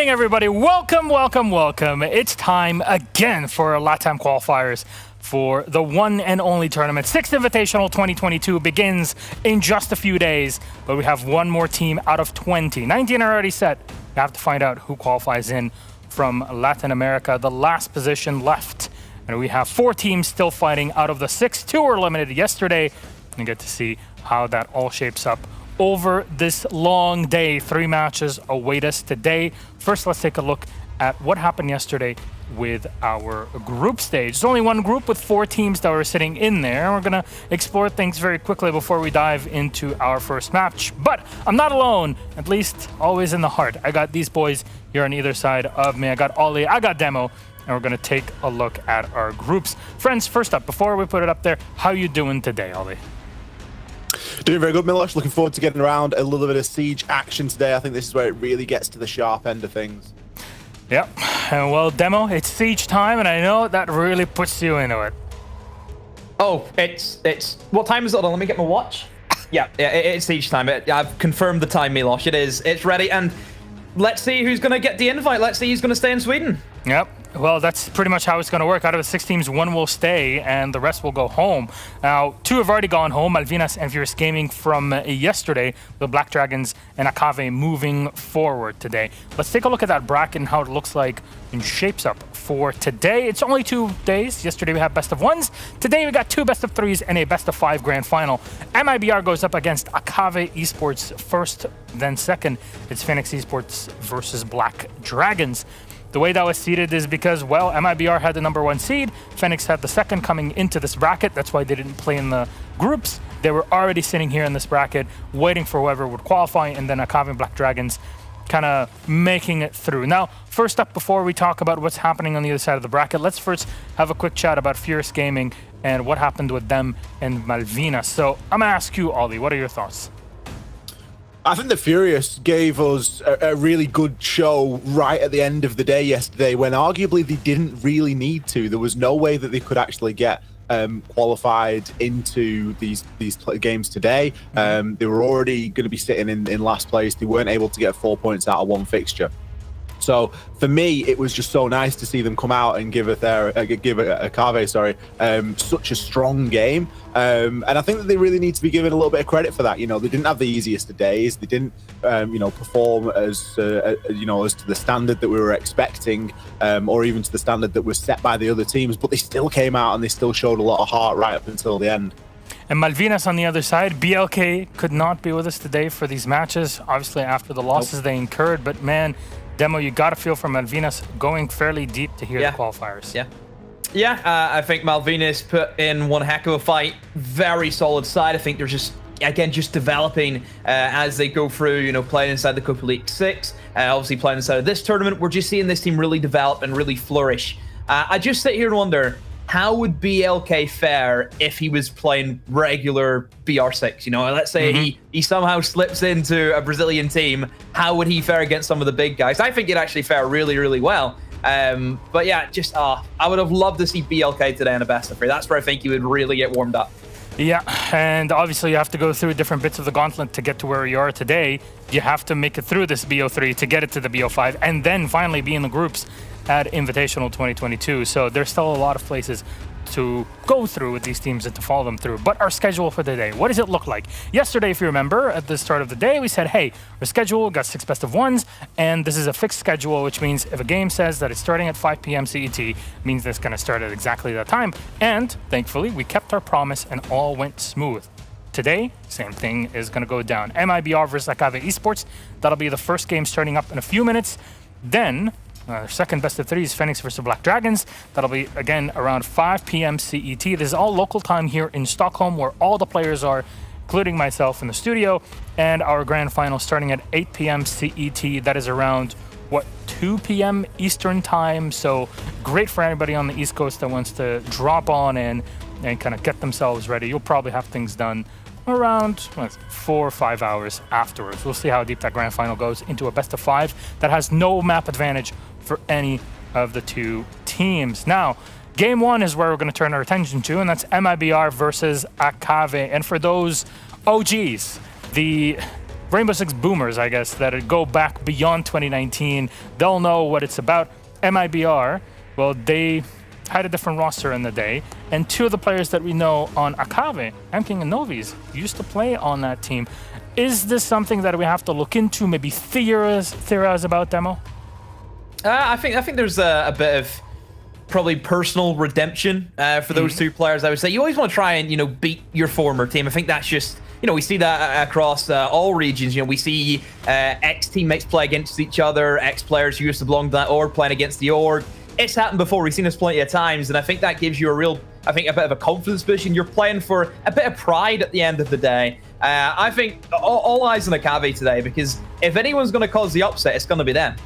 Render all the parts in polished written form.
morning, everybody. Welcome, welcome, welcome. It's time again for LATAM qualifiers for the one and only tournament. 6th Invitational 2022 begins in just a few days, but we have one more team out of 20. 19 are already set. We have to find out who qualifies in from Latin America. The last position left, and we have 4 teams still fighting out of the 6. 2 were eliminated yesterday, and get to see how that all shapes up over this long day. 3 matches await us today. First, let's take a look at what happened yesterday with our group stage. There's only one group with 4 teams that were sitting in there. We're going to explore things very quickly before we dive into our first match. But I'm not alone, at least always in the heart. I got these boys here on either side of me. I got Ollie, I got Demo, and we're going to take a look at our groups. Friends, first up, before we put it up there, how you doing today, Ollie? Doing very good, Milosh. Looking forward to getting around a little bit of Siege action today. I think this is where it really gets to the sharp end of things. Yep. And well, Demo, it's Siege time, and I know that really puts you into it. Oh, it's what time is it? Hold on, let me get my watch. Yeah, it's Siege time. I've confirmed the time, Milosh. It's ready, and let's see who's going to get the invite. Let's see who's going to stay in Sweden. Yep. Well, that's pretty much how it's going to work. Out of the 6 teams, 1 will stay, and the rest will go home. Now, 2 have already gone home. Malvinas and Furious Gaming from yesterday. The Black Dragons and Akave moving forward today. Let's take a look at that bracket and how it looks like and shapes up for today. It's only 2 days. Yesterday we had best of 1s. Today we got 2 best of 3s and a best of 5 grand final. MIBR goes up against Akave Esports first, then second. It's Phoenix Esports versus Black Dragons. The way that was seeded is because, well, MIBR had the #1 seed. Phoenix had the 2nd coming into this bracket. That's why they didn't play in the groups. They were already sitting here in this bracket, waiting for whoever would qualify, and then Akave and Black Dragons kind of making it through. Now, first up, before we talk about what's happening on the other side of the bracket, let's first have a quick chat about Furious Gaming and what happened with them and Malvinas. So I'm going to ask you, Ollie, what are your thoughts? I think the Furious gave us a really good show right at the end of the day yesterday when arguably they didn't really need to. There was no way that they could actually get qualified into these games today. They were already going to be sitting in last place. They weren't able to get 4 points out of 1 fixture. So for me, it was just so nice to see them come out and give Akave, such a strong game. And I think that they really need to be given a little bit of credit for that. You know, they didn't have the easiest of days. They didn't, perform as to the standard that we were expecting, or even to the standard that was set by the other teams. But they still came out and they still showed a lot of heart right up until the end. And Malvinas on the other side, BLK could not be with us today for these matches, obviously after the losses they incurred. But man, Demo, you got to feel for Malvinas going fairly deep to hear the qualifiers. Yeah, I think Malvinas put in one heck of a fight. Very solid side. I think they're just developing as they go through, playing inside the Copa League 6. Obviously playing inside of this tournament. We're just seeing this team really develop and really flourish. I just sit here and wonder, how would BLK fare if he was playing regular BR6? Let's say he somehow slips into a Brazilian team. How would he fare against some of the big guys? I think he'd actually fare really, really well. But yeah, I would have loved to see BLK today in a best of 3. That's where I think he would really get warmed up. Yeah, and obviously you have to go through different bits of the gauntlet to get to where you are today. You have to make it through this BO3 to get it to the BO5, and then finally be in the groups at Invitational 2022. So there's still a lot of places to go through with these teams and to follow them through. But our schedule for the day, what does it look like? Yesterday, if you remember, at the start of the day, we said, hey, our schedule got 6 best of 1s, and this is a fixed schedule, which means if a game says that it's starting at 5 p.m. CET, it means that it's going to start at exactly that time. And thankfully, we kept our promise and all went smooth. Today, same thing is going to go down. MIBR versus Akave Esports. That'll be the first game starting up in a few minutes. Then second best of 3 is Phoenix versus Black Dragons. That'll be, again, around 5 p.m. CET. This is all local time here in Stockholm, where all the players are, including myself in the studio. And our grand final starting at 8 p.m. CET. That is around, 2 p.m. Eastern time. So great for anybody on the East Coast that wants to drop on in and kind of get themselves ready. You'll probably have things done around 4 or 5 hours afterwards. We'll see how deep that grand final goes into a best of 5 that has no map advantage for any of the 2 teams. Now, game 1 is where we're going to turn our attention to, and that's MIBR versus Akave. And for those OGs, the Rainbow Six boomers, I guess, that go back beyond 2019, they'll know what it's about. MIBR, well, they had a different roster in the day, and two of the players that we know on Akave, M-King and Novi's, used to play on that team. Is this something that we have to look into, maybe theorize about, Demo? I think there's a bit of probably personal redemption for those two players. I would say you always want to try and beat your former team. I think that's just we see that across all regions. We see ex teammates play against each other, ex players who used to belong to that org playing against the org. It's happened before. We've seen this plenty of times, and I think that gives you a bit of a confidence boost. And you're playing for a bit of pride at the end of the day. I think all eyes on Akave today, because if anyone's going to cause the upset, it's going to be them.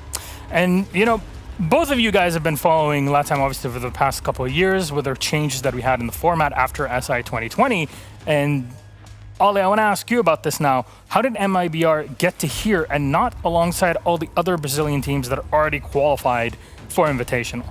And both of you guys have been following LATAM obviously for the past couple of years with their changes that we had in the format after SI 2020. And Ollie, I want to ask you about this now. How did MIBR get to here and not alongside all the other Brazilian teams that are already qualified for Invitational?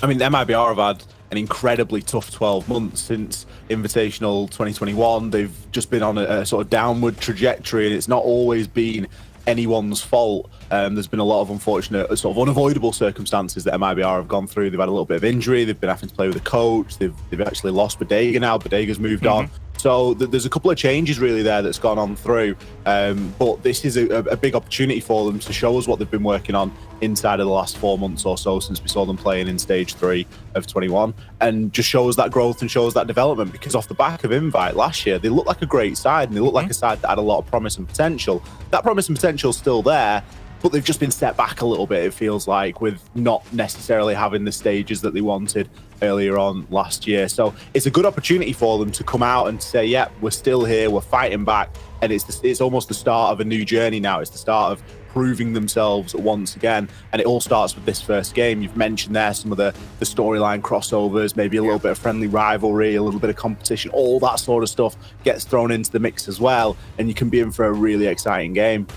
I mean, MIBR have had an incredibly tough 12 months since Invitational 2021. They've just been on a sort of downward trajectory, and it's not always been anyone's fault. There's been a lot of unfortunate, sort of unavoidable circumstances that MIBR have gone through. They've had a little bit of injury. They've been having to play with a coach. They've actually lost Bodega now. Bodega's moved on. So there's a couple of changes really there that's gone on through. But this is a big opportunity for them to show us what they've been working on inside of the last 4 months or so since we saw them playing in stage 3 of 21, and just shows that growth and shows that development, because off the back of Invite last year, they looked like a great side, and they looked like a side that had a lot of promise and potential. That promise and potential is still there, but they've just been set back a little bit, it feels like, with not necessarily having the stages that they wanted earlier on last year. So it's a good opportunity for them to come out and say, yeah, we're still here, we're fighting back, and it's almost the start of a new journey now. It's the start of proving themselves once again, and it all starts with this first game. You've mentioned there some of the storyline crossovers, maybe a little bit of friendly rivalry, a little bit of competition, all that sort of stuff gets thrown into the mix as well, and you can be in for a really exciting game.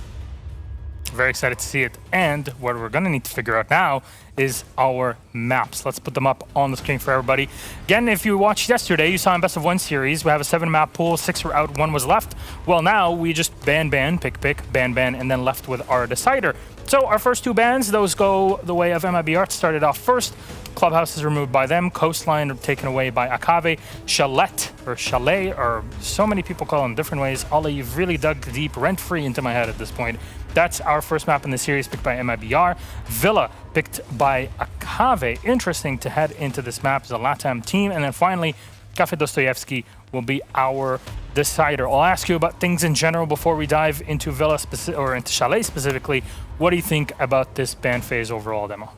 Very excited to see it. And what we're going to need to figure out now is our maps. Let's put them up on the screen for everybody. Again, if you watched yesterday, you saw in Best of 1 series, we have a 7-map pool, 6 were out, 1 was left. Well, now we just ban, pick, ban, and then left with our decider. So our first 2 bans, those go the way of MIBR. It started off first. Clubhouse is removed by them. Coastline taken away by Akave. Chalet, or so many people call them different ways. Ollie, you've really dug deep, rent-free into my head at this point. That's our first map in the series, picked by MIBR. Villa, picked by Akave. Interesting to head into this map as a LATAM team. And then finally, Cafe Dostoyevsky will be our decider. I'll ask you about things in general before we dive into Villa or into Chalet specifically. What do you think about this ban phase overall, Demo?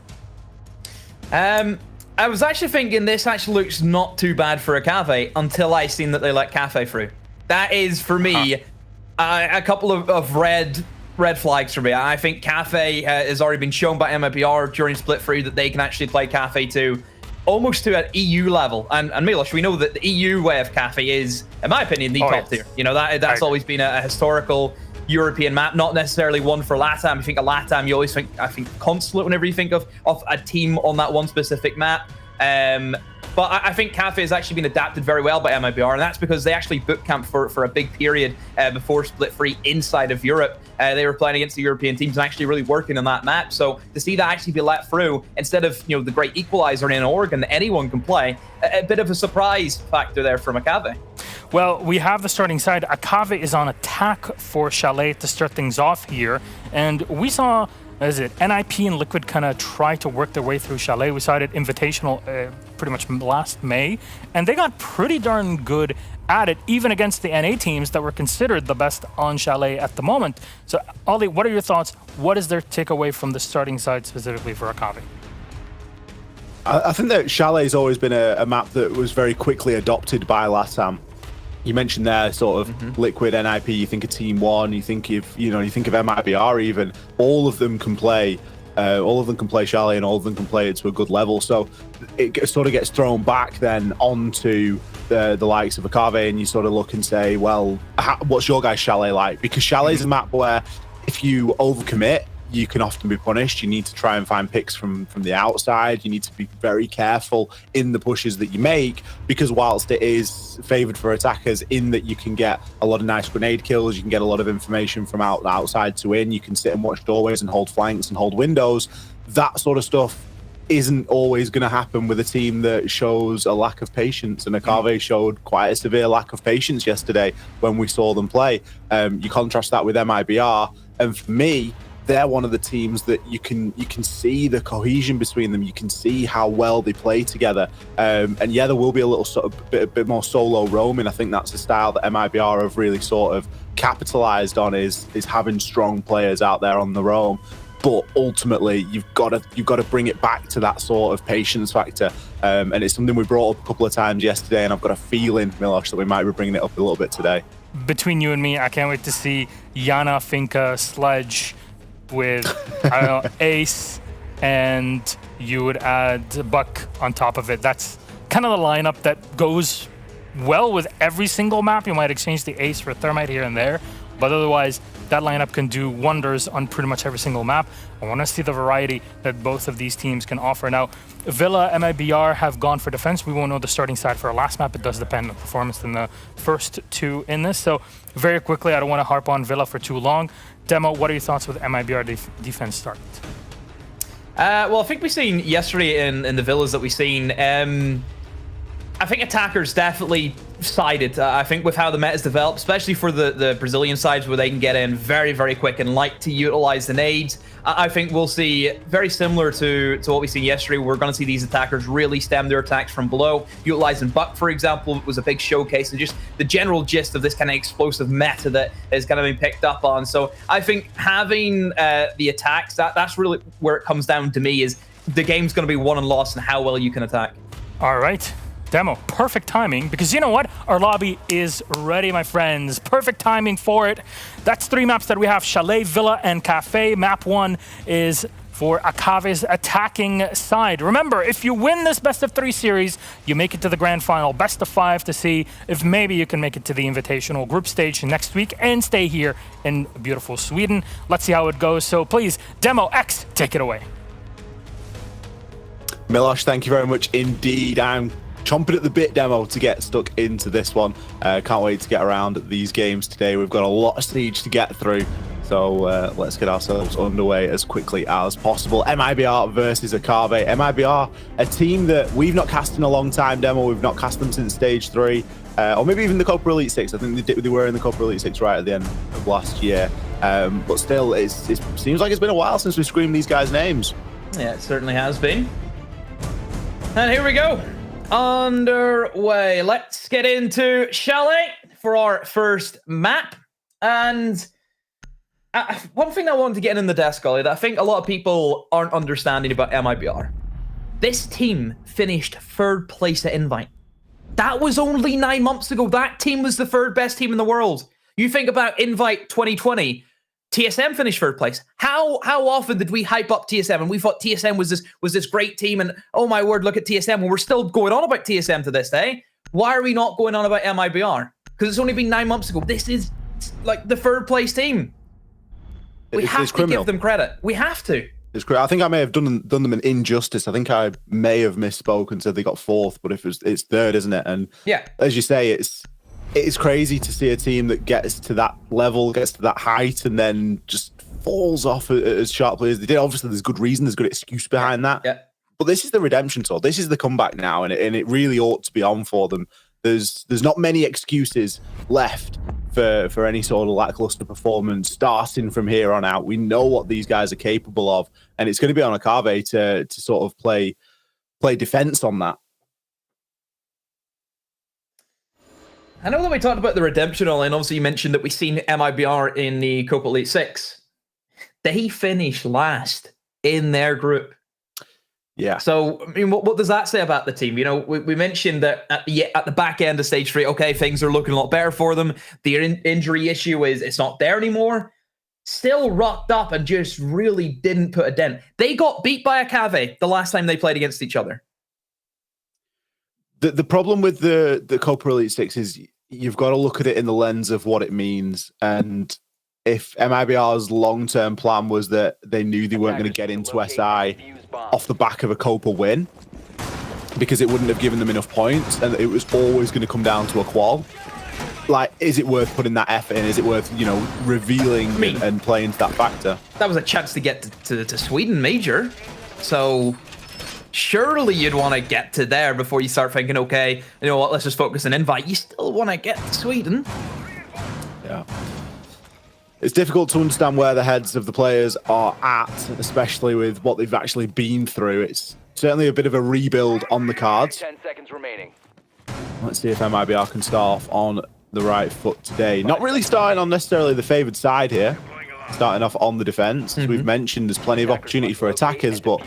I was actually thinking this actually looks not too bad for Akave until I seen that they let Cafe through. That is, for me, a couple of red flags for me. I think Cafe has already been shown by MIBR during Split 3 that they can actually play Cafe to almost to an EU level. And Milos, we know that the EU way of Cafe is, in my opinion, the top tier. That's always been a historical European map, not necessarily one for LATAM. You think of LATAM, you always think, Consulate whenever you think of a team on that one specific map. But I think Cafe has actually been adapted very well by MIBR, and that's because they actually bootcamped for a big period before Split 3 inside of Europe. They were playing against the European teams and actually really working on that map. So to see that actually be let through instead of the great equalizer in Oregon that anyone can play, a bit of a surprise factor there from Akave. Well, we have the starting side. Akave is on attack for Chalet to start things off here, and we saw NIP and Liquid kind of try to work their way through Chalet. We saw it at Invitational pretty much last May, and they got pretty darn good at it, even against the NA teams that were considered the best on Chalet at the moment. So, Ollie, what are your thoughts? What is their takeaway from the starting side specifically for Akave? I think that Chalet's always been a map that was very quickly adopted by LATAM. You mentioned there sort of Liquid, NIP, you think of Team One, you think of MIBR even. All of them can play Chalet, and all of them can play it to a good level. So it sort of gets thrown back then onto the likes of Akave, and you sort of look and say, well, what's your guys' Chalet like? Because Chalet is a map where if you overcommit, you can often be punished. You need to try and find picks from the outside. You need to be very careful in the pushes that you make, because whilst it is favoured for attackers in that you can get a lot of nice grenade kills, you can get a lot of information from outside to in, you can sit and watch doorways and hold flanks and hold windows. That sort of stuff isn't always going to happen with a team that shows a lack of patience, and Akave showed quite a severe lack of patience yesterday when we saw them play. You contrast that with MIBR, and for me, they're one of the teams that you can see the cohesion between them. You can see how well they play together. And yeah, there will be a little sort of bit more solo roaming. I think that's a style that MIBR have really sort of capitalized on, is having strong players out there on the roam. But ultimately, you've got to bring it back to that sort of patience factor, and it's something we brought up a couple of times yesterday. And I've got a feeling, Milosh, that we might be bringing it up a little bit today. Between you and me, I can't wait to see Yana, Finka, Sledge with I don't know, Ace, and you would add Buck on top of it. That's kind of the lineup that goes well with every single map. You might exchange the Ace for Thermite here and there, but otherwise, that lineup can do wonders on pretty much every single map. I want to see the variety that both of these teams can offer. Now, Villa, MIBR have gone for defense. We won't know the starting side for our last map. It does depend on performance in the first two in this. So very quickly, I don't want to harp on Villa for too long. Demo, what are your thoughts with MIBR defense start? Well, I think we've seen yesterday in the Villas that we've seen, I think attackers definitely sided. I think with how the meta's developed, especially for the Brazilian sides where they can get in very, very quick and like to utilize the nades, I think we'll see very similar to what we seen yesterday. We're going to see these attackers really stem their attacks from below. Utilizing Buck, for example, was a big showcase, and just the general gist of this kind of explosive meta that is kind of being picked up on. So I think having the attacks, that's really where it comes down to me, is the game's going to be won and lost and how well you can attack. All right. Demo, perfect timing, because you know what? Our lobby is ready, my friends. Perfect timing for it. That's 3 maps that we have: Chalet, Villa, and Cafe. Map 1 is for Akave's attacking side. Remember, if you win this best of 3 series, you make it to the grand final, best of 5, to see if maybe you can make it to the Invitational group stage next week and stay here in beautiful Sweden. Let's see how it goes. So please, Demo X, take it away. Milosh, thank you very much indeed. I'm chomping at the bit, Demo, to get stuck into this one. Can't wait to get around these games today. We've got a lot of Siege to get through, so let's get ourselves underway as quickly as possible. MIBR versus Akave. MIBR, a team that we've not cast in a long time, Demo. We've not cast them since Stage 3, or maybe even the Copa Elite 6. I think they were in the Copa Elite 6 right at the end of last year. But still, it seems like it's been a while since we screamed these guys' names. Yeah, it certainly has been. And here we go. Underway. Let's get into Chalet for our first map. And one thing I wanted to get in the desk, Ollie, that I think a lot of people aren't understanding about MIBR. This team finished 3rd place at Invite. That was only 9 months ago. That team was the 3rd best team in the world. You think about Invite 2020. TSM finished 3rd place. How often did we hype up TSM and we thought TSM was this great team, and oh my word, look at TSM, and we're still going on about TSM to this day. Why are we not going on about MIBR? Because it's only been 9 months ago. This is like the 3rd place team. We have to give them credit. We have to. It's great. I think I may have done them an injustice. I think I may have misspoke and said they got 4th, but if it's 3rd, isn't it? And yeah, as you say, it's crazy to see a team that gets to that level, gets to that height, and then just falls off as sharply as they did. Obviously, there's good reason, there's good excuse behind that. Yeah. But this is the redemption tour. This is the comeback now, and it really ought to be on for them. There's not many excuses left for any sort of lackluster performance starting from here on out. We know what these guys are capable of, and it's going to be on Akave to sort of play defense on that. I know that we talked about the redemption, and obviously you mentioned that we've seen MIBR in the Copa Elite 6. They finished last in their group. Yeah. So, I mean, what does that say about the team? You know, we mentioned that at the back end of Stage 3, okay, things are looking a lot better for them. The injury issue it's not there anymore. Still rocked up and just really didn't put a dent. They got beat by Akave the last time they played against each other. The problem with the Copa Elite 6 is you've got to look at it in the lens of what it means. And if MIBR's long-term plan was that they knew they weren't going to get into SI off the back of a Copa win, because it wouldn't have given them enough points, and it was always going to come down to a qual. Like, is it worth putting that effort in? Is it worth, you know, revealing and playing to that factor? That was a chance to get to Sweden major, so surely you'd want to get to there before you start thinking, okay, you know what, let's just focus on invite. You still want to get to Sweden. Yeah. It's difficult to understand where the heads of the players are at, especially with what they've actually been through. It's certainly a bit of a rebuild on the cards. 10 seconds remaining. Let's see if MIBR can start off on the right foot today. Not really starting on necessarily the favoured side here. Starting off on the defence. As we've mentioned, there's plenty of opportunity for attackers, but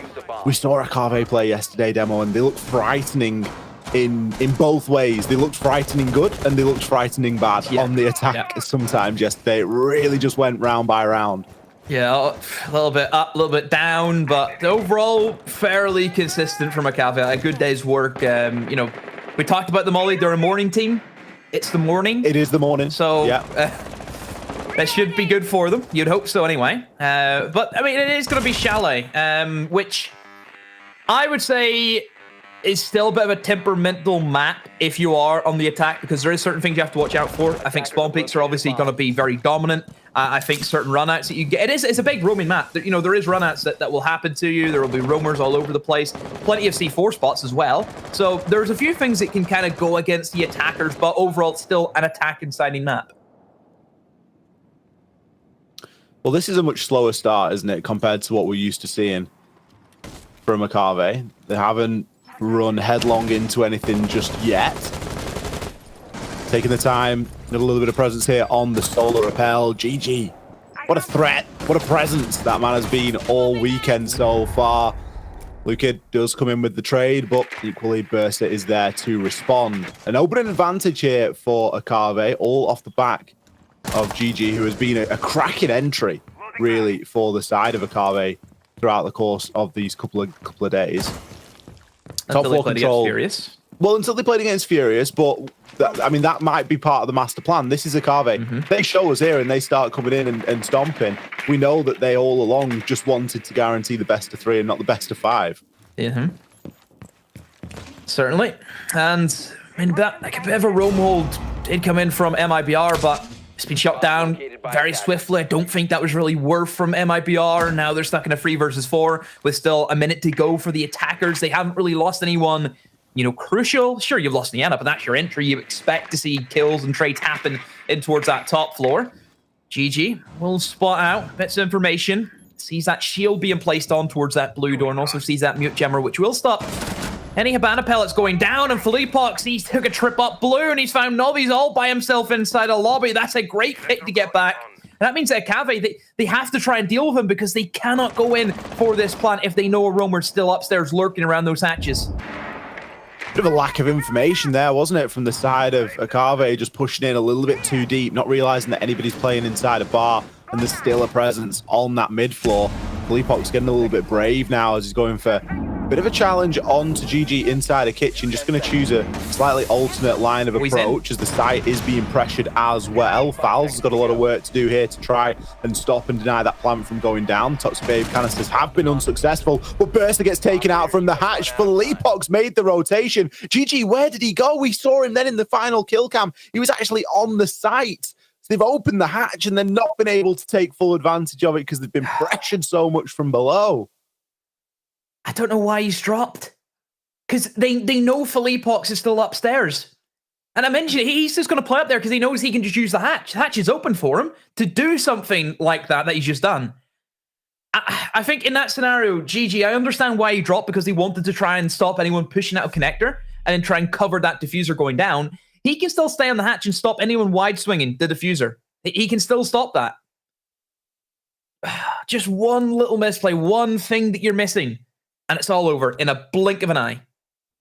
we saw a Carve play yesterday demo, and they looked frightening in both ways. They looked frightening good, and they looked frightening bad on the attack sometimes yesterday. It really just went round by round. Yeah, a little bit up, a little bit down, but overall fairly consistent from a caveat. A good day's work. You know, we talked about the Molly. They're a morning team. It's the morning. It is the morning. So yeah. That should be good for them. You'd hope so anyway. But, I mean, it is going to be Chalet, which I would say is still a bit of a temperamental map if you are on the attack, because there is certain things you have to watch out for. I think spawn peaks are obviously going to be very dominant. I think certain runouts that you get, it's a big roaming map. You know, there is runouts that will happen to you. There will be roamers all over the place. Plenty of C4 spots as well. So there's a few things that can kind of go against the attackers, but overall it's still an attack-inciting map. Well, this is a much slower start, isn't it, compared to what we're used to seeing from a Carve. They haven't run headlong into anything just yet. Taking the time, a little bit of presence here on the solar rappel. GG. What a threat. What a presence that man has been all weekend so far. Luka does come in with the trade, but equally Bursa is there to respond. An opening advantage here for a Carve, all off the back of GG, who has been a cracking entry, really, for the side of a Carve throughout the course of these couple of days. Top 4 control. Furious. Well, until they played against Furious, but I mean, that might be part of the master plan. This is a Carve. They show us here and they start coming in and stomping. We know that they all along just wanted to guarantee the best of 3 and not the best of 5. Yeah. Certainly. And I mean, that like a bit of a roam hold did come in from MIBR, but it's been shut down very swiftly. I don't think that was really worth from MIBR. Now they're stuck in a 3 versus 4 with still a minute to go for the attackers. They haven't really lost anyone, you know, crucial. Sure, you've lost Niana, but that's your entry. You expect to see kills and trades happen in towards that top floor. GG will spot out bits of information. Sees that shield being placed on towards that blue door, and also sees that mute gemmer, which will stop any Habana pellets going down. And Philippox, he took a trip up blue and he's found Nobby's all by himself inside a lobby. That's a great pick to get back. And that means that Cave, they have to try and deal with him because they cannot go in for this plant if they know a roamer's still upstairs lurking around those hatches. Bit of a lack of information there, wasn't it, from the side of Akave, just pushing in a little bit too deep, not realizing that anybody's playing inside a bar, and there's still a presence on that mid floor. Philippox getting a little bit brave now as he's going for a bit of a challenge onto GG inside a kitchen, just going to choose a slightly alternate line of approach as the site is being pressured as well. Fowls has got a lot of work to do here to try and stop and deny that plant from going down. Toxic Babe canisters have been unsuccessful, but Bursa gets taken out from the hatch. Philippox made the rotation. GG, where did he go? We saw him then in the final kill cam. He was actually on the site. So they've opened the hatch and then not been able to take full advantage of it because they've been pressured so much from below. I don't know why he's dropped. Because they know Philippox is still upstairs. And I mentioned he's just going to play up there because he knows he can just use the hatch. The hatch is open for him to do something like that he's just done. I think in that scenario, GG, I understand why he dropped, because he wanted to try and stop anyone pushing out a connector and then try and cover that diffuser going down. He can still stay on the hatch and stop anyone wide swinging the diffuser. He can still stop that. Just one little misplay, one thing that you're missing, and it's all over in a blink of an eye.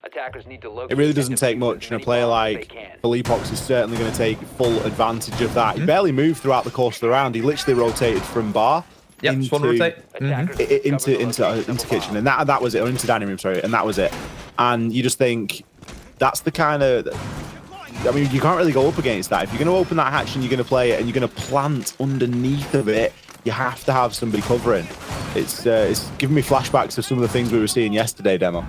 Attackers need to locate. It really doesn't take much, and a player like Philippox is certainly going to take full advantage of that. He barely moved throughout the course of the round. He literally rotated from bar into kitchen, and that was it, or into dining room, sorry, and that was it. And you just think that's the kind of I mean, you can't really go up against that. If you're going to open that hatch and you're going to play it and you're going to plant underneath of it, you have to have somebody covering. It's giving me flashbacks of some of the things we were seeing yesterday, Demo.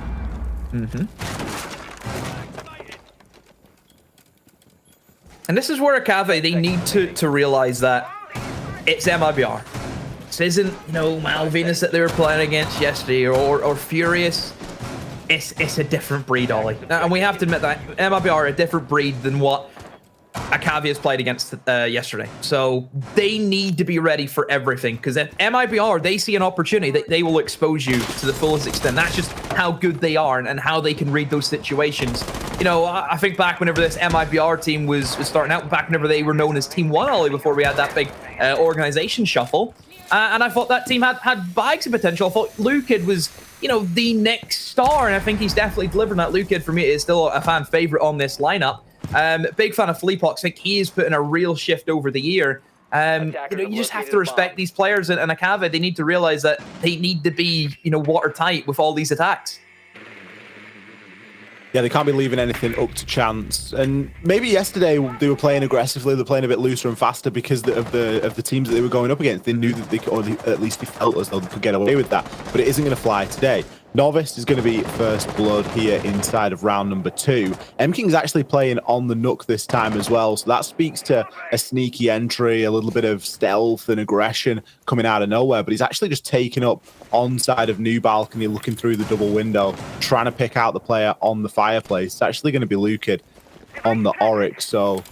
And this is where Akave, they need to realize that it's MIBR. This isn't, you know, Malvinas that they were playing against yesterday or Furious. It's a different breed, Ollie. And we have to admit that MIBR are a different breed than what Akave has played against yesterday. So they need to be ready for everything, because if MIBR, they see an opportunity, they will expose you to the fullest extent. That's just how good they are and how they can read those situations. You know, I think back whenever this MIBR team was starting out, back whenever they were known as Team 1, Ollie, before we had that big organization shuffle. And I thought that team had bags of potential. I thought Lukid was, you know, the next star, and I think he's definitely delivering that. Lukid, for me, is still a fan favorite on this lineup. Big fan of Fleepox. I think he is putting a real shift over the year. You know, you just have to respect these players, and Akave, they need to realize that they need to be, you know, watertight with all these attacks. Yeah, they can't be leaving anything up to chance. And maybe yesterday they were playing aggressively, they're playing a bit looser and faster because of the teams that they were going up against. They knew that they could, or at least they felt as though they could get away with that. But it isn't going to fly today. Novice is going to be first blood here inside of round number 2. M-King's actually playing on the Nook this time as well, so that speaks to a sneaky entry, a little bit of stealth and aggression coming out of nowhere, but he's actually just taking up on side of New Balcony, looking through the double window, trying to pick out the player on the Fireplace. It's actually going to be Lukid on the Oryx, so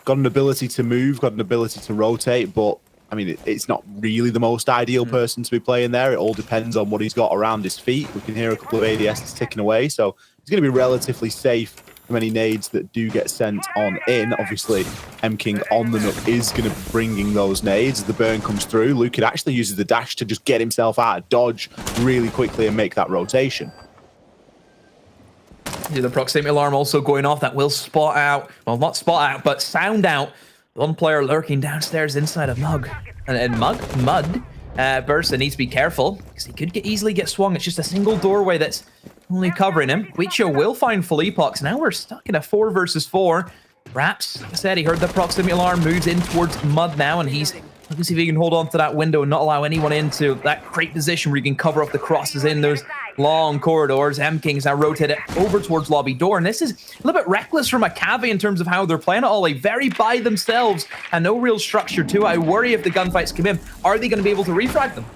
got an ability to move, got an ability to rotate, but I mean, it's not really the most ideal person to be playing there. It all depends on what he's got around his feet. We can hear a couple of ADSs ticking away, so he's going to be relatively safe from any nades that do get sent on in. Obviously, M-King on the Nook is going to be bringing those nades. As the burn comes through, Lukid actually uses the dash to just get himself out of dodge really quickly and make that rotation. Yeah, the proximity alarm also going off. That will spot out, well, not spot out, but sound out one player lurking downstairs inside of Mud. Bursa needs to be careful because he could easily get swung. It's just a single doorway that's only covering him. Guicho will find Fleepox. Now we're stuck in a 4 versus 4. Raps, like I said, he heard the proximity alarm, moves in towards Mud now, and he's looking to see if he can hold on to that window and not allow anyone into that great position where you can cover up the crosses in those long corridors. M-King's now rotated over towards lobby door, and this is a little bit reckless from Akave in terms of how they're playing it, Ollie. Very by themselves and no real structure too. I worry if the gunfights come in, are they going to be able to refrag them?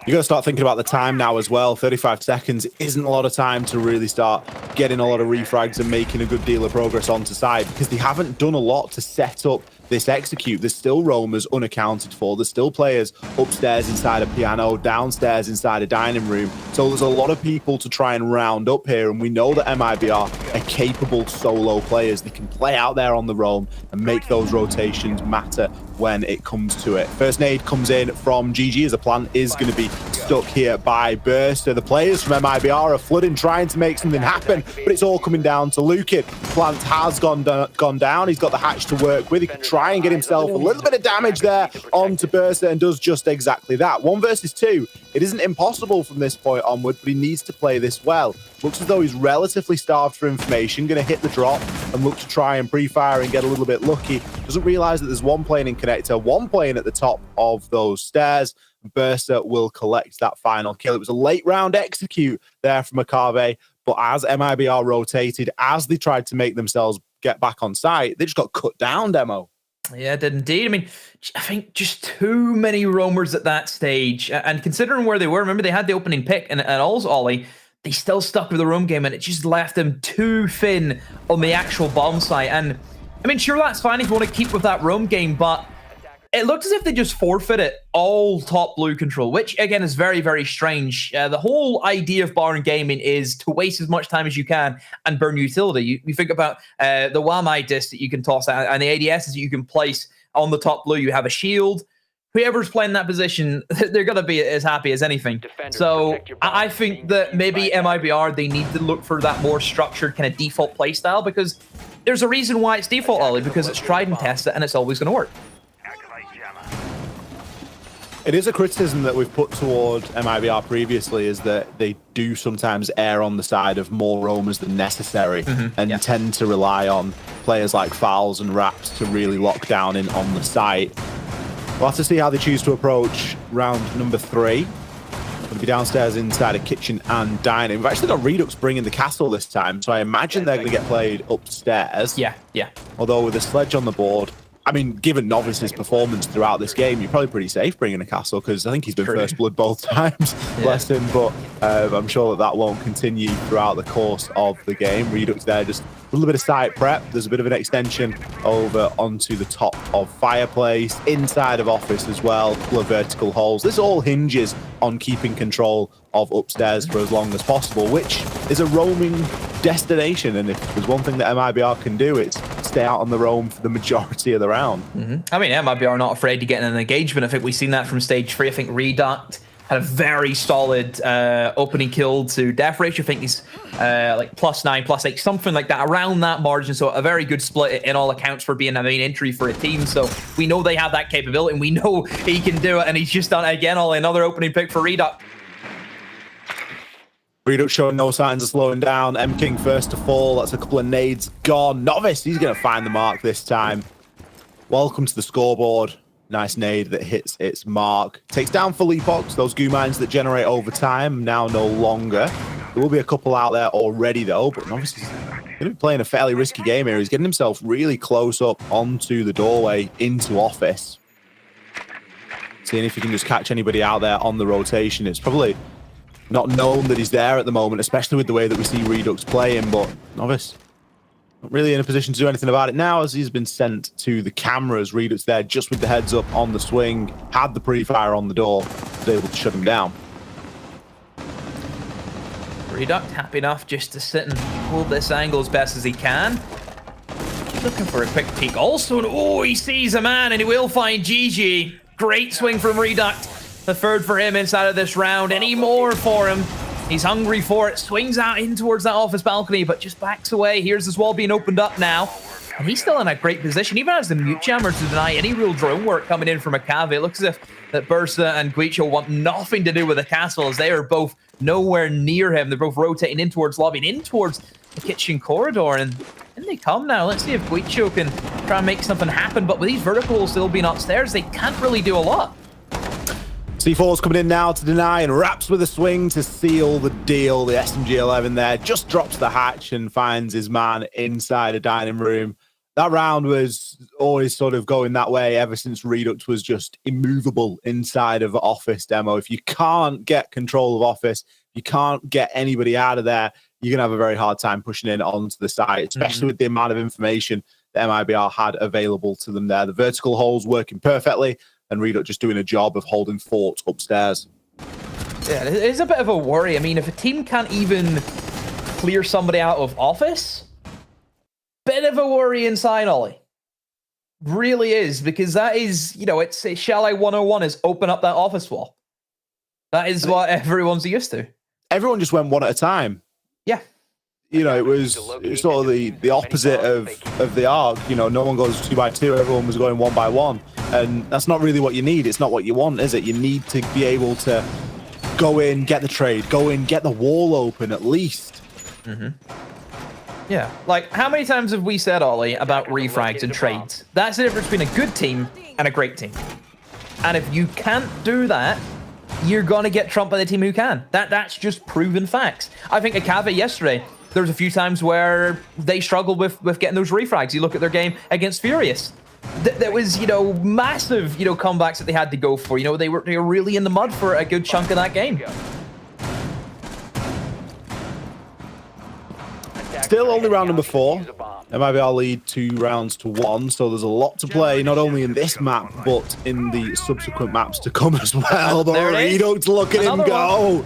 You got to start thinking about the time now as well. 35 seconds isn't a lot of time to really start getting a lot of refrags and making a good deal of progress onto side, because they haven't done a lot to set up this execute. There's still roamers unaccounted for. There's still players upstairs inside a piano, downstairs inside a dining room. So there's a lot of people to try and round up here. And we know that MIBR are capable solo players. They can play out there on the roam and make those rotations matter when it comes to it. First nade comes in from GG as the plant is going to be stuck here by Burster. The players from MIBR are flooding, trying to make something happen, but it's all coming down to Lukid. Plant has gone down. He's got the hatch to work with. He can try and get himself a little bit of damage there onto Burster and does just exactly that. 1 versus 2. It isn't impossible from this point onward, but he needs to play this well. Looks as though he's relatively starved for information, going to hit the drop and look to try and pre-fire and get a little bit lucky. Doesn't realize that there's one plane in connector, one plane at the top of those stairs. Burster will collect that final kill. It was a late round execute there from Akave, but as MIBR rotated, as they tried to make themselves get back on site, they just got cut down, Demo. Yeah, it did indeed. I mean, I think just too many roamers at that stage. And considering where they were, remember they had the opening pick and all's Ollie, they still stuck with the roam game and it just left them too thin on the actual bomb site. And I mean, sure, that's fine if you want to keep with that roam game, but it looked as if they just forfeited all top blue control, which again is very, very strange. The whole idea of barn gaming is to waste as much time as you can and burn utility. You think about the Wamai disc that you can toss out and the ADSs that you can place on the top blue. You have a shield. Whoever's playing that position, they're going to be as happy as anything. So I think that maybe MIBR, they need to look for that more structured kind of default play style, because there's a reason why it's default, Ollie, because it's tried and tested and it's always going to work. It is a criticism that we've put toward MIBR previously, is that they do sometimes err on the side of more roamers than necessary and tend to rely on players like Fowls and Raps to really lock down in on the site. We'll have to see how they choose to approach round number 3. Going to be downstairs inside a kitchen and dining. We've actually got Redux bringing the castle this time, so I imagine they're going to get played upstairs. Yeah. Although with a sledge on the board, I mean, given Novice's performance throughout this game, you're probably pretty safe bringing a castle because I think he's been first blood both times, bless him. But I'm sure that won't continue throughout the course of the game. Redux there, just a little bit of site prep. There's a bit of an extension over onto the top of fireplace, inside of office as well, a couple of vertical holes. This all hinges on keeping control of upstairs for as long as possible, which is a roaming destination. And if there's one thing that MIBR can do, it's stay out on the roam for the majority of the round. I mean, MIBR are not afraid to get in an engagement. I think we've seen that from stage 3. I think Reduct had a very solid opening kill to death ratio. I think he's like +9, +8, something like that, around that margin. So a very good split in all accounts for being a main entry for a team. So we know they have that capability, and we know he can do it. And he's just done it again. Another opening pick for Reduct. Redux showing no signs of slowing down. M-King first to fall. That's a couple of nades gone. Novice, he's going to find the mark this time. Welcome to the scoreboard. Nice nade that hits its mark. Takes down Philippox. Those goo mines that generate over time now no longer. There will be a couple out there already, though. But Novice is going to be playing a fairly risky game here. He's getting himself really close up onto the doorway into office. Seeing if he can just catch anybody out there on the rotation. It's probably not known that he's there at the moment, especially with the way that we see Redux playing, but Novice not really in a position to do anything about it now, as he's been sent to the cameras. Redux there just with the heads up on the swing, had the pre-fire on the door, was able to shut him down. Reduct happy enough just to sit and hold this angle as best as he can. Looking for a quick peek also, and oh, he sees a man and he will find GG. Great swing from Reduct. The third for him inside of this round. Any more for him? He's hungry for it. Swings out in towards that office balcony, but just backs away. Here's his wall being opened up now. And he's still in a great position. Even has the mute jammer to deny any real drone work coming in from a Cave. It looks as if that Bursa and Guicho want nothing to do with the castle, as they are both nowhere near him. They're both rotating in towards lobby and in towards the kitchen corridor. And in they come now. Let's see if Guicho can try and make something happen. But with these verticals still being upstairs, they can't really do a lot. C4's coming in now to deny, and Raps with a swing to seal the deal. The SMG-11 there just drops the hatch and finds his man inside a dining room. That round was always sort of going that way ever since Redux was just immovable inside of office demo. If you can't get control of office, you can't get anybody out of there, you're going to have a very hard time pushing in onto the site, especially with the amount of information that MIBR had available to them there. The vertical holes working perfectly, and Redux just doing a job of holding fort upstairs. Yeah, it is a bit of a worry. I mean, if a team can't even clear somebody out of office, bit of a worry inside, Ollie. Really is, because that is, you know, it's Shall I 101 is open up that office wall. That is what everyone's used to. Everyone just went one at a time. Yeah. You know, it was sort of the opposite of the arc. You know, no one goes 2 by 2. Everyone was going 1 by 1. And that's not really what you need. It's not what you want, is it? You need to be able to go in, get the trade, go in, get the wall open at least. Yeah. Like, how many times have we said, Ollie, about refrags and trades? That's the difference between a good team and a great team. And if you can't do that, you're going to get trumped by the team who can. That's just proven facts. I think at Cave yesterday, there was a few times where they struggled with getting those refrags. You look at their game against Furious. That was, you know, massive, you know, comebacks that they had to go for. You know, they were really in the mud for a good chunk of that game. Still only round number 4. MIBR lead 2 rounds to 1, so there's a lot to play, not only in this map, but in the subsequent maps to come as well. But Redux, look at him go.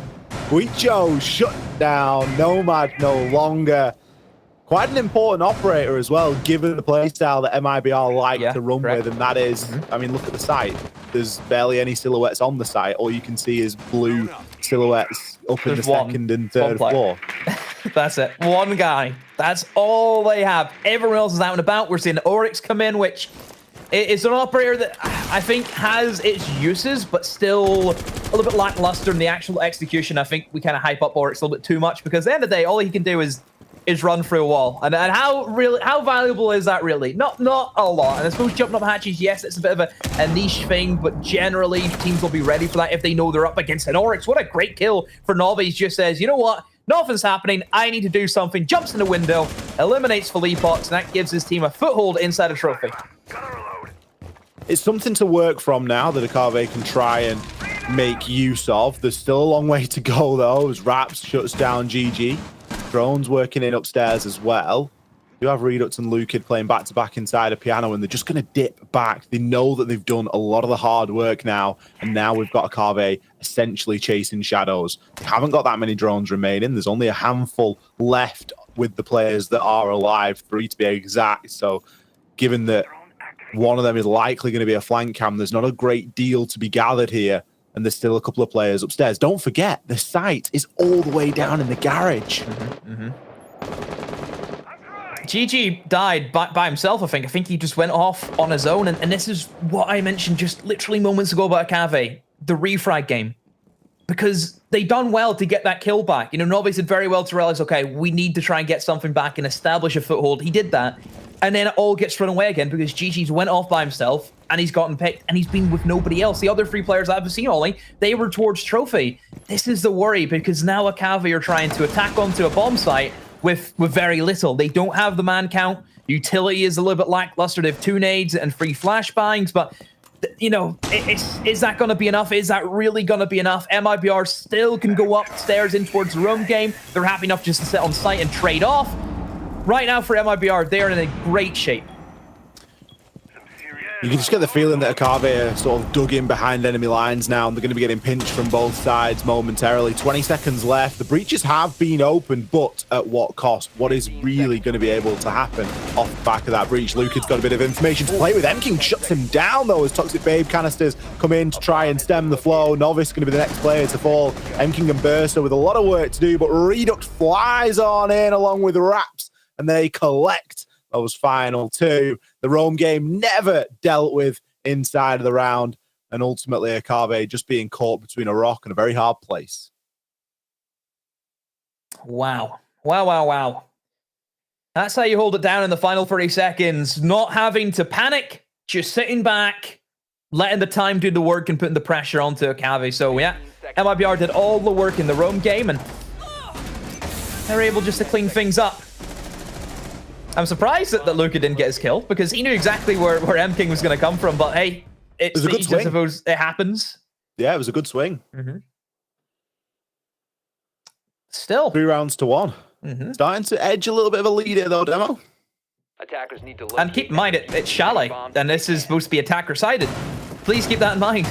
Guicho shut down. Nomad no longer. Quite an important operator as well, given the playstyle that MIBR like to run with, and that is, I mean, look at the site. There's barely any silhouettes on the site. All you can see is blue silhouettes up in the second and third floor. That's it. One guy. That's all they have. Everyone else is out and about. We're seeing Oryx come in, which is an operator that I think has its uses, but still a little bit lackluster in the actual execution. I think we kind of hype up Oryx a little bit too much, because at the end of the day, all he can do is is run through a wall. And how valuable is that really? Not a lot. And I suppose jumping up hatches, yes, it's a bit of a niche thing, but generally teams will be ready for that if they know they're up against an Oryx. What a great kill for Novice. Just says, you know what? Nothing's happening. I need to do something. Jumps in the window, eliminates Philippox, and that gives his team a foothold inside a trophy. It's something to work from now that Akave can try and make use of. There's still a long way to go, though, as Raps shuts down GG. Drone's working in upstairs as well. You have Redux and Lukid playing back-to-back inside a piano, and they're just going to dip back. They know that they've done a lot of the hard work now, and now we've got Akave essentially chasing shadows. They haven't got that many drones remaining. There's only a handful left with the players that are alive, 3 to be exact. So given that one of them is likely going to be a flank cam, there's not a great deal to be gathered here, and there's still a couple of players upstairs. Don't forget, the site is all the way down in the garage. GG died by himself, I think. I think he just went off on his own, and this is what I mentioned just literally moments ago about Akave, the refrag game. Because they done well to get that kill back. You know, Novice did very well to realize, okay, we need to try and get something back and establish a foothold. He did that. And then it all gets thrown away again because GG's went off by himself and he's gotten picked and he's been with nobody else. The other 3 players I've seen, Ollie, they were towards trophy. This is the worry because now Akave are trying to attack onto a bomb site with very little. They don't have the man count. Utility is a little bit lackluster. They have 2 nades and 3 flashbangs, but you know, is that going to be enough? Is that really going to be enough? MIBR still can go upstairs in towards the roam game. They're happy enough just to sit on site and trade off. Right now for MIBR, they are in a great shape. You can just get the feeling that Akave are sort of dug in behind enemy lines now, and they're going to be getting pinched from both sides momentarily. 20 seconds left. The breaches have been opened, but at what cost? What is really going to be able to happen off the back of that breach? Lukid's got a bit of information to play with. M-King shuts him down, though, as Toxic Babe canisters come in to try and stem the flow. Novice going to be the next player to fall. M-King and Burster with a lot of work to do, but Redux flies on in along with Raps, and they collect those final 2. The roam game never dealt with inside of the round, and ultimately Akave just being caught between a rock and a very hard place. Wow. Wow. That's how you hold it down in the final 30 seconds. Not having to panic, just sitting back, letting the time do the work and putting the pressure onto Akave. So yeah, MIBR did all the work in the roam game, and they're able just to clean things up. I'm surprised that Luka didn't get his kill because he knew exactly where M-King was going to come from. But hey, it was a good swing. I suppose it happens. Yeah, it was a good swing. Still 3 rounds to 1. Starting to edge a little bit of a lead here, though, Demo. Attackers need to and keep in mind, it's Chalet, and this is supposed to be attacker-sided. Please keep that in mind.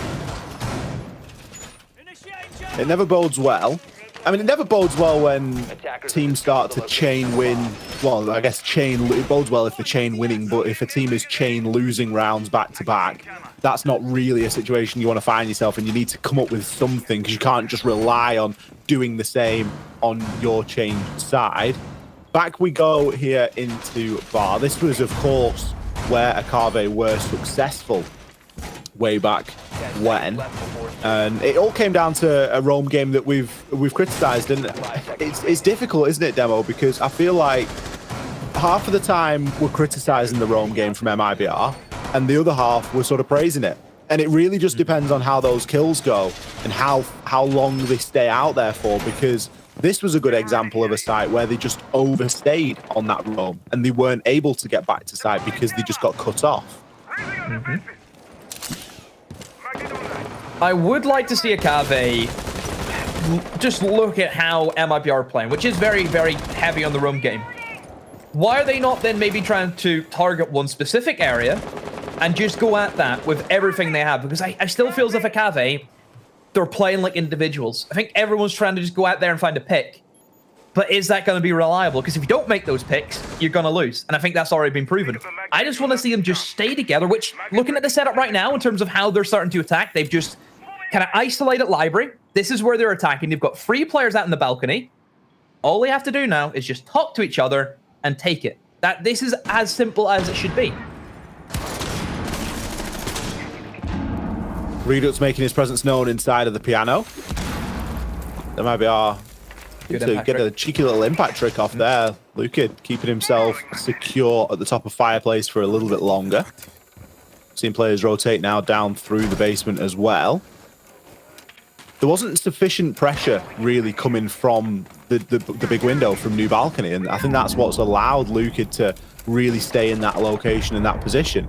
It never bodes well. I mean, it never bodes well when teams start to chain win. Well, I guess it bodes well if the chain winning, but if a team is chain losing rounds back to back, that's not really a situation you want to find yourself in. You need to come up with something because you can't just rely on doing the same on your chain side. Back we go here into Bar. This was, of course, where Akave were successful way back when, and it all came down to a roam game that we've criticized, and it's difficult, isn't it, Demo? Because I feel like half of the time we're criticizing the roam game from MIBR, and the other half we're sort of praising it. And it really just depends on how those kills go and how long they stay out there for, because this was a good example of a site where they just overstayed on that roam and they weren't able to get back to site because they just got cut off. I would like to see Akave just look at how MIBR are playing, which is very, very heavy on the roam game. Why are they not then maybe trying to target one specific area and just go at that with everything they have? Because I still feel as if Akave, they're playing like individuals. I think everyone's trying to just go out there and find a pick. But is that going to be reliable? Because if you don't make those picks, you're going to lose. And I think that's already been proven. I just want to see them just stay together, which, looking at the setup right now in terms of how they're starting to attack, they've just kind of isolated library. This is where they're attacking. They've got 3 players out in the balcony. All they have to do now is just talk to each other and take it. This is as simple as it should be. Redux making his presence known inside of the piano. There might be to get a cheeky little impact trick off there. Luca keeping himself secure at the top of Fireplace for a little bit longer. Seeing players rotate now down through the basement as well. There wasn't sufficient pressure really coming from the big window from New Balcony, and I think that's what's allowed Luca to really stay in that location and that position.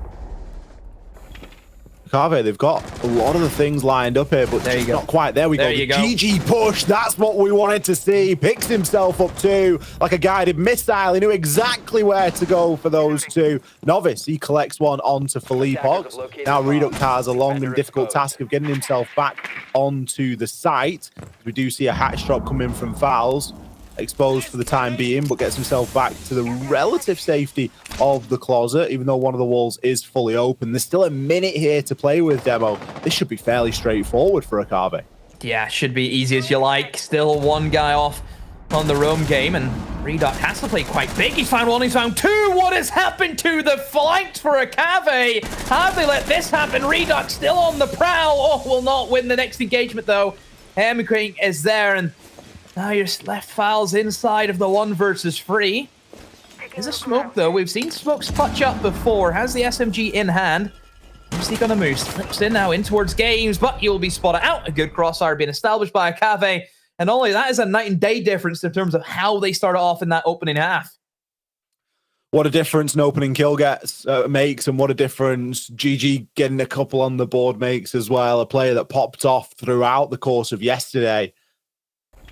Carve, they've got a lot of the things lined up here, but just not quite. There we go. The GG push, that's what we wanted to see. Picks himself up too, like a guided missile. He knew exactly where to go for those two. Novice, he collects one onto Philippe Ox. Now Reduct has a long and difficult task of getting himself back onto the site. We do see a hatch drop coming from Fouls. Exposed for the time being, but gets himself back to the relative safety of the closet, even though one of the walls is fully open. There's still a minute here to play with, Demo. This should be fairly straightforward for Akave. Yeah, should be easy as you like. Still one guy off on the roam game, and Reduct has to play quite big. He's found one, he's found two. What has happened to the flanks for Akave? Have they let this happen? Reduct still on the prowl. Oh, will not win the next engagement, though. Hemming is there, and now you're left Fouls inside of the 1 versus 3. There's a smoke, though. We've seen smokes clutch up before. Has the SMG in hand. Where's he gonna move? Slips in now in towards Games, but he'll be spotted out. A good crossfire being established by Akave. And only that is a night and day difference in terms of how they started off in that opening half. What a difference an opening kill makes, and what a difference GG getting a couple on the board makes as well. A player that popped off throughout the course of yesterday.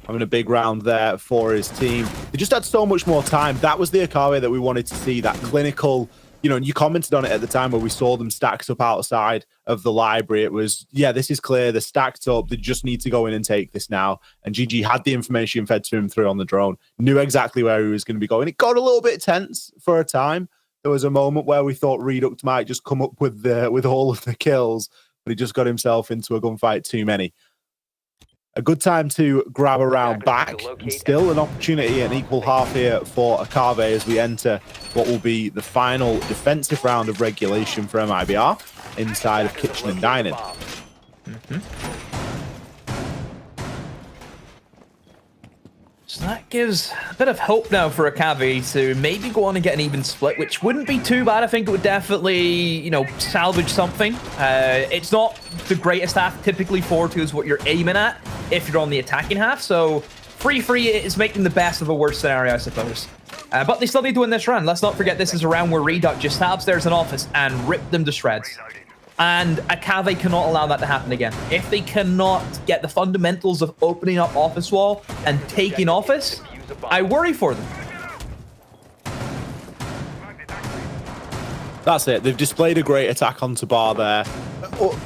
Having a big round there for his team. They just had so much more time. That was the Akave that we wanted to see, that clinical, and you commented on it at the time where we saw them stacked up outside of the library. It was, yeah, this is clear. They're stacked up. They just need to go in and take this now. And GG had the information fed to him through on the drone, knew exactly where he was going to be going. It got a little bit tense for a time. There was a moment where we thought Reduct might just come up with all of the kills, but he just got himself into a gunfight too many. A good time to grab a round back, and still an opportunity, an equal half here for Akave as we enter what will be the final defensive round of regulation for MIBR inside of Kitchen and Dining. So that gives a bit of hope now for Akave to maybe go on and get an even split, which wouldn't be too bad. I think it would definitely, salvage something. It's not the greatest half. Typically 4-2 is what you're aiming at if you're on the attacking half. So 3-3 is making the best of a worse scenario, I suppose. But they still need to win this round. Let's not forget this is a round where Reduct just sat upstairs in office and ripped them to shreds. And Akave cannot allow that to happen again. If they cannot get the fundamentals of opening up office wall and taking office, I worry for them. That's it. They've displayed a great attack onto Bar there.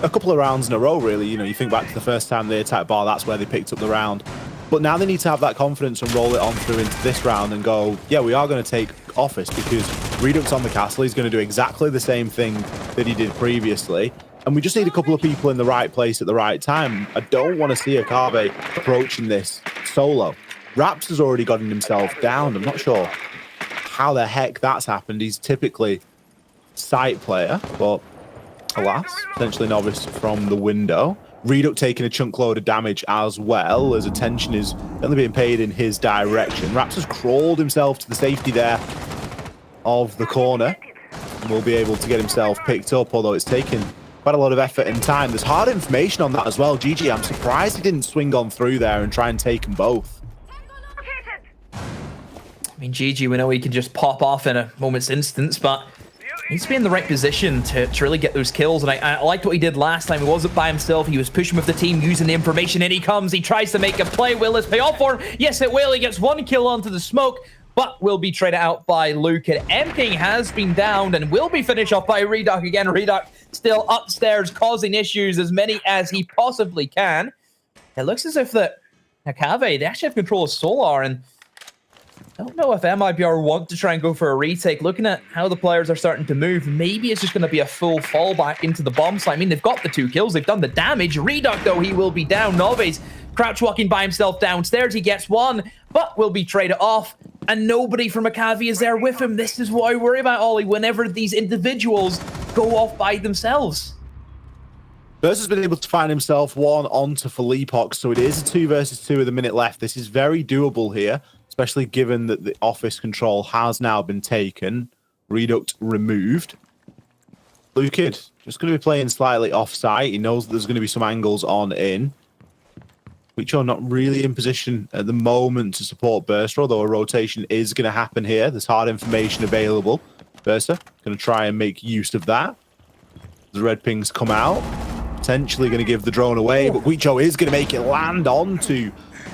A couple of rounds in a row, really. You think back to the first time they attacked Bar, that's where they picked up the round. But now they need to have that confidence and roll it on through into this round and go, yeah, we are going to take office, because Reduct's on the castle. He's going to do exactly the same thing that he did previously. And we just need a couple of people in the right place at the right time. I don't want to see Akave approaching this solo. Raps has already gotten himself down. I'm not sure how the heck that's happened. He's typically site player, but alas, potentially Novice from the window. Reduct taking a chunk load of damage as well, as attention is only being paid in his direction. Raps has crawled himself to the safety there of the corner and will be able to get himself picked up, although it's taken quite a lot of effort and time. There's hard information on that as well. GG, I'm surprised he didn't swing on through there and try and take them both. I mean, GG, we know he can just pop off in a moment's instance, but he needs to be in the right position to really get those kills. And I liked what he did last time. He wasn't by himself. He was pushing with the team, using the information. In he comes. He tries to make a play. Will this pay off for him? Yes, it will. He gets one kill onto the smoke, but will be traded out by Luke. And Emping has been downed and will be finished off by Reduct again. Reduct still upstairs, causing issues, as many as he possibly can. It looks as if that Akave, they actually have control of Solar, and I don't know if MIBR want to try and go for a retake. Looking at how the players are starting to move, maybe it's just going to be a full fallback into the bomb site. I mean, they've got the 2 kills. They've done the damage. Reduct, though, he will be down. Noves crouch walking by himself downstairs. He gets one, but will be traded off. And nobody from Akave is there with him. This is what I worry about, Ollie, whenever these individuals go off by themselves. Burst has been able to find himself one onto Philippe Ox, so it is a 2 versus 2 with a minute left. This is very doable here. especially given that the office control has now been taken, Reduct removed. Lukid just going to be playing slightly off-site. He knows that there's going to be some angles on in. Quicho not really in position at the moment to support Burster, although a rotation is going to happen here. There's hard information available. Burster going to try and make use of that. The red pings come out. Potentially going to give the drone away, but Quicho is going to make it land onto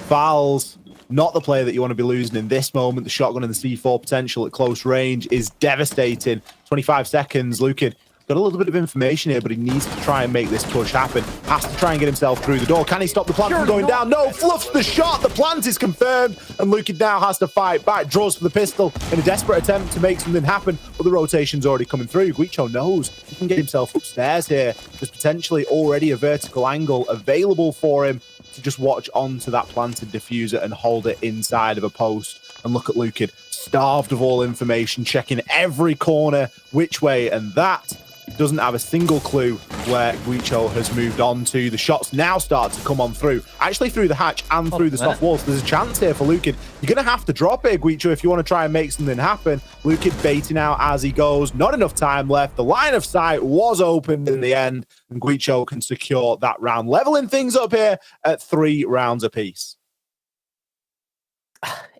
Fowls. Not the player that you want to be losing in this moment. The shotgun and the C4 potential at close range is devastating. 25 seconds. Lukin got a little bit of information here, but he needs to try and make this push happen. Has to try and get himself through the door. Can he stop the plant from going down? No, fluffs the shot. The plant is confirmed, and Lukin now has to fight back. Draws for the pistol in a desperate attempt to make something happen, but the rotation's already coming through. Guicho knows he can get himself upstairs here. There's potentially already a vertical angle available for him to just watch onto that planted diffuser and hold it inside of a post. And look at Lukin, starved of all information, checking every corner which way, and that doesn't have a single clue where Guicho has moved on to. The shots now start to come on through, actually through the hatch and through the soft walls. There's a chance here for Lukin. You're going to have to drop it, Guicho, if you want to try and make something happen. Lukin baiting out as he goes. Not enough time left. The line of sight was opened in the end, and Guicho can secure that round, leveling things up here at 3 rounds apiece.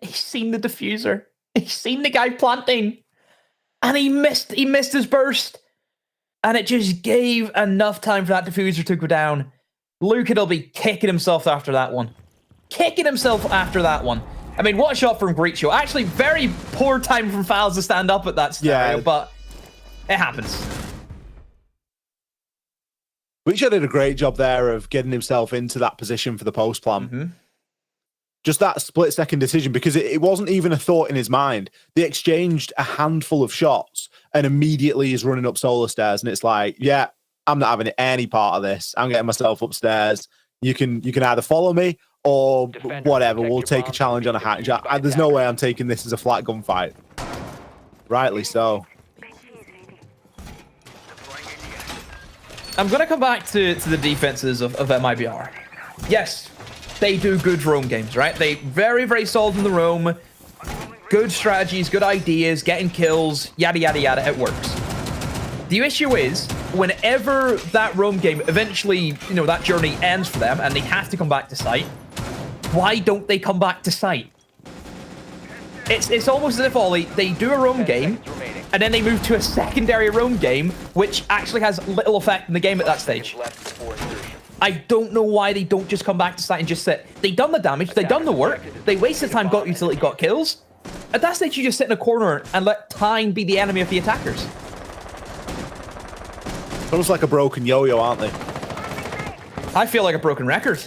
He's seen the diffuser. He's seen the guy planting, and he missed his burst. And it just gave enough time for that diffuser to go down. Lukin will be kicking himself after that one. I mean, what a shot from Guicho. Actually, very poor time from Fowls to stand up at that scenario, but it happens. Guicho did a great job there of getting himself into that position for the post plant. Just that split-second decision, because it wasn't even a thought in his mind. They exchanged a handful of shots, and immediately he's running up solar stairs, and it's like, yeah, I'm not having any part of this. I'm getting myself upstairs. You can either follow me or whatever. We'll take a challenge on a hatch. There's no way I'm taking this as a flat gunfight. Rightly so. I'm going to come back to the defenses of MIBR. Yes, they do good roam games, right? They very, very solid in the roam. Good strategies, good ideas, getting kills, yada, yada, yada. It works. The issue is, whenever that roam game eventually, that journey ends for them and they have to come back to site, why don't they come back to site? It's almost as if, Ollie, they do a roam game and then they move to a secondary roam game, which actually has little effect in the game at that stage. I don't know why they don't just come back to site and just sit. They done the damage, they done the work, they wasted time, got utility, got kills. At that stage, you just sit in a corner and let time be the enemy of the attackers. Almost like a broken yo-yo, aren't they? I feel like a broken record.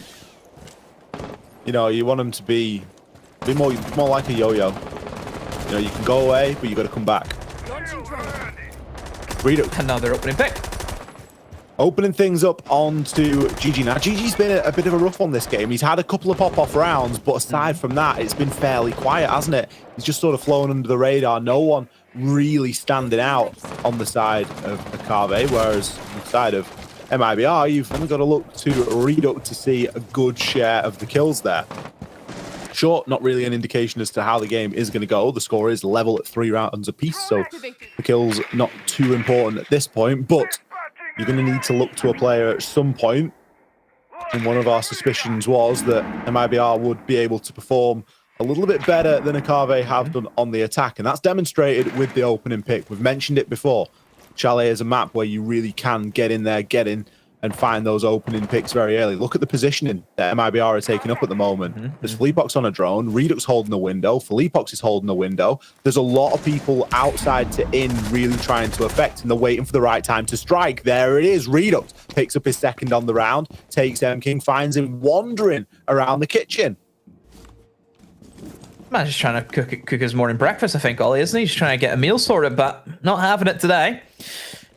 You want them to be more like a yo-yo. You can go away, but you got to come back. Redo. Another opening pick. Opening things up onto GG. Now, GG's been a bit of a rough one this game. He's had a couple of pop-off rounds, but aside from that, it's been fairly quiet, hasn't it? He's just sort of flown under the radar. No one really standing out on the side of Akave, whereas on the side of MIBR, you've only got to look to Reduct to see a good share of the kills there. Sure, not really an indication as to how the game is going to go. The score is level at 3 rounds apiece, so the kills not too important at this point, but you're going to need to look to a player at some point. And one of our suspicions was that MIBR would be able to perform a little bit better than Akave have done on the attack. And that's demonstrated with the opening pick. We've mentioned it before. Chalet is a map where you really can get in there, get in, and find those opening picks very early. Look at the positioning that MIBR are taking up at the moment. There's Fleepox on a drone, Reduct's holding the window, Fleepox is holding the window. There's a lot of people outside to in really trying to affect, and they're waiting for the right time to strike. There it is. Reduct picks up his second on the round, takes M-King, finds him wandering around the kitchen. Man's just trying to cook his morning breakfast, I think, Ollie, isn't he? He's trying to get a meal sorted, but not having it today.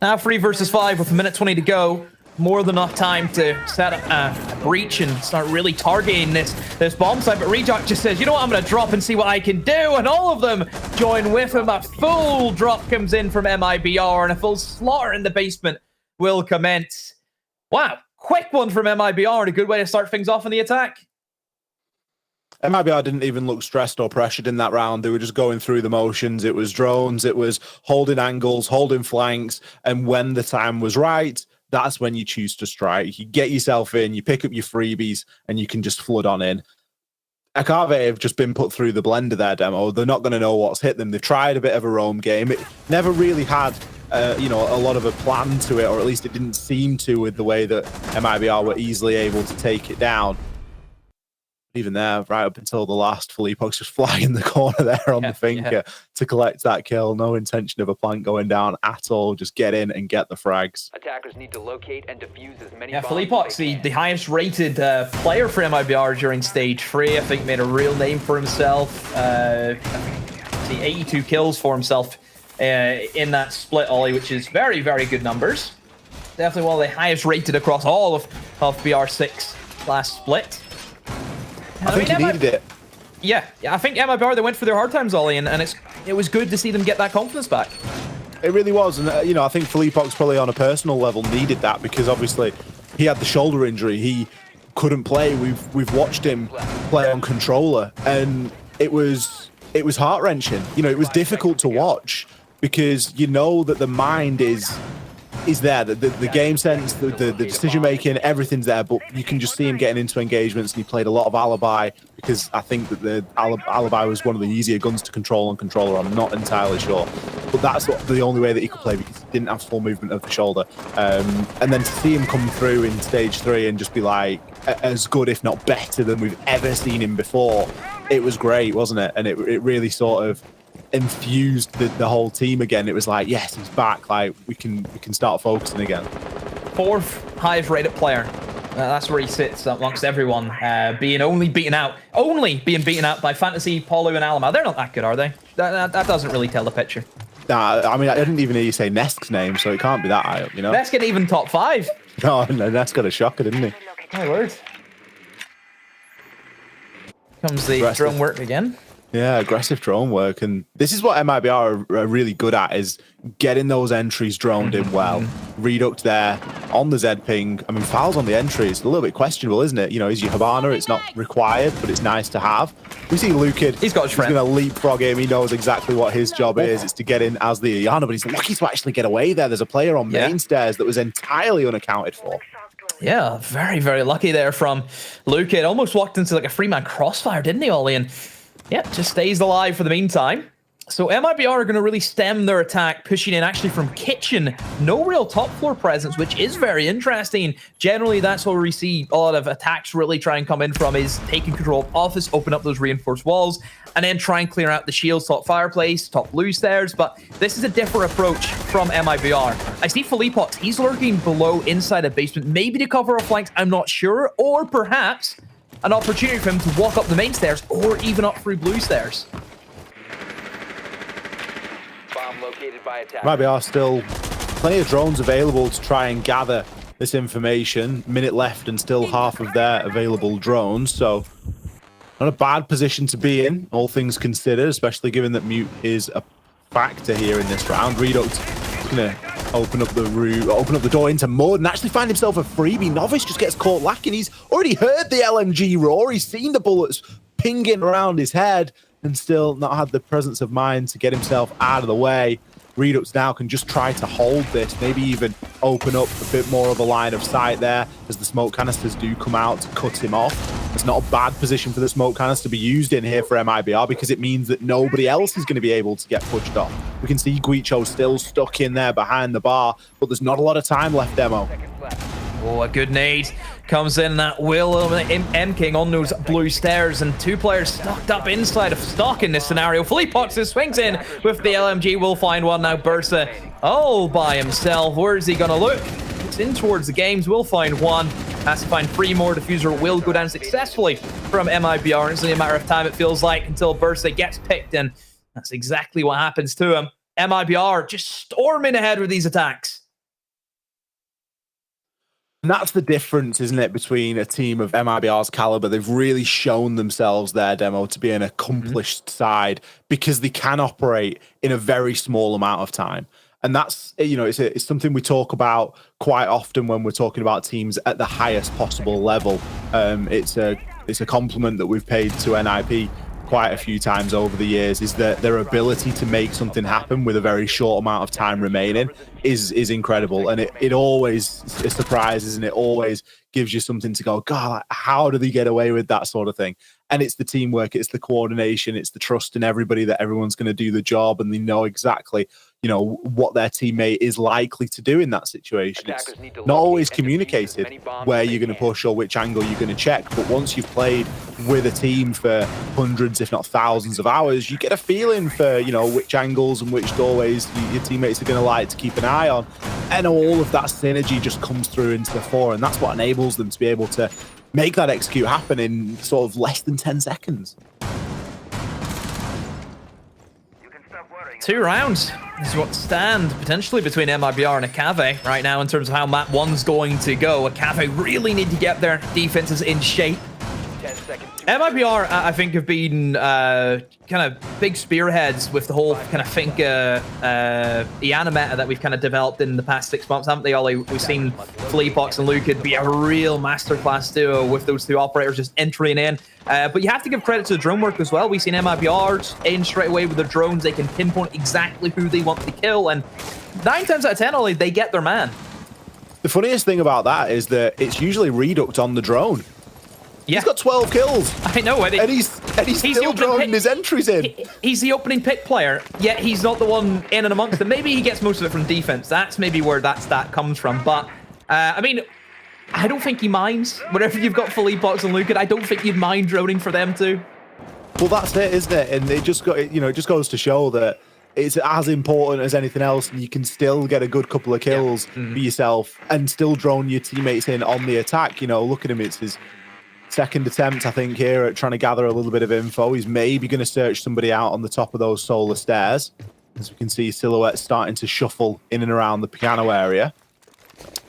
Now 3 versus 5 with a minute 20 to go. More than enough time to set up a breach and start really targeting this bomb site. But Reduct just says, you know what, I'm going to drop and see what I can do. And all of them join with him. A full drop comes in from MIBR and a full slaughter in the basement will commence. Wow, quick one from MIBR and a good way to start things off in the attack. MIBR didn't even look stressed or pressured in that round. They were just going through the motions. It was drones, it was holding angles, holding flanks, and when the time was right, that's when you choose to strike. You get yourself in, you pick up your freebies, and you can just flood on in. Akave have just been put through the blender their demo. They're not going to know what's hit them. They've tried a bit of a roam game. It never really had, you know, a lot of a plan to it, or at least it didn't seem to with the way that MIBR were easily able to take it down. Even there, right up until the last, Philippo's just flying in the corner there on the finger to collect that kill. No intention of a plant going down at all. Just get in and get the frags. Attackers need to locate and defuse as many. Yeah, Philippo's the highest rated player for MIBR during stage 3. I think made a real name for himself. I think 82 kills for himself in that split Ollie, which is very, very good numbers. Definitely one of the highest rated across all of BR6 last split. I think he needed it. Yeah, I think MIBR, they went for their hard times, Ollie, and it was good to see them get that confidence back. It really was, and you know, I think Philippo's probably on a personal level needed that because obviously he had the shoulder injury. He couldn't play. We've watched him play on controller, and it was heart-wrenching. You know, it was difficult to watch because you know that the mind is there, the game sense, the decision making, everything's there, but you can just see him getting into engagements, and he played a lot of Alibi because I think that the Alibi was one of the easier guns to control on controller. I'm not entirely sure, but that's the only way that he could play because he didn't have full movement of the shoulder. And then to see him come through in stage 3 and just be like as good, if not better, than we've ever seen him before, it was great, wasn't it? And it really sort of infused the whole team again. It was like, yes, he's back. Like we can start focusing again. 4th highest rated player. That's where he sits amongst everyone. Being beaten out by Fantasy, Polo, and Alamo. They're not that good, are they? That doesn't really tell the picture. Nah, I mean, I didn't even hear you say Nesk's name, so it can't be that high up, you know? Nesk ain't even top 5. No, Nesk got a shocker, didn't he? My word. Comes the drone work again. Yeah, aggressive drone work, and this is what MIBR are really good at, is getting those entries droned in well. Reduct there on the Z ping. I mean, fouls on the entry, it's a little bit questionable, isn't it? You know, is your Habana, it's not required, but it's nice to have. We see Lukid, he's going to leapfrog him. He knows exactly what his job is. It's to get in as the Iana, but he's lucky to actually get away there. There's a player on main stairs that was entirely unaccounted for. Yeah, very, very lucky there from Lukid. Almost walked into like a 3-man crossfire, didn't he, Ollie? And yeah, just stays alive for the meantime. So MIBR are going to really stem their attack, pushing in actually from kitchen. No real top floor presence, which is very interesting. Generally, that's where we see a lot of attacks really try and come in from, is taking control of office, open up those reinforced walls, and then try and clear out the shields, top fireplace, top blue stairs. But this is a different approach from MIBR. I see Philippo, he's lurking below inside a basement, maybe to cover a flank, I'm not sure, or perhaps an opportunity for him to walk up the main stairs or even up through blue stairs. Bomb located by attack. MIBR still plenty of drones available to try and gather this information. Minute left and still half of their available drones, so not a bad position to be in, all things considered, especially given that Mute is a factor here in this round. Reduct is going to open up the room, open up the door into mud, and actually find himself a freebie. Novice just gets caught lacking. He's already heard the LMG roar. He's seen the bullets pinging around his head, and still not had the presence of mind to get himself out of the way. Redux now can just try to hold this, maybe even open up a bit more of a line of sight there as the smoke canisters do come out to cut him off. It's not a bad position for the smoke canister to be used in here for MIBR because it means that nobody else is going to be able to get pushed off. We can see Guicho still stuck in there behind the bar, but there's not a lot of time left, Demo. Oh, a good nade comes in. That will eliminate M-King on those blue stairs, and 2 players stocked up inside of stock in this scenario. Philippox swings in with the LMG. Will find one now. Bursa all by himself. Where is he going to look? It's in towards the games. Will find one. Has to find 3 more. Diffuser will go down successfully from MIBR. It's only a matter of time, it feels like, until Bursa gets picked, and that's exactly what happens to him. MIBR just storming ahead with these attacks. And that's the difference, isn't it, between a team of MIBR's caliber. They've really shown themselves, their Demo, to be an accomplished side because they can operate in a very small amount of time. And that's, you know, it's something we talk about quite often when we're talking about teams at the highest possible level. It's a it's a compliment that we've paid to NIP quite a few times over the years, is that their ability to make something happen with a very short amount of time remaining is incredible. And it always surprises, and it always gives you something to go, God, like, how do they get away with that sort of thing? And it's the teamwork, it's the coordination, it's the trust in everybody that everyone's going to do the job, and they know exactly, you know, what their teammate is likely to do in that situation. It's not always communicated where you're going to push or which angle you're going to check, but once you've played with a team for hundreds, if not thousands of hours, you get a feeling for, you know, which angles and which doorways your teammates are going to like to keep an eye on. And all of that synergy just comes through into the fore, and that's what enables them to be able to make that execute happen in sort of less than 10 seconds. 2 rounds is what stand potentially between MIBR and Akave right now in terms of how map 1's going to go. Akave really need to get their defenses in shape. 10 seconds. MIBR, I think, have been kind of big spearheads with the whole kind of Finka Iana meta that we've kind of developed in the past 6 months, haven't they, Ollie? We've seen Fleapox and Luke be a real masterclass duo with those 2 operators just entering in. But you have to give credit to the drone work as well. We've seen MIBR in straight away with their drones. They can pinpoint exactly who they want to kill, and 9 times out of 10, Ollie, they get their man. The funniest thing about that is that it's usually Reduct on the drone. Yeah. He's got 12 kills. I know, Eddie. And he's still droning his entries in. He's the opening pick player, yet he's not the one in and amongst them. Maybe he gets most of it from defense. That's maybe where that stat comes from. But, I mean, I don't think he minds. Whenever you've got Fleapox and Lucan, I don't think you'd mind droning for them too. Well, that's it, isn't it? And it just got, you know, it just goes to show that it's as important as anything else, and you can still get a good couple of kills for yourself and still drone your teammates in on the attack. You know, look at him, it's his second attempt, I think, here at trying to gather a little bit of info. He's maybe going to search somebody out on the top of those solar stairs. As we can see, Silhouette starting to shuffle in and around the piano area.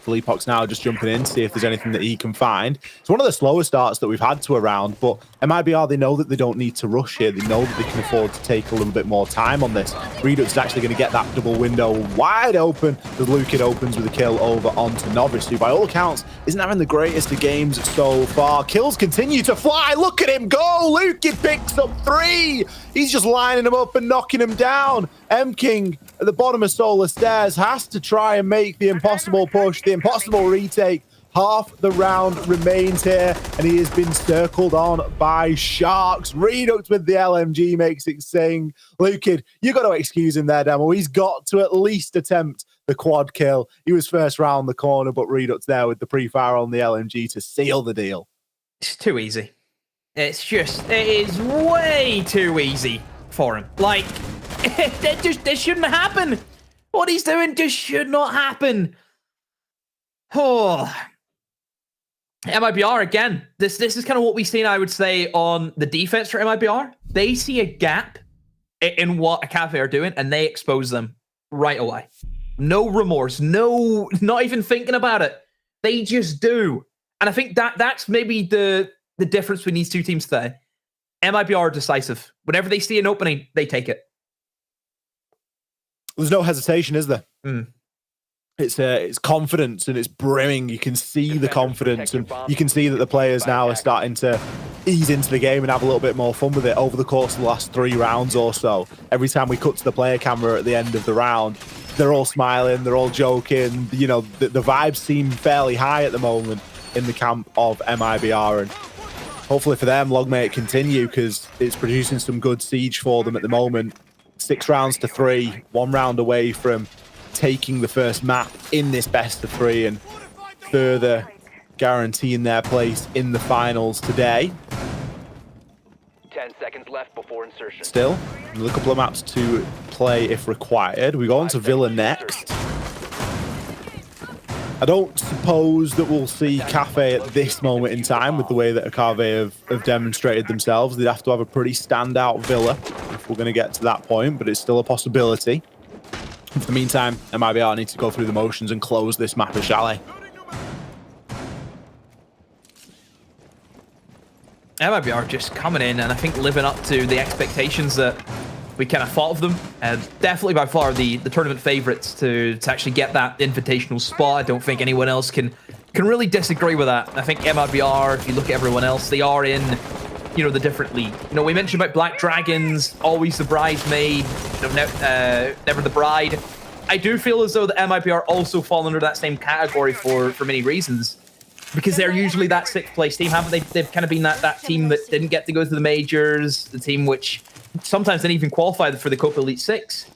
Fleapox now just jumping in to see if there's anything that he can find. It's one of the slower starts that we've had to a round, but MIBR, they know that they don't need to rush here. They know that they can afford to take a little bit more time on this. Redux is actually going to get that double window wide open as Lucan opens with a kill over onto Novice, who by all accounts isn't having the greatest of games so far. Kills continue to fly. Look at him go. Lucan picks up 3. He's just lining them up and knocking them down. M-King at the bottom of Solar Stairs has to try and make the impossible push, the impossible retake. Half the round remains here, and he has been circled on by Sharks. Redux with the LMG makes it sing. Lucan, you got to excuse him there, Demo. He's got to at least attempt the quad kill. He was first round the corner, but Redux there with the pre-fire on the LMG to seal the deal. It's too easy. It is way too easy for him. Like, this shouldn't happen. What he's doing just should not happen. Oh. MIBR, again, this is kind of what we've seen, I would say, on the defense for MIBR. They see a gap in what Akave are doing, and they expose them right away. No remorse, not even thinking about it. They just do. And I think that's maybe the difference between these two teams today. MIBR are decisive. Whenever they see an opening, they take it. There's no hesitation, is there? It's confidence, and it's brimming. You can see the confidence, and you can see that the players now are starting to ease into the game and have a little bit more fun with it over the course of the last 3 rounds or so. Every time we cut to the player camera at the end of the round, they're all smiling, they're all joking. You know, the vibes seem fairly high at the moment in the camp of MIBR, and hopefully for them, long may it continue, because it's producing some good siege for them at the moment. 6 rounds to 3, 1 round away from taking the first map in this best of 3 and further guaranteeing their place in the finals today. 10 seconds left before insertion. Still, a couple of maps to play if required. We go on to Villa next. I don't suppose that we'll see Cafe at this moment in time with the way that Akave have demonstrated themselves. They'd have to have a pretty standout Villa if we're going to get to that point, but it's still a possibility. In the meantime, MIBR need to go through the motions and close this map of Chalet. MIBR just coming in and I think living up to the expectations that we kind of thought of them. And definitely by far the tournament favorites to actually get that invitational spot. I don't think anyone else can can really disagree with that. I think MIBR, if you look at everyone else, they are in, you know, the different league. You know, we mentioned about Black Dragons, always the bridesmaid, you know, never the bride. I do feel as though the MIBR also fall under that same category for many reasons. Because they're usually that 6th place team, haven't they? They've kind of been that team that didn't get to go to the majors, the team which sometimes didn't even qualify for the Copa Elite 6.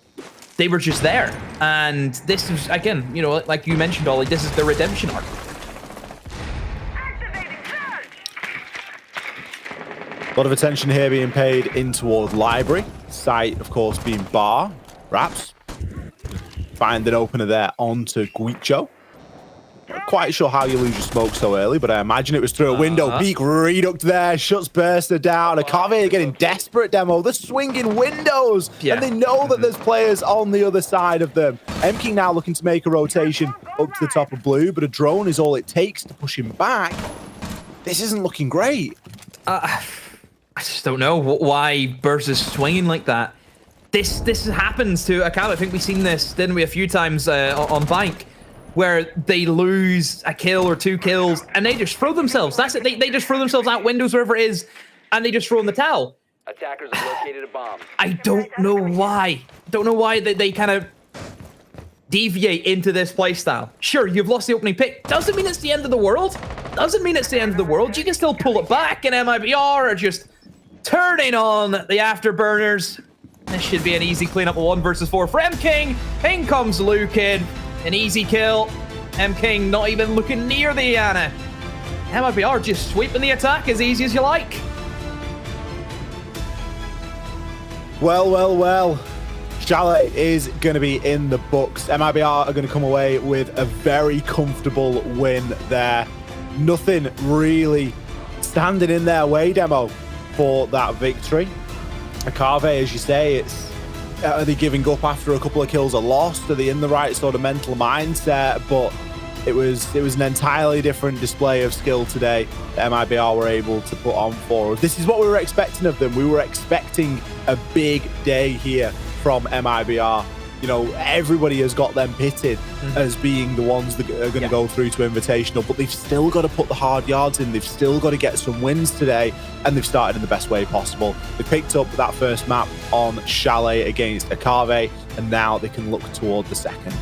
They were just there. And this is, again, you know, like you mentioned, Ollie, this is the redemption arc. A lot of attention here being paid in towards Library. Site, of course, being Bar. Raps. Find an opener there onto Guicho. Not quite sure how you lose your smoke so early, but I imagine it was through a window. Beak reduct there, shuts Burster down. Akave getting desperate, Demo. They're swinging windows, and they know that there's players on the other side of them. M-King now looking to make a rotation up to the top of blue, but a drone is all it takes to push him back. This isn't looking great. I just don't know why Burst is swinging like that. This happens to Akave. I think we've seen this, didn't we, a few times on Bank, where they lose a kill or 2 kills and they just throw themselves. That's it. They just throw themselves out windows, wherever it is, and they just throw in the towel. Attackers have located a bomb. I don't know why. Don't know why they kind of deviate into this playstyle. Sure, you've lost the opening pick. Doesn't mean it's the end of the world. Doesn't mean it's the end of the world. You can still pull it back, and MIBR are just turning on the afterburners. This should be an easy cleanup of 1 versus 4 for M-King. In comes Lukin. An easy kill. M-King not even looking near the Iana. MIBR just sweeping the attack as easy as you like. Well. Chalet is going to be in the books. MIBR are going to come away with a very comfortable win there. Nothing really standing in their way, Demo, for that victory. Akave, as you say, are they giving up after a couple of kills are lost? Are they in the right sort of mental mindset? But it was an entirely different display of skill today that MIBR were able to put on for us. This is what we were expecting of them. We were expecting a big day here from MIBR. You know, everybody has got them pitted as being the ones that are going to go through to Invitational, but they've still got to put the hard yards in. They've still got to get some wins today, and they've started in the best way possible. They picked up that first map on Chalet against Akave, and now they can look toward the second.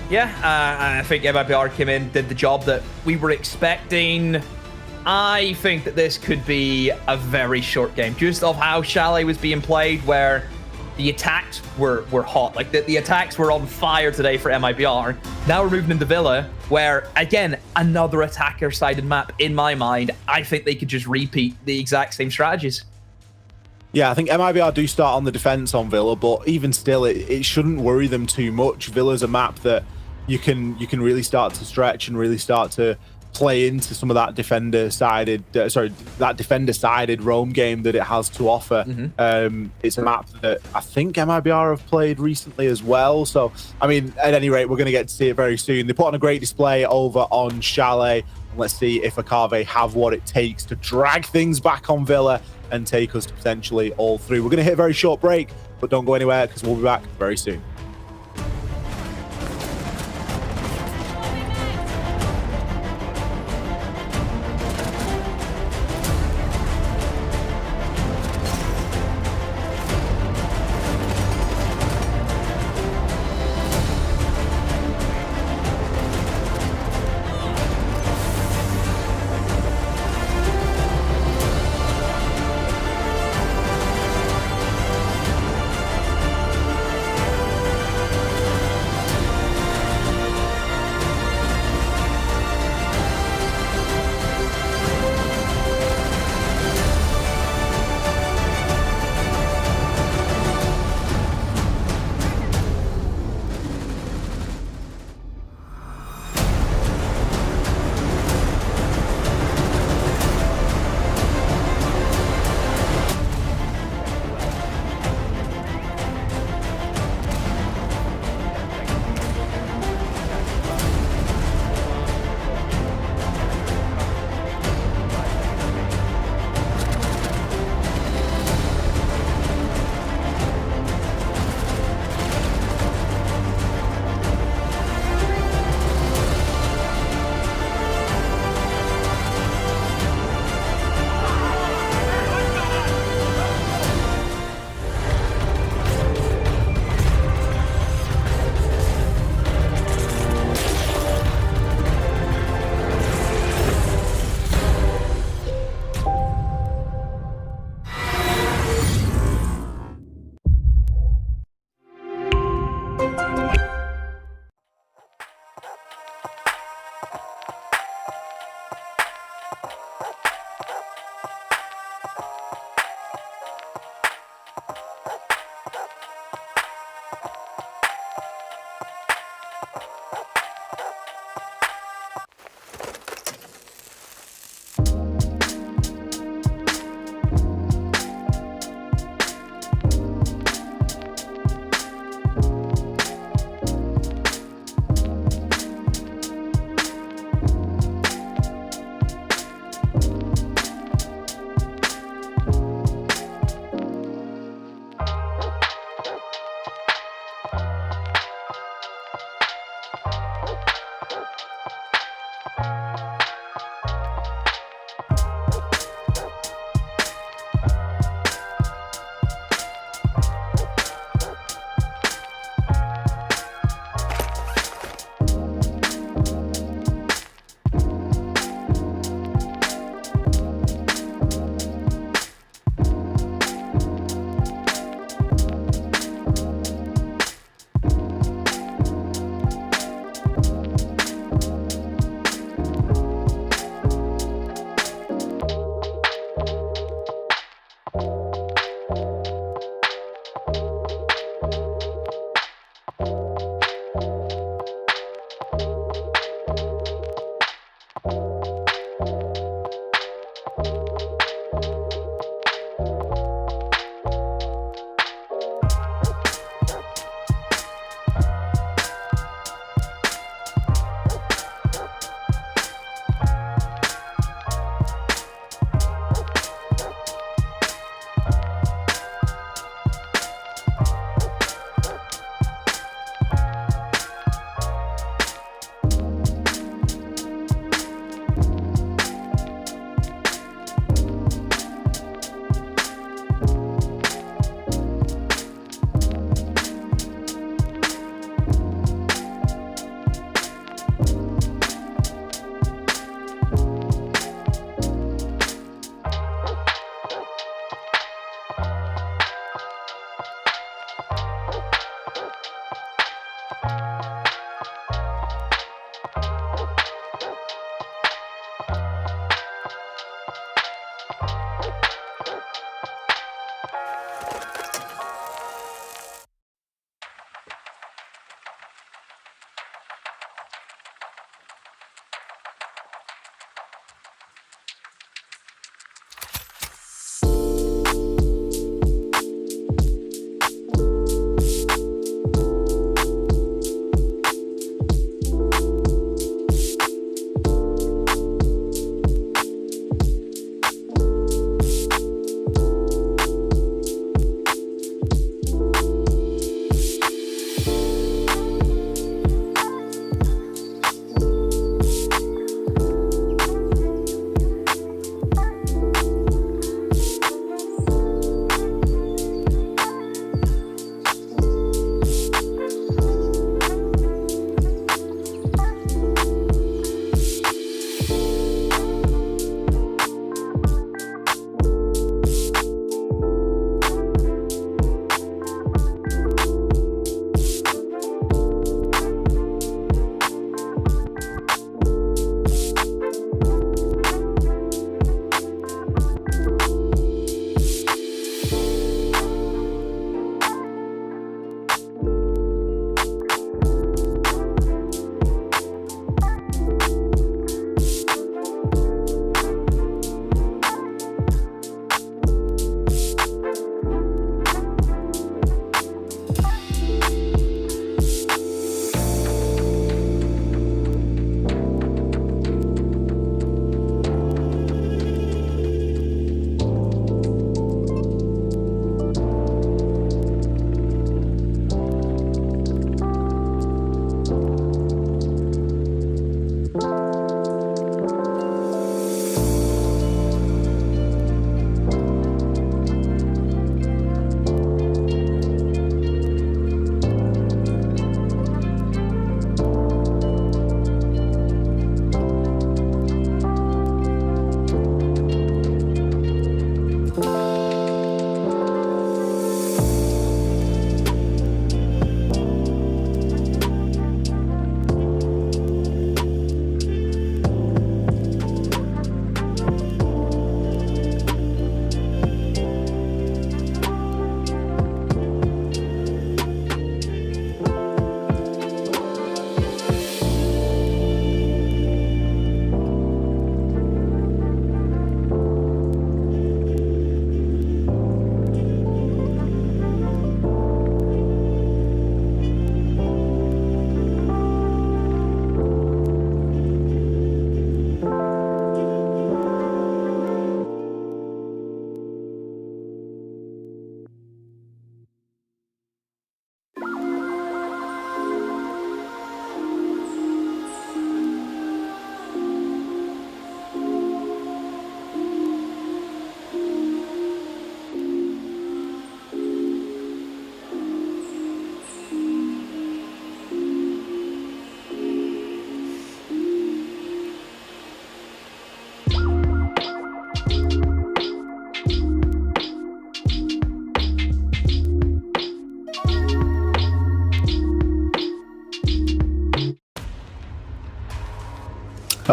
Yeah, I think MIBR came in, did the job that we were expecting. I think that this could be a very short game, just of how Chalet was being played, where the attacks were hot. Like, the attacks were on fire today for MIBR. Now we're moving into Villa, where, again, another attacker-sided map, in my mind. I think they could just repeat the exact same strategies. Yeah, I think MIBR do start on the defense on Villa, but even still, it shouldn't worry them too much. Villa's a map that you can really start to stretch and really start to play into some of that defender-sided roam game that it has to offer. It's a map that I think MIBR have played recently as well. So, I mean, at any rate, we're going to get to see it very soon. They put on a great display over on Chalet. And let's see if Akave have what it takes to drag things back on Villa and take us to potentially all through. We're going to hit a very short break, but don't go anywhere because we'll be back very soon.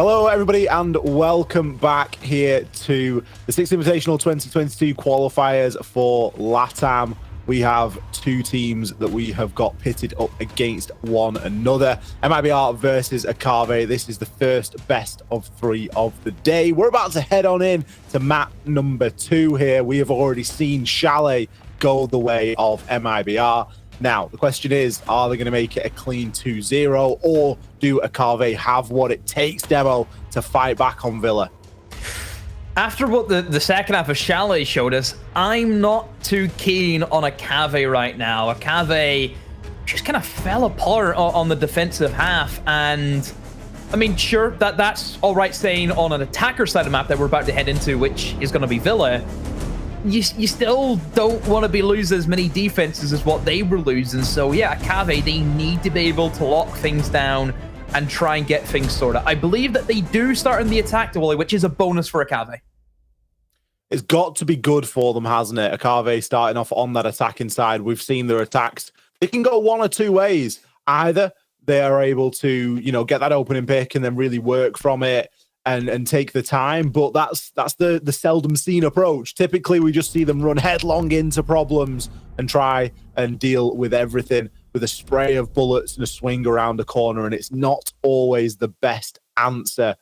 Hello, everybody, and welcome back here to the 6th Invitational 2022 qualifiers for LATAM. We have two teams that we have got pitted up against one another. MIBR versus Akave. This is the first best of 3 of the day. We're about to head on in to map number 2 here. We have already seen Chalet go the way of MIBR. Now, the question is, are they going to make it a clean 2-0, or do Akave have what it takes, Demo, to fight back on Villa? After what the second half of Chalet showed us, I'm not too keen on Akave right now. Akave just kind of fell apart on the defensive half, and I mean, sure, that's all right saying on an attacker side of the map that we're about to head into, which is going to be Villa. You still don't want to be losing as many defenses as what they were losing. So yeah, Akave, they need to be able to lock things down and try and get things sorted. I believe that they do start in the attack, Wally, which is a bonus for Akave. It's got to be good for them, hasn't it? Akave starting off on that attacking side. We've seen their attacks. They can go one or two ways. Either they are able to, you know, get that opening pick and then really work from it and take the time, but that's the seldom seen approach. Typically, we just see them run headlong into problems and try and deal with everything with a spray of bullets and a swing around a corner, and it's not always the best answer.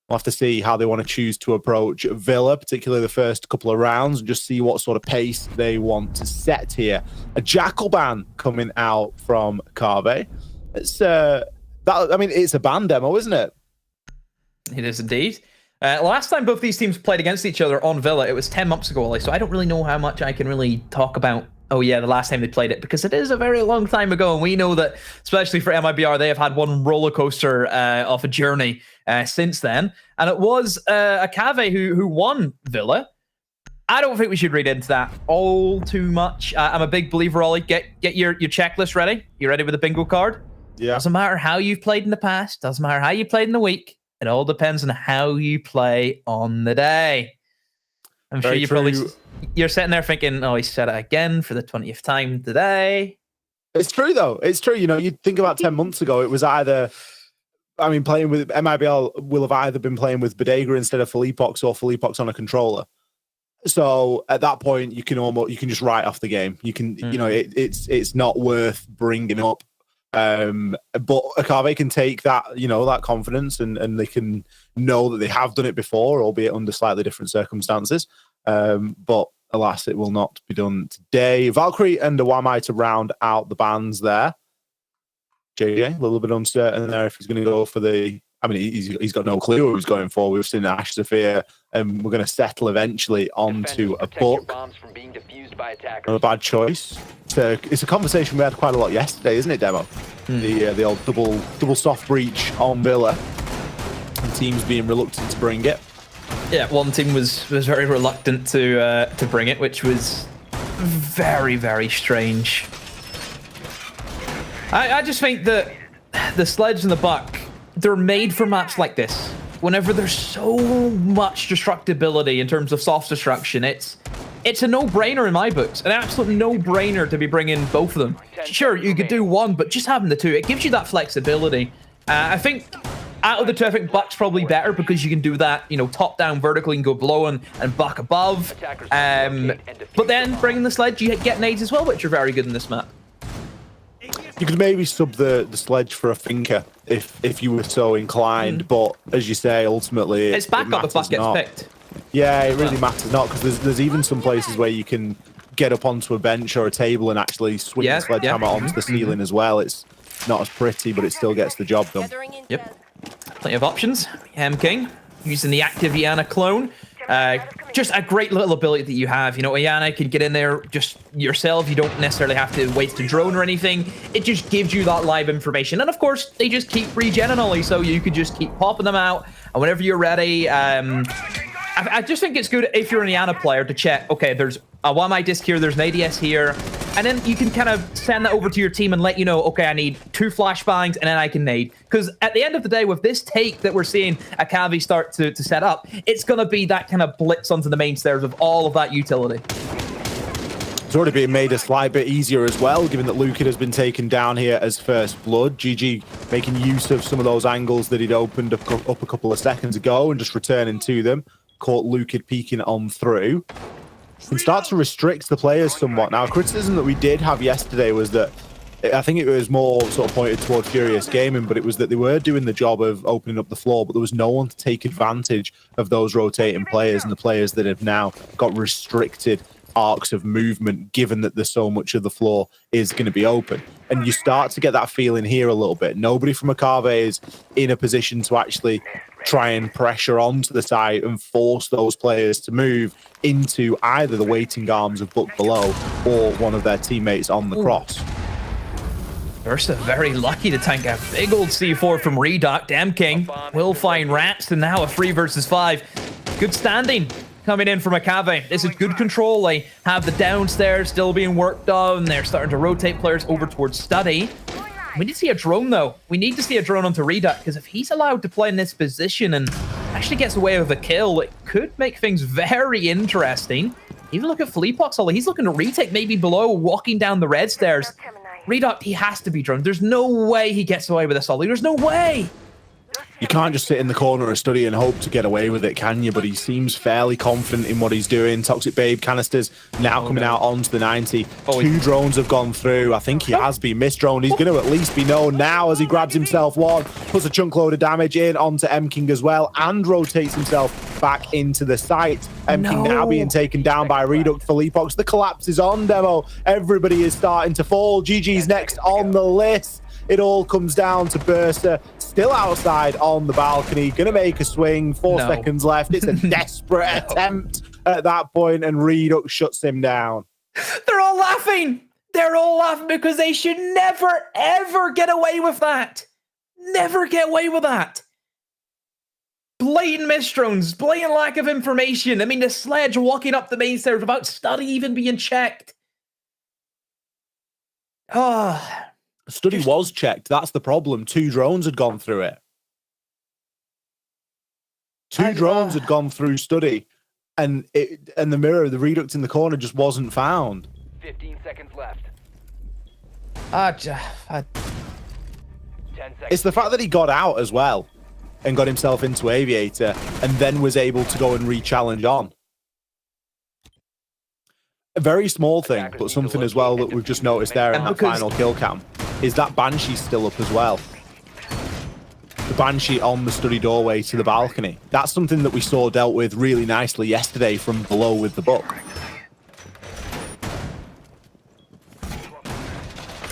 We'll have to see how they want to choose to approach Villa, particularly the first couple of rounds, and just see what sort of pace they want to set here. A Jackal ban coming out from Carve. It's it's a ban demo, isn't it? It is indeed. Last time both these teams played against each other on Villa, it was 10 months ago, so I don't really know how much I can really talk about, oh yeah, the last time they played it, because it is a very long time ago, and we know that, especially for MIBR, they have had one roller coaster of a journey since then, and it was Akave who won Villa. I don't think we should read into that all too much. I'm a big believer, Ollie. Get your checklist ready. You ready with the bingo card? Yeah. Doesn't matter how you've played in the past. Doesn't matter how you played in the week. It all depends on how you play on the day. I'm sure you're sitting there thinking, oh, he said it again for the 20th time today. It's true, though. It's true. You know, you think about 10 months ago, it was either, I mean, playing with MIBL will have either been playing with Bodega instead of Felipox or Felipox on a controller. So at that point, you can just write off the game. You can, you know, it's not worth bringing up. But Akave can take that, you know, that confidence, and they can know that they have done it before, albeit under slightly different circumstances. But alas, it will not be done today. Valkyrie and Awamai to round out the bans there. JJ, a little bit uncertain there if he's going to go for the. I mean, he's got no clue who he's going for. We've seen Ash Sophia, and we're going to settle eventually onto a book. Not a bad choice. It's a conversation we had quite a lot yesterday, isn't it, Demo? The old double soft breach on Villa, and teams being reluctant to bring it. Yeah, one team was very reluctant to bring it, which was very, very strange. I just think that the Sledge and the Buck, they're made for maps like this. Whenever there's so much destructibility in terms of soft destruction, it's a no-brainer in my books. An absolute no-brainer to be bringing both of them. Sure, you could do one, but just having the two, it gives you that flexibility. I think out of the two, I think Buck's probably better because you can do that, you know, top-down vertically and go below and Buck above. But then bringing the Sledge, you get nades as well, which are very good in this map. You could maybe sub the Sledge for a Finker if you were so inclined, but as you say, ultimately it's backup if Buck gets picked. Yeah, it really matters not, because there's even some places where you can get up onto a bench or a table and actually swing the sledgehammer onto the ceiling as well. It's not as pretty, but it still gets the job done. Yep. Plenty of options. King using the active Iana clone. Just a great little ability that you have. You know, Iana can get in there just yourself. You don't necessarily have to wait to drone or anything. It just gives you that live information. And of course, they just keep regenning, Ollie, so you could just keep popping them out. And whenever you're ready, I just think it's good if you're an Iana player to check, okay, there's a Wamai disc here, there's an ADS here, and then you can kind of send that over to your team and let you know, okay, I need 2 flashbangs, and then I can nade. Because at the end of the day, with this take that we're seeing Akave start to set up, it's going to be that kind of blitz onto the main stairs of all of that utility. It's already been made a slight bit easier as well, given that Lucan has been taken down here as first blood. GG making use of some of those angles that he'd opened up a couple of seconds ago and just returning to them. Caught Lucan peeking on through. Can start to restrict the players somewhat. Now, a criticism that we did have yesterday was that I think it was more sort of pointed toward Furious Gaming, but it was that they were doing the job of opening up the floor, but there was no one to take advantage of those rotating players and the players that have now got restricted arcs of movement, given that there's so much of the floor is going to be open. And you start to get that feeling here a little bit. Nobody from Akave is in a position to actually try and pressure onto the side and force those players to move into either the waiting arms of Book below or one of their teammates on the cross. Ursa very lucky to tank a big old C4 from Redoc. Damn King will find Rats, and now a 3 versus 5. Good standing coming in from Akave. This is good control. They have the downstairs still being worked on. They're starting to rotate players over towards Study. We need to see a drone, though. We need to see a drone onto Redoc, because if he's allowed to play in this position and actually gets away with a kill, it could make things very interesting. Even look at Fleepox, Ollie. He's looking to retake maybe below, walking down the red stairs. Redoc, he has to be droned. There's no way he gets away with this, Ollie. There's no way. You can't just sit in the corner of Study and hope to get away with it, can you? But he seems fairly confident in what he's doing. Toxic Babe canisters now coming out onto the 90. Two drones have gone through. I think he has been misdroned. He's going to at least be known now as he grabs himself one, puts a chunk load of damage in onto M-King as well, and rotates himself back into the site. M-King now being taken down by Redoc. Fleepox. The collapse is on, Demo. Everybody is starting to fall. GG's next on the list. It all comes down to Bursa, still outside on the balcony, going to make a swing, 4 seconds left. It's a desperate attempt at that point, and Redoc shuts him down. They're all laughing. They're all laughing because they should never, ever get away with that. Never get away with that. Blatant misdrones, blatant lack of information. I mean, the sledge walking up the main stairs without Study even being checked. Study was checked. That's the problem. 2 drones had gone through it. 2 drones had gone through Study, and the mirror, the Redoct in the corner, just wasn't found. 15 seconds left. 10 seconds. It's the fact that he got out as well and got himself into Aviator and then was able to go and re-challenge on. A very small thing, but something as well that we've just noticed there in that final kill cam is that Banshee's still up as well. The Banshee on the Study doorway to the balcony. That's something that we saw dealt with really nicely yesterday from below with the Book.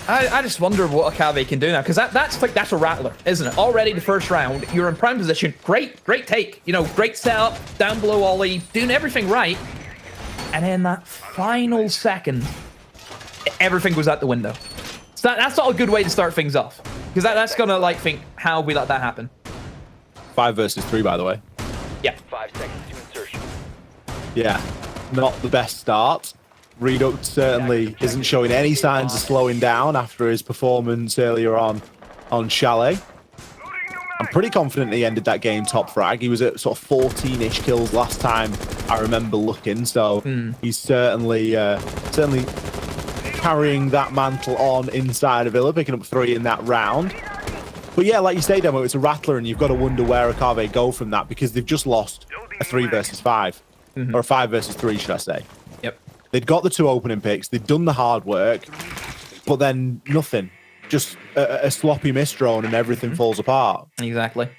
I just wonder what Akave can do now, because that's a rattler, isn't it? Already the first round, you're in prime position. Great take. You know, great setup, down below Ollie, doing everything right. And in that final second, everything goes out the window. So that's not a good way to start things off, because that's gonna think how we let that happen. 5 versus 3, by the way. Yeah. 5 seconds to insertion. Yeah, not the best start. Redoct certainly isn't showing any signs of slowing down after his performance earlier on Chalet. I'm pretty confident he ended that game top frag. He was at sort of 14-ish kills last time I remember looking, so he's certainly carrying that mantle on inside of Villa, picking up 3 in that round. But yeah, like you say, Demo, it's a rattler, and you've got to wonder where Akave go from that, because they've just lost a 3 versus 5, or a 5 versus 3, should I say. Yep. They'd got the 2 opening picks, they'd done the hard work, but then nothing. Just a sloppy misdrone and everything falls apart. Exactly.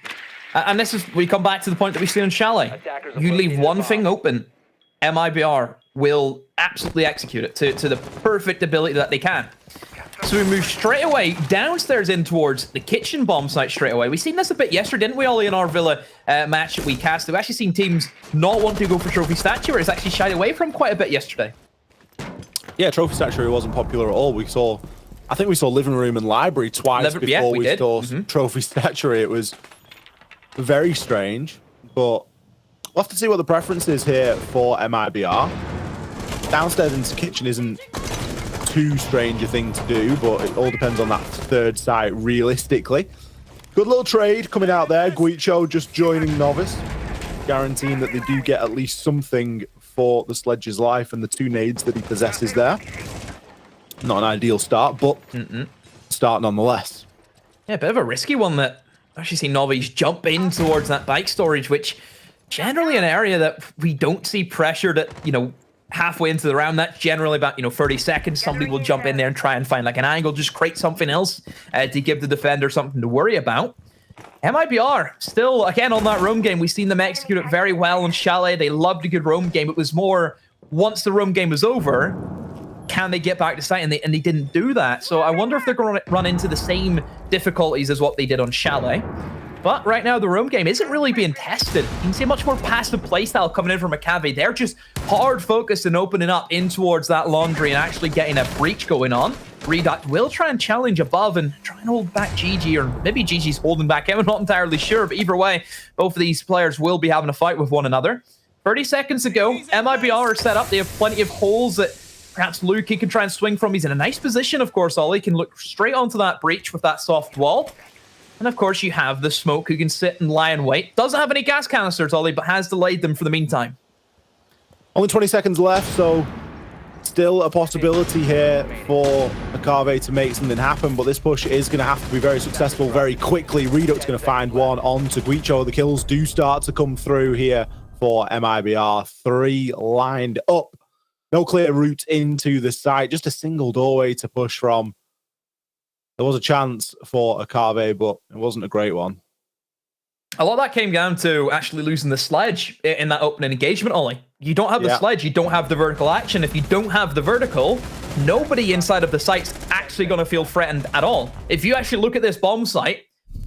And this is, we come back to the point that we see on Chalet. You leave one thing open, MIBR will absolutely execute it to the perfect ability that they can. So we move straight away downstairs in towards the kitchen bomb site straight away. We seen this a bit yesterday, didn't we, Ollie, in our Villa match that we cast? We've actually seen teams not want to go for Trophy Statuary. It's actually shied away from quite a bit yesterday. Yeah, Trophy Statuary wasn't popular at all. I think we saw Living Room and Library twice before we saw Trophy Statuary. It was very strange, but we'll have to see what the preference is here for MIBR. Downstairs into kitchen isn't too strange a thing to do, but it all depends on that 3rd site realistically. Good little trade coming out there. Guicho just joining Novice guaranteeing that they do get at least something for the Sledge's life and the 2 nades that he possesses there. Not an ideal start, but start nonetheless. Yeah, a bit of a risky one that I've actually seen Novi's jump in towards that bike storage, which generally an area that we don't see pressured at, you know, halfway into the round. That's generally about, you know, 30 seconds. Somebody will jump in there and try and find like an angle, just create something else to give the defender something to worry about. MIBR, still, again, on that roam game, we've seen them execute it very well on Chalet. They loved a good roam game. It was more, once the roam game was over, can they get back to site? And they didn't do that. So I wonder if they're going to run into the same difficulties as what they did on Chalet. But right now, the roam game isn't really being tested. You can see a much more passive playstyle coming in from Maccabi. They're just hard focused and opening up in towards that laundry and actually getting a breach going on. Reduct will try and challenge above and try and hold back GG, or maybe GG's holding back him. I'm not entirely sure, but either way, both of these players will be having a fight with one another. 30 seconds ago, MIBR are set up. They have plenty of holes that perhaps Luke can try and swing from. He's in a nice position, of course. Ollie can look straight onto that breach with that soft wall. And of course, you have the Smoke who can sit and lie in wait. Doesn't have any gas canisters, Ollie, but has delayed them for the meantime. Only 20 seconds left, so still a possibility here for Maccabi to make something happen, but this push is going to have to be very successful very quickly. Reduct's going to find one on to Guicho. The kills do start to come through here for MIBR. 3 lined up. No clear route into the site, just a single doorway to push from. There was a chance for Akabe, but it wasn't a great one. A lot of that came down to actually losing the sledge in that opening engagement, Ollie. You don't have the sledge, you don't have the vertical action. If you don't have the vertical, nobody inside of the site's actually going to feel threatened at all. If you actually look at this bomb site,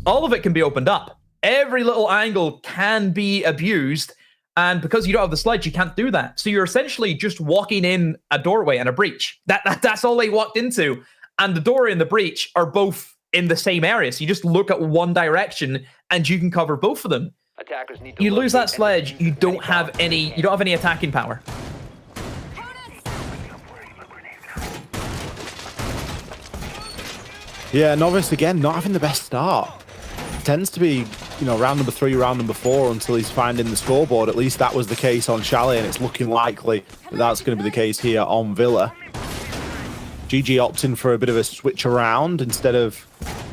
all of it can be opened up. Every little angle can be abused, and because you don't have the sledge, you can't do that. So you're essentially just walking in a doorway and a breach. That's all they walked into. And the door and the breach are both in the same area. So you just look at one direction and you can cover both of them. You lose that sledge, you don't have any attacking power. Yeah, Novice again not having the best start. Tends to be, you know, round number 3, round number 4 until he's finding the scoreboard. At least that was the case on Chalet, and it's looking likely that that's going to be the case here on Villa. GG opting for a bit of a switch around instead of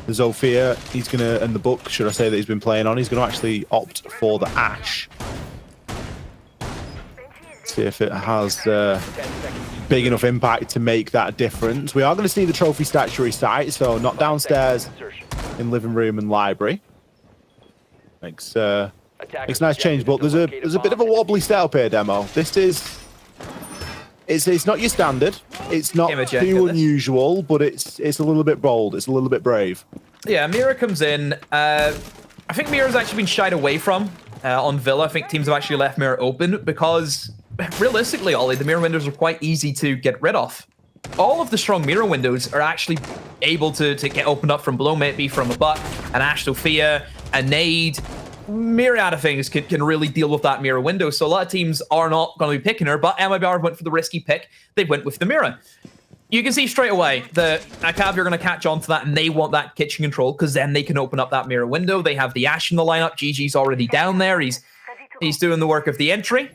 the Zofia. He's going to, and the book, should I say, that he's been playing on, he's going to actually opt for the Ash. See if it has big enough impact to make that difference. We are going to see the trophy statuary site, so not downstairs in living room and library. Makes a nice change, but there's a bit of a wobbly setup here, Demo. This is... It's not your standard. It's not too unusual, but it's a little bit bold. It's a little bit brave. Yeah, Mira comes in. I think Mira's actually been shied away from on Villa. I think teams have actually left Mira open because, realistically, Ollie, the Mira windows are quite easy to get rid of. All of the strong Mira windows are actually able to get opened up from below, maybe from a Buck, an Ash Sophia, a Nade. Myriad of things can really deal with that Mira window. So a lot of teams are not going to be picking her, but MIBR went for the risky pick. They went with the Mira. You can see straight away that Akav are going to catch on to that, and they want that kitchen control because then they can open up that Mira window. They have the Ash in the lineup. GG's already down there. He's doing the work of the entry.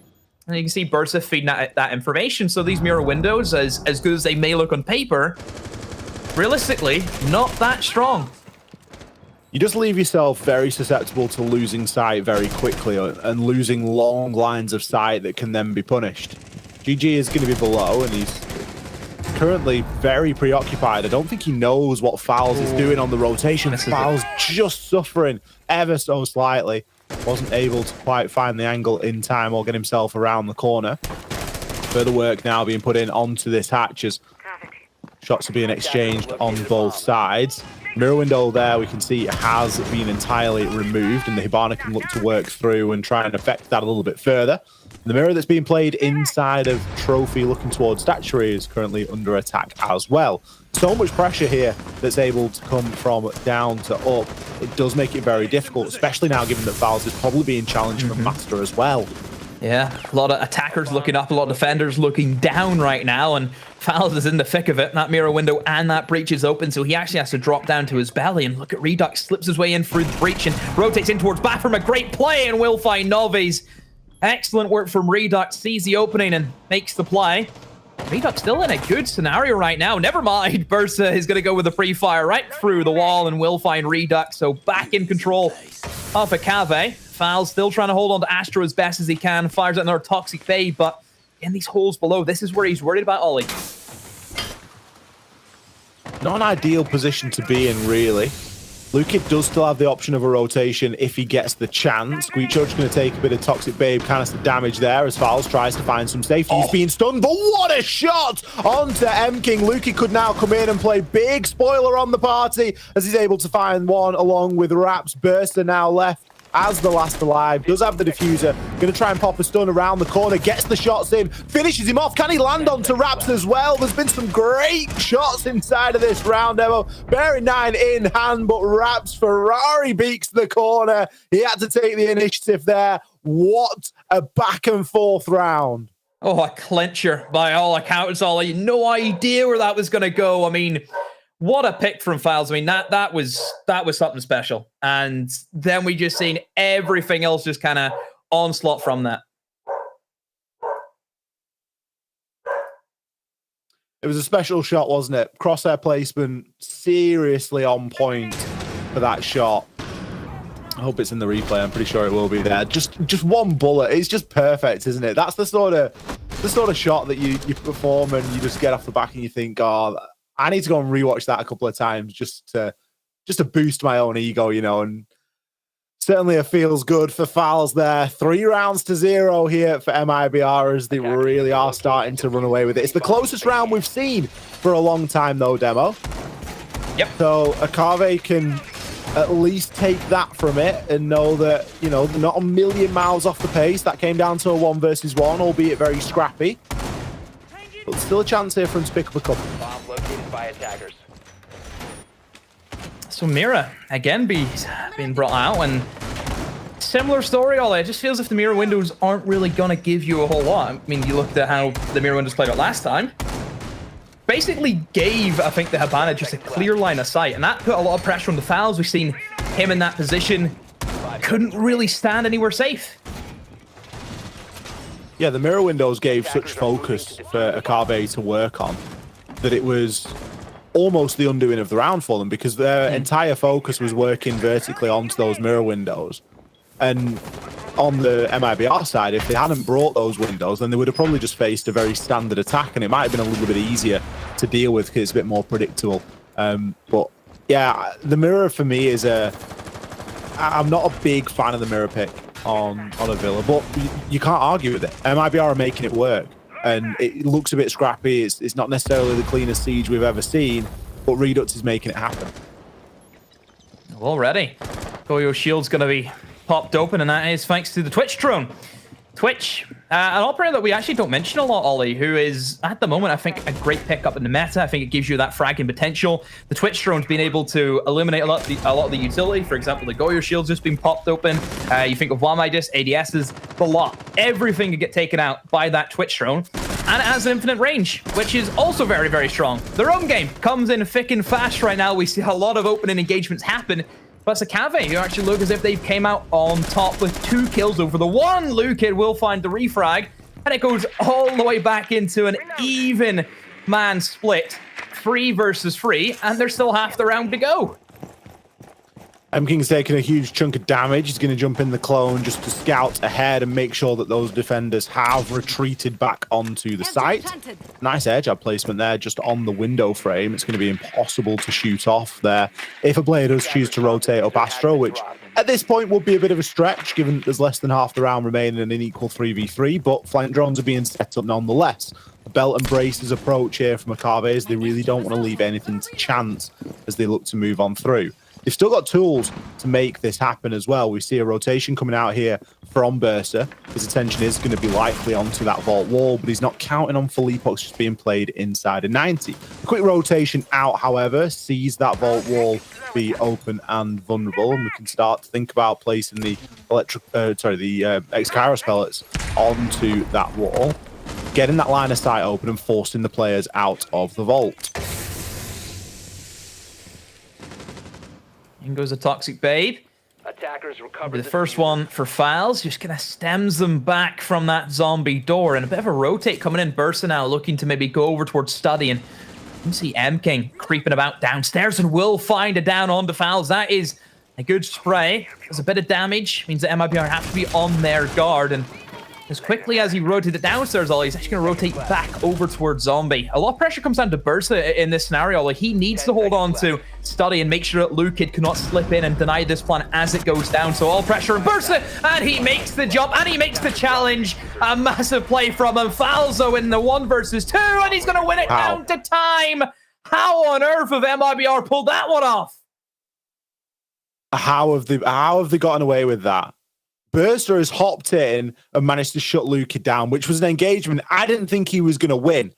And you can see Bursa feeding that information. So these Mira windows, as good as they may look on paper, realistically, not that strong. You just leave yourself very susceptible to losing sight very quickly and losing long lines of sight that can then be punished. GG is going to be below, and he's currently very preoccupied. I don't think he knows what Fowls is doing on the rotation. Fowls just suffering ever so slightly. Wasn't able to quite find the angle in time or get himself around the corner. Further work now being put in onto this hatch as shots are being exchanged on both sides. Mirror window there, we can see it has been entirely removed, and the Hibana can look to work through and try and affect that a little bit further. The mirror that's being played inside of Trophy looking towards Statuary is currently under attack as well. So much pressure here that's able to come from down to up. It does make it very difficult, especially now given that Fowls is probably being challenged from Master as well. Yeah, a lot of attackers looking up, a lot of defenders looking down right now, and Fowls is in the thick of it. That mirror window and that breach is open, so he actually has to drop down to his belly, and look at Redux, slips his way in through the breach and rotates in towards Bafferm. A great play, and will find Novi's. Excellent work from Redux. Sees the opening and makes the play. Redux still in a good scenario right now. Never mind. Bursa is going to go with a pre-fire right through the wall and will find Redux. So back in control of Akave. Foul still trying to hold on to Astro as best as he can. Fires out another Toxic Bay, but in these holes below, this is where he's worried about Ollie. Not an ideal position to be in, really. Lukid does still have the option of a rotation if he gets the chance. Guicho's going to take a bit of Toxic Babe canister damage there as Fowles tries to find some safety. He's being stunned, but what a shot onto M-King. Lukid could now come in and play big spoiler on the party as he's able to find one along with Raps. Burster now left as the last alive, does have the diffuser, going to try and pop a stun around the corner, gets the shots in, finishes him off. Can he land onto Raps as well? There's been some great shots inside of this round, Demo. Bearing 9 in hand, but Raps Ferrari beaks the corner. He had to take the initiative there. What a back and forth round. Oh, a clincher by all accounts, Ollie. No idea where that was going to go. I mean, what a pick from Files. I mean, that was something special. And then we just seen everything else just kind of onslaught from that. It was a special shot, wasn't it? Crosshair placement seriously on point for that shot. I hope it's in the replay. I'm pretty sure it will be there. Just one bullet. It's just perfect, isn't it? That's the sort of shot that you perform and you just get off the back and you think, oh, I need to go and rewatch that a couple of times just to boost my own ego, you know. And certainly it feels good for Fowles there. 3 rounds to 0 here for MIBR as they really are starting to run away with it. It's the closest round we've seen for a long time, though, Demo. Yep. So Akave can at least take that from it and know that, you know, they're not a million miles off the pace. That came down to a 1 versus 1, albeit very scrappy. But still a chance here for him to pick up a couple. Bomb located by attackers. So Mira, again, being brought out, and similar story, Ollie. It just feels as if the mirror windows aren't really going to give you a whole lot. I mean, you looked at how the mirror windows played out last time. Basically gave, I think, the Habana just a clear line of sight, and that put a lot of pressure on the Fowls. We've seen him in that position. Couldn't really stand anywhere safe. Yeah, the mirror windows gave such focus for Akave to work on that it was almost the undoing of the round for them, because their entire focus was working vertically onto those mirror windows. And on the MIBR side, if they hadn't brought those windows, then they would have probably just faced a very standard attack, and it might have been a little bit easier to deal with because it's a bit more predictable. But yeah, the mirror for me is I'm not a big fan of the mirror pick on a Villa, but you can't argue with it. MIBR are making it work, and it looks a bit scrappy. It's not necessarily the cleanest siege we've ever seen, but Redux is making it happen. Already, Goyo Shield's going to be popped open, and that is thanks to the Twitch drone. Twitch, an operator that we actually don't mention a lot, Ollie, who is, at the moment, I think, a great pickup in the meta. I think it gives you that fragging potential. The Twitch drone's been able to eliminate a lot of the utility. For example, the Goyo Shield's just been popped open. You think of Wamidis, ADSs, the lot. Everything can get taken out by that Twitch drone. And it has an infinite range, which is also very, very strong. The roam game comes in thick and fast right now. We see a lot of opening engagements happen. But it's Akave who actually look as if they came out on top with 2 kills over the 1. Lukid will find the refrag, and it goes all the way back into an even man split. 3 versus 3, and there's still half the round to go. M-King's taking a huge chunk of damage. He's going to jump in the clone just to scout ahead and make sure that those defenders have retreated back onto the site. Nice air jab placement there just on the window frame. It's going to be impossible to shoot off there if a player does choose to rotate up Astro, which at this point would be a bit of a stretch given that there's less than half the round remaining in an equal 3v3, but flank drones are being set up nonetheless. The belt and braces approach here from Akave as they really don't want to leave anything to chance as they look to move on through. They've still got tools to make this happen as well. We see a rotation coming out here from Bursa. His attention is going to be likely onto that vault wall, but he's not counting on Philippox just being played inside a 90. A quick rotation out, however, sees that vault wall be open and vulnerable, and we can start to think about placing the X-Kairos pellets onto that wall, getting that line of sight open and forcing the players out of the vault. In goes a Toxic Babe. Attackers recover The first one for Files, just kind of stems them back from that zombie door, and a bit of a rotate coming in. Bursa now looking to maybe go over towards Study, and you can see M-King creeping about downstairs and will find a down onto Files. That is a good spray. There's a bit of damage, means that MIBR have to be on their guard, and as quickly as he rotated downstairs, Ollie, he's actually going to rotate back over towards Zombie. A lot of pressure comes down to Bursa in this scenario. Like, he needs to hold on to Study and make sure that Lukid cannot slip in and deny this plan as it goes down. So all pressure on Bursa, and he makes the jump, and he makes the challenge. A massive play from him. Falzo in the 1 versus 2, and he's going to win it down to time. How on earth have MIBR pulled that one off? How have they gotten away with that? Burster has hopped in and managed to shut Luka down, which was an engagement I didn't think he was going to win.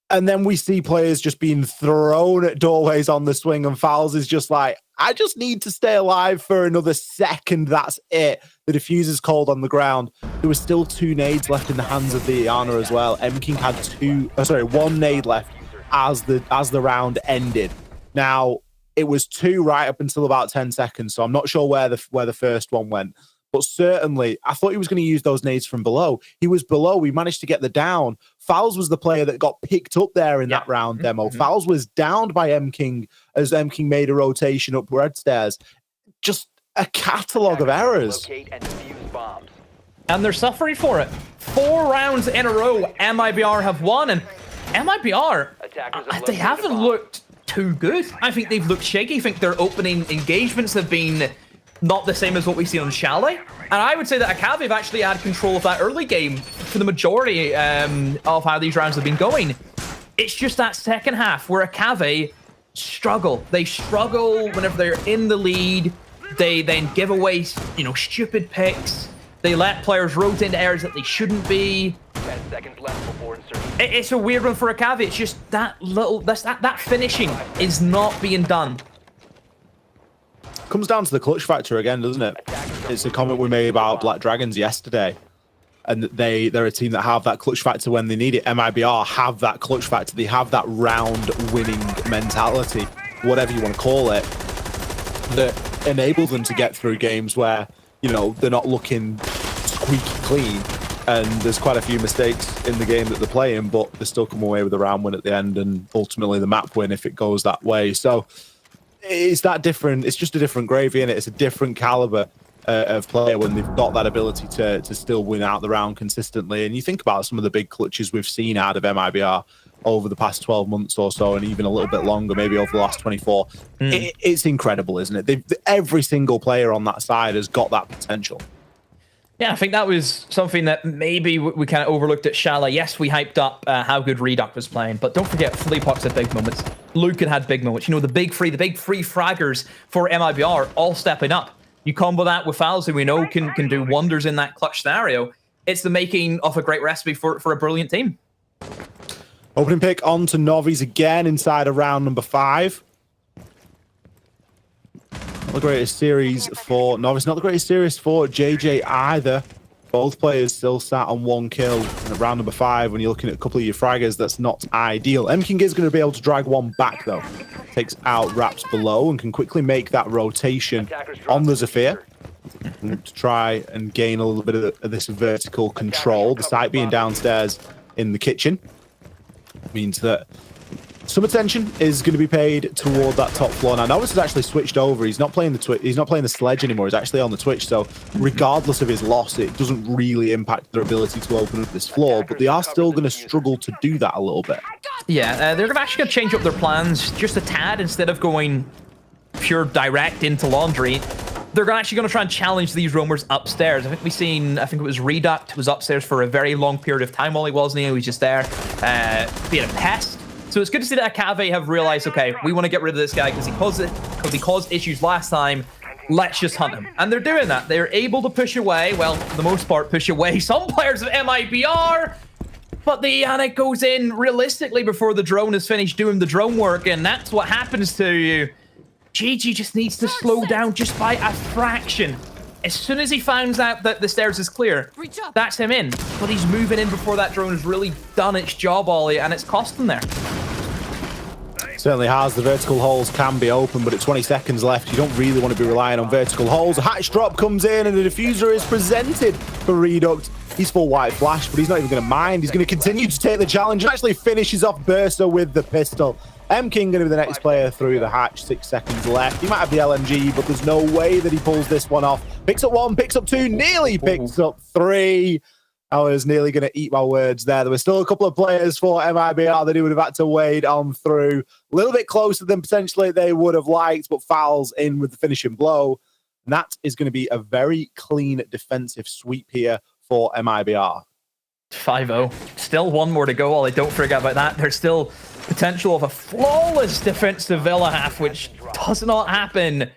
And then we see players just being thrown at doorways on the swing, and Fowles is just like, I just need to stay alive for another second. That's it. The diffuser's cold on the ground. There was still 2 nades left in the hands of the Iana as well. M-King had 1 nade left as the round ended. Now, it was 2 right up until about 10 seconds, so I'm not sure where the first one went. But certainly, I thought he was going to use those nades from below. He was below. We managed to get the down. Fowles was the player that got picked up there in that round demo. Fowles was downed by M-King as M-King made a rotation up red stairs. Just a catalogue of errors. And they're suffering for it. 4 rounds in a row, MIBR have won. And MIBR, they haven't looked too good. I think they've looked shaky. I think their opening engagements have been not the same as what we see on Chalet. And I would say that Akave have actually had control of that early game for the majority of how these rounds have been going. It's just that second half where Akave struggle. They struggle whenever they're in the lead. They then give away, stupid picks. They let players rotate into areas that they shouldn't be. 10 seconds left before insertion. It's a weird one for Akave. It's just that finishing is not being done. Comes down to the clutch factor again, doesn't it? It's a comment we made about Black Dragons yesterday, and they're a team that have that clutch factor when they need it. MIBR have that clutch factor. They have that round-winning mentality, whatever you want to call it, that enable them to get through games where they're not looking squeaky clean, and there's quite a few mistakes in the game that they're playing, but they still come away with a round win at the end, and ultimately the map win if it goes that way. So it's that different. It's just a different gravy, innit? It's a different caliber of player when they've got that ability to still win out the round consistently. And you think about some of the big clutches we've seen out of MIBR over the past 12 months or so, and even a little bit longer, maybe over the last 24. It's incredible, isn't it? Every single player on that side has got that potential. Yeah, I think that was something that maybe we kind of overlooked at Shala. Yes, we hyped up how good Reduct was playing, but don't forget, Fleapox had big moments. Lucan had big moments. The big free fraggers for MIBR all stepping up. You combo that with Fowles, who we know can do wonders in that clutch scenario. It's the making of a great recipe for a brilliant team. Opening pick on to Novies again inside of round number 5. Not the greatest series for Novice, not the greatest series for JJ either. Both players still sat on 1 kill at round number 5. When you're looking at a couple of your fraggers, that's not ideal. M-King is going to be able to drag 1 back, though. Takes out Raps below and can quickly make that rotation on the Zephyr to try and gain a little bit of this vertical control. The site being downstairs in the kitchen means that some attention is going to be paid toward that top floor. Now, Novice has actually switched over. He's not playing the sledge anymore. He's actually on the Twitch. So regardless of his loss, it doesn't really impact their ability to open up this floor, but they are still going to struggle to do that a little bit. Yeah, they're actually going to change up their plans just a tad. Instead of going pure direct into laundry, they're actually going to try and challenge these roamers upstairs. I think it was Reduct was upstairs for a very long period of time while he wasn't. He was just there being a pest. So it's good to see that Akave have realized, okay, we want to get rid of this guy because he caused issues last time. Let's just hunt him. And they're doing that. They're able to push away, well, for the most part, push away some players of MIBR. But the Iana goes in realistically before the drone is finished doing the drone work, and that's what happens to you. GG just needs to slow down just by a fraction. As soon as he finds out that the stairs is clear, that's him in. But he's moving in before that drone has really done its job, Ollie, and it's cost him there. Certainly has. The vertical holes can be open, but at 20 seconds left, you don't really want to be relying on vertical holes. A hatch drop comes in, and the diffuser is presented for Reduct. He's full white flash, but he's not even going to mind. He's going to continue to take the challenge and actually finishes off Burster with the pistol. M-King going to be the next player through the hatch. 6 seconds left. He might have the LMG, but there's no way that he pulls this one off. Picks up 1, picks up 2, nearly picks up 3. I was nearly going to eat my words there. There were still a couple of players for MIBR that he would have had to wade on through. A little bit closer than potentially they would have liked, but fouls in with the finishing blow. And that is going to be a very clean defensive sweep here for MIBR. 5-0. Still one more to go, Ollie. Don't forget about that. There's still potential of a flawless defensive Villa half, which does not happen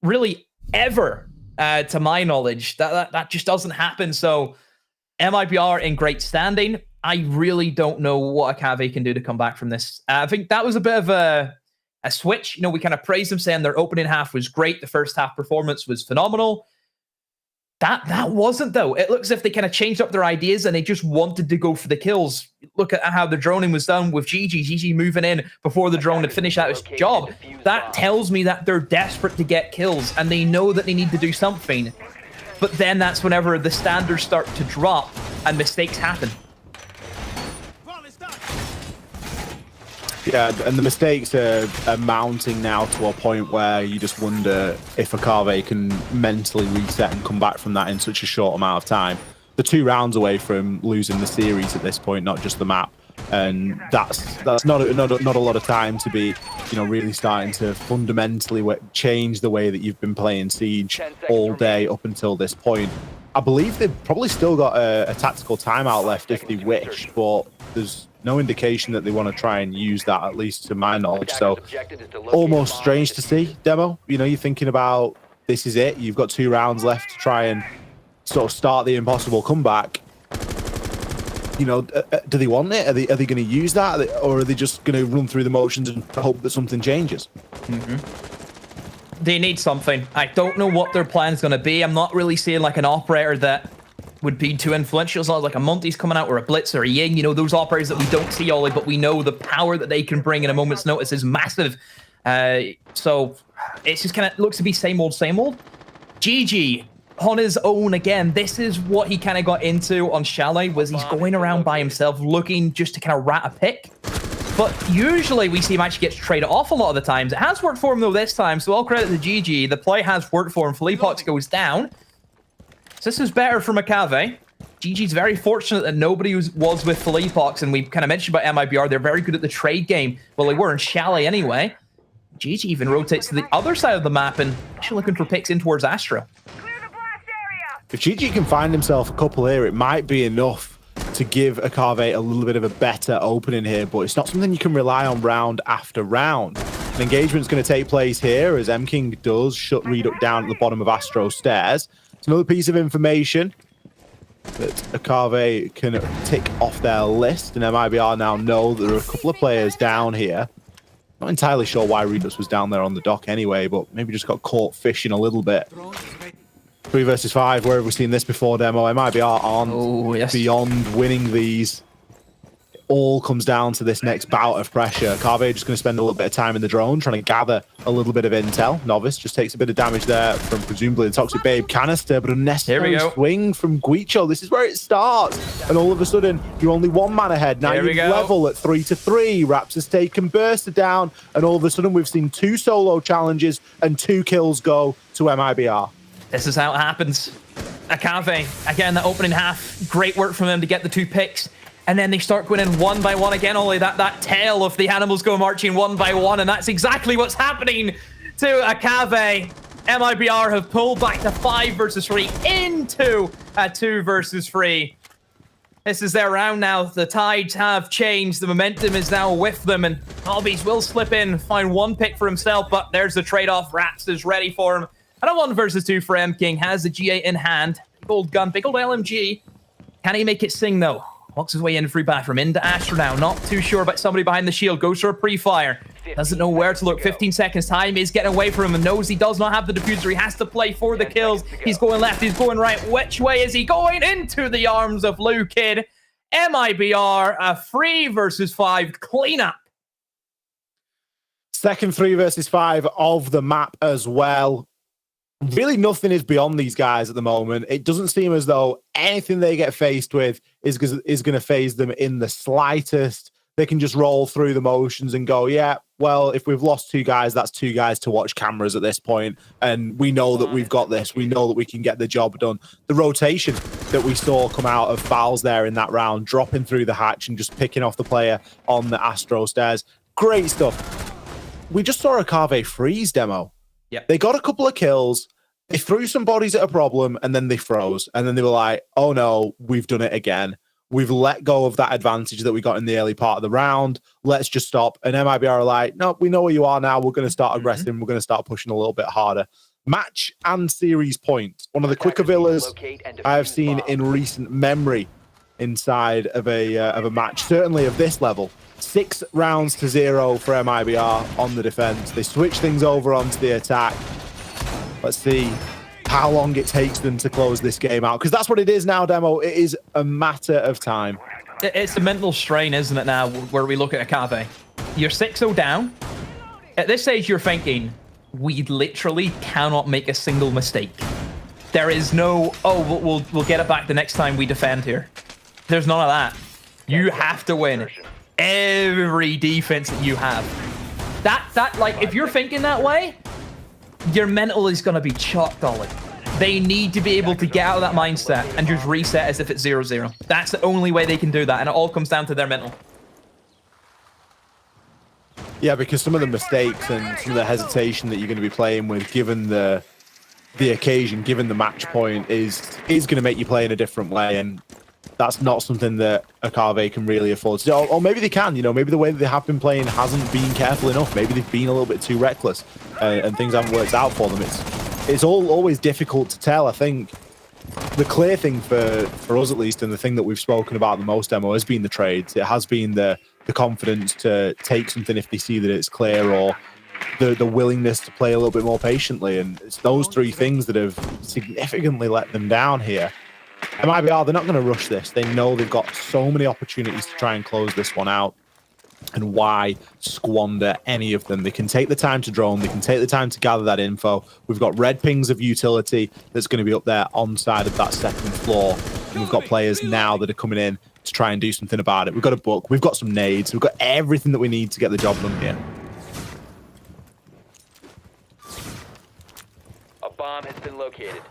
really ever, to my knowledge. That just doesn't happen. So MIBR in great standing. I really don't know what Akave can do to come back from this. I think that was a bit of a switch. You know, we kind of praised them saying their opening half was great. The first half performance was phenomenal. That wasn't, though. It looks as if they kind of changed up their ideas and they just wanted to go for the kills. Look at how the droning was done with GG. GG moving in before the drone had finished out his job. That tells me that they're desperate to get kills and they know that they need to do something. But then that's whenever the standards start to drop and mistakes happen. Yeah, and the mistakes are mounting now to a point where you just wonder if Akave can mentally reset and come back from that in such a short amount of time. They're 2 rounds away from losing the series at this point, not just the map. And that's not a lot of time to be, you know, really starting to fundamentally change the way that you've been playing Siege all day up until this point. I believe they've probably still got a tactical timeout left if they wish, but there's no indication that they want to try and use that, at least to my knowledge. So almost strange to see, Demo. You know, you're thinking about this is it. You've got 2 rounds left to try and sort of start the impossible comeback. You know, do they want it? Are they going to use that? Or are they just going to run through the motions and hope that something changes? They need something. I don't know what their plan is going to be. I'm not really seeing like an operator that would be too influential. It's not like a Monty's coming out or a Blitz or a Ying. You know, those operators that we don't see, Ollie, but we know the power that they can bring in a moment's notice is massive. So it's just kind of looks to be same old, same old. GG on his own again. This is what he kind of got into on Chalet, was he's going around by himself looking just to kind of rat a pick. But usually we see him actually gets traded off a lot of the times. It has worked for him though this time, so all credit to GG. The play has worked for him. Fleapox goes down. So this is better for Akave. GG's very fortunate that nobody was with Fleapox, and we kind of mentioned about MIBR. They're very good at the trade game. Well, they were in Chalet anyway. GG even rotates to the other side of the map and actually looking for picks in towards Astro. If GG can find himself a couple here, it might be enough to give Akave a little bit of a better opening here, but it's not something you can rely on round after round. An engagement's going to take place here as M-King does shut Reduct down at the bottom of Astro stairs. It's another piece of information that Akave can tick off their list, and MIBR now know there are a couple of players down here. Not entirely sure why Reduct was down there on the dock anyway, but maybe just got caught fishing a little bit. 3 versus 5, where have we seen this before, Demo? MIBR aren't beyond winning these. It all comes down to this next bout of pressure. Carve just going to spend a little bit of time in the drone, trying to gather a little bit of intel. Novice just takes a bit of damage there from presumably the Toxic Babe canister, but unnecessary swing from Guicho. This is where it starts. And all of a sudden, you're only 1 man ahead. Now you're level at 3-3. Raps has taken Burster down, and all of a sudden, we've seen 2 solo challenges and 2 kills go to MIBR. This is how it happens. Akave, again, the opening half, great work from him to get the 2 picks. And then they start going in 1 by 1 again, only that tail of the animals go marching 1 by 1, and that's exactly what's happening to Akave. MIBR have pulled back to 5 versus 3 into a 2 versus 3. This is their round now. The tides have changed. The momentum is now with them, and Hobbies will slip in, find 1 pick for himself, but there's the trade-off. Raps is ready for him. And a 1 versus 2 for M-King. Has the GA in hand. Big old gun, big old LMG. Can he make it sing, though? Walks his way in free bathroom. Into Astro now. Not too sure about somebody behind the shield. Goes for a pre-fire. Doesn't know where to look. 15 seconds. Time is getting away from him. And knows he does not have the diffuser. He has to play for the kills. He's going left. He's going right. Which way is he going? Into the arms of Lou Kid. MIBR, a 3 versus 5 cleanup. Second 3 versus 5 of the map as well. Really nothing is beyond these guys at the moment. It doesn't seem as though anything they get faced with is going to phase them in the slightest. They can just roll through the motions and go, yeah, well, if we've lost 2 guys, that's 2 guys to watch cameras at this point. And we know that we've got this. We know that we can get the job done. The rotation that we saw come out of Fouls there in that round, dropping through the hatch and just picking off the player on the Astro stairs. Great stuff. We just saw a Carve freeze demo. Yep. They got a couple of kills. They threw some bodies at a problem, and then they froze. And then they were like, oh, no, we've done it again. We've let go of that advantage that we got in the early part of the round. Let's just stop. And MIBR are like, no, we know where you are now. We're going to start aggressing. We're going to start pushing a little bit harder. Match and series points. One of the quicker villas I have seen in recent memory inside of a match, certainly of this level. 6 rounds to 0 for MIBR on the defense. They switch things over onto the attack. Let's see how long it takes them to close this game out, because that's what it is now, Demo. It is a matter of time. It's a mental strain, isn't it, now, where we look at a Cave. You're 6-0 down. At this stage, you're thinking, we literally cannot make a single mistake. There is no, oh, we'll get it back the next time we defend here. There's none of that. You have to win every defense that you have. That like, if you're thinking that way, your mental is going to be chock solid. They need to be able to get out of that mindset and just reset as if it's 0-0. That's the only way they can do that, and it all comes down to their mental. Yeah, because some of the mistakes and some of the hesitation that you're going to be playing with, given the occasion, given the match point, is going to make you play in a different way, and that's not something that a Carve can really afford to do. Or maybe they can, you know, maybe the way that they have been playing hasn't been careful enough. Maybe they've been a little bit too reckless and things haven't worked out for them. It's always difficult to tell. I think the clear thing for us, at least, and the thing that we've spoken about the most, Demo, has been the trades. It has been the confidence to take something if they see that it's clear, or the willingness to play a little bit more patiently. And it's those 3 things that have significantly let them down here. MIBR, they're not going to rush this. They know they've got so many opportunities to try and close this one out. And why squander any of them? They can take the time to drone. They can take the time to gather that info. We've got red pings of utility that's going to be up there on side of that 2nd floor. And we've got players now that are coming in to try and do something about it. We've got a book. We've got some nades. We've got everything that we need to get the job done here. A bomb has been located.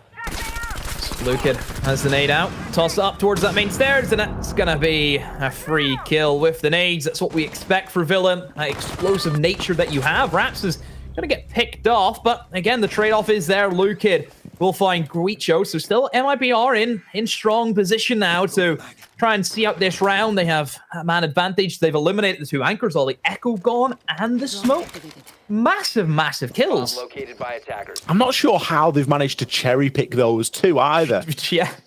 Lucan has the nade out, toss up towards that main stairs, and that's gonna be a free kill with the nades. That's what we expect for Villain. That explosive nature that you have. Raps is gonna get picked off, but again, the trade-off is there. Lucan will find Guicho, so still MIBR in strong position now to try and see out this round. They have a man advantage. They've eliminated the 2 anchors, all the Echo gone, and the smoke. Massive kills. Located by attackers. I'm not sure how they've managed to cherry pick those 2 either.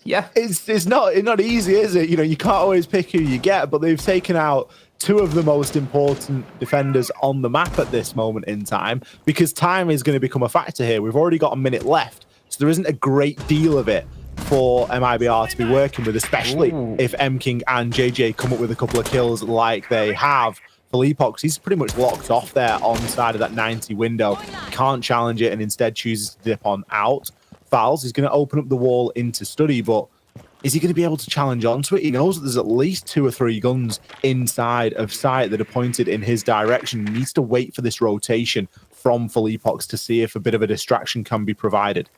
Yeah. It's not easy, is it? You know, you can't always pick who you get, but they've taken out 2 of the most important defenders on the map at this moment in time, because time is going to become a factor here. We've already got a minute left, so there isn't a great deal of it for MIBR to be working with, especially if M-King and JJ come up with a couple of kills like they have. Felipox, he's pretty much locked off there on side of that 90 window. Can't challenge it and instead chooses to dip on out. Fouls, he's going to open up the wall into study, but is he going to be able to challenge onto it? He knows that there's at least 2 or 3 guns inside of sight that are pointed in his direction. He needs to wait for this rotation from Felipox to see if a bit of a distraction can be provided.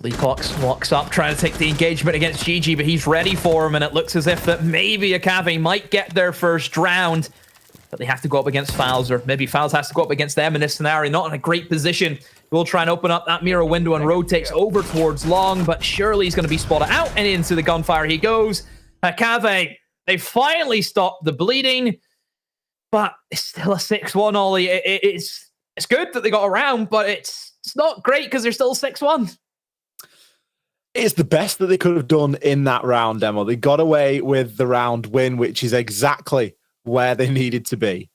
Felipox walks up, trying to take the engagement against GG, but he's ready for him, and it looks as if that maybe a Cave might get their first round. But they have to go up against Fouls, or maybe Fouls has to go up against them in this scenario. Not in a great position. We'll try and open up that mirror window and rotates over towards Long, but surely he's going to be spotted out, and into the gunfire he goes. Cave, they finally stopped the bleeding, but it's still a 6-1, Ollie. It's good that they got around, but it's not great because they're still 6-1. It's the best that they could have done in that round, Demo. They got away with the round win, which is exactly where they needed to be.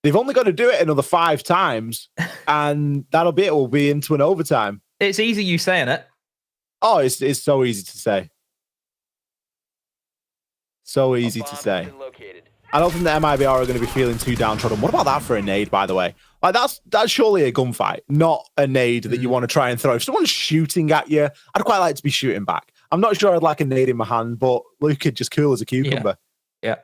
They've only got to do it another 5 times, and that'll be it. We'll be into an overtime. It's easy you saying it. Oh, it's so easy to say. So easy to say. I don't think the MIBR are going to be feeling too downtrodden. What about that for a nade, by the way? Like that's surely a gunfight, not a nade that you want to try and throw. If someone's shooting at you, I'd quite like to be shooting back. I'm not sure I'd like a nade in my hand, but Luka just cool as a cucumber. Yeah.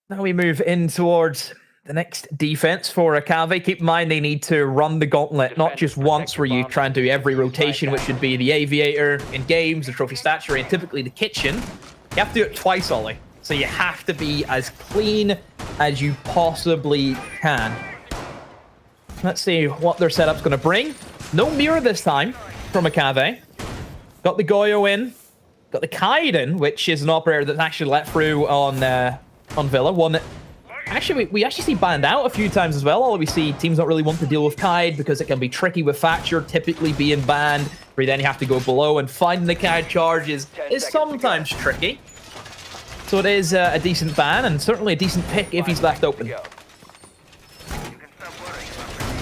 Now we move in towards the next defense for Akave. Keep in mind they need to run the gauntlet, not just once where you try and do every rotation, which would be the aviator in games, the trophy statuary, and typically the kitchen. You have to do it twice, Ollie. So you have to be as clean as you possibly can. Let's see what their setup's going to bring. No mirror this time from Akave. Got the Goyo in. Got the Kaid in, which is an operator that's actually let through on Villa. One that actually we actually see banned out a few times as well. All we see teams don't really want to deal with Kaid because it can be tricky with Thatcher typically being banned, where then you have to go below, and finding the Kaid charges is sometimes tricky. So it is a decent ban, and certainly a decent pick if he's left open.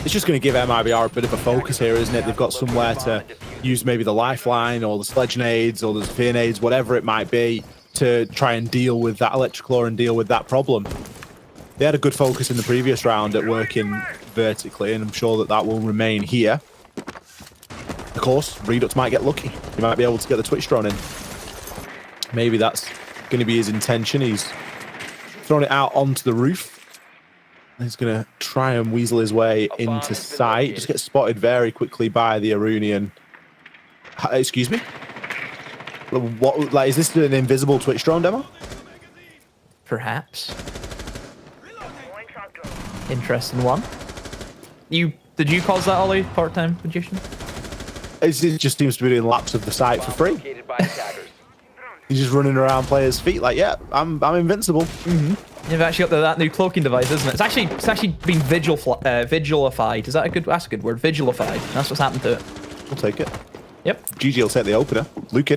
It's just going to give MIBR a bit of a focus here, isn't it? They've got somewhere to use maybe the lifeline or the sledge nades or the spear nades, whatever it might be, to try and deal with that electrical and deal with that problem. They had a good focus in the previous round at working vertically, and I'm sure that that will remain here. Of course, Redux might get lucky. He might be able to get the Twitch drone in. Maybe that's going to be his intention. He's thrown it out onto the roof. He's going to try and weasel his way into sight. Just gets spotted very quickly by the Arunian. Excuse me? What? Like, is this an invisible Twitch drone demo? Perhaps. Interesting one. Did you cause that, Ollie, part-time magician? It just seems to be doing laps of the site for free. He's just running around players' feet like, yeah, I'm invincible. You've actually got that new cloaking device, isn't it? It's actually been vigilified. Is that a good? That's a good word. Vigilified. That's what's happened to it. We'll take it. Yep. GG will take the opener. Luke,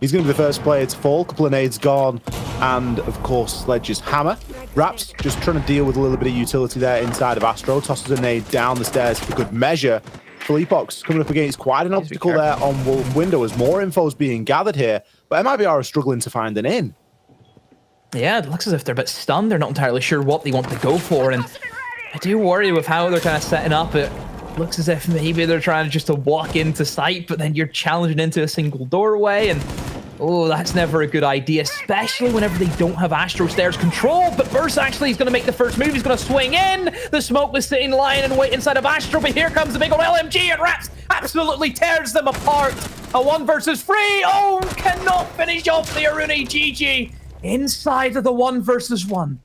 he's going to be the first player to fall. Couple of nades gone, and of course Sledge's hammer. Raps just trying to deal with a little bit of utility there inside of Astro. Tosses a nade down the stairs for good measure. Philippox coming up against quite an obstacle there on Wolf Window as more info is being gathered here, but MIBR are struggling to find an in. Yeah, it looks as if they're a bit stunned. They're not entirely sure what they want to go for, and I do worry with how they're kind of setting up. It looks as if maybe they're trying just to walk into sight, but then you're challenging into a single doorway, and oh, that's never a good idea, especially whenever they don't have Astro Stairs control. But Burst actually is going to make the first move. He's going to swing in. The smoke was sitting, lying in wait inside of Astro, but here comes the big old LMG, and Raps absolutely tears them apart. A 1 versus 3. Oh, cannot finish off the Aruni. GG. Inside of the 1 versus 1.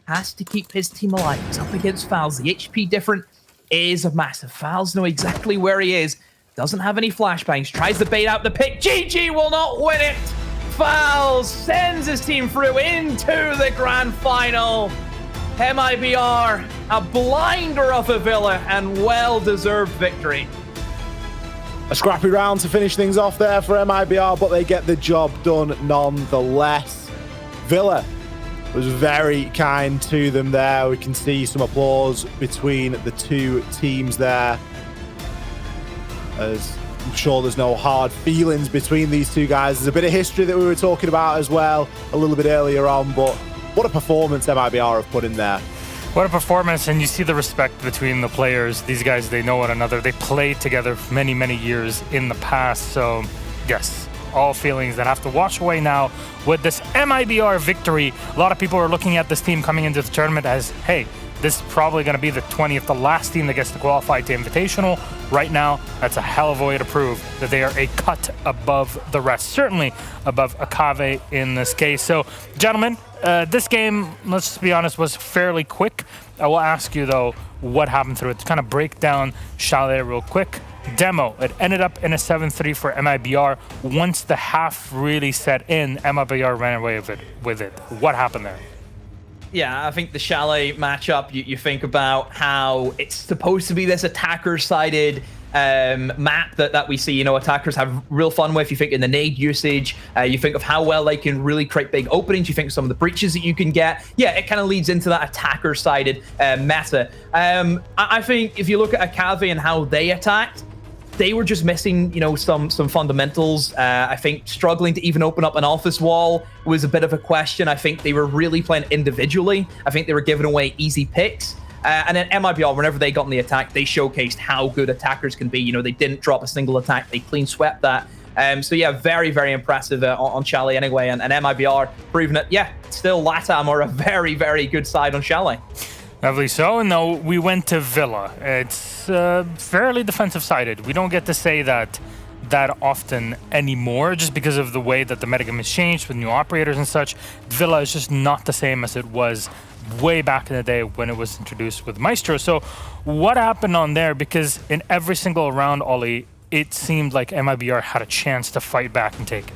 Has to keep his team alive. He's up against Fouls. The HP different is massive. Fouls know exactly where he is. Doesn't have any flashbangs. Tries to bait out the pick. GG will not win it. Fouls sends his team through into the grand final. MIBR, a blinder of a Villa and well-deserved victory. A scrappy round to finish things off there for MIBR, but they get the job done nonetheless. Villa was very kind to them there. We can see some applause between the two teams there, as I'm sure there's no hard feelings between these two guys. There's a bit of history that we were talking about as well a little bit earlier on, but what a performance MIBR have put in there. What a performance, and you see the respect between the players. These guys, they know one another. They played together for many, many years in the past. So, yes, all feelings that have to wash away now with this MIBR victory. A lot of people are looking at this team coming into the tournament as, hey, this is probably going to be the 20th, the last team that gets to qualify to Invitational. Right now, that's a hell of a way to prove that they are a cut above the rest. Certainly above Akave in this case. So, gentlemen, this game, let's just be honest, was fairly quick. I will ask you, though, what happened through it. To kind of break down Chalet real quick. Demo, it ended up in a 7-3 for MIBR. Once the half really set in, MIBR ran away with it. What happened there? Yeah, I think the Chalet matchup, you think about how it's supposed to be this attacker-sided map that we see, you know, attackers have real fun with. You think in the nade usage, you think of how well they can really create big openings, you think of some of the breaches that you can get. Yeah, it kind of leads into that attacker-sided meta. I think if you look at Akave and how they attacked, they were just missing, you know, some fundamentals. I think struggling to even open up an office wall was a bit of a question. I think they were really playing individually. I think they were giving away easy picks. And then MIBR, whenever they got in the attack, they showcased how good attackers can be. You know, they didn't drop a single attack. They clean swept that. So yeah, very, very impressive on Chalet anyway. And MIBR proving that, yeah, still LATAM are a very, very good side on Chalet. Lovely. So now we went to Villa. It's fairly defensive-sided. We don't get to say that often anymore, just because of the way that the metagame has changed with new operators and such. Villa is just not the same as it was way back in the day when it was introduced with Maestro. So what happened on there? Because in every single round, Ollie, it seemed like MIBR had a chance to fight back and take it.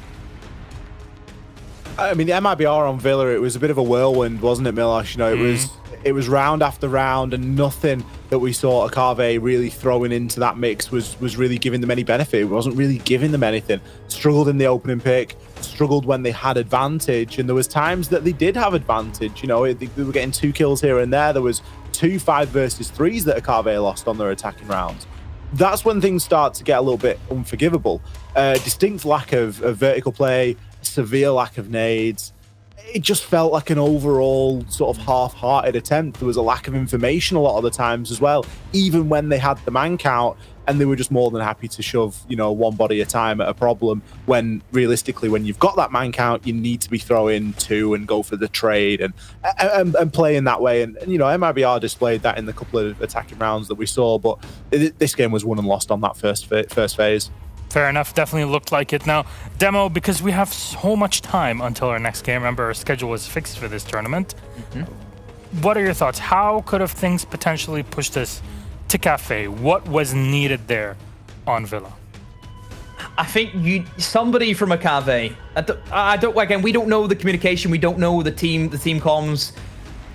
I mean, the MIBR on Villa, it was a bit of a whirlwind, wasn't it, Milosh? You know, it was round after round, and nothing that we saw Akave really throwing into that mix was really giving them any benefit. It wasn't really giving them anything. Struggled in the opening pick, struggled when they had advantage, and there was times that they did have advantage. You know, they were getting 2 kills here and there. There was 2 5 versus 3s that Akave lost on their attacking rounds. That's when things start to get a little bit unforgivable. Distinct lack of vertical play, severe lack of nades. It just felt like an overall sort of half-hearted attempt. There was a lack of information a lot of the times as well, even when they had the man count, and they were just more than happy to shove, you know, one body at a time at a problem, when realistically, when you've got that man count, you need to be throwing 2 and go for the trade and play in that way. And you know, MIBR displayed that in the couple of attacking rounds that we saw, but this game was won and lost on that first phase. Fair enough. Definitely looked like it. Now, Demo, because we have so much time until our next game. Remember, our schedule was fixed for this tournament. What are your thoughts? How could have things potentially pushed us to Cafe? What was needed there on Villa? I think somebody from a Cave. Again, we don't know the communication. We don't know the team comms.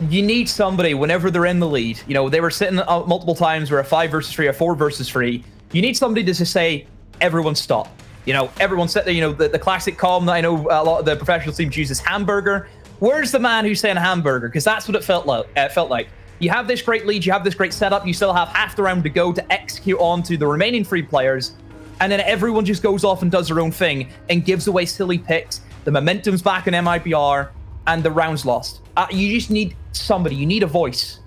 You need somebody whenever they're in the lead. You know, they were sitting multiple times where a 5 versus 3, a 4 versus 3. You need somebody to just say, everyone stop. You know, everyone sit there. You know, the classic comm that I know a lot of the professional teams use is hamburger. Where's the man who's saying hamburger? Because that's what it felt like. You have this great lead, you have this great setup, you still have half the round to go to execute onto the remaining 3 players, and then everyone just goes off and does their own thing and gives away silly picks. The momentum's back in MIBR, and the round's lost. You just need somebody. You need a voice.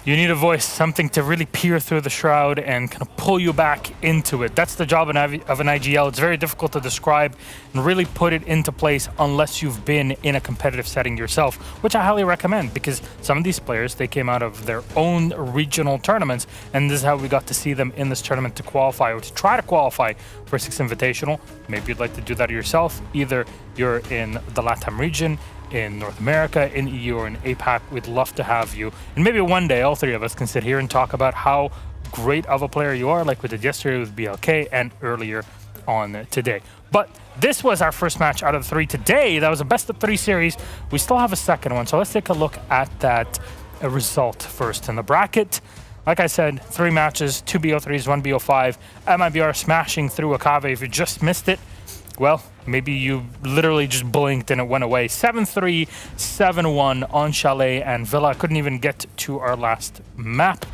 You need a voice, something to really peer through the shroud and kind of pull you back into it. That's the job of an IGL. It's very difficult to describe and really put it into place unless you've been in a competitive setting yourself, which I highly recommend, because some of these players, they came out of their own regional tournaments, and this is how we got to see them in this tournament to qualify, or to try to qualify for 6 Invitational. Maybe you'd like to do that yourself. Either you're in the LATAM region, in North America, in EU, or in APAC. We'd love to have you. And maybe one day all 3 of us can sit here and talk about how great of a player you are, like we did yesterday with BLK and earlier on today. But this was our first match out of 3 today. That was a best of 3 series. We still have a second one, so let's take a look at that result first. In the bracket, like I said, 3 matches, 2 BO3s, 1 BO5. MIBR smashing through Akave. If you just missed it, well, maybe you literally just blinked and it went away. 7-3, 7-1 on Chalet and Villa. Couldn't even get to our last map,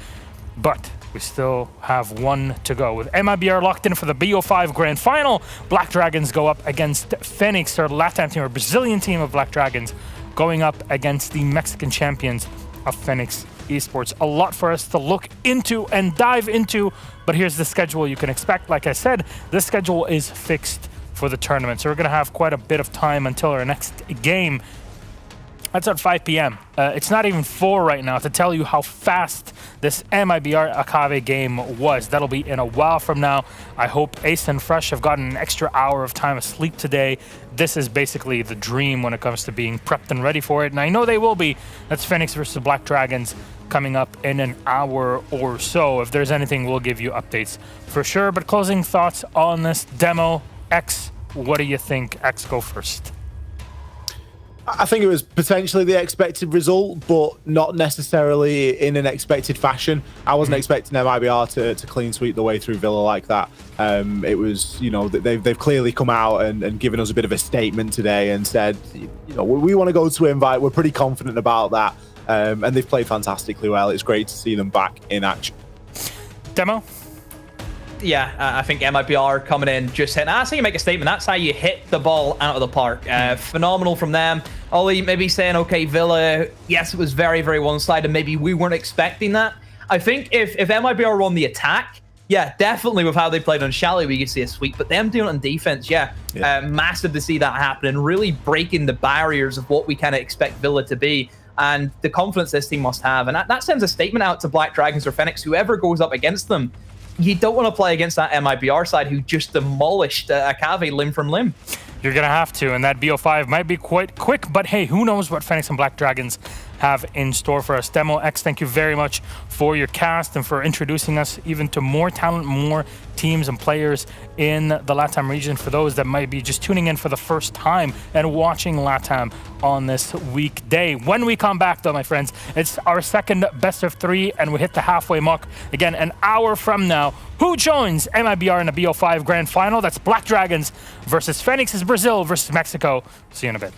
but we still have 1 to go. With MIBR locked in for the BO5 Grand Final, Black Dragons go up against Phoenix, our LATAM team, or Brazilian team of Black Dragons, going up against the Mexican champions of Phoenix Esports. A lot for us to look into and dive into, but here's the schedule you can expect. Like I said, this schedule is fixed for the tournament, so we're going to have quite a bit of time until our next game. That's at 5 p.m. It's not even 4 right now to tell you how fast this MIBR Akave game was. That'll be in a while from now. I hope Ace and Fresh have gotten an extra hour of time of sleep today. This is basically the dream when it comes to being prepped and ready for it, and I know they will be. That's Phoenix versus Black Dragons coming up in an hour or so. If there's anything, we'll give you updates for sure. But closing thoughts on this demo. X, what do you think? X, go first. I think it was potentially the expected result, but not necessarily in an expected fashion. I wasn't expecting MIBR to clean sweep the way through Villa like that. It was, you know, they've clearly come out and given us a bit of a statement today and said, you know, we want to go to Invite. We're pretty confident about that. And they've played fantastically well. It's great to see them back in action. Demo? yeah, I think MIBR coming in, just hitting. That's how you make a statement. That's how you hit the ball out of the park. Phenomenal from them. Ollie maybe saying, okay, Villa, yes, it was very, very one-sided. Maybe we weren't expecting that. I think if MIBR were on the attack, yeah, definitely with how they played on Shally, we could see a sweep. But them doing it on defense, yeah. Massive to see that happen and really breaking the barriers of what we kind of expect Villa to be. And the confidence this team must have. And that sends a statement out to Black Dragons or Fenix, whoever goes up against them. You don't want to play against that MIBR side who just demolished Akave limb from limb. You're going to have to, and that BO5 might be quite quick, but hey, who knows what Fenix and Black Dragons have in store for us. Demo X, thank you very much for your cast and for introducing us even to more talent, more teams and players in the LATAM region for those that might be just tuning in for the first time and watching LATAM on this weekday. When we come back though, my friends, it's our second best of 3 and we hit the halfway mark again an hour from now. Who joins MIBR in the BO5 Grand Final? That's Black Dragons versus Fenix's Brazil versus Mexico. See you in a bit.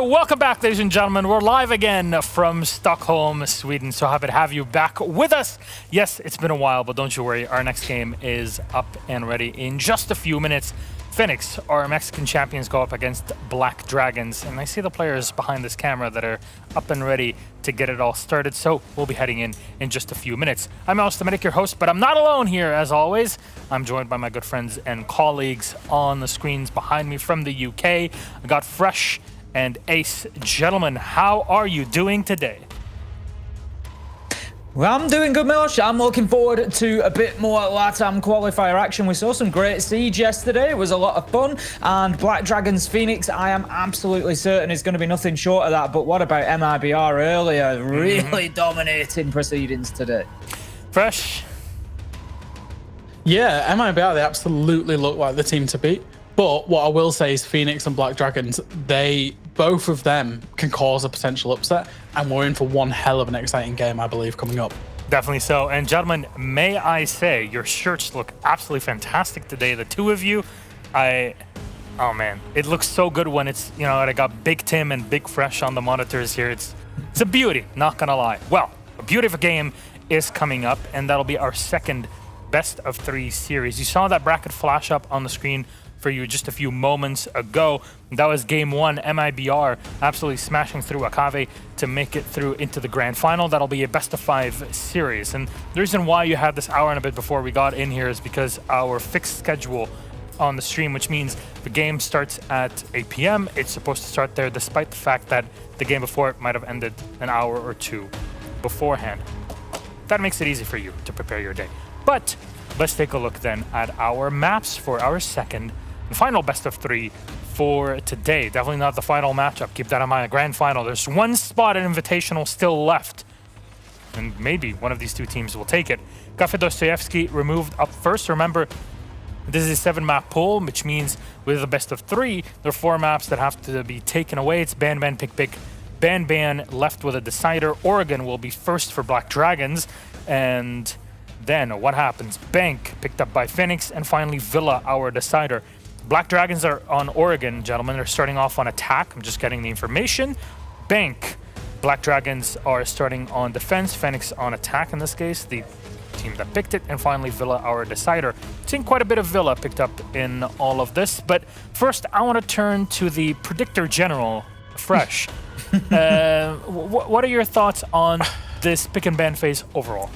welcome back, ladies and gentlemen. We're live again from Stockholm, Sweden. So happy to have you back with us. Yes, it's been a while, but don't you worry. Our next game is up and ready in just a few minutes. Phoenix, our Mexican champions, go up against Black Dragons. And I see the players behind this camera that are up and ready to get it all started. So we'll be heading in just a few minutes. I'm Alice Dominic, your host, but I'm not alone here, as always. I'm joined by my good friends and colleagues on the screens behind me from the UK. I got Fresh and Ace. Gentlemen, how are you doing today? Well, I'm doing good, Milosh. I'm looking forward to a bit more LATAM qualifier action. We saw some great Siege yesterday. It was a lot of fun. And Black Dragons Phoenix, I am absolutely certain is going to be nothing short of that. But what about MIBR earlier? Really dominating proceedings today. Fresh? Yeah, MIBR, they absolutely look like the team to beat. But what I will say is Phoenix and Black Dragons, both of them can cause a potential upset, and we're in for one hell of an exciting game, I believe, coming up. Definitely so. And gentlemen, may I say, your shirts look absolutely fantastic today. The two of you, oh man, it looks so good when it's, I got Big Tim and Big Fresh on the monitors here. It's a beauty, not gonna lie. Well, a beauty of a game is coming up, and that'll be our second best of 3 series. You saw that bracket flash up on the screen for you just a few moments ago. That was game 1, MIBR absolutely smashing through Akave to make it through into the grand final. That'll be a best of 5 series. And the reason why you had this hour and a bit before we got in here is because our fixed schedule on the stream, which means the game starts at 8 p.m. It's supposed to start there despite the fact that the game before it might have ended an hour or 2 beforehand. That makes it easy for you to prepare your day. But let's take a look then at our maps for our second and final best of 3 for today. Definitely not the final matchup. Keep that in mind. Grand final. There's one spot at Invitational still left. And maybe one of these 2 teams will take it. Cafe Dostoevsky removed up first. Remember, this is a 7-map pool, which means with the best of 3, there are 4 maps that have to be taken away. It's Ban, Ban, Pick, Pick. Ban, Ban left with a decider. Oregon will be first for Black Dragons. And then what happens? Bank picked up by Phoenix. And finally, Villa, our decider. Black Dragons are on Oregon, gentlemen. They're starting off on attack. I'm just getting the information. Bank. Black Dragons are starting on defense. Phoenix on attack in this case, the team that picked it. And finally, Villa, our decider. Seeing quite a bit of Villa picked up in all of this. But first, I want to turn to the predictor general, Fresh. What are your thoughts on this pick and ban phase overall?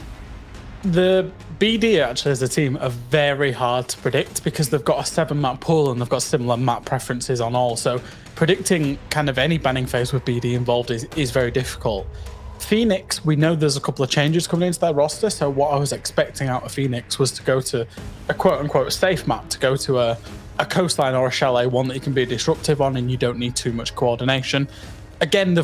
The BD actually as a team are very hard to predict because they've got a 7-map pool and they've got similar map preferences on all. So predicting kind of any banning phase with BD involved is very difficult. Phoenix, we know there's a couple of changes coming into their roster. So what I was expecting out of Phoenix was to go to a quote unquote safe map, to go to a coastline or a chalet, one that you can be disruptive on and you don't need too much coordination. Again,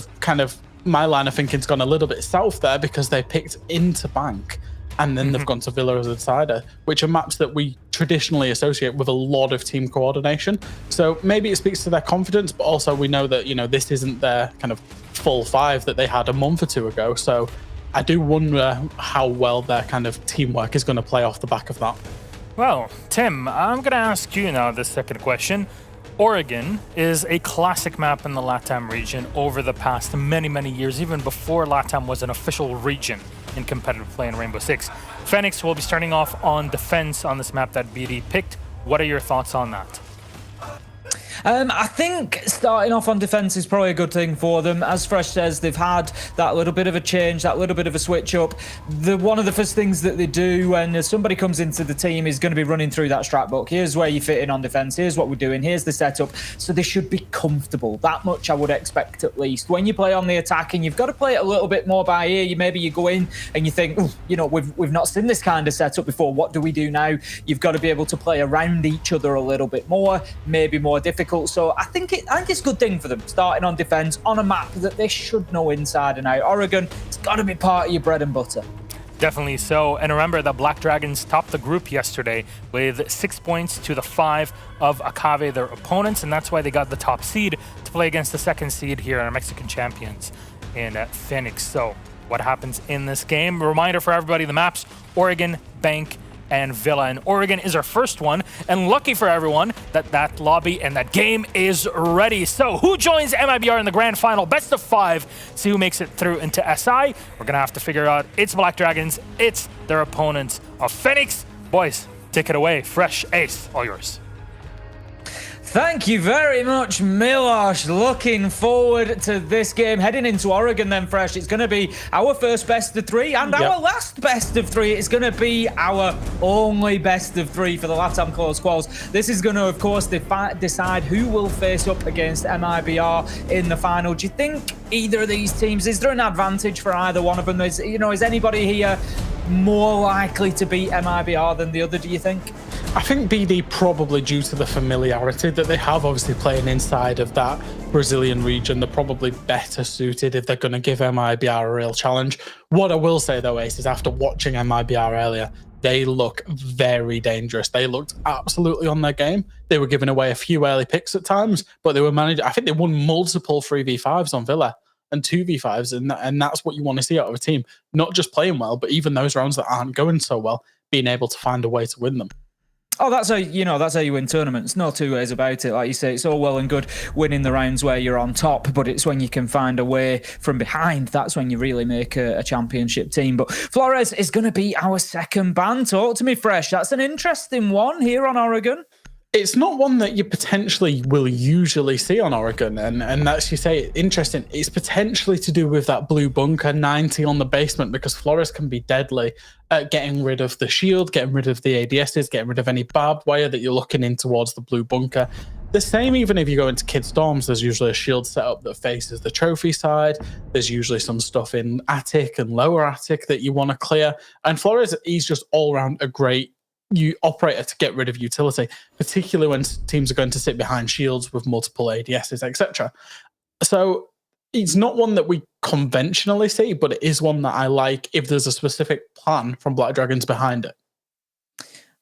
my line of thinking's gone a little bit south there because they picked into Bank. And then they've gone to Villa as a decider, which are maps that we traditionally associate with a lot of team coordination. So maybe it speaks to their confidence, but also we know that, this isn't their kind of full 5 that they had a month or 2 ago. So I do wonder how well their kind of teamwork is going to play off the back of that. Well, Tim, I'm going to ask you now this second question. Oregon is a classic map in the LATAM region over the past many, many years, even before LATAM was an official region in competitive play in Rainbow Six. Phoenix will be starting off on defense on this map that BD picked. What are your thoughts on that? I think starting off on defense is probably a good thing for them. As Fresh says, they've had that little bit of a change, that little bit of a switch up. One of the first things that they do when somebody comes into the team is going to be running through that strat book. Here's where you fit in on defense. Here's what we're doing. Here's the setup. So they should be comfortable. That much I would expect at least. When you play on the attack, and you've got to play it a little bit more by ear. Maybe you go in and you think, we've not seen this kind of setup before. What do we do now? You've got to be able to play around each other a little bit more, maybe more difficult. So I think it's a good thing for them starting on defense on a map that they should know inside and out. Oregon, it's got to be part of your bread and butter. Definitely so. And remember, the Black Dragons topped the group yesterday with 6 points to the 5 of Akave, their opponents, and that's why they got the top seed to play against the 2nd seed here, our Mexican champions in Phoenix. So what happens in this game? A reminder for everybody, the maps: Oregon, Bank, and Villa in Oregon is our first one. And lucky for everyone that lobby and that game is ready. So who joins MIBR in the grand final? Best of 5. See who makes it through into SI. We're going to have to figure out it's Black Dragons. It's their opponents of Phoenix. Boys, take it away. Fresh Ace, all yours. Thank you very much, Milosh. Looking forward to this game. Heading into Oregon then, Fresh. It's going to be our first best of 3 and our last best of 3. It's going to be our only best of 3 for the LATAM close quals. This is going to, of course, decide who will face up against MIBR in the final. Do you think either of these teams, is there an advantage for either one of them? Is anybody here more likely to beat MIBR than the other, do you think? I think BD probably due to the familiarity that they have, obviously playing inside of that Brazilian region, they're probably better suited if they're going to give MIBR a real challenge. What I will say though, Ace, is after watching MIBR earlier, they look very dangerous. They looked absolutely on their game. They were giving away a few early picks at times, but they were managing. I think they won multiple 3v5s on Villa and 2v5s, and that's what you want to see out of a team. Not just playing well, but even those rounds that aren't going so well, being able to find a way to win them. Oh, that's how you win tournaments. No two ways about it. Like you say, it's all well and good winning the rounds where you're on top, but it's when you can find a way from behind. That's when you really make a championship team. But Flores is going to be our second ban. Talk to me, Fresh. That's an interesting one here on Oregon. It's not one that you potentially will usually see on Oregon, and that's, you say, interesting. It's potentially to do with that blue bunker 90 on the basement, because Flores can be deadly at getting rid of the shield, getting rid of the ADSs, getting rid of any barbed wire that you're looking in towards the blue bunker. The same even if you go into Kid Storms, there's usually a shield setup that faces the trophy side. There's usually some stuff in attic and lower attic that you want to clear. And Flores, he's just all around a great operator to get rid of utility, particularly when teams are going to sit behind shields with multiple ADSs, etc. So it's not one that we conventionally see, but it is one that I like if there's a specific plan from Black Dragons behind it.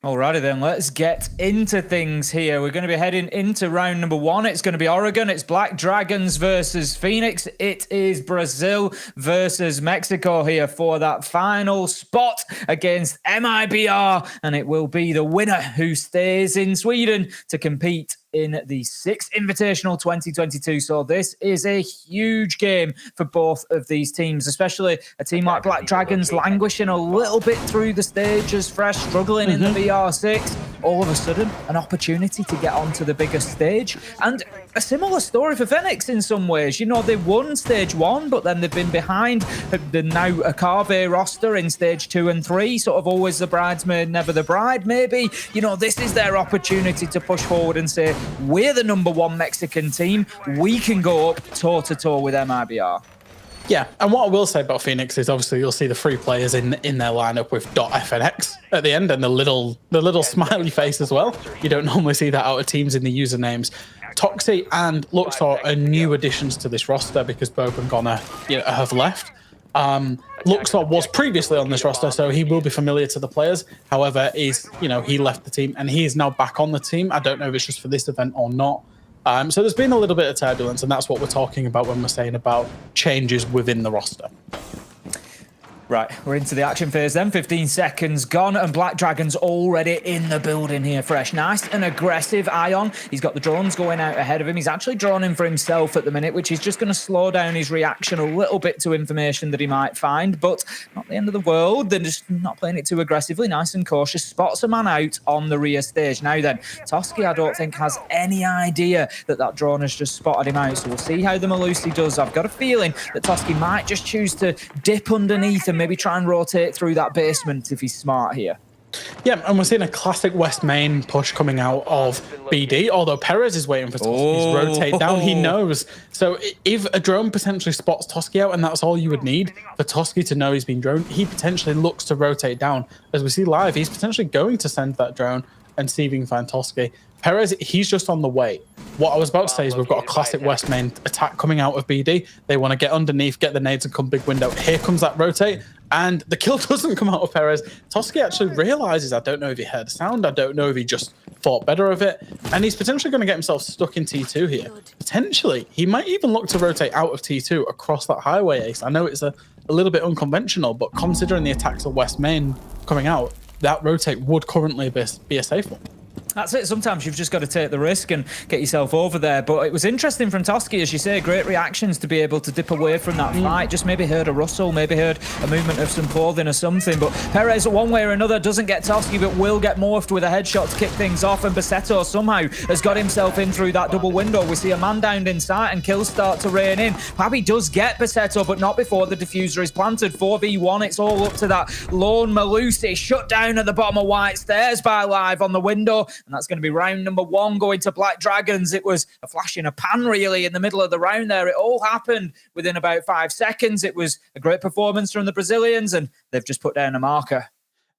Alrighty then, let's get into things here. We're going to be heading into round number 1. It's going to be Oregon. It's Black Dragons versus Phoenix. It is Brazil versus Mexico here for that final spot against MIBR. And it will be the winner who stays in Sweden to compete in the 6th Invitational 2022. So this is a huge game for both of these teams, especially a team like Black Dragons languishing a little bit through the stages, Fresh, struggling in the VR6. All of a sudden, an opportunity to get onto the biggest stage. And a similar story for Phoenix in some ways. They won stage 1, but then they've been behind the now Akave roster in stage 2 and 3, sort of always the bridesmaid, never the bride. Maybe, this is their opportunity to push forward and say, we're the #1 Mexican team. We can go up toe-to-toe with MIBR. Yeah, and what I will say about Phoenix is obviously you'll see the 3 players in their lineup with .fnx at the end and the little smiley face as well. You don't normally see that out of teams in the usernames. Toxi and Luxor are new additions to this roster because Bob and Ghana have left. Luxor was previously on this roster, so he will be familiar to the players. However, he left the team and he is now back on the team. I don't know if it's just for this event or not. So there's been a little bit of turbulence, and that's what we're talking about when we're saying about changes within the roster. Right, we're into the action phase then. 15 seconds gone, and Black Dragon's already in the building here, Fresh. Nice and aggressive Ion. He's got the drones going out ahead of him. He's actually drawn in for himself at the minute, which is just going to slow down his reaction a little bit to information that he might find, but not the end of the world. They're just not playing it too aggressively. Nice and cautious. Spots a man out on the rear stage. Now then, Toski, I don't think, has any idea that drone has just spotted him out, so we'll see how the Malusi does. I've got a feeling that Toski might just choose to dip underneath and maybe try and rotate through that basement if he's smart here. Yeah, and we're seeing a classic West main push coming out of BD, although Perez is waiting for Toski's rotate down. He knows. So if a drone potentially spots Toski out, and that's all you would need for Toski to know he's been droned, he potentially looks to rotate down. As we see live, he's potentially going to send that drone and see if he can find Toski. Perez, he's just on the way. What I was about to say is we've got a classic West main attack coming out of BD. They want to get underneath, get the nades and come big window. Here comes that rotate, and the kill doesn't come out of Perez. Toski actually realizes, I don't know if he heard a sound, I don't know if he just thought better of it, and he's potentially going to get himself stuck in T2 here. Potentially, he might even look to rotate out of T2 across that highway, Ace. I know it's a little bit unconventional, but considering the attacks of West main coming out, that rotate would currently be a safe one. That's it. Sometimes you've just got to take the risk and get yourself over there. But it was interesting from Toski, as you say, great reactions to be able to dip away from that fight. Just maybe heard a rustle, maybe heard a movement of some clothing or something. But Perez, one way or another, doesn't get Toski, but will get morphed with a headshot to kick things off. And Basetto somehow has got himself in through that double window. We see a man downed in sight and kills start to rain in. Pappy does get Basetto, but not before the diffuser is planted. 4v1, it's all up to that lone Malusi. Shut down at the bottom of White Stairs by Live on the window. And that's going to be round number 1 going to Black Dragons. It was a flash in a pan, really, in the middle of the round there. It all happened within about 5 seconds. It was a great performance from the Brazilians, and they've just put down a marker.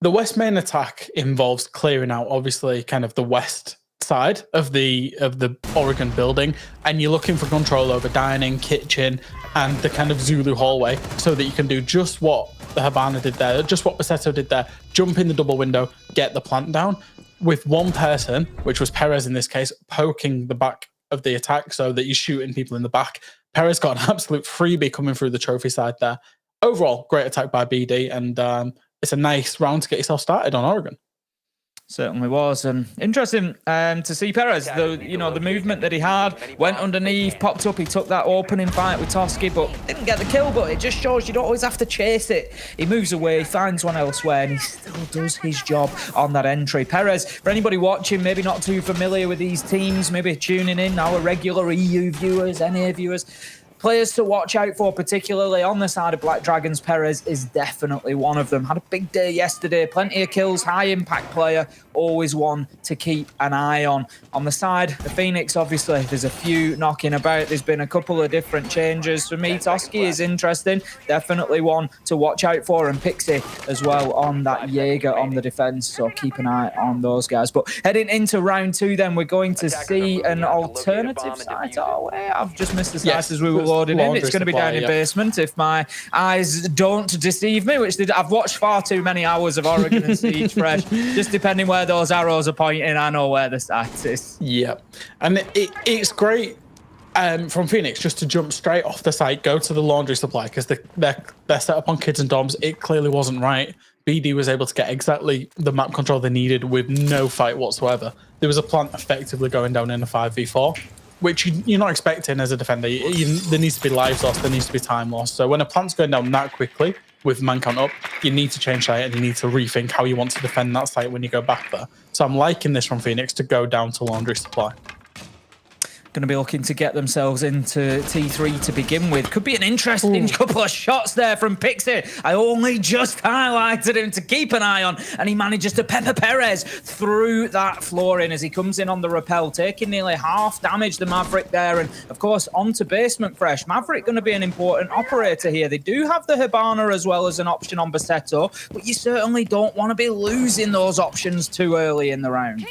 The West main attack involves clearing out, obviously, kind of the west side of the Oregon building, and you're looking for control over dining, kitchen, and the kind of Zulu hallway, so that you can do just what the Habana did there, just what Basetto did there, jump in the double window, get the plant down, with one person, which was Perez in this case, poking the back of the attack so that you're shooting people in the back. Perez got an absolute freebie coming through the trophy side there. Overall, great attack by BD, and it's a nice round to get yourself started on Oregon. Certainly was, and interesting to see Perez. The movement that he had, went underneath, popped up. He took that opening fight with Toski, but didn't get the kill. But it just shows you don't always have to chase it. He moves away, finds one elsewhere, and he still does his job on that entry. Perez, for anybody watching, maybe not too familiar with these teams, maybe tuning in, our regular EU viewers, NA viewers. Players to watch out for, particularly on the side of Black Dragons, Perez is definitely one of them. Had a big day yesterday, plenty of kills, high impact player, always one to keep an eye on. On the side, the Phoenix, obviously, there's a few knocking about. There's been a couple of different changes. For me, Toski is interesting, definitely one to watch out for, and Pixie as well on that Jaeger on the defense, so keep an eye on those guys. But heading into round 2 then, we're going to see an alternative site. Oh, wait, I've just missed the site as we were loading in. It's going to be down in basement if my eyes don't deceive me, which I've watched far too many hours of Oregon and Siege Fresh. Just depending where those arrows are pointing, I know where the site is. Yep. And it's great from Phoenix just to jump straight off the site, go to the laundry supply, because they're set up on kids and doms. It clearly wasn't right. BD was able to get exactly the map control they needed with no fight whatsoever. There was a plant effectively going down in a 5v4. Which you're not expecting as a defender. There needs to be lives lost, there needs to be time lost. So when a plant's going down that quickly with man count up, you need to change site and you need to rethink how you want to defend that site when you go back there. So I'm liking this from Phoenix to go down to laundry supply. Going to be looking to get themselves into T3 to begin with. Could be an interesting couple of shots there from Pixie. I only just highlighted him to keep an eye on, and he manages to pepper Perez through that flooring as he comes in on the rappel, taking nearly half damage, the Maverick there, and of course onto basement fresh. Maverick going to be an important operator here. They do have the Hibana as well as an option on Basetto, but you certainly don't want to be losing those options too early in the round.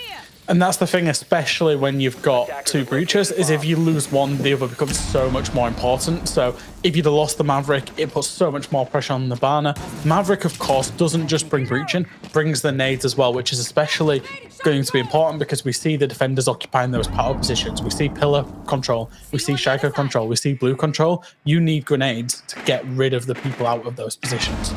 And that's the thing, especially when you've got 2 breachers, is if you lose one, the other becomes so much more important. So if you'd have lost the Maverick, it puts so much more pressure on the banner. Maverick, of course, doesn't just bring breaching, brings the nades as well, which is especially going to be important because we see the defenders occupying those power positions. We see pillar control, we see shaker control, we see blue control. You need grenades to get rid of the people out of those positions.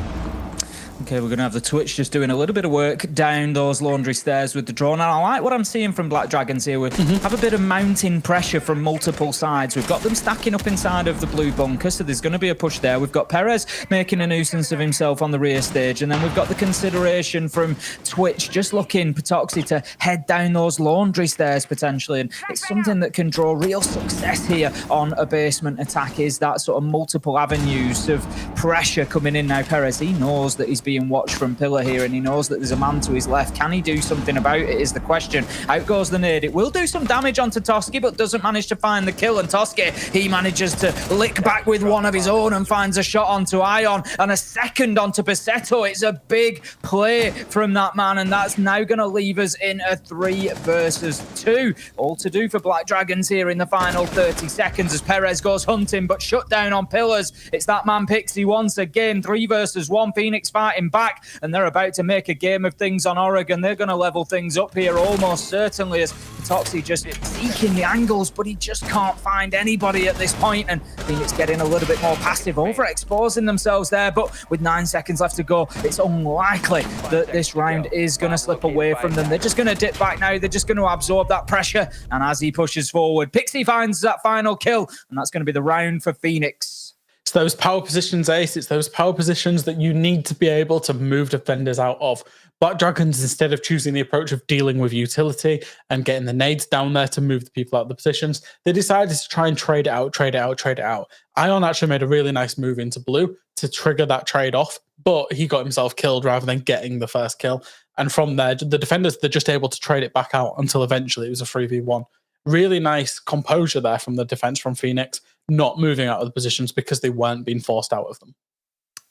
Okay, we're going to have the Twitch just doing a little bit of work down those laundry stairs with the drone. And I like what I'm seeing from Black Dragons here. We have a bit of mounting pressure from multiple sides. We've got them stacking up inside of the blue bunker, so there's going to be a push there. We've got Perez making a nuisance of himself on the rear stage. And then we've got the consideration from Twitch just looking, Patoxy, to head down those laundry stairs potentially. And it's something that can draw real success here on a basement attack, is that sort of multiple avenues of pressure coming in now. Perez, he knows that he's being watched from pillar here, and he knows that there's a man to his left. Can he do something about it is the question. Out goes the nade. It will do some damage onto Toski, but doesn't manage to find the kill. And Toski, he manages to lick back with one of his own and finds a shot onto Ion and a second onto Basetto. It's a big play from that man, and that's now going to leave us in a 3 versus 2. All to do for Black Dragons here in the final 30 seconds as Perez goes hunting, but shut down on pillars. It's that man Pixie once again. 3 versus 1. Phoenix fighting back, and they're about to make a game of things on Oregon. They're going to level things up here almost certainly, as Toxie just seeking the angles, but he just can't find anybody at this point, and Phoenix getting a little bit more passive, overexposing themselves there. But with 9 seconds left to go, it's unlikely that this round is going to slip away from them. They're just going to dip back now. They're just going to absorb that pressure, and as he pushes forward, Pixie finds that final kill, and that's going to be the round for Phoenix. It's those power positions, Ace. It's those power positions that you need to be able to move defenders out of. Black Dragons, instead of choosing the approach of dealing with utility and getting the nades down there to move the people out of the positions, they decided to try and trade it out. Ion actually made a really nice move into blue to trigger that trade off, but he got himself killed rather than getting the first kill. And from there, the defenders, they're just able to trade it back out until eventually it was a 3v1. Really nice composure there from the defense from Phoenix, not moving out of the positions because they weren't being forced out of them.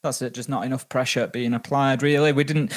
That's it, just not enough pressure being applied, really. We didn't,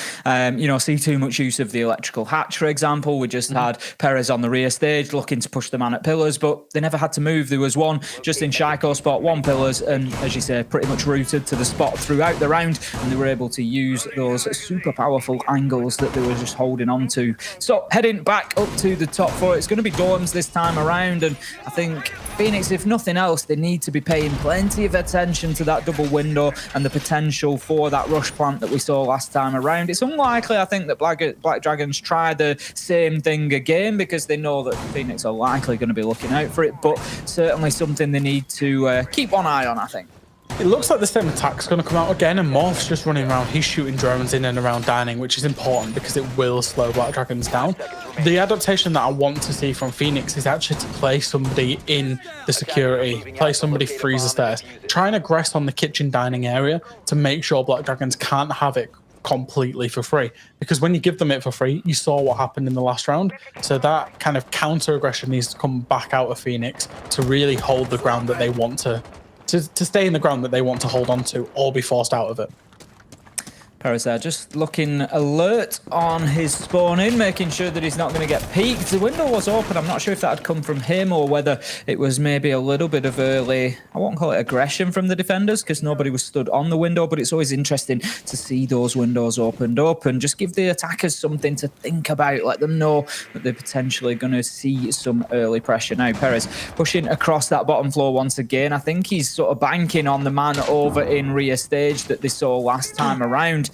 see too much use of the electrical hatch, for example. We just had Perez on the rear stage looking to push the man at pillars, but they never had to move. There was one just in Shaiko spot, one pillars, and as you say, pretty much rooted to the spot throughout the round, and they were able to use those super powerful angles that they were just holding on to. So heading back up to the top four, it's going to be Dorms this time around, and I think Phoenix, if nothing else, they need to be paying plenty of attention to that double window and the potential for that rush plant that we saw last time around. It's unlikely, I think, that Black Dragons try the same thing again because they know that Phoenix are likely going to be looking out for it, but certainly something they need to keep one eye on, I think. It looks like the same attack's going to come out again, and Morph's just running around. He's shooting drones in and around dining, which is important because it will slow Black Dragons down. The adaptation that I want to see from Phoenix is actually to play somebody in the security, play somebody freezer stairs, try and aggress on the kitchen dining area to make sure Black Dragons can't have it completely for free, because when you give them it for free, you saw what happened in the last round. So that kind of counter aggression needs to come back out of Phoenix to really hold the ground that they want to stay in the ground that they want to hold on to or be forced out of it. Perez there just looking alert on his spawn in, making sure that he's not going to get peeked. The window was open. I'm not sure if that had come from him or whether it was maybe a little bit of early, I won't call it aggression from the defenders because nobody was stood on the window, but it's always interesting to see those windows opened up and just give the attackers something to think about, let them know that they're potentially going to see some early pressure. Now Perez pushing across that bottom floor once again. I think he's sort of banking on the man over in rear stage that they saw last time around.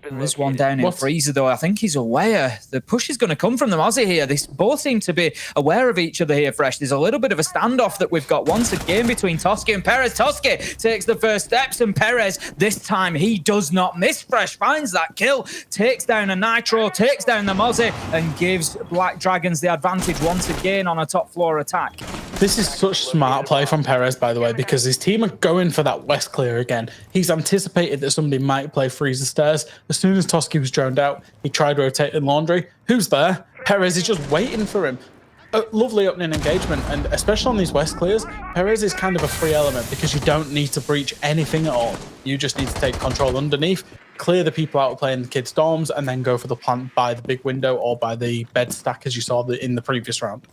There is one down in freezer though. I think he's aware the push is going to come from the Aussie here. They both seem to be aware of each other here, Fresh. There's a little bit of a standoff that we've got once again between Toski and Perez. Toski takes the first steps, and Perez, this time he does not miss. Fresh finds that kill, takes down a Nitro, takes down the Mozzie, and gives Black Dragons the advantage once again on a top floor attack. This is such smart play from Perez, by the way, because his team are going for that west clear again. He's anticipated that somebody might play freezer stairs. As soon as Toski was droned out, he tried rotating laundry. Who's there? Perez is just waiting for him. A lovely opening engagement, and especially on these west clears, Perez is kind of a free element because you don't need to breach anything at all. You just need to take control underneath, clear the people out playing the kids' dorms, and then go for the plant by the big window or by the bed stack as you saw in the previous round.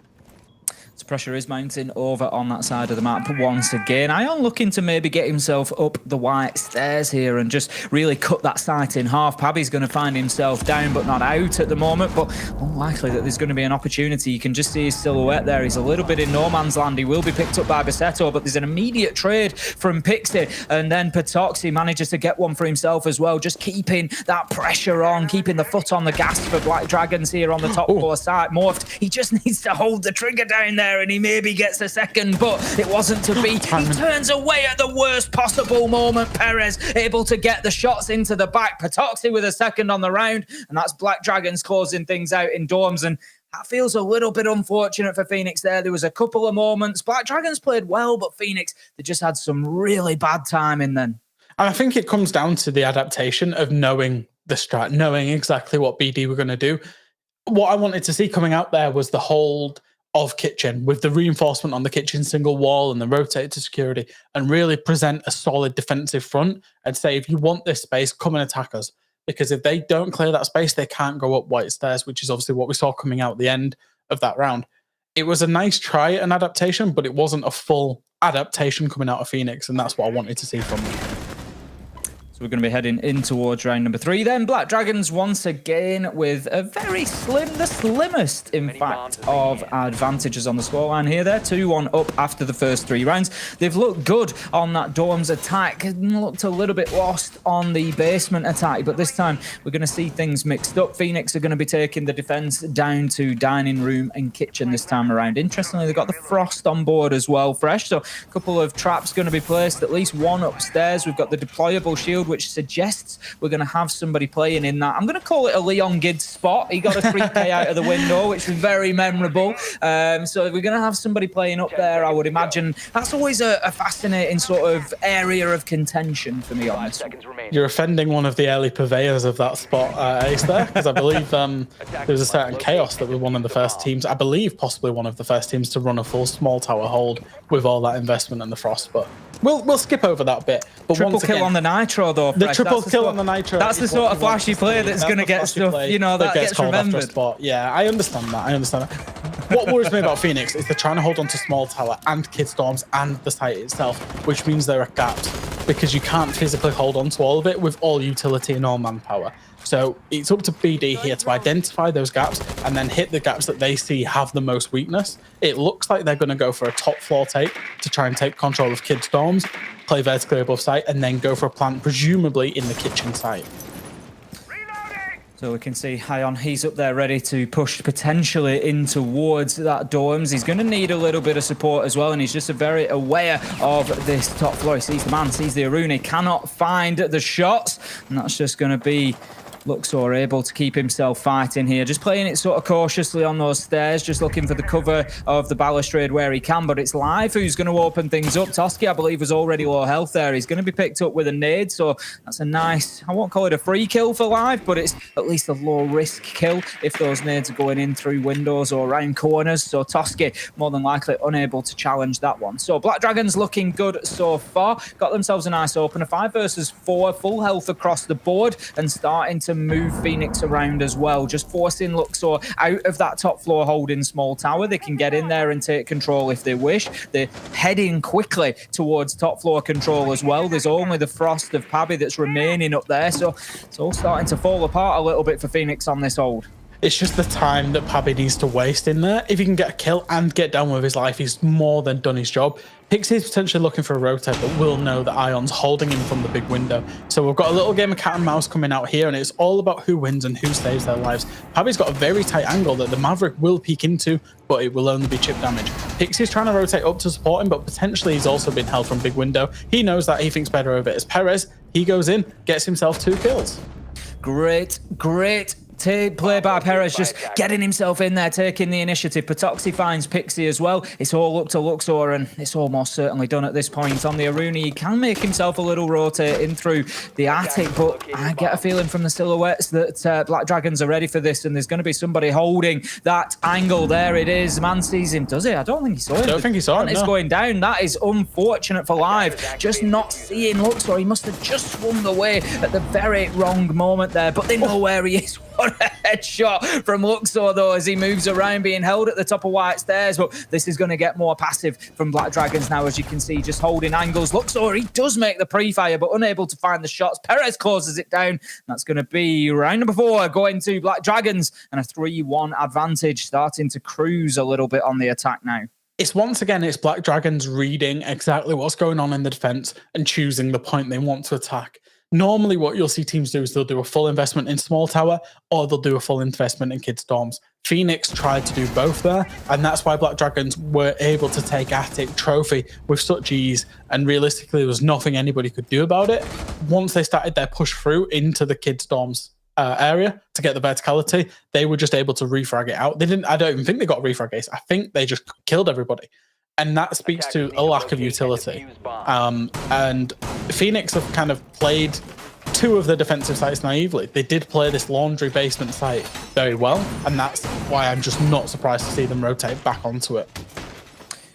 So pressure is mounting over on that side of the map once again. Ion looking to maybe get himself up the white stairs here and just really cut that site in half. Pabby's going to find himself down but not out at the moment, but unlikely that there's going to be an opportunity. You can just see his silhouette there. He's a little bit in no man's land. He will be picked up by Basetto, but there's an immediate trade from Pixie, and then Patoxi manages to get one for himself as well, just keeping that pressure on, keeping the foot on the gas for Black Dragons here on the top floor side. Morphed, he just needs to hold the trigger down there, and he maybe gets a second, but it wasn't to be. He turns away at the worst possible moment. Perez able to get the shots into the back. Patoxi with a second on the round, and that's Black Dragons closing things out in dorms, and that feels a little bit unfortunate for Phoenix there. There was a couple of moments. Black Dragons played well, but Phoenix, they just had some really bad timing then. And I think it comes down to the adaptation of knowing the strat, knowing exactly what BD were going to do. What I wanted to see coming out there was the hold of kitchen with the reinforcement on the kitchen single wall and the rotate to security, and really present a solid defensive front and say, if you want this space, come and attack us. Because if they don't clear that space, they can't go up white stairs, which is obviously what we saw coming out at the end of that round. It was a nice try at an adaptation, but it wasn't a full adaptation coming out of Phoenix, and that's what I wanted to see from them. We're going to be heading in towards round number 3. Then Black Dragons once again with a very the slimmest, in fact, of advantages on the scoreline here. They're 2-1 up after the first 3 rounds. They've looked good on that Dorms attack, looked a little bit lost on the basement attack, but this time we're going to see things mixed up. Phoenix are going to be taking the defense down to dining room and kitchen this time around. Interestingly, they've got the Frost on board as well, fresh, so a couple of traps going to be placed, at least one upstairs. We've got the deployable shield, which suggests we're going to have somebody playing in that. I'm going to call it a Leon Gids spot. He got a 3K out of the window, which was very memorable. So we're going to have somebody playing up there, I would imagine. That's always a fascinating sort of area of contention for me on this one. You're offending one of the early purveyors of that spot, Ace, there, because I believe there was a certain Chaos that was one of the first teams, I believe possibly one of the first teams to run a full small tower hold with all that investment and the Frost, but we'll skip over that bit. But triple once kill again, on the Nitro, though. The triple kill on the Nitro. That's the sort of flashy play that's going to get stuff, you know, that gets remembered. Yeah, I understand that. What worries me about Phoenix is they're trying to hold on to small tower and Kid Storms and the site itself, which means there are gaps because you can't physically hold on to all of it with all utility and all manpower. So it's up to BD here to identify those gaps and then hit the gaps that they see have the most weakness. It looks like they're going to go for a top floor take to try and take control of Kid Storms, play vertically above site, and then go for a plant, presumably in the kitchen site. So we can see Hyon, he's up there ready to push potentially in towards that Dorms. He's going to need a little bit of support as well, and he's just very aware of this top floor. He sees the man, sees the Aruna, cannot find the shots, and that's just going to be Luxor able to keep himself fighting here, just playing it sort of cautiously on those stairs, just looking for the cover of the balustrade where he can, but it's Live who's going to open things up. Toski, I believe, was already low health there. He's going to be picked up with a nade, so that's a nice, I won't call it a free kill for Live, but it's at least a low-risk kill if those nades are going in through windows or around corners, so Toski more than likely unable to challenge that one. So Black Dragons looking good so far. Got themselves a nice opener, 5 versus 4, full health across the board, and starting to move Phoenix around as well, just forcing Luxor out of that top floor holding small tower. They can get in there and take control if they wish. They're heading quickly towards top floor control as well. There's only the Frost of Pabby that's remaining up there, so it's all starting to fall apart a little bit for Phoenix on this hold. It's just the time that Pabby needs to waste in there. If he can get a kill and get down with his life, he's more than done his job. Pixie's potentially looking for a rotate, but will know that Ion's holding him from the big window. So we've got a little game of cat and mouse coming out here, and it's all about who wins and who saves their lives. Pabby's got a very tight angle that the Maverick will peek into, but it will only be chip damage. Pixie's trying to rotate up to support him, but potentially he's also been held from big window. He knows that, he thinks better of it as Perez. He goes in, gets himself 2 kills. Great play by Perez, just getting himself in there, taking the initiative. Patoxy finds Pixie as well. It's all up to Luxor, and it's almost certainly done at this point. On the Aruna, he can make himself a little rotating through the attic, but I get a feeling from the silhouettes that Black Dragons are ready for this, and there's going to be somebody holding that angle. There it is. Man sees him, does he? I don't think he saw him. I don't think he saw him, no. It's going down. That is unfortunate for Live. Just not seeing Luxor. He must have just swung away at the very wrong moment there, but they know where he is. What a headshot from Luxor, though, as he moves around, being held at the top of White Stairs. But this is going to get more passive from Black Dragons now, as you can see, just holding angles. Luxor, he does make the pre-fire, but unable to find the shots. Perez closes it down. That's going to be round number 4, going to Black Dragons, and a 3-1 advantage, starting to cruise a little bit on the attack now. It's once again, it's Black Dragons reading exactly what's going on in the defense and choosing the point they want to attack. Normally what you'll see teams do is they'll do a full investment in small tower, or they'll do a full investment in Kid Storms. Phoenix tried to do both there, and that's why Black Dragons were able to take Attic Trophy with such ease, and realistically there was nothing anybody could do about it. Once they started their push through into the Kid Storms area to get the verticality, they were just able to refrag it out. I don't even think they got refrag ace. I think they just killed everybody. And that speaks to a lack of utility. And Phoenix have kind of played 2 of the defensive sites naively. They did play this laundry basement site very well, and that's why I'm just not surprised to see them rotate back onto it.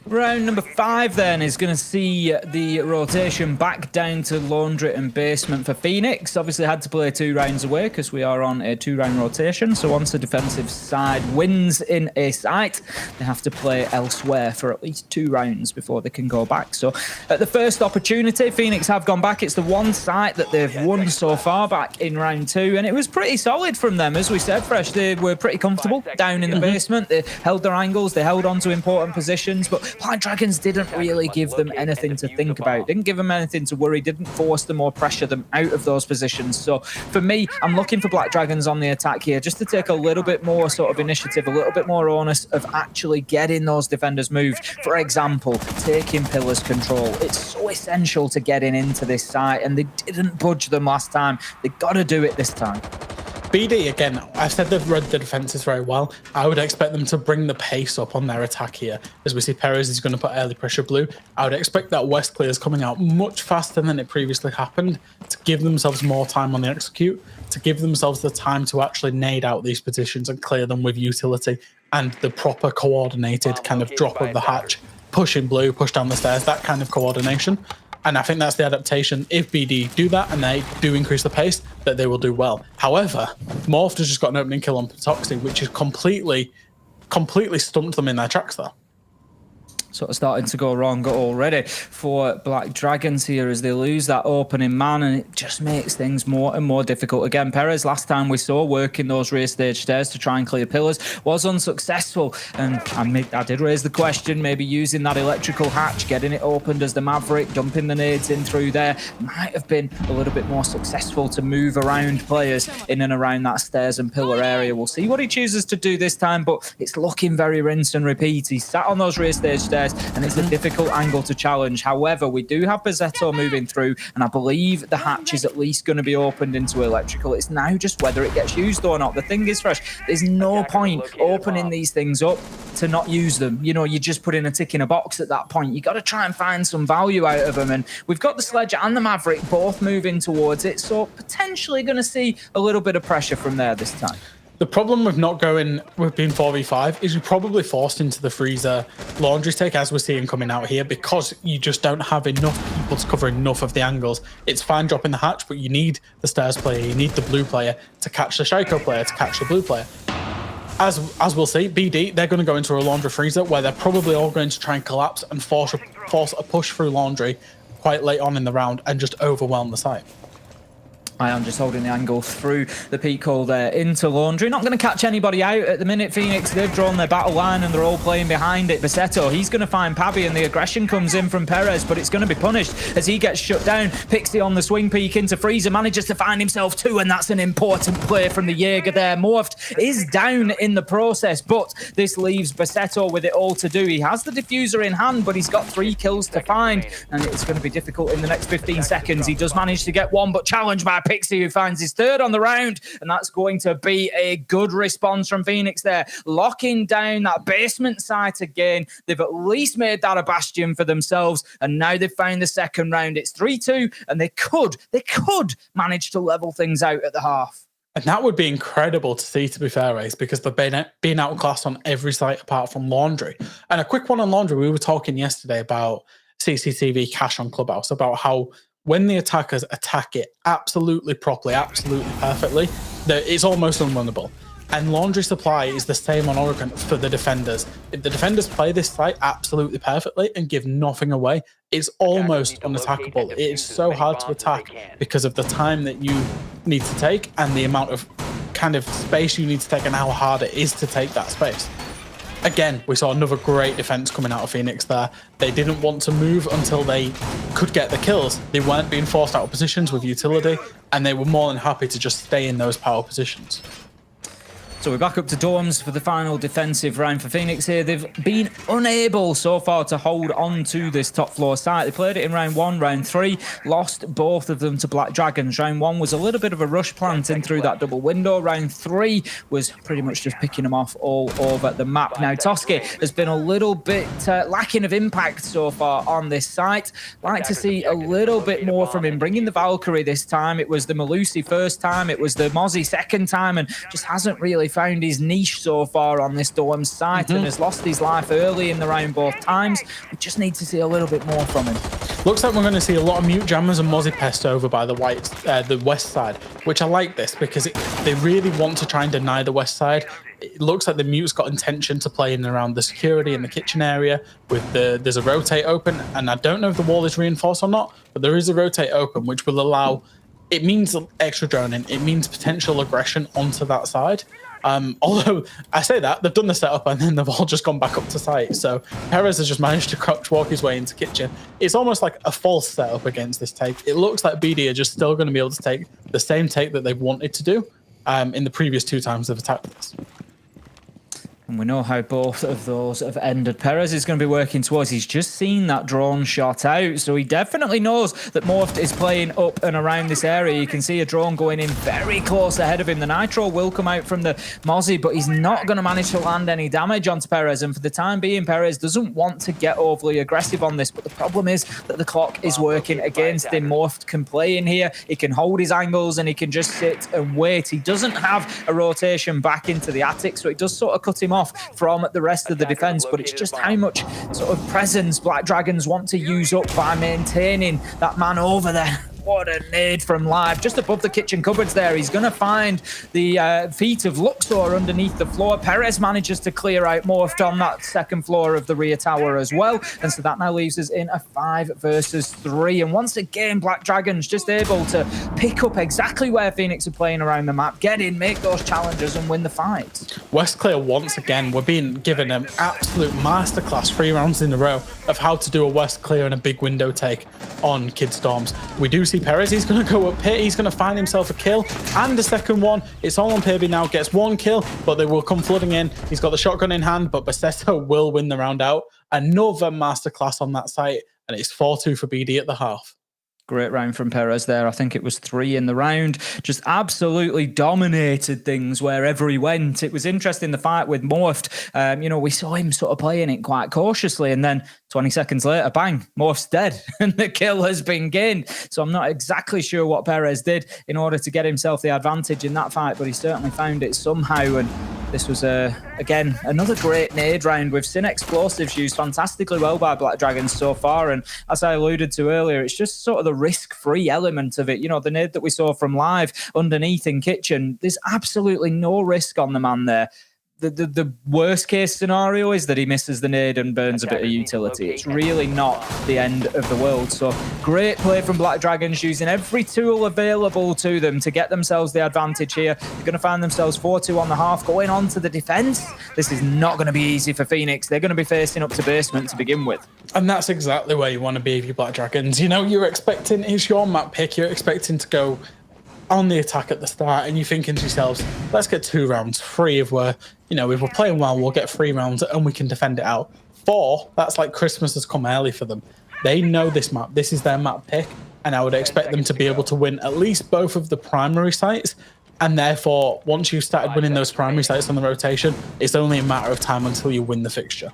Round number 5 then is going to see the rotation back down to Laundry and Basement for Phoenix. Obviously had to play 2 rounds away because we are on a 2-round rotation. So once the defensive side wins in a site, they have to play elsewhere for at least 2 rounds before they can go back. So at the first opportunity, Phoenix have gone back. It's the one site that they've won so far back in round 2. And it was pretty solid from them. As we said, Fresh, they were pretty comfortable down in the basement. They held their angles. They held on to important positions. But Black Dragons didn't really give them anything to think about, didn't give them anything to worry, didn't force them or pressure them out of those positions. So for me, I'm looking for Black Dragons on the attack here just to take a little bit more sort of initiative, a little bit more onus of actually getting those defenders moved. For example, taking Pillars control. It's so essential to getting into this site, and they didn't budge them last time. They got to do it this time. BD, again, I've said they've read the defenses very well. I would expect them to bring the pace up on their attack here. As we see, Perez is going to put early pressure blue. I would expect that West clear is coming out much faster than it previously happened, to give themselves more time on the execute, to give themselves the time to actually nade out these positions and clear them with utility and the proper coordinated kind of drop of the hatch, push in blue, push down the stairs, that kind of coordination. And I think that's the adaptation. If BD do that and they do increase the pace, that they will do well. However, Morph has just got an opening kill on Patoxy, which is completely stumped them in their tracks there. Sort of starting to go wrong already for Black Dragons here as they lose that opening man, and it just makes things more and more difficult. Again, Perez, last time we saw working those rear stage stairs to try and clear Pillars, was unsuccessful. And I did raise the question, maybe using that electrical hatch, getting it opened as the Maverick, dumping the nades in through there, might have been a little bit more successful to move around players in and around that stairs and pillar area. We'll see what he chooses to do this time, but it's looking very rinse and repeat. He's sat on those rear stage stairs, and it's a difficult angle to challenge. However, we do have Bazzetto moving through, and I believe the hatch is at least going to be opened into electrical. It's now just whether it gets used or not. The thing is, Fresh, there's no point opening these things up to not use them. You know, you're just putting a tick in a box at that point. You got to try and find some value out of them, and we've got the Sledge and the Maverick both moving towards it, so potentially going to see a little bit of pressure from there this time. The problem with not going with being 4v5 is you're probably forced into the freezer laundry take, as we're seeing coming out here, because you just don't have enough people to cover enough of the angles. It's fine dropping the hatch, but you need the stairs player, you need the blue player to catch the Shaiko player, to catch the blue player. As we'll see, BD, they're going to go into a laundry freezer where they're probably all going to try and collapse and force a push through laundry quite late on in the round and just overwhelm the site. I am just holding the angle through the peak hole there into Laundry. Not going to catch anybody out at the minute. Phoenix, they've drawn their battle line and they're all playing behind it. Bazzetto, he's going to find Pabby, and the aggression comes in from Perez, but it's going to be punished as he gets shut down. Pixie on the swing peak into Freezer, manages to find himself 2, and that's an important play from the Jaeger there. Morphed is down in the process, but this leaves Bazzetto with it all to do. He has the diffuser in hand, but he's got 3 kills to find, and it's going to be difficult in the next 15 seconds. He does manage to get 1, but challenged by Pixie, who finds his 3rd on the round, and that's going to be a good response from Phoenix there, locking down that basement site again. They've at least made that a bastion for themselves, and now they've found the 2nd round. It's 3-2, and they could manage to level things out at the half. And that would be incredible to see, to be fair, Ace, because they've been outclassed on every site apart from Laundry. And a quick one on Laundry, we were talking yesterday about CCTV cache on Clubhouse, about how when the attackers attack it absolutely properly, absolutely perfectly, it's almost unwinnable. And Laundry Supply is the same on Oregon for the defenders. If the defenders play this site absolutely perfectly and give nothing away, it's almost unattackable. It is so hard to attack because of the time that you need to take and the amount of kind of space you need to take and how hard it is to take that space. Again, we saw another great defense coming out of Phoenix there. They didn't want to move until they could get the kills. They weren't being forced out of positions with utility, and they were more than happy to just stay in those power positions. So we're back up to Dorms for the final defensive round for Phoenix here. They've been unable so far to hold on to this top floor site. They played it in round 1, round 3, lost both of them to Black Dragons. Round 1 was a little bit of a rush plant in through that double window. Round 3 was pretty much just picking them off all over the map. Now, Toski has been a little bit lacking of impact so far on this site. Like to see a little bit more from him, bringing the Valkyrie this time. It was the Malusi first time, it was the Mozzie second time, and just hasn't really found his niche so far on this Dorm site and has lost his life early in the round both times. We just need to see a little bit more from him. Looks like we're going to see a lot of mute jammers and Mozzie Pest over by the west side, which I like this because they really want to try and deny the west side. It looks like the mute's got intention to play in and around the security in the kitchen area with there's a rotate open, and I don't know if the wall is reinforced or not, but there is a rotate open which will allow, it means extra droning, it means potential aggression onto that side. Although I say that, they've done the setup and then they've all just gone back up to site. So Perez has just managed to crouch walk his way into kitchen. It's almost like a false setup against this take. It looks like BD are just still going to be able to take the same take that they've wanted to do in the previous 2 times they've attacked this. And we know how both of those have ended. Perez is going to be working towards. He's just seen that drone shot out, so he definitely knows that Morphed is playing up and around this area. You can see a drone going in very close ahead of him. The Nitro will come out from the Mozzie, but he's not going to manage to land any damage onto Perez. And for the time being, Perez doesn't want to get overly aggressive on this, but the problem is that the clock is working against him. Morphed can play in here. He can hold his angles and he can just sit and wait. He doesn't have a rotation back into the attic, so it does sort of cut him off from the rest of the defense, but it's just how much sort of presence Black Dragons want to use up by maintaining that man over there. What a nade from Live, just above the kitchen cupboards there. He's going to find the feet of Luxor underneath the floor. Perez manages to clear out Morphed on that second floor of the rear tower as well. And so that now leaves us in a 5 versus 3. And once again, Black Dragons just able to pick up exactly where Phoenix are playing around the map, get in, make those challenges and win the fight. West Clear, once again, we're being given an absolute masterclass 3 rounds in a row of how to do a West Clear and a big window take on Kid Storms. We do see Perez, he's going to go up pit, he's going to find himself a kill and a second one. It's all on Pibby now, gets 1 kill, but they will come flooding in. He's got the shotgun in hand, but Bassetto will win the round out. Another masterclass on that site, and it's 4-2 for BD at the half. Great round from Perez there. I think it was 3 in the round. Just absolutely dominated things wherever he went. It was interesting, the fight with Morphed. You know, we saw him sort of playing it quite cautiously, and then 20 seconds later, bang, Morph's dead, and the kill has been gained. So I'm not exactly sure what Perez did in order to get himself the advantage in that fight, but he certainly found it somehow. And this was, again, another great nade round. We've seen explosives used fantastically well by Black Dragons so far, and as I alluded to earlier, it's just sort of the risk-free element of it. You know, the nade that we saw from Live underneath in kitchen, there's absolutely no risk on the man there. The worst case scenario is that he misses the nade and burns a bit of utility. It's really not the end of the world. So great play from Black Dragons, using every tool available to them to get themselves the advantage here. They're going to find themselves 4-2 on the half, going on to the defense. This is not going to be easy for Phoenix. They're going to be facing up to basement to begin with. And that's exactly where you want to be if you're Black Dragons. You know, you're expecting, it's your map pick, you're expecting to go on the attack at the start, and you're thinking to yourselves, let's get 2 rounds, 3 if we're, you know, if we're playing well, we'll get 3 rounds and we can defend it out. 4, that's like Christmas has come early for them. They know this map, this is their map pick, and I would expect them to be able to win at least both of the primary sites. And therefore, once you've started winning those primary sites on the rotation, it's only a matter of time until you win the fixture.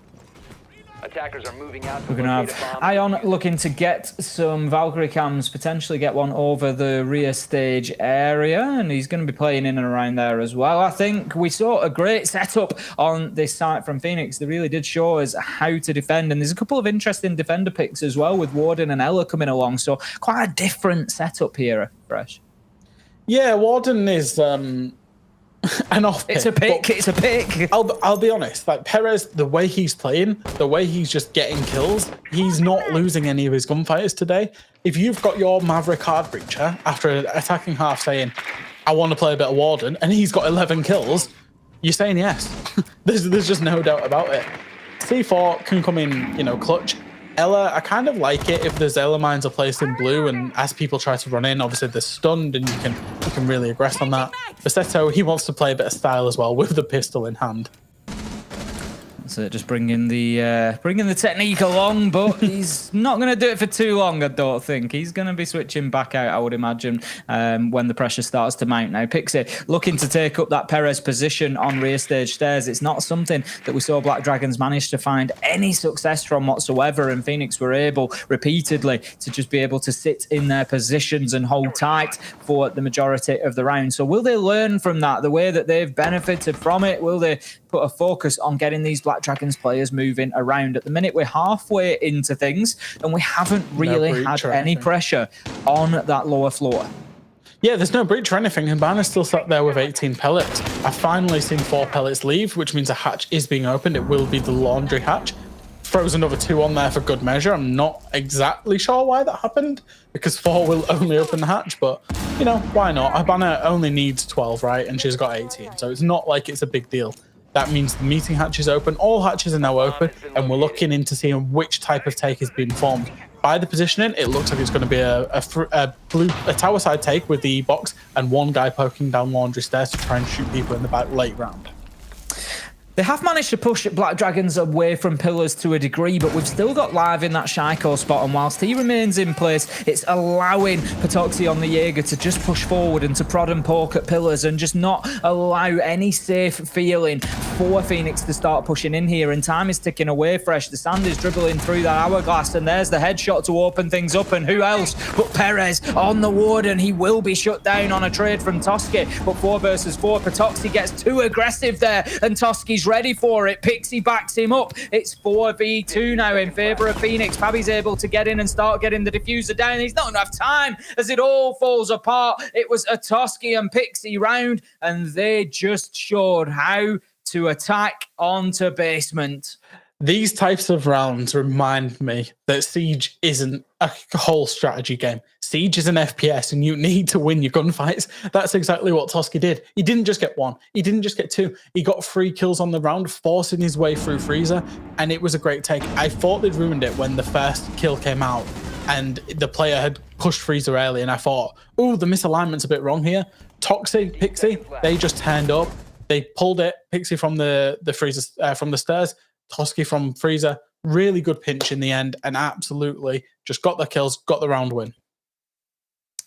Attackers are moving out. We're going to have Ion looking to get some Valkyrie cams, potentially get one over the rear stage area, and he's going to be playing in and around there as well. I think we saw a great setup on this site from Phoenix. They really did show us how to defend, and there's a couple of interesting defender picks as well with Warden and Ella coming along, so quite a different setup here, Fresh. Yeah, Warden is an off pick. It's a pick. It's a pick. I'll be honest. Like Perez, the way he's playing, the way he's just getting kills, he's not losing any of his gunfighters today. If you've got your Maverick hard breacher after attacking half saying, "I want to play a bit of Warden," and he's got 11 kills, you're saying yes. There's just no doubt about it. C4 can come in, you know, clutch. Ella, I kind of like it if there's Ella mines are placed in blue, and as people try to run in, obviously they're stunned and you can really aggress on that. Bassetto, he wants to play a bit of style as well with the pistol in hand. So just bringing the technique along, but he's not going to do it for too long, I don't think. He's going to be switching back out, I would imagine, when the pressure starts to mount. Now, Pixie looking to take up that Perez position on rear stage stairs. It's not something that we saw Black Dragons manage to find any success from whatsoever, and Phoenix were able repeatedly to just be able to sit in their positions and hold tight for the majority of the round. So will they learn from that, the way that they've benefited from it? Will they put a focus on getting these Black Dragons players moving around? At the minute, we're halfway into things, and we haven't really had any pressure on that lower floor. Yeah, there's no breach or anything, and Banner's still sat there with 18 pellets. I've finally seen 4 pellets leave, which means a hatch is being opened. It will be the laundry hatch. Throws another 2 on there for good measure. I'm not exactly sure why that happened, because 4 will only open the hatch, but, you know, why not? A Banner only needs 12, right? And she's got 18, so it's not like it's a big deal. That means the meeting hatch is open. All hatches are now open, and we're looking into seeing which type of take is being formed. By the positioning, it looks like it's going to be a tower side take with the box and 1 guy poking down laundry stairs to try and shoot people in the back late round. They have managed to push Black Dragons away from pillars to a degree, but we've still got Live in that Shaiko spot, and whilst he remains in place, it's allowing Patoxy on the Jaeger to just push forward and to prod and poke at pillars and just not allow any safe feeling for Phoenix to start pushing in here. And time is ticking away fresh. The sand is dribbling through that hourglass, and there's the headshot to open things up, and who else but Perez on the Warden. He will be shut down on a trade from Toski, but 4 versus 4. Patoxy gets too aggressive there, and Toski's ready for it. Pixie backs him up. It's 4v2 now in favor of Phoenix. Fabi's able to get in and start getting the diffuser down. He's not enough time as it all falls apart. It was a Toski and Pixie round, and they just showed how to attack onto basement. These types of rounds remind me that Siege isn't a whole strategy game. Siege is an FPS, and you need to win your gunfights. That's exactly what Toski did. He didn't just get 1. He didn't just get 2. He got 3 kills on the round, forcing his way through Freezer, and it was a great take. I thought they'd ruined it when the first kill came out, and the player had pushed Freezer early, and I thought, oh, the misalignment's a bit wrong here. Toxie, Pixie, they just turned up. They pulled it. Pixie from the Freezer, from the stairs. Toski from Freezer, really good pinch in the end, and absolutely just got the kills, got the round win.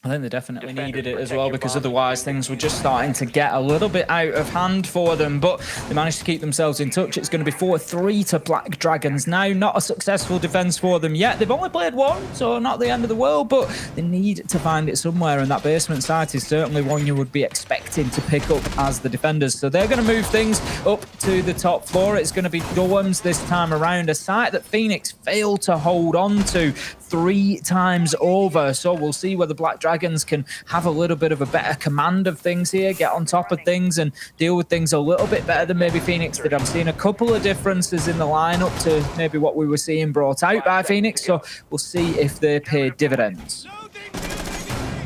I think they definitely needed it as well, because otherwise things were just starting to get a little bit out of hand for them, but they managed to keep themselves in touch. It's going to be 4-3 to Black Dragons now. Not a successful defense for them yet. They've only played 1, so not the end of the world, but they need to find it somewhere, and that basement site is certainly one you would be expecting to pick up as the defenders. So they're going to move things up to the top floor. It's going to be dorms this time around, a site that Phoenix failed to hold on to 3 times over. So we'll see whether Black Dragons can have a little bit of a better command of things here, get on top of things and deal with things a little bit better than maybe Phoenix did. I'm seeing a couple of differences in the lineup to maybe what we were seeing brought out by Phoenix, so we'll see if they pay dividends.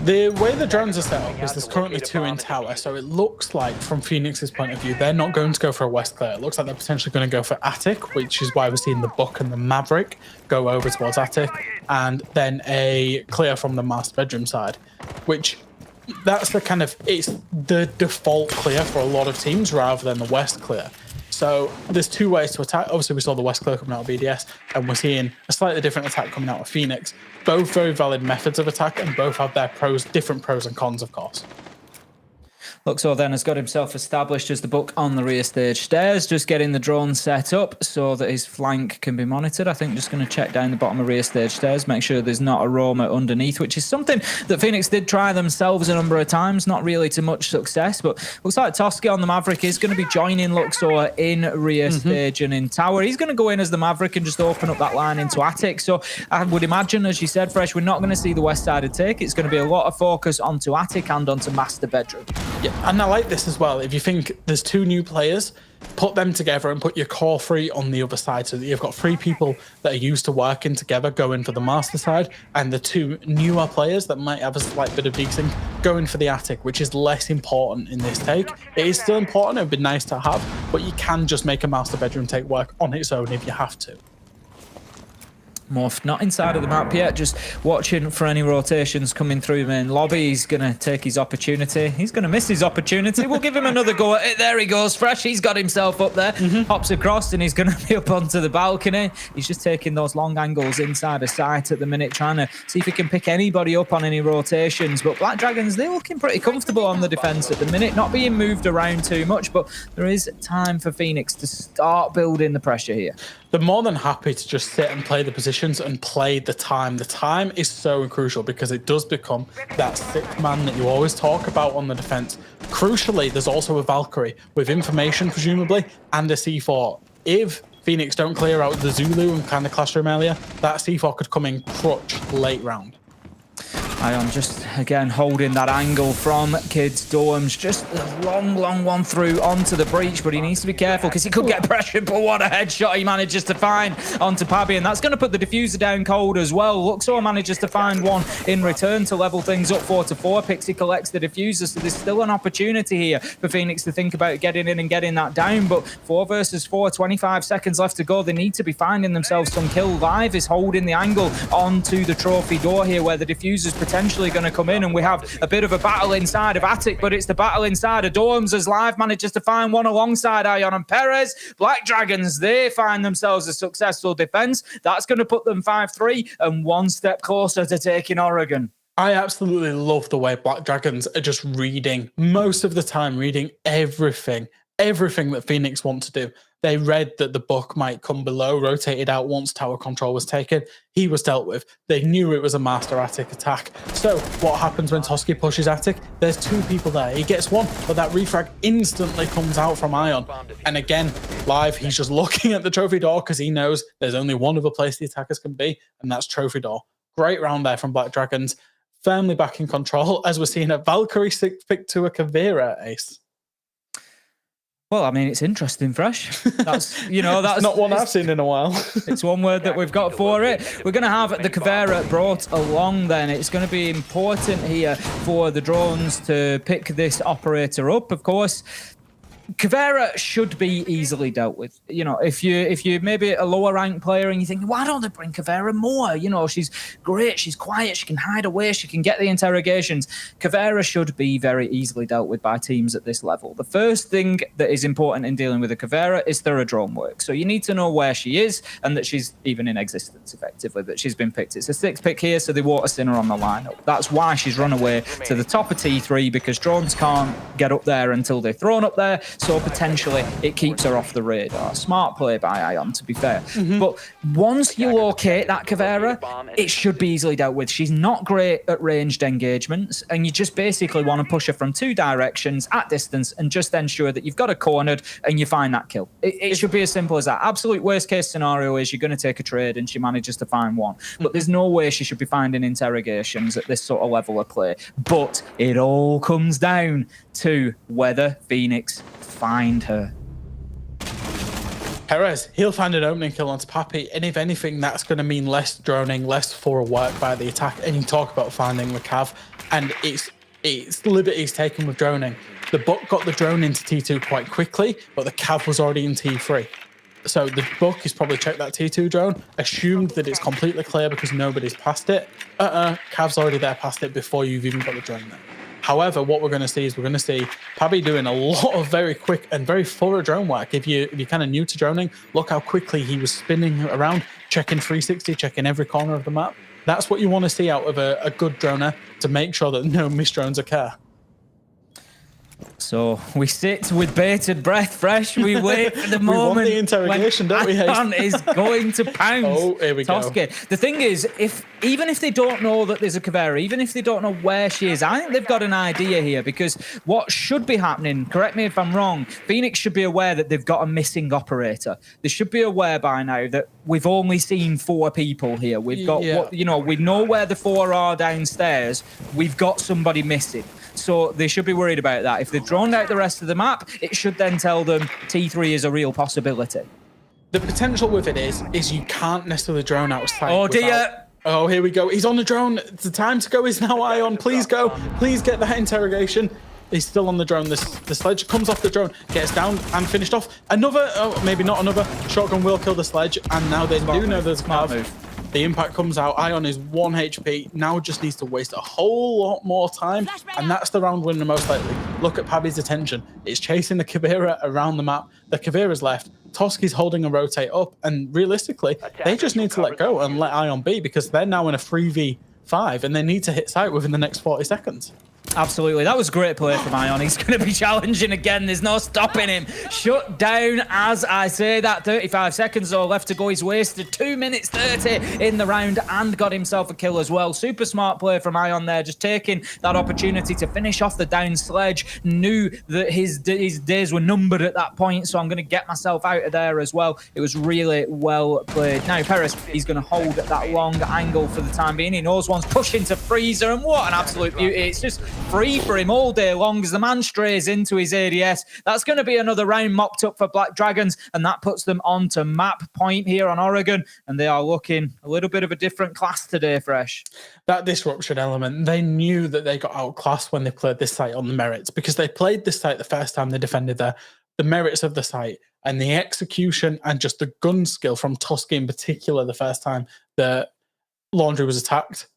The way the drones are set up is there's currently 2 in tower, so it looks like from Phoenix's point of view, they're not going to go for a west clear. It looks like they're potentially going to go for attic, which is why we're seeing the Buck and the Maverick go over towards attic, and then a clear from the master bedroom side, which that's the kind of, it's the default clear for a lot of teams rather than the west clear. So there's 2 ways to attack. Obviously, we saw the west clear coming out of BDS, and we're seeing a slightly different attack coming out of Phoenix. Both very valid methods of attack, and both have their different pros and cons, of course. Luxor then has got himself established as the Buck on the rear stage stairs, just getting the drone set up so that his flank can be monitored. I think just going to check down the bottom of rear stage stairs, make sure there's not a roamer underneath, which is something that Phoenix did try themselves a number of times, not really to much success, but looks like Toski on the Maverick is going to be joining Luxor in rear stage and in tower. He's going to go in as the Maverick and just open up that line into attic. So I would imagine, as you said, Fresh, we're not going to see the west side take. It's going to be a lot of focus onto attic and onto master bedroom. Yeah, and I like this as well. If you think there's 2 new players, put them together and put your core 3 on the other side, so that you've got 3 people that are used to working together going for the master side, and the 2 newer players that might have a slight bit of desync going for the attic, which is less important in this take. It is still important, it would be nice to have, but you can just make a master bedroom take work on its own if you have to. Morph not inside of the map yet, just watching for any rotations coming through main lobby. He's going to take his opportunity. He's going to miss his opportunity. We'll give him another go at it. There he goes, Fresh. He's got himself up there. Hops across and he's going to be up onto the balcony. He's just taking those long angles inside of sight at the minute, trying to see if he can pick anybody up on any rotations. But Black Dragons, they're looking pretty comfortable on the defense at the minute, not being moved around too much, but there is time for Phoenix to start building the pressure here. They're more than happy to just sit and play the positions and play the time. The time is so crucial because it does become that sixth man that you always talk about on the defense. Crucially, there's also a Valkyrie with information, presumably, and a C4. If Phoenix don't clear out the Zulu and kind of classroom earlier, that C4 could come in clutch late round. Ion just, again, holding that angle from Kids Dorms. Just a long, long one through onto the breach, but he needs to be careful because he could get pressured, but what a headshot he manages to find onto Pabby, and that's going to put the diffuser down cold as well. Luxor manages to find one in return to level things up 4-4. Pixie collects the diffuser, so there's still an opportunity here for Phoenix to think about getting in and getting that down, but 4 versus 4, 25 seconds left to go. They need to be finding themselves some kill. Live is holding the angle onto the trophy door here, where the diffuser's potentially going to come in, and we have a bit of a battle inside of Attic, but it's the battle inside of Dorms as Live manages to find one alongside Ion and Perez. Black Dragons, they find themselves a successful defense. That's going to put them 5-3 and one step closer to taking Oregon. I absolutely love the way Black Dragons are just reading, most of the time, reading everything that Phoenix want to do. They read that the buck might come below, rotated out once tower control was taken. He was dealt with. They knew it was a master Attic attack. So what happens when Toski pushes Attic? There's 2 people there. He gets one, but that refrag instantly comes out from Ion. And again, Live, he's just looking at the trophy door because he knows there's only one other place the attackers can be, and that's trophy door. Great round there from Black Dragons. Firmly back in control as we're seeing a Valkyrie 6 pick to a Kavira ace. Well, I mean, it's interesting, Fresh. That's, that's not one I've seen in a while. It's one word that we've got for it. We're going to have the Kavera brought along then. It's going to be important here for the drones to pick this operator up, of course. Kavera should be easily dealt with. If you're maybe a lower ranked player and you think, why don't they bring Kavera more? She's great, she's quiet, she can hide away, she can get the interrogations. Kavera should be very easily dealt with by teams at this level. The first thing that is important in dealing with a Kavera is thorough drone work. So you need to know where she is and that she's even in existence, effectively, that she's been picked. It's a 6th pick here, so they won't assign her on the lineup. That's why she's run away to the top of T3, because drones can't get up there until they're thrown up there. So potentially it keeps her off the radar. Smart play by Ion, to be fair. But once you locate that Kavera, it should be easily dealt with. She's not great at ranged engagements, and you just basically want to push her from 2 directions at distance and just ensure that you've got her cornered and you find that kill. It should be as simple as that. Absolute worst case scenario is you're going to take a trade and she manages to find one. But there's no way she should be finding interrogations at this sort of level of play. But it all comes down to whether Phoenix find her. Perez, he'll find an opening kill onto Pappy, and if anything, that's going to mean less droning, less forward work by the attack. And you talk about finding the Cav, and it's liberties taken with droning. The Buck got the drone into T2 quite quickly, but the Cav was already in T3. So the Buck has probably checked that T2 drone, assumed that it's completely clear because nobody's passed it. Cav's already there past it before you've even got the drone there. However, what we're going to see is Pabby doing a lot of very quick and very thorough drone work. If you're kind of new to droning, look how quickly he was spinning around, checking 360, checking every corner of the map. That's what you want to see out of a good droner to make sure that no missed drones occur. So we sit with bated breath, Fresh. We wait for the moment. We want the interrogation, don't we? Ion is going to pounce. Oh, here we go. The thing is, even if they don't know that there's a Kavera, even if they don't know where she is, I think they've got an idea here, because what should be happening, correct me if I'm wrong, Phoenix should be aware that they've got a missing operator. They should be aware by now that we've only seen 4 people here. We've got, we know where the 4 are downstairs. We've got somebody missing. So they should be worried about that. If they've drawn out the rest of the map, it should then tell them T3 is a real possibility. The potential with it is you can't necessarily drone outside. Oh, dear. Oh, here we go. He's on the drone. The time to go is now, Ion. Please go. Please get that interrogation. He's still on the drone. The sledge comes off the drone, gets down and finished off. Maybe not another. Shotgun will kill the sledge, and now they do know there's a Cav. The impact comes out. Ion is 1 HP. Now just needs to waste a whole lot more time. And that's the round winner most likely. Look at Pabby's attention. It's chasing the Kavira around the map. The Kavira's left. Toski's holding a rotate up. And realistically, they just need to let go and let Ion be, because they're now in a 3v5 and they need to hit site within the next 40 seconds. Absolutely. That was a great play from Ion. He's going to be challenging again. There's no stopping him. Shut down as I say that. 35 seconds or left to go. He's wasted 2 minutes 30 in the round and got himself a kill as well. Super smart play from Ion there, just taking that opportunity to finish off the down sledge. Knew that his days were numbered at that point, so I'm going to get myself out of there as well. It was really well played. Now, Paris, he's going to hold that long angle for the time being. He knows one's pushing to freezer, and what an absolute beauty. It's just free for him all day long as the man strays into his ADS. That's going to be another round mopped up for Black Dragons, and that puts them on to map point here on Oregon, and they are looking a little bit of a different class today, Fresh. That disruption element, they knew that they got outclassed when they played this site on the merits, because they played this site the first time they defended there. The merits of the site and the execution and just the gun skill from Toski in particular the first time that Laundry was attacked,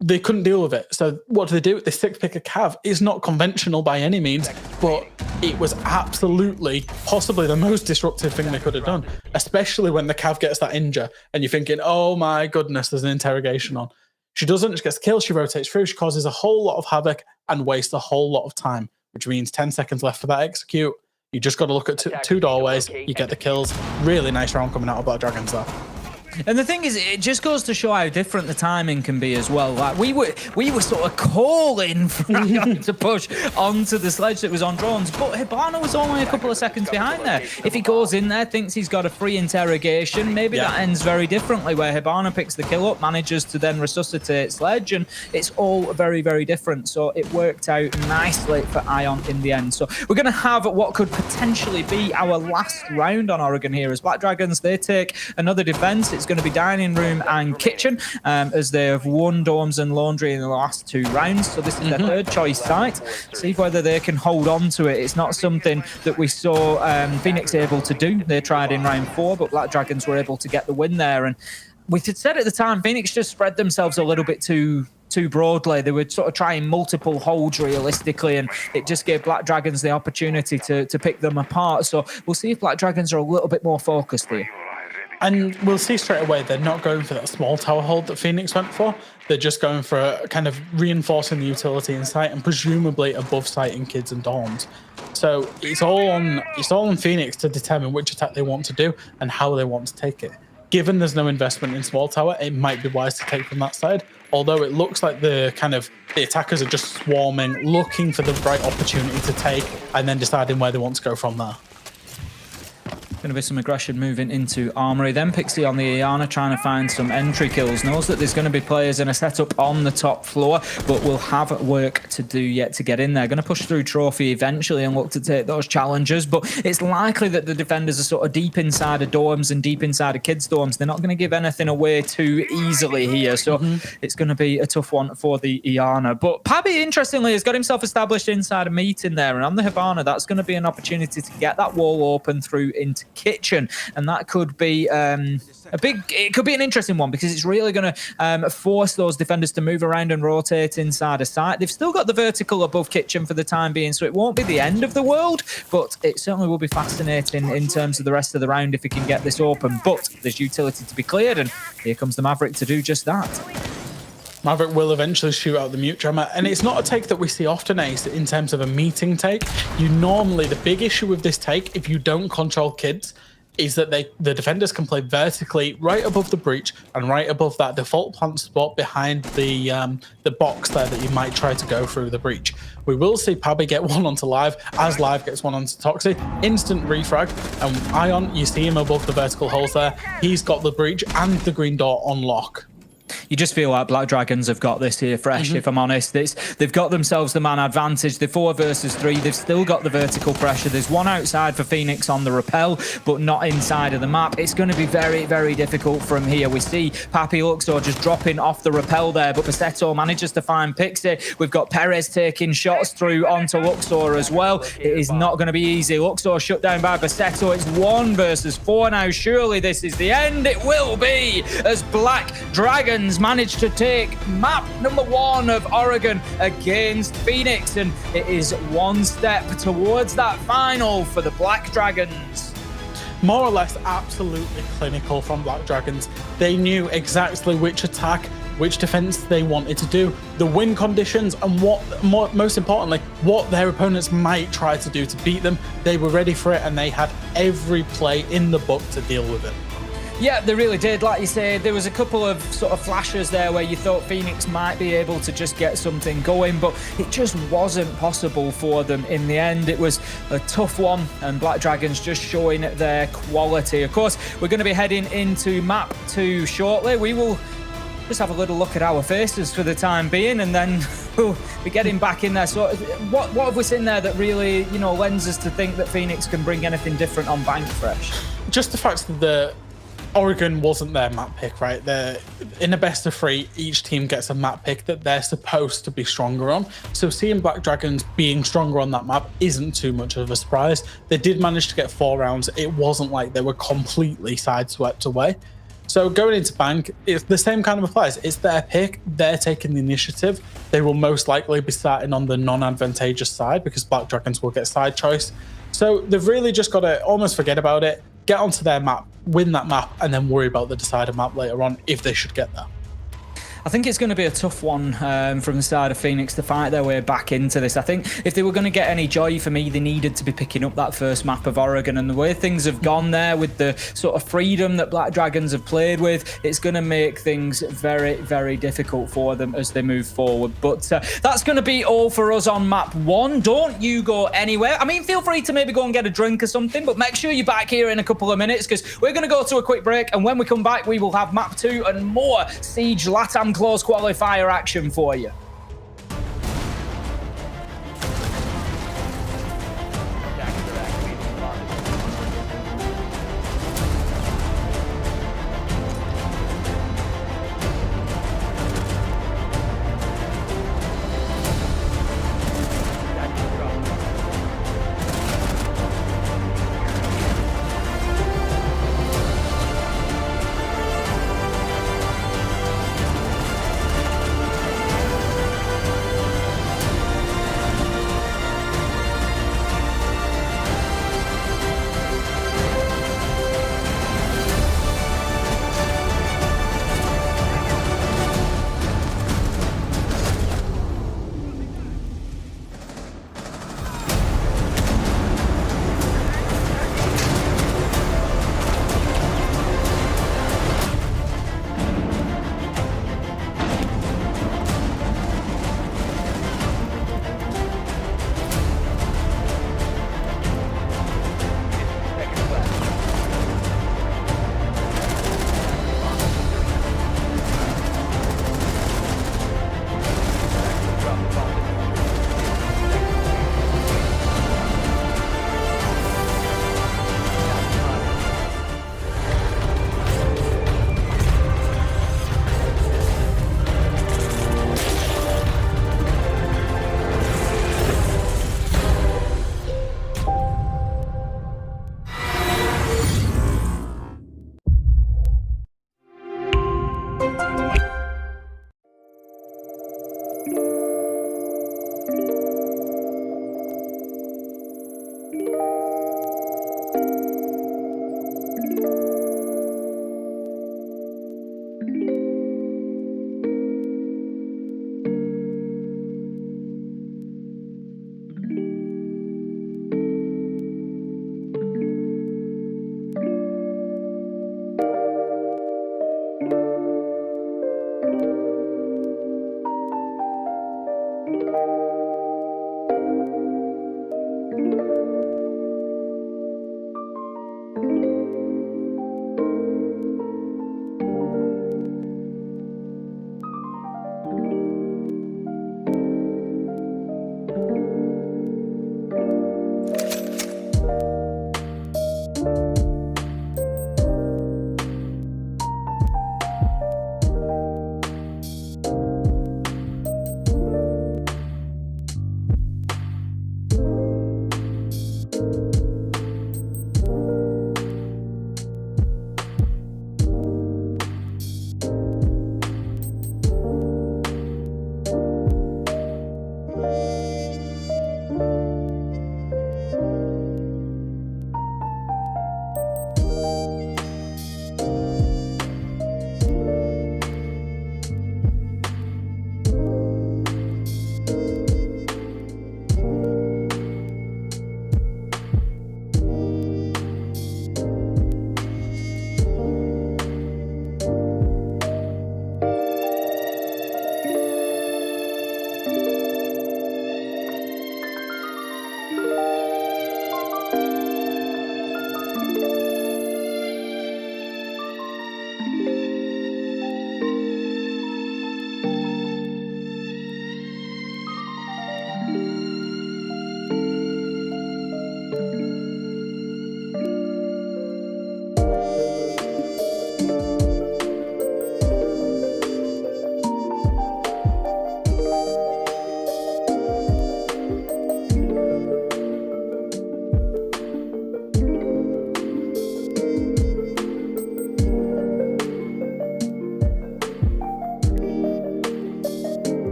they couldn't deal with it. So what do they do? They pick a Cav. It's not conventional by any means, but it was absolutely possibly the most disruptive thing they could have done, especially when the Cav gets that injure and you're thinking, oh my goodness, there's an interrogation on. She doesn't, she gets killed, she rotates through, she causes a whole lot of havoc and wastes a whole lot of time, which means 10 seconds left for that execute. You just got to look at two doorways, you get the kills. Really nice round coming out of Black Dragons there. And the thing is, it just goes to show how different the timing can be as well. Like we were sort of calling for Ion to push onto the sledge that was on drones, but Hibana was only a couple of seconds behind there. If he goes in there, thinks he's got a free interrogation, maybe that ends very differently, where Hibana picks the kill up, manages to then resuscitate sledge, and it's all very, very different. So it worked out nicely for Ion in the end. So we're going to have what could potentially be our last round on Oregon here as Black Dragons, they take another defense. It's going to be dining room and kitchen, as they have won dorms and laundry in the last 2 rounds. So this is their third choice site. See whether they can hold on to it. It's not something that we saw Phoenix able to do. They tried in round 4, but Black Dragons were able to get the win there. And we had said at the time, Phoenix just spread themselves a little bit too broadly. They were sort of trying multiple holds realistically, and it just gave Black Dragons the opportunity to pick them apart. So we'll see if Black Dragons are a little bit more focused here. And we'll see straight away they're not going for that small tower hold that Phoenix went for. They're just going for a kind of reinforcing the utility in site and presumably above site in kids and dorms. So it's all on Phoenix to determine which attack they want to do and how they want to take it. Given there's no investment in small tower, it might be wise to take from that side. Although it looks like the attackers are just swarming, looking for the right opportunity to take and then deciding where they want to go from there. Going to be some aggression moving into Armory. Then Pixie on the Iana trying to find some entry kills. Knows that there's going to be players in a setup on the top floor, but will have work to do yet to get in there. Going to push through Trophy eventually and look to take those challenges, but it's likely that the defenders are sort of deep inside of dorms and deep inside of kids' dorms. They're not going to give anything away too easily here, so it's going to be a tough one for the Iana. But Pabby, interestingly, has got himself established inside a meeting there, and on the Havana, that's going to be an opportunity to get that wall open through into kitchen, and that could be it could be an interesting one, because it's really going to force those defenders to move around and rotate inside a site. They've still got the vertical above kitchen for the time being, so it won't be the end of the world, but it certainly will be fascinating in terms of the rest of the round if he can get this open. But there's utility to be cleared, and here comes the Maverick to do just that. Maverick will eventually shoot out the mute jammer, and it's not a take that we see often, Ace, in terms of a meeting take. The big issue with this take, if you don't control kids, is that the defenders can play vertically right above the breach and right above that default plant spot behind the box there that you might try to go through the breach. We will see Pabby get one onto Live, as Live gets one onto Toxie. Instant refrag, and Ion, you see him above the vertical holes there. He's got the breach and the green door on lock. you just feel like Black Dragons have got this here fresh, if I'm honest. They've got themselves the man advantage. They're 4 versus 3. They've still got the vertical pressure. There's one outside for Phoenix on the rappel, but not inside of the map. It's going to be very, very difficult from here. We see Papi Luxor just dropping off the rappel there, but Passetto manages to find Pixie. We've got Perez taking shots through onto Luxor as well. It is not going to be easy. Luxor shut down by Passetto. It's 1 versus 4 now. Surely this is the end. It will be, as Black Dragons manage to take map number 1 of Oregon against Phoenix, and it is 1 step towards that final for the Black Dragons. More or less absolutely clinical from Black Dragons. They knew exactly which attack, which defense they wanted to do, the win conditions, and most importantly, what their opponents might try to do to beat them. They were ready for it, and they had every play in the book to deal with it. Yeah, they really did. Like you said, there was a couple of sort of flashes there where you thought Phoenix might be able to just get something going, but it just wasn't possible for them in the end. It was a tough one, and Black Dragons just showing their quality. Of course, we're going to be heading into map 2 shortly. We will just have a little look at our faces for the time being, and then we'll be getting back in there. So what have we seen there that really, lends us to think that Phoenix can bring anything different on Bank Fresh? Just the fact that the Oregon wasn't their map pick, right? They're in a best of 3, each team gets a map pick that they're supposed to be stronger on. So seeing Black Dragons being stronger on that map isn't too much of a surprise. They did manage to get 4 rounds. It wasn't like they were completely sideswept away. So going into Bank, it's the same kind of applies. It's their pick. They're taking the initiative. They will most likely be starting on the non-advantageous side because Black Dragons will get side choice. So they've really just got to almost forget about it, get onto their map, win that map, and then worry about the decider map later on if they should get there. I think it's going to be a tough one from the side of Phoenix to fight their way back into this. I think if they were going to get any joy for me, they needed to be picking up that first map of Oregon, and the way things have gone there with the sort of freedom that Black Dragons have played with, it's going to make things very, very difficult for them as they move forward. But that's going to be all for us on map 1. Don't you go anywhere. I mean, feel free to maybe go and get a drink or something, but make sure you're back here in a couple of minutes because we're going to go to a quick break, and when we come back, we will have map 2 and more Siege LATAM close qualifier action for you.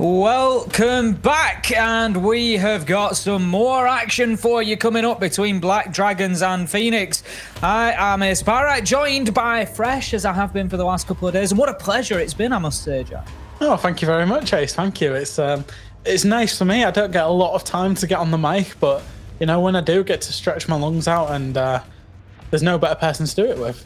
Welcome back, and we have got some more action for you coming up between Black Dragons and Phoenix. I am MIBR, joined by Fresh, as I have been for the last couple of days, and what a pleasure it's been, I must say, Jack. Oh, thank you very much, Ace. Thank you. It's nice for me. I don't get a lot of time to get on the mic, but you know, when I do get to stretch my lungs out, and there's no better person to do it with.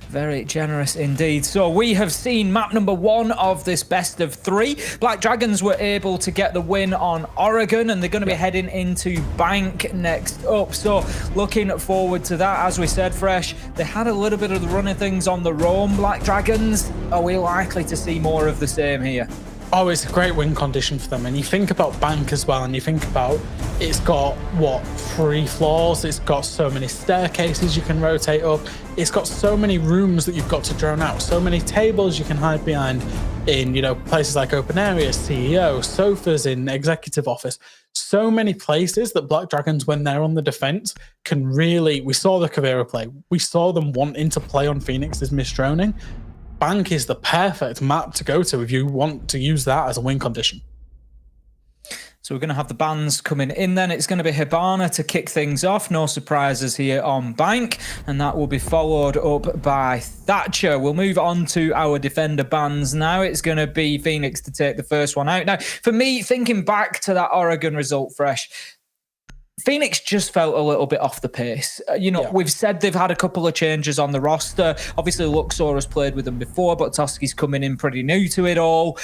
Very generous indeed. So we have seen map number 1 of this best of 3. Black Dragons were able to get the win on Oregon, and they're going to be heading into Bank next up. So looking forward to that. As we said, Fresh, they had a little bit of the running things on the roam. Black Dragons, are we likely to see more of the same here? Oh, it's a great win condition for them. And you think about Bank as well, and you think about it's got, what, 3 floors? It's got so many staircases you can rotate up. It's got so many rooms that you've got to drone out. So many tables you can hide behind in, you know, places like open areas, CEO, sofas in executive office. So many places that Black Dragons, when they're on the defense, can really... We saw the Kavira play. We saw them wanting to play on Phoenix's misdroning. Bank is the perfect map to go to if you want to use that as a win condition. So we're going to have the bans coming in then. It's going to be Hibana to kick things off. No surprises here on Bank. And that will be followed up by Thatcher. We'll move on to our defender bans now. It's going to be Phoenix to take the first one out. Now, for me, thinking back to that Oregon result, Fresh, Phoenix just felt a little bit off the pace. We've said they've had a couple of changes on the roster. Obviously, Luxor has played with them before, but Toski's coming in pretty new to it all.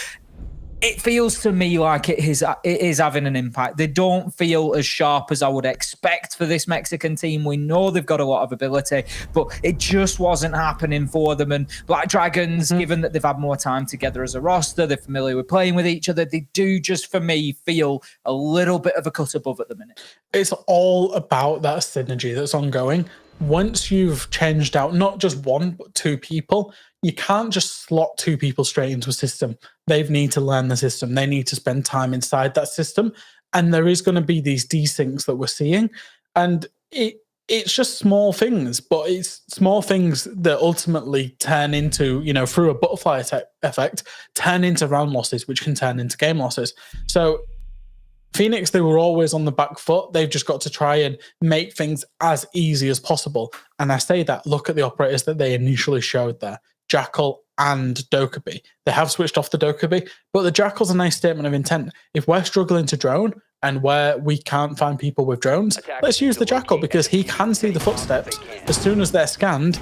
It feels to me like it is having an impact. They don't feel as sharp as I would expect for this Mexican team. We know they've got a lot of ability, but it just wasn't happening for them. And Black Dragons, given that they've had more time together as a roster, they're familiar with playing with each other, they do just, for me, feel a little bit of a cut above at the minute. It's all about that synergy that's ongoing. Once you've changed out not just 1, but 2 people, you can't just slot 2 people straight into a system. They need to learn the system. They need to spend time inside that system. And there is going to be these desyncs that we're seeing. And it's just small things, but it's small things that ultimately turn into, you know, through a butterfly effect, turn into round losses, which can turn into game losses. So Phoenix, they were always on the back foot. They've just got to try and make things as easy as possible. And I say that, look at the operators that they initially showed there. Jackal and Dokkaebi. They have switched off the Dokkaebi, but the Jackal's a nice statement of intent. If we're struggling to drone and where we can't find people with drones, let's use the Jackal because he can see the footsteps. As soon as they're scanned,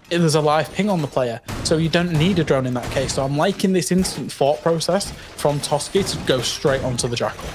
there's a live ping on the player, so you don't need a drone in that case. So I'm liking this instant thought process from Toski to go straight onto the Jackal.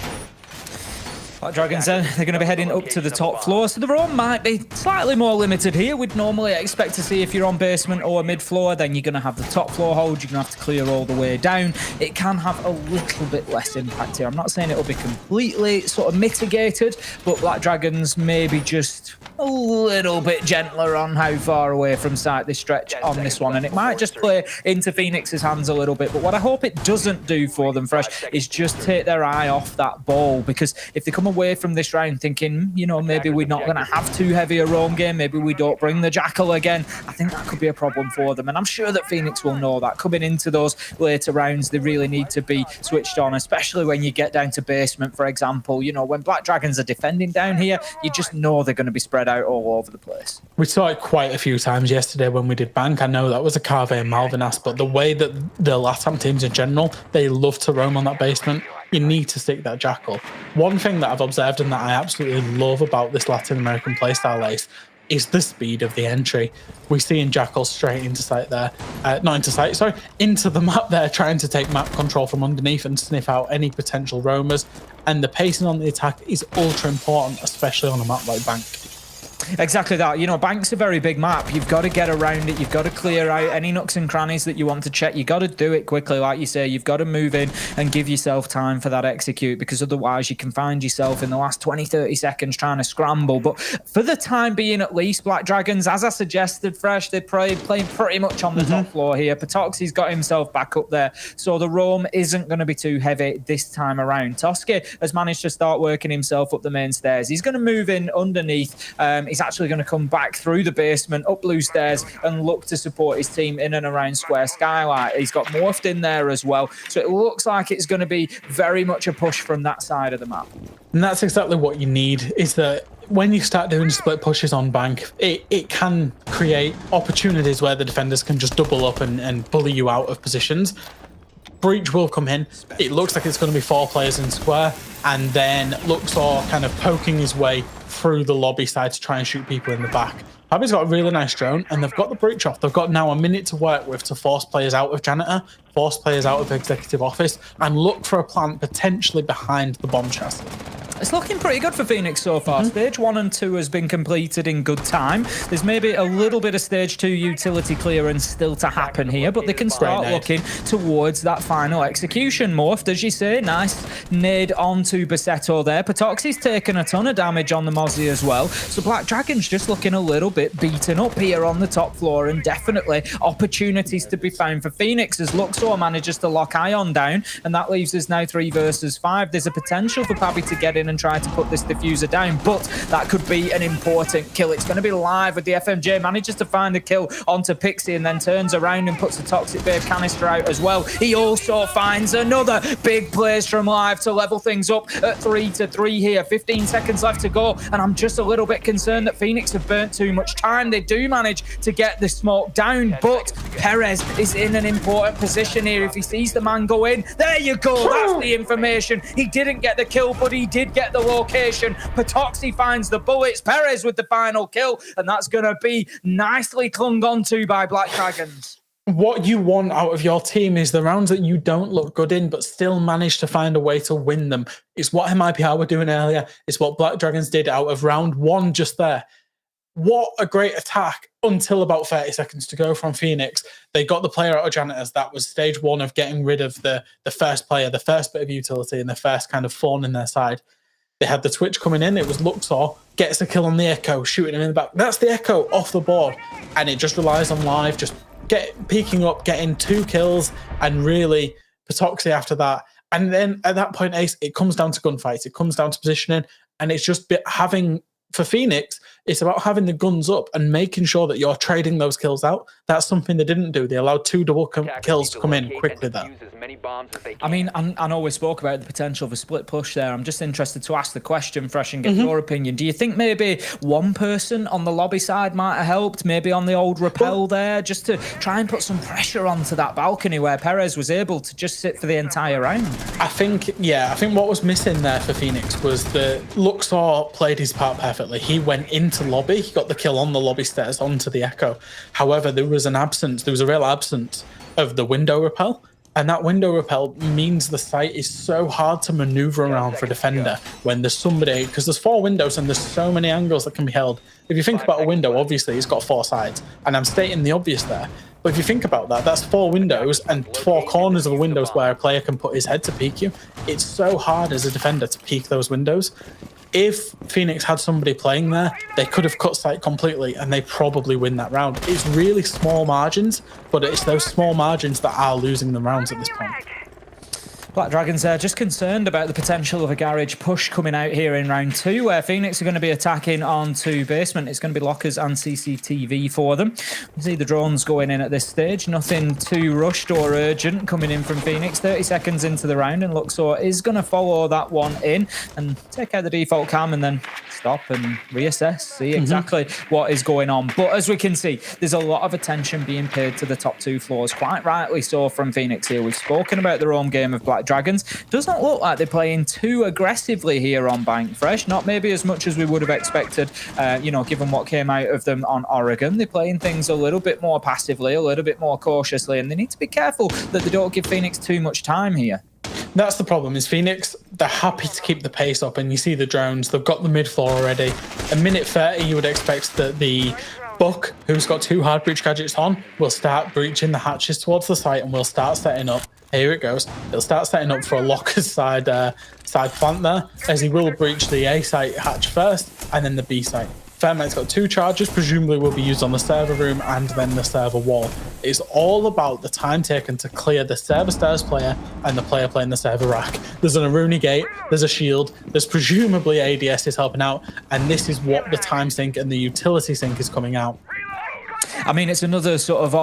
Black Dragons then, they're going to be heading up to the top floor, so the roam might be slightly more limited here. We'd normally expect to see if you're on basement or mid-floor, then you're going to have the top floor hold, you're going to have to clear all the way down. It can have a little bit less impact here. I'm not saying it'll be completely sort of mitigated, but Black Dragons maybe just a little bit gentler on how far away from sight they stretch on this one, and it might just play into Phoenix's hands a little bit. But what I hope it doesn't do for them, Fresh, is just take their eye off that ball, because if they come away from this round thinking, you know, maybe we're not going to have too heavy a roam game, maybe we don't bring the Jackal again, I think that could be a problem for them. And I'm sure that Phoenix will know that. Coming into those later rounds, they really need to be switched on, especially when you get down to basement, for example. You know, when Black Dragons are defending down here, you just know they're going to be spread out all over the place. We saw it quite a few times yesterday when we did Bank. I know that was a Carve and Malvinas, but the way that the LATAM teams in general, they love to roam on that basement. You need to stick that Jackal. One thing that I've observed and that I absolutely love about this Latin American playstyle, Ace, is the speed of the entry. We see in Jackal straight into sight there, not into sight, sorry, into the map there, trying to take map control from underneath and sniff out any potential roamers. And the pacing on the attack is ultra important, especially on a map like Bank. Exactly that. You know, Bank's a very big map. You've got to get around it. You've got to clear out any nooks and crannies that you want to check. You've got to do it quickly, like you say. You've got to move in and give yourself time for that execute, because otherwise you can find yourself in the last 20, 30 seconds trying to scramble. But for the time being, at least, Black Dragons, as I suggested, Fresh, they're playing pretty much on the top floor here. Patoxi's got himself back up there, so the roam isn't going to be too heavy this time around. Toski has managed to start working himself up the main stairs. He's going to move in underneath. He's he's actually going to come back through the basement, up blue stairs, and look to support his team in and around Square Skylight. He's got Morphed in there as well. So it looks like it's going to be very much a push from that side of the map. And that's exactly what you need, is that when you start doing split pushes on bank, it can create opportunities where the defenders can just double up and bully you out of positions. Breach will come in. It looks like it's going to be 4 players in square, and then Luxor kind of poking his way through the lobby side to try and shoot people in the back. Habi's got a really nice drone, and they've got the breach off. They've got now a minute to work with to force players out of Janitor, force players out of Executive Office, and look for a plant potentially behind the bomb chassis. It's looking pretty good for Phoenix so far. Stage 1 and 2 has been completed in good time. There's maybe a little bit of Stage 2 utility clearance still to happen here, but they can start looking towards that final execution. Morphed, as you say, nice nade onto Basetto there. Patoxi's taken a ton of damage on the Mozzie as well. So Black Dragon's just looking a little bit beaten up here on the top floor, and definitely opportunities to be found for Phoenix as Luxor manages to lock Ion down, and that leaves us now 3 versus 5. There's a potential for Pabi to get in and try to put this diffuser down, but that could be an important kill. It's going to be live with the FMJ, manages to find the kill onto Pixie and then turns around and puts a Toxic Babe canister out as well. He also finds another big plays from live to level things up at 3-3 here. 15 seconds left to go, and I'm just a little bit concerned that Phoenix have burnt too much time. They do manage to get the smoke down, but Perez is in an important position here. If he sees the man go in, there you go, that's the information. He didn't get the kill, but he did get the location. Patoxi finds the bullets. Perez with the final kill, and that's going to be nicely clung onto by Black Dragons. What you want out of your team is the rounds that you don't look good in, but still manage to find a way to win them. It's what MIBR were doing earlier. It's what Black Dragons did out of round 1 just there. What a great attack until about 30 seconds to go from Phoenix. They got the player out of Janitors. That was stage 1 of getting rid of the first player, the first bit of utility, and the first kind of thorn in their side. They had the Twitch coming in. It was Luxor, gets a kill on the Echo, shooting him in the back. That's the Echo off the board. And it just relies on live, just peeking up, getting 2 kills, and really Patoxi after that. And then at that point, Ace, it comes down to gunfights. It comes down to positioning. And it's just having, for Phoenix, it's about having the guns up and making sure that you're trading those kills out. That's something they didn't do. They allowed 2 double kills to come in quickly there. I mean, I know we spoke about the potential for split push there. I'm just interested to ask the question, Fresh, and get your opinion. Do you think maybe one person on the lobby side might have helped, maybe on the old rappel there, just to try and put some pressure onto that balcony where Perez was able to just sit for the entire round? I think what was missing there for Phoenix was the Luxor played his part perfectly. He went into lobby, he got the kill on the lobby stairs onto the Echo. However, there was a real absence of the window rappel. And that window rappel means the site is so hard to maneuver around for a defender when there's somebody, because there's 4 windows and there's so many angles that can be held. If you think about a window, obviously it's got 4 sides, and I'm stating the obvious there. But if you think about that, that's 4 windows and 4 corners of windows where a player can put his head to peek you. It's so hard as a defender to peek those windows. If Phoenix had somebody playing there, they could have cut sight completely and they probably win that round. It's really small margins, but it's those small margins that are losing them rounds at this point. Black Dragons are just concerned about the potential of a garage push coming out here in round 2, where Phoenix are going to be attacking onto basement. It's going to be lockers and CCTV for them. You see the drones going in at this stage. Nothing too rushed or urgent coming in from Phoenix. 30 seconds into the round, and Luxor is going to follow that one in and take out the default cam and then stop and reassess, see exactly what is going on. But as we can see, there's a lot of attention being paid to the top 2 floors, quite rightly so from Phoenix here. We've spoken about their own game of Black Dragons. Doesn't look like they're playing too aggressively here on Bank Fresh, not maybe as much as we would have expected, given what came out of them on Oregon. They're playing things a little bit more passively, a little bit more cautiously, and they need to be careful that they don't give Phoenix too much time here. That's the problem, is Phoenix, they're happy to keep the pace up, and you see the drones, they've got the mid floor already. A minute 30, you would expect that the Buck, who's got 2 hard breach gadgets on, will start breaching the hatches towards the site and will start setting up. Here it goes. He'll start setting up for a locker's side plant there, as he will breach the A site hatch first and then the B site. Fairmite's got 2 charges, presumably will be used on the server room and then the server wall. It's all about the time taken to clear the server stairs player and the player playing the server rack. There's an Aruni gate, there's a shield, there's presumably ADS is helping out, and this is what the time sink and the utility sink is coming out. I mean, it's another sort of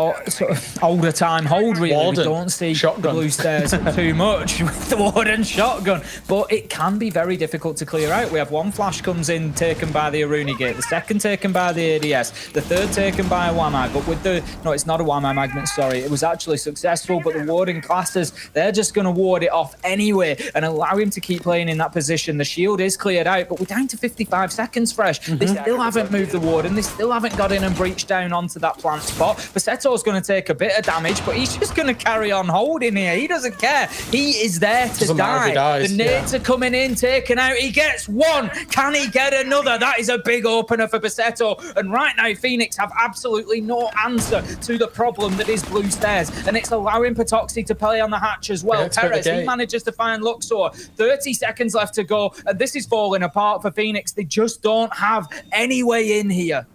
older time hold, really. Warden, we don't see shotgun. blue stairs too much with the Warden shotgun, but it can be very difficult to clear out. We have one flash comes in, taken by the Aruni gate, the second taken by the ADS, the third taken by a Wamai, but with the... No, it's not a Wamai magnet, sorry. It was actually successful, but the Warden classes, they're just going to ward it off anyway and allow him to keep playing in that position. The shield is cleared out, but we're down to 55 seconds fresh. They still haven't moved the Warden. They still haven't got in and breached down onto that plant spot. Bassetto's going to take a bit of damage, but he's just going to carry on holding here. He doesn't care. He is there to die. The nades are coming in, taken out. He gets one. Can he get another? That is a big opener for Bassetto. And right now, Phoenix have absolutely no answer to the problem that is blue stairs. And it's allowing Patoxy to play on the hatch as well. Perez, he manages to find Luxor. 30 seconds left to go. And this is falling apart for Phoenix. They just don't have any way in here.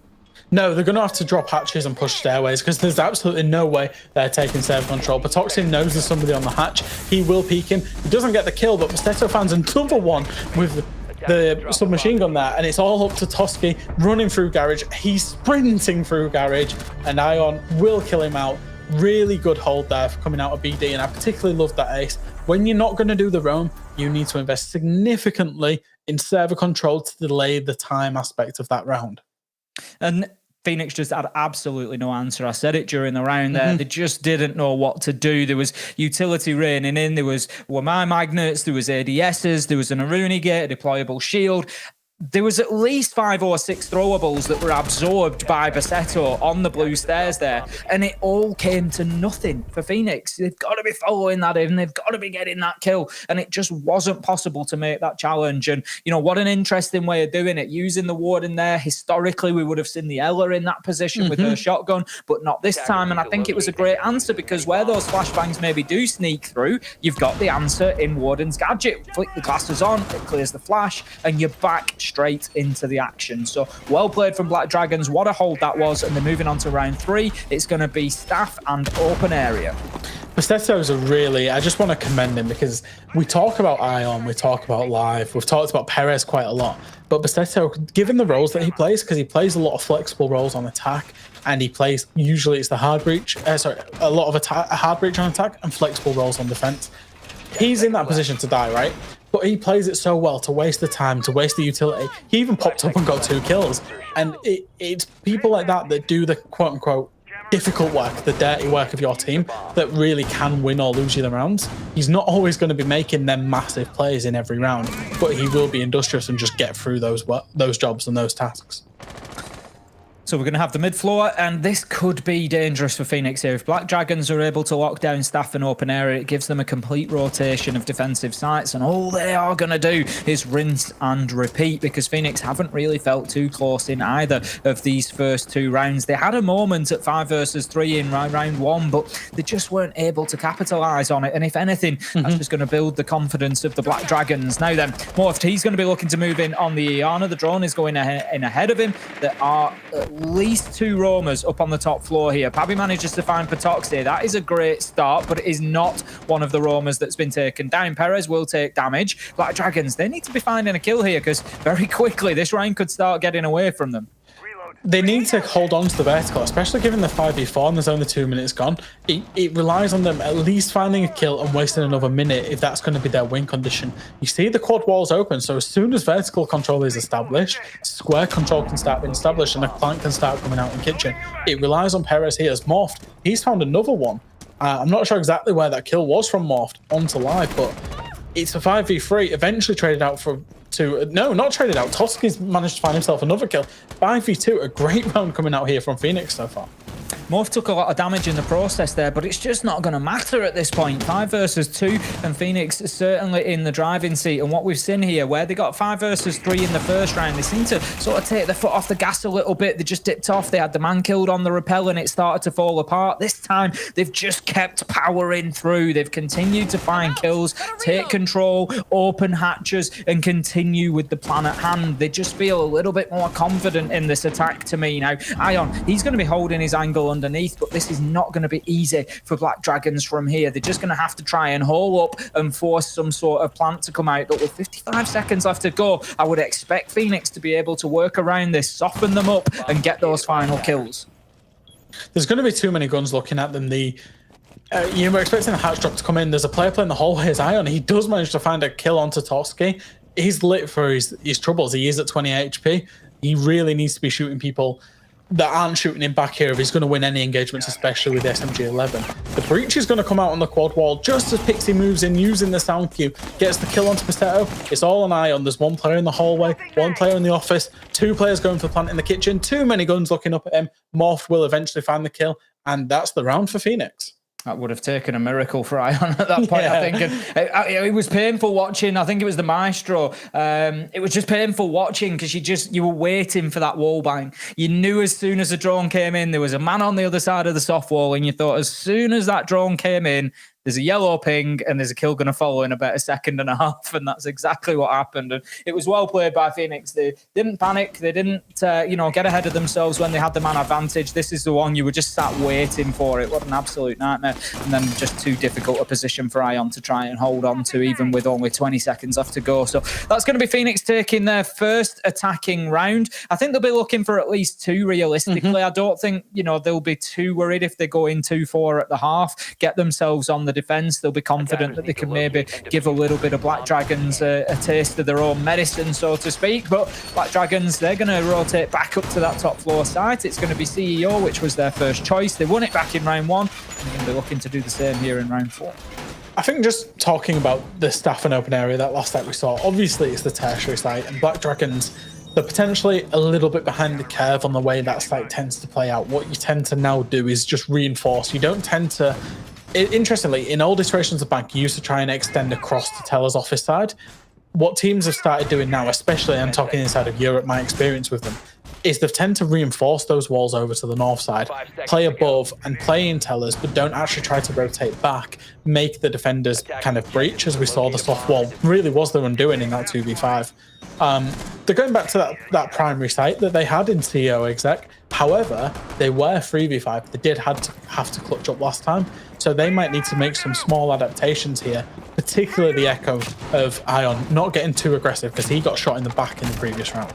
No, they're going to have to drop hatches and push stairways because there's absolutely no way they're taking server control. Patoxy knows there's somebody on the hatch. He will peek him. He doesn't get the kill, but Bassetto finds another one with the submachine gun there, and it's all up to Toski running through garage. He's sprinting through garage, and Ion will kill him out. Really good hold there for coming out of BD, and I particularly love that ace. When you're not going to do the roam, you need to invest significantly in server control to delay the time aspect of that round. And Phoenix just had absolutely no answer. I said it during the round there. They just didn't know what to do. There was utility raining in. There was Wamai magnets. There was ADSs. There was an Aruni gate, a deployable shield. There was at least 5 or 6 throwables that were absorbed by Bassetto on the blue stairs there, and it all came to nothing for Phoenix. They've got to be following that in. They've got to be getting that kill, and it just wasn't possible to make that challenge. And, you know, what an interesting way of doing it, using the Warden there. Historically, we would have seen the Ella in that position with her shotgun, but not this time, and I think it was a great answer because where those flashbangs maybe do sneak through, you've got the answer in Warden's gadget. Flick the glasses on, it clears the flash, and you're back straight into the action. So well played from Black Dragons. What a hold that was. And they're moving on to round 3. It's going to be staff and open area. Bassetto's I just want to commend him because we talk about Ion, we talk about Live, we've talked about Perez quite a lot, but Bassetto, given the roles that he plays, because he plays a lot of flexible roles on attack, and he plays, usually it's the hard breach, a lot of hard breach on attack and flexible roles on defense. He's in that position to die, right? But he plays it so well to waste the time, to waste the utility. He even popped up and got 2 kills. And it's people like that that do the quote-unquote difficult work, the dirty work of your team, that really can win or lose you the rounds. He's not always going to be making them massive plays in every round, but he will be industrious and just get through those jobs and those tasks. So we're going to have the mid-floor, and this could be dangerous for Phoenix here. If Black Dragons are able to lock down staff and open area, it gives them a complete rotation of defensive sites, and all they are going to do is rinse and repeat, because Phoenix haven't really felt too close in either of these first 2 rounds. They had a moment at 5 versus 3 in round 1, but they just weren't able to capitalize on it, and if anything, that's just going to build the confidence of the Black Dragons. Now then, Morphed, he's going to be looking to move in on the Iana. The drone is going in ahead of him. There are at least 2 roamers up on the top floor here. Pabby manages to find Patoxy. That is a great start, but it is not one of the roamers that's been taken down. Perez will take damage. Black Dragons, they need to be finding a kill here, because very quickly this round could start getting away from them. They need to hold on to the vertical, especially given the 5v4 and there's only 2 minutes gone. It relies on them at least finding a kill and wasting another minute if that's going to be their win condition. You see the quad walls open, so as soon as vertical control is established, square control can start being established and the plant can start coming out in kitchen. It relies on Perez here as Morphed. He's found another one. I'm not sure exactly where that kill was from Morphed onto Live, but it's a 5v3, eventually traded out for... No, not traded out. Toski's managed to find himself another kill. 5v2, a great round coming out here from Phoenix so far. Morph took a lot of damage in the process there, but it's just not going to matter at this point. 5 versus 2, and Phoenix is certainly in the driving seat. And what we've seen here, where they got 5 versus 3 in the first round, they seem to sort of take their foot off the gas a little bit. They just dipped off. They had the man killed on the rappel and it started to fall apart. This time, they've just kept powering through. They've continued to find kills, take control, open hatches, and continue with the plan at hand. They just feel a little bit more confident in this attack to me. Now, Ion, he's going to be holding his angle underneath, but this is not going to be easy for Black Dragons from here. They're just going to have to try and hole up and force some sort of plant to come out. But with 55 seconds left to go, I would expect Phoenix to be able to work around this, soften them up, and get those final kills. There's going to be too many guns looking at them. You were expecting the hatch drop to come in. There's a player playing the hallways. Ion, he does manage to find a kill onto Toski. He's lit for his troubles. He is at 20 HP. He really needs to be shooting people that aren't shooting him back here if he's going to win any engagements, especially with SMG-11. The breach is going to come out on the quad wall just as Pixie moves in using the sound cue, gets the kill onto Potato. It's all an Ion. There's one player in the hallway, one player in the office, 2 players going for the plant in the kitchen, too many guns looking up at him. Morph will eventually find the kill, and that's the round for Phoenix. That would have taken a miracle for Ion at that point, I think. And it was painful watching. I think it was the Maestro. It was just painful watching because you were waiting for that wall bang. You knew as soon as the drone came in, there was a man on the other side of the soft wall, and you thought as soon as that drone came in, there's a yellow ping and there's a kill going to follow in about a second and a half, and that's exactly what happened. And it was well played by Phoenix. They didn't panic. They didn't, get ahead of themselves when they had the man advantage. This is the one you were just sat waiting for. It was an absolute nightmare, and then just too difficult a position for Ion to try and hold on to, even with only 20 seconds left to go. So that's going to be Phoenix taking their first attacking round. I think they'll be looking for at least 2 realistically. I don't think they'll be too worried if they go in 2-4 at the half, get themselves on the defense. They'll be confident that they can maybe give a little bit of Black Dragons a taste of their own medicine, so to speak. But Black Dragons, they're going to rotate back up to that top floor site. It's going to be CEO, which was their first choice. They won it back in round 1, and they're going to be looking to do the same here in round 4. I think just talking about the staff and open area, that last site we saw, obviously it's the tertiary site, and Black Dragons, they're potentially a little bit behind the curve on the way that site tends to play out. What you tend to now do is just reinforce. You don't tend to... Interestingly, in old iterations of Bank, you used to try and extend across to Teller's office side. What teams have started doing now, especially I'm talking inside of Europe, my experience with them, is they tend to reinforce those walls over to the north side, play above and play in Tellers, but don't actually try to rotate back, make the defenders kind of breach, as we saw the soft wall really was their undoing in that 2v5. They're going back to that primary site that they had in CEO exec. However, they were 3v5. They did have to clutch up last time, so they might need to make some small adaptations here, particularly the echo of Ion not getting too aggressive because he got shot in the back in the previous round.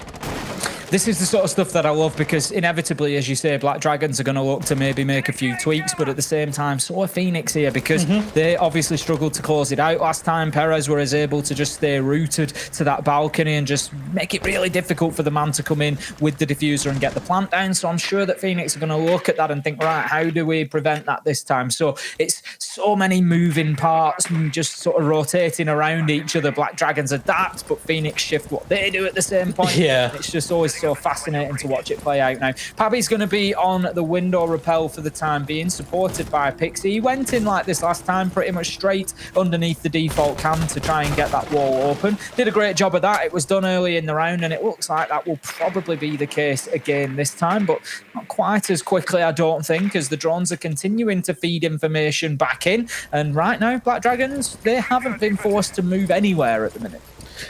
This is the sort of stuff that I love because inevitably, as you say, Black Dragons are going to look to maybe make a few tweaks, but at the same time, so are Phoenix here because they obviously struggled to close it out last time. Perez was able to just stay rooted to that balcony and just make it really difficult for the man to come in with the diffuser and get the plant down. So I'm sure that Phoenix are going to look at that and think, right, how do we prevent that this time? So it's so many moving parts and just sort of rotating around each other. Black Dragons adapt, but Phoenix shift what they do at the same point. Yeah. It's just always so fascinating to watch it play out now. Pabby's going to be on the window rappel for the time being, supported by Pixie. He went in like this last time, pretty much straight underneath the default cam to try and get that wall open. Did a great job of that. It was done early in the round, and it looks like that will probably be the case again this time, but not quite as quickly, I don't think, as the drones are continuing to feed information back in. And right now, Black Dragons, they haven't been forced to move anywhere at the minute.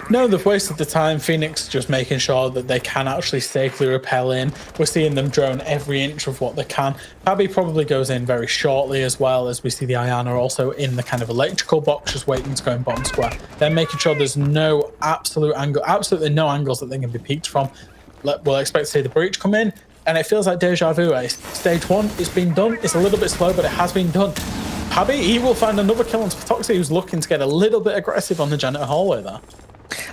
No, they've wasted the time. Phoenix just making sure that they can actually safely rappel in. We're seeing them drone every inch of what they can. Pabby probably goes in very shortly, as well as we see the Ayana also in the kind of electrical box, just waiting to go in bottom square. They're making sure there's no absolutely no angles that they can be peeked from. We'll expect to see the breach come in, and it feels like deja vu. Stage 1, it's been done. It's a little bit slow, but it has been done. Pabby, he will find another kill on Toxie, who's looking to get a little bit aggressive on the janitor hallway there.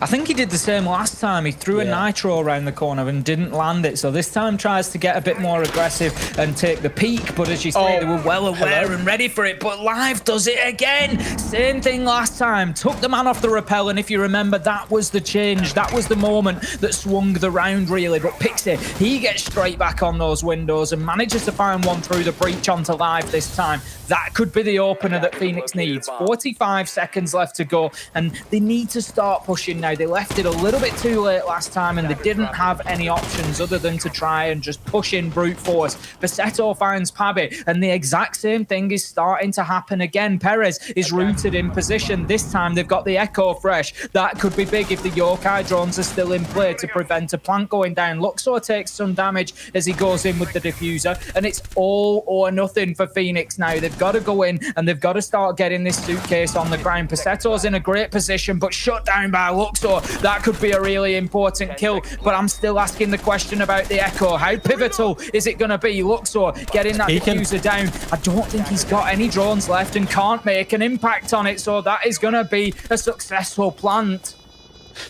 I think he did the same last time. He threw a nitro around the corner and didn't land it. So this time tries to get a bit more aggressive and take the peak. But as you say, they were well aware and ready for it. But Live does it again. Same thing last time. Took the man off the rappel. And if you remember, that was the change. That was the moment that swung the round, really. But Pixie, he gets straight back on those windows and manages to find one through the breach onto Live this time. That could be the opener that Phoenix needs. 45 seconds left to go. And they need to start pushing now. They left it a little bit too late last time and they didn't have any options other than to try and just push in brute force. Basetto finds Pabby and the exact same thing is starting to happen again. Perez is rooted in position. This time they've got the Echo fresh. That could be big if the Yokai drones are still in play to prevent a plant going down. Luxor takes some damage as he goes in with the diffuser and it's all or nothing for Phoenix now. They've got to go in and they've got to start getting this suitcase on the ground. Pasetto's in a great position but shut down by Luxor. That could be a really important kill, but I'm still asking the question about the Echo. How pivotal is it going to be? Luxor getting that diffuser down. I don't think he's got any drones left and can't make an impact on it, so that is going to be a successful plant.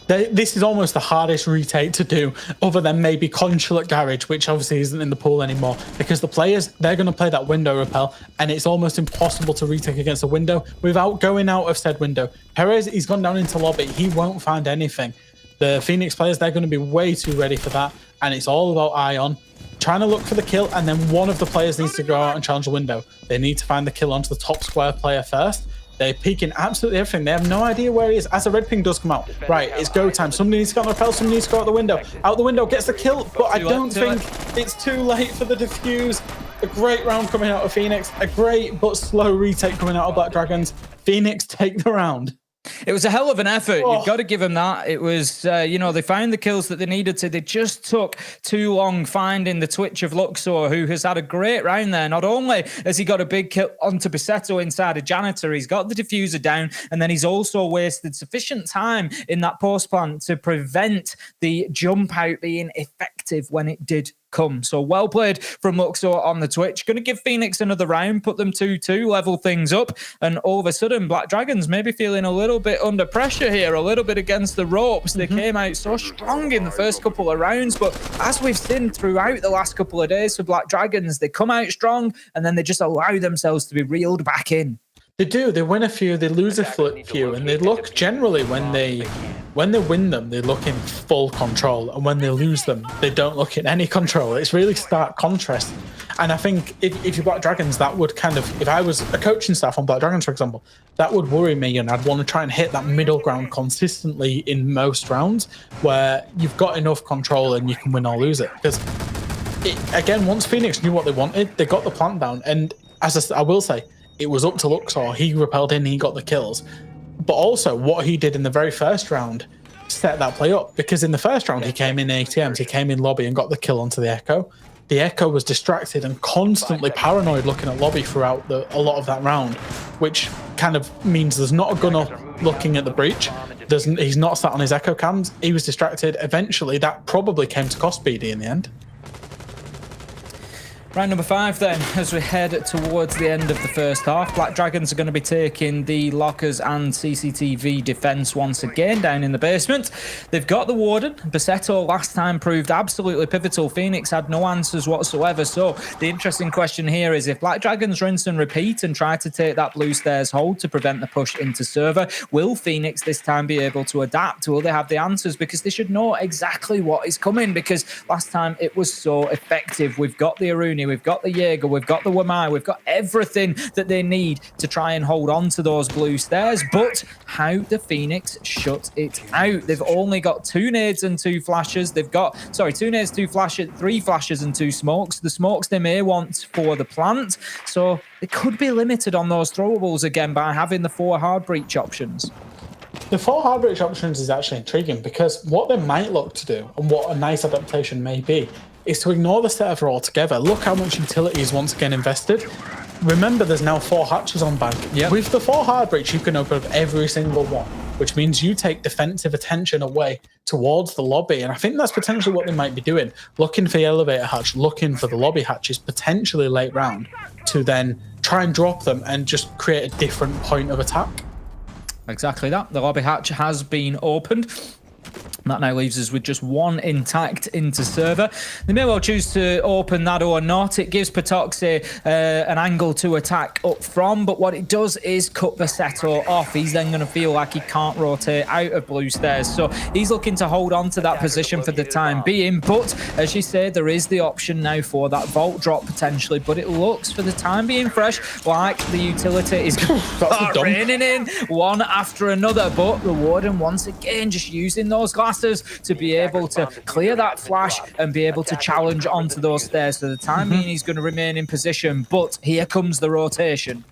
This is almost the hardest retake to do, other than maybe Consulate Garage, which obviously isn't in the pool anymore, because the players, they're going to play that window rappel, and it's almost impossible to retake against a window without going out of said window. Perez, he's gone down into lobby. He won't find anything. The Phoenix players, they're going to be way too ready for that, and it's all about Ion trying to look for the kill, and then one of the players needs to go out and challenge the window. They need to find the kill onto the top square player first. They're peeking absolutely everything. They have no idea where he is. As the red ping does come out, right, it's go time. Somebody needs to go on the rappel, somebody needs to go out the window. Out the window, gets the kill, but I don't think it's too late for the defuse. A great round coming out of Phoenix. A great but slow retake coming out of Black Dragons. Phoenix take the round. It was a hell of an effort. You've got to give them that. It was, you know, they found the kills that they needed to. They just took too long finding the twitch of Luxor, who has had a great round there. Not only has he got a big kill onto Basetto inside a janitor, he's got the diffuser down, and then he's also wasted sufficient time in that post plant to prevent the jump out being effective when it did come. So well played from Luxor on the Twitch. Going to give Phoenix another round, put them 2-2, level things up, and all of a sudden Black Dragons maybe feeling a little bit under pressure here, a little bit against the ropes. They came out so strong in the first couple of rounds, but as we've seen throughout the last couple of days for Black Dragons, they come out strong and then they just allow themselves to be reeled back in. They do. They win a few, they lose a few, and they look generally when they win them, they look in full control, and when they lose them, they don't look in any control. It's really stark contrast. And I think if you're Black Dragons, that would kind of, if I was a coaching staff on Black Dragons, for example, that would worry me, and I'd want to try and hit that middle ground consistently in most rounds where you've got enough control and you can win or lose it. Because, again, once Phoenix knew what they wanted, they got the plant down. And as I will say, it was up to Luxor. He repelled in, he got the kills. But also, what he did in the very first round set that play up. Because in the first round, he came in ATMs, he came in lobby and got the kill onto the Echo. The Echo was distracted and constantly paranoid looking at lobby throughout a lot of that round, which kind of means there's not a gunner looking at the breach. He's not sat on his Echo cams. He was distracted. Eventually, that probably came to cost BD in the end. Round number 5 then, as we head towards the end of the first half. Black Dragons are going to be taking the lockers and CCTV defense once again down in the basement. They've got the Warden. Basetto last time proved absolutely pivotal. Phoenix had no answers whatsoever. So the interesting question here is if Black Dragons rinse and repeat and try to take that blue stairs hold to prevent the push into server, will Phoenix this time be able to adapt? Will they have the answers? Because they should know exactly what is coming, because last time it was so effective. We've got the Aruni, we've got the Jaeger, we've got the Wamai, we've got everything that they need to try and hold on to those blue stairs. But how the Phoenix shut it out? They've only got 2 nades and 2 flashes. They've got, 2 nades, 2 flashes, 3 flashes and 2 smokes. The smokes they may want for the plant. So they could be limited on those throwables again by having the 4 hard breach options. The 4 hard breach options is actually intriguing, because what they might look to do, and what a nice adaptation may be, is to ignore the server altogether. Look how much utility is once again invested. Remember, there's now 4 hatches on bank. Yep. With the 4 hard breach, you can open up every single one, which means you take defensive attention away towards the lobby. And I think that's potentially what they might be doing. Looking for the elevator hatch, looking for the lobby hatches, potentially late round, to then try and drop them and just create a different point of attack. Exactly that. The lobby hatch has been opened. That now leaves us with just one intact into server. They may well choose to open that or not. It gives Patoxy an angle to attack up from, but what it does is cut Vassetto off. He's then going to feel like he can't rotate out of blue stairs. So he's looking to hold on to that position for the time being. But as you say, there is the option now for that vault drop potentially. But it looks for the time being, Fresh, like the utility is going to start raining in one after another. But the Warden, once again, just using those glasses to be able to clear that flash and be able to challenge onto those stairs. For the time being, he's going to remain in position, but here comes the rotation.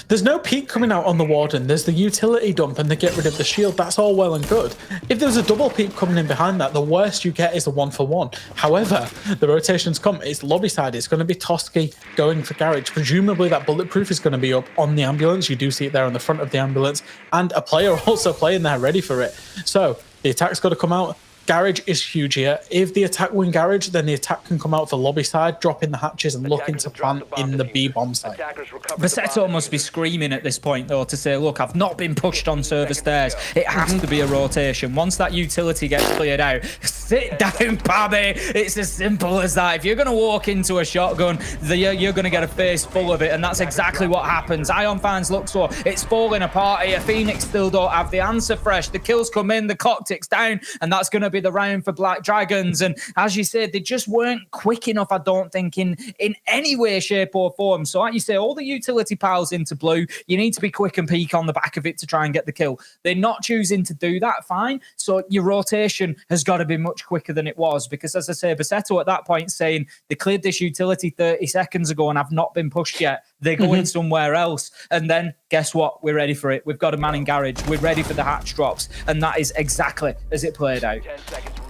There's no peek coming out on the Warden. There's the utility dump and they get rid of the shield. That's all well and good. If there's a double peek coming in behind that, the worst you get is a 1-for-1. However, the rotations come. It's lobby side. It's going to be Toski going for Garage. Presumably that bulletproof is going to be up on the ambulance. You do see it there on the front of the ambulance. And a player also playing there ready for it. So the attack's got to come out. Garage is huge here. If the attack win Garage, then the attack can come out for lobby side, drop in the hatches and look into plant in the B bomb site. Vassetto must be screaming at this point, though, to say, look, I've not been pushed on server stairs. It has to be a rotation. Once that utility gets cleared out, sit down, Pabby. It's as simple as that. If you're going to walk into a shotgun, you're going to get a face full of it, and that's exactly what happens. Ion fans look so. It's falling apart here. Phoenix still don't have the answer, Fresh. The kills come in, the clock ticks down, and that's going to be the round for Black Dragons. And as you said, they just weren't quick enough, I don't think, in any way, shape or form. So like you say, all the utility piles into blue, you need to be quick and peek on the back of it to try and get the kill. They're not choosing to do that, fine. So your rotation has got to be much quicker than it was, because as I say, Vassetto at that point saying they cleared this utility 30 seconds ago and have not been pushed yet. They're going somewhere else. And then guess what? We're ready for it. We've got a man in Garage. We're ready for the hatch drops. And that is exactly as it played out.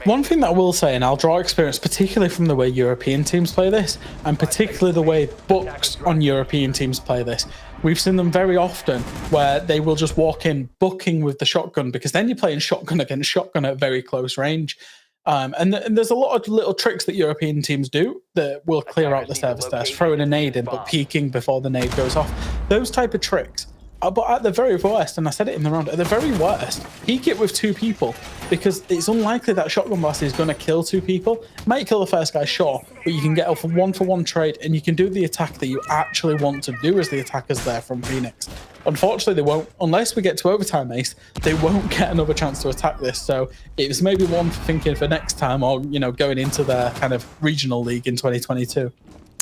One thing that I will say, and I'll draw experience particularly from the way European teams play this, and particularly the way books on European teams play this. We've seen them very often where they will just walk in booking with the shotgun, because then you're playing shotgun against shotgun at very close range. And there's a lot of little tricks that European teams do that will clear out the server stairs, throwing a nade in but peeking before the nade goes off. Those type of tricks. But at the very worst, and I said it in the round, at the very worst, peek it with 2 people, because it's unlikely that shotgun blast is going to kill 2 people. It might kill the first guy, sure, but you can get off a 1-for-1 trade and you can do the attack that you actually want to do as the attackers there from Phoenix. Unfortunately, they won't, unless we get to overtime, Ace, they won't get another chance to attack this. So it's maybe one for thinking for next time, or, you know, going into their kind of regional league in 2022.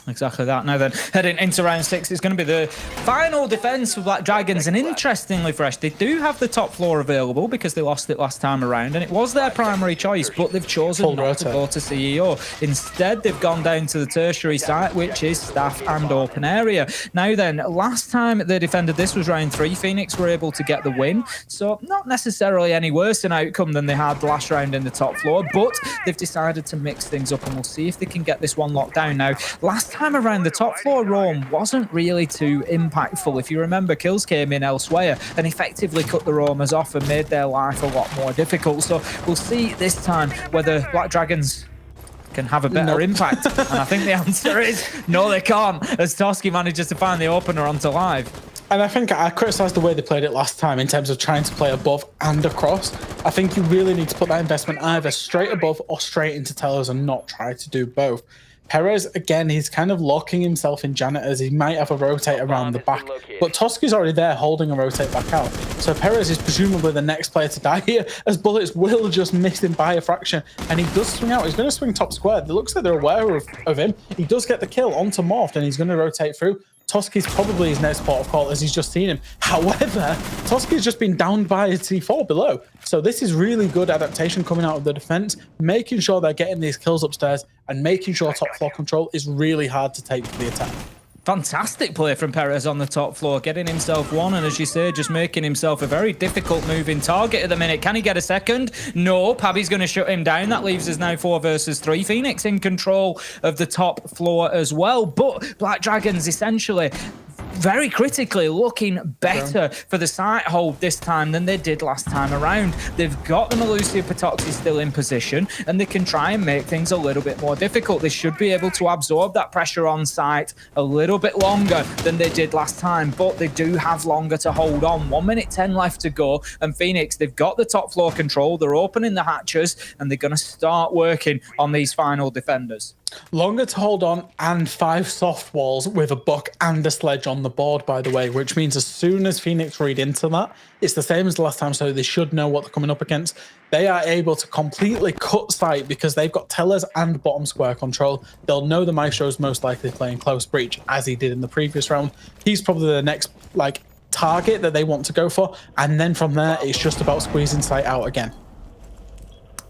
Exactly that. Now then, heading into round 6, it's going to be the final defense for Black Dragons. And interestingly, Fresh, they do have the top floor available because they lost it last time around, and it was their primary choice, but they've chosen not to go to CEO. Instead, they've gone down to the tertiary site, which is staff and open area. Now then, last time they defended this was round 3. Phoenix were able to get the win, so not necessarily any worse an outcome than they had last round in the top floor, but they've decided to mix things up, and we'll see if they can get this one locked down. Now, last time around, the top floor roam wasn't really too impactful. If you remember, kills came in elsewhere and effectively cut the roamers off and made their life a lot more difficult. So we'll see this time whether Black Dragons can have a better impact. And I think the answer is no, they can't, as Toski manages to find the opener onto live. And I think I criticised the way they played it last time in terms of trying to play above and across. I think you really need to put that investment either straight above or straight into tellers and not try to do both. Perez, again, he's kind of locking himself in janitors. He might have a rotate around the back, but Toski's already there holding a rotate back out. So Perez is presumably the next player to die here, as bullets will just miss him by a fraction. And he does swing out. He's going to swing top square. It looks like they're aware of him. He does get the kill onto Morphed, and he's going to rotate through. Toski's probably his next port of call, as he's just seen him. However, Toski's just been downed by a T4 below. So this is really good adaptation coming out of the defense, making sure they're getting these kills upstairs and making sure top floor control is really hard to take for the attack. Fantastic play from Perez on the top floor, getting himself one, and as you say, just making himself a very difficult moving target at the minute. Can he get a second? No, Pabby's going to shut him down. That leaves us now 4 versus 3. Phoenix in control of the top floor as well, but Black Dragons essentially very critically looking better for the site hold this time than they did last time around. They've got the Malusia Patoxy still in position, and they can try and make things a little bit more difficult. They should be able to absorb that pressure on site a little bit longer than they did last time, but they do have longer to hold on. 1 minute 10 left to go, and Phoenix, they've got the top floor control. They're opening the hatches, and they're going to start working on these final defenders. Longer to hold on, and 5 soft walls with a buck and a sledge on the board, by the way, which means as soon as Phoenix read into that, it's the same as the last time, so they should know what they're coming up against. They are able to completely cut sight because they've got tellers and bottom square control. They'll know the Maestro's most likely playing close breach, as he did in the previous round. He's probably the next target that they want to go for, and then from there, it's just about squeezing sight out again.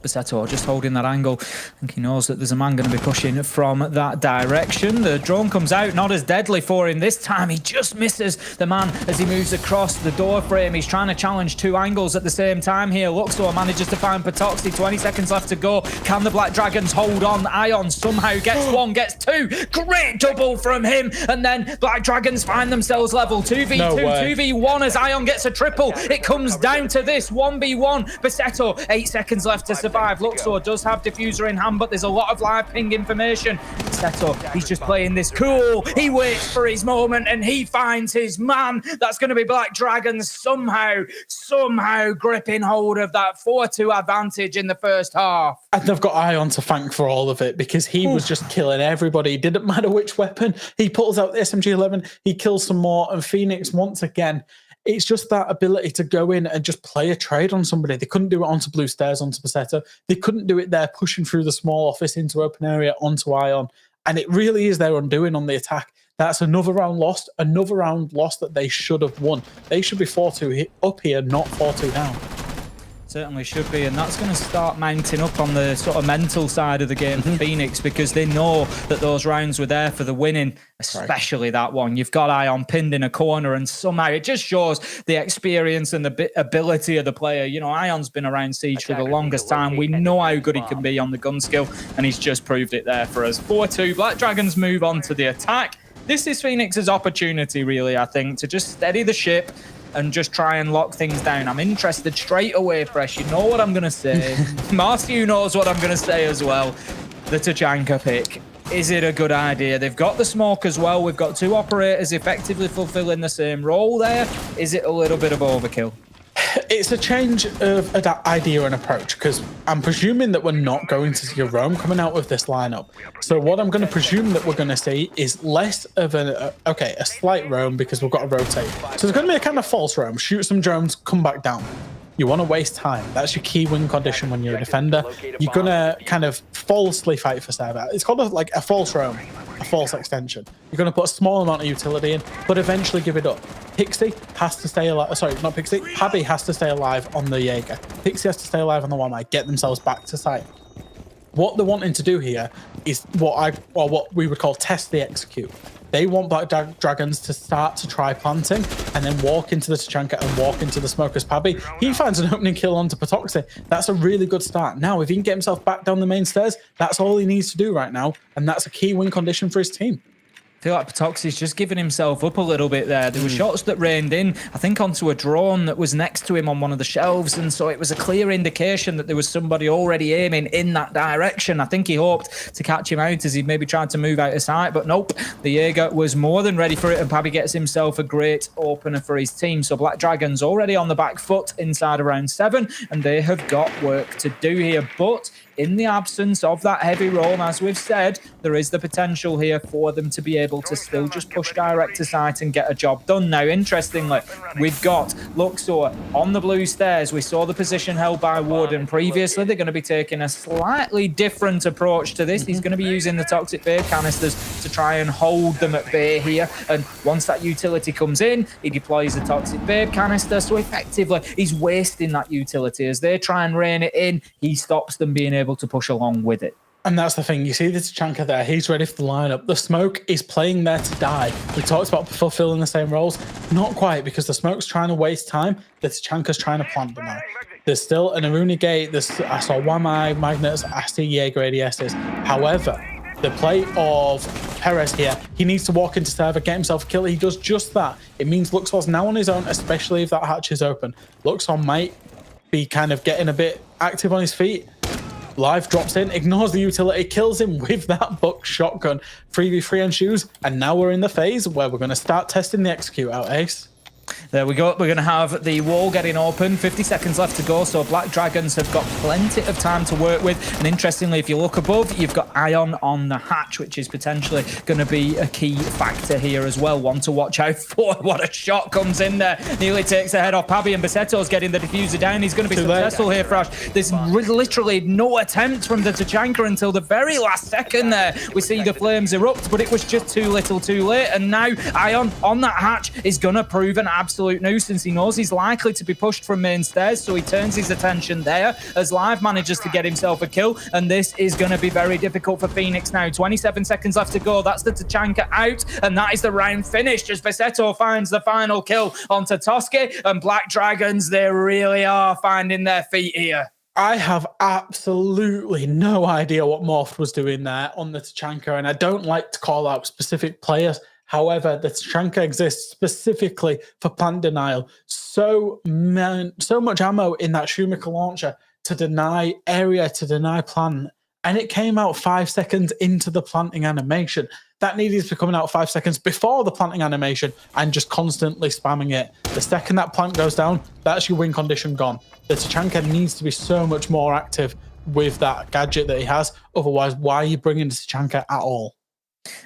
Basetto just holding that angle. I think he knows that there's a man going to be pushing from that direction. The drone comes out, not as deadly for him this time. He just misses the man as he moves across the door frame. He's trying to challenge 2 angles at the same time here. Luxor manages to find Patoxy. 20 seconds left to go. Can the Black Dragons hold on? Ion somehow gets 1, gets 2. Great double from him. And then Black Dragons find themselves level. 2v2, no 2v1 as Ion gets a triple. It comes down to this 1v1. Basetto, 8 seconds left to survive. Luxor does have diffuser in hand, but there's a lot of live ping information. Seto, he's just playing this cool. He waits for his moment and he finds his man. That's going to be Black Dragons somehow gripping hold of that 4-2 advantage in the first half. And they've got Ion to thank for all of it because he was just killing everybody. It didn't matter which weapon. He pulls out the SMG-11, he kills some more, and Phoenix once again, it's just that ability to go in and just play a trade on somebody. They couldn't do it onto blue stairs, onto Basetto. They couldn't do it there, pushing through the small office into open area, onto Ion. And it really is their undoing on the attack. That's another round lost that they should have won. They should be 4-2 up here, not 4-2 down. Certainly should be, and that's going to start mounting up on the sort of mental side of the game for Phoenix, because they know that those rounds were there for the winning, especially that one. You've got Ion pinned in a corner, and somehow it just shows the experience and the ability of the player. You know, Ion's been around Siege for the longest time. We know how good he can be on the gun skill, and he's just proved it there for us. 4-2, Black Dragons move on to the attack. This is Phoenix's opportunity, really, I think, to just steady the ship and just try and lock things down. I'm interested straight away, Fresh. You know what I'm going to say. Marciu knows what I'm going to say as well. The Tachanka pick. Is it a good idea? They've got the smoke as well. We've got 2 operators effectively fulfilling the same role there. Is it a little bit of overkill? It's a change of idea and approach, because I'm presuming that we're not going to see a roam coming out with this lineup. So what I'm going to presume that we're going to see is less of a slight roam, because we've got to rotate. So there's going to be a kind of false roam. Shoot some drones, come back down. You want to waste time. That's your key win condition when you're a defender. You're going to kind of falsely fight for server. It's called a false roam, a false extension. You're going to put a small amount of utility in, but eventually give it up. Pixie has to stay alive. Sorry, not Pixie. Pabby has to stay alive on the Jaeger. Pixie has to stay alive on the Wamai, get themselves back to site. What they're wanting to do here is what we would call test the execute. They want Black Dragons to start to try planting and then walk into the Tachanka and walk into the Smoker's Pabby. He finds an opening kill onto Patoxy. That's a really good start. Now, if he can get himself back down the main stairs, that's all he needs to do right now. And that's a key win condition for his team. I feel like Patoxy's just giving himself up a little bit there. There were shots that rained in, I think, onto a drone that was next to him on one of the shelves, and so it was a clear indication that there was somebody already aiming in that direction. I think he hoped to catch him out as he maybe tried to move out of sight, but nope. The Jaeger was more than ready for it, and Pabby gets himself a great opener for his team. So Black Dragons already on the back foot inside around 7, and they have got work to do here. But in the absence of that heavy roam, as we've said, there is the potential here for them to be able to still just push direct to site and get a job done. Now, interestingly, we've got Luxor on the blue stairs. We saw the position held by Warden previously. They're going to be taking a slightly different approach to this. He's going to be using the toxic babe canisters to try and hold them at bay here. And once that utility comes in, he deploys the toxic babe canister. So effectively, he's wasting that utility. As they try and rein it in, he stops them being able to push along with it. And that's the thing. You see the Tachanka there. He's ready for the lineup. The smoke is playing there to die. We talked about fulfilling the same roles. Not quite, because the smoke's trying to waste time. The Tachanka's trying to plant them now. There's still an Aruni gate. I saw Wamai, Magnets, I see Jaeger ADSs. However, the play of Perez here. He needs to walk into server, get himself a kill. He does just that. It means Luxor's now on his own, especially if that hatch is open. Luxor might be kind of getting a bit active on his feet. Live drops in, ignores the utility, kills him with that buck shotgun. 3v3 ensues, and now we're in the phase where we're going to start testing the execute out, Ace. There we go. We're going to have the wall getting open. 50 seconds left to go, so Black Dragons have got plenty of time to work with. And interestingly, if you look above, you've got Ion on the hatch, which is potentially going to be a key factor here as well. One to watch out for. What a shot comes in there. Nearly takes the head off Pabi, and Bassetto's getting the diffuser down. He's going to be successful here, Frash. There's literally no attempt from the Tachanka until the very last second there. We see the flames erupt, but it was just too little too late. And now Ion on that hatch is going to prove an absolute nuisance. He knows he's likely to be pushed from main stairs, so he turns his attention there as Live manages to get himself a kill, and this is going to be very difficult for Phoenix now. 27 seconds left to go. That's the Tachanka out, and that is the round finished as Bassetto finds the final kill onto Toski, and Black Dragons, they really are finding their feet here. I have absolutely no idea what Morph was doing there on the Tachanka, and I don't like to call out specific players. However, the Tachanka exists specifically for plant denial. So much ammo in that Shoemaker launcher to deny area, to deny plant. And it came out 5 seconds into the planting animation. That needed to be coming out 5 seconds before the planting animation and just constantly spamming it. The second that plant goes down, that's your win condition gone. The Tachanka needs to be so much more active with that gadget that he has. Otherwise, why are you bringing the Tachanka at all?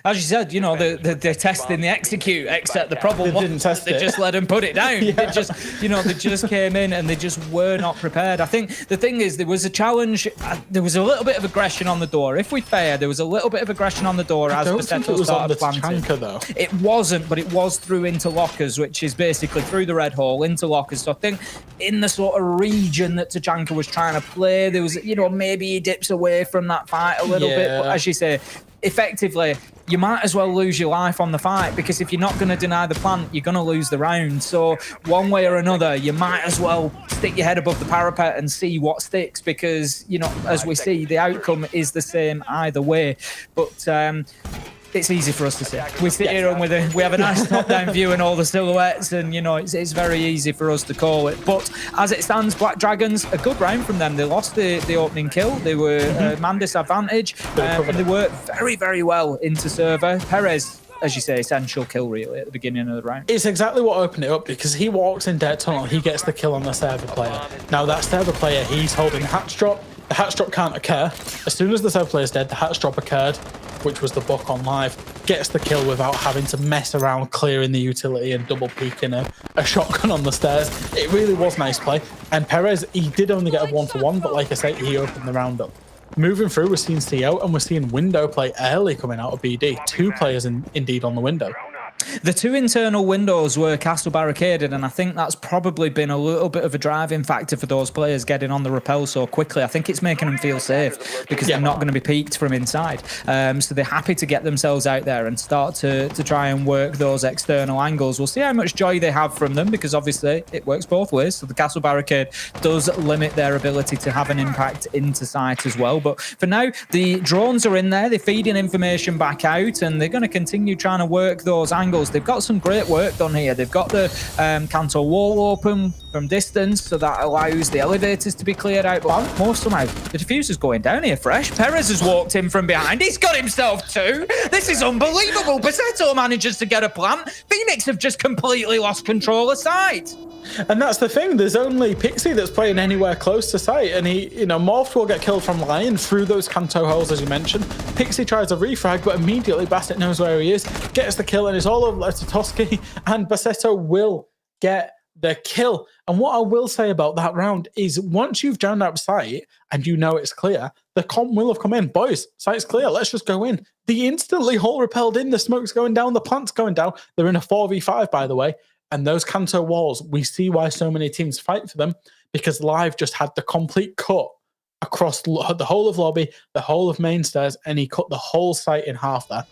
As you said, you know, they're testing the execute, except the problem was they just let him put it down. Yeah. They just came in and they just were not prepared. I think the thing is, there was a challenge. There was a little bit of aggression on the door. If we fair, there was a little bit of aggression on the door as Bassetto started planting. Though. It wasn't, but it was through interlockers, which is basically through the red hole, interlockers. So I think in the sort of region that Tachanka was trying to play, there was, you know, maybe he dips away from that fight a little bit. But as you say, effectively, you might as well lose your life on the fight, because if you're not going to deny the plant, you're going to lose the round. So one way or another, you might as well stick your head above the parapet and see what sticks, because, you know, as we see, the outcome is the same either way. But it's easy for us to see. We sit here and we have a nice top-down view and all the silhouettes, and, you know, it's very easy for us to call it. But as it stands, Black Dragons, a good round from them. They lost the opening kill. They were man disadvantage, and they worked very, very well into server. Perez, as you say, essential kill really at the beginning of the round. It's exactly what opened it up, because he walks in dead tunnel, he gets the kill on the server player. Now that server player, he's holding the hatch drop. The hatch drop can't occur. As soon as the server player is dead, the hatch drop occurred, which was the buck on Live, gets the kill without having to mess around clearing the utility and double peeking a shotgun on the stairs. It really was nice play. And Perez, he did only get a 1-for-1, but like I say, he opened the round up. Moving through, we're seeing CO and we're seeing window play early coming out of BD. 2 players indeed on the window. The 2 internal windows were castle barricaded, and I think that's probably been a little bit of a driving factor for those players getting on the rappel so quickly. I think it's making them feel safe, because they're not going to be peeked from inside. So they're happy to get themselves out there and start to try and work those external angles. We'll see how much joy they have from them, because obviously it works both ways. So the castle barricade does limit their ability to have an impact into sight as well. But for now, the drones are in there. They're feeding information back out, and they're going to continue trying to work those angles. They've got some great work done here. They've got the Canto wall open from distance, so that allows the elevators to be cleared out. But more somehow, the diffuser's going down here fresh. Perez has walked in from behind. He's got himself 2. This is unbelievable. Bassetto manages to get a plant. Phoenix have just completely lost control of sight. And that's the thing. There's only Pixie that's playing anywhere close to sight, and he, you know, Morph will get killed from Lion through those Canto holes, as you mentioned. Pixie tries a refrag, but immediately Bassett knows where he is, gets the kill, and it's all over to Toski, and Bassetto will get the kill. And what I will say about that round is, once you've drowned out sight and you know it's clear, the comp will have come in. Boys, sight's clear, let's just go in. They instantly all repelled in. The smoke's going down, the plant's going down. They're in a 4v5, by the way. And those Canto walls, we see why so many teams fight for them, because Live just had the complete cut across the whole of lobby, the whole of main stairs, and he cut the whole site in half there.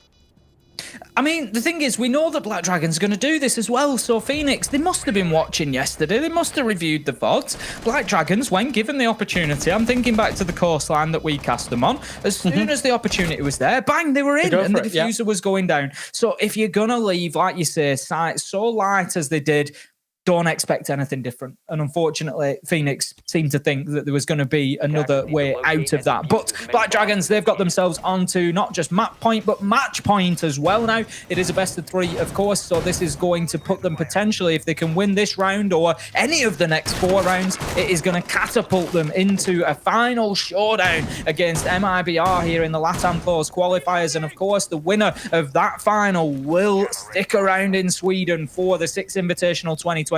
I mean, the thing is, we know that Black Dragon's going to do this as well. So Phoenix, they must have been watching yesterday. They must have reviewed the VODs. Black Dragons, when given the opportunity, I'm thinking back to the coastline that we cast them on. As soon as the opportunity was there, bang, they were in, and the diffuser was going down. So if you're going to leave, like you say, sights so light as they did, don't expect anything different. And unfortunately, Phoenix seemed to think that there was going to be another way out of that. But Black Dragons, they've got themselves onto not just map point, but match point as well now. It is a best of 3, of course, so this is going to put them potentially, if they can win this round or any of the next 4 rounds, it is going to catapult them into a final showdown against MIBR here in the LATAM Closed Qualifiers. And of course, the winner of that final will stick around in Sweden for the 6th Invitational 2022.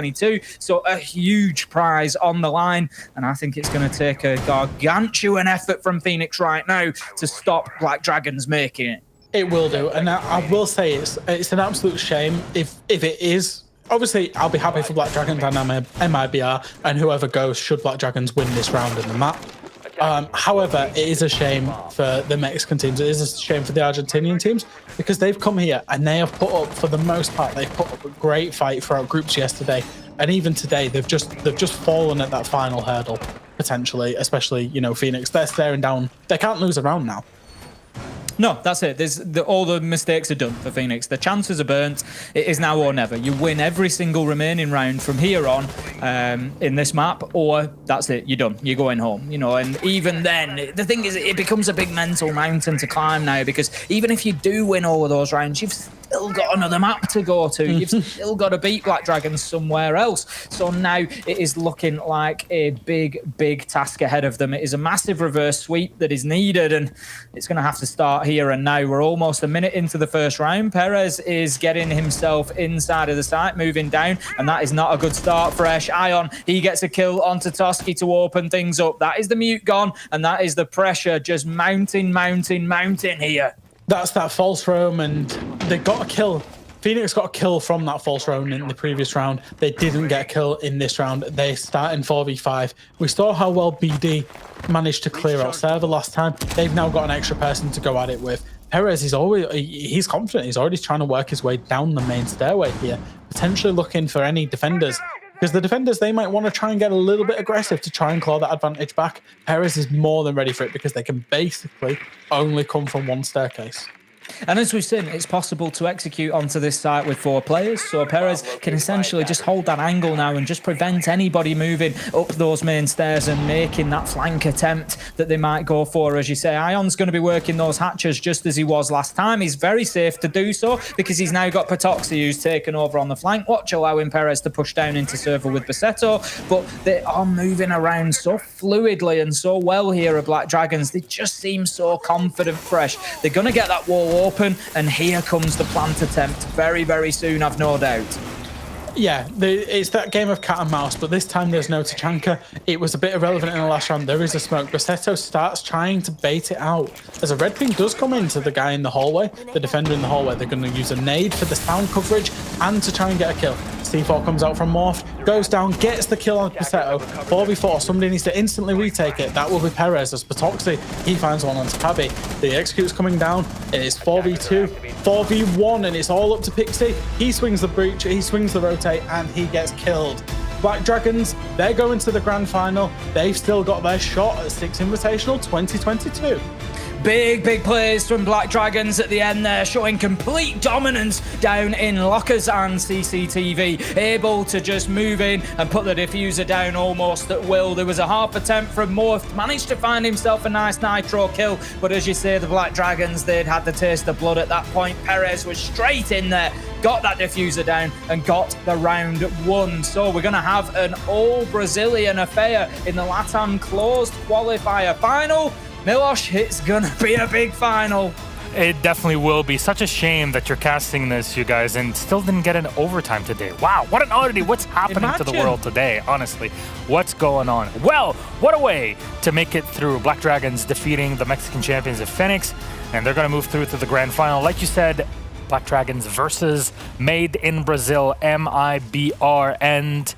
So a huge prize on the line, and I think it's going to take a gargantuan effort from Phoenix right now to stop Black Dragons making it. It will do, and I will say it's an absolute shame if it is. Obviously, I'll be happy for Black Dragons and MIBR, and whoever goes should Black Dragons win this round in the map. However, it is a shame for the Mexican teams. It is a shame for the Argentinian teams because they've come here and they have put up, for the most part, they've put up a great fight throughout groups yesterday, and even today they've just fallen at that final hurdle potentially. Especially, you know, Phoenix, they're staring down. They can't lose a round now. No, that's it. All the mistakes are done for Phoenix. The chances are burnt. It is now or never. You win every single remaining round from here on in this map, or that's it. You're done. You're going home. You know, and even then, the thing is, it becomes a big mental mountain to climb now, because even if you do win all of those rounds, you've still got another map to go to. You've still got to beat Black Dragons somewhere else. So now it is looking like a big task ahead of them. It is a massive reverse sweep that is needed, and it's going to have to start here and now. We're almost a minute into the first round. Perez is getting himself inside of the site, moving down, and that is not a good start. Fresh Ion, he gets a kill onto Toski to open things up. That is the mute gone, and that is the pressure just mounting here. That's that false roam, and they got a kill. Phoenix got a kill from that false roam in the previous round. They didn't get a kill in this round. They start in 4v5. We saw how well BD managed to clear out server last time. They've now got an extra person to go at it with. Perez is he's confident. He's already trying to work his way down the main stairway here, potentially looking for any defenders. Because the defenders, they might want to try and get a little bit aggressive to try and claw that advantage back. Perez is more than ready for it because they can basically only come from one staircase. And as we've seen, it's possible to execute onto this site with 4 players. So Perez can essentially just hold that angle now and just prevent anybody moving up those main stairs and making that flank attempt that they might go for. As you say, Ion's going to be working those hatches just as he was last time. He's very safe to do so because he's now got Patoxy, who's taken over on the flank. Watch allowing Perez to push down into server with Bassetto. But they are moving around so fluidly and so well here at Black Dragons. They just seem so confident. Fresh. They're going to get that wall open, and here comes the plant attempt very soon, I've no doubt. Yeah, it's that game of cat and mouse, but this time there's no Tachanka. It was a bit irrelevant in the last round. There is a smoke. Bassetto starts trying to bait it out. As a red ping does come into the guy in the hallway, the defender in the hallway, they're going to use a nade for the sound coverage and to try and get a kill. C4 comes out from Morph, goes down, gets the kill on Bassetto. 4v4, somebody needs to instantly retake it. That will be Perez as Patoxy. He finds one on Tabby. The execute's coming down. It is 4v2, 4v1, and it's all up to Pixie. He swings the breach, he swings the rotate, and he gets killed. Black Dragons, they're going to the grand final. They've still got their shot at 6th Invitational 2022. Big plays from Black Dragons at the end there, showing complete dominance down in lockers and CCTV, able to just move in and put the diffuser down almost at will. There was a half attempt from Morph, managed to find himself a nice nitro kill, but as you say, the Black Dragons, they'd had the taste of blood at that point. Perez was straight in there, got that diffuser down and got the round won. So we're going to have an all-Brazilian affair in the LATAM Closed Qualifier final. Milosh, it's gonna be a big final. It definitely will be. Such a shame that you're casting this, you guys, and still didn't get an overtime today. Wow, what an oddity. What's happening to the world today, honestly? What's going on? Well, what a way to make it through. Black Dragons defeating the Mexican champions of Phoenix, and they're going to move through to the grand final. Like you said, Black Dragons versus Made in Brazil, MIBR, and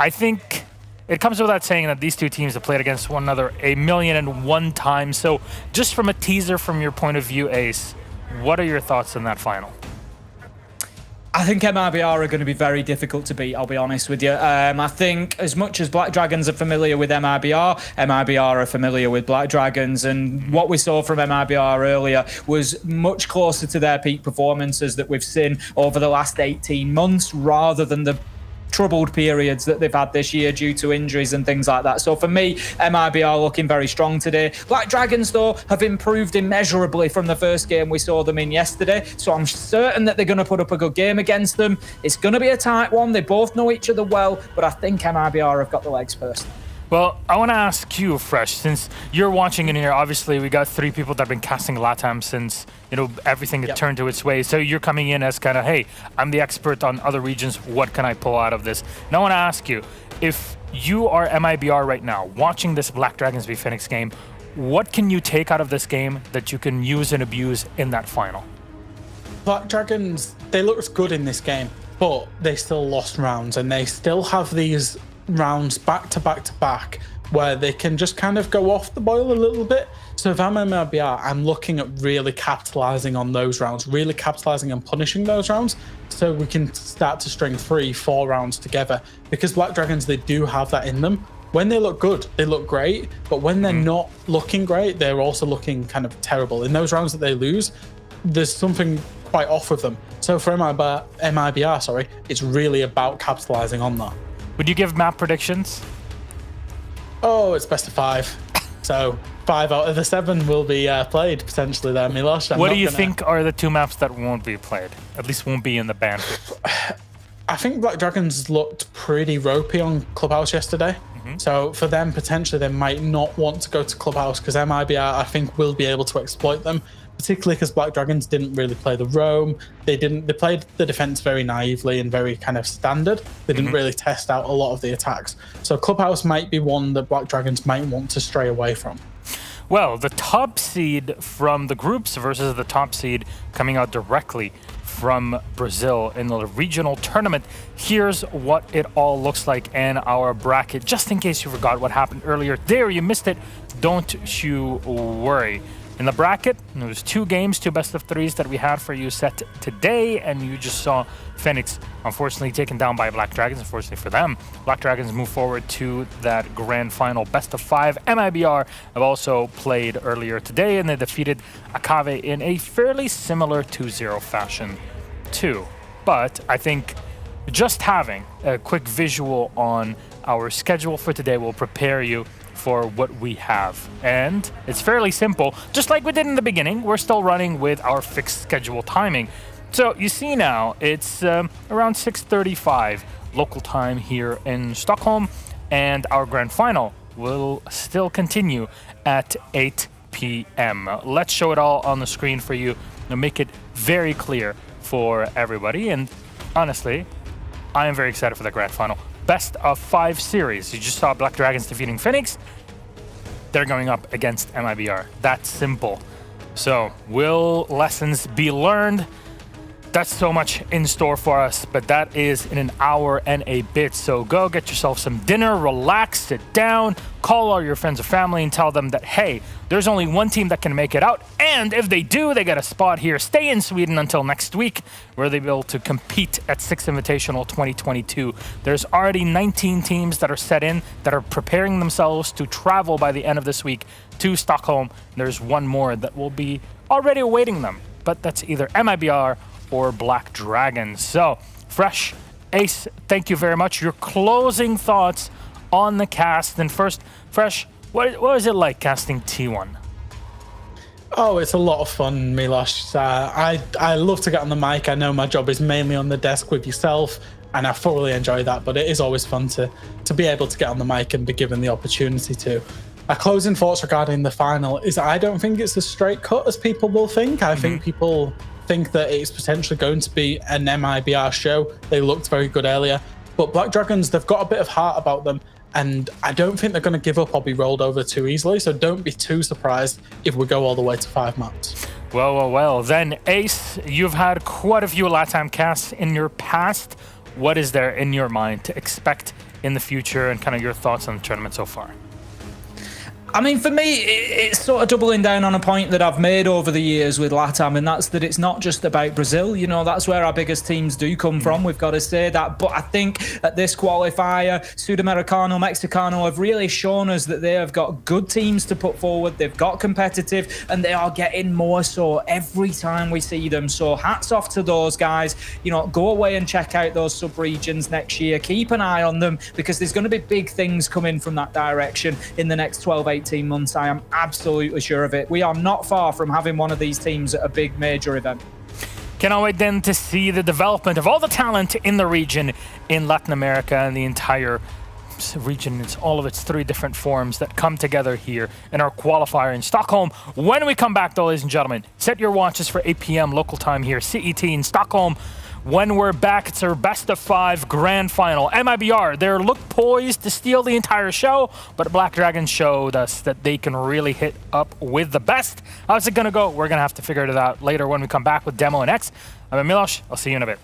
I think it comes without saying that these two teams have played against one another 1,000,001 times. So just from a teaser from your point of view, Ace, what are your thoughts on that final? I think MIBR are going to be very difficult to beat, I'll be honest with you. I think as much as Black Dragons are familiar with MIBR, MIBR are familiar with Black Dragons, and what we saw from MIBR earlier was much closer to their peak performances that we've seen over the last 18 months, rather than the troubled periods that they've had this year due to injuries and things like that. So for me, MIBR looking very strong today. Black Dragons, though, have improved immeasurably from the first game we saw them in yesterday. So I'm certain that they're going to put up a good game against them. It's going to be a tight one. They both know each other well, but I think MIBR have got the legs personally. Well, I want to ask you, Fresh, since you're watching in here, obviously we got 3 people that have been casting LATAM since, everything had turned to its way. So you're coming in as kind of, hey, I'm the expert on other regions. What can I pull out of this? And I want to ask you, if you are MIBR right now, watching this Black Dragons v Phoenix game, what can you take out of this game that you can use and abuse in that final? Black Dragons, they looked good in this game, but they still lost rounds, and they still have these rounds back to back to back where they can just kind of go off the boil a little bit. So if I'm MIBR, I'm looking at really capitalizing on those rounds, really capitalizing and punishing those rounds, so we can start to string 3-4 rounds together. Because Black Dragons, they do have that in them. When they look good, they look great, but when they're not looking great, they're also looking kind of terrible. In those rounds that they lose, there's something quite off with them. So for MIBR, it's really about capitalizing on that. Would you give map predictions? Oh, it's best of 5. So 5 out of the 7 will be played potentially there, Milosh. What do you think are the 2 maps that won't be played? At least won't be in the ban. I think Black Dragons looked pretty ropey on Clubhouse yesterday. So for them, potentially they might not want to go to Clubhouse, because MIBR, I think, will be able to exploit them. Particularly because Black Dragons didn't really play the roam. They played the defense very naively and very kind of standard. They didn't really test out a lot of the attacks. So Clubhouse might be one that Black Dragons might want to stray away from. Well, the top seed from the groups versus the top seed coming out directly from Brazil in the regional tournament. Here's what it all looks like in our bracket. Just in case you forgot what happened earlier there, you missed it, don't you worry. In the bracket, there was 2 games, 2 best-of-3s that we had for you set today, and you just saw Phoenix unfortunately taken down by Black Dragons. Unfortunately for them, Black Dragons move forward to that grand final best-of-5. MIBR have also played earlier today, and they defeated Akave in a fairly similar 2-0 fashion too. But I think just having a quick visual on our schedule for today will prepare you for what we have. And it's fairly simple. Just like we did in the beginning, we're still running with our fixed schedule timing. So you see now, it's around 6:35 local time here in Stockholm, and our grand final will still continue at 8 p.m. Let's show it all on the screen for you and make it very clear for everybody. And honestly, I am very excited for the grand final. Best of 5 series. You just saw Black Dragons defeating Phoenix. They're going up against MIBR. That's simple. So, will lessons be learned? That's so much in store for us, but that is in an hour and a bit. So go get yourself some dinner, relax, sit down, call all your friends or family and tell them that, hey, there's only one team that can make it out. And if they do, they get a spot here. Stay in Sweden until next week, where they'll be able to compete at 6 Invitational 2022. There's already 19 teams that are set in, that are preparing themselves to travel by the end of this week to Stockholm. There's one more that will be already awaiting them, but that's either MIBR or Black Dragons. So, Fresh, Ace, thank you very much. Your closing thoughts on the cast. And first, Fresh, what was it like casting T1? Oh, it's a lot of fun, Milosh. I love to get on the mic. I know my job is mainly on the desk with yourself, and I thoroughly enjoy that, but it is always fun to be able to get on the mic and be given the opportunity to. My closing thoughts regarding the final is I don't think it's as straight cut as people will think. I think people think that it's potentially going to be an MIBR show. They looked very good earlier, but Black Dragons, they've got a bit of heart about them, and I don't think they're going to give up or be rolled over too easily, so don't be too surprised if we go all the way to 5 maps. Well, then Ace, you've had quite a few LATAM casts in your past. What is there in your mind to expect in the future, and kind of your thoughts on the tournament so far? I mean, for me, it's sort of doubling down on a point that I've made over the years with LATAM, and that's that it's not just about Brazil. You know, that's where our biggest teams do come from. We've got to say that. But I think at this qualifier, Sudamericano, Mexicano have really shown us that they have got good teams to put forward. They've got competitive, and they are getting more so every time we see them. So hats off to those guys. You know, go away and check out those sub-regions next year. Keep an eye on them, because there's going to be big things coming from that direction in the next 12, 18 months. I am absolutely sure of it. We are not far from having one of these teams at a big major event. Cannot wait then to see the development of all the talent in the region, in Latin America, and the entire region. It's all of its 3 different forms that come together here in our qualifier in Stockholm. When we come back, though, ladies and gentlemen, set your watches for 8 p.m. local time here, CET in Stockholm. When we're back, it's our best of 5 grand final. MIBR, they're look poised to steal the entire show, but Black Dragons showed us that they can really hit up with the best. How's it going to go? We're going to have to figure it out later when we come back with Demo and X. I'm Milos. I'll see you in a bit.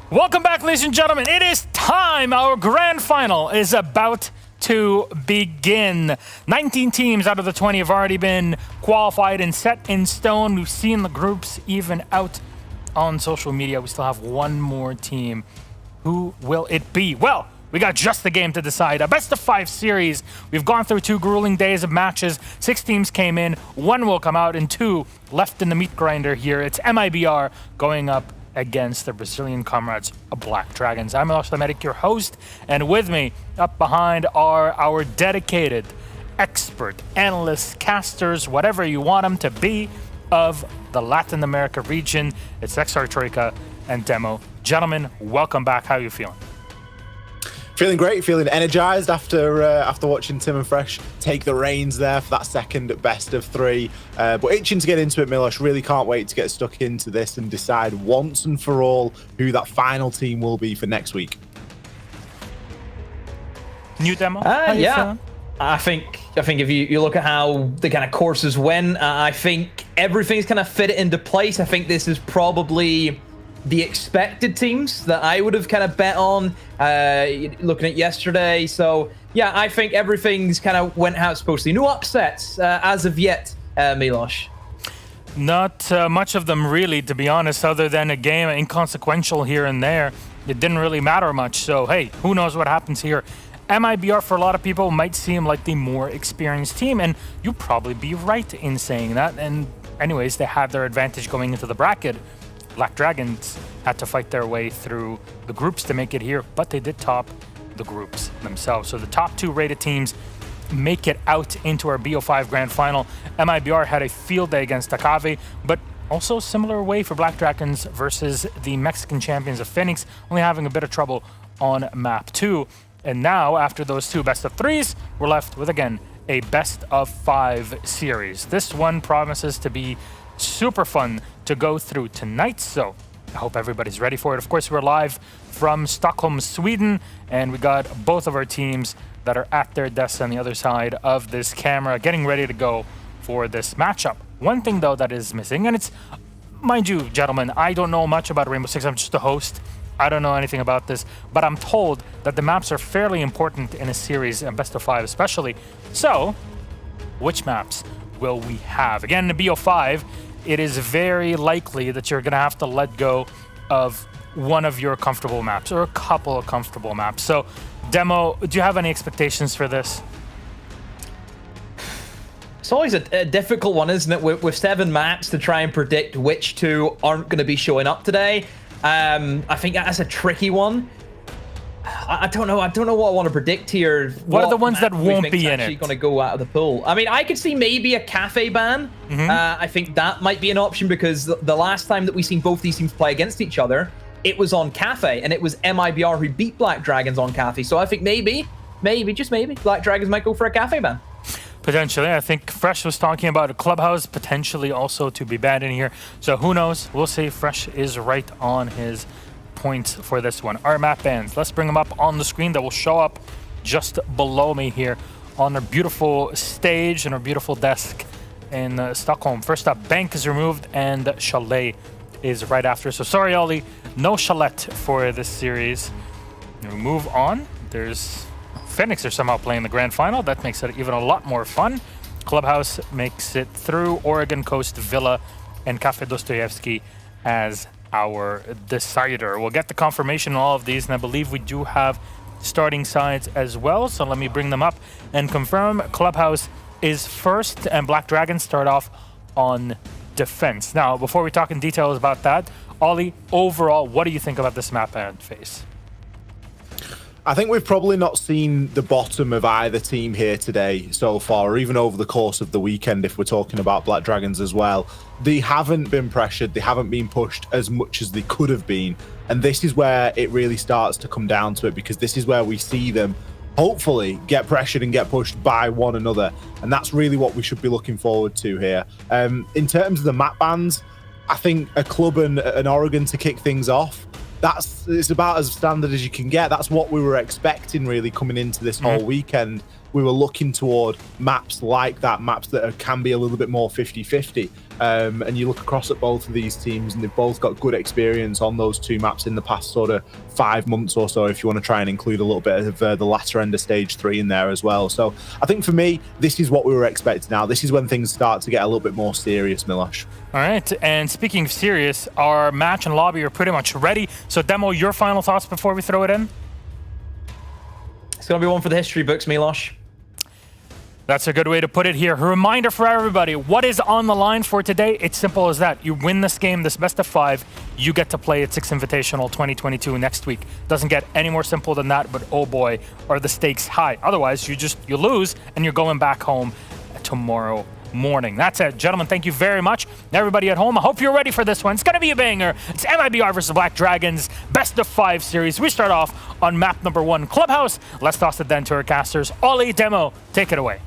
Welcome back, ladies and gentlemen. It is time. Our grand final is about to begin. 19 teams out of the 20 have already been qualified and set in stone. We've seen the groups even out on social media. We still have one more team. Who will it be? Well, we got just the game to decide. A best-of-5 series. We've gone through 2 grueling days of matches. 6 teams came in. 1 will come out, and 2 left in the meat grinder here. It's MIBR going up against their Brazilian comrades, Black Dragons. I'm Miloš Lemetic, your host, and with me up behind are our dedicated expert analysts, casters, whatever you want them to be, of the Latin America region. It's XR Troika and Demo. Gentlemen, welcome back. How are you feeling? Feeling great, feeling energized after watching Tim and Fresh take the reins there for that second best of 3. But itching to get into it, Miloš. Really can't wait to get stuck into this and decide once and for all who that final team will be for next week. New Demo? Yeah. I think if you look at how the kind of courses went, I think everything's kind of fit into place. I think this is probably the expected teams that I would have kind of bet on looking at yesterday. So yeah, I think everything's kind of went how it's supposed to. No upsets as of yet, Miloš. Not much of them really, to be honest, other than a game inconsequential here and there. It didn't really matter much. So hey, who knows what happens here. MIBR for a lot of people might seem like the more experienced team, and you'd probably be right in saying that. And anyways, they had their advantage going into the bracket. Black Dragons had to fight their way through the groups to make it here, but they did top the groups themselves. So the top 2 rated teams make it out into our BO5 Grand Final. MIBR had a field day against Takave, but also similar way for Black Dragons versus the Mexican champions of Phoenix, only having a bit of trouble on map 2. And now, after those 2 best of 3s, we're left with, again, a best of 5 series. This one promises to be super fun to go through tonight, so I hope everybody's ready for it. Of course, we're live from Stockholm, Sweden, and we got both of our teams that are at their desks on the other side of this camera getting ready to go for this matchup. One thing, though, that is missing, and it's, mind you, gentlemen, I don't know much about Rainbow Six. I'm just a host. I don't know anything about this, but I'm told that the maps are fairly important in a series, and best of 5 especially. So, which maps will we have? Again, in the BO5, it is very likely that you're going to have to let go of one of your comfortable maps or a couple of comfortable maps. So, Demo, do you have any expectations for this? It's always a difficult one, isn't it? With 7 maps to try and predict which 2 aren't going to be showing up today. I think that's a tricky one. I don't know. I don't know what I want to predict here. What are the ones that won't be in it? Actually going to go out of the pool. I mean, I could see maybe a cafe ban. I think that might be an option because the last time that we seen both these teams play against each other, it was on cafe, and it was MIBR who beat Black Dragons on cafe. So I think maybe, just maybe, Black Dragons might go for a cafe ban. Potentially. I think Fresh was talking about a clubhouse potentially also to be banned in here. So who knows? We'll see. Fresh is right on his points for this one. Our map bans. Let's bring them up on the screen. That will show up just below me here on our beautiful stage and our beautiful desk in Stockholm. First up, Bank is removed and Chalet is right after. So sorry, Ollie, no Chalet for this series. We move on. There's Phoenix are somehow playing the grand final. That makes it even a lot more fun. Clubhouse makes it through. Oregon Coast, Villa, and Cafe Dostoevsky as our decider. We'll get the confirmation on all of these, and I believe we do have starting sides as well. So let me bring them up and confirm. Clubhouse is first, and Black Dragons start off on defense. Now, before we talk in details about that, Ollie, overall, what do you think about this map and phase? I think we've probably not seen the bottom of either team here today so far, or even over the course of the weekend, if we're talking about Black Dragons as well. They haven't been pressured, they haven't been pushed as much as they could have been. And this is where it really starts to come down to it, because this is where we see them hopefully get pressured and get pushed by one another. And that's really what we should be looking forward to here. In terms of the map bans, I think a club and an Oregon to kick things off, it's about as standard as you can get. That's what we were expecting really coming into this whole weekend. we were looking toward maps like that, maps that can be a little bit more 50-50. And you look across at both of these teams, and they've both got good experience on those two maps in the past sort of 5 months or so, if you want to try and include a little bit of the latter end of stage 3 in there as well. So I think for me, this is what we were expecting now. This is when things start to get a little bit more serious, Milosh. All right, and speaking of serious, our match and lobby are pretty much ready. So Demo, your final thoughts before we throw it in? It's going to be one for the history books, Milosh. That's a good way to put it here. A reminder for everybody, what is on the line for today? It's simple as that. You win this game, this best of 5, you get to play at 6 Invitational 2022 next week. Doesn't get any more simple than that, but oh boy, are the stakes high. Otherwise, you lose and you're going back home tomorrow morning. That's it. Gentlemen, thank you very much. Everybody at home, I hope you're ready for this one. It's going to be a banger. It's MIBR versus Black Dragons, best of 5 series. We start off on map number 1, Clubhouse. Let's toss it then to our casters. Ollie, Demo, take it away.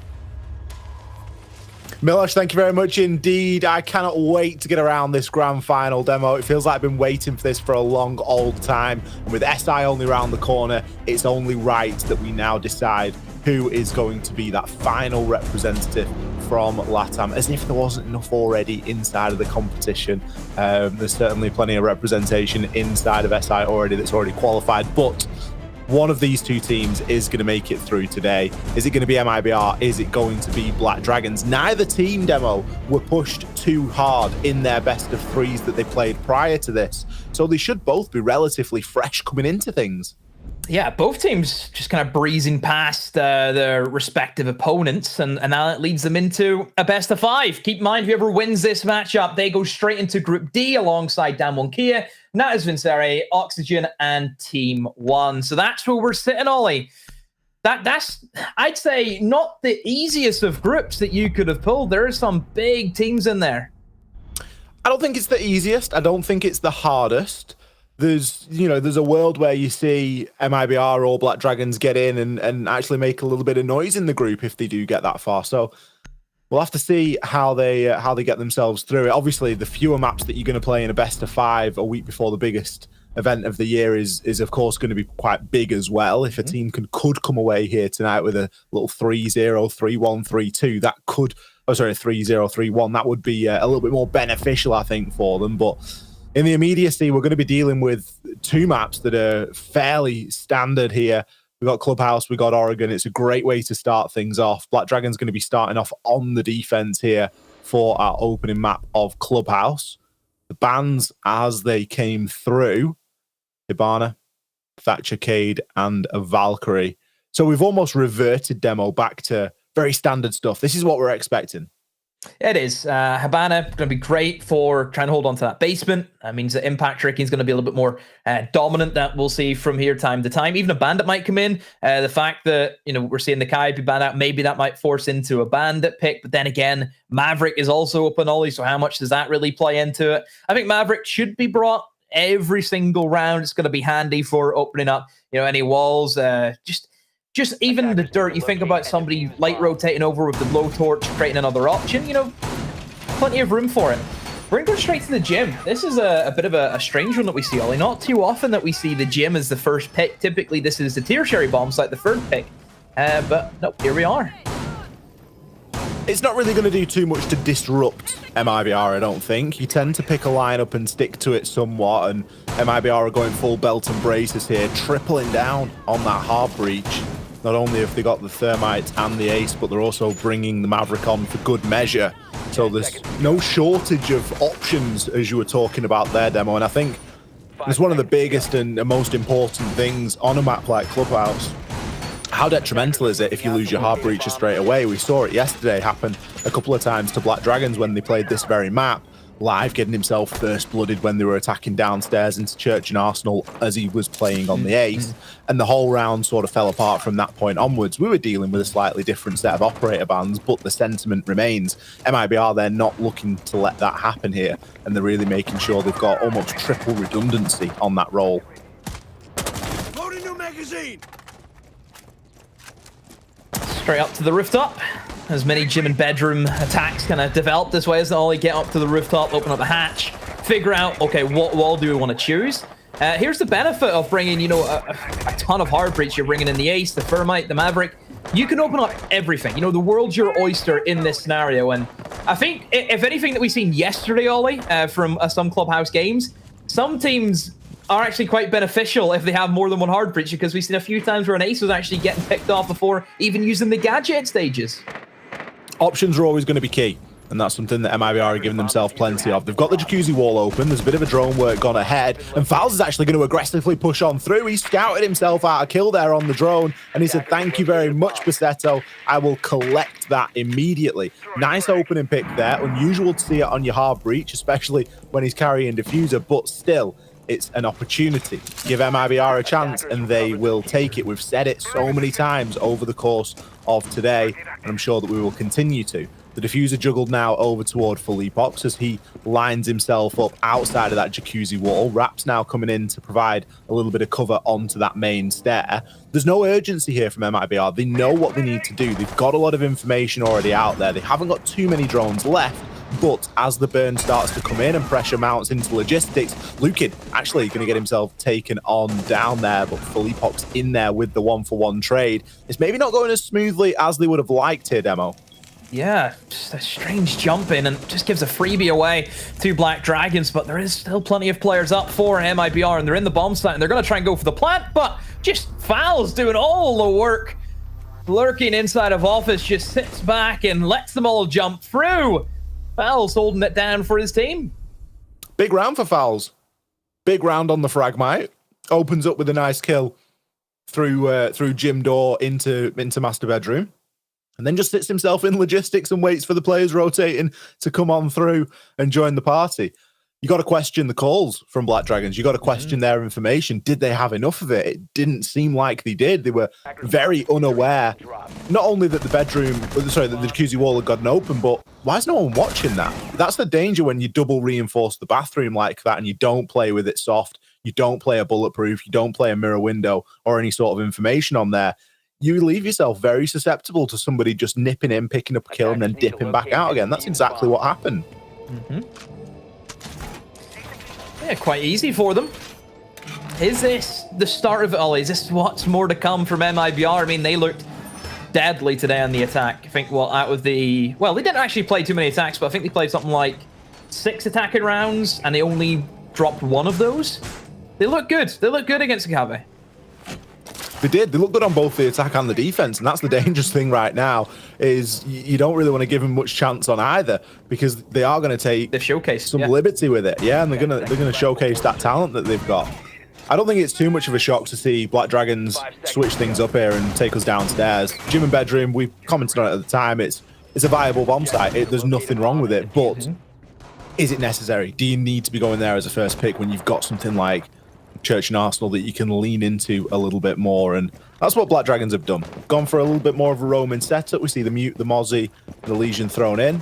Milosh, thank you very much indeed. I cannot wait to get around this grand final, Demo. It feels like I've been waiting for this for a long old time. And with SI only around the corner, it's only right that we now decide who is going to be that final representative from LATAM, as if there wasn't enough already inside of the competition. There's certainly plenty of representation inside of SI already that's already qualified, but one of these two teams is going to make it through today. Is it going to be MIBR? Is it going to be Black Dragons? Neither team, Demo, were pushed too hard in their best of 3s that they played prior to this. So they should both be relatively fresh coming into things. Yeah, both teams just kind of breezing past their respective opponents, and now it leads them into a best of 5. Keep in mind, whoever wins this matchup, they go straight into Group D alongside Damwon Kia, Natas Vincere, Oxygen, and Team 1. So that's where we're sitting, Ollie. That's, I'd say, not the easiest of groups that you could have pulled. There are some big teams in there. I don't think it's the easiest. I don't think it's the hardest. There's a world where you see MIBR or Black Dragons get in and actually make a little bit of noise in the group if they do get that far. So we'll have to see how they get themselves through it. Obviously, the fewer maps that you're going to play in a best of 5 a week before the biggest event of the year is of course going to be quite big as well. If a team could come away here tonight with a little 3-0, 3-1, 3-2, that could, 3-0, 3-1, that would be a little bit more beneficial, I think, for them. But in the immediacy, we're going to be dealing with 2 maps that are fairly standard here. We've got Clubhouse, we've got Oregon. It's a great way to start things off. Black Dragon's going to be starting off on the defense here for our opening map of Clubhouse. The bans as they came through: Hibana, Thatcher Cade, and a Valkyrie. So we've almost reverted, Demo, back to very standard stuff. This is what we're expecting. It is. Hibana going to be great for trying to hold on to that basement. That means that Impact Tricking is going to be a little bit more dominant, that we'll see from here time to time. Even a Bandit might come in. The fact that, we're seeing the Kai be banned out, maybe that might force into a Bandit pick. But then again, Maverick is also open, Ollie, so how much does that really play into it? I think Maverick should be brought every single round. It's going to be handy for opening up, any walls. Just even the dirt. You think about somebody light rotating over with the blowtorch, creating another option, plenty of room for it. We're going to go straight to the gym. This is a bit of a strange one that we see, Ollie. Not too often that we see the gym as the first pick. Typically, this is the tertiary bombs, like the third pick. But no, here we are. It's not really going to do too much to disrupt MIBR, I don't think. You tend to pick a lineup and stick to it somewhat, and MIBR are going full belt and braces here, tripling down on that hard breach. Not only have they got the Thermite and the Ace, but they're also bringing the Maverick on for good measure. So there's no shortage of options, as you were talking about there, Demo. And I think it's one of the biggest and most important things on a map like Clubhouse. How detrimental is it if you lose your hard breacher straight away? We saw it yesterday happen a couple of times to Black Dragons when they played this very map. Live getting himself first blooded when they were attacking downstairs into Church and Arsenal as he was playing on the Ace, and the whole round sort of fell apart from that point onwards. We were dealing with a slightly different set of operator bans, but the sentiment remains. MIBR, they're not looking to let that happen here, and they're really making sure they've got almost triple redundancy on that role. Loading new magazine. Straight up to the rooftop. As many gym and bedroom attacks kind of develop this way as Ollie get up to the rooftop, open up the hatch, figure out, okay, what wall do we want to choose? Here's the benefit of bringing, a ton of hard breach. You're bringing in the Ace, the Thermite, the Maverick. you can open up everything. You know, the world's your oyster in this scenario. And I think, if anything that we've seen yesterday, Ollie, from some Clubhouse games, some teams are actually quite beneficial if they have more than one hard breach, because we've seen a few times where an ace was actually getting picked off before even using the gadget stages. Options are always going to be key, and that's something that MIBR are giving themselves plenty of. They've got the jacuzzi wall open, there's a bit of a drone work gone ahead, and Fowles is actually going to aggressively push on through. He scouted himself out a kill there on the drone, and he said, thank you very much, Bassetto. I will collect that immediately. Nice opening pick there. Unusual to see it on your hard breach, especially when he's carrying diffuser, but still, it's an opportunity. Give MIBR a chance, and they will take it. We've said it so many times over the course of today, and I'm sure that we will continue to. The diffuser juggled now over toward Philippox as he lines himself up outside of that jacuzzi wall. Raps now coming in to provide a little bit of cover onto that main stair. There's no urgency here from MIBR. They know what they need to do. They've got a lot of information already out there. They haven't got too many drones left. But as the burn starts to come in and pressure mounts into logistics, Lukin actually going to get himself taken on down there, but Philippox in there with the 1-for-1 trade. It's maybe not going as smoothly as they would have liked here, Demo. Yeah, just a strange jump in and just gives a freebie away to Black Dragons, but there is still plenty of players up for MIBR, and they're in the bomb site, and they're going to try and go for the plant, but just Fowles doing all the work. Lurking inside of office, just sits back and lets them all jump through. Fowles holding it down for his team. Big round for Fowles. Big round on the Fragmite. Opens up with a nice kill through gym door into master bedroom. And then just sits himself in logistics and waits for the players rotating to come on through and join the party. You got to question the calls from Black Dragons. You got to question their information. Did they have enough of it? It didn't seem like they did. They were very unaware. Not only that the jacuzzi wall had gotten open, but why is no one watching that? That's the danger when you double reinforce the bathroom like that and you don't play with it soft. You don't play a bulletproof. You don't play a mirror window or any sort of information on there. You leave yourself very susceptible to somebody just nipping in, picking up a kill, and then dipping back out again. That's exactly what happened. Yeah, quite easy for them. Is this the start of it all? Is this what's more to come from MIBR? I mean, they looked deadly today on the attack. I think, well, out of the... Well, they didn't actually play too many attacks, but I think they played something like 6 attacking rounds, and they only dropped 1 of those. They look good. They look good against Agave. They did. They look good on both the attack and the defense, and that's the dangerous thing right now, is you don't really want to give them much chance on either, because they are going to take some liberty with it. Yeah, and they're going to showcase that talent that they've got. I don't think it's too much of a shock to see Black Dragons switch things up here and take us downstairs. Gym and bedroom, we commented on it at the time, it's a viable bomb site. There's nothing wrong with it, but is it necessary? Do you need to be going there as a first pick when you've got something like Church and Arsenal that you can lean into a little bit more? And that's what Black Dragons have done. Gone for a little bit more of a Roman setup. We see the Mute, the Mozzie, the Legion thrown in.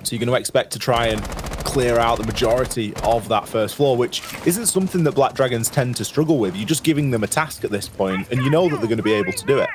So you're going to expect to try and clear out the majority of that first floor, which isn't something that Black Dragons tend to struggle with. You're just giving them a task at this point, and you know that they're going to be able to do it.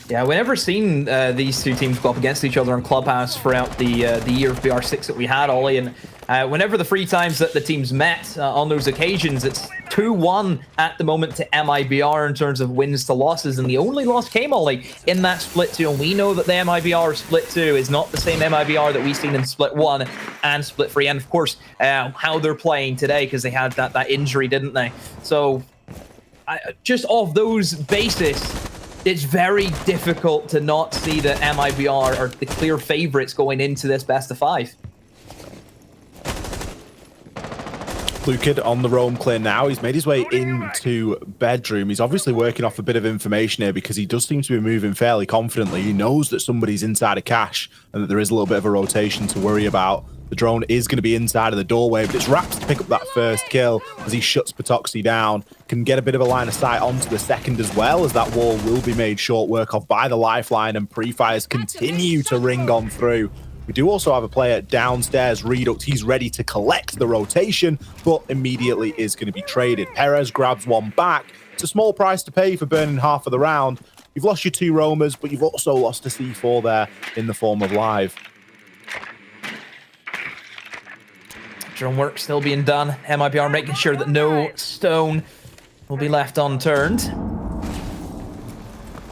Yeah, we've never seen these two teams go up against each other in Clubhouse throughout the year of BR6 that we had, Ollie. And whenever the 3 times that the teams met on those occasions, it's 2-1 at the moment to MIBR in terms of wins to losses. And the only loss came, Ollie, in that split 2. And we know that the MIBR split 2 is not the same MIBR that we've seen in split 1 and split 3. And of course, how they're playing today, because they had that injury, didn't they? So just off those basis, it's very difficult to not see that MIBR are the clear favorites going into this best of 5. Lukid on the roam clear now. He's made his way into bedroom. He's obviously working off a bit of information here because he does seem to be moving fairly confidently. He knows that somebody's inside a cache and that there is a little bit of a rotation to worry about. The drone is going to be inside of the doorway, but it's Raps to pick up that first kill as he shuts Patoxy down. Can get a bit of a line of sight onto the second as well, as that wall will be made short work of by the lifeline, and pre-fires continue to ring on through. We do also have a player downstairs, Redux. He's ready to collect the rotation, but immediately is going to be traded. Perez grabs one back. It's a small price to pay for burning half of the round. You've lost your 2 roamers, but you've also lost a C4 there in the form of Live. Drone work still being done. MIBR making sure that no stone will be left unturned.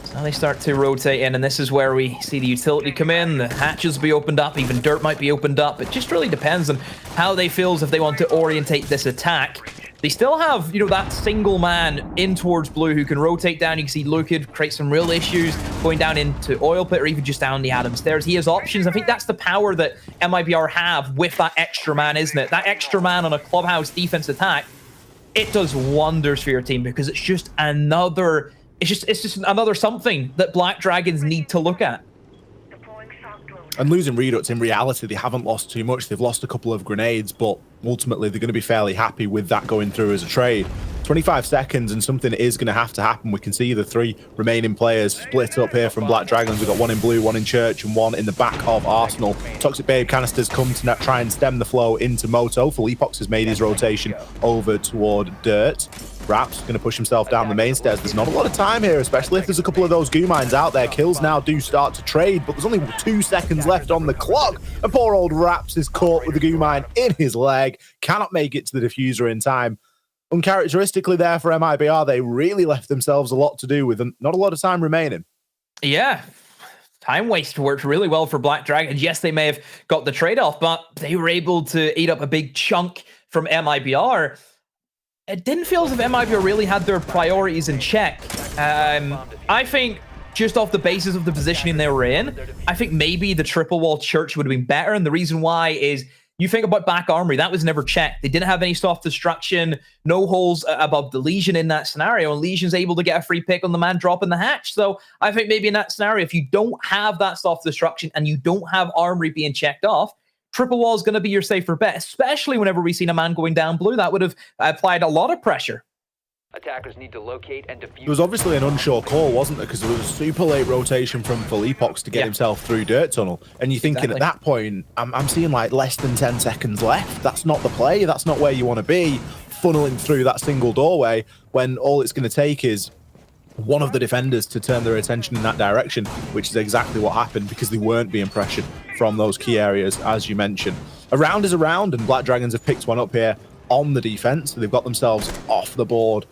So Now they start to rotate in, and this is where we see the utility come in. The hatches will be opened up, even dirt might be opened up. It just really depends on how they feel as if they want to orientate this attack. They still have, that single man in towards blue who can rotate down. You can see Lukid create some real issues going down into oil pit or even just down the Adam stairs. He has options. I think that's the power that MIBR have with that extra man, isn't it? That extra man on a clubhouse defense attack, it does wonders for your team because it's just another... It's just another something that Black Dragons need to look at. And losing Redux, in reality, they haven't lost too much. They've lost a couple of grenades, but ultimately they're going to be fairly happy with that going through as a trade. 25 seconds and something is going to have to happen. We can see the 3 remaining players split up here from Black Dragons. We've got 1 in blue, 1 in church, and 1 in the back of Arsenal. Toxic Babe canisters come to try and stem the flow into Moto. Philippox has made his rotation over toward Dirt. Raps going to push himself down the main stairs. There's not a lot of time here, especially if there's a couple of those goo mines out there. Kills now do start to trade, but there's only 2 seconds left on the clock. And poor old Raps is caught with the goo mine in his leg. Cannot make it to the diffuser in time. Uncharacteristically there for MIBR, they really left themselves a lot to do with not a lot of time remaining. Yeah. Time waste worked really well for Black Dragons. Yes, they may have got the trade-off, but they were able to eat up a big chunk from MIBR. It didn't feel as if MIBR really had their priorities in check. I think just off the basis of the positioning they were in, I think maybe the triple wall church would have been better. And the reason why is you think about back armory, that was never checked. They didn't have any soft destruction, no holes above the Legion in that scenario. And Legion's able to get a free pick on the man dropping the hatch. So I think maybe in that scenario, if you don't have that soft destruction and you don't have armory being checked off, triple wall is going to be your safer bet, especially whenever we've seen a man going down blue. That would have applied a lot of pressure. Attackers need to locate and defuse. It was obviously an unsure call, wasn't there? Because there was a super late rotation from Philippox to get himself through Dirt Tunnel. And you're thinking at that point, I'm seeing like less than 10 seconds left. That's not the play. That's not where you want to be, funneling through that single doorway when all it's going to take is one of the defenders to turn their attention in that direction, which is exactly what happened because they weren't being pressured from those key areas, as you mentioned. A round is a round, and Black Dragons have picked one up here on the defense. So they've got themselves off the board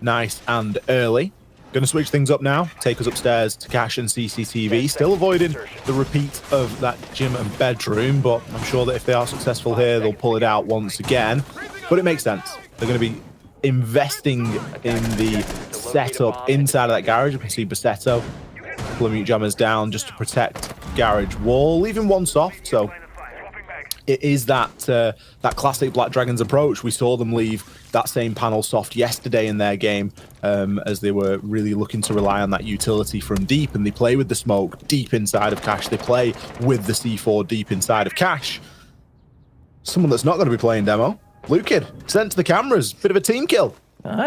nice and early. Going to switch things up now, take us upstairs to Cash and CCTV, still avoiding the repeat of that gym and bedroom, but I'm sure that if they are successful here, they'll pull it out once again. But it makes sense. They're going to be investing in the setup inside of that garage. You can see Bassetto, a couple of mute jammers down just to protect garage wall, leaving one soft. So it is that that classic Black Dragons approach. We saw them leave that same panel soft yesterday in their game as they were really looking to rely on that utility from deep, and they play with the smoke deep inside of Cash. They play with the C4 deep inside of Cash. Someone that's not going to be playing demo, Lukid, sent to the cameras. Bit of a team kill.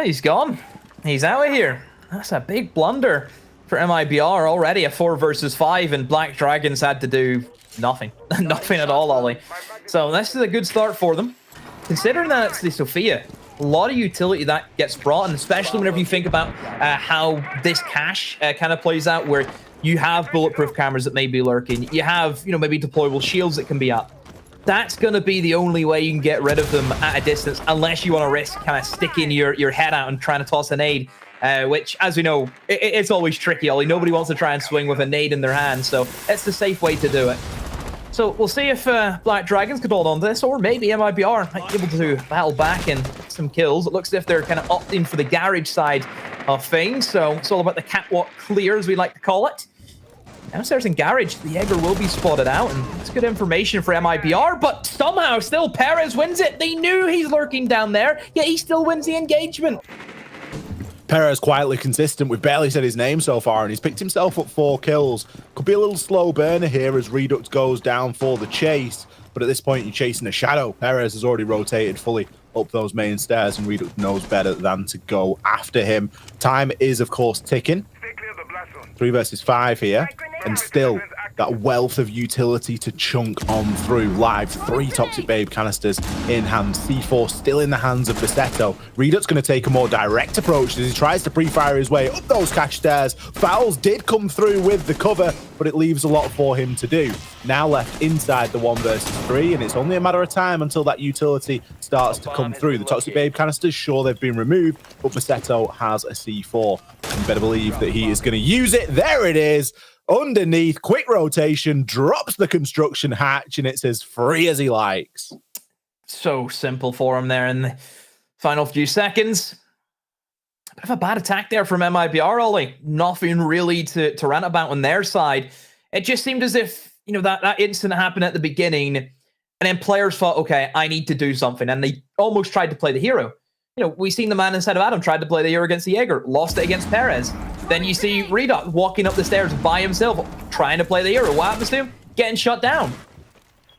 He's gone. He's out of here. That's a big blunder for MIBR. Already a 4 versus 5, and Black Dragons had to do nothing. Nothing at all, Ollie. So this is a good start for them. Considering that it's the Sophia, a lot of utility that gets brought, and especially whenever you think about how this Cash kind of plays out, where you have bulletproof cameras that may be lurking, you have, maybe deployable shields that can be up. That's going to be the only way you can get rid of them at a distance, unless you want to risk kind of sticking your head out and trying to toss a nade, which, as we know, it's always tricky, Ollie. Nobody wants to try and swing with a nade in their hand, so it's the safe way to do it. So we'll see if Black Dragons could hold on to this, or maybe MIBR might be able to battle back and get some kills. It looks as if they're kind of opting for the garage side of things, so it's all about the catwalk clear, as we like to call it. Downstairs in garage, the Jaeger will be spotted out, and that's good information for MIBR, but somehow still Perez wins it. They knew he's lurking down there, yet he still wins the engagement. Perez quietly consistent. We've barely said his name so far, and he's picked himself up 4 kills. Could be a little slow burner here as Redux goes down for the chase, but at this point you're chasing a shadow. Perez has already rotated fully up those main stairs, and Redux knows better than to go after him. Time is, of course, ticking. 3 versus 5 here, and still that wealth of utility to chunk on through. Live, 3 Toxic Babe canisters in hand. C4 still in the hands of Basetto. Redut's going to take a more direct approach as he tries to pre-fire his way up those cash stairs. Fouls did come through with the cover, but it leaves a lot for him to do. Now left inside the 1 versus 3, and it's only a matter of time until that utility starts to come through. The Toxic Babe canisters, sure, they've been removed, but Basetto has a C4. You better believe that he is going to use it. There it is. Underneath, quick rotation, drops the construction hatch, and it's as free as he likes. So simple for him there in the final few seconds. A bit of a bad attack there from MIBR, Ollie. Nothing really to rant about on their side. It just seemed as if, you know, that incident happened at the beginning, and then players thought, okay, I need to do something, and they almost tried to play the hero. You know, we've seen the man inside of Adam tried to play the hero against the Jaeger, lost it against Perez. Then you see Reduct walking up the stairs by himself, trying to play the hero. What happens to him? Getting shut down.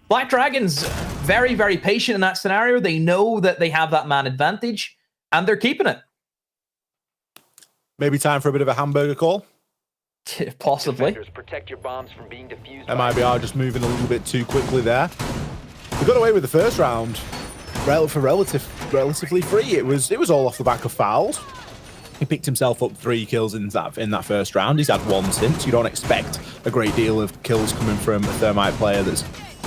Black Dragon's very, very patient in that scenario. They know that they have that man advantage, and they're keeping it. Maybe time for a bit of a hamburger call? Possibly. Protect your bombs from being defused. MIBR just moving a little bit too quickly there. We got away with the first round for relatively free. It was all off the back of fouls. He picked himself up 3 kills in that first round. He's had 1 since. You don't expect a great deal of kills coming from a Thermite player that's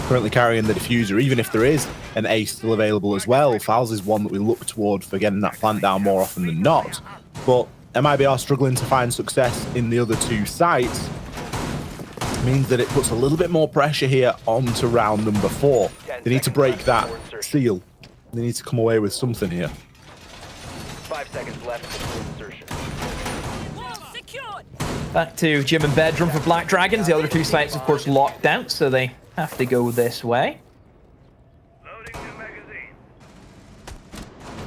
currently carrying the diffuser, even if there is an ace still available as well. Fouls is one that we look toward for getting that plant down more often than not. But MIBR struggling to find success in the other 2 sites means that it puts a little bit more pressure here onto round number 4. They need to break that seal. They need to come away with something here. 5 seconds left before insertion. Back to gym and bedroom for Black Dragons. The other 2 sites, of course, locked out, so they have to go this way.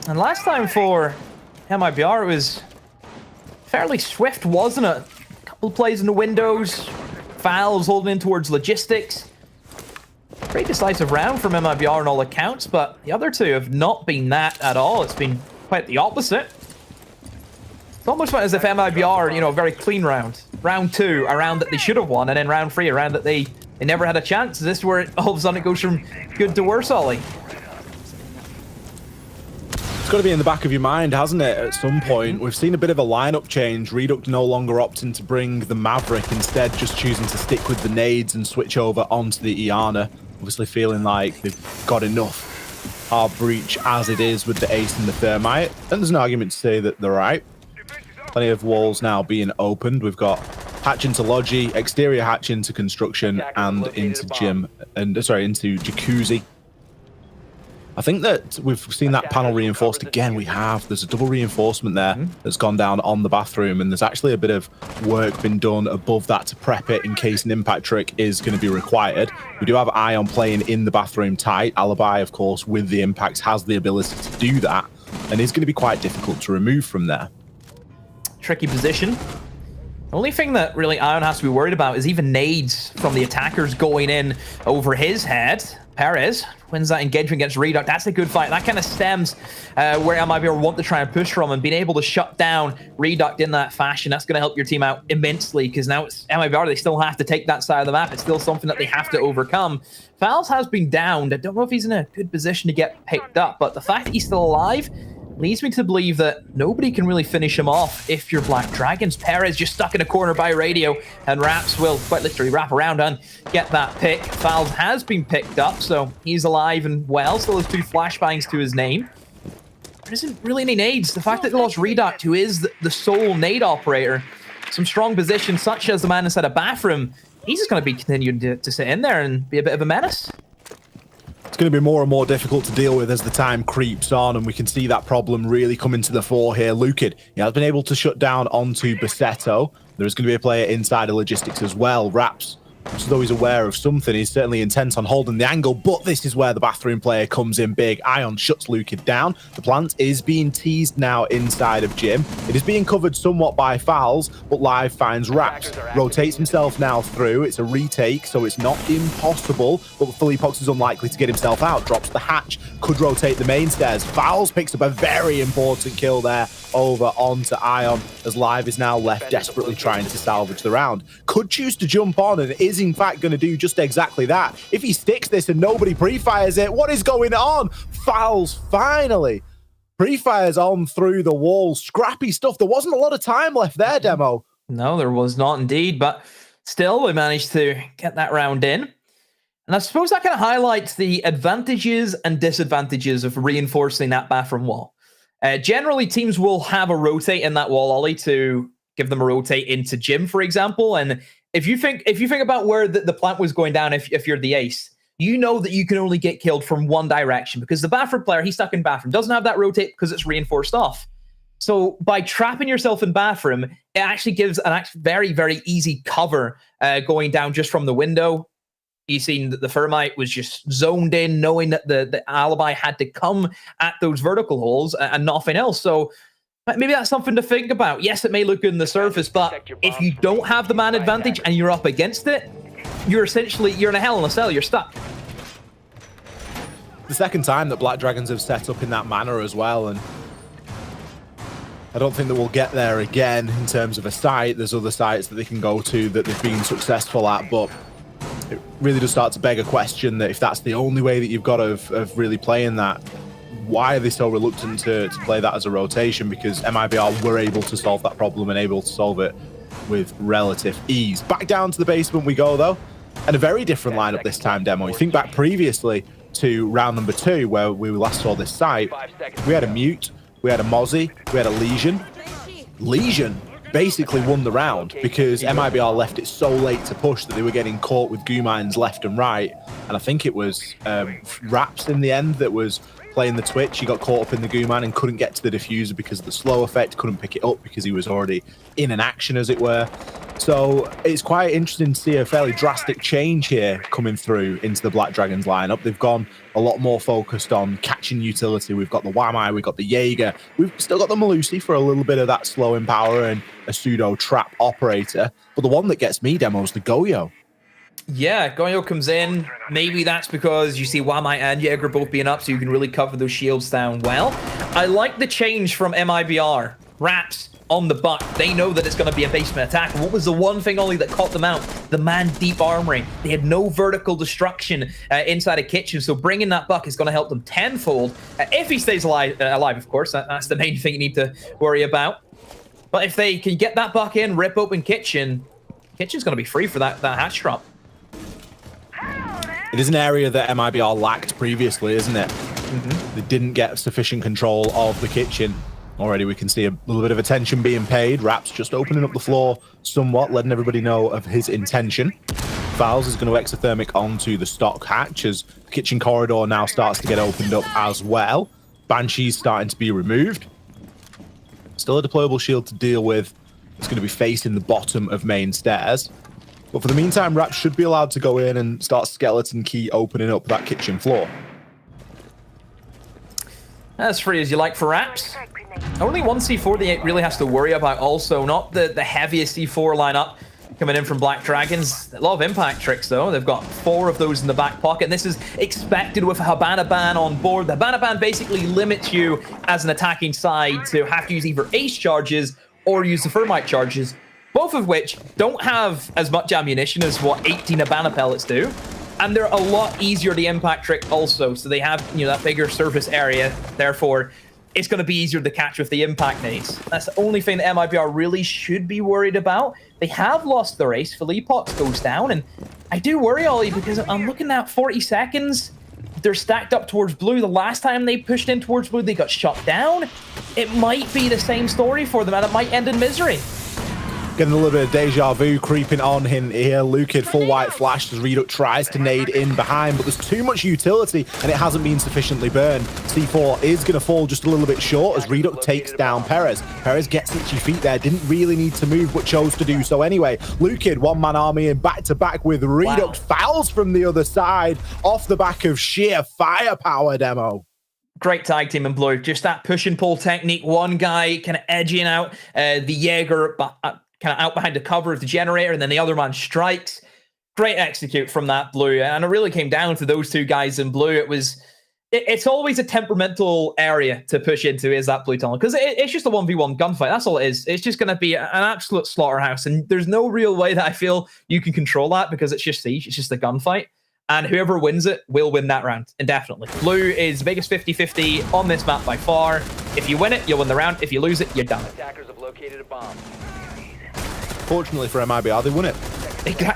And last time for MIBR, it was fairly swift, wasn't it? A couple plays in the windows, fouls holding in towards logistics. Pretty decisive round from MIBR on all accounts, but the other 2 have not been that at all. It's been quite the opposite. It's almost as if MIBR, you know, a very clean round. Round 2, a round that they should have won, and then round 3, a round that they never had a chance. Is this where all of a sudden it goes from good to worse, Ollie? It's got to be in the back of your mind, hasn't it, at some point? We've seen a bit of a lineup change. Reduct no longer opting to bring the Maverick, instead just choosing to stick with the nades and switch over onto the Iana. Obviously feeling like they've got enough hard breach as it is with the ace and the Thermite. And there's an argument to say that they're right. Plenty of walls now being opened. We've got hatch into Logi, exterior hatch into construction, and into gym, and sorry, into jacuzzi. I think that we've seen that panel reinforced again. We have. There's a double reinforcement there that's gone down on the bathroom, and there's actually a bit of work been done above that to prep it in case an impact trick is going to be required. We do have Ion playing in the bathroom tight. Alibi, of course, with the impacts, has the ability to do that, and is going to be quite difficult to remove from there. Tricky position. The only thing that really Ion has to be worried about is even nades from the attackers going in over his head. Perez wins that engagement against Reduct. That's a good fight. That kind of stems where MIBR want to try and push from, and being able to shut down Reduct in that fashion, that's going to help your team out immensely, because now it's MIBR, they still have to take that side of the map. It's still something that they have to overcome. Fouls has been downed. I don't know if he's in a good position to get picked up, but the fact that he's still alive leads me to believe that nobody can really finish him off if you're Black Dragons. Perez just stuck in a corner by radio, and Raps will quite literally wrap around and get that pick. Fouls has been picked up, so he's alive and well. Still has 2 flashbangs to his name. There isn't really any nades. The fact that they lost Reduct, who is the sole nade operator, some strong positions such as the man inside a bathroom, he's just going to be continuing to sit in there and be a bit of a menace. It's going to be more and more difficult to deal with as the time creeps on, and we can see that problem really coming to the fore here. Lukid, he has been able to shut down onto Basetto. There is going to be a player inside of logistics as well. Raps, as though he's aware of something, he's certainly intent on holding the angle, but this is where the bathroom player comes in big. Ion shuts Lukid down. The plant is being teased now inside of Gym. It is being covered somewhat by fouls, but Live finds Raps. Rotates himself now through. It's a retake, so it's not impossible, but Philippox is unlikely to get himself out. Drops the hatch, could rotate the main stairs. Fouls picks up a very important kill there over onto Ion, as Live is now left desperately trying to salvage the round. Could choose to jump on and is in fact going to do just exactly that. If he sticks this and nobody pre-fires it, what is going on? Fouls finally. Pre-fires on through the wall. Scrappy stuff. There wasn't a lot of time left there, Demo. No, there was not indeed, but still we managed to get that round in. And I suppose that kind of highlights the advantages and disadvantages of reinforcing that bathroom wall. Generally, teams will have a rotate in that wall, Ollie, to give them a rotate into gym, for example. And if you think about where the plant was going down, if you're the ace, you know that you can only get killed from one direction because the bathroom player, he's stuck in bathroom, doesn't have that rotate because it's reinforced off. So by trapping yourself in bathroom, it actually gives an very, very easy cover going down just from the window. You've seen that the Thermite was just zoned in, knowing that the alibi had to come at those vertical holes and nothing else. So maybe that's something to think about. Yes, it may look good on the surface, but if you don't have the man advantage and you're up against it, you're in a hell in a cell. You're stuck. The second time that Black Dragons have set up in that manner as well, and I don't think that we'll get there again in terms of a site. There's other sites that they can go to that they've been successful at, but it really does start to beg a question that if that's the only way that you've got of really playing that, why are they so reluctant to play that as a rotation? Because MIBR were able to solve that problem and able to solve it with relative ease. Back down to the basement we go, though, and a very different lineup this time, Demo. You think back previously to round number 2, where we last saw this site, we had a Mute, we had a Mozzie, we had a Lesion. Lesion basically won the round because MIBR left it so late to push that they were getting caught with goo mines left and right. And I think it was Raps in the end that was playing the Twitch. He got caught up in the goo mine and couldn't get to the diffuser because of the slow effect, couldn't pick it up because he was already in an action, as it were. So it's quite interesting to see a fairly drastic change here coming through into the Black Dragons lineup. They've gone a lot more focused on catching utility. We've got the Wamai, we've got the Jaeger, we've still got the Malusi for a little bit of that slowing power and a pseudo trap operator. But the one that gets me, Demo, is the Goyo. Yeah, Goyo comes in. Maybe that's because you see Wamai and Jaeger both being up, so you can really cover those shields down well. I like the change from MIBR. Raps on the buck. They know that it's going to be a basement attack. And what was the one thing, Ollie, that caught them out? The man deep armory. They had no vertical destruction inside a kitchen, so bringing that buck is going to help them tenfold. If he stays alive, of course. That's the main thing you need to worry about. But if they can get that buck in, rip open kitchen's going to be free for that hatch drop. It is an area that MIBR lacked previously, isn't it? They didn't get sufficient control of the kitchen. Already we can see a little bit of attention being paid. Raps just opening up the floor somewhat, letting everybody know of his intention. Fouls is going to exothermic onto the stock hatch as the kitchen corridor now starts to get opened up as well. Banshee's starting to be removed. Still a deployable shield to deal with. It's going to be facing the bottom of main stairs. But for the meantime, Raps should be allowed to go in and start skeleton key opening up that kitchen floor. As free as you like for Raps. Only one C4 they really has to worry about also. Not the heaviest C4 lineup coming in from Black Dragons. A lot of impact tricks, though. They've got 4 of those in the back pocket. And this is expected with a Habana ban on board. The Habana ban basically limits you as an attacking side to have to use either ace charges or use the Thermite charges, both of which don't have as much ammunition as what 18 Habana pellets do. And they're a lot easier to impact trick also. So they have, that bigger surface area. Therefore, it's going to be easier to catch with the impact nades. That's the only thing that MIBR really should be worried about. They have lost the race. Philippox goes down. And I do worry, Ollie, because I'm looking at 40 seconds. They're stacked up towards blue. The last time they pushed in towards blue, they got shot down. It might be the same story for them, and it might end in misery. Getting a little bit of deja vu creeping on him here. Lukid full white flash as Reduct tries to nade in behind, but there's too much utility and it hasn't been sufficiently burned. C4 is going to fall just a little bit short as Reduct takes down Perez. Perez gets itchy feet there, didn't really need to move, but chose to do so anyway. Lukid, one-man army in back-to-back with Reduct. Fouls from the other side off the back of sheer firepower, Demo. Great tag team in blue. Just that push and pull technique. One guy kind of edging out the Jaeger, kind of out behind the cover of the generator, and then the other man strikes. Great execute from that blue, and it really came down to those two guys in blue. It was it's always a temperamental area to push into, is that blue tunnel, because it's just a 1v1 gunfight. That's all it is. It's just going to be an absolute slaughterhouse, and there's no real way that I feel you can control that, because it's just siege. It's just a gunfight, and whoever wins it will win that round indefinitely. Blue is the biggest 50-50 on this map by far. If you win it, you'll win the round. If you lose it, you're done. Attackers have located a bomb. Fortunately for MIBR, they won it.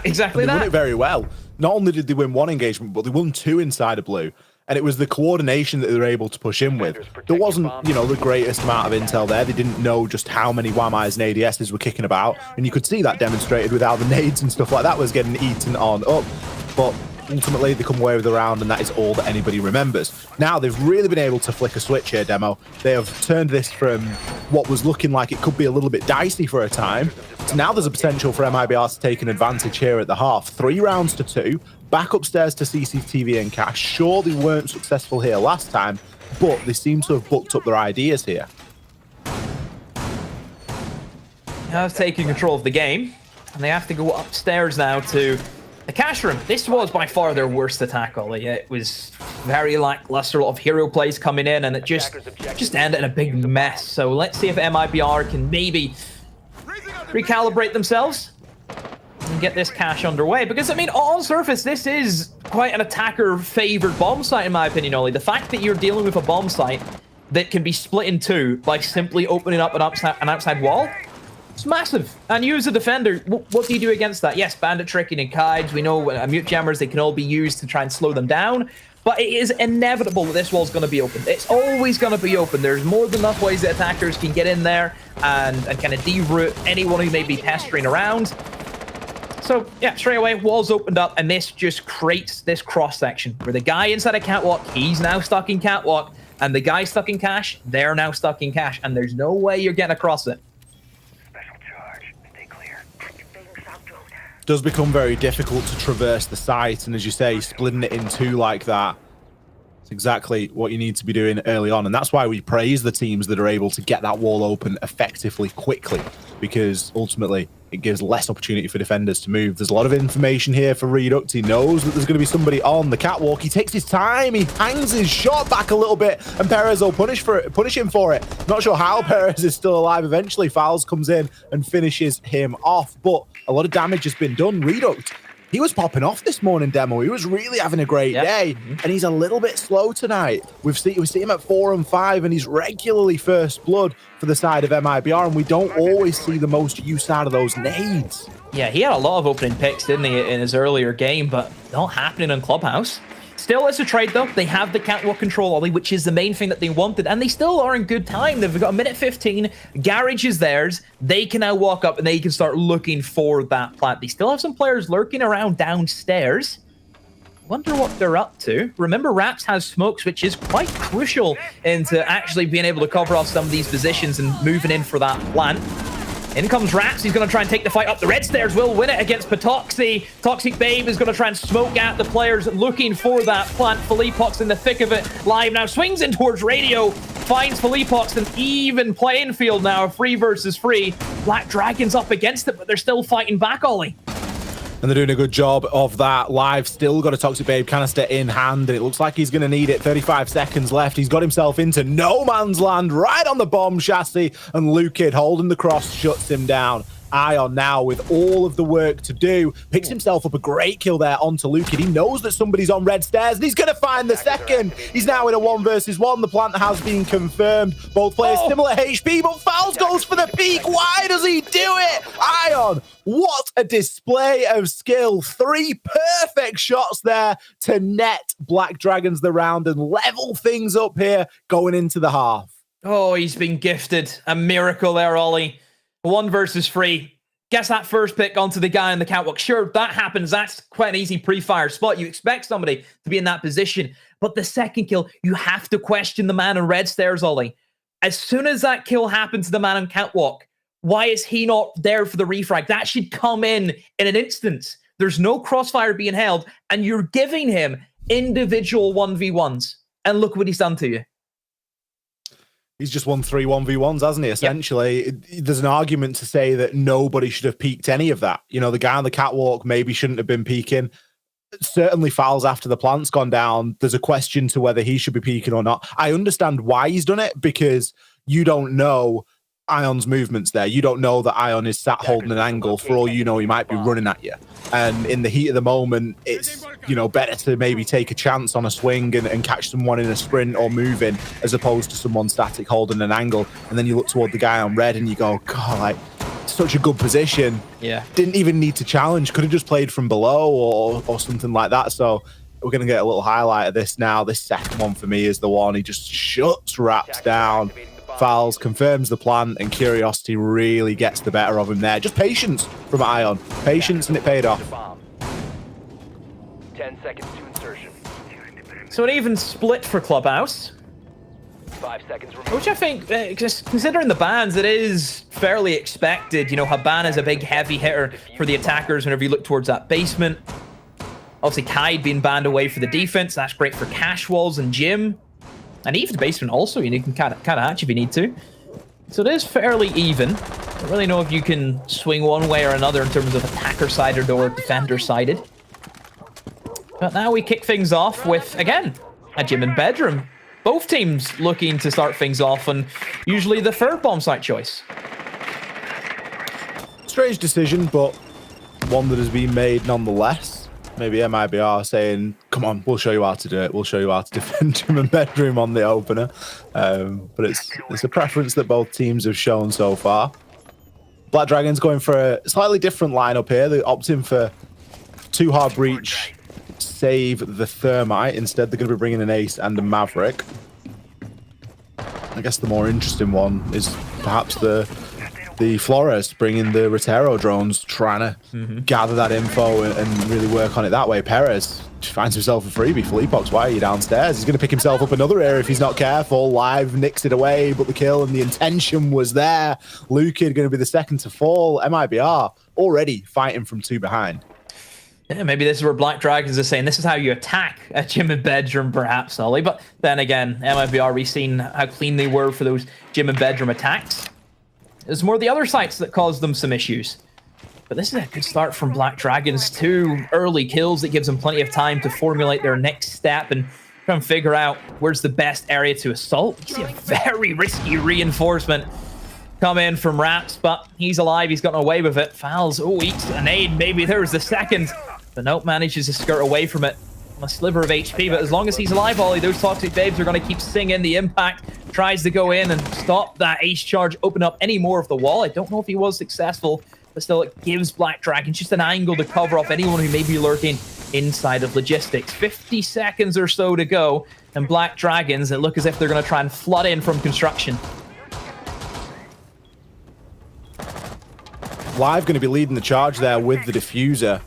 Exactly They that. won it very well. Not only did they win one engagement, but they won 2 inside of blue. And it was the coordination that they were able to push in with. There wasn't, the greatest amount of intel there. They didn't know just how many WAMIs and ADSs were kicking about. And you could see that demonstrated with how the nades and stuff like that was getting eaten on up. But ultimately, they come away with the round, and that is all that anybody remembers. Now, they've really been able to flick a switch here, Demo. They have turned this from what was looking like it could be a little bit dicey for a time. So now there's a potential for MIBR to take an advantage here at the half. 3 rounds to 2. Back upstairs to CCTV and Cash. Sure, they weren't successful here last time, but they seem to have booked up their ideas here. Have taken control of the game, and they have to go upstairs now to the cash room. This was by far their worst attack, Ollie. It was very lackluster, a lot of hero plays coming in, and it just ended in a big mess. So let's see if MIBR can maybe recalibrate themselves and get this cash underway, because I mean, on surface, this is quite an attacker-favored bomb site, in my opinion, Ollie. The fact that you're dealing with a bomb site that can be split in 2 by simply opening up an outside wall, it's massive. And you as a defender, what do you do against that? Yes, bandit tricking and kides, we know mute jammers, they can all be used to try and slow them down, but it is inevitable that this wall's going to be open. It's always going to be open. There's more than enough ways that attackers can get in there and kind of deroute anyone who may be pestering around. So, yeah, straight away, walls opened up, and this just creates this cross-section where the guy inside a catwalk, he's now stuck in catwalk, and the guy stuck in cash, they're now stuck in cash, and there's no way you're getting across it. Special charge. Stay clear. Does become very difficult to traverse the site, and as you say, splitting it in 2 like that, it's exactly what you need to be doing early on, and that's why we praise the teams that are able to get that wall open effectively, quickly, because ultimately it gives less opportunity for defenders to move. There's a lot of information here for Reduct. He knows that there's going to be somebody on the catwalk. He takes his time. He hangs his shot back a little bit, and Perez will punish him for it. Not sure how Perez is still alive. Eventually, Fowles comes in and finishes him off, but a lot of damage has been done. Reduct, he was popping off this morning, Demo. He was really having a great day, and he's a little bit slow tonight. We see him at 4 and 5, and he's regularly first blood for the side of MIBR, and we don't always see the most use out of those nades. Yeah, he had a lot of opening picks, didn't he, in his earlier game, but not happening in Clubhouse. Still, it's a trade, though. They have the catwalk control, Ollie, which is the main thing that they wanted, and they still are in good time. They've got a minute 15. Garage is theirs. They can now walk up, and they can start looking for that plant. They still have some players lurking around downstairs. Wonder what they're up to. Remember, Raps has smokes, which is quite crucial into actually being able to cover off some of these positions and moving in for that plant. In comes Raps. He's going to try and take the fight up. The Red Stairs will win it against Patoxy. Toxic Babe is going to try and smoke at the players looking for that plant. Philippox in the thick of it. Live now. Swings in towards Radio. Finds Philippox. An even playing field now. 3 versus 3. Black Dragon's up against it, but they're still fighting back, Ollie. And they're doing a good job of that. Live still got a Toxic Babe canister in hand, and it looks like he's going to need it. 35 seconds left. He's got himself into no man's land right on the bomb chassis, and Lukid holding the cross shuts him down. Ion now with all of the work to do, picks himself up a great kill there onto Lukid. He knows that somebody's on red stairs, and he's going to find the second. He's now in a 1 versus 1. The plant has been confirmed. Both players similar HP, but Fowles goes for the peak. Why does he do it? Ion, what a display of skill. 3 perfect shots there to net Black Dragons the round and level things up here going into the half. Oh, he's been gifted. A miracle there, Ollie. 1 versus 3. Gets that first pick onto the guy in the catwalk. Sure, that happens. That's quite an easy pre-fire spot. You expect somebody to be in that position. But the second kill, you have to question the man in red stairs, Ollie. As soon as that kill happened to the man in catwalk, why is he not there for the refrag? That should come in an instant. There's no crossfire being held, and you're giving him individual 1v1s. And look what he's done to you. He's just won 3 1v1s, hasn't he? Essentially, there's an argument to say that nobody should have peaked any of that. You know, the guy on the catwalk maybe shouldn't have been peaking. certainly fouls after the plant's gone down. There's a question to whether he should be peeking or not. I understand why he's done it, because you don't know Ion's movements there. You don't know that Ion is sat holding an angle. For all you know, he might be running at you. And in the heat of the moment, it's, you know, better to maybe take a chance on a swing and catch someone in a sprint or moving, as opposed to someone static holding an angle. And then you look toward the guy on red and you go, God, like, such a good position. Yeah. Didn't even need to challenge. Could have just played from below or something like that. So we're going to get a little highlight of this now. This second one for me is the one he just shuts Raps down. Fouls, confirms the plant, and Curiosity really gets the better of him there. Just patience from Ion. Patience, and it paid off. 10 seconds to insertion. So an even split for Clubhouse. 5 seconds remaining. Which I think, just considering the bans, it is fairly expected. You know, Haban is a big heavy hitter for the attackers whenever you look towards that basement. Obviously, Kaid being banned away for the defense. That's great for Cash Walls and Jim. And even the basement also, you can kind of hatch if you need to. So it is fairly even. I don't really know if you can swing one way or another in terms of attacker-sided or defender-sided. But now we kick things off with, again, a Gym and Bedroom. Both teams looking to start things off, and usually the third bomb site choice. Strange decision, but one that has been made nonetheless. Maybe MIBR saying, come on, we'll show you how to do it. We'll show you how to defend Gym and Bedroom on the opener. But it's a preference that both teams have shown so far. Black Dragon's going for a slightly different lineup here. They're opting for 2 hard breach, save the Thermite. Instead, they're going to be bringing an Ace and a Maverick. I guess the more interesting one is perhaps the Flores bringing the Rotero drones, trying to gather that info and really work on it that way. Perez finds himself a freebie. Fleepox, why are you downstairs? He's going to pick himself up another area if he's not careful. Live nicks it away, but the kill and the intention was there. Lukid going to be the second to fall. MIBR already fighting from 2 behind. Yeah, maybe this is where Black Dragons are saying this is how you attack a Gym and Bedroom, perhaps, Ollie. But then again, MIBR, we've seen how clean they were for those Gym and Bedroom attacks. It's more the other sites that caused them some issues. But this is a good start from Black Dragons. 2 early kills that gives them plenty of time to formulate their next step and try and figure out where's the best area to assault. You see a very risky reinforcement come in from Raps, but he's alive. He's gotten away with it. Fouls. Oh, eats a nade. Maybe there was the second. But nope, manages to skirt away from it. A sliver of HP, but as long as he's alive, Ollie, those toxic babes are going to keep singing. The impact tries to go in and stop that ace charge, open up any more of the wall. I don't know if he was successful, but still it gives Black Dragon just an angle to cover off anyone who may be lurking inside of logistics. 50 seconds or so to go, and Black Dragons, it look as if they're going to try and flood in from construction. Live going to be leading the charge there with the diffuser.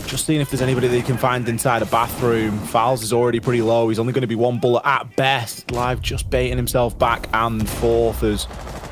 Just seeing if there's anybody they can find inside a bathroom. Fouls is already pretty low. He's only going to be 1 bullet at best. Live just baiting himself back and forth. There's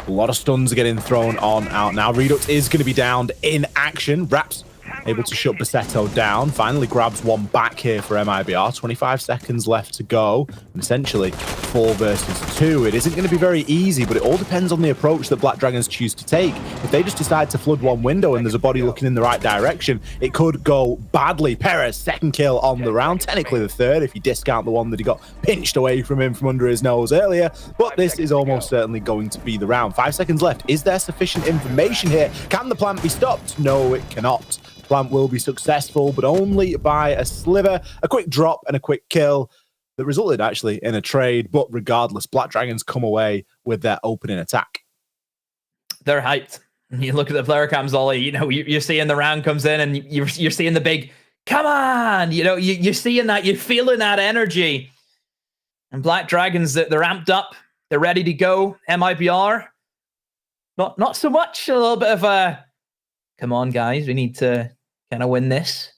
a lot of stuns getting thrown on out now. Redux is going to be downed in action. Raps able to shut Bassetto down. Finally grabs one back here for MIBR. 25 seconds left to go. And essentially 4 versus 2. It isn't going to be very easy, but it all depends on the approach that Black Dragons choose to take. If they just decide to flood one window and there's a body looking in the right direction, it could go badly. Perez, second kill on the round. Technically the third if you discount the one that he got pinched away from him from under his nose earlier. But this is almost certainly going to be the round. 5 seconds left. Is there sufficient information here? Can the plant be stopped? No, it cannot. Plant will be successful, but only by a sliver. A quick drop and a quick kill that resulted actually in a trade. But regardless, Black Dragons come away with their opening attack. They're hyped. You look at the player cams, Ollie, you know, you're seeing the round comes in and you're seeing the big, come on, you know, you're seeing that, you're feeling that energy. And Black Dragons, they're amped up. They're ready to go. MIBR, not so much. A little bit of a, come on, guys, we need to kind of win this.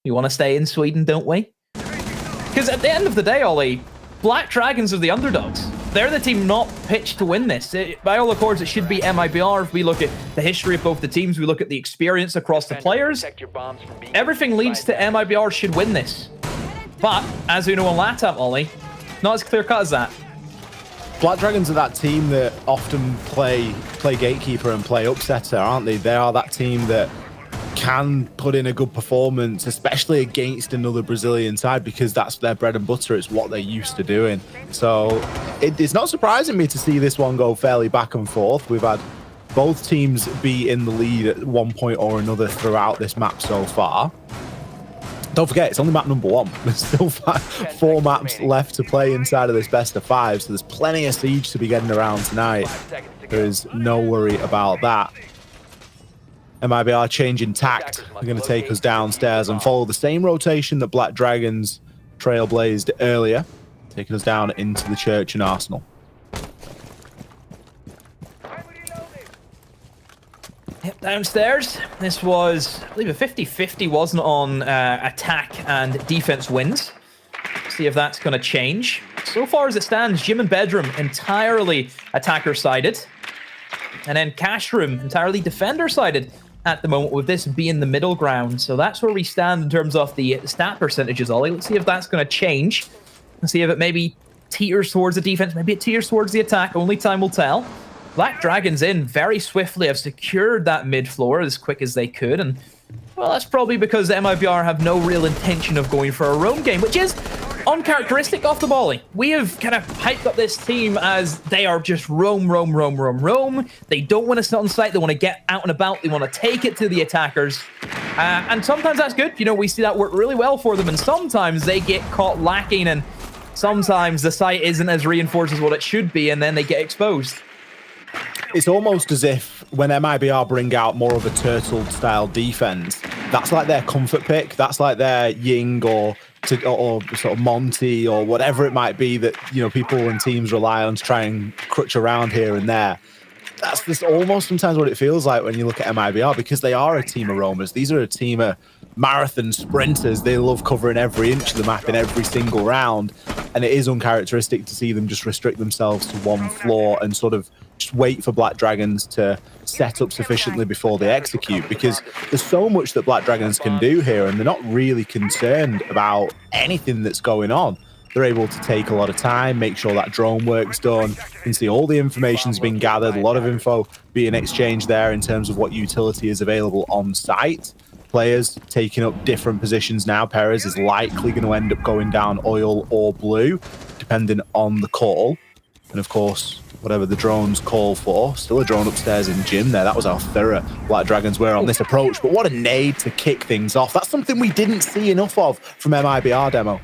We want to stay in Sweden, don't we? Because at the end of the day, Ollie, Black Dragons are the underdogs. They're the team not pitched to win this. By all accords, it should be MIBR. If we look at the history of both the teams, we look at the experience across the players, everything leads to MIBR should win this. But, as we know in LATAM, Ollie, not as clear-cut as that. Black Dragons are that team that often play gatekeeper and play upsetter, aren't they? They are that team that can put in a good performance, especially against another Brazilian side, because that's their bread and butter. It's what they're used to doing. So it's not surprising me to see this one go fairly back and forth. We've had both teams be in the lead at one point or another throughout this map so far. Don't forget, it's only map number 1. There's still 4 maps left to play inside of this best of 5, so there's plenty of siege to be getting around tonight. There is no worry about that. MIBR changing tact. They're going to take us downstairs and follow the same rotation that Black Dragons trailblazed earlier, taking us down into the church and arsenal. Yep, downstairs. This was, I believe, a 50-50, wasn't, on attack and defense wins. See if that's going to change. So far as it stands, Gym and Bedroom entirely attacker-sided. And then Cash Room entirely defender-sided at the moment, with this being the middle ground. So that's where we stand in terms of the stat percentages, Ollie. Let's see if that's going to change. Let's see if it maybe teeters towards the defense, maybe it teeters towards the attack. Only time will tell. Black Dragons in very swiftly have secured that mid floor as quick as they could, and well, that's probably because the MIBR have no real intention of going for a roam game, which is uncharacteristic of the Volley. We have kind of hyped up this team as they are just roam. They don't want to sit on site. They want to get out and about. They want to take it to the attackers. And sometimes that's good. You know, we see that work really well for them, and sometimes they get caught lacking, and sometimes the site isn't as reinforced as what it should be, and then they get exposed. It's almost as if when MIBR bring out more of a turtle-style defense, that's like their comfort pick. That's like their Ying or sort of Monty or whatever it might be that, you know, people and teams rely on to try and crutch around here and there. That's just almost sometimes what it feels like when you look at MIBR, because they are a team of roamers. These are a team of marathon sprinters. They love covering every inch of the map in every single round, and it is uncharacteristic to see them just restrict themselves to one floor and sort of just wait for Black Dragons to set up sufficiently before they execute, because there's so much that Black Dragons can do here, and they're not really concerned about anything that's going on. They're able to take a lot of time, make sure that drone work's done. You can see all the information's been gathered, a lot of info being exchanged there in terms of what utility is available on site. Players taking up different positions now. Perez is likely going to end up going down oil or blue, depending on the call. And of course, whatever the drones call for. Still a drone upstairs in Gym there. That was how thorough Black Dragons were on this approach. But what a nade to kick things off. That's something we didn't see enough of from MIBR demo.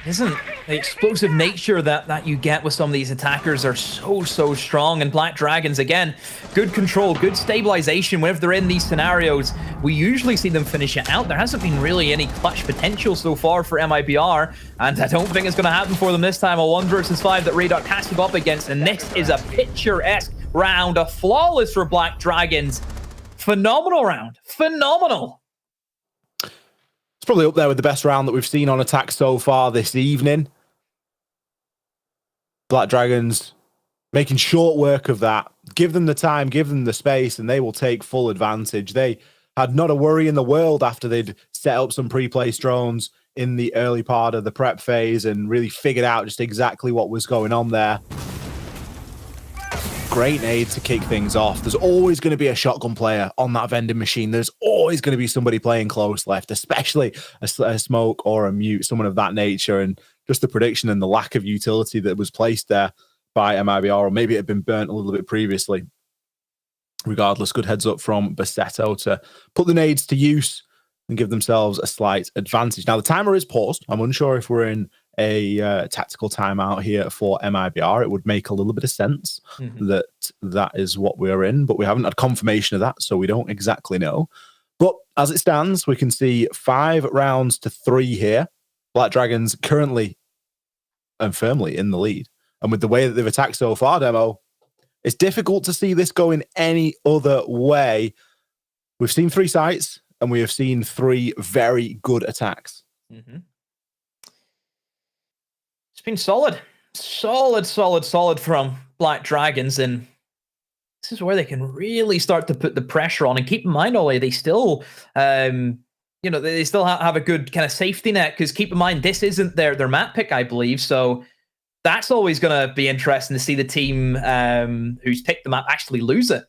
Isn't the explosive nature that you get with some of these attackers are so strong, and Black Dragons, again, good control, good stabilization. Whenever they're in these scenarios, we usually see them finish it out. There hasn't been really any clutch potential so far for MIBR, and I don't think it's going to happen for them this time. A 1 versus 5 that Radar has to go up against, and this is a picturesque round, a flawless for Black Dragons. Phenomenal round, phenomenal. It's probably up there with the best round that we've seen on attack so far this evening. Black Dragons making short work of that. Give them the time, give them the space, and they will take full advantage. They had not a worry in the world after they'd set up some pre-placed drones in the early part of the prep phase and really figured out just exactly what was going on there. Great nade to kick things off. There's always going to be a shotgun player on that vending machine. There's always going to be somebody playing close left, especially a smoke or a mute, someone of that nature. And just the prediction and the lack of utility that was placed there by MIBR, or maybe it had been burnt a little bit previously. Regardless, good heads up from Bassetto to put the nades to use and give themselves a slight advantage. Now, the timer is paused. I'm unsure if we're in a tactical timeout here for MIBR. It would make a little bit of sense that is what we're in, but we haven't had confirmation of that, so we don't exactly know. But as it stands, we can see 5 rounds to 3 here. Black Dragons currently and firmly in the lead. And with the way that they've attacked so far, Demo, it's difficult to see this going any other way. We've seen 3 sites, and we have seen 3 very good attacks. It's been solid from Black Dragons, and this is where they can really start to put the pressure on. And keep in mind, Ollie, they still, they still have a good kind of safety net, because keep in mind, this isn't their map pick, I believe. So that's always going to be interesting to see the team who's picked the map actually lose it.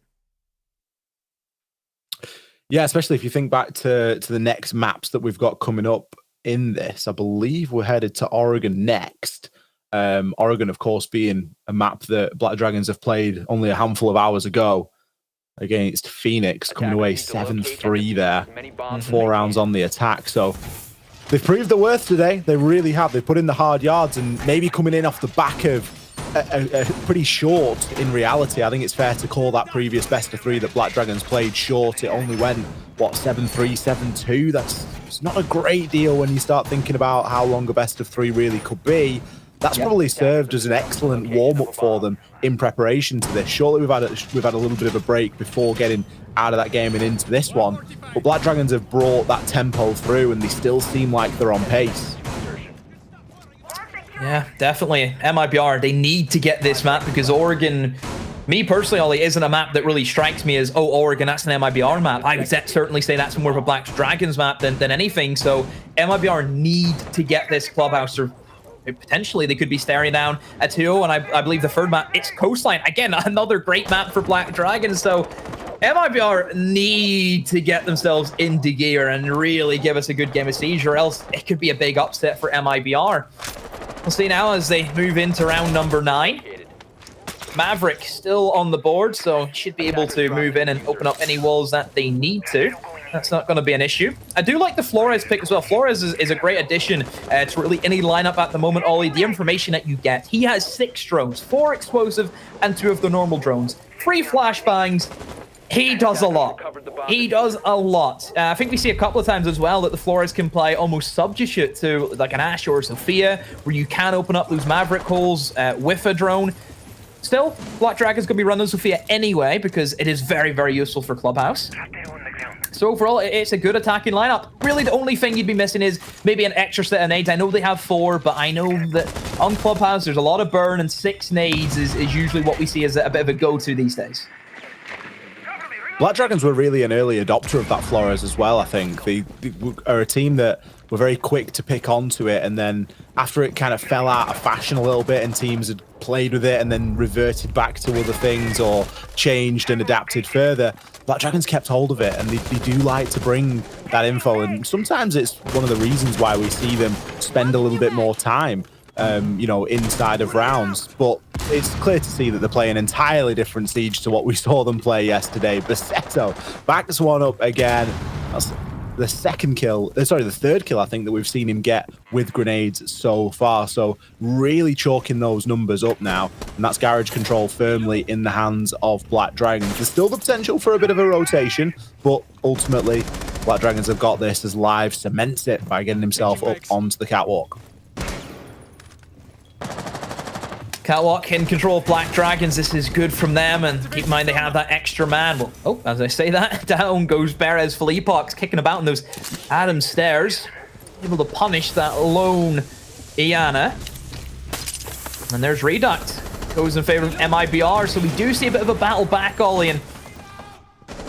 Yeah, especially if you think back to the next maps that we've got coming up in this. I believe we're headed to Oregon next. Oregon, of course, being a map that Black Dragons have played only a handful of hours ago against Phoenix, coming away 7-3 there. 4 rounds on the attack. So they've proved their worth today. They really have. They put in the hard yards, and maybe coming in off the back of a pretty short, in reality, I think it's fair to call that previous best of 3 that Black Dragons played short. It only went, what, 7-3, 7-2? It's not a great deal when you start thinking about how long a best of 3 really could be. That's probably served as an excellent warm-up for them in preparation to this. Surely we've had a little bit of a break before getting out of that game and into this one, but Black Dragons have brought that tempo through, and they still seem like they're on pace. Yeah, definitely. MIBR, they need to get this map because Oregon, me personally, Ollie, isn't a map that really strikes me as, oh, Oregon, that's an MIBR map. I would certainly say that's more of a Black Dragons map than anything. So MIBR need to get this clubhouse, or potentially they could be staring down a 2-0. And I believe the third map, it's Coastline. Again, another great map for Black Dragons. So MIBR need to get themselves into gear and really give us a good game of Siege, or else it could be a big upset for MIBR. We'll see now as they move into round number 9. Maverick still on the board, so should be able to move in and open up any walls that they need to. That's not going to be an issue. I do like the Flores pick as well. Flores is a great addition to really any lineup at the moment, Ollie. The information that you get, he has 6 drones, 4 explosive and 2 of the normal drones. 3 flashbangs. He does a lot. He does a lot. I think we see a couple of times as well that the Flores can play almost substitute to like an Ash or a Sophia, where you can open up those Maverick holes with a drone. Still, Black Dragon's going to be running Sophia anyway because it is very, very useful for Clubhouse. So overall, it's a good attacking lineup. Really, the only thing you'd be missing is maybe an extra set of nades. I know they have 4, but I know that on Clubhouse, there's a lot of burn, and 6 nades is usually what we see as a bit of a go-to these days. Black Dragons were really an early adopter of that Flores as well, I think. They are a team that were very quick to pick onto it, and then after it kind of fell out of fashion a little bit and teams had played with it and then reverted back to other things or changed and adapted further, Black Dragons kept hold of it, and they do like to bring that info, and sometimes it's one of the reasons why we see them spend a little bit more time you know, inside of rounds. But it's clear to see that they're playing an entirely different Siege to what we saw them play yesterday. Bassetto backs one up again. That's the third kill I think that we've seen him get with grenades so far. So really chalking those numbers up now, and that's garage control firmly in the hands of Black Dragons. There's still the potential for a bit of a rotation, but ultimately Black Dragons have got this as Live cements it by getting himself up onto the catwalk. Catwalk in control of Black Dragons. This is good from them, and keep in mind they have that extra man. Well, oh, as I say that, down goes Perez. Felipox kicking about in those Adam stairs, able to punish that lone Iana. And there's Reduct. Goes in favor of MIBR, so we do see a bit of a battle back, Ollie, and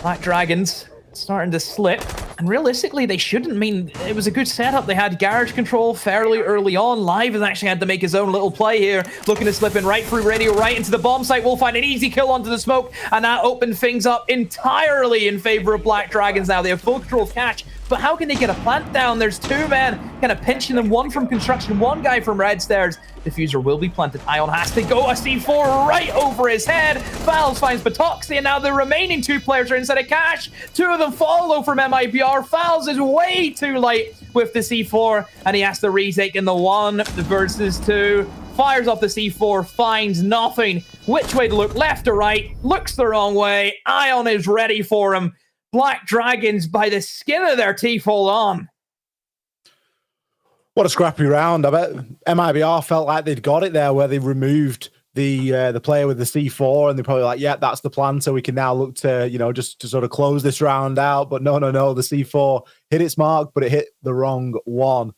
Black Dragons starting to slip. And realistically, they shouldn't. I mean, it was a good setup. They had garage control fairly early on. Live has actually had to make his own little play here, looking to slip in right through radio, right into the bomb site. We'll find an easy kill onto the smoke, and that opened things up entirely in favor of Black Dragons now. They have full control of catch, but how can they get a plant down? There's 2 men kind of pinching them, 1 from construction, 1 guy from red stairs. Diffuser will be planted. Ion has to go. A C4 right over his head. Fouls finds Batoxy, and now the remaining 2 players are inside of cash. 2 of them follow from MIBR. Fouls is way too late with the C4, and he has to retake in the 1 versus 2. Fires off the C4, finds nothing. Which way to look, left or right? Looks the wrong way. Ion is ready for him. Black Dragons, by the skin of their teeth, hold on. What a scrappy round. I bet MIBR felt like they'd got it there, where they removed the player with the C4, and they're probably like, yeah, that's the plan, so we can now look to, you know, just to sort of close this round out. But no, the C4 hit its mark, but it hit the wrong one.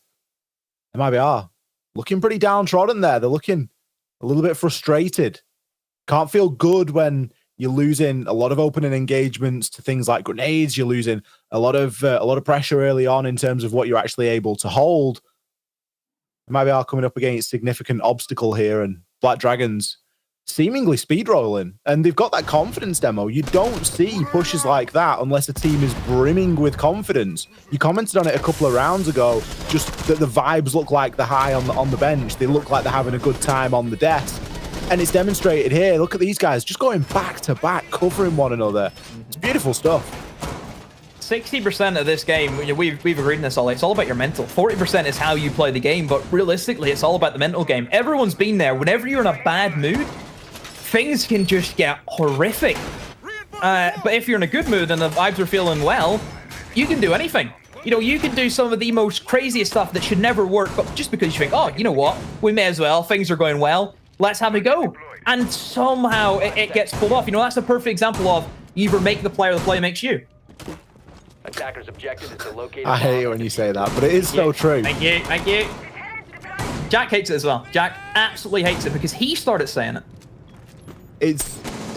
MIBR looking pretty downtrodden there. They're looking a little bit frustrated. Can't feel good when you're losing a lot of opening engagements to things like grenades. You're losing a lot of pressure early on in terms of what you're actually able to hold. MIBR coming up against significant obstacle here, and Black Dragons seemingly speedrolling, and they've got that confidence demo. You don't see pushes like that unless a team is brimming with confidence. You commented on it a couple of rounds ago, just that the vibes look like they're high on the bench. They look like they're having a good time on the desk. And it's demonstrated here. Look at these guys just going back to back, covering one another. It's beautiful stuff. 60% of this game, we've agreed on this all. It's all about your mental. 40% is how you play the game, but realistically, it's all about the mental game. Everyone's been there. Whenever you're in a bad mood, things can just get horrific. But if you're in a good mood and the vibes are feeling well, you can do anything. You know, you can do some of the most craziest stuff that should never work, but just because you think, oh, you know what, we may as well, things are going well, let's have a go. And somehow it gets pulled off. You know, that's a perfect example of you either make the play or the play makes you. Attacker's objective is to locate. I hate it when you say that, but it is so true. Thank you, thank you. Jack hates it as well. Jack absolutely hates it because he started saying it.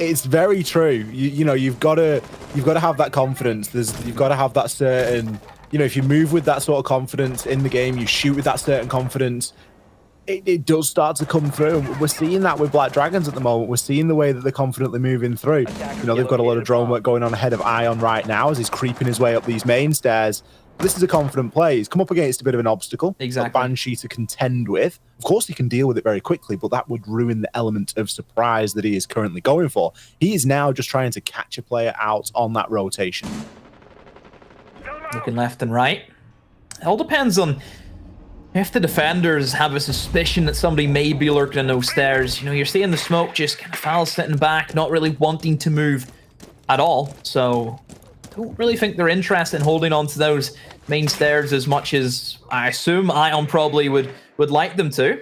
It's very true. You know, you've got to have that confidence. You've got to have that certain, you know, if you move with that sort of confidence in the game, you shoot with that certain confidence, it does start to come through. We're seeing that with Black Dragons at the moment. We're seeing the way that they're confidently moving through. You know, they've got a lot of drone work going on ahead of Ion right now as he's creeping his way up these main stairs. This is a confident play. He's come up against a bit of an obstacle. Exactly. A Banshee to contend with. Of course, he can deal with it very quickly, but that would ruin the element of surprise that he is currently going for. He is now just trying to catch a player out on that rotation. Looking left and right. It all depends on if the defenders have a suspicion that somebody may be lurking in those stairs. You know, you're seeing the smoke just kind of foul sitting back, not really wanting to move at all. So don't really think they're interested in holding on to those main stairs as much as I assume Ion probably would like them to.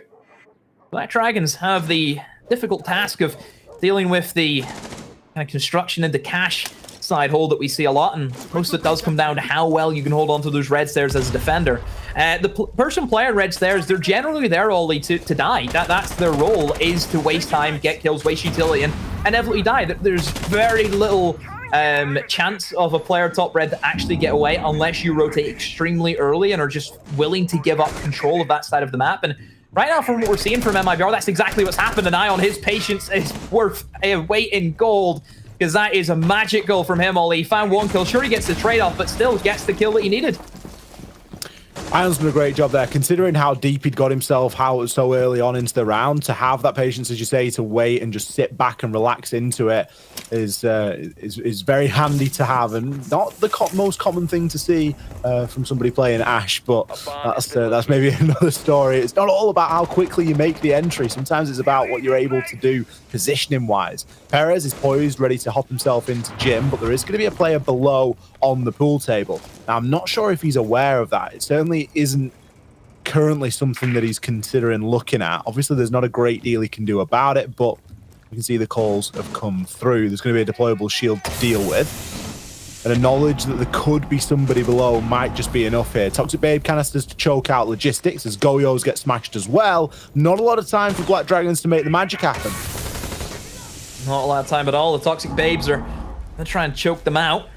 Black Dragons have the difficult task of dealing with the kind of construction into cache side hold that we see a lot, and most of it does come down to how well you can hold on to those red stairs as a defender. The person playing red stairs, they're generally there only to die. That's their role, is to waste time, get kills, waste utility, and inevitably die. There's very little chance of a player top red to actually get away unless you rotate extremely early and are just willing to give up control of that side of the map. And right now, from what we're seeing from MIBR, that's exactly what's happened. And Ion, his patience is worth a weight in gold, because that is a magic goal from him, Ollie. He found one kill. Sure, he gets the trade-off, but still gets the kill that he needed. Ion's done a great job there, considering how deep he'd got himself, how it was so early on into the round. To have that patience, as you say, to wait and just sit back and relax into it is very handy to have, and not the most common thing to see from somebody playing Ash. But that's maybe another story. It's not all about how quickly you make the entry. Sometimes it's about what you're able to do positioning-wise. Perez is poised, ready to hop himself into Jim, but there is going to be a player below on the pool table. Now, I'm not sure if he's aware of that. It certainly isn't currently something that he's considering looking at. Obviously, there's not a great deal he can do about it, but you can see the calls have come through. There's going to be a deployable shield to deal with. And a knowledge that there could be somebody below might just be enough here. Toxic Babe canisters to choke out logistics as Goyos get smashed as well. Not a lot of time for Black Dragons to make the magic happen. Not a lot of time at all. The Toxic Babes are going to try and choke them out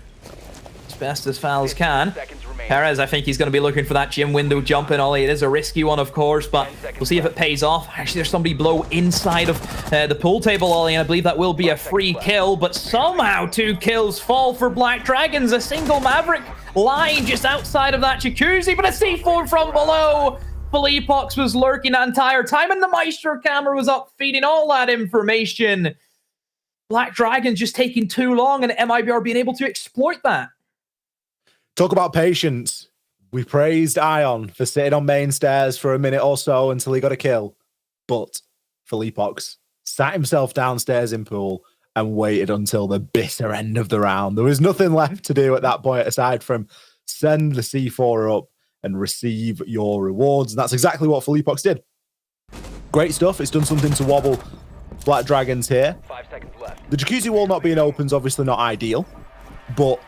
as best as Fowls can. Perez, I think he's going to be looking for that gym window jump in, Ollie. It is a risky one, of course, but we'll see if it pays off. Actually, there's somebody below inside of the pool table, Ollie, and I believe that will be a free kill, but somehow 2 kills fall for Black Dragons. A single Maverick lying just outside of that jacuzzi, but a C4 from below. Philippox was lurking the entire time, and the Maestro camera was up feeding all that information. Black Dragons just taking too long, and MIBR being able to exploit that. Talk about patience. We praised Ion for sitting on main stairs for a minute or so until he got a kill. But Philippox sat himself downstairs in pool and waited until the bitter end of the round. There was nothing left to do at that point aside from send the C4 up and receive your rewards. And that's exactly what Philippox did. Great stuff. It's done something to wobble Black Dragons here. 5 seconds left. The jacuzzi wall not being open is obviously not ideal, but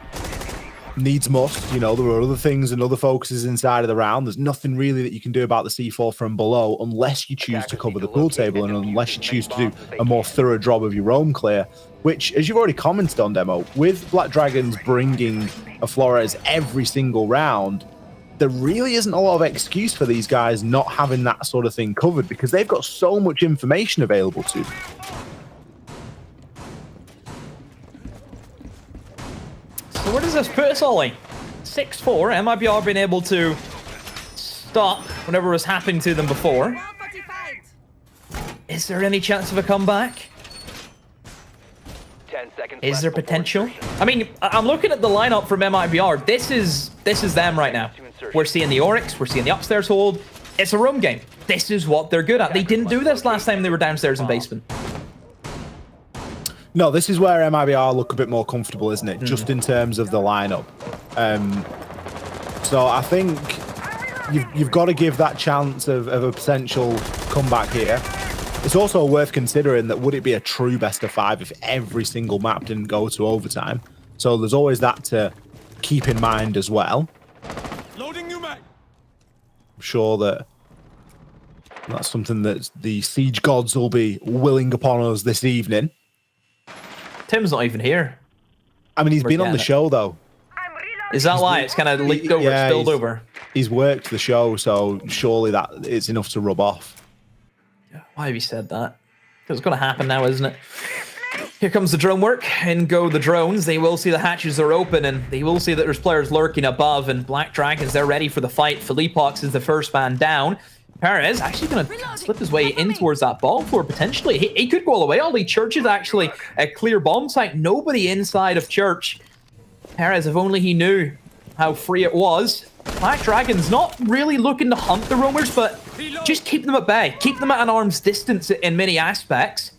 needs must. You know, there are other things and other focuses inside of the round. There's nothing really that you can do about the C4 from below unless you choose to cover the pool table and unless you choose to do a more thorough job of your roam clear, which, as you've already commented on, Demo, with Black Dragons bringing a Flores every single round, there really isn't a lot of excuse for these guys not having that sort of thing covered because they've got so much information available to them. So where does this put us, Ollie? 6-4. MIBR being able to stop whatever was happening to them before. Is there any chance of a comeback? 10 seconds Is left there before potential? insertion. I mean, I'm looking at the lineup from MIBR. This is them right now. We're seeing the Oryx. We're seeing the upstairs hold. It's a room game. This is what they're good at. They didn't do this last time they were downstairs in basement. No, this is where MIBR look a bit more comfortable, isn't it? Just in terms of the lineup. So I think you've got to give that chance of a potential comeback here. It's also worth considering that would it be a true best of 5 if every single map didn't go to overtime? So there's always that to keep in mind as well. Loading new mag. I'm sure that's something that the Siege gods will be willing upon us this evening. Tim's not even here. I mean, he's been on the getting it. show, though. Is that why? It's kind of leaked over, Yeah, spilled over. He's worked the show, so surely that it's enough to rub off. Why have you said that? Because it's going to happen now, isn't it? Here comes the drone work. In go the drones. They will see the hatches are open, and they will see that there's players lurking above, and Black Dragons, they're ready for the fight. Philippox is the first man down. Perez actually going to slip his way in towards that bomb floor, potentially. He could go all the way. Ollie, Church is actually a clear bomb site. Nobody inside of Church. Perez, if only he knew how free it was. Black Dragons not really looking to hunt the roamers, but just keep them at bay. Keep them at an arm's distance in many aspects.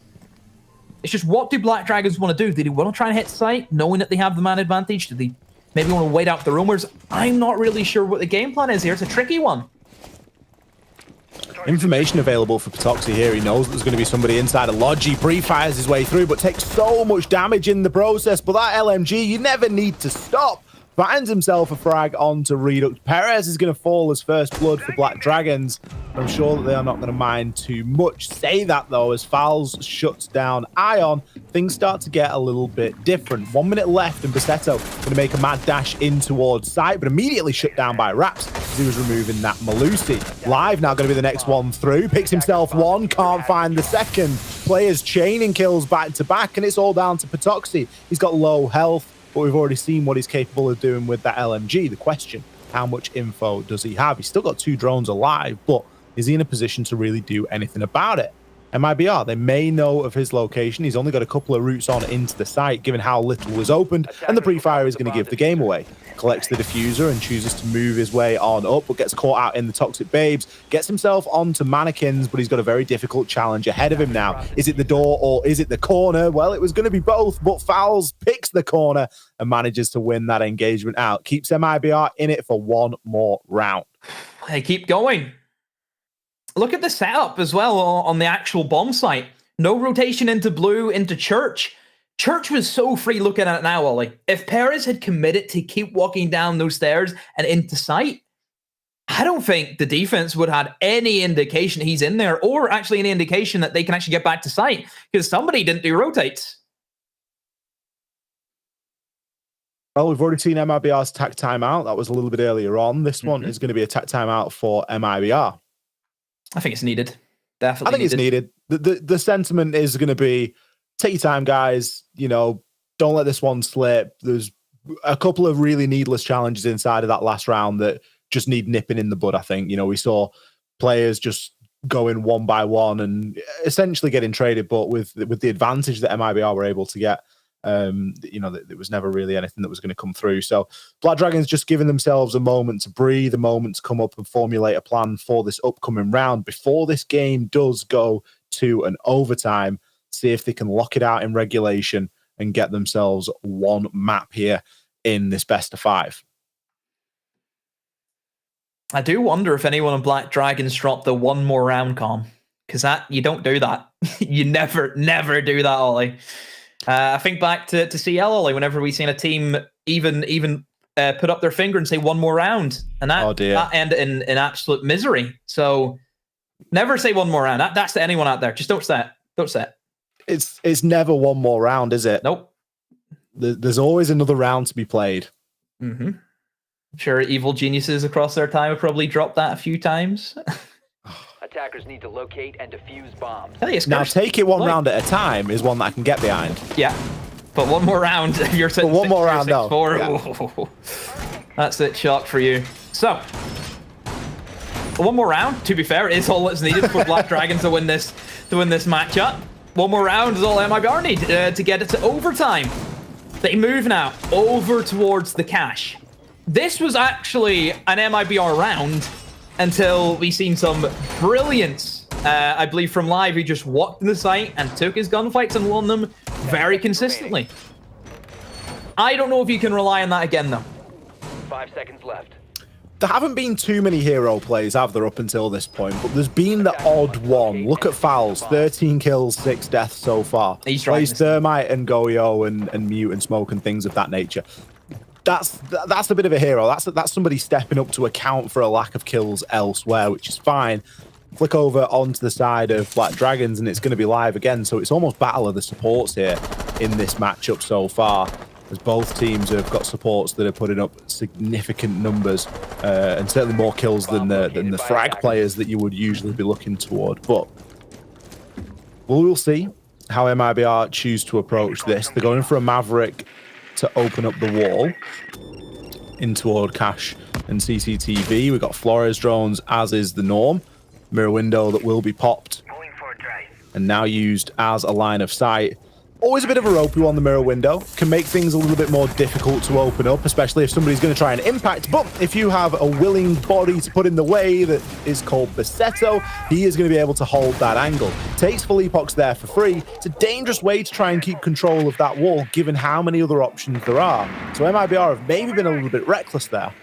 It's just, what do Black Dragons want to do? Do they want to try and hit site, knowing that they have the man advantage? Do they maybe want to wait out the roamers? I'm not really sure what the game plan is here. It's a tricky one. Information available for Patoxy here. He knows that there's going to be somebody inside a lodge. He pre-fires his way through, but takes so much damage in the process. But that LMG, you never need to stop. Finds himself a frag onto Redux. Perez is going to fall as first blood for Black Dragons. I'm sure that they are not going to mind too much. Say that, though, as Fowls shuts down Ion, things start to get a little bit different. 1 minute left, and Bassetto going to make a mad dash in towards site, but immediately shut down by Raps as he was removing that Malusi. Live now going to be the next one through. Picks himself one, can't find the second. Players chaining kills back to back, and it's all down to Patoxy. He's got low health, but we've already seen what he's capable of doing with that LMG. The question, how much info does he have? He's still got 2 drones alive, but is he in a position to really do anything about it? MIBR, they may know of his location. He's only got a couple of routes on into the site, given how little was opened, and the pre-fire is going to give the game away. Collects the diffuser and chooses to move his way on up, but gets caught out in the Toxic Babes, gets himself onto mannequins, but he's got a very difficult challenge ahead of him now. Is it the door or is it the corner? Well, it was going to be both, but Fowls picks the corner and manages to win that engagement out. Keeps MIBR in it for one more round. They keep going. Look at the setup as well on the actual bomb site. No rotation into blue, into Church. Church was so free looking at it now, Ollie. If Perez had committed to keep walking down those stairs and into sight, I don't think the defense would have had any indication he's in there, or actually any indication that they can actually get back to sight, because somebody didn't do rotates. Well, we've already seen MIBR's attack timeout. That was a little bit earlier on. This one is going to be a attack timeout for MIBR. I think it's needed. Definitely. I think it's needed. The sentiment is going to be, take your time, guys. You know, don't let this one slip. There's a couple of really needless challenges inside of that last round that just need nipping in the bud, I think. You know, we saw players just going one by one and essentially getting traded, but with the advantage that MIBR were able to get, you know, there was never really anything that was going to come through. So Black Dragons just giving themselves a moment to breathe, a moment to come up and formulate a plan for this upcoming round before this game does go to an overtime. See if they can lock it out in regulation and get themselves one map here in this best of 5. I do wonder if anyone on Black Dragons dropped the one more round calm, because that, you don't do that. You never do that, Ollie. I think back to CL, Ollie, whenever we seen a team even put up their finger and say one more round, and that ended in absolute misery. So never say one more round. That's to anyone out there. Just don't say it. Don't say it. It's never one more round, is it? Nope. There's always another round to be played. Mm-hmm. I'm sure evil geniuses across their time have probably dropped that a few times. Attackers need to locate and defuse bombs. Now, take it one round at a time is one that I can get behind. Yeah. But one more round, if you're sitting But one more 6-4, round, though. 6-4. That's it, shock for you. So, one more round, to be fair, is all that's needed for Black Dragons to win this matchup. One more round is all MIBR need to get it to overtime. They move now over towards the cache. This was actually an MIBR round until we seen some brilliance, I believe, from Live, who just walked in the site and took his gunfights and won them very consistently. I don't know if you can rely on that again, though. 5 seconds left. There haven't been too many hero plays, have there, up until this point? But there's been the odd one. Look at Fowls, 13 kills, 6 deaths so far. He's Plays Thermite and Goyo and Mute and Smoke and things of that nature. That's a bit of a hero. That's somebody stepping up to account for a lack of kills elsewhere, which is fine. Flick over onto the side of Black Dragons, and it's going to be Live again. So it's almost battle of the supports here in this matchup so far, as both teams have got supports that are putting up significant numbers and certainly more kills than the frag players that you would usually be looking toward. But we'll see how MIBR choose to approach this. They're going for a Maverick to open up the wall in toward Cache and CCTV. We've got Flores drones, as is the norm. Mirror window that will be popped and now used as a line of sight. Always a bit of a ropey one, the mirror window. Can make things a little bit more difficult to open up, especially if somebody's going to try and impact. But if you have a willing body to put in the way that is called Basetto, he is going to be able to hold that angle. Takes Felipox there for free. It's a dangerous way to try and keep control of that wall, given how many other options there are. So MIBR have maybe been a little bit reckless there.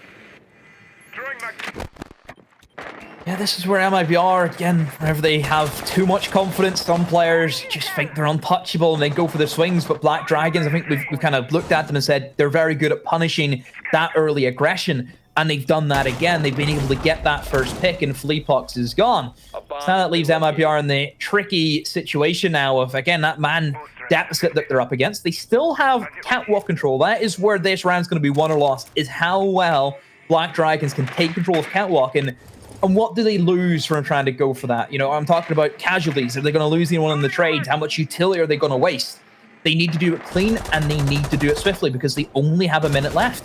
Yeah, this is where MIBR, again, whenever they have too much confidence, some players just think they're untouchable and they go for the swings. But Black Dragons, I think we've kind of looked at them and said they're very good at punishing that early aggression. And they've done that again. They've been able to get that first pick, and Fleapox is gone. So now that leaves MIBR in the tricky situation now of, again, that man deficit that they're up against. They still have catwalk control. That is where this round's going to be won or lost, is how well Black Dragons can take control of catwalk. And what do they lose from trying to go for that? You know, I'm talking about casualties. Are they going to lose anyone in the trade? How much utility are they going to waste? They need to do it clean, and they need to do it swiftly because they only have a minute left.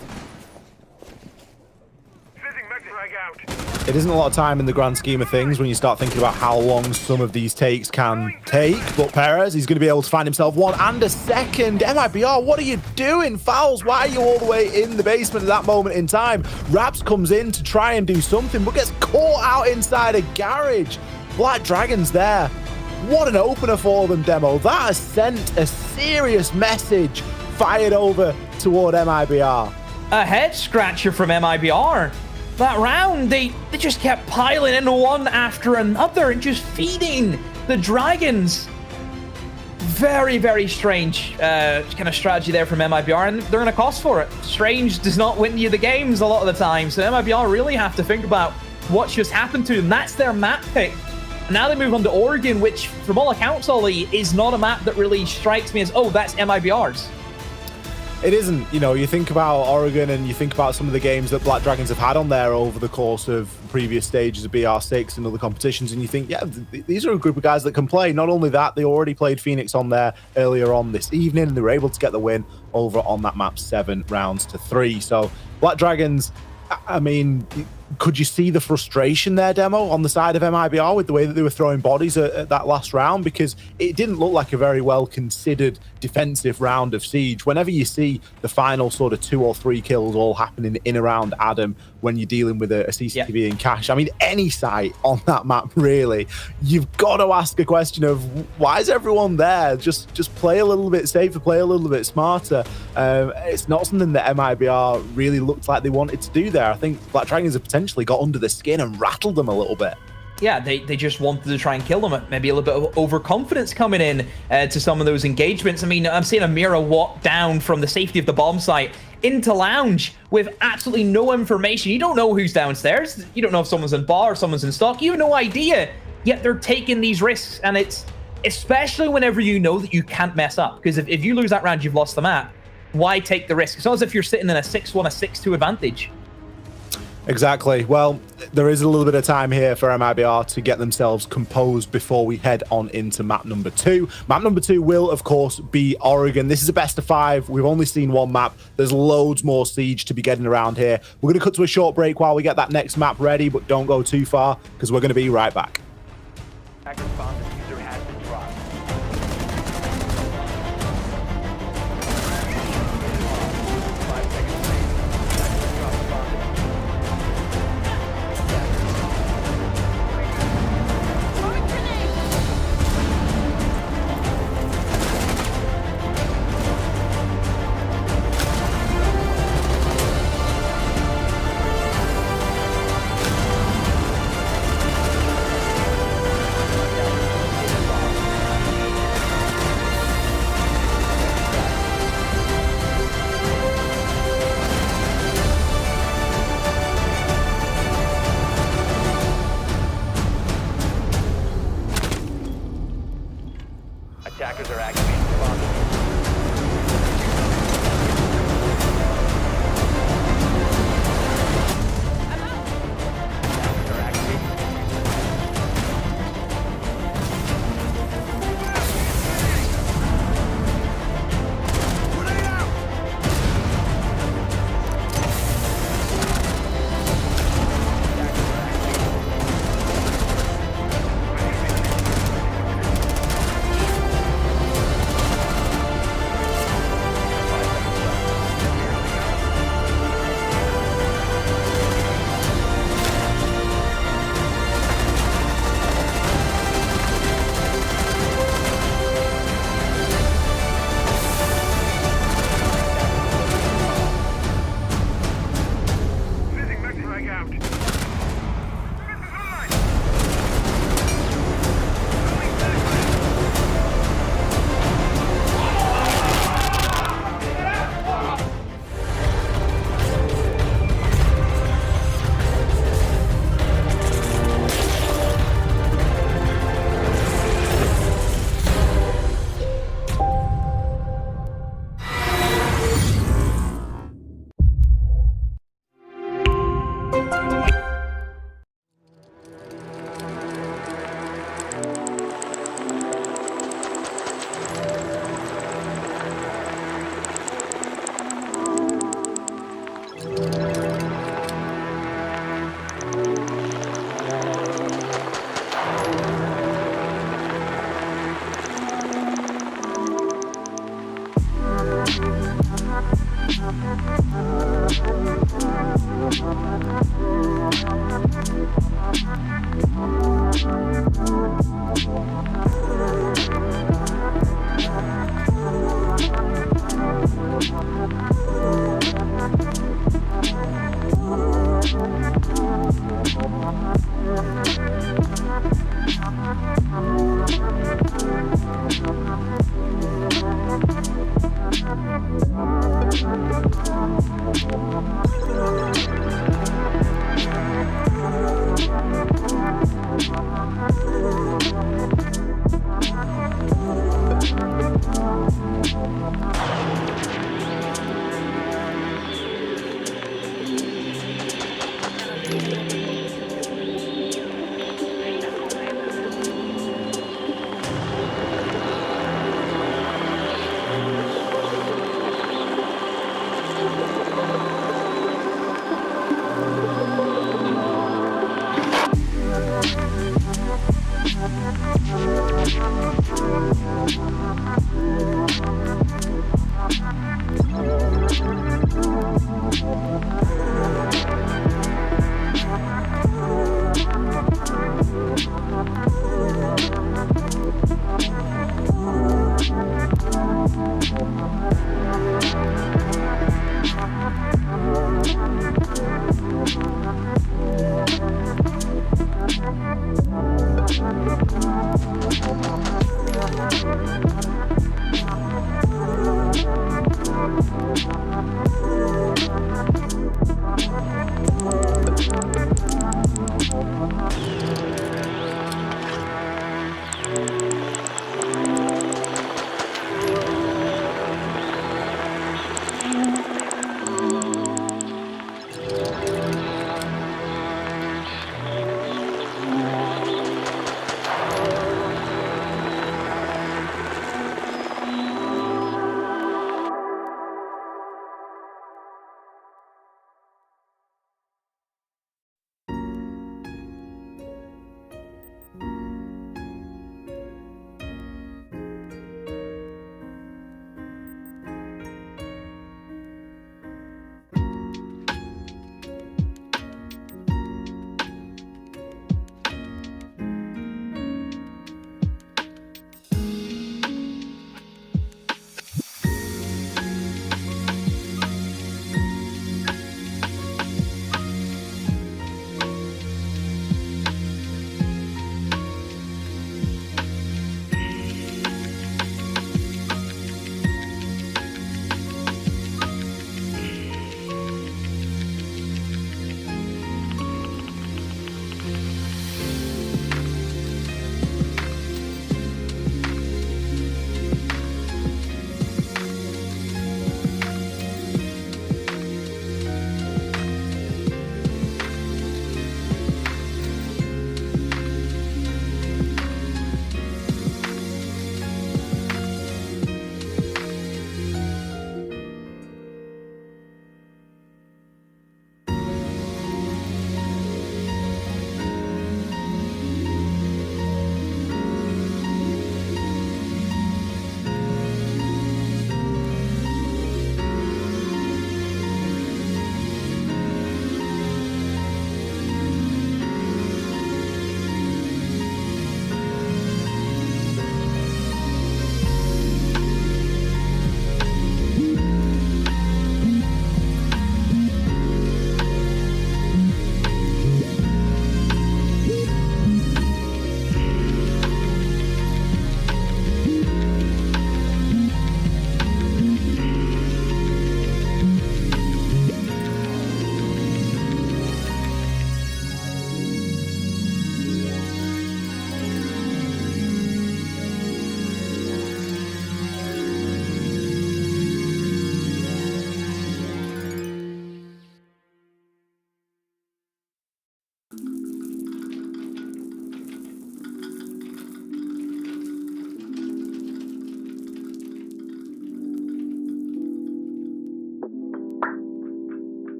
It isn't a lot of time in the grand scheme of things when you start thinking about how long some of these takes can take. But Perez, he's going to be able to find himself one and a second. MIBR, what are you doing? Fouls, why are you all the way in the basement at that moment in time? Raps comes in to try and do something, but gets caught out inside a garage. Black Dragons there. What an opener for them, Demo. That has sent a serious message fired over toward MIBR. A head scratcher from MIBR. That round, they just kept piling in one after another and just feeding the Dragons. Very, very strange kind of strategy there from MIBR, and they're going to cost for it. Strange does not win you the games a lot of the time, so MIBR really have to think about what's just happened to them. That's their map pick. Now they move on to Oregon, which, from all accounts, Ollie, is not a map that really strikes me as, oh, that's MIBR's. It isn't. You know, you think about Oregon and you think about some of the games that Black Dragons have had on there over the course of previous stages of BR6 and other competitions, and you think, yeah, these are a group of guys that can play. Not only that, they already played Phoenix on there earlier on this evening, and they were able to get the win over on that map 7 rounds to 3. So Black Dragons, I mean, could you see the frustration there, Demo, on the side of MIBR with the way that they were throwing bodies at that last round? Because it didn't look like a very well considered defensive round of Siege. Whenever you see the final sort of 2 or 3 kills all happening in around Adam when you're dealing with a CCTV and Cache, I mean, any site on that map, really, you've got to ask a question of why is everyone there? Just play a little bit safer, play a little bit smarter. It's not something that MIBR really looked like they wanted to do there. I think Black Dragons have potentially got under the skin and rattled them a little bit. Yeah, they just wanted to try and kill them. Maybe a little bit of overconfidence coming in to some of those engagements. I mean, I'm seeing Amira walk down from the safety of the bomb site into lounge with absolutely no information. You don't know who's downstairs. You don't know if someone's in bar or someone's in stock. You have no idea. Yet they're taking these risks, and it's especially whenever you know that you can't mess up. Because if you lose that round, you've lost the map. Why take the risk? It's not as if you're sitting in a 6-1, a 6-2 advantage. Exactly. Well, there is a little bit of time here for MIBR to get themselves composed before we head on into map number 2. Map number 2 will, of course, be Oregon. This is a best of 5. We've only seen one map. There's loads more siege to be getting around here. We're going to cut to a short break while we get that next map ready, but don't go too far because we're going to be right back. Hacker found the user has been dropped. 5 seconds remaining. Drop the bomb. Attackers are activating the bomb. Attackers are activating.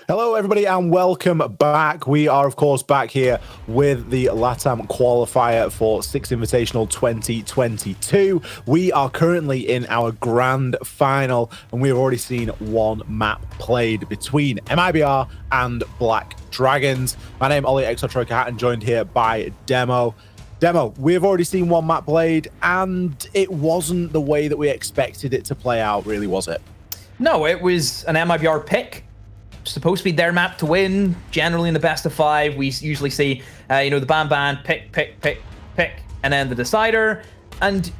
Hello, everybody, and welcome back. We are, of course, back here with the LATAM qualifier for Six Invitational 2022. We are currently in our grand final, and we have already seen one map played between MIBR and Black Dragons. My name is Ollie Exotroika Hatton, joined here by Demo. Demo, we have already seen one map played, and it wasn't the way that we expected it to play out, really, was it? No, it was an MIBR pick. Supposed to be their map to win. Generally in the best of 5, we usually see, the ban, pick, and then the decider. And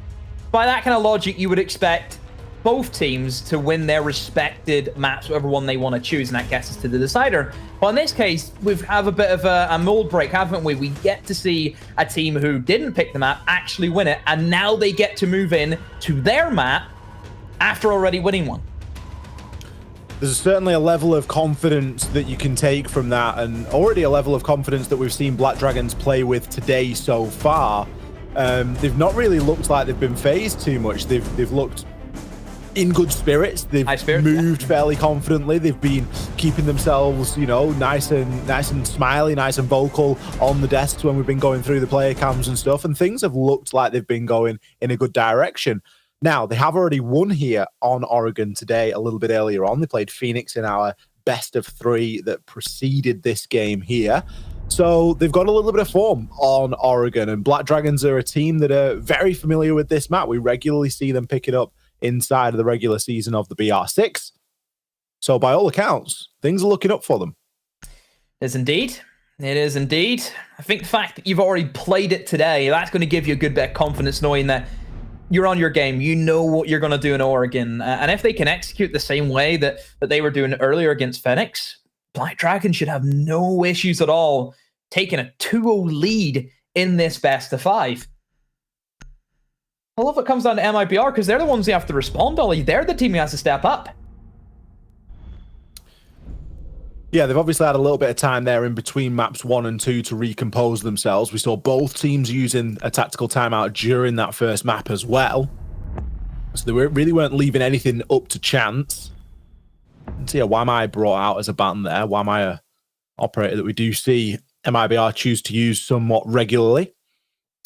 by that kind of logic, you would expect both teams to win their respected maps, whatever one they want to choose, and that gets us to the decider. But in this case, we have a bit of a mold break, haven't we? We get to see a team who didn't pick the map actually win it, and now they get to move in to their map after already winning one. There's certainly a level of confidence that you can take from that, and already a level of confidence that we've seen Black Dragons play with today so far. They've not really looked like they've been phased too much. They've looked in good spirits. They've moved fairly confidently. They've been keeping themselves, nice and smiley, nice and vocal on the desks when we've been going through the player cams and stuff, and things have looked like they've been going in a good direction. Now, they have already won here on Oregon today a little bit earlier on. They played Phoenix in our best of 3 that preceded this game here. So they've got a little bit of form on Oregon, and Black Dragons are a team that are very familiar with this map. We regularly see them pick it up inside of the regular season of the BR6. So by all accounts, things are looking up for them. It is indeed. It is indeed. I think the fact that you've already played it today, that's going to give you a good bit of confidence knowing that you're on your game. You know what you're going to do in Oregon. And if they can execute the same way that they were doing earlier against Phoenix, Black Dragon should have no issues at all taking a 2-0 lead in this best of 5. I love it comes down to MIBR because they're the ones who have to respond, Ollie. They're the team who has to step up. Yeah, they've obviously had a little bit of time there in between maps 1 and 2 to recompose themselves. We saw both teams using a tactical timeout during that first map as well. So they really weren't leaving anything up to chance. And so yeah, Wamai brought out as a ban there. Wamai, operator that we do see MIBR choose to use somewhat regularly.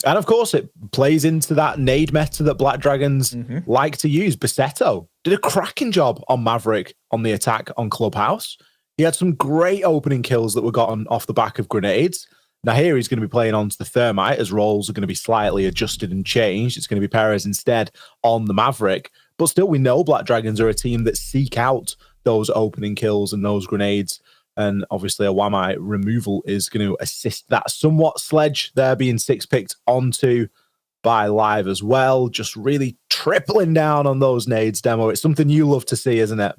And of course, it plays into that nade meta that Black Dragons like to use. Basetto did a cracking job on Maverick on the attack on Clubhouse. He had some great opening kills that were gotten off the back of grenades. Now here he's going to be playing onto the Thermite as roles are going to be slightly adjusted and changed. It's going to be Perez instead on the Maverick. But still, we know Black Dragons are a team that seek out those opening kills and those grenades. And obviously a Wamai removal is going to assist that somewhat. Sledge there being 6-picked onto by Live as well. Just really tripling down on those nades, Demo. It's something you love to see, isn't it?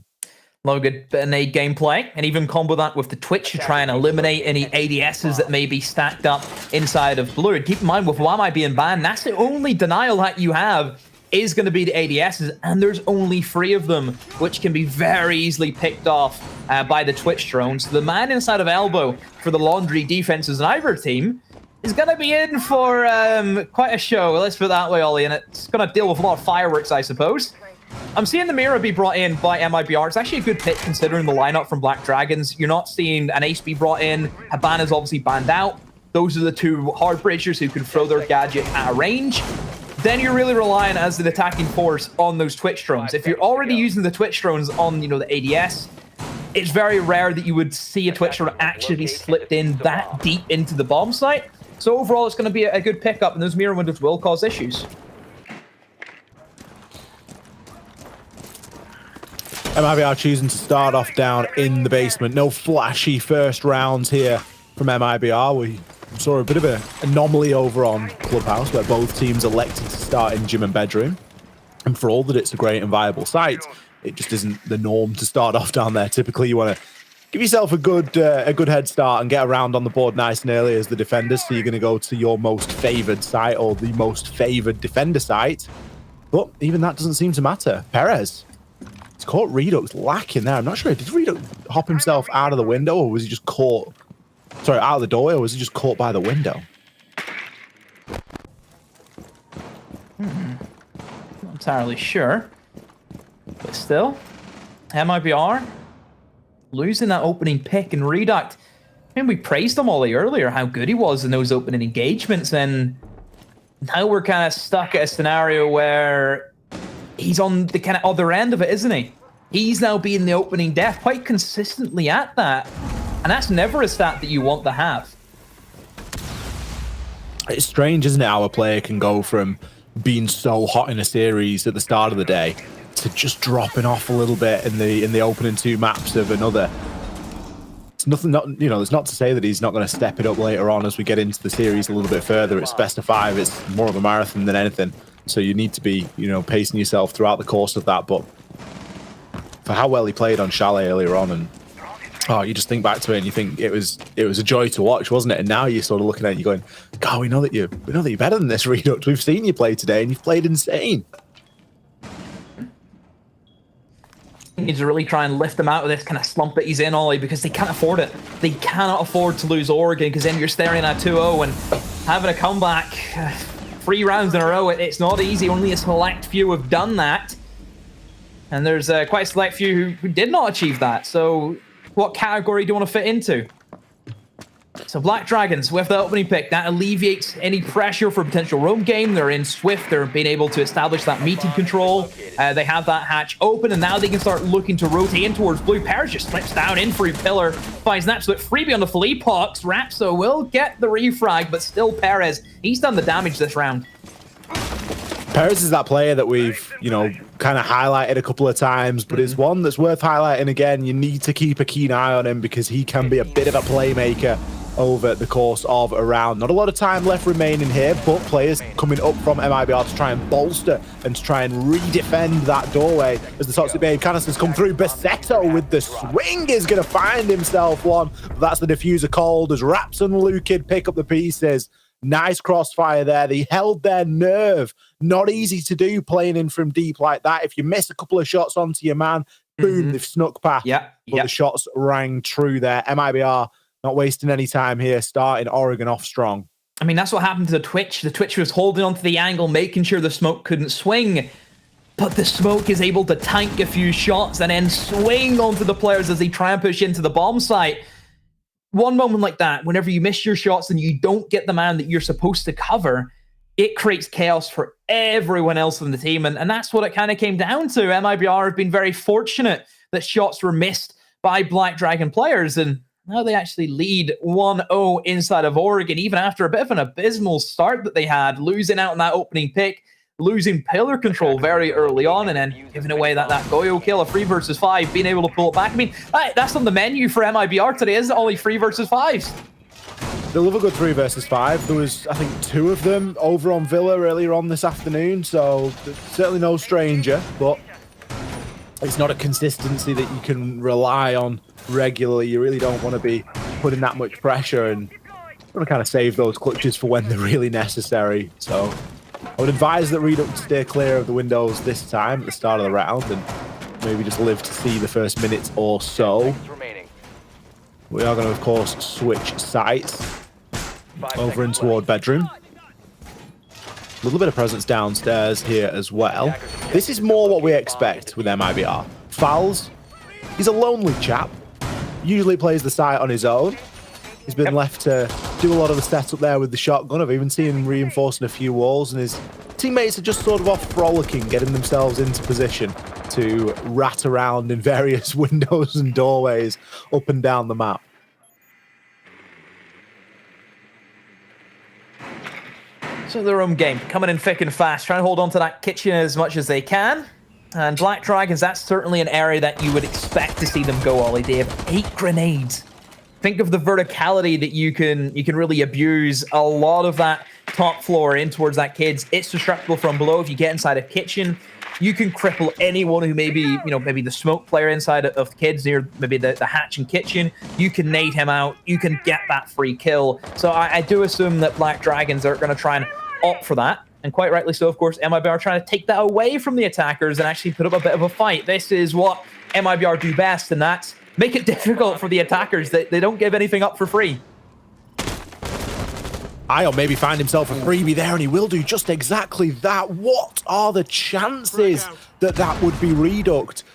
Love a good bit of nade gameplay, and even combo that with the Twitch to try and eliminate any ADSs that may be stacked up inside of Blue. And keep in mind, with Wamai being banned, that's the only denial that you have is going to be the ADSs, and there's only 3 of them, which can be very easily picked off by the Twitch drones. The man inside of Elbow for the Laundry defenses and Ivor team is going to be in for quite a show, let's put it that way, Ollie, and it's going to deal with a lot of fireworks, I suppose. I'm seeing the Mira be brought in by MIBR. It's actually a good pick considering the lineup from Black Dragons. You're not seeing an Ace be brought in. Habana's obviously banned out. Those are the 2 hard breachers who can throw their gadget at a range. Then you're really relying as an attacking force on those Twitch drones. If you're already using the Twitch drones on, the ADS, it's very rare that you would see a Twitch drone actually be slipped in that deep into the bomb site. So overall, it's going to be a good pickup, and those mirror windows will cause issues. MIBR choosing to start off down in the basement. No flashy first rounds here from MIBR. We saw a bit of an anomaly over on Clubhouse where both teams elected to start in gym and bedroom. And for all that it's a great and viable site, it just isn't the norm to start off down there. Typically, you want to give yourself a good head start and get around on the board nice and early as the defenders. So you're going to go to your most favored site or the most favored defender site. But even that doesn't seem to matter. Perez It's caught Redux lacking there. I'm not sure. Did Redux hop himself out of the window, or was he just caught? Sorry, out of the doorway, or was he just caught by the window? Not entirely sure. But still, MIBR losing that opening pick and Redux. I mean, we praised him Ollie earlier, how good he was in those opening engagements, and now we're kind of stuck at a scenario where he's on the kind of other end of it, isn't he? He's now being the opening death quite consistently at that. And that's never a stat that you want to have. It's strange, isn't it? How a player can go from being so hot in a series at the start of the day to just dropping off a little bit in the opening 2 maps of another. It's nothing, it's not to say that he's not going to step it up later on as we get into the series a little bit further. It's best of 5. It's more of a marathon than anything. So you need to be, pacing yourself throughout the course of that. But for how well he played on Chalet earlier on, and you just think back to it and you think it was a joy to watch, wasn't it? And now you're sort of looking at it, you're going, God, we know that you're better than this, Redux. We've seen you play today, and you've played insane. He needs to really try and lift them out of this kind of slump that he's in, Ollie, because they can't afford it. They cannot afford to lose Oregon, because then you're staring at 2-0 and having a comeback 3 rounds in a row. It's not easy. Only a select few have done that. And there's quite a select few who did not achieve that. So what category do you want to fit into? So Black Dragons with the opening pick, that alleviates any pressure for potential roam game. They're in Swift. They're being able to establish that meeting control. They have that hatch open, and now they can start looking to rotate in towards Blue. Paris just slips down in through Pillar, finds an absolute freebie on the Philippe Hawks. Rapso will get the refrag, but still Perez, he's done the damage this round. Perez is that player that we've, kind of highlighted a couple of times, but it's one that's worth highlighting again. You need to keep a keen eye on him because he can be a bit of a playmaker over the course of a round. Not a lot of time left remaining here, but players coming up from MIBR to try and bolster and to try and redefend that doorway as the Toxic Babe canisters come through. Bassetto with the swing is going to find himself one. But that's the diffuser cold as Raps and Lukid pick up the pieces. Nice crossfire there. They held their nerve. Not easy to do playing in from deep like that. If you miss a couple of shots onto your man, boom, they've snuck past. But the shots rang true there. MIBR not wasting any time here, starting Oregon off strong. I mean, that's what happened to the Twitch. The Twitch was holding onto the angle, making sure the smoke couldn't swing. But the smoke is able to tank a few shots and then swing onto the players as they try and push into the bomb site. One moment like that, whenever you miss your shots and you don't get the man that you're supposed to cover, it creates chaos for everyone else in the team. And that's what it kind of came down to. MIBR have been very fortunate that shots were missed by Black Dragon players. And now they actually lead 1-0 inside of Oregon, even after a bit of an abysmal start that they had, losing out on that opening pick, losing pillar control very early on, and then giving away that Goyo kill, a 3 versus 5, being able to pull it back. I mean, that's on the menu for MIBR today, isn't it? Only 3 versus 5s. They love a good 3 versus 5. There was, I think, 2 of them over on Villa earlier on this afternoon, so certainly no stranger, but it's not a consistency that you can rely on regularly. You really don't want to be putting that much pressure, and you want to kind of save those clutches for when they're really necessary. So I would advise that Redux stay clear of the windows this time at the start of the round and maybe just live to see the first minutes or so. We are going to, of course, switch sites over in toward bedroom. A little bit of presence downstairs here as well. This is more what we expect with MIBR. Fowls, he's a lonely chap. Usually plays the site on his own. He's been left to do a lot of the setup there with the shotgun. I've even seen him reinforcing a few walls, and his teammates are just sort of off frolicking, getting themselves into position to rat around in various windows and doorways up and down the map. So their own game, coming in thick and fast, trying to hold on to that kitchen as much as they can. And Black Dragons, that's certainly an area that you would expect to see them go, Ollie. They have 8 grenades. Think of the verticality that you can really abuse. A lot of that top floor in towards that kids. It's destructible from below. If you get inside a kitchen, you can cripple anyone who maybe the smoke player inside of kids near maybe the hatch and kitchen. You can nade him out. You can get that free kill. So I do assume that Black Dragons are going to try and opt for that. And quite rightly so, of course, MIBR trying to take that away from the attackers and actually put up a bit of a fight. This is what MIBR do best, and that's make it difficult for the attackers. They don't give anything up for free. Ion maybe find himself a freebie there, and he will do just exactly that. What are the chances that that would be reduct?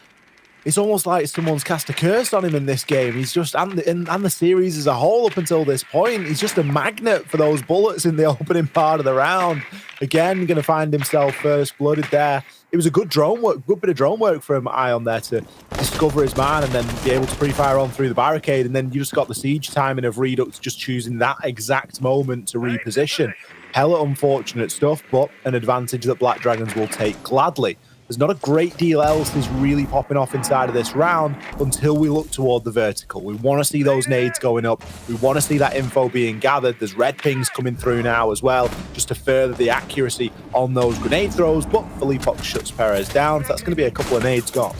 It's almost like someone's cast a curse on him in this game. He's just, and the series as a whole up until this point, he's just a magnet for those bullets in the opening part of the round. Again, going to find himself first blooded there. It was a good bit of drone work from Ion there to discover his man and then be able to pre-fire on through the barricade. And then you just got the siege timing of Redux just choosing that exact moment to reposition. Hella unfortunate stuff, but an advantage that Black Dragons will take gladly. There's not a great deal else is really popping off inside of this round until we look toward the vertical. We want to see those nades going up. We want to see that info being gathered. There's red pings coming through now as well, just to further the accuracy on those grenade throws. But Philippok shuts Perez down. So that's going to be a couple of nades gone.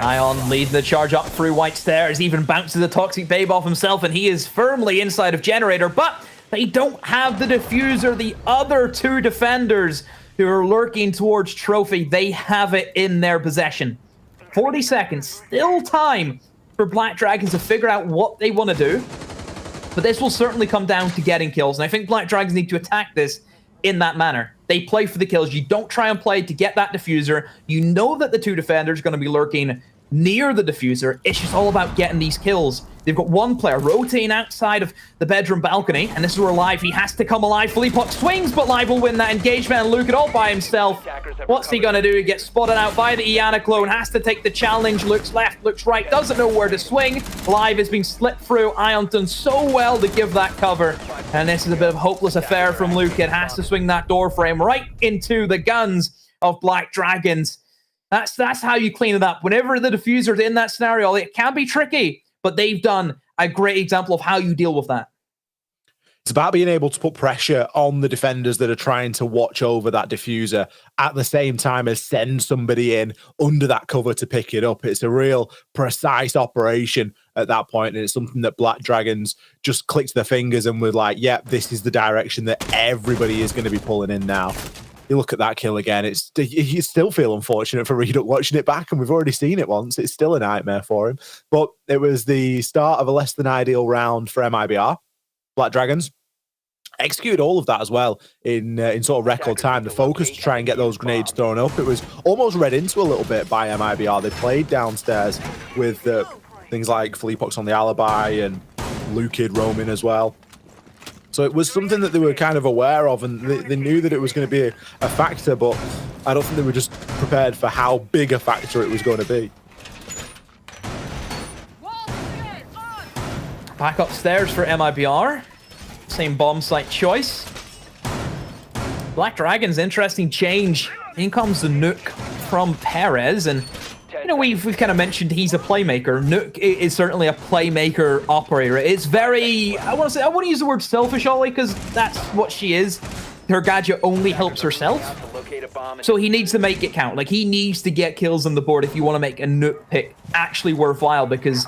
Ion leading the charge up through White Stairs, even bounces the Toxic Babe off himself, and he is firmly inside of Generator. But they don't have the diffuser. The other two defenders who are lurking towards Trophy, they have it in their possession. 40 seconds, still time for Black Dragons to figure out what they want to do. But this will certainly come down to getting kills, and I think Black Dragons need to attack this in that manner. They play for the kills. You don't try and play to get that diffuser. You know that the two defenders are going to be lurking near the diffuser. It's just all about getting these kills. They've got one player rotating outside of the bedroom balcony, and this is where Live, he has to come alive. Philippok swings, but Live will win that engagement, and Luke it all by himself. What's he gonna do? He gets spotted out by the Iana clone, has to take the challenge, looks left, looks right, doesn't know where to swing. Live has been slipped through. Ion done so well to give that cover, and this is a bit of a hopeless affair from Luke. It has to swing that door frame right into the guns of Black Dragons. That's how you clean it up. Whenever the diffuser's in that scenario, it can be tricky, but they've done a great example of how you deal with that. It's about being able to put pressure on the defenders that are trying to watch over that diffuser at the same time as send somebody in under that cover to pick it up. It's a real precise operation at that point, and it's something that Black Dragons just clicked their fingers and were like, yep, this is the direction that everybody is going to be pulling in now. You look at that kill again, you still feel unfortunate for Redux watching it back, and we've already seen it once. It's still a nightmare for him. But it was the start of a less than ideal round for MIBR. Black Dragons executed all of that as well in sort of record time. The focus to try and get those grenades thrown up, it was almost read into a little bit by MIBR. They played downstairs with things like Philippok's on the alibi and Lukid roaming as well. So it was something that they were kind of aware of, and they knew that it was going to be a factor, but I don't think they were just prepared for how big a factor it was going to be. Back upstairs for MIBR. Same bomb site choice. Black Dragons, interesting change. In comes the nuke from Perez, and you know, we've kind of mentioned he's a playmaker. Nuke is certainly a playmaker operator. It's very, I want to use the word selfish, Ollie, because that's what she is. Her gadget only helps herself. So he needs to make it count. Like, he needs to get kills on the board if you want to make a nuke pick actually worthwhile, because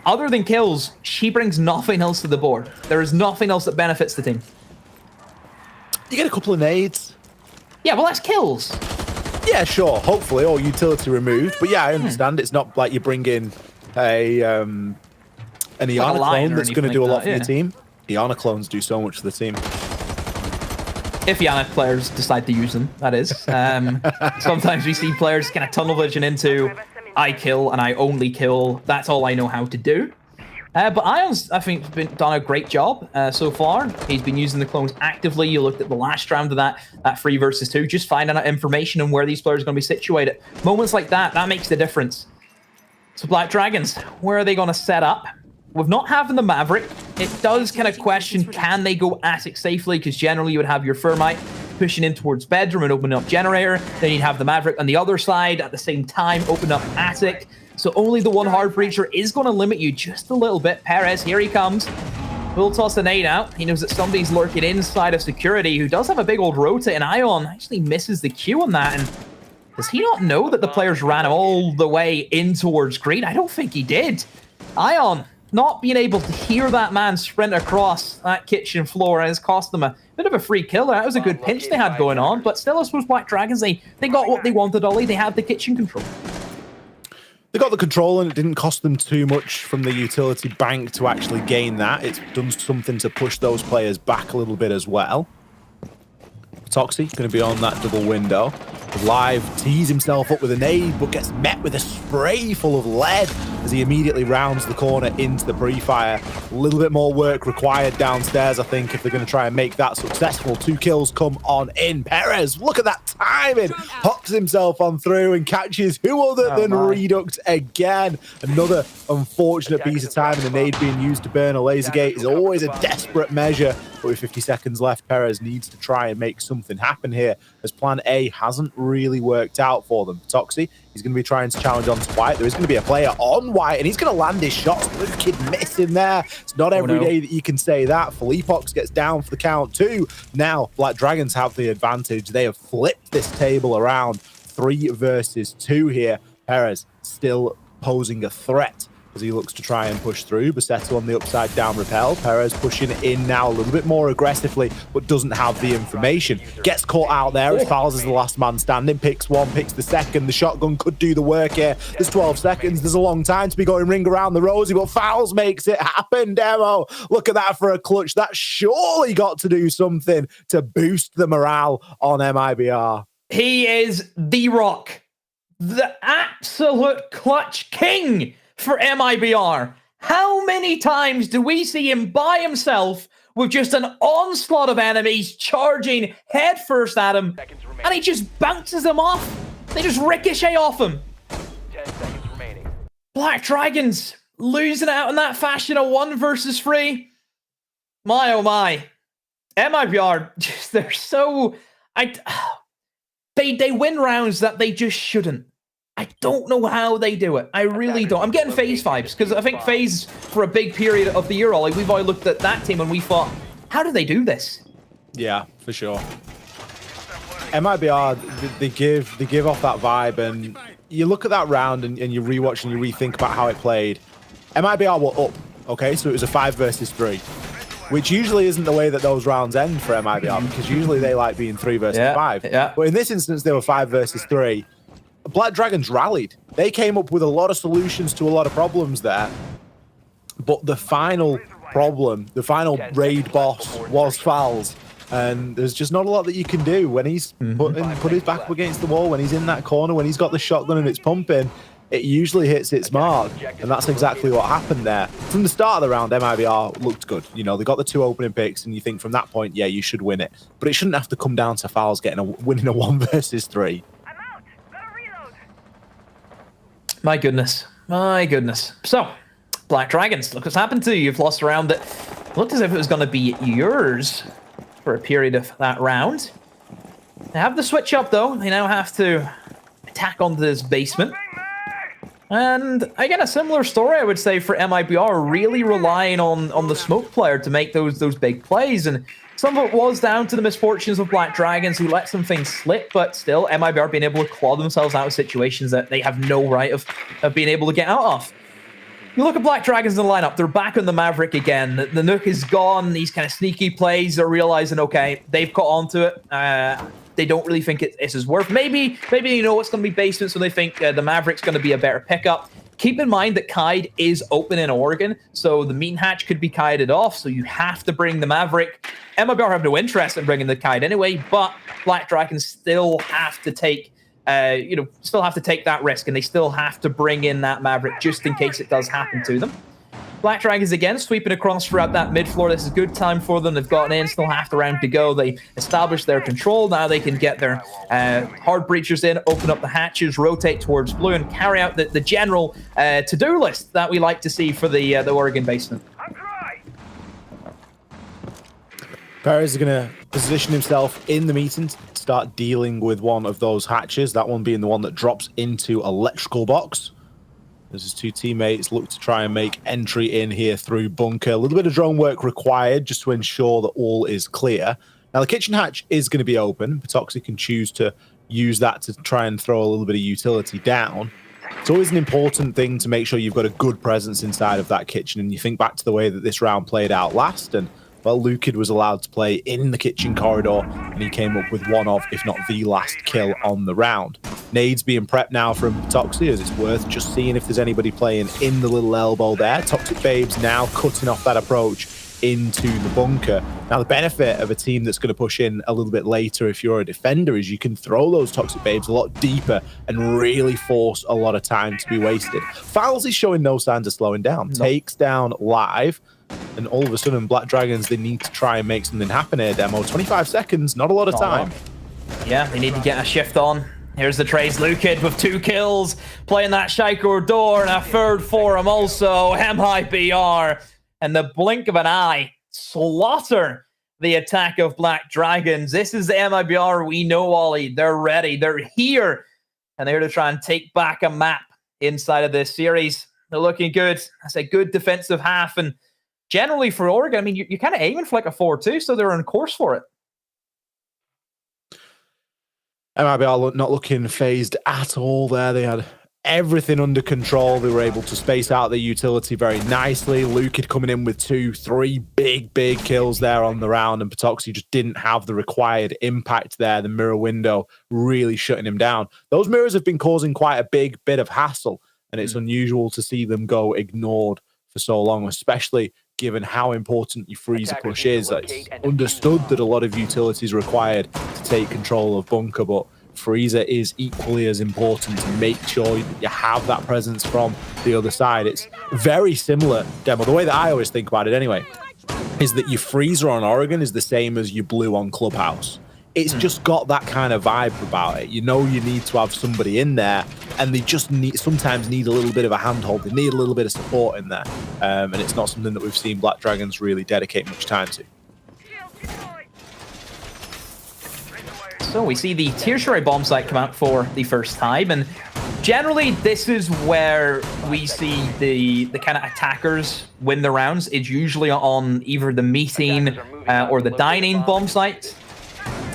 other than kills, she brings nothing else to the board. There is nothing else that benefits the team. You get a couple of nades. Yeah, well, that's kills. Yeah, sure, hopefully, or utility removed. But yeah, I understand. It's not like you bring in an Iana clone that's going to do a lot for your team. Iana clones do so much for the team. If Iana players decide to use them, that is. Sometimes we see players kind of tunnel vision into, I kill and I only kill. That's all I know how to do. But Ion's, I think, done a great job so far. He's been using the clones actively. You looked at the last round of that 3 versus 2, just finding out information on where these players are going to be situated. Moments like that makes the difference. So Black Dragons, where are they going to set up? With not having the Maverick, it does kind of question, can they go Attic safely? Because generally you would have your Thermite pushing in towards bedroom and opening up Generator. Then you'd have the Maverick on the other side at the same time, open up Attic. So only the one hard breacher is going to limit you just a little bit. Perez, here he comes. Will toss a nade out. He knows that somebody's lurking inside of security, who does have a big old rotate, and Ion actually misses the Q on that. And does he not know that the players ran all the way in towards green? I don't think he did. Ion not being able to hear that man sprint across that kitchen floor has cost them a bit of a free kill. That was a good pinch they had going on, but still, I suppose Black Dragons, they got what they wanted, Ollie. They had the kitchen control. They got the control, and it didn't cost them too much from the utility bank to actually gain that. It's done something to push those players back a little bit as well. Toxie going to be on that double window. Live tees himself up with a nade, but gets met with a spray full of lead as he immediately rounds the corner into the pre-fire. A little bit more work required downstairs, I think, if they're going to try and make that successful. 2 kills come on in. Perez, look at that timing. Hops himself on through and catches who other than Redux again. Another unfortunate piece of time, and the nade being used to burn a laser gate is always a desperate measure. But with 50 seconds left, Perez needs to try and make something happen here, as plan A hasn't really worked out for them. Toxie, he's going to be trying to challenge onto White. There is going to be a player on White, and he's going to land his shots. Look at the kid missing there. It's not every day that you can say that. Felipox gets down for the count too. Now, Black Dragons have the advantage. They have flipped this table around. 3 versus 2 here. Perez still posing a threat as he looks to try and push through. Bassetto on the upside down repel. Perez pushing in now a little bit more aggressively, but doesn't have the information. Gets caught out there as Fowls is the last man standing. Picks one, picks the second. The shotgun could do the work here. There's 12 seconds. There's a long time to be going ring around the rosy, but Fowls makes it happen. Demo, look at that for a clutch. That surely got to do something to boost the morale on MIBR. He is the Rock, the absolute clutch king for MIBR. How many times do we see him by himself with just an onslaught of enemies charging headfirst at him, and he just bounces them off? They just ricochet off him. 10 seconds remaining. Black Dragons losing out in that fashion, a 1 versus 3. My oh my. MIBR, just, they're so... They win rounds that they just shouldn't. I don't know how they do it. I really don't. I'm getting FaZe vibes, because I think FaZe, for a big period of the year, Ollie, we've always looked at that team and we thought, how do they do this? Yeah, for sure. MIBR, they give off that vibe, and you look at that round and you rewatch and you rethink about how it played. MIBR were up, okay? So it was a 5 versus 3, which usually isn't the way that those rounds end for MIBR, because usually they like being 3 versus 5. Yeah. But in this instance, they were 5 versus 3. Black Dragons rallied. They came up with a lot of solutions to a lot of problems there. But the final problem, the final raid boss was Fowls. And there's just not a lot that you can do when he's put his back up against the wall, when he's in that corner, when he's got the shotgun and it's pumping. It usually hits its mark, and that's exactly what happened there. From the start of the round, MIBR looked good. You know, they got the 2 opening picks, and you think from that point, yeah, you should win it. But it shouldn't have to come down to Fowls winning a 1 versus 3. My goodness. My goodness. So, Black Dragons, look what's happened to you. You've lost a round that looked as if it was going to be yours for a period of that round. They have the switch up, though. They now have to attack onto this basement. And again, a similar story, I would say, for MIBR, really relying on the smoke player to make those big plays. And some of it was down to the misfortunes of Black Dragons, who let some things slip, but still, MIBR being able to claw themselves out of situations that they have no right of being able to get out of. You look at Black Dragons in the lineup, they're back on the Maverick again. The Nook is gone, these kind of sneaky plays, they're realizing, okay, they've caught onto it. They don't really think it's as worth. Maybe they know it's going to be basement, so they think the Maverick's going to be a better pickup. Keep in mind that Kide is open in Oregon, so the meat hatch could be Kided off, so you have to bring the Maverick. MIBR have no interest in bringing the Kide anyway, but Black Dragons still have to take, that risk, and they still have to bring in that Maverick just in case it does happen to them. Black Dragons again sweeping across throughout that mid floor. This is a good time for them. They've gotten in, still half the round to go. They established their control. Now they can get their hard breachers in, open up the hatches, rotate towards blue, and carry out the general to-do list that we like to see for the Oregon basement. Perez is going to position himself in the meeting to start dealing with one of those hatches, that one being the one that drops into electrical box. As his 2 teammates look to try and make entry in here through bunker. A little bit of drone work required just to ensure that all is clear. Now, the kitchen hatch is going to be open. Patoxy can choose to use that to try and throw a little bit of utility down. it's always an important thing to make sure you've got a good presence inside of that kitchen. And you think back to the way that this round played out last, and well, Lukid was allowed to play in the kitchen corridor, and he came up with one of, if not the last kill on the round. Nades being prepped now from Toxic, as it's worth just seeing if there's anybody playing in the little elbow there. Toxic Babes now cutting off that approach into the bunker. Now, the benefit of a team that's going to push in a little bit later if you're a defender is you can throw those Toxic Babes a lot deeper and really force a lot of time to be wasted. Fouls is showing no signs of slowing down. Takes down Live. And all of a sudden, Black Dragons, they need to try and make something happen here, Demo. 25 seconds, not a lot of time. Yeah, they need to get a shift on. Here's the trades. Lukid with 2 kills, playing that Shaiko door, and a third for him also. MIBR, and the blink of an eye, slaughter the attack of Black Dragons. This is the MIBR we know, Ollie. They're ready. They're here, and they're here to try and take back a map inside of this series. They're looking good. That's a good defensive half, and generally for Oregon, I mean, you're kind of aiming for like a 4-2, so they're on course for it. MIBR not looking phased at all there. They had everything under control. They were able to space out the utility very nicely. Lukid coming in with 2-3 big kills there on the round, and Patoxy just didn't have the required impact there. The mirror window really shutting him down. Those mirrors have been causing quite a big bit of hassle, and it's unusual to see them go ignored for so long, especially given how important your freezer push is. It's understood that a lot of utilities are required to take control of bunker, but freezer is equally as important to make sure that you have that presence from the other side. It's very similar, Demo. The way that I always think about it anyway, is that your freezer on Oregon is the same as your blue on Clubhouse. It's just got that kind of vibe about it. You know you need to have somebody in there, and they just sometimes need a little bit of a handhold. They need a little bit of support in there. And it's not something that we've seen Black Dragons really dedicate much time to. So we see the tertiary bomb site come out for the first time, and generally this is where we see the kind of attackers win the rounds. It's usually on either the meeting or the dining bomb site.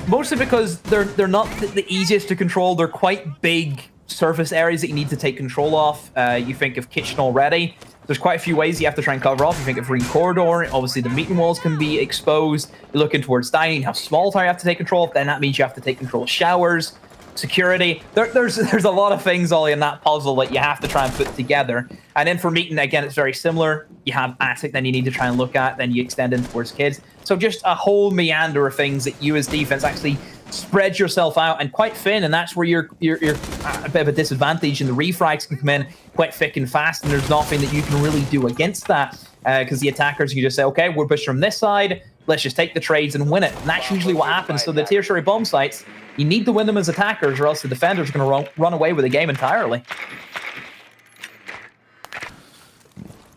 Mostly because they're not the easiest to control. They're quite big surface areas that you need to take control of. You think of kitchen already. There's quite a few ways you have to try and cover off. You think of green corridor. Obviously, the meeting walls can be exposed. You're looking towards dining. How small tower you have to take control of. Then that means you have to take control of showers, security. There's a lot of things, Ollie, in that puzzle that you have to try and put together. And then for meeting, again, it's very similar. You have attic, then you need to try and look at. Then you extend in towards kids. So just a whole meander of things that you as defense actually spread yourself out and quite thin, and that's where you're a bit of a disadvantage, and the refrags can come in quite thick and fast, and there's nothing that you can really do against that, because the attackers, you just say, okay, we're pushing from this side, let's just take the trades and win it. And that's usually what happens. So the tertiary bomb sites, you need to win them as attackers, or else the defenders are going to run away with the game entirely.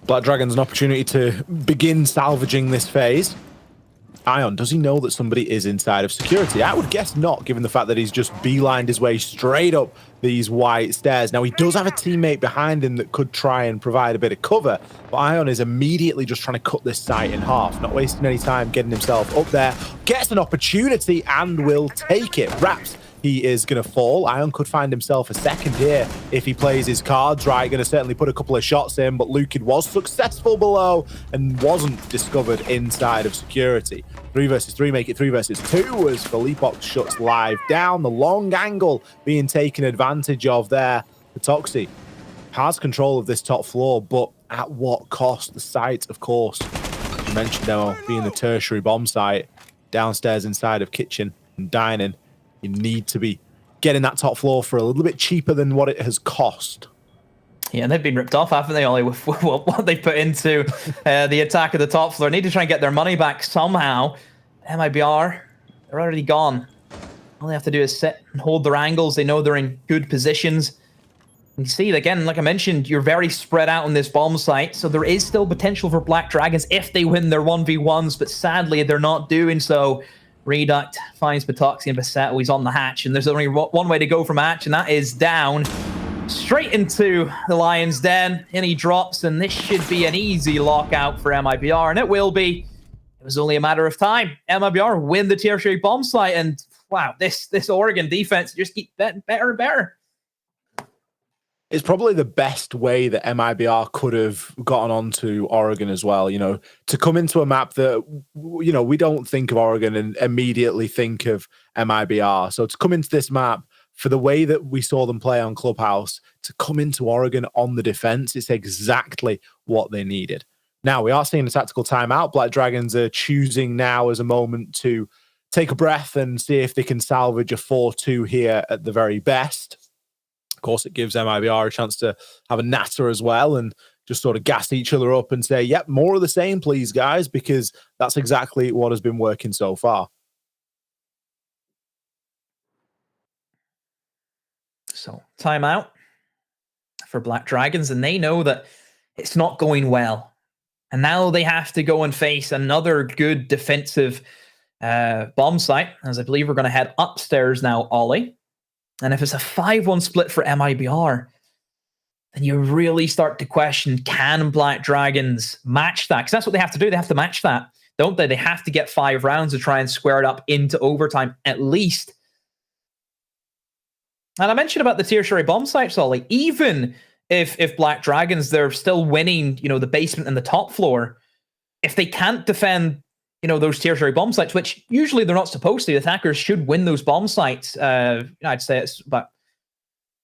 Black Dragons an opportunity to begin salvaging this phase. Ion, does he know that somebody is inside of security? I would guess not, given the fact that he's just beelined his way straight up these white stairs. Now, he does have a teammate behind him that could try and provide a bit of cover, but Ion is immediately just trying to cut this site in half, not wasting any time getting himself up there. Gets an opportunity and will take it. Raps, he is going to fall. Ion could find himself a second here if he plays his cards right. Going to certainly put a couple of shots in, but Lukid was successful below and wasn't discovered inside of security. 3 versus 3 make it 3 versus 2 as Felipox shuts Live down. The long angle being taken advantage of there. The Toxie has control of this top floor, but at what cost? The site, of course, you mentioned Demo being the tertiary bomb site downstairs inside of kitchen and dining. You need to be getting that top floor for a little bit cheaper than what it has cost. Yeah, and they've been ripped off, haven't they, Ollie, with what they put into the attack of the top floor. They need to try and get their money back somehow. MIBR, they're already gone. All they have to do is sit and hold their angles. They know they're in good positions. You see, again, like I mentioned, you're very spread out on this bomb site, so there is still potential for Black Dragons if they win their 1v1s, but sadly, they're not doing so. Reduct finds Patoxy and Basetto. He's on the hatch, and there's only one way to go from hatch, and that is down. Straight into the Lion's Den, and he drops, and this should be an easy lockout for MIBR, and it will be. It was only a matter of time. MIBR win the tertiary bomb site, and wow, this Oregon defense just keeps getting better and better. It's probably the best way that MIBR could have gotten onto Oregon as well, you know, to come into a map that, you know, we don't think of Oregon and immediately think of MIBR. So to come into this map, for the way that we saw them play on Clubhouse, to come into Oregon on the defense, it's exactly what they needed. Now, we are seeing a tactical timeout. Black Dragons are choosing now as a moment to take a breath and see if they can salvage a 4-2 here at the very best. Of course, it gives MIBR a chance to have a natter as well and just sort of gas each other up and say, yep, more of the same, please, guys, because that's exactly what has been working so far. So, timeout for Black Dragons, and they know that it's not going well. And now they have to go and face another good defensive bomb site, as I believe we're going to head upstairs now, Ollie. And if it's a 5-1 split for MIBR, then you really start to question, can Black Dragons match that? Because that's what they have to do. They have to match that, don't they? They have to get 5 rounds to try and square it up into overtime, at least. And I mentioned about the tertiary bomb sites, Ollie. Even if Black Dragons, they're still winning, you know, the basement and the top floor, if they can't defend, you know, those tertiary bomb sites, which usually they're not supposed to, the attackers should win those bomb sites. I'd say it's about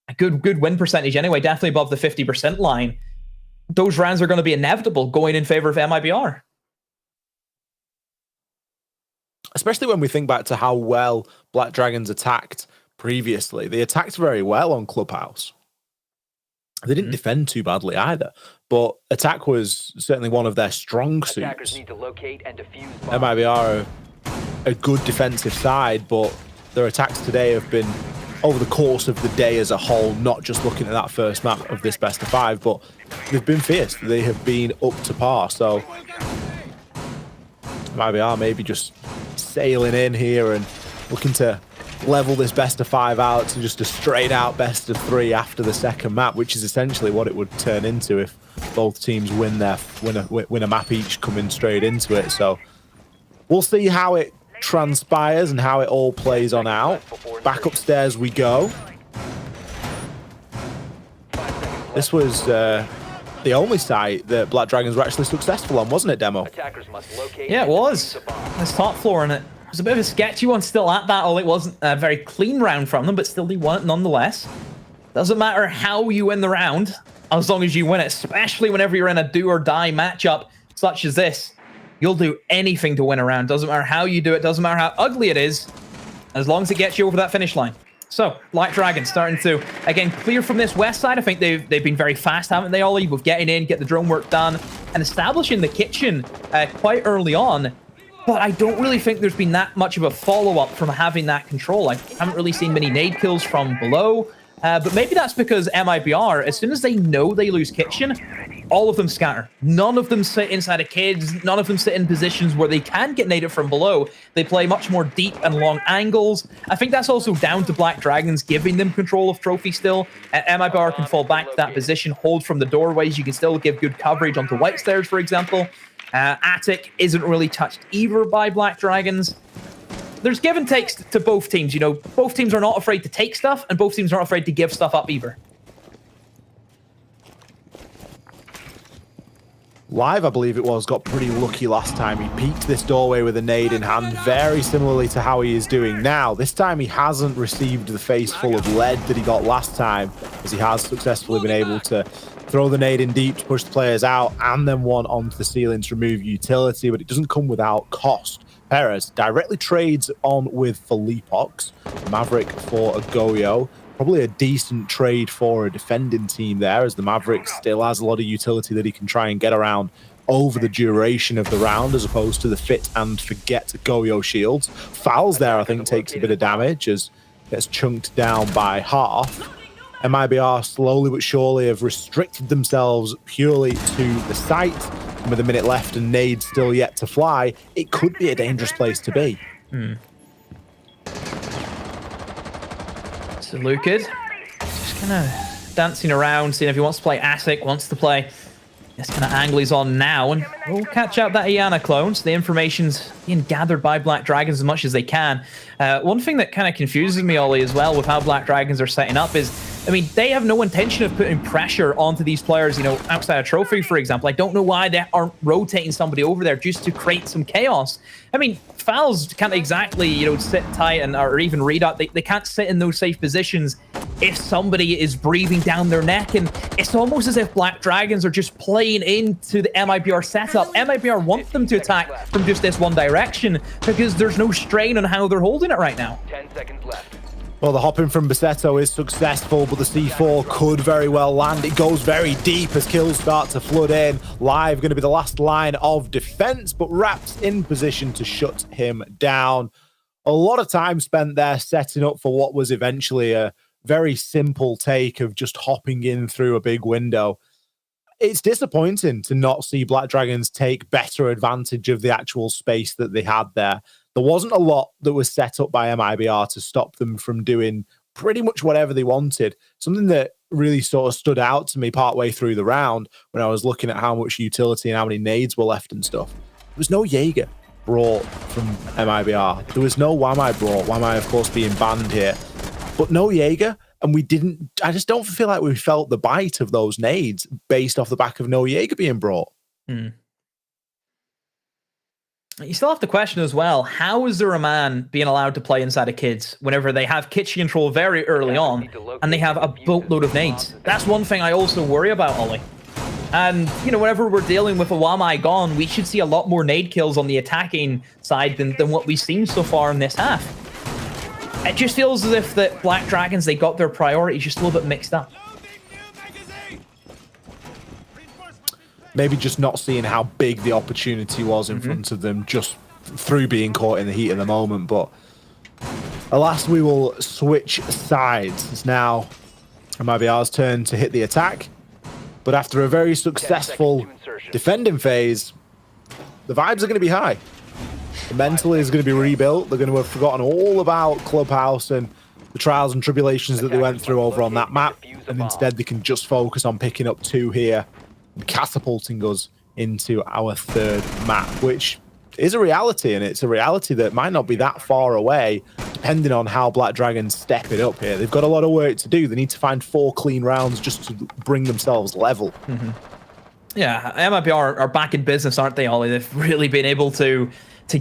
a good win percentage anyway, definitely above the 50% line. Those rounds are going to be inevitable going in favor of MIBR. Especially when we think back to how well Black Dragons attacked previously. They attacked very well on Clubhouse. They didn't defend too badly either, but attack was certainly one of their strong suits. Need to locate and defuse MIBR are a good defensive side, but their attacks today have been, over the course of the day as a whole, not just looking at that first map of this best of 5, but they've been fierce. They have been up to par. So MIBR maybe just sailing in here and looking to level this best of 5 out to just a straight out best of 3 after the second map, which is essentially what it would turn into if both teams win a map each coming straight into it. So we'll see how it transpires and how it all plays on out. Back upstairs we go. This was the only site that Black Dragons were actually successful on, wasn't it, Demo? Yeah, it was. This top floor, and it was a bit of a sketchy one still at that. All it wasn't a very clean round from them, but still they won it nonetheless. Doesn't matter how you win the round, as long as you win it, especially whenever you're in a do-or-die matchup such as this. You'll do anything to win a round. Doesn't matter how you do it, doesn't matter how ugly it is, as long as it gets you over that finish line. So, Black Dragons starting to, again, clear from this west side. I think they've been very fast, haven't they, Ollie, with getting in, get the drone work done, and establishing the kitchen quite early on. But I don't really think there's been that much of a follow-up from having that control. I haven't really seen many nade kills from below. But maybe that's because MIBR, as soon as they know they lose kitchen, all of them scatter. None of them sit inside of kids. None of them sit in positions where they can get naded from below. They play much more deep and long angles. I think that's also down to Black Dragons giving them control of Trophy still. MIBR can fall back to that position, hold from the doorways. You can still give good coverage onto White Stairs, for example. Attic isn't really touched either by Black Dragons. There's give and takes to both teams. You know, both teams are not afraid to take stuff, and both teams aren't afraid to give stuff up either. Live, I believe it was, got pretty lucky last time. He peeked this doorway with a nade in hand, very similarly to how he is doing now. This time he hasn't received the face full of lead that he got last time, as he has successfully been able to throw the nade in deep to push the players out, and then one onto the ceiling to remove utility, but it doesn't come without cost. Perez directly trades on with Felipox, Maverick for a Goyo. Probably a decent trade for a defending team there, as the Maverick still has a lot of utility that he can try and get around over the duration of the round, as opposed to the fit and forget Goyo shields. Fouls there, I think, takes a bit of damage as gets chunked down by half. MIBR slowly but surely have restricted themselves purely to the site. And with a minute left and nade still yet to fly, it could be a dangerous place to be. So Lucid, just kind of dancing around, seeing if he wants to play Attic, wants to play this kind of angle he's on now, and we'll catch out that Iana clone. So the information's being gathered by Black Dragons as much as they can. One thing that kind of confuses me, Ollie, as well, with how Black Dragons are setting up is I mean, they have no intention of putting pressure onto these players, you know, outside a trophy, for example. I don't know why they aren't rotating somebody over there just to create some chaos. I mean, Fouls can't exactly, you know, sit tight and or even read out. They can't sit in those safe positions if somebody is breathing down their neck. And it's almost as if Black Dragons are just playing into the MIBR setup. MIBR want them to attack from just this one direction because there's no strain on how they're holding it right now. 10 seconds left. Well, the hopping from Basetto is successful, but the C4 could very well land. It goes very deep as kills start to flood in. Live going to be the last line of defense, but Raps in position to shut him down. A lot of time spent there setting up for what was eventually a very simple take of just hopping in through a big window. It's disappointing to not see Black Dragons take better advantage of the actual space that they had there. There wasn't a lot that was set up by MIBR to stop them from doing pretty much whatever they wanted. Something that really sort of stood out to me partway through the round when I was looking at how much utility and how many nades were left and stuff. There was no Jaeger brought from MIBR. There was no Wamai brought. Wamai, of course, being banned here. But no Jaeger. And we didn't... I just don't feel like we felt the bite of those nades based off the back of no Jaeger being brought. You still have to question as well, how is there a man being allowed to play inside of kids whenever they have kitchen control very early on and they have a boatload of nades? That's one thing I also worry about, Ollie. And, you know, whenever we're dealing with a Wamai gone, we should see a lot more nade kills on the attacking side than what we've seen so far in this half. It just feels as if that Black Dragons, they got their priorities just a little bit mixed up. Maybe just not seeing how big the opportunity was in front of them just through being caught in the heat of the moment. But alas, we will switch sides. It's now MIBR's turn to hit the attack. But after a very successful defending phase, the vibes are going to be high. The mental is going to be rebuilt. They're going to have forgotten all about Clubhouse and the trials and tribulations that they went through over on that map. And instead, they can just focus on picking up 2 here and catapulting us into our 3rd map, which is a reality, and it's a reality that might not be that far away, depending on how Black Dragons step it up here. They've got a lot of work to do. They need to find 4 clean rounds just to bring themselves level. Yeah, MIBR are back in business, aren't they, Ollie? They've really been able to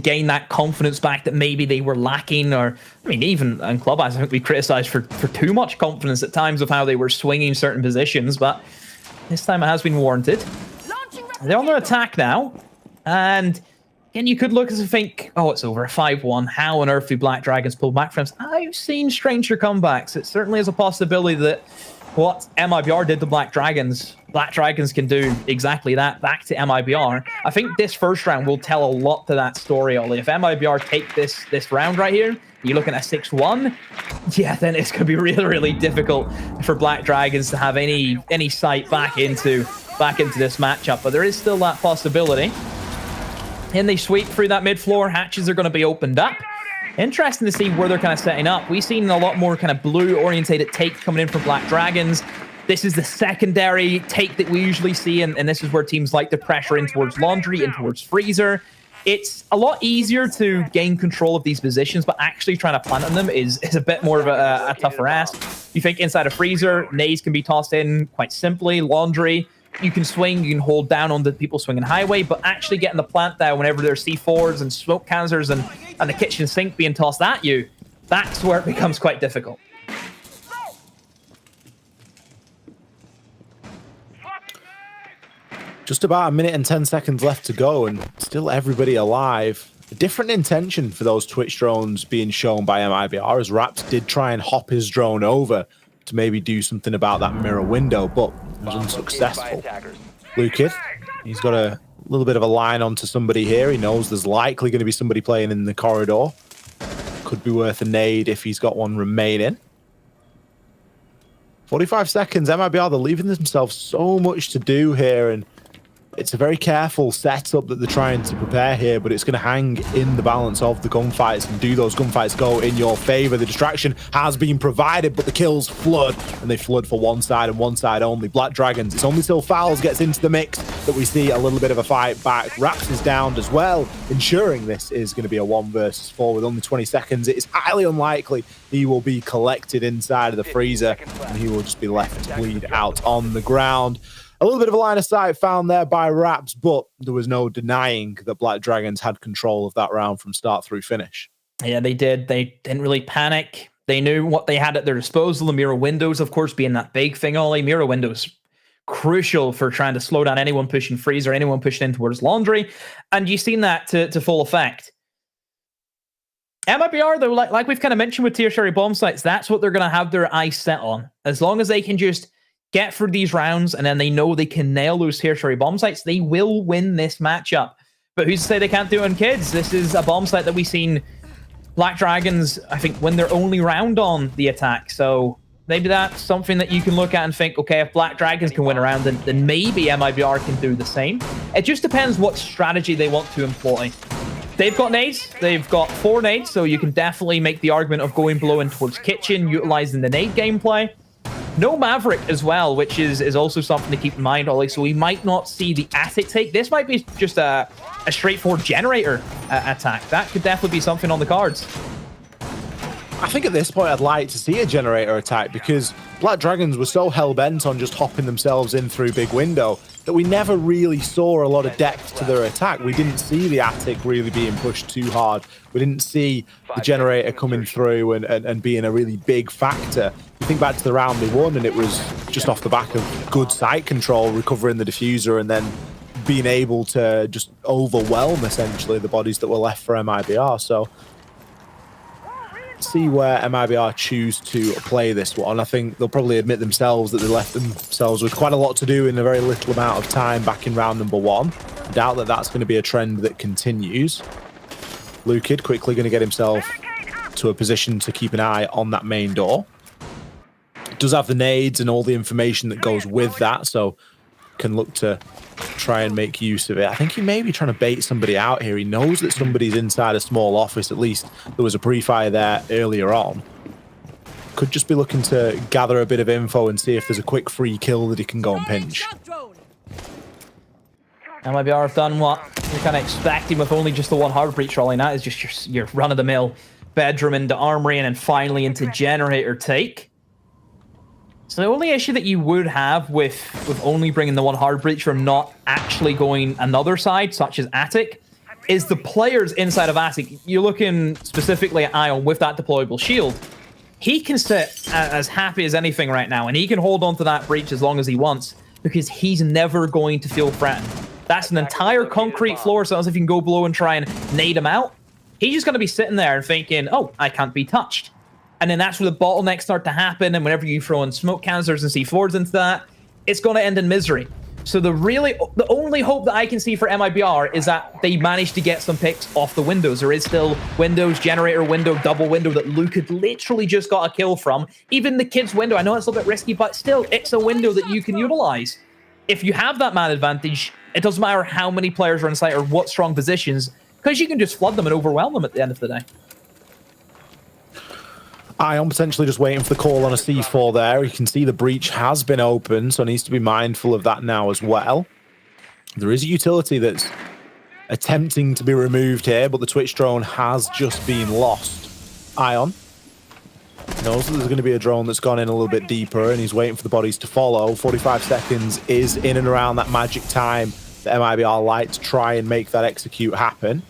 gain that confidence back that maybe they were lacking, or, I mean, even in Clubhouse, I think we criticized for too much confidence at times of how they were swinging certain positions, but this time it has been warranted. They're on their attack now, and again, you could look and think, oh, it's over, 5-1. How on earth do Black Dragons pull back from this? I've seen stranger comebacks. It certainly is a possibility that what MIBR did to Black Dragons can do exactly that back to MIBR. I think this first round will tell a lot to that story, Ollie. If MIBR take this round right here, you're looking at 6-1, yeah, then it's going to be really, really difficult for Black Dragons to have any sight back into this matchup. But there is still that possibility. And they sweep through that mid-floor. Hatches are going to be opened up. Interesting to see where they're kind of setting up. We've seen a lot more kind of blue-orientated take coming in from Black Dragons. This is the secondary take that we usually see, and this is where teams like to pressure in towards Laundry and towards Freezer. It's a lot easier to gain control of these positions, but actually trying to plant on them is a bit more of a tougher ask. You think inside of Freezer, nades can be tossed in quite simply. Laundry, you can swing, you can hold down on the people swinging highway, but actually getting the plant down whenever there's C4s and smoke cancers and the kitchen sink being tossed at you, that's where it becomes quite difficult. Just about 1 minute and 10 seconds left to go, and still everybody alive. A different intention for those Twitch drones being shown by MIBR, as Raps did try and hop his drone over to maybe do something about that mirror window, but it was unsuccessful. Blue Kid, he's got a little bit of a line onto somebody here. He knows there's likely going to be somebody playing in the corridor. Could be worth a nade if he's got one remaining. 45 seconds, MIBR, they're leaving themselves so much to do here, and It's a very careful setup that they're trying to prepare here, but it's going to hang in the balance of the gunfights. And do those gunfights go in your favor? The distraction has been provided, but the kills flood, and they flood for one side and one side only. Black Dragons, it's only till Fowls gets into the mix that we see a little bit of a fight back. Raps is downed as well, ensuring this is going to be a 1 versus 4 with only 20 seconds. It is highly unlikely he will be collected inside of the freezer, and he will just be left to bleed out on the ground. A little bit of a line of sight found there by Raps, but there was no denying that Black Dragons had control of that round from start through finish. Yeah, they did. They didn't really panic. They knew what they had at their disposal. The mirror windows, of course, being that big thing, Ollie. Mirror windows, crucial for trying to slow down anyone pushing freezer, anyone pushing in towards laundry. And you've seen that to full effect. MIBR, though, like we've kind of mentioned with tertiary bomb sites, that's what they're going to have their eyes set on. As long as they can just get through these rounds, and then they know they can nail those tertiary bomb sites, they will win this matchup. But who's to say they can't do it on kids? This is a bomb site that we've seen Black Dragons, I think, win their only round on the attack. So maybe that's something that you can look at and think, okay, if Black Dragons can win a round, then maybe MIBR can do the same. It just depends what strategy they want to employ. They've got nades. They've got 4 nades, so you can definitely make the argument of going below and towards kitchen, utilizing the nade gameplay. No Maverick as well, which is also something to keep in mind, Ollie. So we might not see the attic take. This might be just a straightforward generator attack. That could definitely be something on the cards. I think at this point I'd like to see a generator attack, because Black Dragons were so hell-bent on just hopping themselves in through big window that we never really saw a lot of depth to their attack. We didn't see the attic really being pushed too hard. We didn't see the generator coming through and being a really big factor. You think back to the round they won, and it was just off the back of good site control, recovering the diffuser, and then being able to just overwhelm, essentially, the bodies that were left for MIBR. So see where MIBR choose to play this one. I think they'll probably admit themselves that they left themselves with quite a lot to do in a very little amount of time back in round number 1. I doubt that that's going to be a trend that continues. Lukid quickly going to get himself to a position to keep an eye on that main door. Does have the nades and all the information that goes with that, so can look to try and make use of it. I think he may be trying to bait somebody out here. He knows that somebody's inside a small office. At least there was a pre-fire there earlier on. Could just be looking to gather a bit of info and see if there's a quick free kill that he can go and pinch. MIBR have done what you're kind of expecting with only just the 1 hard breach rolling. That is just your run-of-the-mill bedroom into armory and then finally into generator take. So the only issue that you would have with only bringing the 1 hard breach from not actually going another side, such as attic, is the players inside of attic. You're looking specifically at Ion with that deployable shield. He can sit as happy as anything right now, and he can hold on to that breach as long as he wants, because he's never going to feel threatened. That's an entire concrete floor, so as if you can go below and try and nade him out. He's just going to be sitting there and thinking, oh, I can't be touched. And then that's where the bottlenecks start to happen, and whenever you throw in smoke canisters and C4s into that, it's going to end in misery. So the only hope that I can see for MIBR is that they manage to get some picks off the windows. There is still windows, generator window, double window that Luke had literally just got a kill from. Even the kids' window, I know it's a little bit risky, but still, it's a window that you can utilize. If you have that man advantage, it doesn't matter how many players are in sight or what strong positions, because you can just flood them and overwhelm them at the end of the day. Ion potentially just waiting for the call on a C4 there. You can see the breach has been opened, so needs to be mindful of that now as well. There is a utility that's attempting to be removed here, but the Twitch drone has just been lost. Ion knows that there's going to be a drone that's gone in a little bit deeper, and he's waiting for the bodies to follow. 45 seconds is in and around that magic time that MIBR like to try and make that execute happen.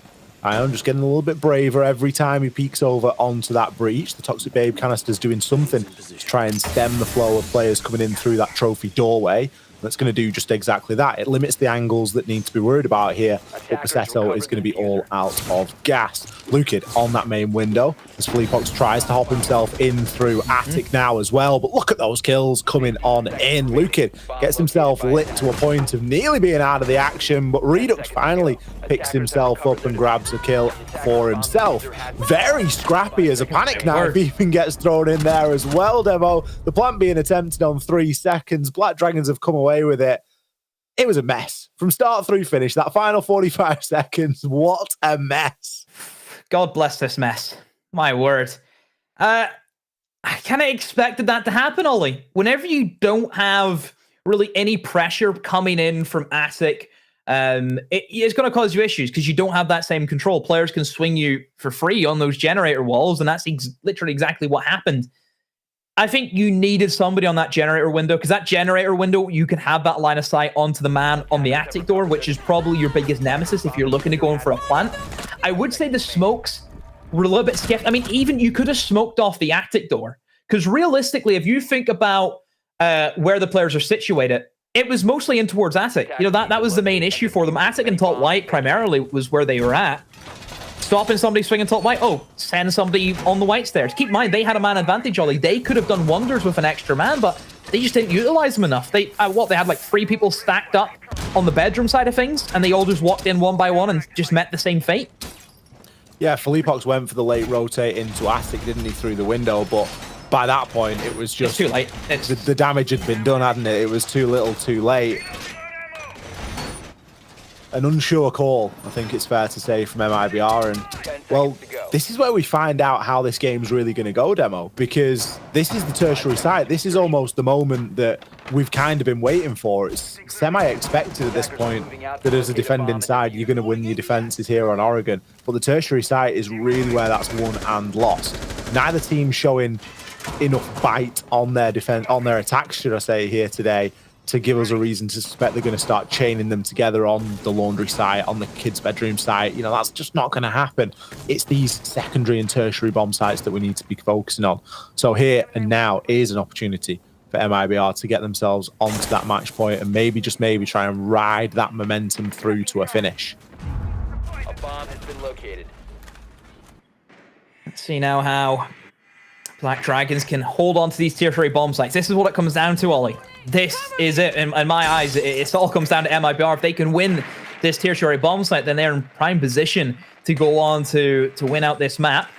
Ion just getting a little bit braver every time he peeks over onto that breach. The Toxic Babe canister's doing something to try and stem the flow of players coming in through that trophy doorway. That's going to do just exactly that. It limits the angles that need to be worried about here, but Pasetto is going to be all out of gas. Lukid on that main window as Fleepox tries to hop himself in through attic now as well, but look at those kills coming on in. Lukid gets himself lit to a point of nearly being out of the action, but Redux finally picks himself up and grabs a kill for himself. Very scrappy as a panic knife even gets thrown in there as well, Demo. The plant being attempted on 3 seconds. Black Dragons have come away with it. it was a mess. From start through finish, that final 45 seconds, what a mess. God bless this mess. My word. I kind of expected that to happen, Ollie. Whenever you don't have really any pressure coming in from ASIC, it's going to cause you issues because you don't have that same control. Players can swing you for free on those generator walls, and that's literally exactly what happened. I think you needed somebody on that generator window, because that generator window, you can have that line of sight onto the man on the attic door, which is probably your biggest nemesis if you're looking to go in for a plant. I would say the smokes were a little bit skipped. I mean, even you could have smoked off the attic door, because realistically, if you think about where the players are situated, it was mostly in towards attic. You know, that was the main issue for them. Attic and top white primarily was where they were at. Stopping somebody swinging top white. Oh, send somebody on the white stairs. Keep in mind, they had a man advantage, Ollie. They could have done wonders with an extra man, but they just didn't utilize them enough. They had like 3 people stacked up on the bedroom side of things, and they all just walked in one by one and just met the same fate. Yeah, Felipox went for the late rotate into Attic, didn't he, through the window, but by that point, it was just... It's too late. The damage had been done, hadn't it? It was too little, too late. An unsure call, I think it's fair to say, from MIBR. And, well, this is where we find out how this game's really going to go, Demo, because this is the tertiary site. This is almost the moment that we've kind of been waiting for. It's semi-expected at this point that as a defending side, you're going to win your defenses here on Oregon. But the tertiary site is really where that's won and lost. Neither team showing enough bite on their defense, on their attacks, should I say, here today, to give us a reason to suspect they're going to start chaining them together on the laundry site, on the kids' bedroom site. You know, that's just not going to happen. It's these secondary and tertiary bomb sites that we need to be focusing on. So here and now is an opportunity for MIBR to get themselves onto that match point and maybe, just maybe, try and ride that momentum through to a finish. A bomb has been located. Let's see now how Black Dragons can hold on to these tier 3 bomb sites. This is what it comes down to, Ollie. This is it. In my eyes, it all comes down to MIBR. If they can win this tertiary bomb site, then they're in prime position to go on to win out this map.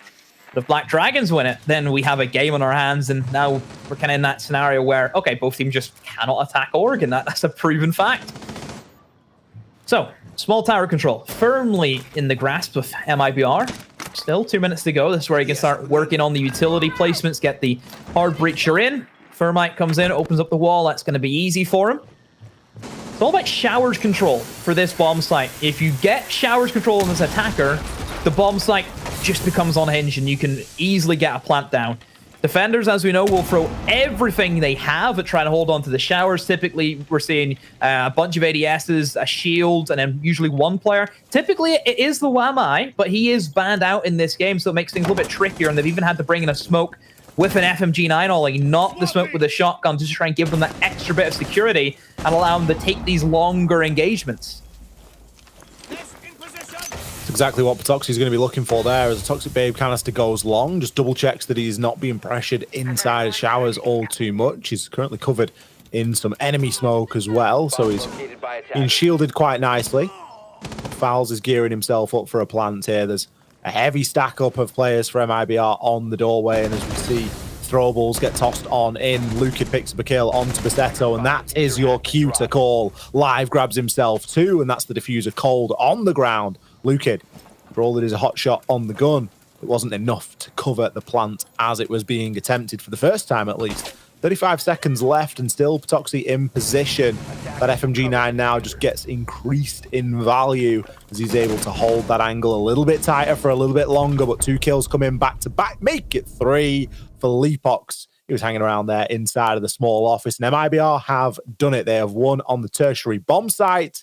But if Black Dragons win it, then we have a game on our hands, and now we're kind of in that scenario where, okay, both teams just cannot attack Oregon. That's a proven fact. So, small tower control, firmly in the grasp of MIBR. Still 2 minutes to go. This is where he can start working on the utility placements, get the hard breacher in. Thermite comes in, opens up the wall. That's going to be easy for him. It's all about showers control for this bomb site. If you get showers control on this attacker, the bomb site just becomes unhinged and you can easily get a plant down. Defenders, as we know, will throw everything they have at trying to hold on to the showers. Typically, we're seeing a bunch of ADSs, a shield, and then usually one player. Typically, it is the Wamai, but he is banned out in this game, so it makes things a little bit trickier, and they've even had to bring in a smoke with an FMG9 Ollie, not the smoke with a shotgun, just to try and give them that extra bit of security and allow them to take these longer engagements. It's exactly what Patoxy is going to be looking for there, as a Toxic Babe canister goes long, just double checks that he's not being pressured inside showers all too much. He's currently covered in some enemy smoke as well, so he's being shielded quite nicely. Fowls is gearing himself up for a plant here. There's a heavy stack up of players for MIBR on the doorway, and as we see, throwables get tossed on in. Lukid picks up a kill onto Basetto, and that is your cue to call. Live grabs himself too, and that's the diffuser cold on the ground. Lukid, for all that is a hot shot on the gun, it wasn't enough to cover the plant as it was being attempted for the first time at least. 35 seconds left and still Patoxy in position. That FMG9 now just gets increased in value as he's able to hold that angle a little bit tighter for a little bit longer, but 2 kills come in back to back, make it 3 for Leapox. He was hanging around there inside of the small office, and MIBR have done it. They have won on the tertiary bomb site.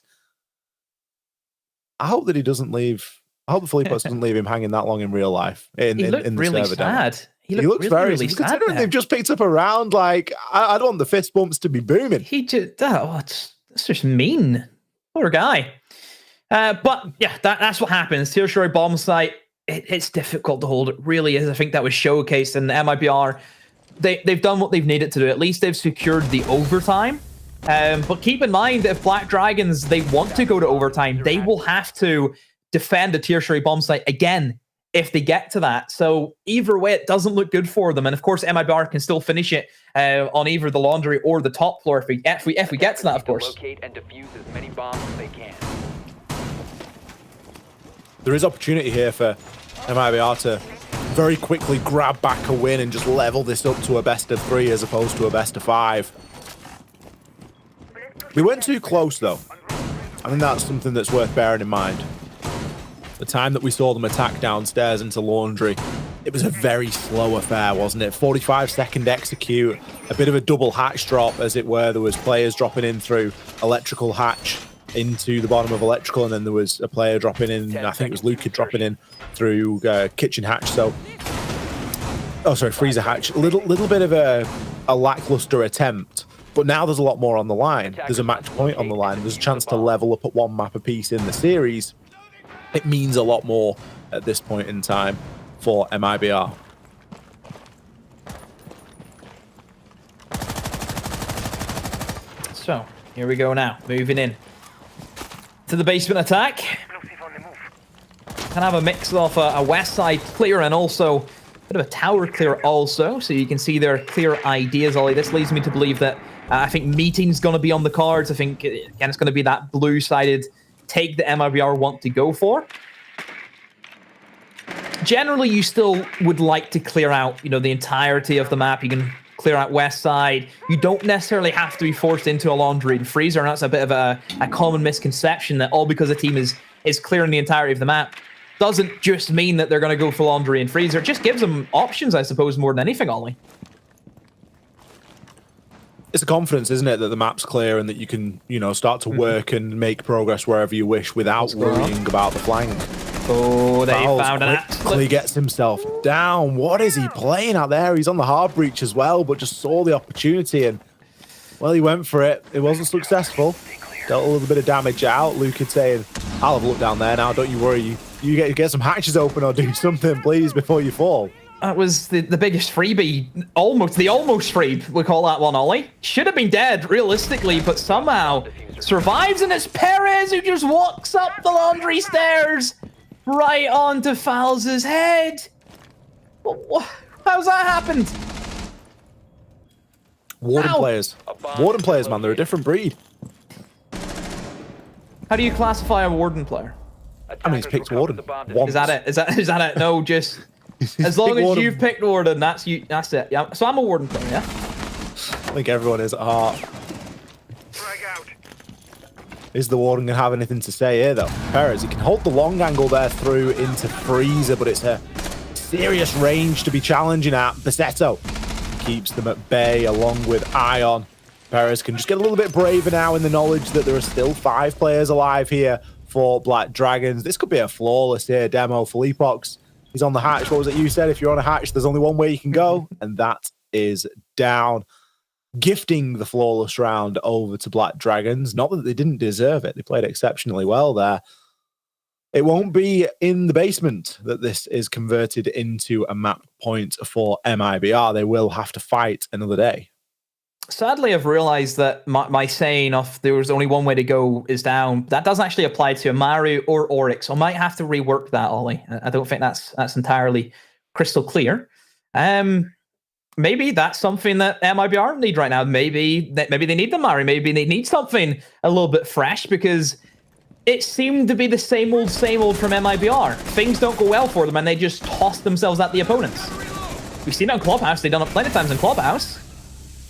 I hope that he doesn't leave. I hope the Felipox doesn't leave him hanging that long in real life. In the really server sad. demo. He looks really, very sad. Considering they've just picked up a round, like, I don't want the fist bumps to be booming. He just, that's just mean. Poor guy. But yeah, that's what happens. Tertiary bomb site, it's difficult to hold. It really is. I think that was showcased in the MIBR. They've done what they've needed to do. At least they've secured the overtime. But keep in mind that if Black Dragons, they want to go to overtime, they will have to defend a tertiary bomb site again if they get to that. So either way, it doesn't look good for them. And of course, MIBR can still finish it on either the laundry or the top floor if we get to that, of course. Locate and defuse as many bombs as they can. There is opportunity here for MIBR to very quickly grab back a win and just level this up to a best of 3 as opposed to a best of 5. We weren't too close, though. I think that's something that's worth bearing in mind. The time that we saw them attack downstairs into laundry, it was a very slow affair, wasn't it? 45-second execute, a bit of a double hatch drop, as it were. There was players dropping in through electrical hatch into the bottom of electrical, and then there was a player dropping in, I think it was Luca dropping in through kitchen hatch. So, oh, sorry, freezer hatch. Little bit of a lackluster attempt. But now there's a lot more on the line. There's a match point on the line. There's a chance to level up at 1 map apiece in the series. It means a lot more at this point in time for MIBR. So, here we go now. Moving in to the basement attack. Can have a mix of a west side clear and also a bit of a tower clear also. So you can see their clear ideas, Ollie. This leads me to believe that I think meeting's going to be on the cards. I think, again, it's going to be that blue-sided take that MIBR want to go for. Generally, you still would like to clear out, the entirety of the map. You can clear out west side. You don't necessarily have to be forced into a laundry and freezer, and that's a bit of a common misconception that all because a team is clearing the entirety of the map doesn't just mean that they're going to go for laundry and freezer. It just gives them options, I suppose, more than anything, Ollie. It's a confidence, isn't it, that the map's clear and that you can, start to work and make progress wherever you wish without worrying about the flank. Oh, they found an quickly gets himself down. What is he playing out there? He's on the hard breach as well, but just saw the opportunity and, well, he went for it. It wasn't successful. Dealt a little bit of damage out. Luke had saying, I'll have a look down there now. Don't you worry. You get some hatches open or do something, please, before you fall. That was the biggest freebie, the almost free, we call that one, Ollie. Should have been dead, realistically, but somehow survives, and it's Perez who just walks up the laundry stairs right onto Fowles' head. How's that happened? Warden players, man, they're a different breed. How do you classify a Warden player? I mean, he's picked Warden once. Is that it? Is that it? No, just... As long as you've picked Warden, that's it. Yeah. So I'm a Warden player, yeah? I think everyone is at heart. Is the Warden going to have anything to say here, though? Perez, he can hold the long angle there through into freezer, but it's a serious range to be challenging at. Basetto keeps them at bay along with Ion. Perez can just get a little bit braver now in the knowledge that there are still 5 players alive here for Black Dragons. This could be a flawless here demo. Felipox, he's on the hatch. What was it you said? If you're on a hatch, there's only one way you can go, and that is down. Gifting the flawless round over to Black Dragons. Not that they didn't deserve it. They played exceptionally well there. It won't be in the basement that this is converted into a map point for MIBR. They will have to fight another day. Sadly, I've realized that my saying of there was only one way to go is down. That doesn't actually apply to Amaru or Oryx. So I might have to rework that, Ollie. I don't think that's entirely crystal clear. Maybe that's something that MIBR need right now. Maybe they need the Amaru. Maybe they need something a little bit fresh, because it seemed to be the same old from MIBR. Things don't go well for them and they just toss themselves at the opponents. We've seen it on Clubhouse. They've done it plenty of times in Clubhouse.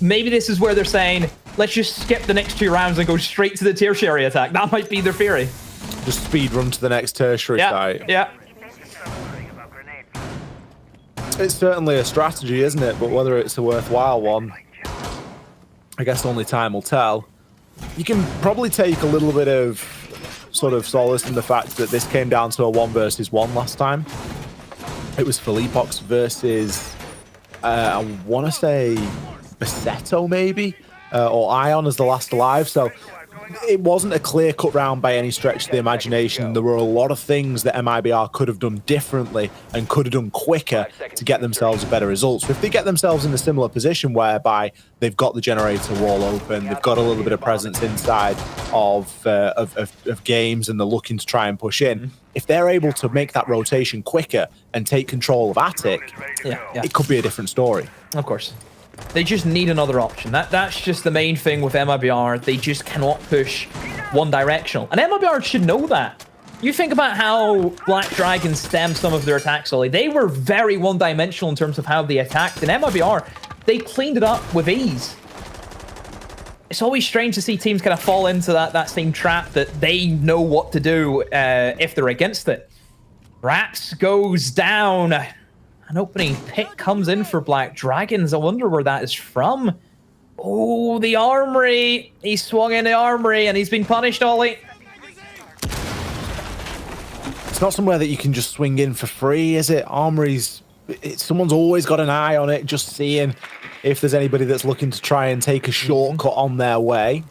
Maybe this is where they're saying, let's just skip the next 2 rounds and go straight to the tertiary attack. That might be their theory. Just speed run to the next tertiary site. Yeah. It's certainly a strategy, isn't it? But whether it's a worthwhile one, I guess only time will tell. You can probably take a little bit of sort of solace in the fact that this came down to a 1 versus 1 last time. It was Felipox versus, I want to say, Basetto maybe, or Ion as the last alive. So it wasn't a clear-cut round by any stretch of the imagination. There were a lot of things that MIBR could have done differently and could have done quicker to get themselves a better result. So if they get themselves in a similar position whereby they've got the generator wall open, they've got a little bit of presence inside of games, and they're looking to try and push in, if they're able to make that rotation quicker and take control of Attic, it could be a different story. Of course. They just need another option. That's just the main thing with MIBR. They just cannot push one directional. And MIBR should know that. You think about how Black Dragon stemmed some of their attacks, Ollie. They were very one-dimensional in terms of how they attacked. And MIBR, they cleaned it up with ease. It's always strange to see teams kind of fall into that same trap that they know what to do if they're against it. Raps goes down. An opening pick comes in for Black Dragons. I wonder where that is from. Oh, the armory. He swung in the armory and he's been punished, Ollie. It's not somewhere that you can just swing in for free, is it? Armories, someone's always got an eye on it, just seeing if there's anybody that's looking to try and take a shortcut on their way.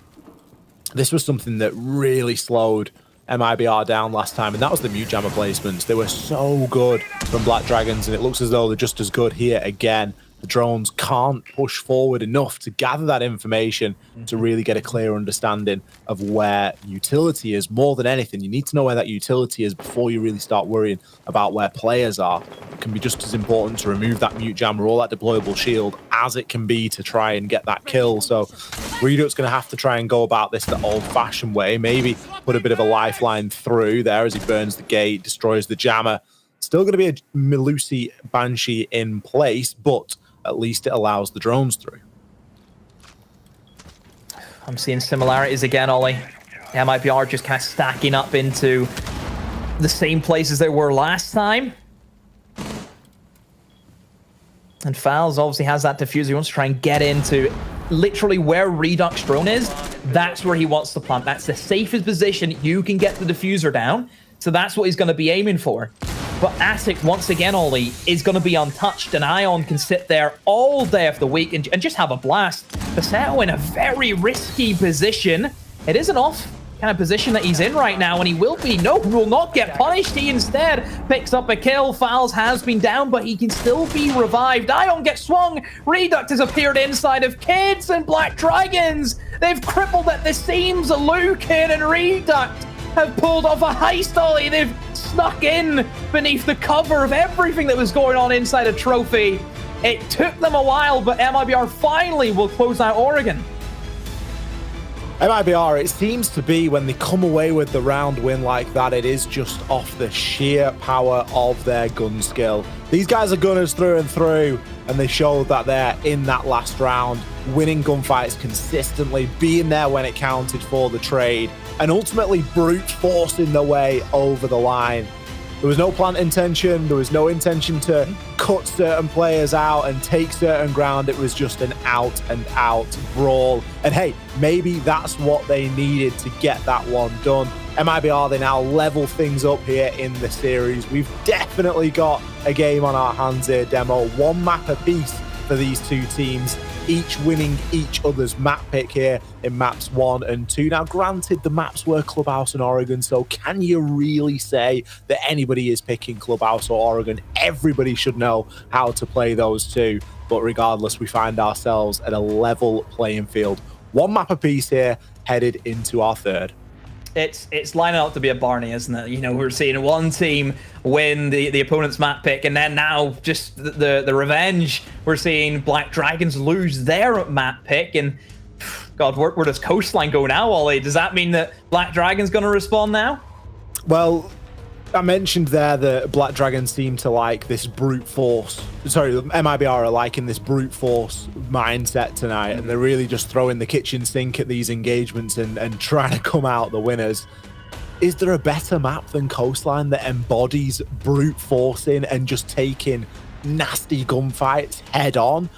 This was something that really slowed MIBR down last time, and that was the mute jammer placements. They were so good from Black Dragons, and it looks as though they're just as good here again. The drones can't push forward enough to gather that information to really get a clear understanding of where utility is. More than anything, you need to know where that utility is before you really start worrying about where players are. It can be just as important to remove that mute jammer or that deployable shield as it can be to try and get that kill. So Redux going to have to try and go about this the old-fashioned way. Maybe put a bit of a lifeline through there as he burns the gate, destroys the jammer. Still going to be a Melusi Banshee in place, but at least it allows the drones through. I'm seeing similarities again, Ollie. MIBR just kind of stacking up into the same places they were last time. And Fowls obviously has that diffuser. He wants to try and get into literally where Redux drone is. That's where he wants to plant. That's the safest position you can get the diffuser down. So that's what he's going to be aiming for. But Attic, once again, Ollie, is going to be untouched, and Ion can sit there all day of the week and just have a blast. Paseto in a very risky position. It is an off kind of position that he's in right now, and he will not get punished. He instead picks up a kill. Fowls has been down, but he can still be revived. Ion gets swung. Redux has appeared inside of Kids and Black Dragons. They've crippled at the seams. Lucan and Redux have pulled off a heist, Ollie. They've snuck in beneath the cover of everything that was going on inside a trophy. It took them a while, but MIBR finally will close out Oregon. MIBR, it seems to be when they come away with the round win like that, it is just off the sheer power of their gun skill. These guys are gunners through and through, and they showed that they're in that last round, winning gunfights consistently, being there when it counted for the trade, and ultimately brute forcing their way over the line. There was no plant intention, there was no intention to cut certain players out and take certain ground. It was just an out-and-out brawl. And hey, maybe that's what they needed to get that one done. MIBR, they now level things up here in the series. We've definitely got a game on our hands here, Demo. One map apiece for these two teams, each winning each other's map pick here in maps 1 and 2. Now, granted, the maps were Clubhouse and Oregon, so can you really say that anybody is picking Clubhouse or Oregon? Everybody should know how to play those two, but regardless, we find ourselves at a level playing field. One map apiece here, headed into our third. It's lining up to be a Barney, isn't it? You know, we're seeing one team win the opponent's map pick, and then now just the revenge. We're seeing Black Dragons lose their map pick, and God, where does Coastline go now, Ollie? Does that mean that Black Dragon's going to respond now? Well, I mentioned there that Black Dragons seem to like this brute force. Sorry, MIBR are liking this brute force mindset tonight, and they're really just throwing the kitchen sink at these engagements and trying to come out the winners. Is there a better map than Coastline that embodies brute forcing and just taking nasty gunfights head on?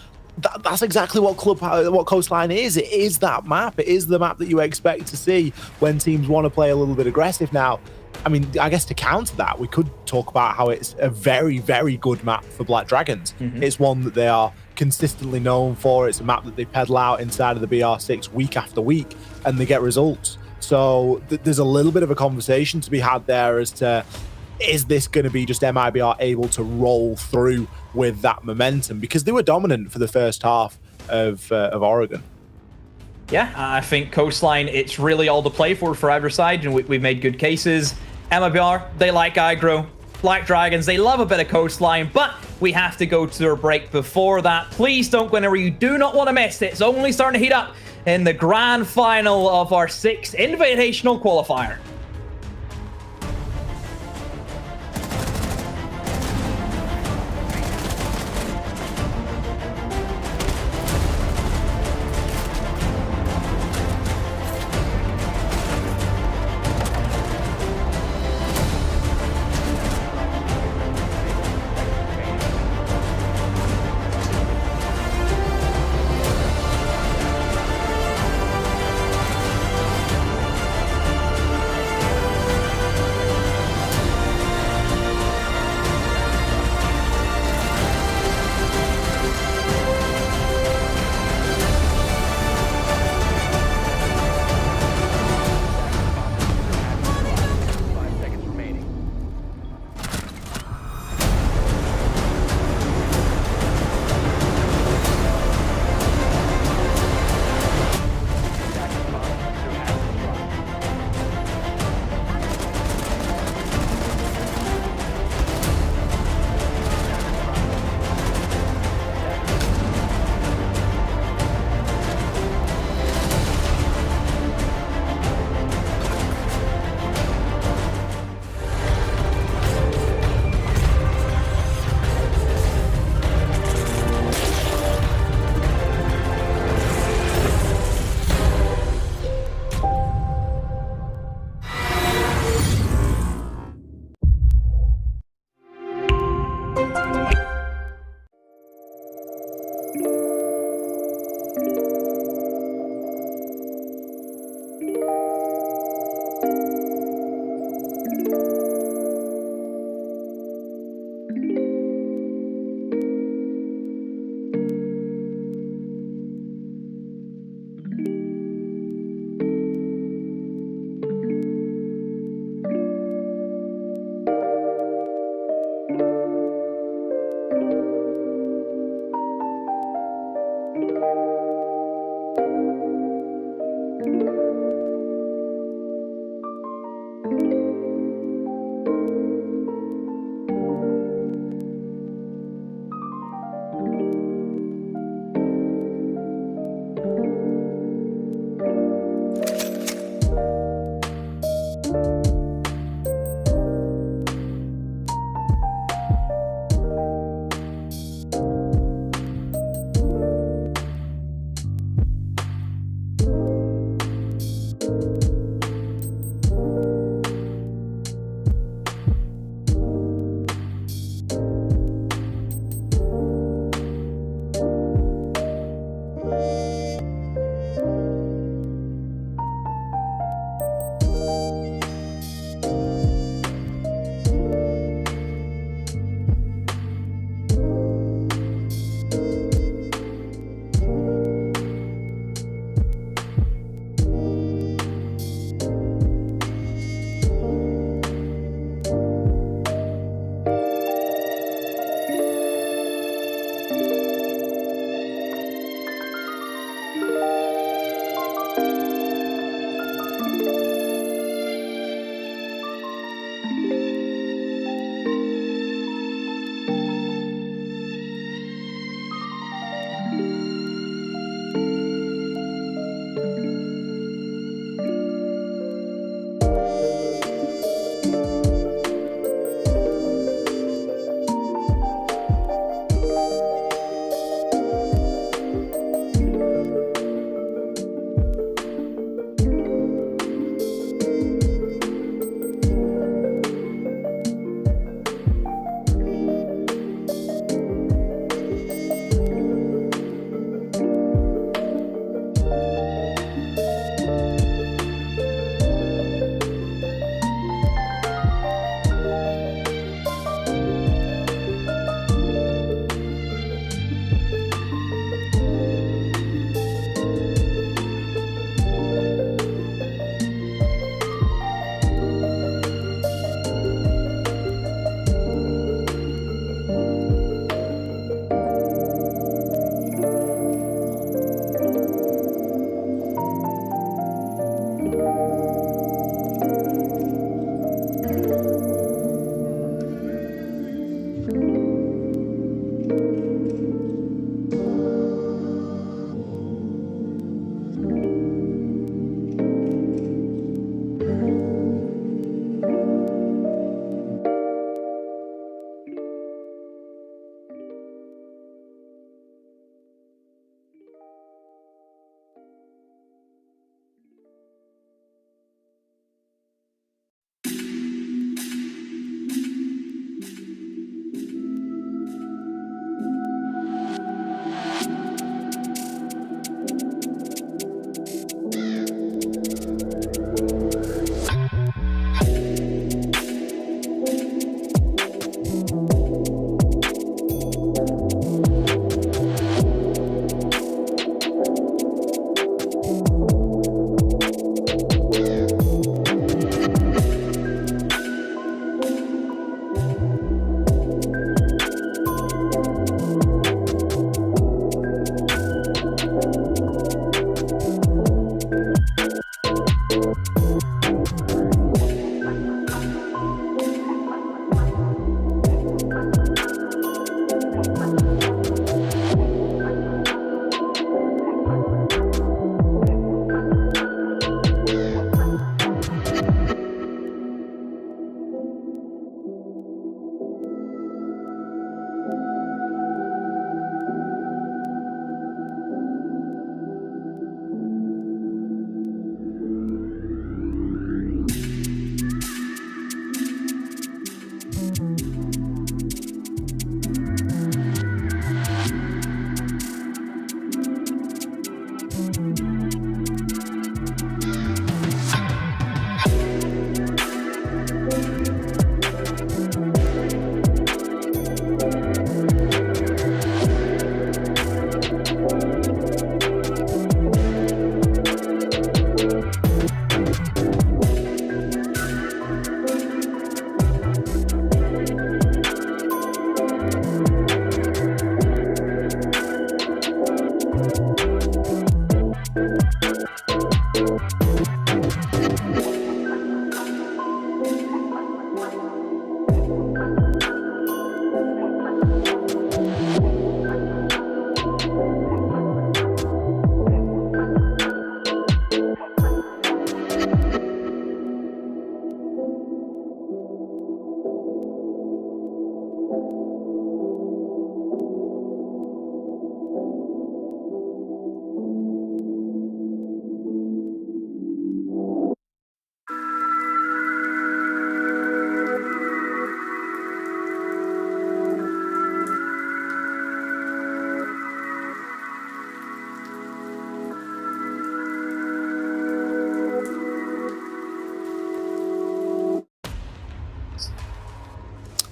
That's exactly what Coastline is. It is that map. It is the map that you expect to see when teams want to play a little bit aggressive. Now, I mean, I guess to counter that, we could talk about how it's a very, very good map for Black Dragons. It's one that they are consistently known for. It's a map that they peddle out inside of the BR6 week after week, and they get results. So there's a little bit of a conversation to be had there as to, is this going to be just MIBR able to roll through with that momentum? Because they were dominant for the first half of Oregon. Yeah, I think Coastline, it's really all to play for either side, and we've made good cases. MIBR, they like aggro, like Dragons, they love a bit of Coastline, but we have to go to a break before that. Please don't go anywhere, you do not want to miss it. It's only starting to heat up in the grand final of our 6th Invitational Qualifier.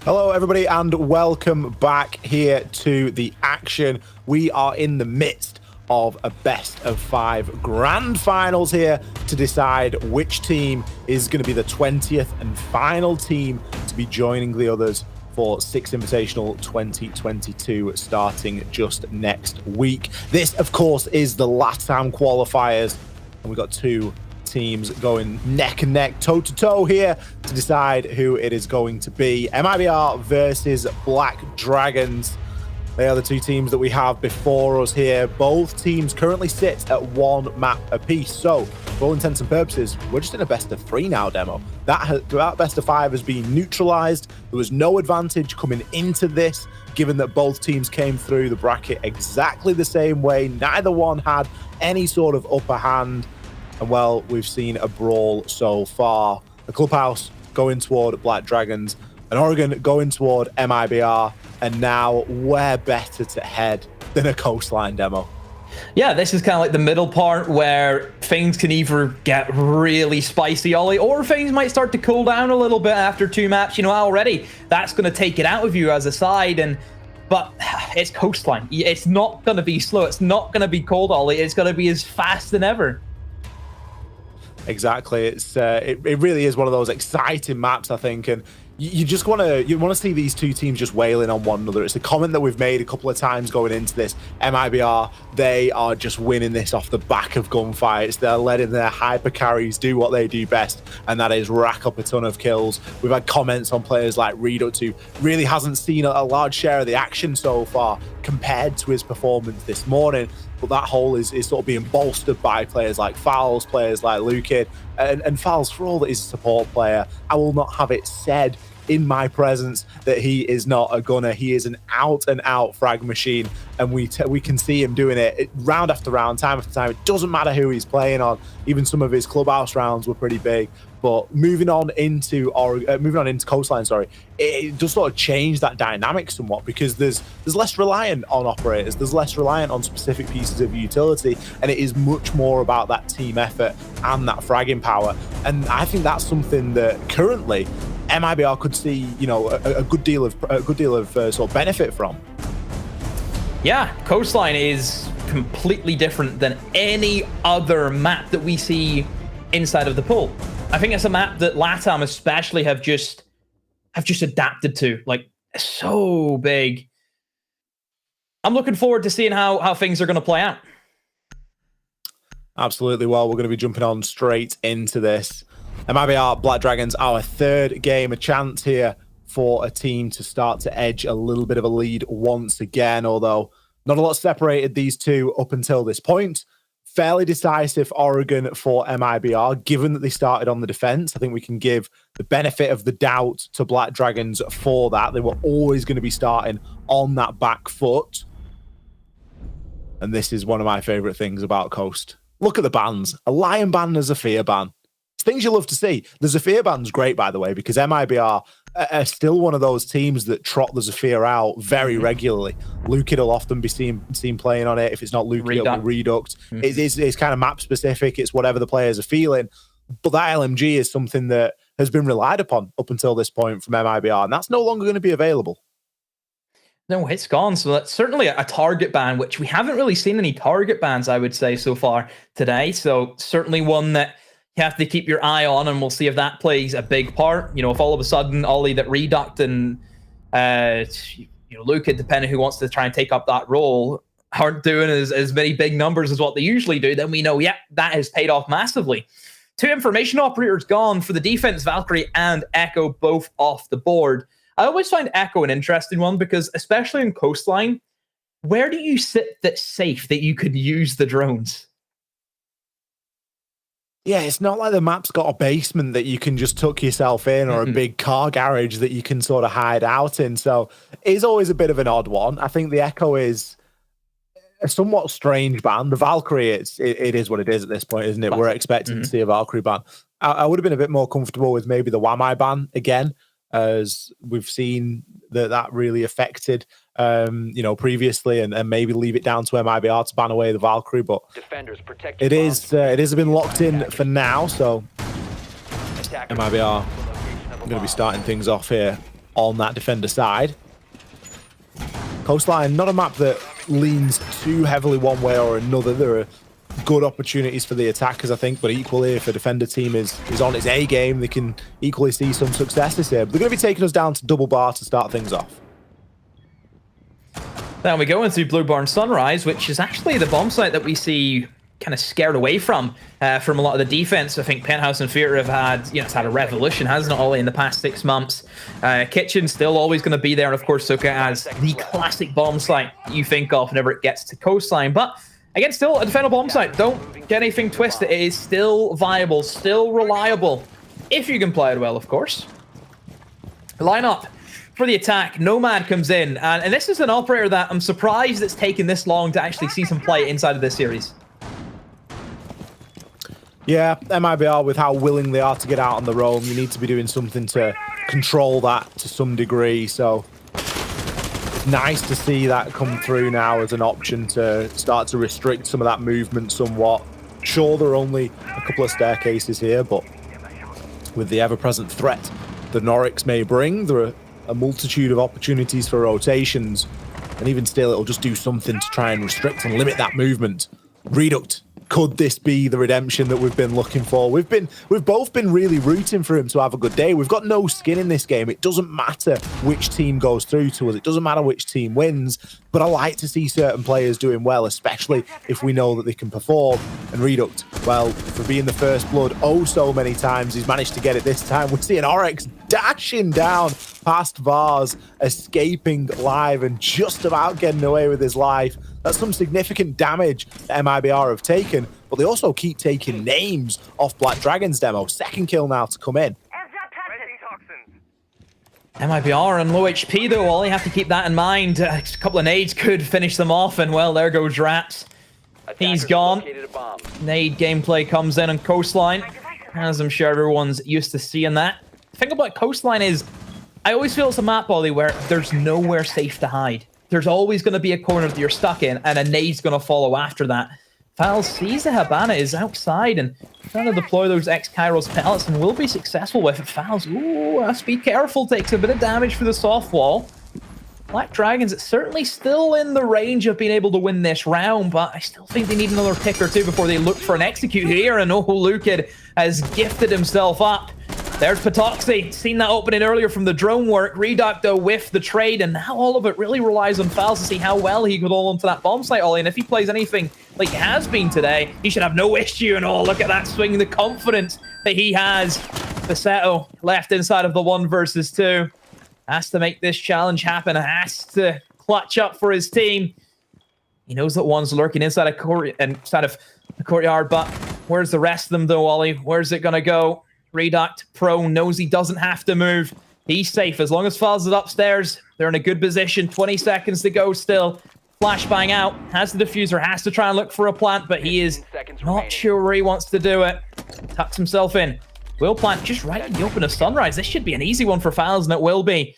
Hello, everybody, and welcome back here to the action. We are in the midst of a best-of-5 grand finals here to decide which team is going to be the 20th and final team to be joining the others for Six Invitational 2022 starting just next week. This, of course, is the LATAM qualifiers, and we've got two teams going neck and neck, toe to toe here to decide who it is going to be. MIBR versus Black Dragons. They are the two teams that we have before us here. Both teams currently sit at one map apiece. So, for all intents and purposes, we're just in a best of 3 now demo. That best of 5 has been neutralized. There was no advantage coming into this, given that both teams came through the bracket exactly the same way. Neither one had any sort of upper hand. And well, we've seen a brawl so far. The Clubhouse going toward Black Dragons, and Oregon going toward MIBR, and now where better to head than a coastline demo? Yeah, this is kind of like the middle part where things can either get really spicy, Ollie, or things might start to cool down a little bit after 2 maps. You know, already that's going to take it out of you as a side, but it's coastline. It's not going to be slow. It's not going to be cold, Ollie. It's going to be as fast than ever. Exactly. It really is one of those exciting maps, I think, and you just want to see these two teams just wailing on one another. It's a comment that we've made a couple of times going into this. MIBR, they are just winning this off the back of gunfights. They're letting their hyper carries do what they do best, and that is rack up a ton of kills. We've had comments on players like Redux, who really hasn't seen a large share of the action so far compared to his performance this morning. But that hole is sort of being bolstered by players like Fowls, players like Lukid, and Fowls, for all that he's a support player, I will not have it said in my presence that he is not a gunner. He is an out-and-out frag machine, and we can see him doing it round after round, time after time. It doesn't matter who he's playing on. Even some of his Clubhouse rounds were pretty big. But moving on into coastline, it does sort of change that dynamic somewhat, because there's less reliant on operators, there's less reliant on specific pieces of utility, and it is much more about that team effort and that fragging power. And I think that's something that currently MIBR could see, you know, a good deal of sort of benefit from. Yeah, coastline is completely different than any other map that we see inside of the pool. I think it's a map that LATAM especially have just adapted to, like, so big. I'm looking forward to seeing how things are going to play out. Absolutely. Well, we're going to be jumping on straight into this. MIBR Black Dragons, our third game, a chance here for a team to start to edge a little bit of a lead once again, although not a lot separated these two up until this point. Fairly decisive Oregon for MIBR, given that they started on the defense. I think we can give the benefit of the doubt to Black Dragons for that. They were always going to be starting on that back foot. And this is one of my favorite things about Coast. Look at the bans. A Lion ban and a Zafir ban. It's things you love to see. The Zafir ban's great, by the way, because MIBR are still one of those teams that trot the Zafir out very regularly. Lukid will often be seen playing on it. If it's not Lukid, it'll be Redux. It's kind of map specific. It's whatever the players are feeling. But that LMG is something that has been relied upon up until this point from MIBR, and that's no longer going to be available. No, it's gone. So that's certainly a target ban, which we haven't really seen any target bans, I would say, so far today. So certainly one that you have to keep your eye on, and we'll see if that plays a big part. You know, if all of a sudden Ollie that Reduct and Luca, depending who wants to try and take up that role, aren't doing as many big numbers as what they usually do, then we know, yeah, that has paid off massively. 2 information operators gone for the defense. Valkyrie and Echo both off the board. I always find Echo an interesting one, because especially in coastline, where do you sit that's safe that you could use the drones? Yeah, it's not like the map's got a basement that you can just tuck yourself in or a big car garage that you can sort of hide out in. So it's always a bit of an odd one. I think the Echo is a somewhat strange ban. The Valkyrie, it is what it is at this point, isn't it? We're expecting to see a Valkyrie ban. I would have been a bit more comfortable with maybe the Wamai ban again, as we've seen that really affected, previously, and maybe leave it down to MIBR to ban away the Valkyrie. But it has been locked in for now, so MIBR going to be starting things off here on that defender side. Coastline, not a map that leans too heavily one way or another. There are good opportunities for the attackers, I think, but equally, if a defender team is on its A game, they can equally see some successes here. But they're going to be taking us down to double bar to start things off. Then we go into Blue Barn Sunrise, which is actually the bomb site that we see kind of scared away from a lot of the defense. I think Penthouse and Theater have had, it's had a revolution, hasn't it, Ollie, in the past 6 months. Kitchen still always going to be there, and of course, Suka as the classic bomb site you think of whenever it gets to Coastline. But again, still a defender bomb site. Don't get anything twisted. It is still viable, still reliable, if you can play it well, of course. Lineup for the attack. Nomad comes in, and this is an operator that I'm surprised it's taken this long to actually see some play inside of this series. Yeah, MIBR, with how willing they are to get out on the roam, you need to be doing something to control that to some degree. So it's nice to see that come through now as an option to start to restrict some of that movement somewhat. Sure, there are only a couple of staircases here, but with the ever-present threat the Norix may bring, there are a multitude of opportunities for rotations, and even still, it'll just do something to try and restrict and limit that movement. Reduct. Could this be the redemption that we've been looking for? We've both been really rooting for him to have a good day. We've got no skin in this game. It doesn't matter which team goes through to us. It doesn't matter which team wins. But I like to see certain players doing well, especially if we know that they can perform. And Reduct, well, for being the first blood so many times, he's managed to get it this time. We're seeing Oryx dashing down past Vars, escaping live and just about getting away with his life. That's some significant damage that MIBR have taken, but they also keep taking names off Black Dragon's demo. Second kill now to come in. MIBR on low HP though, Ollie, have to keep that in mind. A couple of nades could finish them off, and well, there goes Raps. He's gone. Nade gameplay comes in on Coastline, as I'm sure everyone's used to seeing that. The thing about Coastline is, I always feel it's a map, Ollie, where there's nowhere safe to hide. There's always going to be a corner that you're stuck in, and a nade's going to follow after that. Fals sees the Habana is outside and trying to deploy those X-Kairos pellets and will be successful with it. Fals, ooh, has to be careful, takes a bit of damage for the soft wall. Black Dragons, it's certainly still in the range of being able to win this round, but I still think they need another pick or two before they look for an execute here, and Lukid has gifted himself up. There's Patoxy, seen that opening earlier from the drone work. Reduct, though, with the trade, and now all of it really relies on Fals to see how well he could hold onto that bomb site, Ollie. And if he plays anything like he has been today, he should have no issue. And oh, look at that swing, the confidence that he has. Basetto left inside of the 1 versus 2. Has to make this challenge happen, has to clutch up for his team. He knows that one's lurking inside of the courtyard, but where's the rest of them, though, Ollie? Where's it going to go? Reduct, prone, knows he doesn't have to move. He's safe. As long as Fals is upstairs, they're in a good position. 20 seconds to go still. Flashbang out. Has the diffuser. Has to try and look for a plant, but he is not sure where he wants to do it. Tucks himself in. Will plant just right in the open of Sunrise. This should be an easy one for Fals, and it will be.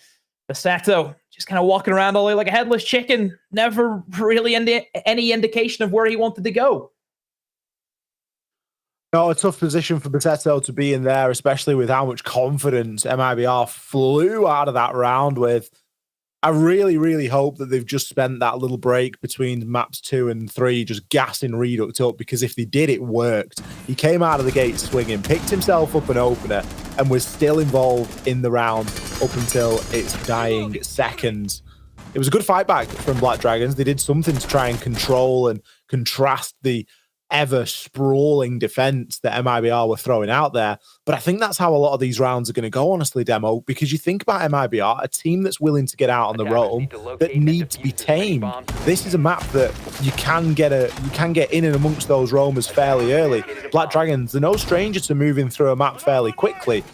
Basetto just kind of walking around all like a headless chicken. Never really any indication of where he wanted to go. No, a tough position for Basetto to be in there, especially with how much confidence MIBR flew out of that round with. I really, really hope that they've just spent that little break between maps 2 and 3 just gassing Reduct up, because if they did, it worked. He came out of the gate swinging, picked himself up an opener, and was still involved in the round up until its dying seconds. It was a good fight back from Black Dragons. They did something to try and control and contrast the ever sprawling defense that MIBR were throwing out there. But I think that's how a lot of these rounds are going to go, honestly, Demo, because you think about MIBR, a team that's willing to get out on the roam, that need to be tamed. This is a map that you can get in and amongst those roamers fairly early. Black Dragons, they're no stranger to moving through a map fairly quickly.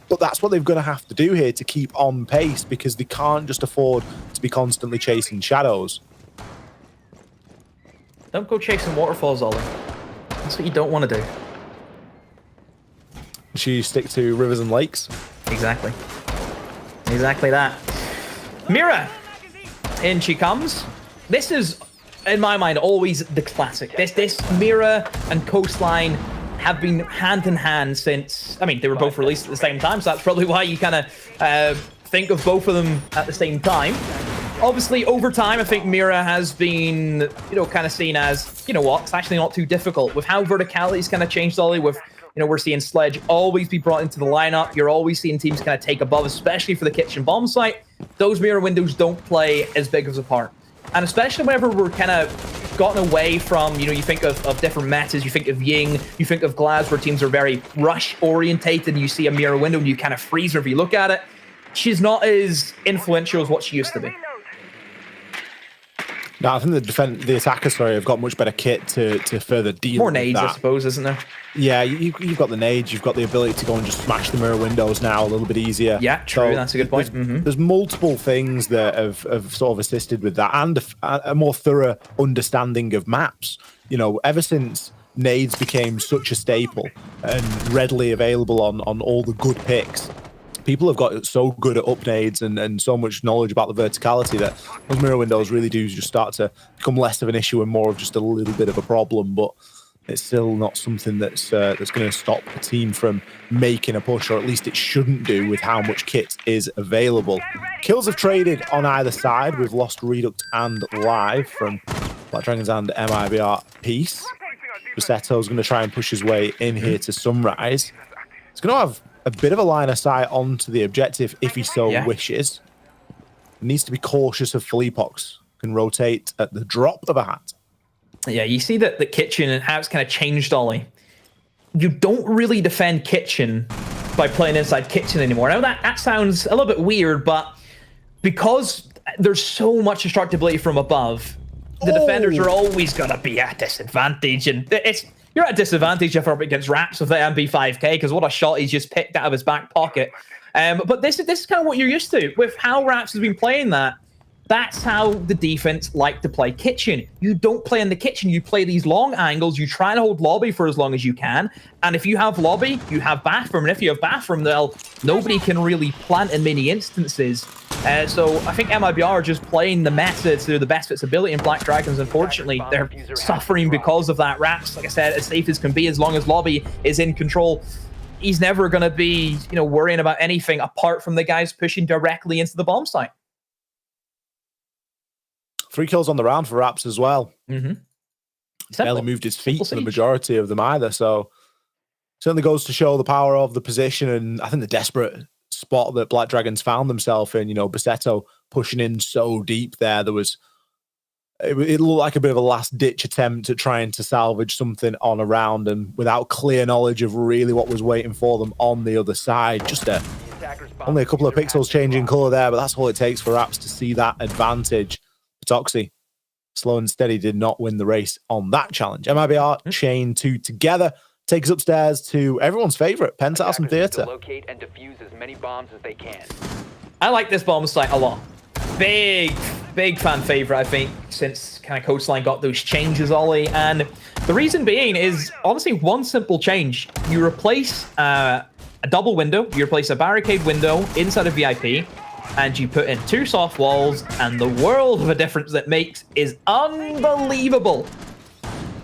But that's what they're going to have to do here to keep on pace, because they can't just afford to be constantly chasing shadows. Don't go chasing waterfalls, Ollie. That's what you don't want to do. You stick to rivers and lakes. Exactly. Exactly that. Mira. In she comes. This is, in my mind, always the classic. This Mira and Coastline have been hand in hand since, I mean, they were both released at the same time, so that's probably why you kind of think of both of them at the same time. Obviously, over time, I think Mira has been, you know, kind of seen as, you know what, it's actually not too difficult. With how verticality's kind of changed, Ollie, with, you know, we're seeing Sledge always be brought into the lineup. You're always seeing teams kind of take above, especially for the kitchen bomb site. Those Mira windows don't play as big of a part. And especially whenever we're kind of gotten away from, you know, you think of different metas, you think of Ying, you think of Glaz, where teams are very rush-orientated, and you see a Mira window and you kind of freeze her if you look at it. She's not as influential as what she used to be. No, I think the attackers, have got much better kit to further deal More with nades, that. I suppose, isn't there? Yeah, you've got the nades, you've got the ability to go and just smash the mirror windows now a little bit easier. Yeah, true, So that's a good point. There's multiple things that have sort of assisted with that, and a more thorough understanding of maps. You know, ever since nades became such a staple and readily available on all the good picks, people have got so good at up nades and so much knowledge about the verticality that those mirror windows really do just start to become less of an issue and more of just a little bit of a problem. But it's still not something that's going to stop a team from making a push, or at least it shouldn't do with how much kit is available. Kills have traded on either side. We've lost Reduct and Live from Black Dragons and MIBR Peace. Rossetto's going to try and push his way in here to Sunrise. He's going to have a bit of a line of sight onto the objective if he so wishes. Needs to be cautious of Fleepox. Can rotate at the drop of a hat. Yeah, you see that the kitchen and how it's kind of changed, Ollie. You don't really defend kitchen by playing inside kitchen anymore. Now that sounds a little bit weird, but because there's so much destructibility from above, the defenders are always going to be at disadvantage. And you're at a disadvantage if you're up against Raps with the MB5K, because what a shot he's just picked out of his back pocket. But this is kind of what you're used to. With how Raps has been playing that's how the defense like to play kitchen. You don't play in the kitchen. You play these long angles. You try and hold lobby for as long as you can. And if you have lobby, you have bathroom. And if you have bathroom, well, nobody can really plant in many instances. So I think MIBR are just playing the meta to the best of its ability, and Black Dragons, unfortunately, they're suffering because of that. Raps, like I said, as safe as can be, as long as lobby is in control. He's never going to be, you know, worrying about anything apart from the guys pushing directly into the bomb site. 3 kills on the round for Raps as well. Barely moved his feet for the majority of them either. So certainly goes to show the power of the position, and I think the desperate spot that Black Dragons found themselves in. You know, Bassetto pushing in so deep there. It looked like a bit of a last-ditch attempt at trying to salvage something on a round, and without clear knowledge of really what was waiting for them on the other side. Just only a couple of pixels changing color there, but that's all it takes for Raps to see that advantage. Toxie, slow and steady, did not win the race on that challenge. MIBR chain 2 together, takes us upstairs to everyone's favorite, Penthouse and Theater. Locate and defuse as many bombs as they can. I like this bomb site a lot. Big fan favorite, I think, since kind of Coastline got those changes, Ollie. And the reason being is honestly one simple change. You replace a double window, you replace a barricade window inside a VIP, and you put in 2 soft walls, and the world of a difference that makes is unbelievable.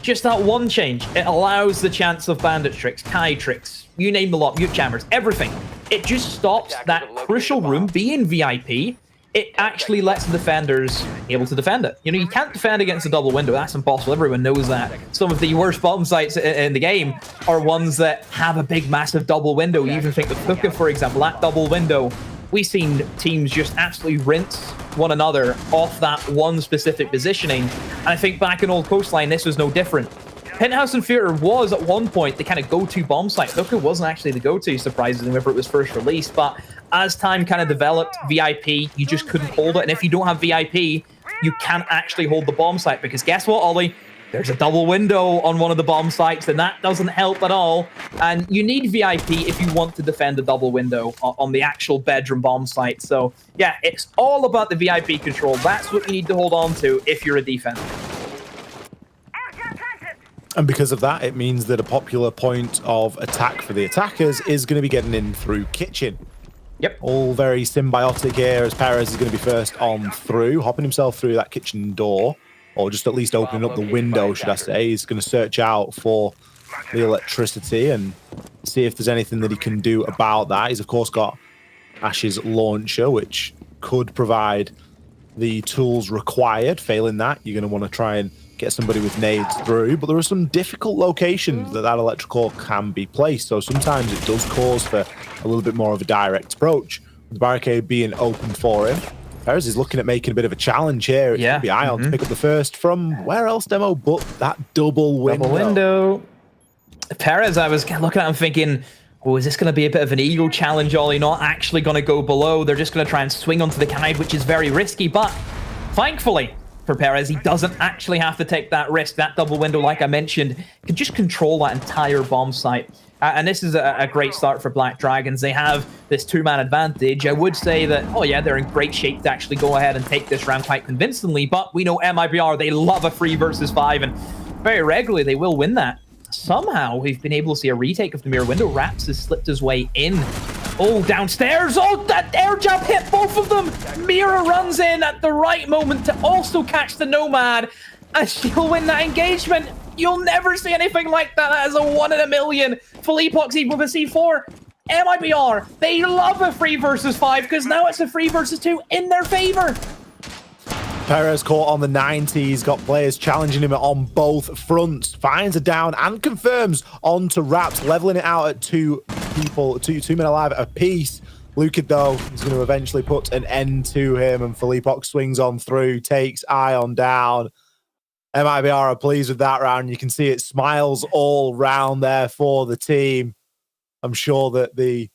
Just that one change, it allows the chance of bandit tricks, Kai tricks, you name the lot, mute jammers, everything. It just stops that crucial room being VIP. It actually lets the defenders be able to defend it. You know, you can't defend against a double window. That's impossible. Everyone knows that. Some of the worst bomb sites in the game are ones that have a big, massive double window. You even think of Puka, for example, that double window. We've seen teams just absolutely rinse one another off that one specific positioning. And I think back in old Coastline, this was no different. Penthouse and Theater was at one point the kind of go-to bomb site. Hookah wasn't actually the go-to, surprisingly, whenever it was first released. But as time kind of developed, VIP, you just couldn't hold it. And if you don't have VIP, you can't actually hold the bomb site. Because guess what, Ollie? There's a double window on one of the bomb sites, and that doesn't help at all. And you need VIP if you want to defend the double window on the actual bedroom bomb site. So, yeah, it's all about the VIP control. That's what you need to hold on to if you're a defender. And because of that, it means that a popular point of attack for the attackers is going to be getting in through kitchen. Yep. All very symbiotic here, as Perez is going to be first on through, hopping himself through that kitchen door, or just at least opening up the window, should I say. He's going to search out for the electricity and see if there's anything that he can do about that. He's, of course, got Ash's launcher, which could provide the tools required. Failing that, you're going to want to try and get somebody with nades through, but there are some difficult locations that electrical can be placed, so sometimes it does cause for a little bit more of a direct approach. The barricade being open for him, Perez is looking at making a bit of a challenge here. It's going to be Ion to pick up the first from where else, Demo, but that double window. Perez, I was looking at him thinking, oh, is this going to be a bit of an ego challenge, Ollie? Not actually going to go below. They're just going to try and swing onto the guide, which is very risky, but thankfully, for Perez, he doesn't actually have to take that risk. That double window, like I mentioned, can just control that entire bomb site. And this is a great start for Black Dragons. They have this two-man advantage. I would say that, oh yeah, they're in great shape to actually go ahead and take this round quite convincingly, but we know MIBR, they love a 3 versus 5, and very regularly they will win that. Somehow, we've been able to see a retake of the mirror window. Raps has slipped his way in. Oh, downstairs. Oh, that air jab hit both of them. Mira runs in at the right moment to also catch the Nomad, and she'll win that engagement. You'll never see anything like that. That is a 1 in a million. Philippox even with a C4. MIBR, they love a 3 versus 5 because now it's a 3 versus 2 in their favor. Perez caught on the 90. He's got players challenging him on both fronts. Finds a down and confirms onto Raps, leveling it out at two men alive a piece. Luka, though, is going to eventually put an end to him, and Philippox swings on through, takes Ion down. MIBR are pleased with that round. You can see it smiles all round there for the team. I'm sure that the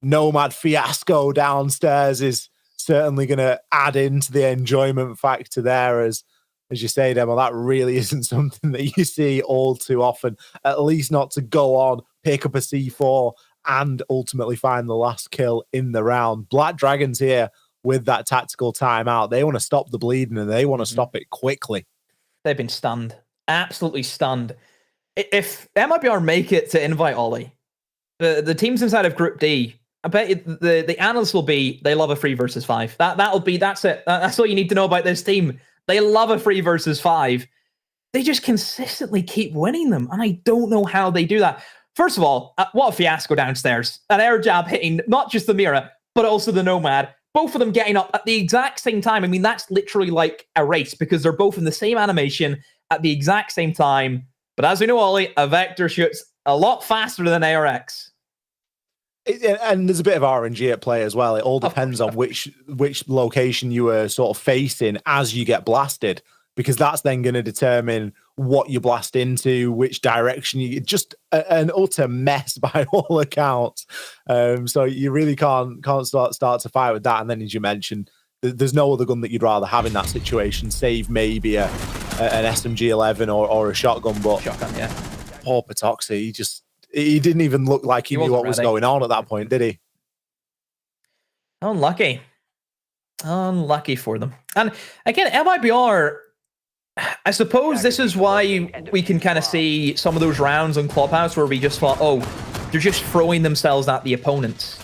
Nomad fiasco downstairs is certainly going to add into the enjoyment factor there, as you say, Demo, that really isn't something that you see all too often, at least not to go on, pick up a C4 and ultimately find the last kill in the round. Black Dragons here with that tactical timeout. They want to stop the bleeding and they want to stop it quickly. They've been stunned, absolutely stunned. If MIBR make it to invite Ollie, the teams inside of Group D, I bet the analysts will be, they love a 3 versus 5. That's it. That's all you need to know about this team. They love a 3 versus 5. They just consistently keep winning them, and I don't know how they do that. First of all, what a fiasco downstairs. An air jab hitting not just the Mira, but also the Nomad. Both of them getting up at the exact same time. I mean, that's literally like a race because they're both in the same animation at the exact same time. But as we know, Ollie, a Vector shoots a lot faster than ARX. And there's a bit of RNG at play as well. It all depends on which location you are sort of facing as you get blasted, because that's then going to determine what you blast into, which direction you. Just an utter mess by all accounts. So you really can't start to fight with that. And then, as you mentioned, there's no other gun that you'd rather have in that situation, save maybe an SMG-11 or a shotgun. But shotgun, yeah. Poor Patoxy, he didn't even look like he knew what was going on at that point, did he? Unlucky. Unlucky for them. And again, MIBR, I suppose this is why we can kind of see some of those rounds on Clubhouse where we just thought, oh, they're just throwing themselves at the opponents.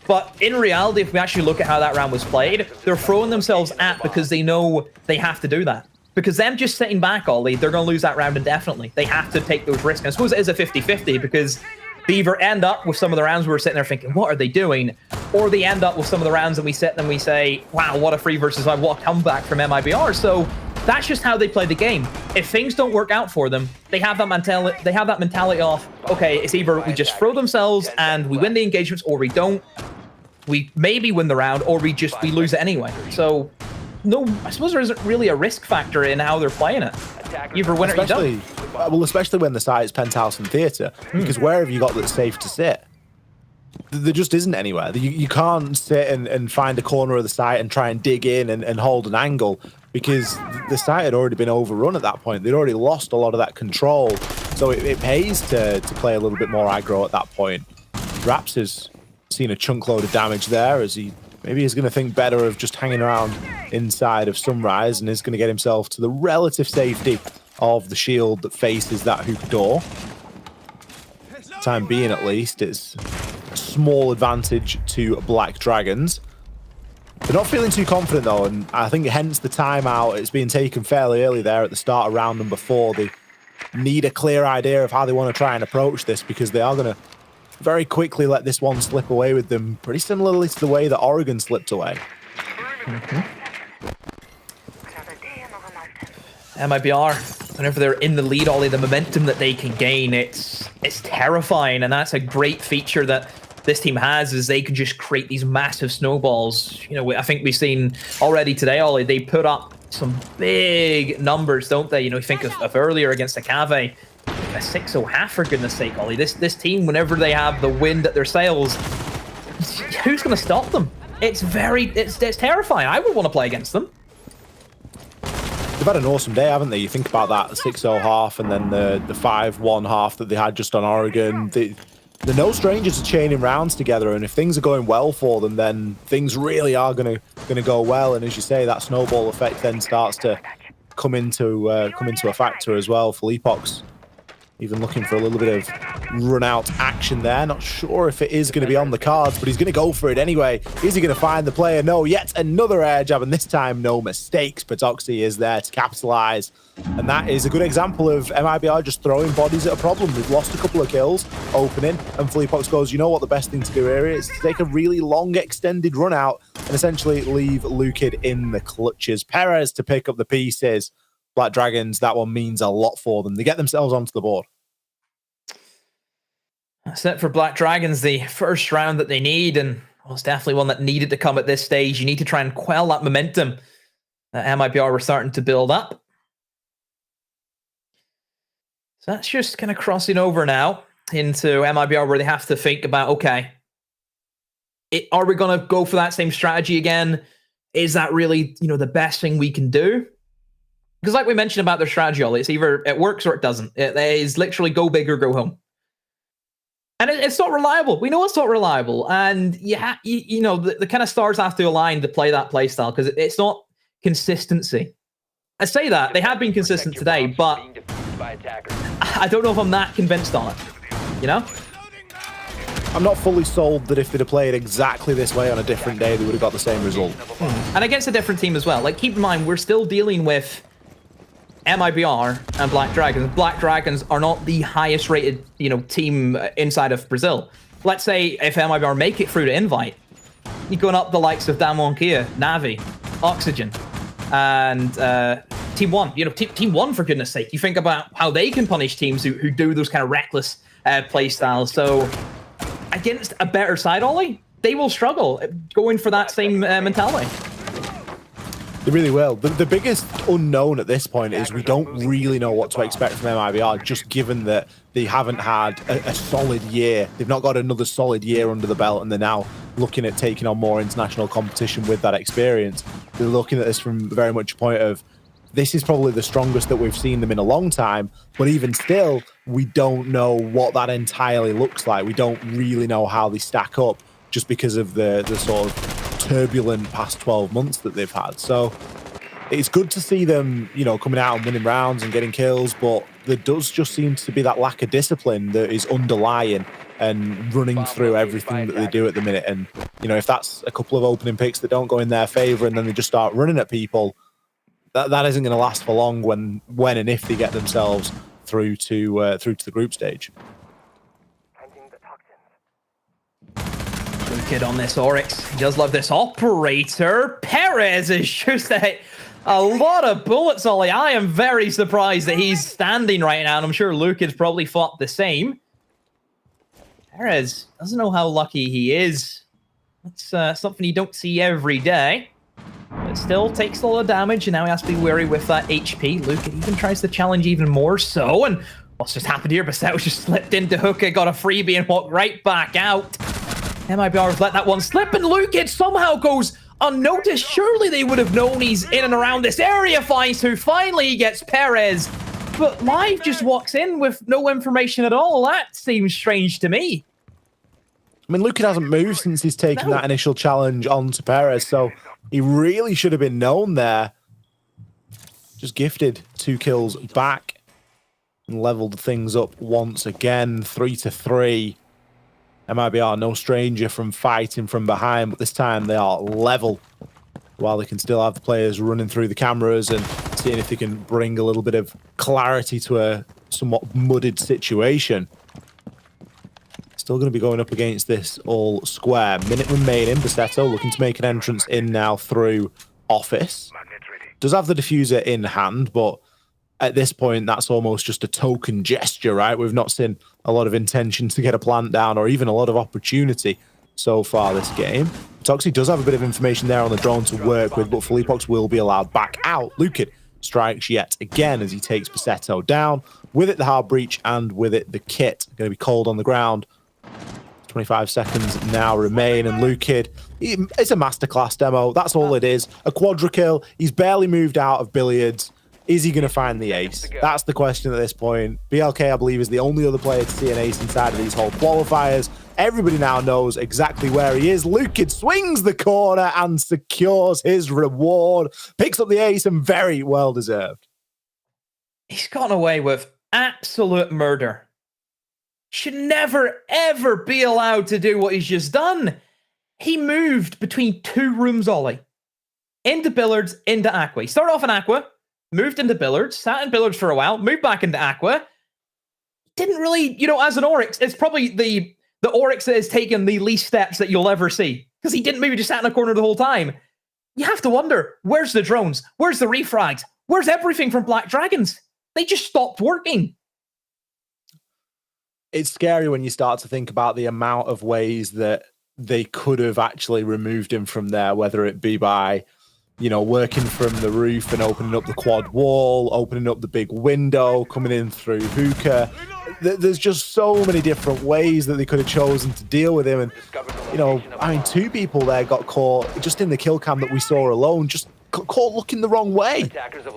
But in reality, if we actually look at how that round was played, they're throwing themselves at because they know they have to do that. Because them just sitting back, Ollie, they're going to lose that round indefinitely. They have to take those risks. And I suppose it is a 50-50 because they either end up with some of the rounds where we're sitting there thinking, what are they doing? Or they end up with some of the rounds that we sit and we say, wow, what a 3 versus 5, what a comeback from MIBR. So that's just how they play the game. If things don't work out for them, they have that mentality. They have that mentality of, okay, it's either we just throw themselves and we win the engagements, or we don't. We maybe win the round, or we lose it anyway. So no, I suppose there isn't really a risk factor in how they're playing it. You either win or you don't. Well, especially when the site's penthouse and theatre, because where have you got that's safe to sit? There just isn't anywhere. You can't sit and find a corner of the site and try and dig in and hold an angle, because the site had already been overrun at that point. They'd already lost a lot of that control. So it pays to play a little bit more aggro at that point. Raps has seen a chunk load of damage there, as maybe he's going to think better of just hanging around inside of Sunrise, and is going to get himself to the relative safety of the shield that faces that hoop door. Time being, at least, it's a small advantage to Black Dragons. They're not feeling too confident, though, and I think hence the timeout. It's being taken fairly early there at the start of round number 4. They need a clear idea of how they want to try and approach this, because they are going to very quickly let this one slip away with them, pretty similarly to the way that Oregon slipped away. MIBR, whenever they're in the lead, Ollie, the momentum that they can gain, it's terrifying, and that's a great feature that this team has, is they can just create these massive snowballs. You know, I think we've seen already today, Ollie, they put up some big numbers, don't they? You know, you think of earlier against the Cave, a 6-0 half, for goodness sake, Ollie. This team, whenever they have the wind at their sails, who's going to stop them? It's terrifying. I would want to play against them. They've had an awesome day, haven't they? You think about that 6-0 half, and then the 5-1 half that they had just on Oregon. They're no strangers to chaining rounds together, and if things are going well for them, then things really are gonna go well. And as you say, that snowball effect then starts to come into a factor as well. Felipox even looking for a little bit of run-out action there. Not sure if it is going to be on the cards, but he's going to go for it anyway. Is he going to find the player? No, yet another air jab, and this time no mistakes. Patoxy is there to capitalize, and that is a good example of MIBR just throwing bodies at a problem. They've lost a couple of kills opening, and Felipox goes, you know what the best thing to do here is? To take a really long, extended run-out and essentially leave Lukid in the clutches. Perez to pick up the pieces. Black Dragons, that one means a lot for them. They get themselves onto the board. That's it for Black Dragons, the first round that they need, and well, it's definitely one that needed to come at this stage. You need to try and quell that momentum that MIBR were starting to build up. So that's just kind of crossing over now into MIBR, where they have to think about, okay, are we going to go for that same strategy again? Is that really, you know, the best thing we can do? Because like we mentioned about their strategy, Ollie, it's either it works or it doesn't. It is literally go big or go home. And it's not reliable. We know it's not reliable. And you know, the kind of stars have to align to play that play style, because it's not consistency. I say that. They have been consistent today, but I don't know if I'm that convinced on it. You know? I'm not fully sold that if they'd have played exactly this way on a different day, they would have got the same result. And against a different team as well. Like, keep in mind, we're still dealing with MIBR and Black Dragons. Black Dragons are not the highest rated, you know, team inside of Brazil. Let's say if MIBR make it through to Invite, you're going up the likes of Damwon Kia, Navi, Oxygen, and Team 1. You know, Team 1, for goodness sake. You think about how they can punish teams who do those kind of reckless play styles. So against a better side, Ollie, they will struggle going for that same mentality. They really will. The biggest unknown at this point is we don't really know what to expect from MIBR, just given that they haven't had a solid year. They've not got another solid year under the belt, and they're now looking at taking on more international competition with that experience. They're looking at this from very much a point of, this is probably the strongest that we've seen them in a long time, but even still, we don't know what that entirely looks like. We don't really know how they stack up, just because of the sort of turbulent past 12 months that they've had. So it's good to see them, you know, coming out and winning rounds and getting kills, but there does just seem to be that lack of discipline that is underlying and running through everything that they do at the minute. And, you know, if that's a couple of opening picks that don't go in their favor and then they just start running at people, that isn't going to last for long when and if they get themselves through to the group stage. Good kid on this Oryx. He does love this operator. Perez is just a lot of bullets, Ollie. I am very surprised that he's standing right now, and I'm sure Luke has probably thought the same. Perez doesn't know how lucky he is. That's something you don't see every day. But still takes a lot of damage, and now he has to be wary with that HP. Luke even tries to challenge even more so, and what's just happened here? Basetto just slipped into hookah, got a freebie, and walked right back out. MIBR have let that one slip, and Luke somehow goes unnoticed. Surely they would have known he's in and around this area. Finds who finally gets Perez, but Live just walks in with no information at all. That seems strange to me. I mean, Luke hasn't moved since he's taken that initial challenge onto Perez, so he really should have been known there. Just gifted 2 kills back and leveled things up once again, 3-3. MIBR, no stranger from fighting from behind, but this time they are level. While they can still have the players running through the cameras and seeing if they can bring a little bit of clarity to a somewhat mudded situation. Still going to be going up against this all square. Minute remaining. Basetto looking to make an entrance in now through office. Does have the diffuser in hand, but at this point, that's almost just a token gesture, right? We've not seen a lot of intention to get a plant down or even a lot of opportunity so far this game. Toxie does have a bit of information there on the drone to work with, but Felipox will be allowed back out. Lukin strikes yet again as he takes Basetto down. With it, the hard breach, and with it, the kit. Going to be cold on the ground. 25 seconds now remain, and Lukin, it's a masterclass demo. That's all it is. A quadra kill. He's barely moved out of billiards. Is he going to find the ace? That's the question at this point. BLK, I believe, is the only other player to see an ace inside of these whole qualifiers. Everybody now knows exactly where he is. Lukin swings the corner and secures his reward. Picks up the ace, and very well deserved. He's gotten away with absolute murder. Should never, ever be allowed to do what he's just done. He moved between 2 rooms, Ollie. Into billiards, into Aqua. He started off in Aqua, moved into billiards, sat in billiards for a while, moved back into Aqua. Didn't really, as an Oryx, it's probably the Oryx that has taken the least steps that you'll ever see. Because he didn't maybe just sat in a corner the whole time. You have to wonder, where's the drones? Where's the refrags? Where's everything from Black Dragons? They just stopped working. It's scary when you start to think about the amount of ways that they could have actually removed him from there, whether it be by, working from the roof and opening up the quad wall, opening up the big window, coming in through hookah. There's just so many different ways that they could have chosen to deal with him. And, 2 people there got caught just in the kill cam that we saw alone, just caught looking the wrong way.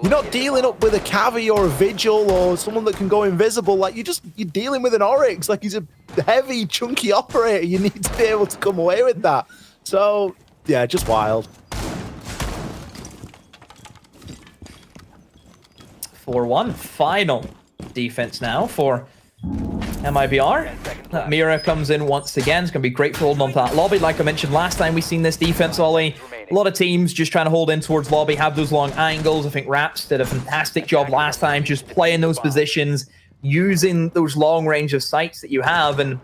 You're not dealing up with a Cavi or a Vigil or someone that can go invisible. Like, you're dealing with an Oryx. Like, he's a heavy, chunky operator. You need to be able to come away with that. So, yeah, just wild. 4-1, final defense now for MIBR. That Mira comes in once again. It's going to be great for holding on to that lobby. Like I mentioned last time we seen this defense, Ollie, a lot of teams just trying to hold in towards lobby, have those long angles. I think Raps did a fantastic job last time just playing those positions, using those long range of sights that you have. And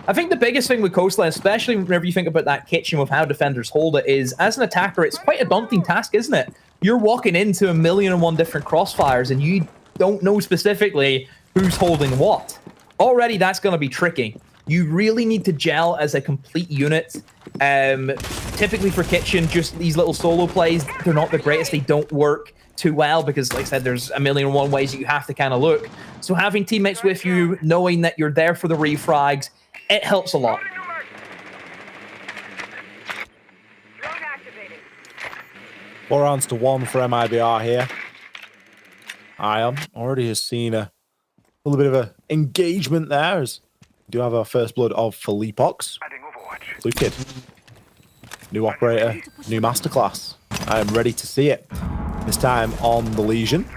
I think the biggest thing with Coastline, especially whenever you think about that kitchen with how defenders hold it, is as an attacker, it's quite a daunting task, isn't it? You're walking into 1,000,001 different crossfires and you don't know specifically who's holding what. Already, that's going to be tricky. You really need to gel as a complete unit. Typically for Kitchen, just these little solo plays, they're not the greatest. They don't work too well because, like I said, there's 1,000,001 ways that you have to kind of look. So having teammates with you, knowing that you're there for the refrags, it helps a lot. 4 rounds to 1 for MIBR here. Ion already has seen a little bit of an engagement there as we do have our first blood of Felipox. Blue Kid. New operator, new masterclass. I am ready to see it. This time on the Legion.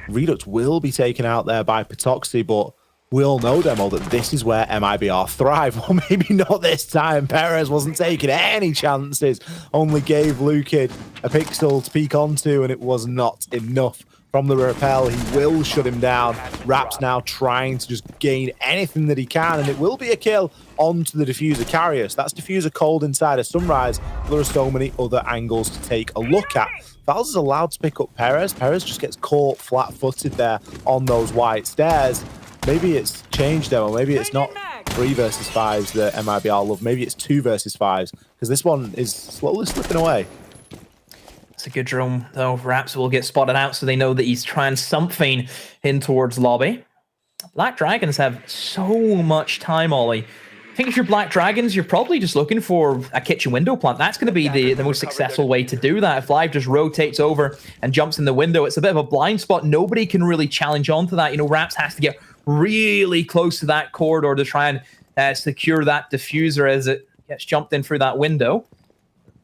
Redux will be taken out there by Petoxy, but we all know, Demo, that this is where MIBR thrive. Well, maybe not this time. Perez wasn't taking any chances. Only gave Lukid a pixel to peek onto, and it was not enough. From the rappel, he will shut him down. Raps now trying to just gain anything that he can, and it will be a kill onto the diffuser carrier. So that's diffuser cold inside a Sunrise. There are so many other angles to take a look at. Val's is allowed to pick up Perez. Perez just gets caught flat-footed there on those white stairs. Maybe it's changed, Demo. Maybe it's not 3 versus 5s that MIBR love. Maybe it's 2 versus 5s, because this one is slowly slipping away. It's a good drone, though. Perhaps will get spotted out so they know that he's trying something in towards lobby. Black Dragons have so much time, Ollie. I think if you're Black Dragons, you're probably just looking for a kitchen window plant. That's going to be the most successful way to do that. If Live just rotates over and jumps in the window, it's a bit of a blind spot. Nobody can really challenge onto that. You know, Raps has to get really close to that corridor to try and secure that diffuser as it gets jumped in through that window.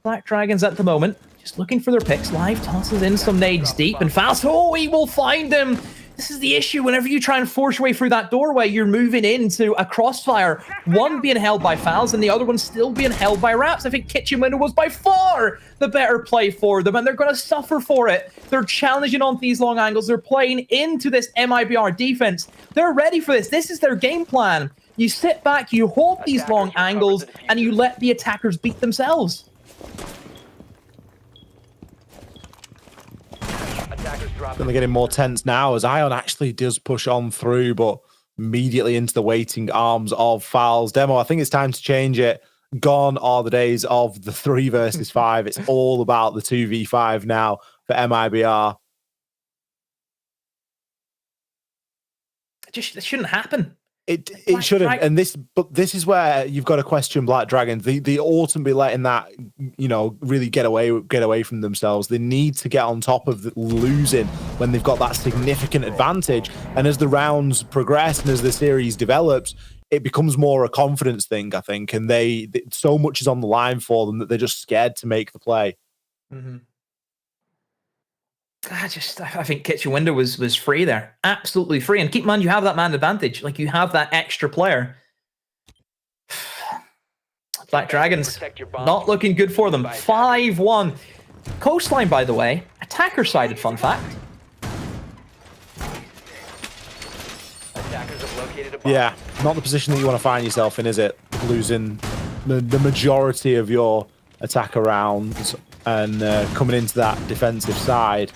Black Dragons at the moment, just looking for their picks. Live tosses in some nades deep and fast. Oh, he will find him. This is the issue. Whenever you try and force your way through that doorway, you're moving into a crossfire. One being held by Fouls and the other one still being held by Raps. I think Kitchen Window was by far the better play for them, and they're going to suffer for it. They're challenging on these long angles. They're playing into this MIBR defense. They're ready for this. This is their game plan. You sit back, you hold these long angles, and you let the attackers beat themselves. They're getting more tense now as Ion actually does push on through, but immediately into the waiting arms of Fouls. Demo, I think it's time to change it. Gone are the days of the 3 versus 5. It's all about the 2v5 now for MIBR. It shouldn't happen. It shouldn't, and this is where you've got to question Black Dragons. They ought to be letting that, you know, really get away from themselves. They need to get on top of losing when they've got that significant advantage. And as the rounds progress and as the series develops, it becomes more a confidence thing, I think. And they so much is on the line for them that they're just scared to make the play. Mm-hmm. I think Kitchen Window was free there. Absolutely free. And keep in mind, you have that man advantage. Like, you have that extra player. Black Dragons, not looking good for them. 5-1. Coastline, by the way, attacker-sided, fun fact. Yeah, not the position that you want to find yourself in, is it? Losing the majority of your attacker rounds and coming into that defensive side.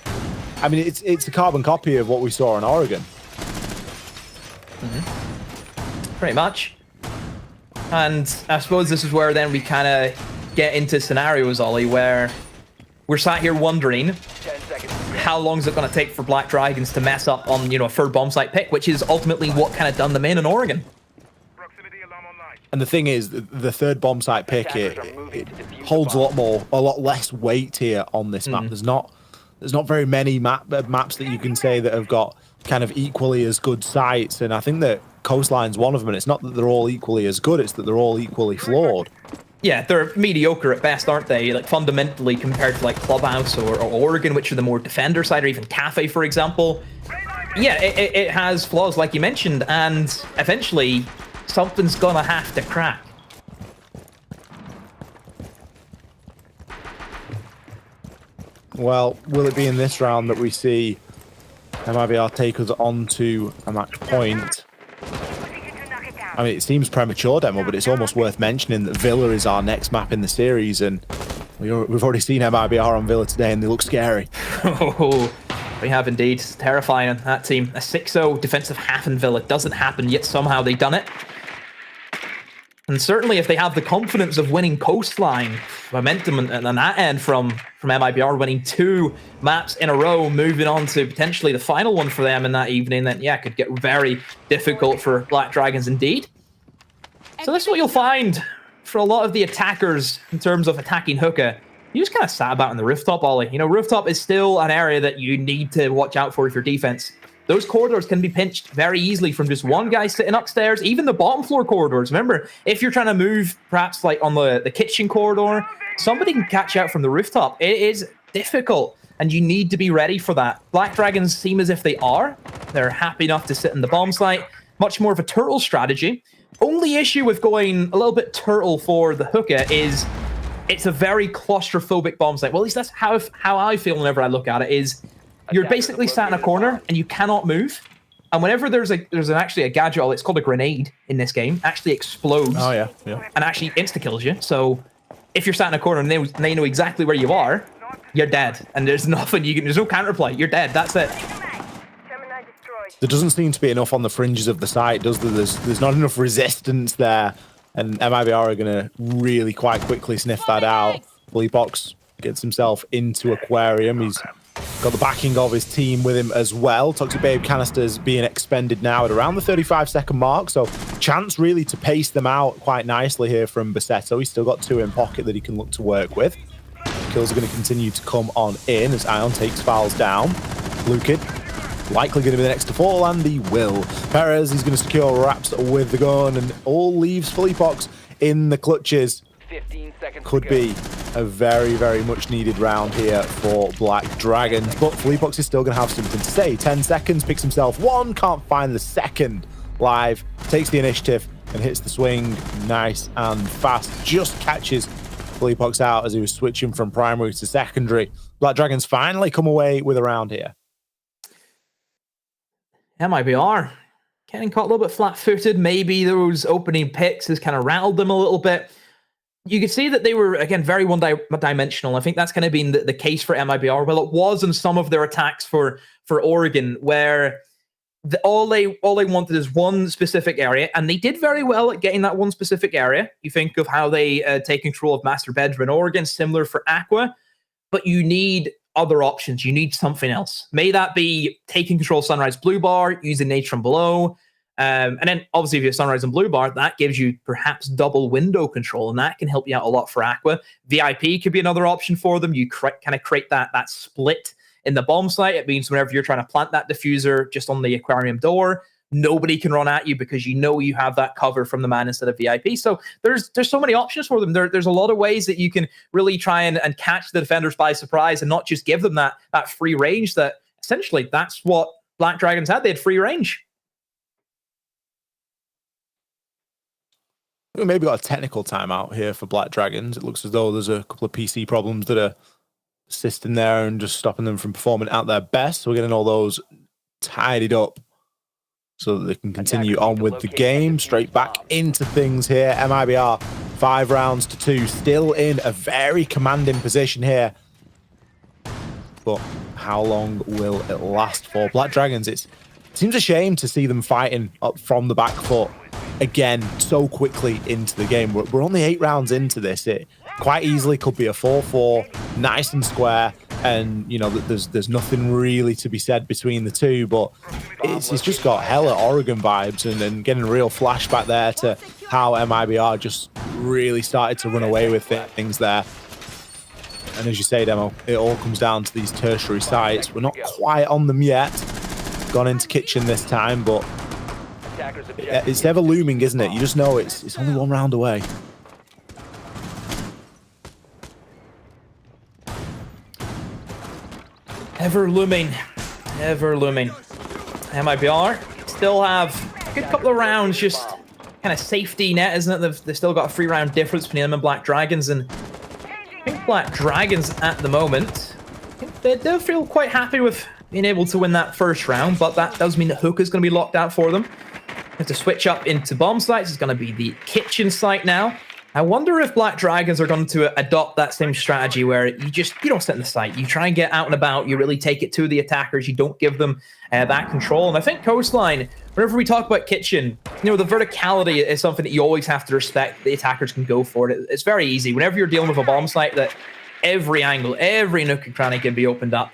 I mean, it's a carbon copy of what we saw in Oregon. Mm-hmm. Pretty much. And I suppose this is where then we kind of get into scenarios, Ollie, where we're sat here wondering how long is it going to take for Black Dragons to mess up on, you know, a third bomb site pick, which is ultimately what kind of done them in Oregon. And the thing is, the third bomb site pick, it holds a lot less weight here on this map. There's not very many maps that you can say that have got kind of equally as good sites, and I think that Coastline's one of them. And it's not that they're all equally as good; it's that they're all equally flawed. Yeah, they're mediocre at best, aren't they? Like, fundamentally, compared to like Clubhouse or Oregon, which are the more defender side, or even Cafe, for example. Yeah, it has flaws, like you mentioned, and eventually something's gonna have to crack. Well, will it be in this round that we see MIBR take us on to a match point? I mean, it seems premature, Demo, but it's almost worth mentioning that Villa is our next map in the series, and we've already seen MIBR on Villa today, and they look scary. Oh, we have indeed. It's terrifying, that team. A 6-0 defensive half in Villa doesn't happen, yet somehow they've done it. And certainly if they have the confidence of winning Coastline, momentum and that end from MIBR, winning 2 maps in a row, moving on to potentially the final one for them in that evening, then yeah, it could get very difficult for Black Dragons indeed. So this is what you'll find for a lot of the attackers in terms of attacking hookah. You just kind of sat about in the rooftop, Ollie. You know, rooftop is still an area that you need to watch out for if you're defense. Those corridors can be pinched very easily from just one guy sitting upstairs, even the bottom floor corridors. Remember, if you're trying to move perhaps like on the kitchen corridor, somebody can catch you out from the rooftop. It is difficult, and you need to be ready for that. Black Dragons seem as if they are. They're happy enough to sit in the bomb site. Much more of a turtle strategy. Only issue with going a little bit turtle for the hookah is it's a very claustrophobic bomb site. Well, at least that's how I feel whenever I look at it, is you're basically sat in a corner and you cannot move. And whenever there's actually a gadget, it's called a grenade in this game, actually explodes. Oh yeah. And actually insta-kills you. So if you're sat in a corner and they know exactly where you are, you're dead. And there's nothing there's no counterplay. You're dead. That's it. There doesn't seem to be enough on the fringes of the site, does there? There's not enough resistance there. And MIBR are going to really quite quickly sniff that out. Bleedbox gets himself into Aquarium. He's got the backing of his team with him as well. Toxic Babe canisters being expended now at around the 35-second mark, so chance really to pace them out quite nicely here from Bassetto. He's still got 2 in pocket that he can look to work with. Kills are going to continue to come on in as Ion takes fouls down. Blue Kid likely going to be the next to fall, and he will. Perez, he's going to secure wraps with the gun and all leaves Fleapox in the clutches. 15 seconds Could to go. be a very, very much needed round here for Black Dragons, but Fleapox is still going to have something to say. 10 seconds, picks himself one, can't find the second. Live, takes the initiative and hits the swing nice and fast. Just catches Fleapox out as he was switching from primary to secondary. Black Dragons finally come away with a round here. MIBR getting caught a little bit flat-footed. Maybe those opening picks has kind of rattled them a little bit. You could see that they were, again, very one-dimensional. I think that's kind of been the case for MIBR. Well, it was in some of their attacks for Oregon, where all they wanted is one specific area, and they did very well at getting that one specific area. You think of how they take control of Master Bedroom in Oregon, similar for Aqua, but you need other options. You need something else. May that be taking control of Sunrise Blue Bar, using Nature from below. And then obviously if you have Sunrise and Blue Bar, that gives you perhaps double window control, and that can help you out a lot for Aqua. VIP could be another option for them. You kind of create that split in the bomb site. It means whenever you're trying to plant that diffuser just on the aquarium door, nobody can run at you because you know you have that cover from the man instead of VIP. So there's so many options for them. There's a lot of ways that you can really try and catch the defenders by surprise and not just give them that free range. That essentially that's what Black Dragons had. They had free range. We maybe got a technical timeout here for Black Dragons. It looks as though there's a couple of PC problems that are assisting there and just stopping them from performing at their best. So we're getting all those tidied up so that they can continue on with the game. Straight back into things here. MIBR 5 rounds to 2, still in a very commanding position here. But how long will it last for Black Dragons? It seems a shame to see them fighting up from the back foot again so quickly into the game. We're only 8 rounds into this. It quite easily could be a 4-4, nice and square, and you know there's nothing really to be said between the two, but it's just got hella Oregon vibes and getting a real flashback there to how MIBR just really started to run away with things there. And as you say, Demo, it all comes down to these tertiary sites. We're not quite on them yet. Gone into kitchen this time, but it's ever looming, isn't it? You just know it's only 1 round away. Ever looming. Ever looming. MIBR still have a good couple of rounds, just kind of safety net, isn't it? They've still got a 3-round difference between them and Black Dragons, and I think Black Dragons at the moment, they do feel quite happy with being able to win that first round, but that does mean that Hook is going to be locked out for them. Have to switch up into bomb sites. It's going to be the kitchen site now. I wonder if Black Dragons are going to adopt that same strategy where you don't sit in the site. You try and get out and about. You really take it to the attackers. You don't give them that control. And I think Coastline, whenever we talk about kitchen, the verticality is something that you always have to respect. The attackers can go for it. It's very easy. Whenever you're dealing with a bomb site, that every angle, every nook and cranny can be opened up.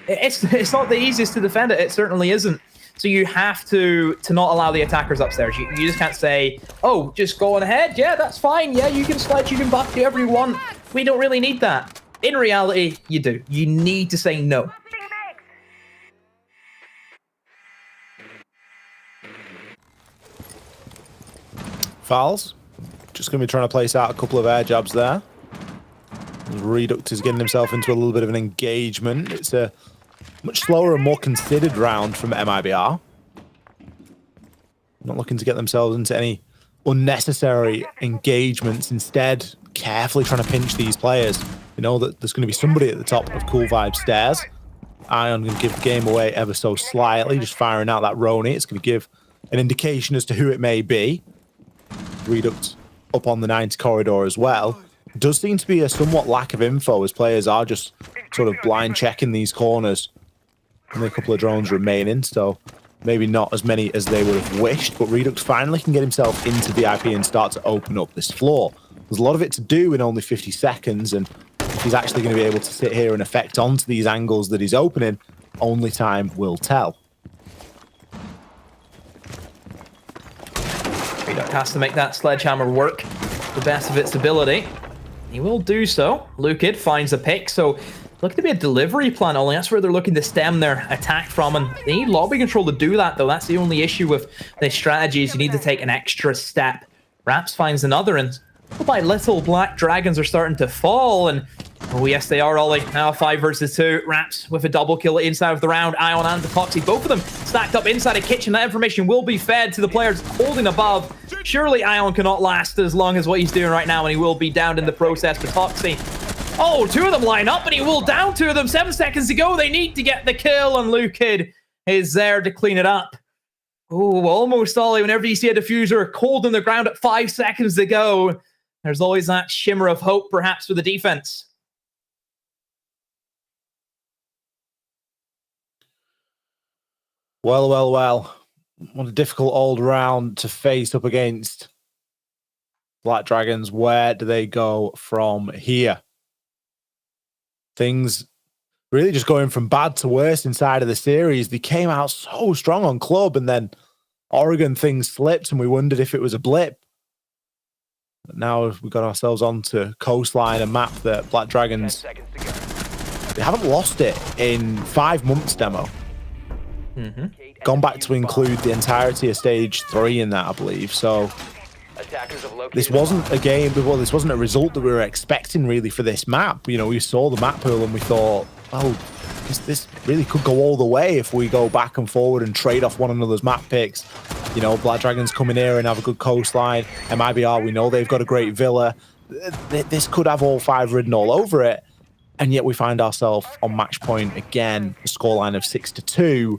It's not the easiest to defend it. It certainly isn't. So you have to not allow the attackers upstairs. You just can't say, oh, just go on ahead. Yeah, that's fine. Yeah, you can sledge, you can buck, do whatever you want. We don't really need that. In reality, you do. You need to say no. Fouls. Just going to be trying to place out a couple of air jabs there. Reduct is getting himself into a little bit of an engagement. It's a much slower and more considered round from MIBR. Not looking to get themselves into any unnecessary engagements. Instead, carefully trying to pinch these players. You know that there's going to be somebody at the top of Cool Vibe stairs. Ion going to give the game away ever so slightly, just firing out that Roni. It's going to give an indication as to who it may be. Reduct up on the 90 corridor as well. Does seem to be a somewhat lack of info as players are just sort of blind checking these corners. Only a couple of drones remaining, so maybe not as many as they would have wished, but Redux finally can get himself into VIP and start to open up this floor. There's a lot of it to do in only 50 seconds, and if he's actually going to be able to sit here and affect onto these angles that he's opening, only time will tell. Reduct has to make that sledgehammer work to the best of its ability. He will do so. Lukid finds a pick, so looking to be a delivery plan only. That's where they're looking to stem their attack from, and they need lobby control to do that, though. That's the only issue with this strategy, is you need to take an extra step. Raps finds another, and little by little, Black Dragons are starting to fall, and oh yes, they are, Ollie. Now 5 versus 2. Raps with a double kill inside of the round. Ion and Toxie, both of them stacked up inside a kitchen. That information will be fed to the players holding above. Surely Ion cannot last as long as what he's doing right now, and he will be downed in the process. But Toxie, oh, 2 of them line up, and he will down 2 of them. 7 seconds to go. They need to get the kill, and Lukid is there to clean it up. Oh, almost, Ollie. Whenever you see a diffuser cold on the ground at 5 seconds to go, there's always that shimmer of hope, perhaps, for the defense. Well, well, well. What a difficult old round to face up against Black Dragons. Where do they go from here? Things really just going from bad to worse inside of the series. They came out so strong on club, and then Oregon things slipped, and we wondered if it was a blip. But now we got ourselves onto Coastline, a map that Black Dragons, they haven't lost it in 5 months demo. Gone back to include the entirety of stage 3 in that, I believe. So this wasn't a game, well, this wasn't a result that we were expecting really for this map. You know, we saw the map pool and we thought, oh, this really could go all the way if we go back and forward and trade off one another's map picks. You know, Black Dragons come in here and have a good coastline. MIBR, we know they've got a great villa. This could have all 5 ridden all over it. And yet we find ourselves on match point again, a scoreline of 6-2.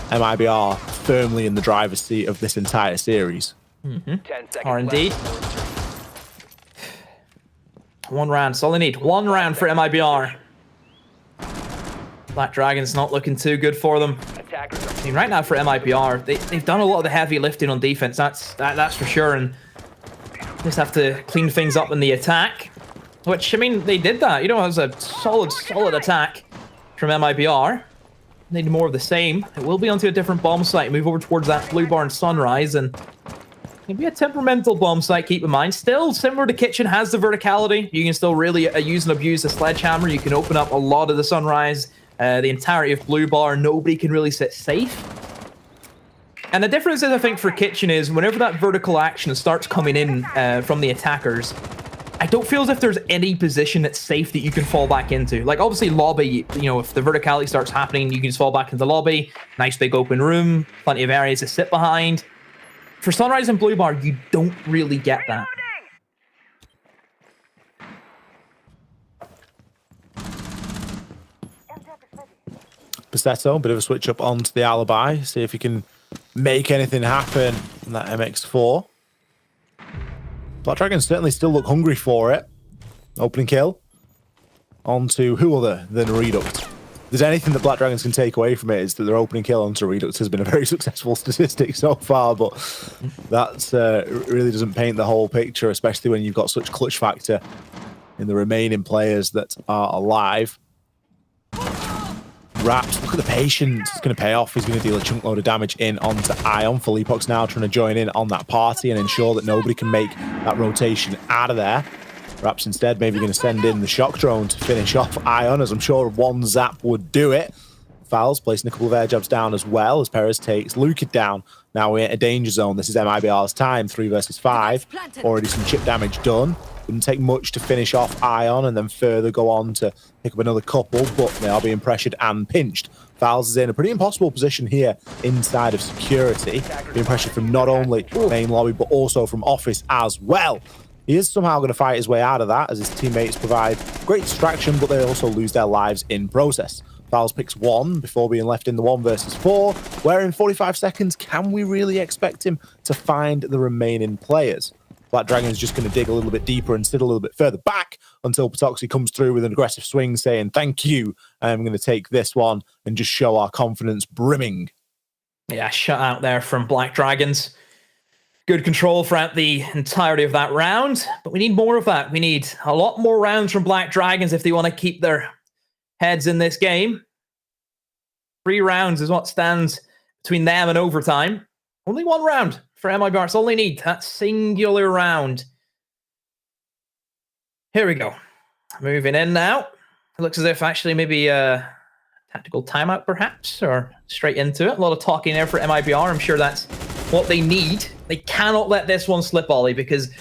MIBR firmly in the driver's seat of this entire series. Are indeed. 1 round, that's all they need. 1 round for MIBR. Black Dragons not looking too good for them. I mean, right now for MIBR, they've done a lot of the heavy lifting on defense, that's for sure, and just have to clean things up in the attack. Which, I mean, they did that. You know, it was a solid attack from MIBR. Need more of the same. It will be onto a different bomb site. Move over towards that Blue Barn Sunrise, and maybe a temperamental bomb site, keep in mind. Still, similar to Kitchen, has the verticality. You can still really use and abuse the sledgehammer. You can open up a lot of the Sunrise, the entirety of Blue Bar. Nobody can really sit safe. And the difference is, I think, for Kitchen is whenever that vertical action starts coming in from the attackers, I don't feel as if there's any position that's safe that you can fall back into. Like, obviously, lobby, you know, if the verticality starts happening, you can just fall back into the lobby. Nice big open room, plenty of areas to sit behind. For Sunrise and Blue Bar, you don't really get that. Passetto, bit of a switch up onto the Alibi. See if he can make anything happen on that MX4. Black Dragons certainly still look hungry for it. Opening kill. Onto who other than Reduct. If there's anything that Black Dragons can take away from it, is that their opening kill onto Reduct has been a very successful statistic so far, but that really doesn't paint the whole picture, especially when you've got such clutch factor in the remaining players that are alive. Raps, look at the patience. It's going to pay off. He's going to deal a chunk load of damage in onto Ion. Philippox now trying to join in on that party and ensure that nobody can make that rotation out of there. Raps instead maybe going to send in the shock drone to finish off Ion, as I'm sure one zap would do it. Fouls, placing a couple of air jabs down as well as Perez takes Lukid down. Now we're in a danger zone. This is MIBR's time, 3 versus 5. Already some chip damage done. Wouldn't take much to finish off Ion and then further go on to pick up another couple, but they are being pressured and pinched. Fouls is in a pretty impossible position here inside of security. Being pressured from not only main lobby, but also from office as well. He is somehow going to fight his way out of that as his teammates provide great distraction, but they also lose their lives in process. Fouls picks 1 before being left in the 1 versus 4, where in 45 seconds, can we really expect him to find the remaining players? Black Dragon's just going to dig a little bit deeper and sit a little bit further back until Patoxy comes through with an aggressive swing saying, thank you, I'm going to take this one and just show our confidence brimming. Yeah, shut out there from Black Dragons. good control throughout the entirety of that round. But we need more of that. We need a lot more rounds from Black Dragons if they want to keep their heads in this game. 3 rounds is what stands between them and overtime. Only 1 round for MIBR. That's all they need. That singular round. Here we go. Moving in now. It looks as if actually maybe a tactical timeout perhaps, or straight into it. A lot of talking there for MIBR. I'm sure that's what they need. They cannot let this one slip, Ollie, because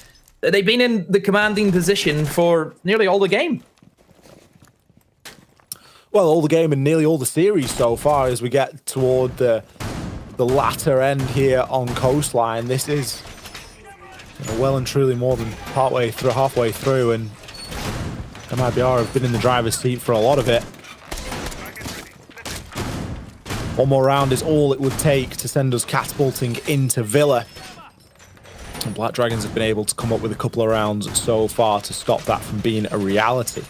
they've been in the commanding position for nearly all the game. Well, all the game and nearly all the series so far as we get toward the latter end here on Coastline. This is well and truly more than halfway through, and MIBR have been in the driver's seat for a lot of it. One more round is all it would take to send us catapulting into Villa. And Black Dragons have been able to come up with a couple of rounds so far to stop that from being a reality.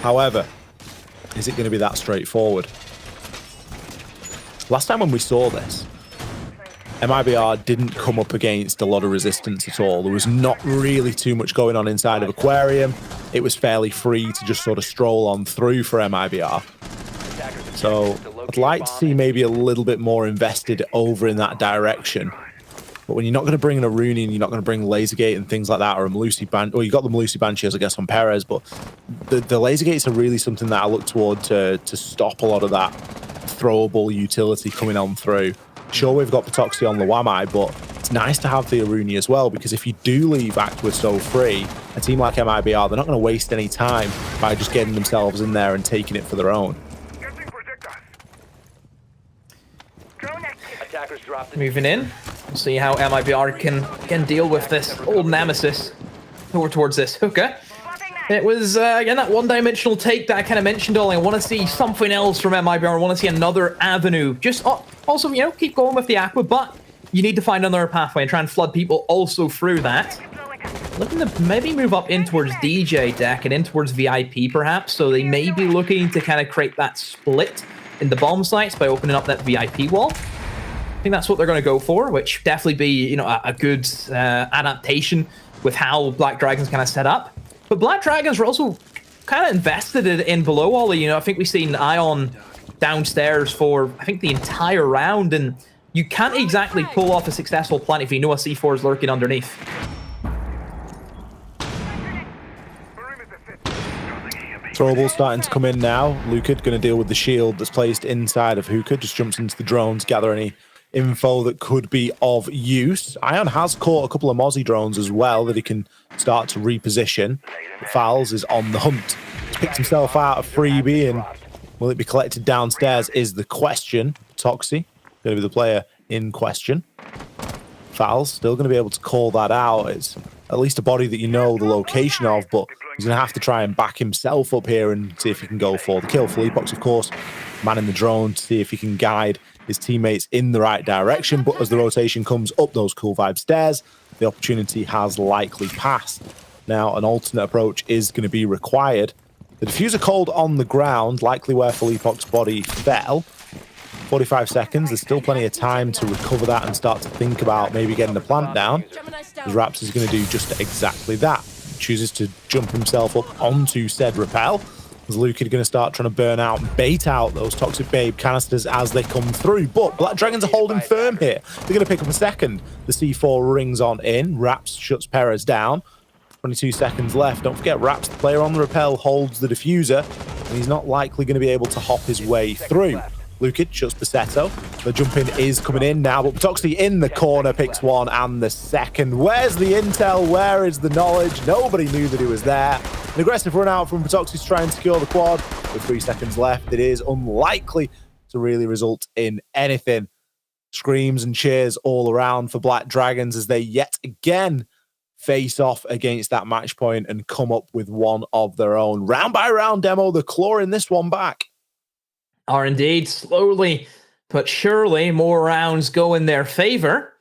However, is it going to be that straightforward? Last time when we saw this, MIBR didn't come up against a lot of resistance at all. There was not really too much going on inside of Aquarium. It was fairly free to just sort of stroll on through for MIBR. So I'd like to see maybe a little bit more invested over in that direction. But when you're not going to bring in a Rooney and you're not going to bring Lasergate and things like that, or a Malusi Ban, well, you got the Malusi Banshees, I guess, on Perez, but the Lasergates are really something that I look toward to stop a lot of that throwable utility coming on through. Sure, we've got Patoxy on the Wamai, but it's nice to have the Aruni as well, because if you do leave Aqua so free, a team like MIBR, they're not going to waste any time by just getting themselves in there and taking it for their own. Moving in. We'll see how MIBR can deal with this old nemesis over towards this hookah. It was, again, that one-dimensional take that I kind of mentioned, Ollie. I want to see something else from MIBR. I want to see another avenue. Just also, you know, keep going with the Aqua, but you need to find another pathway and try and flood people also through that. Looking to maybe move up in towards DJ deck and in towards VIP, perhaps. So they may be looking to kind of create that split in the bomb sites by opening up that VIP wall. I think that's what they're going to go for, which definitely be, you know, a good adaptation with how Black Dragons kind of set up. But Black Dragons were also kind of invested in below Ollie. You know, I think we've seen Ion downstairs for, I think, the entire round, and you can't exactly pull off a successful plant if you know a C4 is lurking underneath. Throwable starting to come in now. Luca going to deal with the shield that's placed inside of Hookah. Just jumps into the drones, gather any info that could be of use. Ion has caught a couple of Mozzie drones as well that he can start to reposition. Fowls is on the hunt. He's picked himself out of freebie, and will it be collected downstairs is the question. Toxie going to be the player in question. Fowls still going to be able to call that out. It's at least a body that you know the location of, but he's going to have to try and back himself up here and see if he can go for the kill. Fleetbox, of course, manning the drone to see if he can guide his teammates in the right direction. But as the rotation comes up those cool vibe stairs, the opportunity has likely passed. Now, an alternate approach is going to be required. The diffuser cold on the ground, likely where Fleetbox's body fell. 45 seconds, there's still plenty of time to recover that and start to think about maybe getting the plant down. As Raps is going to do just exactly that. He chooses to jump himself up onto said rappel. As Luke is going to start trying to burn out and bait out those Toxic Babe canisters as they come through. But Black Dragons are holding firm here. They're going to pick up a second. The C4 rings on in. Raps shuts Perez down. 22 seconds left. Don't forget, Raps, the player on the rappel, holds the diffuser, and he's not likely going to be able to hop his way through. Lukic shuts Bassetto. The jump in is coming in now, but Toxie in the corner picks one and the second. Where's the intel? Where is the knowledge? Nobody knew that he was there. An aggressive run out from Patoxy to try and secure the quad. With 3 seconds left, it is unlikely to really result in anything. Screams and cheers all around for Black Dragons as they yet again face off against that match point and come up with one of their own. Round by round demo, the clawing this one back. Are indeed slowly but surely more rounds go in their favor.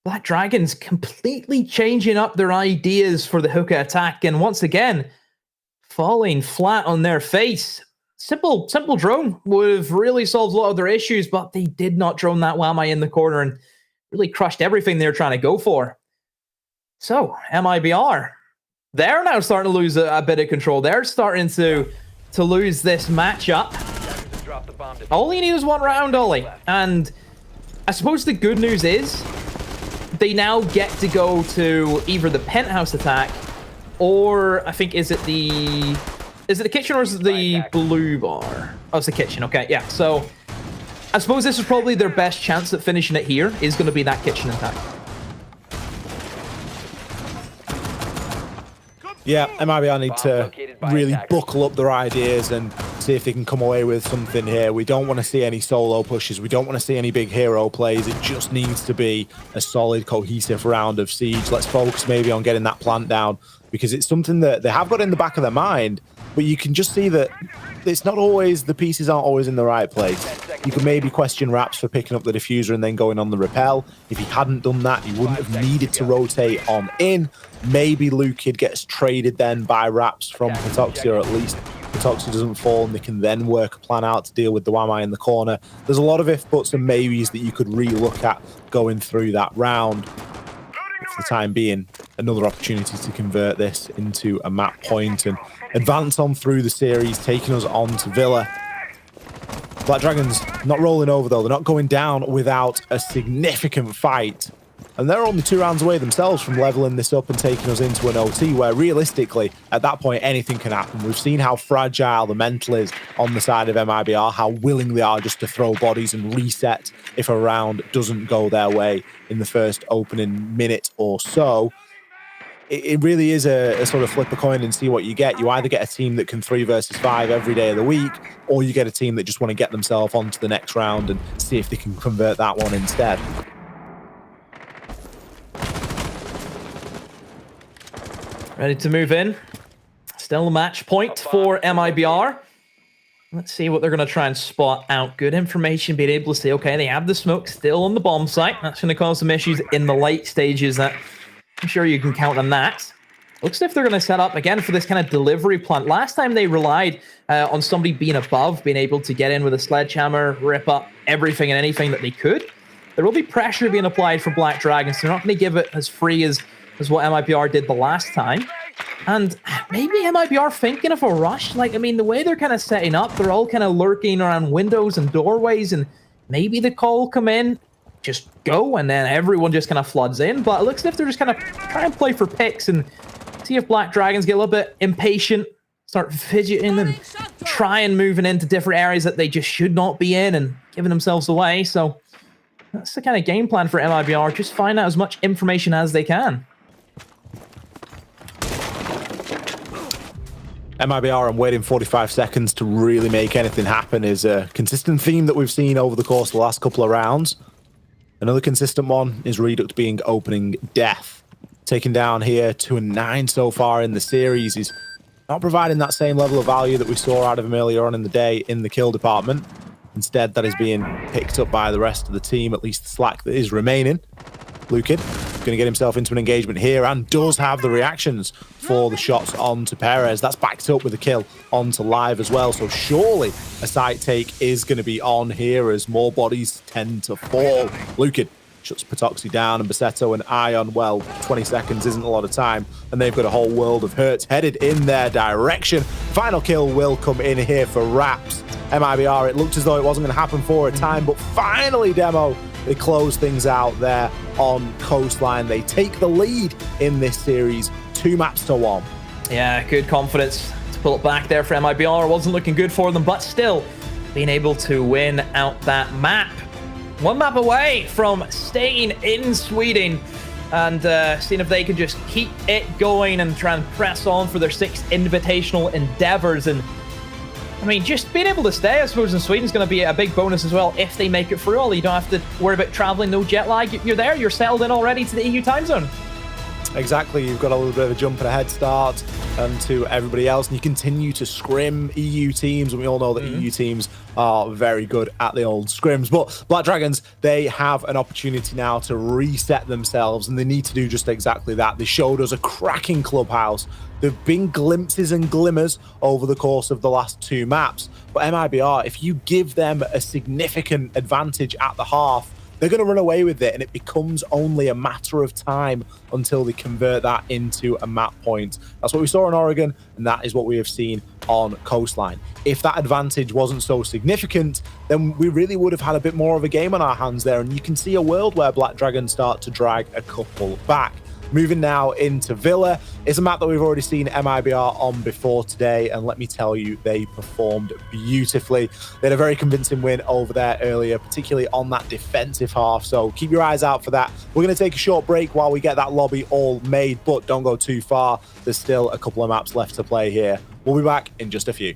Black Dragons completely changing up their ideas for the hookah attack, and once again falling flat on their face. Simple drone would have really solved a lot of their issues, but they did not drone that Wamai in the corner, and really crushed everything they're trying to go for. So, MIBR, they're now starting to lose a bit of control. They're starting to lose this matchup. All you need is one round, Ollie. And I suppose the good news is they now get to go to either the penthouse attack or I think is it the kitchen or is it the blue bar? Oh, it's the kitchen. Okay, yeah. So I suppose this is probably their best chance at finishing it here is going to be that kitchen attack. Yeah, MIBR need to really buckle up their ideas and see if they can come away with something here. We don't want to see any solo pushes. We don't want to see any big hero plays. It just needs to be a solid, cohesive round of Siege. Let's focus maybe on getting that plant down because it's something that they have got in the back of their mind, but you can just see that it's not always, the pieces aren't always in the right place. You can maybe question Raps for picking up the diffuser and then going on the repel. If he hadn't done that, he wouldn't have needed to rotate on in. Maybe Lukid gets traded then by Raps from Patoxia, or at least Patoxia doesn't fall and they can then work a plan out to deal with the Wamai in the corner. There's a lot of if, buts and maybes that you could re-look at going through that round. For the time being, another opportunity to convert this into a map point and advance on through the series, taking us on to Villa. Black Dragons not rolling over though. They're not going down without a significant fight. And they're only 2 rounds away themselves from leveling this up and taking us into an OT where realistically, at that point, anything can happen. We've seen how fragile the mental is on the side of MIBR, how willing they are just to throw bodies and reset if a round doesn't go their way in the first opening minute or so. It really is a sort of flip a coin and see what you get. You either get a team that can 3 versus 5 every day of the week, or you get a team that just want to get themselves onto the next round and see if they can convert that one instead. Ready to move in. Still a match point for MIBR. Let's see what they're going to try and spot out. Good information, being able to say, okay, they have the smoke still on the bomb site. That's going to cause some issues in the late stages. That I'm sure you can count on that. Looks as if they're going to set up again for this kind of delivery plant. Last time they relied on somebody being above, being able to get in with a sledgehammer, rip up everything and anything that they could. There will be pressure being applied for Black Dragons. They're not going to give it as free as what MIBR did the last time. And maybe MIBR thinking of a rush. Like, I mean, the way they're kind of setting up, they're all kind of lurking around windows and doorways, and maybe the call come in, just go, and then everyone just kind of floods in. But it looks as if they're just kind of trying to play for picks and see if Black Dragons get a little bit impatient, start fidgeting and trying moving into different areas that they just should not be in and giving themselves away. So that's the kind of game plan for MIBR. Just find out as much information as they can. MIBR and waiting 45 seconds to really make anything happen is a consistent theme that we've seen over the course of the last couple of rounds. Another consistent one is Reduct being opening death. Taken down here 2-9 so far in the series. He's not providing that same level of value that we saw out of him earlier on in the day in the kill department. Instead, that is being picked up by the rest of the team, at least the slack that is remaining. Lukid going to get himself into an engagement here and does have the reactions for the shots onto Perez. That's backed up with a kill onto Live as well. So surely a site take is going to be on here as more bodies tend to fall. Lukid shuts Patoxi down and Basetto and Ion, well, 20 seconds isn't a lot of time, and they've got a whole world of hurts headed in their direction. Final kill will come in here for Raps. MIBR, it looked as though it wasn't going to happen for a time, but finally, Demo, they close things out there on Coastline. They take the lead in this series, 2-1. Yeah, good confidence to pull it back there for MIBR. Wasn't looking good for them, but still being able to win out that map. 1 map away from staying in Sweden and seeing if they can just keep it going and try and press on for their 6th invitational endeavors. And I mean, just being able to stay, I suppose, in Sweden is going to be a big bonus as well if they make it through all. You don't have to worry about traveling, no jet lag. You're there, you're settled in already to the EU time zone. Exactly, you've got a little bit of a jump and a head start to everybody else, and you continue to scrim EU teams, and we all know that EU teams are very good at the old scrims. But Black Dragons, they have an opportunity now to reset themselves, and they need to do just exactly that. They showed us a cracking clubhouse. There've been glimpses and glimmers over the course of the last 2 maps, but MIBR, if you give them a significant advantage at the half, they're going to run away with it, and it becomes only a matter of time until they convert that into a map point. That's what we saw in Oregon, and that is what we have seen on Coastline. If that advantage wasn't so significant, then we really would have had a bit more of a game on our hands there, and you can see a world where Black Dragon start to drag a couple back. Moving now into Villa. It's a map that we've already seen MIBR on before today, and let me tell you, they performed beautifully. They had a very convincing win over there earlier, particularly on that defensive half, so keep your eyes out for that. We're going to take a short break while we get that lobby all made, but don't go too far. There's still a couple of maps left to play here. We'll be back in just a few.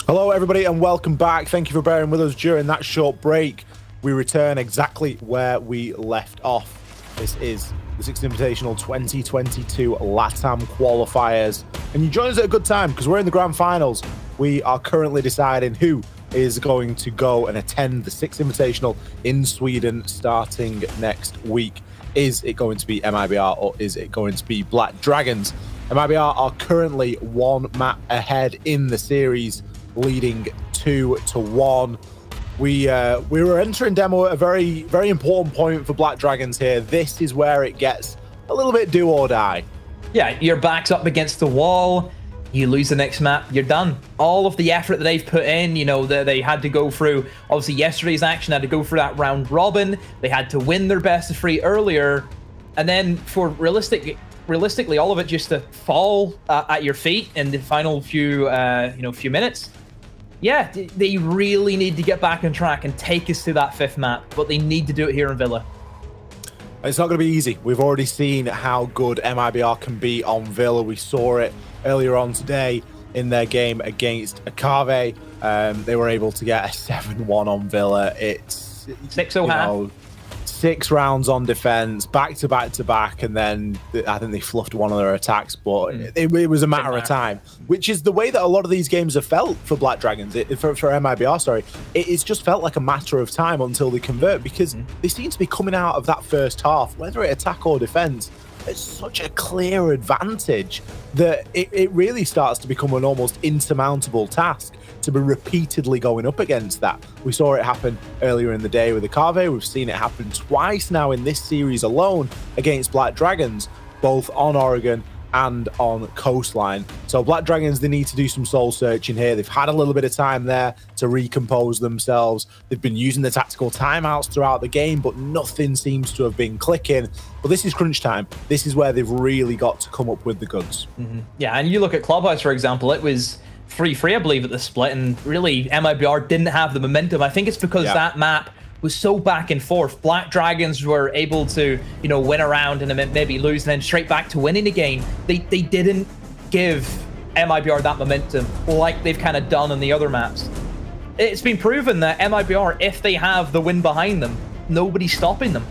Hello, everybody, and welcome back. Thank you for bearing with us during that short break. We return exactly where we left off. This is the Sixth Invitational 2022 LATAM Qualifiers. And you join us at a good time because we're in the grand finals. We are currently deciding who is going to go and attend the Sixth Invitational in Sweden starting next week. Is it going to be MIBR or is it going to be Black Dragons? MIBR are currently one map ahead in the series, leading 2-1. We were entering demo at a very, very important point for Black Dragons here. This is where it gets a little bit do or die. Yeah, your back's up against the wall. You lose the next map, you're done. All of the effort that they've put in, you know, they had to go through, obviously yesterday's action, had to go through that round robin. They had to win their best of 3 earlier. And then for realistically, all of it just to fall at your feet in the final few minutes. Yeah, they really need to get back on track and take us to that 5th map, but they need to do it here in Villa. It's not going to be easy. We've already seen how good MIBR can be on Villa. We saw it earlier on today in their game against Akave. They were able to get a 7-1 on Villa. It's 6-0 6 rounds on defense, back to back, and then I think they fluffed one of their attacks, but it was a matter of time, which is the way that a lot of these games have felt for Black Dragons, for MIBR, sorry. It's just felt like a matter of time until they convert, because they seem to be coming out of that first half, whether it attack or defense, it's such a clear advantage that it really starts to become an almost insurmountable task to be repeatedly going up against that. We saw it happen earlier in the day with the Akave. We've seen it happen twice now in this series alone against Black Dragons, both on Oregon and on Coastline. So Black Dragons, they need to do some soul searching here. They've had a little bit of time there to recompose themselves. They've been using the tactical timeouts throughout the game, but nothing seems to have been clicking. But this is crunch time. This is where they've really got to come up with the goods. Yeah, and you look at Clubhouse, for example, it was 3-3, I believe, at the split, and really MIBR didn't have the momentum. I think it's because that map was so back and forth. Black Dragons were able to, you know, win around and then maybe lose and then straight back to winning again. They didn't give MIBR that momentum like they've kind of done in the other maps. It's been proven that MIBR, if they have the win behind them, nobody's stopping them.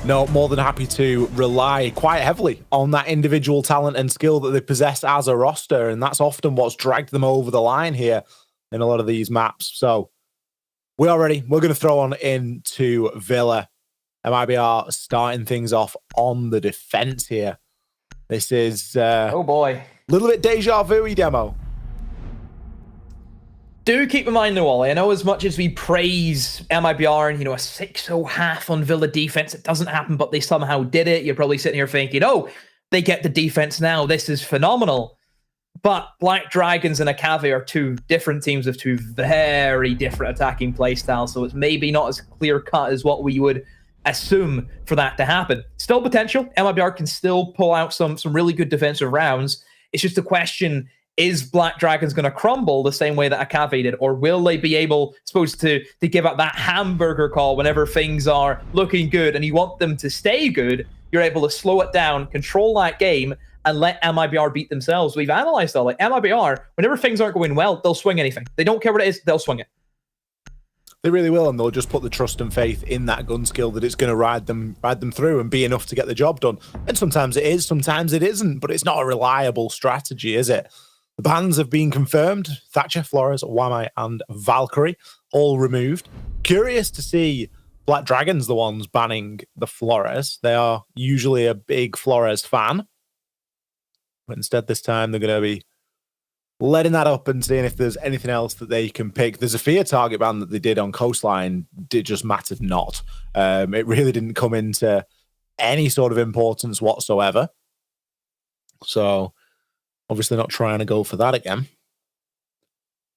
No, more than happy to rely quite heavily on that individual talent and skill that they possess as a roster, and that's often what's dragged them over the line here in a lot of these maps. So we are ready. We're going to throw on into Villa. MIBR starting things off on the defense here. This is oh boy, a little bit deja vu-y demo. Do keep in mind, though, Ollie, I know as much as we praise MIBR and, you know, a 6-0 half on Villa defense, it doesn't happen, but they somehow did it. You're probably sitting here thinking, oh, they get the defense now. This is phenomenal. But Black Dragons and Akave are 2 different teams with 2 very different attacking playstyles, so it's maybe not as clear-cut as what we would assume for that to happen. Still potential. MIBR can still pull out some really good defensive rounds. It's just a question, is Black Dragons going to crumble the same way that Akave did, or will they be able, supposed to give up that hamburger call whenever things are looking good and you want them to stay good? You're able to slow it down, control that game, and let MIBR beat themselves. We've analyzed that. Like MIBR, whenever things aren't going well, they'll swing anything. They don't care what it is, they'll swing it. They really will, and they'll just put the trust and faith in that gun skill that it's going to ride them through and be enough to get the job done. And sometimes it is, sometimes it isn't, but it's not a reliable strategy, is it? The bans have been confirmed. Thatcher, Flores, Wamai, and Valkyrie all removed. Curious to see Black Dragons the ones banning the Flores. They are usually a big Flores fan. But instead this time they're going to be letting that up and seeing if there's anything else that they can pick. There's a fear target ban that they did on Coastline. It just mattered not. It really didn't come into any sort of importance whatsoever. So obviously not trying to go for that again.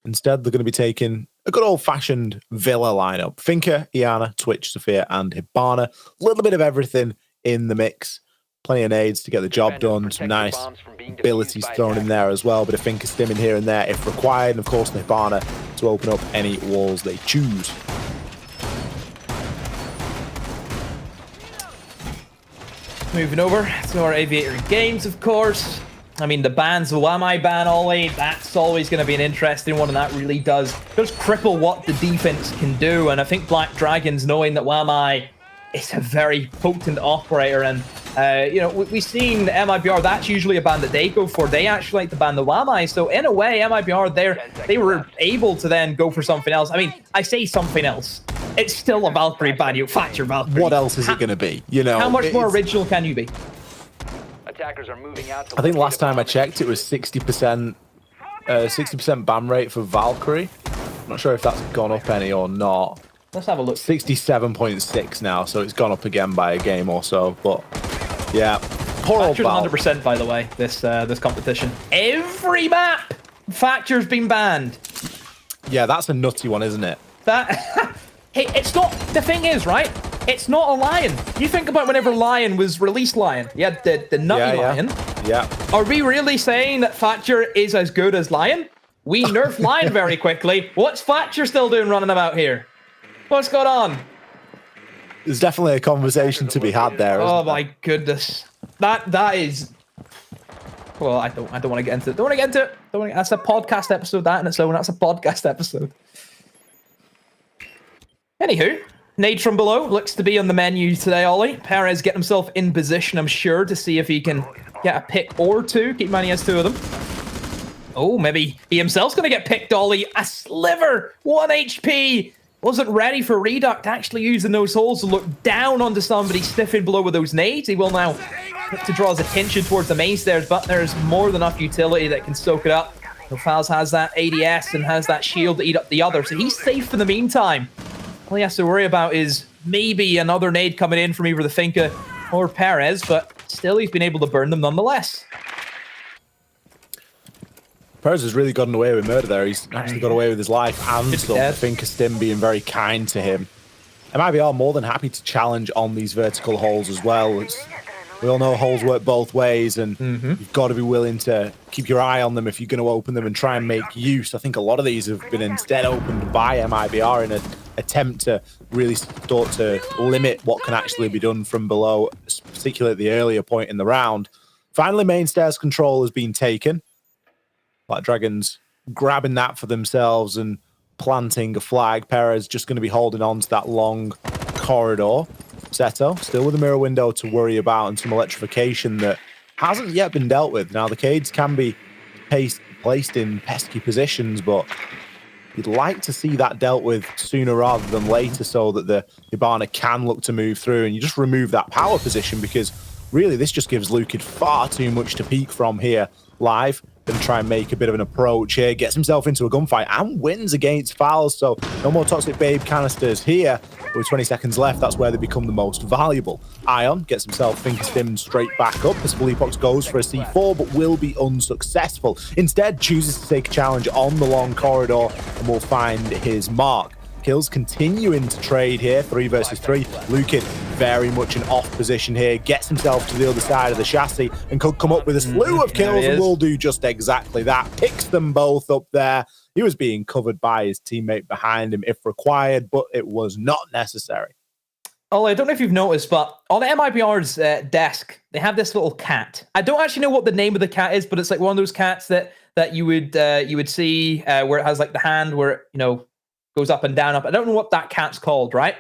Instead, they're going to be taking a good old-fashioned Villa lineup. Finka, Iana, Twitch, Sophia, and Hibana. A little bit of everything in the mix. Plenty of nades to get the job done. Some nice abilities thrown in there as well. Bit of Finka stimming here and there if required. And of course, the Hibana to open up any walls they choose. Moving over to our Aviator games, of course. I mean, the bans, the Wamai ban, Ollie, that's always going to be an interesting one, and that really does cripple what the defense can do. And I think Black Dragons, knowing that Wamai is a very potent operator, and you know, we've seen MIBR, that's usually a ban that they go for. They actually like to ban the Wamai. So in a way, MIBR, they were able to then go for something else. I mean, I say something else. It's still a Valkyrie ban. You fact your Valkyrie. What else is it going to be? You know, how much more original can you be? Attackers are moving out to I think last time I checked, it was 60% ban rate for Valkyrie. I'm not sure if that's gone up any or not. Let's have a look. 67.6 now, so it's gone up again by a game or so. But yeah, poor old Val. 100%, by the way. This competition, every map Factor's been banned. Yeah, that's a nutty one, isn't it? That hey, it's not. The thing is, right? It's not a Lion. You think about whenever Lion was released, Lion. You had the nutty Lion. Yeah. Are we really saying that Thatcher is as good as Lion? We nerfed Lion very quickly. What's Thatcher still doing running about here? What's going on? There's definitely a conversation to be had there. Oh my goodness. That is. Well, I don't want to get into it. Don't want to get into it. That's a podcast episode. That in its own. That's a podcast episode. Anywho. Nade from below looks to be on the menu today, Ollie. Perez getting himself in position, I'm sure, to see if he can get a pick or two. Keep in mind he has two of them. Oh, maybe he himself's going to get picked, Ollie. A sliver, 1 HP. Wasn't ready for Reduct, actually using those holes to look down onto somebody sniffing below with those nades. He will now look to draw his attention towards the main stairs, but there's more than enough utility that can soak it up. Fals has that ADS and has that shield to eat up the other, so he's safe in the meantime. All he has to worry about is maybe another nade coming in from either the Finka or Perez, but still he's been able to burn them nonetheless. Perez has really gotten away with murder there. He's actually got away with his life and some. I think Stim being very kind to him. MIBR more than happy to challenge on these vertical holes as well. We all know holes work both ways, and you've got to be willing to keep your eye on them if you're going to open them and try and make use. I think a lot of these have been instead opened by MIBR in an attempt to really start to limit what can actually be done from below, particularly at the earlier point in the round. Finally, main stairs control has been taken. Black Dragons grabbing that for themselves and planting a flag. Perez just going to be holding on to that long corridor. Seto still with a mirror window to worry about and some electrification that hasn't yet been dealt with. Now, the Cades can be placed in pesky positions, but you'd like to see that dealt with sooner rather than later so that the Hibana can look to move through, and you just remove that power position because really this just gives Lukid far too much to peek from here live. Going to try and make a bit of an approach here, gets himself into a gunfight and wins against Fowls, so no more Toxic Babe canisters here. With 20 seconds left, that's where they become the most valuable. Ion gets himself Stimmed straight back up as Fleepox goes for a C4, but will be unsuccessful. Instead, chooses to take a challenge on the long corridor and will find his mark. Kills continuing to trade here, 3 versus 3. Lukid very much in off position here, gets himself to the other side of the chassis and could come up with a slew of kills and will do just exactly that. Picks them both up there. He was being covered by his teammate behind him if required, but it was not necessary. Ollie, I don't know if you've noticed, but on MIBR's desk, they have this little cat. I don't actually know what the name of the cat is, but it's like one of those cats that you would see where it has like the hand where it, goes up and down, up. I don't know what that cat's called, right?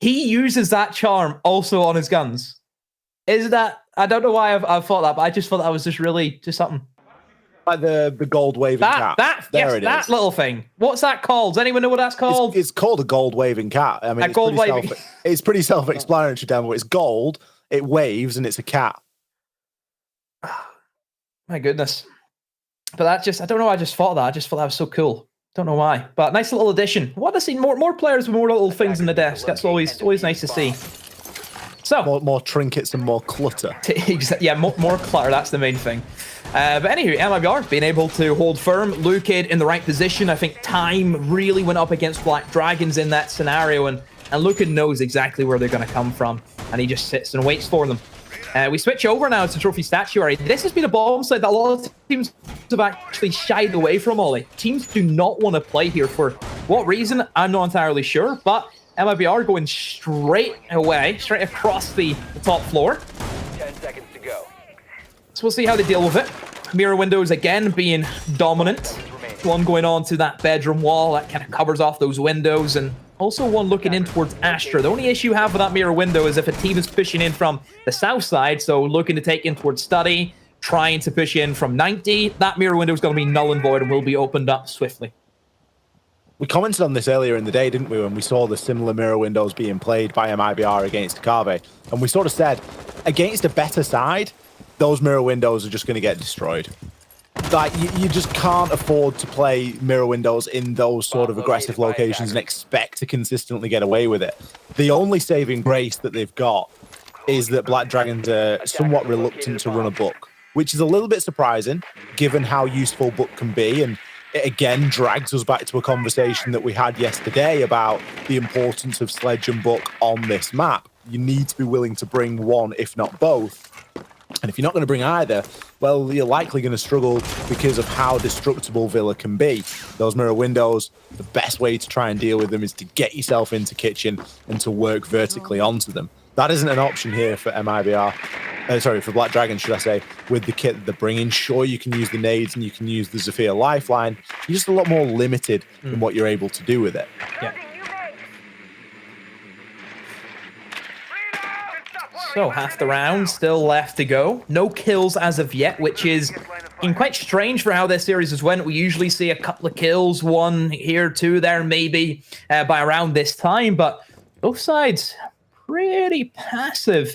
He uses that charm also on his guns. Is that... I don't know why I've thought that, but I just thought that was just something. Like the gold waving cat. That little thing. What's that called? Does anyone know what that's called? It's called a gold waving cat. I mean, it's pretty self-explanatory, Dan, but it's gold, it waves, and it's a cat. My goodness. But that's just... I don't know why I just thought that. I just thought that was so cool. Don't know why, but nice little addition. I want to see more players with more little things in the desk. That's always nice to see. So more trinkets and more clutter. Yeah, more clutter. That's the main thing. But anywho, MIBR being able to hold firm. Lukid in the right position. I think time really went up against Black Dragons in that scenario, and Lukid knows exactly where they're going to come from, and he just sits and waits for them. We switch over now to Trophy Statuary. This has been a bomb site that a lot of teams have actually shied away from, Ollie. Teams do not want to play here. For what reason, I'm not entirely sure, but MIBR going straight across the top floor. 10 seconds to go. So we'll see how they deal with it. Mirror windows again being dominant. One going on to that bedroom wall that kind of covers off those windows, and also one looking in towards Astra. The only issue you have with that mirror window is if a team is pushing in from the south side, so looking to take in towards study, trying to push in from 90, that mirror window is going to be null and void and will be opened up swiftly. We commented on this earlier in the day, didn't we, when we saw the similar mirror windows being played by MIBR against Kave, and we sort of said, against a better side, those mirror windows are just going to get destroyed. Like, you just can't afford to play mirror windows in those sort of aggressive locations and expect to consistently get away with it. The only saving grace that they've got is that Black Dragons are somewhat reluctant to run a book, which is a little bit surprising, given how useful book can be, and it again drags us back to a conversation that we had yesterday about the importance of sledge and book on this map. You need to be willing to bring one, if not both. And if you're not going to bring either, well, you're likely going to struggle because of how destructible Villa can be. Those mirror windows, the best way to try and deal with them is to get yourself into kitchen and to work vertically onto them. That isn't an option here for MIBR. Sorry, for Black Dragon, should I say, with the kit that they're bringing. Sure, you can use the nades and you can use the Zephyr Lifeline. You're just a lot more limited in what you're able to do with it. Yeah. So half the round still left to go. No kills as of yet, which is quite strange for how this series has went. We usually see a couple of kills, one here, two there, maybe by around this time. But both sides pretty passive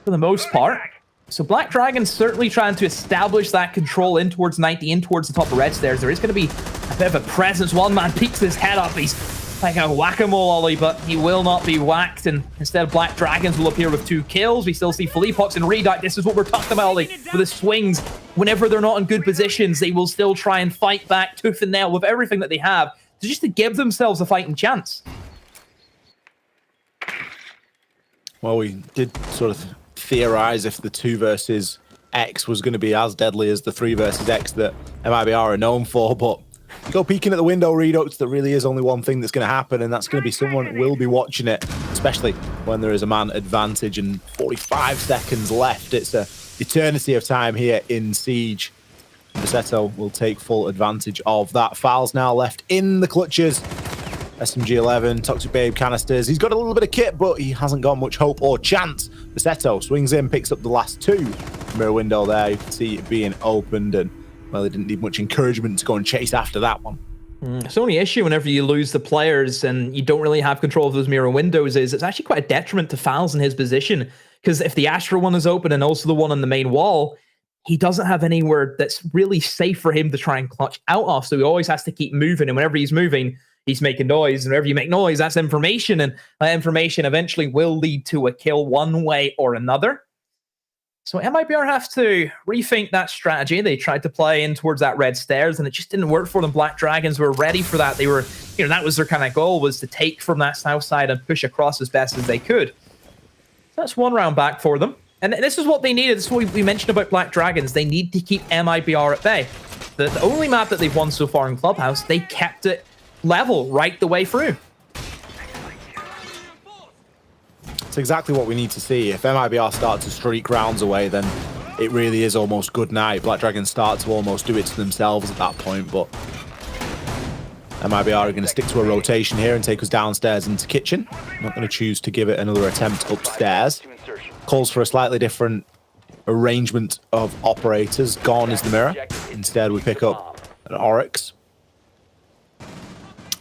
for the most part. So Black Dragon's certainly trying to establish that control in towards 90, in towards the top of red stairs. There is going to be a bit of a presence. One man peeks his head up. He's like a whack-a-mole Ollie, but he will not be whacked, and instead Black Dragons will appear with 2 kills. We still see Philippox and Redite. This is what we're talking about, Ollie, with the swings. Whenever they're not in good positions, they will still try and fight back tooth and nail with everything that they have, just to give themselves a fighting chance. Well, we did sort of theorize if the 2 versus X was going to be as deadly as the 3 versus X that MIBR are known for, but you go peeking at the window, Redux, there really is only one thing that's going to happen, and that's going to be someone will be watching it, especially when there is a man advantage and 45 seconds left. It's a eternity of time here in Siege. Basetto will take full advantage of that. Fouls now left in the clutches. SMG-11, Toxic Babe canisters. He's got a little bit of kit, but he hasn't got much hope or chance. Basetto swings in, picks up the last 2. Mirror window there, you can see it being opened, and well, they didn't need much encouragement to go and chase after that one. It's the only issue whenever you lose the players and you don't really have control of those mirror windows is it's actually quite a detriment to Fouls in his position, because if the Astra one is open and also the one on the main wall, he doesn't have anywhere that's really safe for him to try and clutch out of, so he always has to keep moving, and whenever he's moving, he's making noise, and whenever you make noise, that's information, and that information eventually will lead to a kill one way or another. So MIBR have to rethink that strategy. They tried to play in towards that red stairs, and it just didn't work for them. Black Dragons were ready for that. They were, that was their kind of goal, was to take from that south side and push across as best as they could. So that's 1 round back for them. And this is what they needed. This is what we mentioned about Black Dragons. They need to keep MIBR at bay. The only map that they've won so far in Clubhouse, they kept it level right the way through. It's exactly what we need to see. If MIBR start to streak rounds away, then it really is almost good night. Black Dragons start to almost do it to themselves at that point, but MIBR are going to stick to a rotation here and take us downstairs into kitchen. Not going to choose to give it another attempt upstairs. Calls for a slightly different arrangement of operators. Gone is the mirror. Instead, we pick up an Oryx.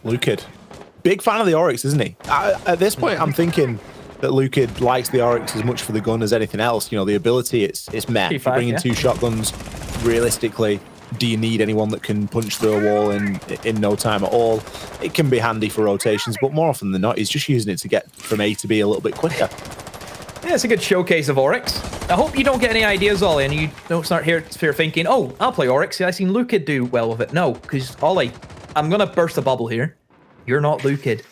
Lucid. Big fan of the Oryx, isn't he? At this point, I'm thinking that Lucid likes the Oryx as much for the gun as anything else. The ability, it's meh. If you're bringing 2 shotguns, realistically, do you need anyone that can punch through a wall in no time at all? It can be handy for rotations, but more often than not, he's just using it to get from A to B a little bit quicker. Yeah, it's a good showcase of Oryx. I hope you don't get any ideas, Ollie, and you don't start here thinking, oh, I'll play Oryx. Yeah, I've seen Lucid do well with it. No, because, Ollie, I'm going to burst a bubble here. You're not Lucid.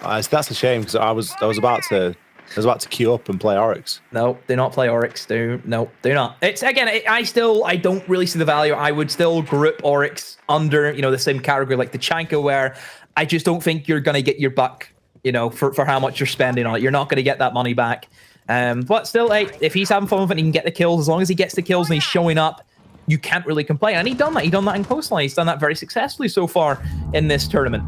That's a shame, because I was about to queue up and play Oryx. No, do not play Oryx. No, do not. It's again, I don't really see the value. I would still group Oryx under, the same category like the Chanka, where I just don't think you're going to get your buck, for how much you're spending on it. You're not going to get that money back. But still, hey, if he's having fun with it and he can get the kills, as long as he gets the kills and he's showing up, you can't really complain. And he done that. He done that in Coastline. He's done that very successfully so far in this tournament.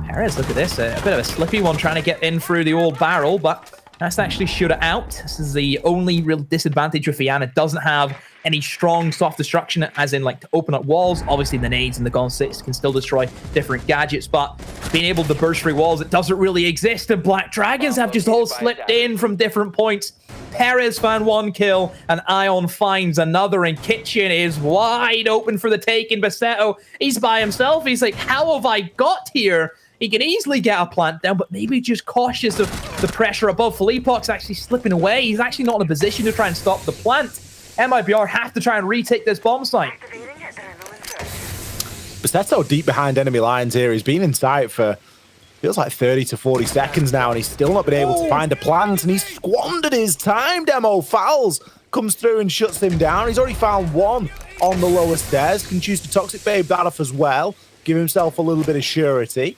Perez, look at this. A bit of a slippy one trying to get in through the old barrel, but that's actually shoot it out. This is the only real disadvantage with Ian. It doesn't have any strong soft destruction, as in like to open up walls. Obviously the nades and the Gun 6 can still destroy different gadgets, but being able to burst through walls, it doesn't really exist. And Black Dragons have just all slipped in from different points. Perez found one kill, and Ion finds another, and Kitchen is wide open for the taking. Basetto, he's by himself. He's like, how have I got here? He can easily get a plant down, but maybe just cautious of the pressure above. Philippok's actually slipping away. He's actually not in a position to try and stop the plant. MIBR have to try and retake this bomb site. Basetto deep behind enemy lines here. He's been in sight for, feels like 30 to 40 seconds now, and he's still not been able to find a plant, and he's squandered his time. Demo Fouls comes through and shuts him down. He's already found one on the lower stairs. Can choose to Toxic Babe that off as well. Give himself a little bit of surety.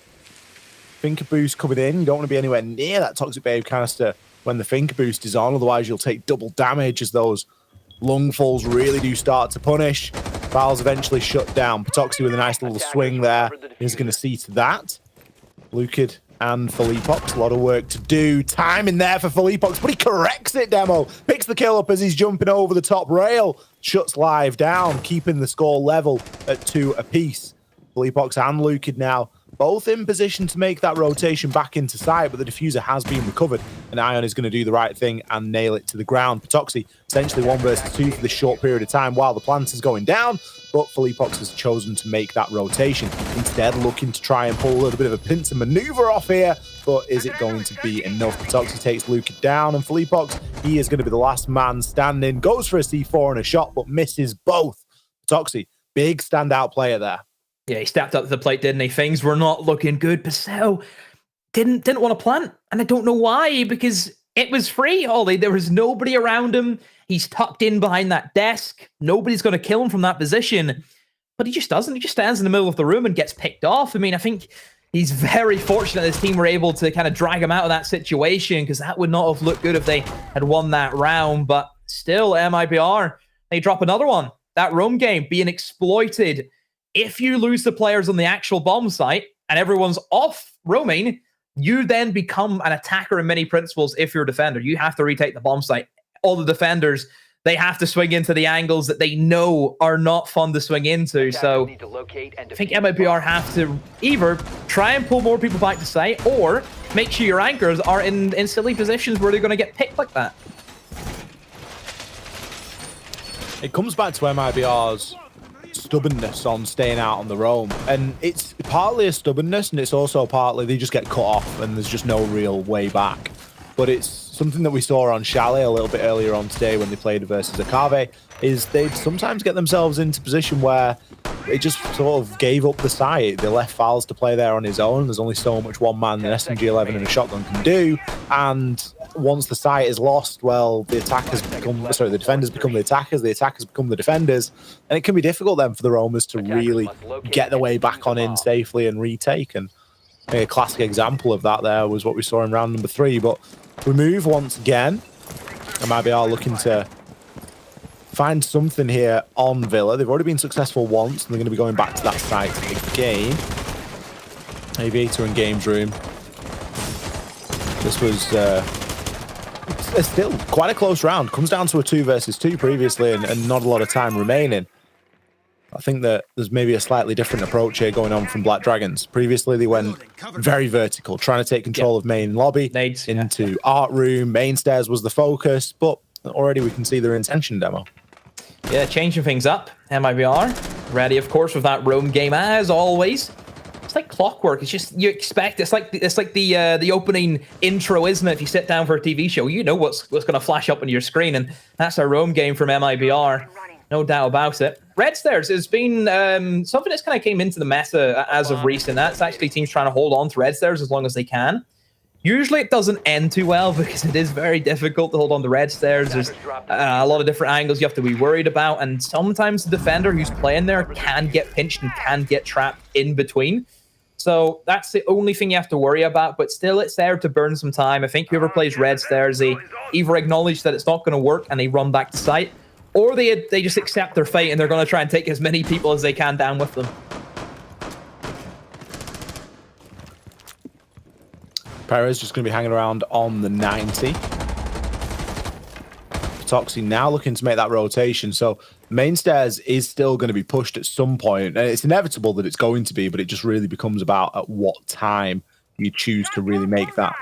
Finker boost coming in. You don't want to be anywhere near that Toxic Babe canister when the Finker boost is on, otherwise you'll take double damage as those lungfuls really do start to punish. Fouls eventually shut down. Patoxy with a nice little swing there is going to see to that. Lukid and Philippox, a lot of work to do. Time in there for Philippox, but he corrects it, Demo. Picks the kill up as he's jumping over the top rail. Shuts live down, keeping the score level at 2 apiece. Philippox and Lukid now both in position to make that rotation back into sight, but the diffuser has been recovered, and Ion is going to do the right thing and nail it to the ground. Patoxy, essentially 1 versus 2 for this short period of time while the plant is going down, but Philippox has chosen to make that rotation. Instead, looking to try and pull a little bit of a pincer maneuver off here, but is it going to be enough? Patoxy takes Luca down, and Philippox, he is going to be the last man standing. Goes for a C4 and a shot, but misses both. Patoxy, big standout player there. Yeah, he stepped up to the plate, didn't he? Things were not looking good. Basetto didn't want to plant, and I don't know why, because it was free, Ollie. There was nobody around him. He's tucked in behind that desk. Nobody's going to kill him from that position, but he just doesn't. He just stands in the middle of the room and gets picked off. I mean, I think he's very fortunate this team were able to kind of drag him out of that situation, because that would not have looked good if they had won that round. But still, MIBR, they drop another one. That roam game being exploited. If you lose the players on the actual bomb site and everyone's off roaming, you then become an attacker in many principles. If you're a defender, you have to retake the bomb site. All the defenders, they have to swing into the angles that they know are not fun to swing into. So I think MIBR have to either try and pull more people back to site, or make sure your anchors are in silly positions where they're going to get picked like that. It comes back to MIBR's stubbornness on staying out on the roam, and it's partly a stubbornness, and it's also partly they just get cut off and there's just no real way back. But it's something that we saw on Chalet a little bit earlier on today when they played versus Akave, is they'd sometimes get themselves into position where they just sort of gave up the site. They left Fouls to play there on his own. There's only so much one man an SMG-11 and a shotgun can do, and once the site is lost, well, the defenders become the attackers become the defenders, and it can be difficult then for the roamers to really get their way back on in safely and retake. And a classic example of that there was what we saw in round number 3. But we move once again, and MIBR looking to find something here on Villa. They've already been successful once, and they're going to be going back to that site again. Aviator in Games Room. This was still quite a close round. Comes down to a 2 versus 2 previously, and not a lot of time remaining. I think that there's maybe a slightly different approach here going on from Black Dragons. Previously, they went very vertical, trying to take control of main lobby into art room. Main stairs was the focus, but already we can see their intention, Demo. Yeah, changing things up. MIBR ready, of course, with that roam game as always. It's like clockwork. It's just you expect. It's like the opening intro, isn't it? If you sit down for a TV show, you know what's going to flash up on your screen, and that's a roam game from MIBR. No doubt about it. Red Stairs has been something that's kind of came into the meta as of recent. That's actually teams trying to hold on to Red Stairs as long as they can. Usually it doesn't end too well because it is very difficult to hold on to Red Stairs. There's a lot of different angles you have to be worried about, and sometimes the defender who's playing there can get pinched and can get trapped in between. So that's the only thing you have to worry about, but still it's there to burn some time. I think whoever plays red stairs, they either acknowledge that it's not going to work and they run back to site, or they just accept their fate and they're going to try and take as many people as they can down with them. Perez just going to be hanging around on the 90. Toxie now looking to make that rotation. So main stairs is still going to be pushed at some point, and it's inevitable that it's going to be, but it just really becomes about at what time you choose to really make that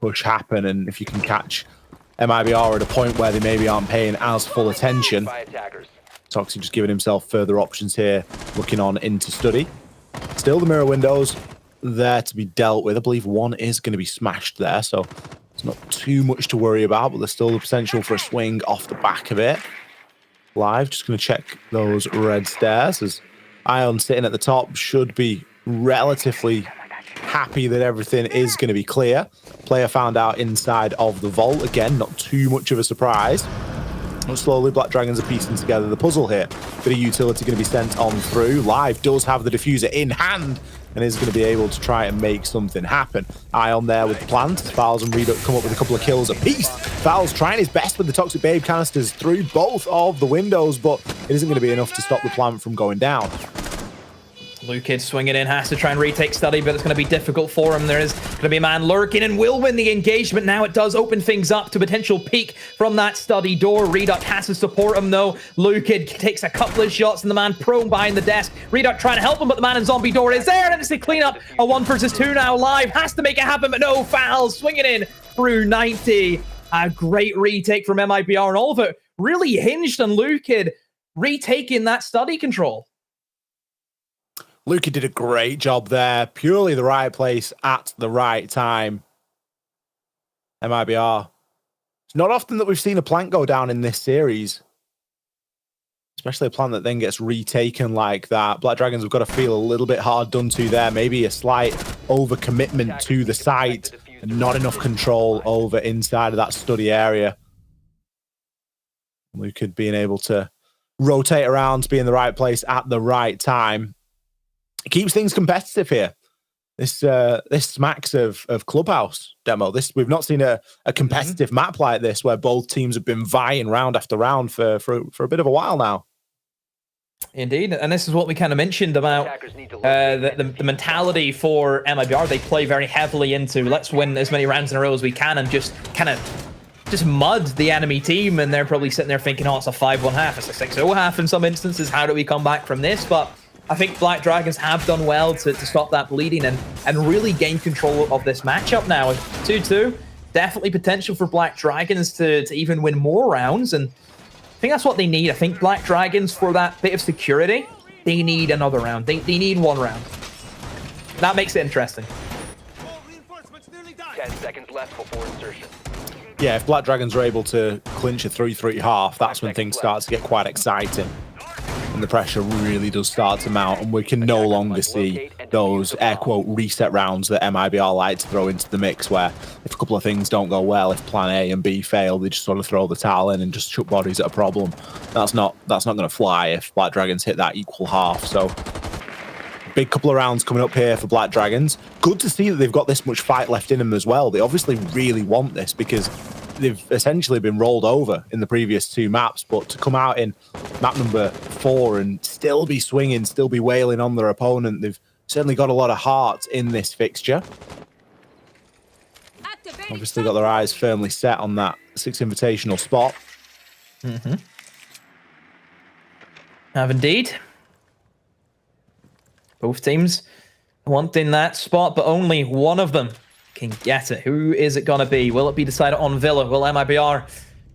push happen. And if you can catch MIBR at a point where they maybe aren't paying as full attention, Toxie just giving himself further options here, looking on into study. Still the mirror windows there to be dealt with. I believe one is going to be smashed there, so it's not too much to worry about, but there's still the potential for a swing off the back of it. Live, just going to check those red stairs as Ion sitting at the top should be relatively happy that everything is going to be clear. Player found out inside of the vault. Again, not too much of a surprise. But slowly, Black Dragons are piecing together the puzzle here. Bit of utility going to be sent on through. Live does have the diffuser in hand and is going to be able to try and make something happen. Ion there with the plant. Fowls and Reduct come up with a couple of kills apiece. Fowls trying his best with the Toxic Babe canisters through both of the windows, but it isn't going to be enough to stop the plant from going down. Lukid swinging in, has to try and retake study, but it's going to be difficult for him. There is going to be a man lurking and will win the engagement. Now it does open things up to potential peek from that study door. Reduct has to support him though. Lukid takes a couple of shots and the man prone behind the desk. Reduct trying to help him, but the man in zombie door is there, and it's a clean up. A 1 versus 2 now. Live has to make it happen, but no, Fowls swinging in through 90. A great retake from MIBR, and all of it really hinged on Lukid retaking that study control. Luca did a great job there. Purely the right place at the right time. MIBR. It's not often that we've seen a plant go down in this series. Especially a plant that then gets retaken like that. Black Dragons have got to feel a little bit hard done to there. Maybe a slight overcommitment to the site and not enough control over inside of that study area. Luca being able to rotate around to be in the right place at the right time. It keeps things competitive here. This smacks of Clubhouse demo. We've not seen a competitive map like this where both teams have been vying round after round for a bit of a while now. Indeed, and this is what we kind of mentioned about the mentality for MIBR. They play very heavily into let's win as many rounds in a row as we can and just kind of just mud the enemy team, and they're probably sitting there thinking, oh, it's a 5-1 half, it's a 6-0 half in some instances. How do we come back from this? But I think Black Dragons have done well to stop that bleeding and really gain control of this matchup now. 2-2, definitely potential for Black Dragons to even win more rounds, and I think that's what they need. I think Black Dragons, for that bit of security, they need another round. They need one round. That makes it interesting. 10 seconds left before insertion. Yeah, if Black Dragons are able to clinch a 3-3 half, that's when things start to get quite exciting. And the pressure really does start to mount, and we can no longer see those air quote reset rounds that MIBR like to throw into the mix, where if a couple of things don't go well, if plan A and B fail, they just sort of throw the towel in and just chuck bodies at a problem. That's not going to fly if Black Dragons hit that equal half. So big couple of rounds coming up here for Black Dragons. Good to see that they've got this much fight left in them as well. They obviously really want this because they've essentially been rolled over in the previous 2 maps, but to come out in map number 4 and still be swinging, still be wailing on their opponent, they've certainly got a lot of heart in this fixture. Obviously got their eyes firmly set on that 6 invitational spot. Have indeed. Both teams wanting that spot, but only one of them can get it. Who is it going to be? Will it be decided on Villa? Will MIBR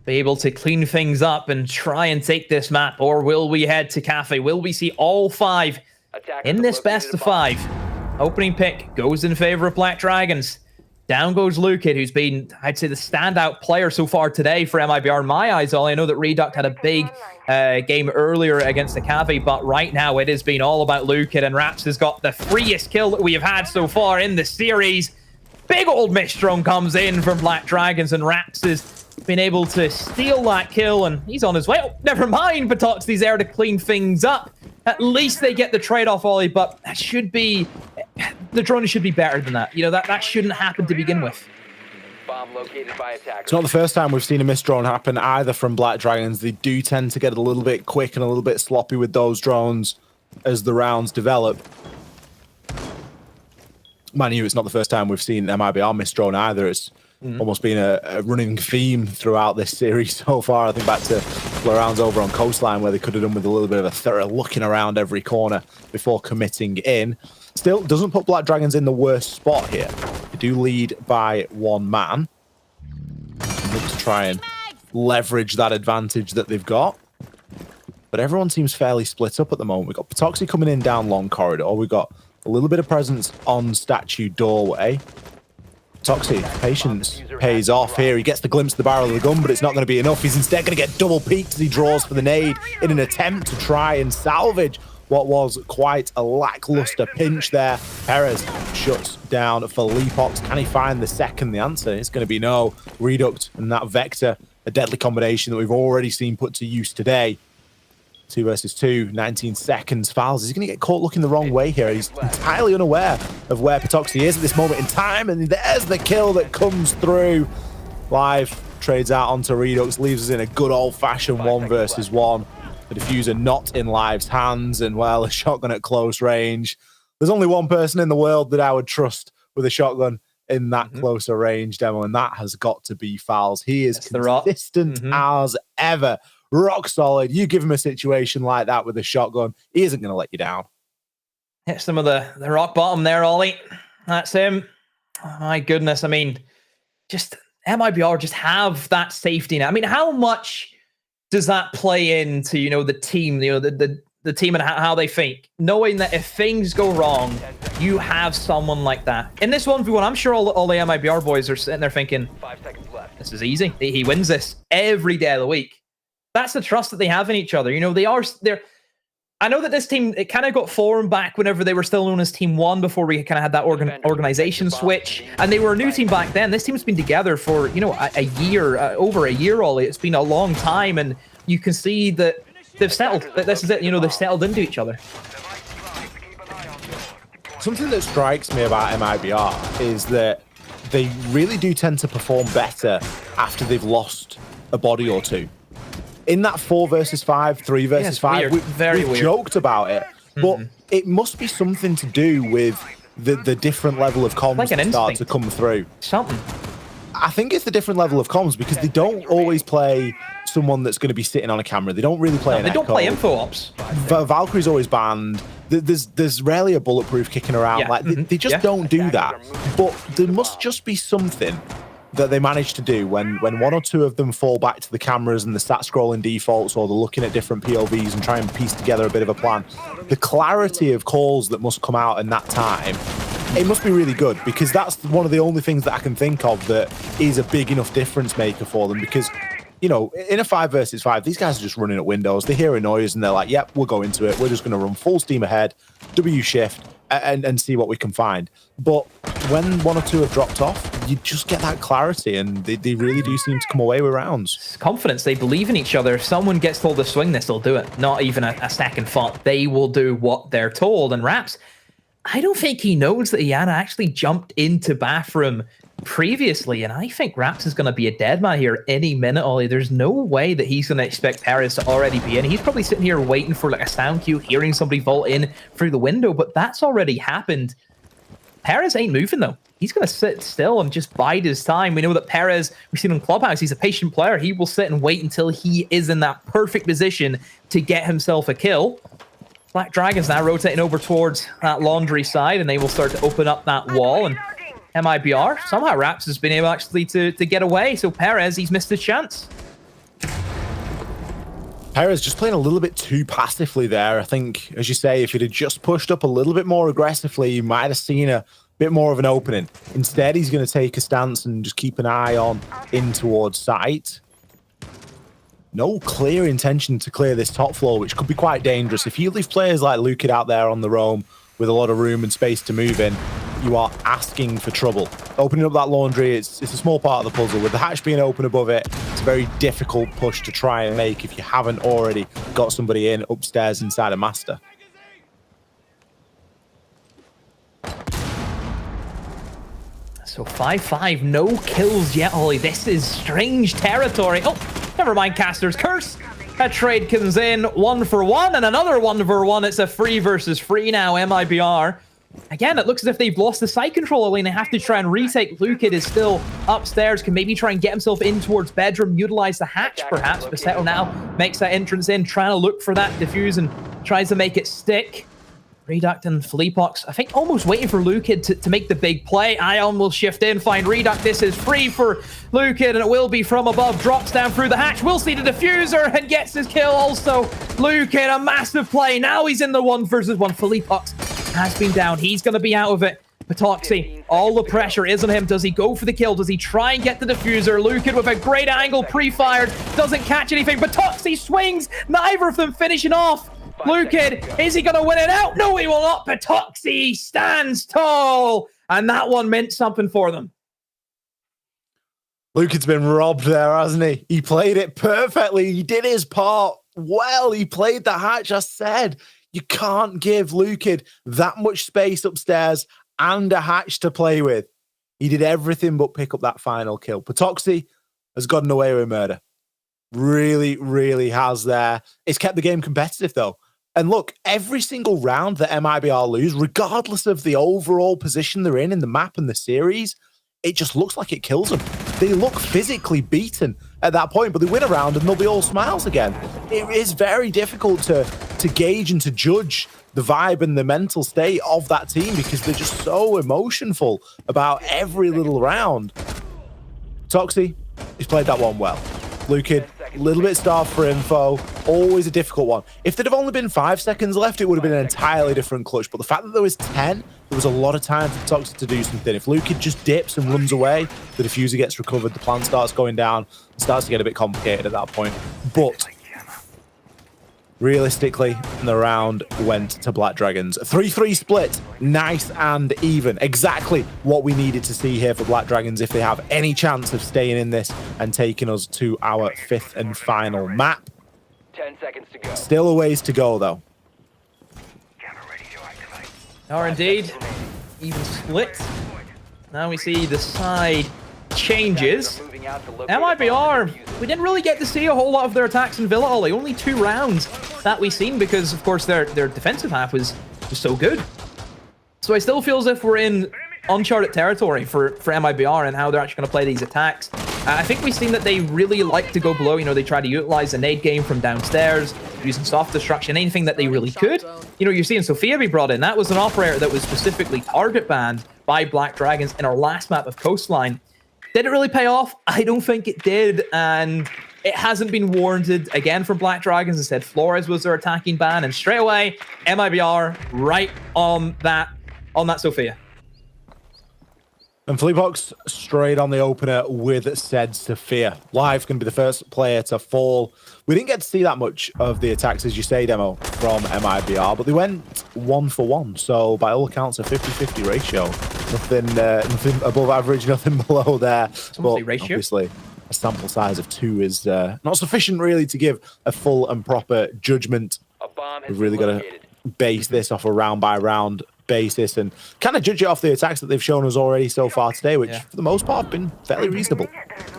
be able to clean things up and try and take this map? Or will we head to Cafe? Will we see all 5 in this best of 5? Opening pick goes in favor of Black Dragons. Down goes Lukid, who's been, I'd say, the standout player so far today for MIBR in my eyes. I know that Reduct had a big game earlier against the Cafe, but right now it has been all about Lukid, and Raps has got the freest kill that we have had so far in the series. Big old Mistron comes in from Black Dragons, and Raps has been able to steal that kill, and he's on his way. Oh, never mind, Patoxi's there to clean things up. At least they get the trade-off, Ollie, but that should be the drone should be better than that. You know, that shouldn't happen to begin with. Bomb located by attackers. It's not the first time we've seen a missed drone happen either from Black Dragons. They do tend to get a little bit quick and a little bit sloppy with those drones as the rounds develop. Mind you, it's not the first time we've seen MIBR miss drone either. It's almost been a running theme throughout this series so far. I think back to the rounds over on Coastline where they could have done with a little bit of a thorough looking around every corner before committing in. Still, doesn't put Black Dragons in the worst spot here. They do lead by 1 man. Look to try and leverage that advantage that they've got. But everyone seems fairly split up at the moment. We've got Patoxy coming in down long corridor. We've got a little bit of presence on statue doorway. Patoxy, patience pays off here. He gets the glimpse of the barrel of the gun, but it's not going to be enough. He's instead going to get double peeked as he draws for the nade in an attempt to try and salvage what was quite a lackluster pinch there. Perez shuts down for Leapox. Can he find the second? The answer is going to be no. Reduct and that Vector, a deadly combination that we've already seen put to use today. 2 versus 2, 19 seconds. Fouls. He's going to get caught looking the wrong way here. He's entirely unaware of where Patoxy is at this moment in time. And there's the kill that comes through. Live trades out onto Redux, leaves us in a good old-fashioned 1 versus 1. The diffuser not in Live's hands, and well, a shotgun at close range. There's only one person in the world that I would trust with a shotgun in that closer range, Demo, and that has got to be Fouls. He is consistent as ever. Rock solid. You give him a situation like that with a shotgun, he isn't going to let you down. Hit some of the rock bottom there, Ollie. That's him. Oh, my goodness. I mean, just MIBR just have that safety net. I mean, how much does that play into, you know, the team, you know, the team and how they think, knowing that if things go wrong, you have someone like that. In this 1v1, I'm sure all the MIBR boys are sitting there thinking, 5 seconds left. this is easy. He wins this every day of the week. That's the trust that they have in each other. You know, they're. I know that this team, it kind of got formed back whenever they were still known as Team 1 before we kind of had that organization switch. And they were a new team back then. This team's been together for, you know, a year, over a year, Ollie. It's been a long time. And you can see that they've settled. That this is it. You know, they've settled into each other. Something that strikes me about MIBR is that they really do tend to perform better after they've lost a body or two. In that 4 versus 5, 3 versus 5, we've joked about it, but it must be something to do with the different level of comms that start to come through. Something. I think it's the different level of comms because they don't always play someone that's going to be sitting on a camera. They don't really play an They don't play info ops. Valkyrie's always banned. There's rarely a bulletproof kicking around. Yeah. Like they just don't do that. But there must just be something that they manage to do when 1 or 2 of them fall back to the cameras and the stat scrolling defaults, or they're looking at different POVs and try and piece together a bit of a plan. The clarity of calls that must come out in that time, it must be really good, because that's one of the only things that I can think of that is a big enough difference maker for them. Because, you know, in a 5 versus 5, these guys are just running at windows. They hear a noise and they're like, yep, we'll go into it. We're just going to run full steam ahead, W shift, and see what we can find. But when 1 or 2 have dropped off, you just get that clarity, and they really do seem to come away with rounds. Confidence. They believe in each other. If someone gets told to swing this, they'll do it. Not even a second thought. They will do what they're told. And Raps, I don't think he knows that Iana actually jumped into bathroom previously, and I think Raps is going to be a dead man here any minute, Ollie. There's no way that he's going to expect Perez to already be in. He's probably sitting here waiting for like a sound cue, hearing somebody vault in through the window, but that's already happened. Perez ain't moving though. He's going to sit still and just bide his time. We know that Perez, we've seen him in Clubhouse, he's a patient player. He will sit and wait until he is in that perfect position to get himself a kill. Black Dragons now rotating over towards that laundry side, and they will start to open up that wall. And MIBR, somehow Raps has been able actually to get away. So Perez, he's missed his chance. Perez just playing a little bit too passively there. I think, as you say, if he'd have just pushed up a little bit more aggressively, you might have seen a bit more of an opening. Instead, he's going to take a stance and just keep an eye on in towards sight. No clear intention to clear this top floor, which could be quite dangerous. If you leave players like Luke out there on the roam with a lot of room and space to move in, you are asking for trouble. Opening up that laundry, it's a small part of the puzzle. With the hatch being open above it, it's a very difficult push to try and make if you haven't already got somebody in upstairs inside a master. So 5-5, no kills yet, Ollie. This is strange territory. Oh, never mind, Caster's Curse. That trade comes in 1-for-1 and another 1-for-1. It's a 3 versus 3 now, MIBR. Again, it looks as if they've lost the side control, Ollie, and they have to try and retake. Lukid is still upstairs, can maybe try and get himself in towards bedroom, utilize the hatch perhaps. Basetto now makes that entrance in, trying to look for that defuse and tries to make it stick. Reduct and Fleepox, I think, almost waiting for Lukid to make the big play. Ion will shift in, find Reduct. This is free for Lukid, and it will be from above. Drops down through the hatch. Will see the diffuser and gets his kill also. Lukid, a massive play. Now he's in the 1 versus 1. Fleepox has been down. He's going to be out of it. Patoxy, all the pressure is on him. Does he go for the kill? Does he try and get the diffuser? Lukid with a great angle, pre-fired. Doesn't catch anything. Patoxy swings. Neither of them finishing off. Lukid, is he going to win it out? No, he will not. Patoxy stands tall. And that one meant something for them. Lukid's been robbed there, hasn't he? He played it perfectly. He did his part well. He played the hatch. I said, you can't give Lukid that much space upstairs and a hatch to play with. He did everything but pick up that final kill. Patoxy has gotten away with murder. Really, really has there. It's kept the game competitive, though. And look, every single round that MIBR lose, regardless of the overall position they're in the map and the series, it just looks like it kills them. They look physically beaten at that point, but they win a round and they'll be all smiles again. It is very difficult to gauge and to judge the vibe and the mental state of that team because they're just so emotionful about every little round. Toxie, he's played that one well. Lukid, a little bit starved for info, always a difficult one. If there'd have only been 5 seconds left, it would have been an entirely different clutch. But the fact that there was 10, there was a lot of time for Toxic to do something. If Lukid just dips and runs away, the diffuser gets recovered, the plan starts going down, it starts to get a bit complicated at that point. But realistically, the round went to Black Dragons. A 3-3 split, nice and even. Exactly what we needed to see here for Black Dragons if they have any chance of staying in this and taking us to our 5th and final map. 10 seconds to go. Still a ways to go, though. Are indeed. Even split. Now we see the side changes. MIBR, we didn't really get to see a whole lot of their attacks in Villa, Ollie. Only 2 rounds that we've seen because, of course, their defensive half was so good. So I still feel as if we're in uncharted territory for MIBR and how they're actually going to play these attacks. I think we've seen that they really like to go below. You know, they try to utilize the nade game from downstairs, using soft destruction, anything that they really could. You know, you're seeing Sophia be brought in. That was an operator that was specifically target banned by Black Dragons in our last map of Coastline. Did it really pay off? I don't think it did, and it hasn't been warranted again from Black Dragons. Instead, Flores was their attacking ban, and straight away, MIBR right on that Sophia. And Fleepox straight on the opener with said Sophia. Live going to be the first player to fall. We didn't get to see that much of the attacks, as you say, Demo, from MIBR, but they went 1 for 1. So by all accounts, a 50-50 ratio. Nothing above average, nothing below there. But ratio. Obviously, a sample size of 2 is not sufficient really to give a full and proper judgment. We've really got to base this off a round by round basis and kind of judge it off the attacks that they've shown us already so far today, which for the most part have been fairly reasonable.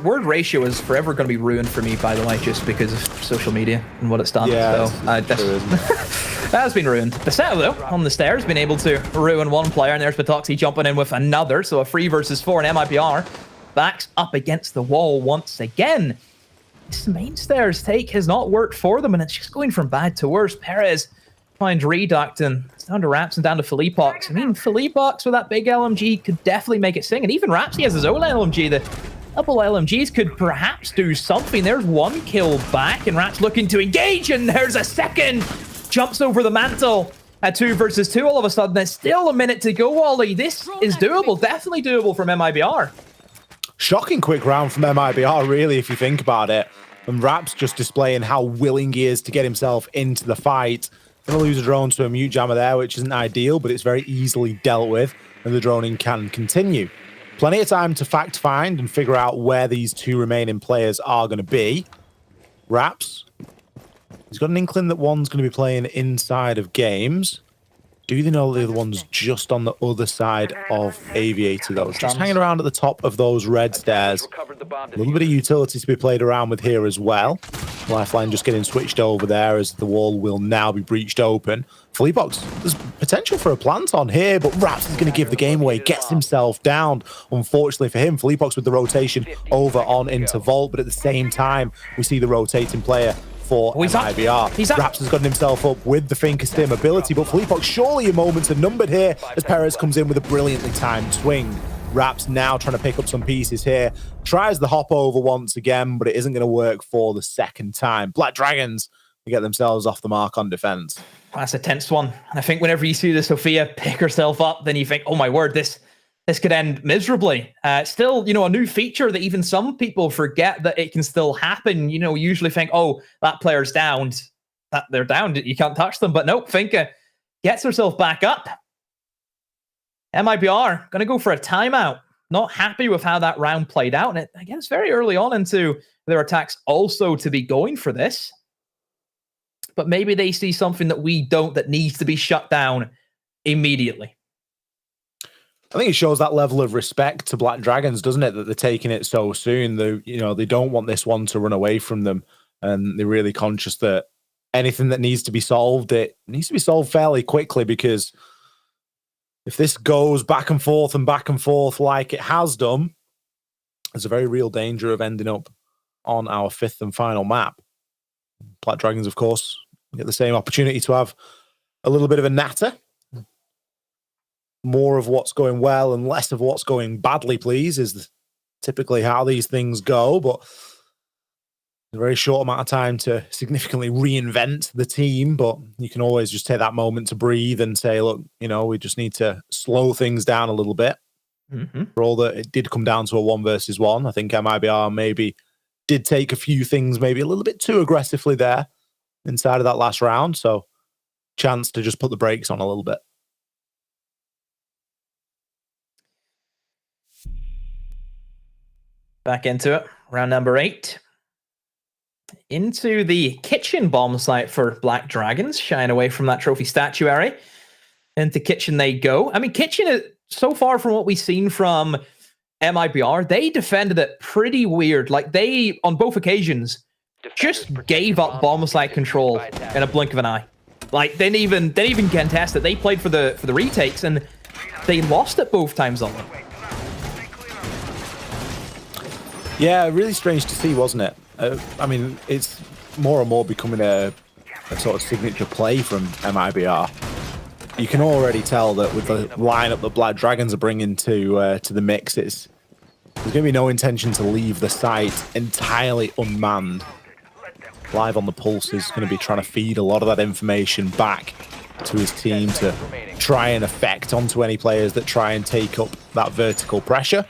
Word ratio is forever going to be ruined for me, by the way, just because of social media and what it's done. Yeah, so that has been ruined. Basetto, though, on the stairs, been able to ruin one player, and there's Patoxy jumping in with another, so a 3 versus 4 in MIBR. Backs up against the wall once again. This main stairs take has not worked for them, and it's just going from bad to worse. Perez finds Reduct, and it's down to Raps and down to Fleepox. I mean, Fleepox with that big LMG could definitely make it sing, and even Rapsy has his own LMG. The double LMGs could perhaps do something. There's 1 kill back, and Raps looking to engage, and there's a second. Jumps over the mantle at 2 versus 2 all of a sudden. There's still a minute to go, Wally. This is doable, definitely doable from MIBR. Shocking quick round from MIBR, really, if you think about it. And Raps just displaying how willing he is to get himself into the fight. Gonna lose a drone to a mute jammer there, which isn't ideal, but it's very easily dealt with, and the droning can continue. Plenty of time to fact find and figure out where these 2 remaining players are going to be. Raps, he's got an inkling that one's going to be playing inside of games. Do they know they're the ones just on the other side of Aviator, though? Just hanging around at the top of those red stairs. A little bit of utility to be played around with here as well. Lifeline just getting switched over there as the wall will now be breached open. Fleebox, there's potential for a plant on here, but Raps is going to give the game away. Gets himself down. Unfortunately for him, Fleebox with the rotation over on into Vault, but at the same time, we see the rotating player for MIBR. Raps has gotten himself up with the Think of Stim ability, but Fleebox, surely your moments are numbered here as Perez comes in with a brilliantly timed swing. Raps now trying to pick up some pieces here. Tries the hop over once again, but it isn't going to work for the second time. Black Dragons get themselves off the mark on defense. That's a tense one. And I think whenever you see the Sophia pick herself up, then you think, oh my word, this could end miserably. Still, a new feature that even some people forget that it can still happen. Usually think, oh, that player's downed. They're downed. You can't touch them. But nope, Finka gets herself back up. MIBR going to go for a timeout. Not happy with how that round played out. And again, it's very early on into their attacks also to be going for this. But maybe they see something that we don't that needs to be shut down immediately. I think it shows that level of respect to Black Dragons, doesn't it? That they're taking it so soon. They don't want this one to run away from them. And they're really conscious that anything that needs to be solved, it needs to be solved fairly quickly, because if this goes back and forth like it has done, there's a very real danger of ending up on our fifth and final map. Black Dragons, of course, get the same opportunity to have a little bit of a natter. More of what's going well and less of what's going badly, please, is typically how these things go. But a very short amount of time to significantly reinvent the team, but you can always just take that moment to breathe and say, look, we just need to slow things down a little bit. For all that it did come down to a 1 versus 1. I think MIBR maybe did take a few things maybe a little bit too aggressively there inside of that last round. So chance to just put the brakes on a little bit. Back into it. Round number 8. Into the kitchen bomb site for Black Dragons, shying away from that trophy statuary. Into kitchen they go. I mean, kitchen is so far from what we've seen from MIBR, they defended it pretty weird. Like they, on both occasions, just gave up bomb site control in a blink of an eye. Like they didn't even contest it. They played for the retakes and they lost it both times on them. Yeah, really strange to see, wasn't it? I mean, it's more and more becoming a sort of signature play from MIBR. You can already tell that with the lineup that Black Dragons are bringing to the mix, there's going to be no intention to leave the site entirely unmanned. Live on the Pulse is going to be trying to feed a lot of that information back to his team to try and affect onto any players that try and take up that vertical pressure.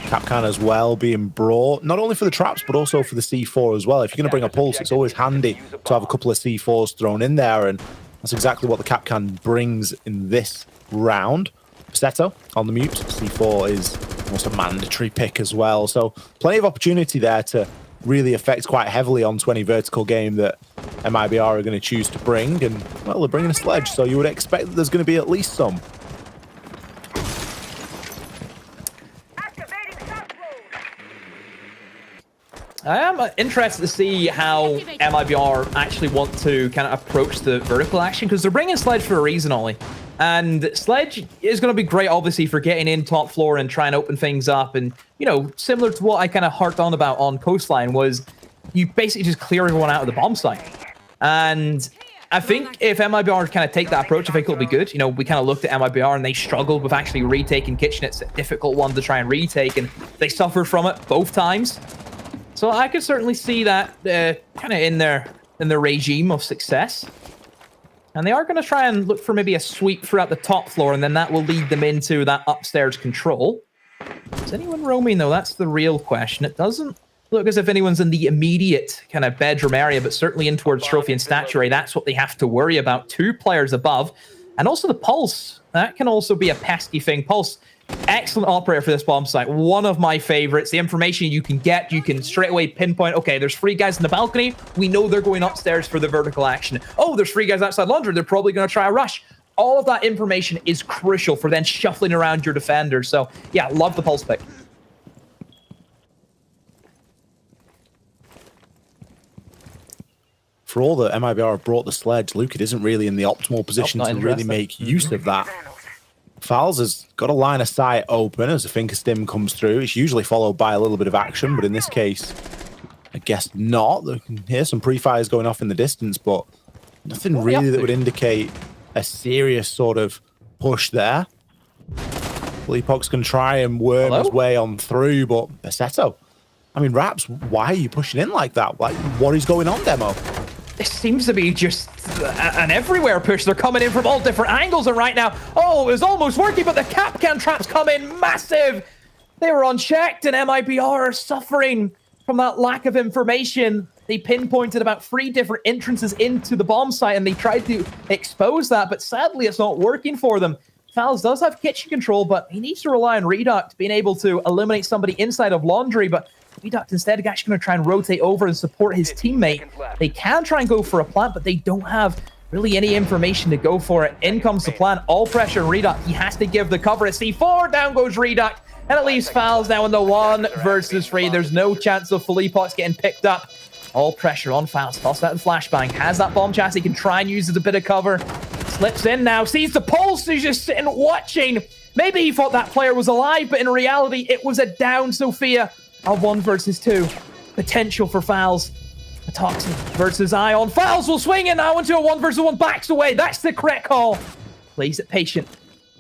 Capcan as well being brought, not only for the traps, but also for the C4 as well. If you're going to bring a Pulse, it's always handy to have a couple of C4s thrown in there, and that's exactly what the Capcan brings in this round. Pasetto on the mute. C4 is almost a mandatory pick as well. So plenty of opportunity there to really affect quite heavily onto any vertical game that MIBR are going to choose to bring. And, well, they're bringing a sledge, so you would expect that there's going to be at least some. I am interested to see how MIBR actually want to kind of approach the vertical action, because they're bringing Sledge for a reason, Ollie. And Sledge is going to be great, obviously, for getting in top floor and trying to open things up. And, similar to what I kind of harped on about on Coastline, was you basically just clear everyone out of the bomb site. And I think if MIBR kind of take that approach, I think it'll be good. We kind of looked at MIBR and they struggled with actually retaking Kitchen. It's a difficult one to try and retake, and they suffered from it both times. So I could certainly see that kind of in their regime of success. And they are going to try and look for maybe a sweep throughout the top floor, and then that will lead them into that upstairs control. Is anyone roaming, though? That's the real question. It doesn't look as if anyone's in the immediate kind of bedroom area, but certainly in towards Trophy and Statuary. That's what they have to worry about. 2 players above. And also the Pulse. That can also be a pesky thing. Pulse, excellent operator for this bomb site. One of my favorites. The information you can get, you can straight away pinpoint, okay, there's 3 guys in the balcony. We know they're going upstairs for the vertical action. Oh, there's 3 guys outside laundry. They're probably going to try a rush. all of that information is crucial for then shuffling around your defender. So yeah, love the pulse pick. For all that MIBR have brought the sledge, Lucan isn't really in the optimal position not to really interested. make use of that. Fowls has got a line of sight open as a finger stim comes through. It's usually followed by a little bit of action, but in this case, I guess not. You can hear some pre-fires going off in the distance, but nothing really that would indicate a serious sort of push there. Fleapok's going to try and worm his way on through, but Assetto, I mean, Raps, why are you pushing in like that? Like, what is going on, Demo? This seems to be just an everywhere push. They're coming in from all different angles, and right now, oh, it was almost working, but the Capcan traps come in massive. They were unchecked, and MIBR are suffering from that lack of information. They pinpointed about 3 different entrances into the bomb site, and they tried to expose that, but sadly, it's not working for them. Fowls does have kitchen control, but he needs to rely on Reduct being able to eliminate somebody inside of Laundry, but Reduct instead is actually going to try and rotate over and support his teammate. They can try and go for a plant, but they don't have really any information to go for it. In comes the plant, all pressure on Reduct. He has to give the cover at C4, down goes Reduct, and it leaves Fowls now in the 1 versus 3. There's no chance of Fleapok's getting picked up. All pressure on Fowls, toss that in flashbang, has that bomb chassis, can try and use it as a bit of cover. Slips in now, sees the pulse, he's just sitting watching. Maybe he thought that player was alive, but in reality, it was a down Sophia. A 1 versus 2. Potential for Fowls. A Toxin versus Ion. Fowls will swing in now into a 1 versus 1. Backs away. That's the correct call. Plays it patient.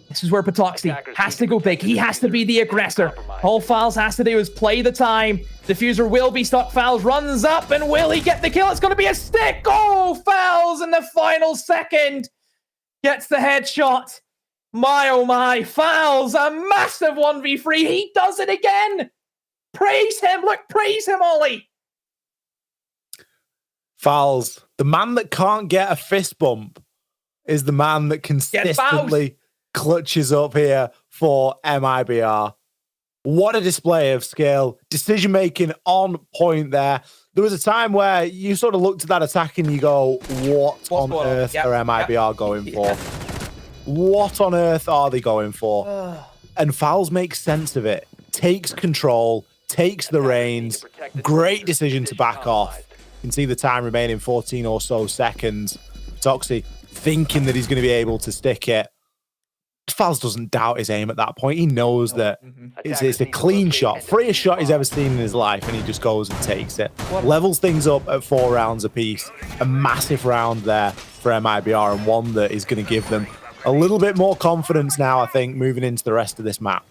This is where Patoxy has to go big. He has to be the aggressor. All Fowls has to do is play the time. Diffuser will be stuck. Fowls runs up, and will he get the kill? It's going to be a stick. Oh, Fowls in the final second. Gets the headshot. My, oh my. Fowls, a massive 1v3. He does it again. Praise him. Look, praise him, Ollie. Fowls, the man that can't get a fist bump is the man that consistently clutches up here for MIBR. What a display of skill. Decision-making on point there. There was a time where you sort of looked at that attack and you go, what on earth are MIBR going for? What on earth are they going for? And Fowls makes sense of it. Takes control, takes the reins. Great decision to back off. You can see the time remaining 14 or so seconds. Toxie thinking that he's going to be able to stick it. Fowls doesn't doubt his aim at that point. He knows that it's a clean shot, freest shot he's ever seen in his life, and he just goes and takes it. Levels things up at 4 rounds apiece. A massive round there for MIBR, and one that is going to give them a little bit more confidence now, I think, moving into the rest of this map.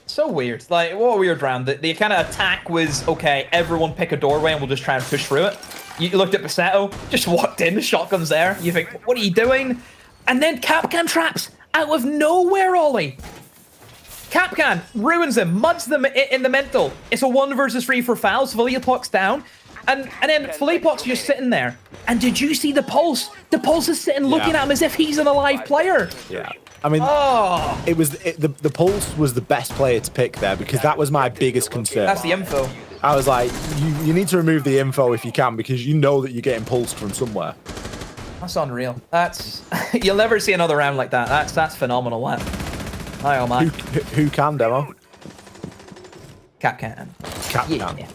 So weird. Like, what a weird round. The kind of attack was, okay, everyone pick a doorway and we'll just try and push through it. You looked at Basetto, just walked in, the shotgun's there. You think, what are you doing? And then Capcan traps out of nowhere, Ollie. Capcan ruins them, muds them in the mental. It's a 1 versus 3 for Fowls. Fleapok's down. And then Fleapok's just sitting there. And did you see the pulse? The pulse is sitting looking at him as if he's an alive player. Yeah. I mean, it was the Pulse was the best player to pick there because that was my biggest concern. That's the info. I was like, you need to remove the info if you can because you know that you're getting pulsed from somewhere. That's unreal. That's you'll never see another round like that. That's phenomenal. Wow. Hi, oh my. Who can, Demo? Capcan. Capcan.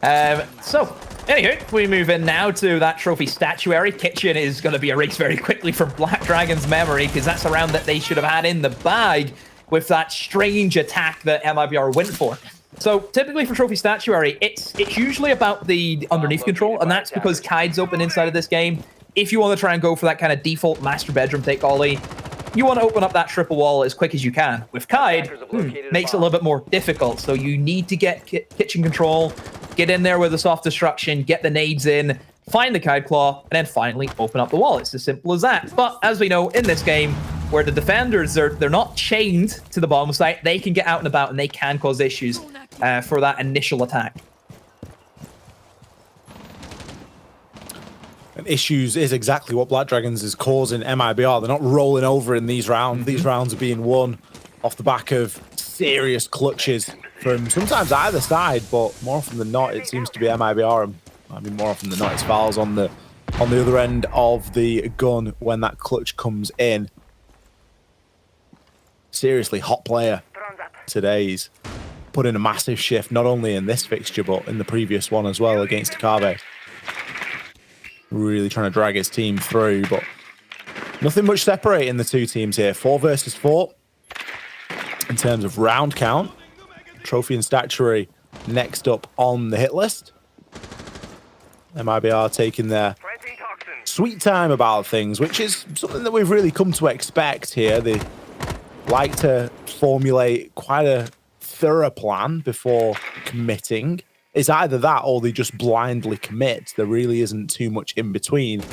Yeah. So, anywho, we move in now to that trophy statuary. Kitchen is going to be erased very quickly from Black Dragon's memory because that's a round that they should have had in the bag with that strange attack that MIBR went for. So, typically for trophy statuary, it's usually about the underneath control, and that's because Kai's open inside of this game. If you want to try and go for that kind of default master bedroom take, Ollie, you want to open up that triple wall as quick as you can. With Kai, makes it a little bit more difficult. So you need to get kitchen control, get in there with the soft destruction, get the nades in, find the Kite Claw, and then finally open up the wall. It's as simple as that. But as we know, in this game, where the defenders, they're not chained to the bomb site, they can get out and about and they can cause issues for that initial attack. And issues is exactly what Black Dragons is causing MIBR. They're not rolling over in these rounds. These rounds are being won off the back of serious clutches from sometimes either side, but more often than not, it seems to be MIBR. And I mean, more often than not, it's Fowls on the other end of the gun when that clutch comes in. seriously hot player today. He's put in a massive shift, not only in this fixture, but in the previous one as well against Akabe. Really trying to drag his team through, but nothing much separating the two teams here. 4 versus 4 in terms of round count. Trophy and Statuary next up on the hit list. MIBR taking their sweet time about things, which is something that we've really come to expect here. They like to formulate quite a thorough plan before committing. It's either that or they just blindly commit. There really isn't too much in between.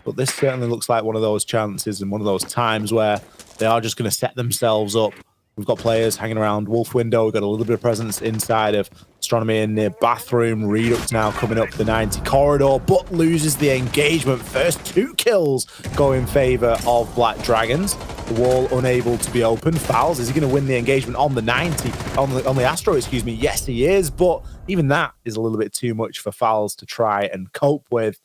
But this certainly looks like one of those chances and one of those times where they are just going to set themselves up. We've got players hanging around Wolf Window. We've got a little bit of presence inside of Astronomy in near Bathroom. Redux now coming up the 90 corridor, but loses the engagement. First 2 kills go in favor of Black Dragons. The wall unable to be opened. Fouls, is he going to win the engagement on the 90? On the Astro, excuse me. Yes, he is, but even that is a little bit too much for Fouls to try and cope with.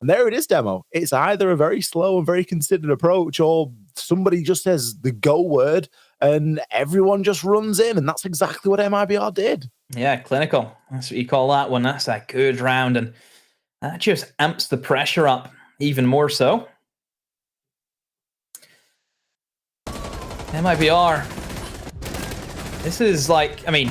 And there it is, Demo. It's either a very slow and very considered approach, or somebody just says the go word and everyone just runs in. And that's exactly what MIBR did. Yeah, clinical. That's what you call that one. That's a good round. And that just amps the pressure up even more so. MIBR. This is like, I mean,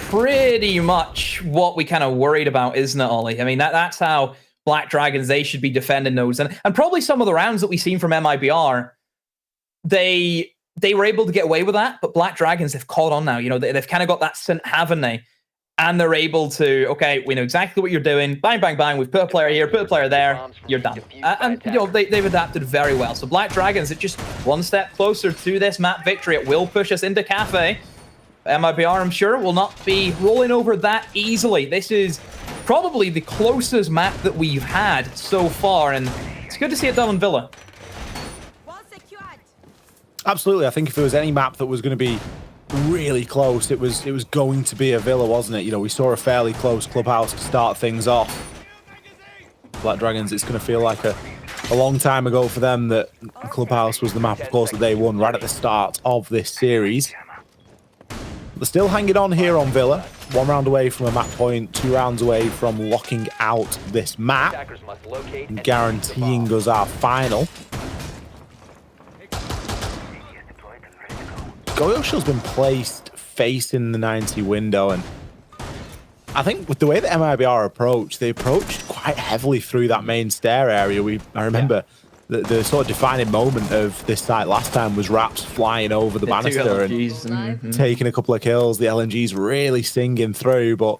pretty much what we kind of worried about, isn't it, Ollie? I mean, that's how Black Dragons, they should be defending those. And probably some of the rounds that we've seen from MIBR, they were able to get away with that, but Black Dragons have caught on now. You know, they've kind of got that scent, haven't they? And they're able to, okay, we know exactly what you're doing. Bang, bang, bang. We've put a player here, put a player there. You're done. And, you know, they've adapted very well. So Black Dragons are just one step closer to this map victory. It will push us into Cafe. MIBR, I'm sure, will not be rolling over that easily. This is probably the closest map that we've had so far, and it's good to see it done on Villa. Absolutely. I think if there was any map that was going to be really close, it was going to be a Villa, wasn't it? You know, we saw a fairly close clubhouse to start things off. Black Dragons, it's going to feel like a long time ago for them that clubhouse was the map, of course, that they won right at the start of this series. They're still hanging on here on Villa. 1 round away from a map point, 2 rounds away from locking out this map and guaranteeing us our final. Goyoshill's been placed facing the 90 window, and I think with the way that MIBR approached, they approached quite heavily through that main stair area. I remember the sort of defining moment of this site last time was Raps flying over the banister and taking a couple of kills. The LNG's really singing through, but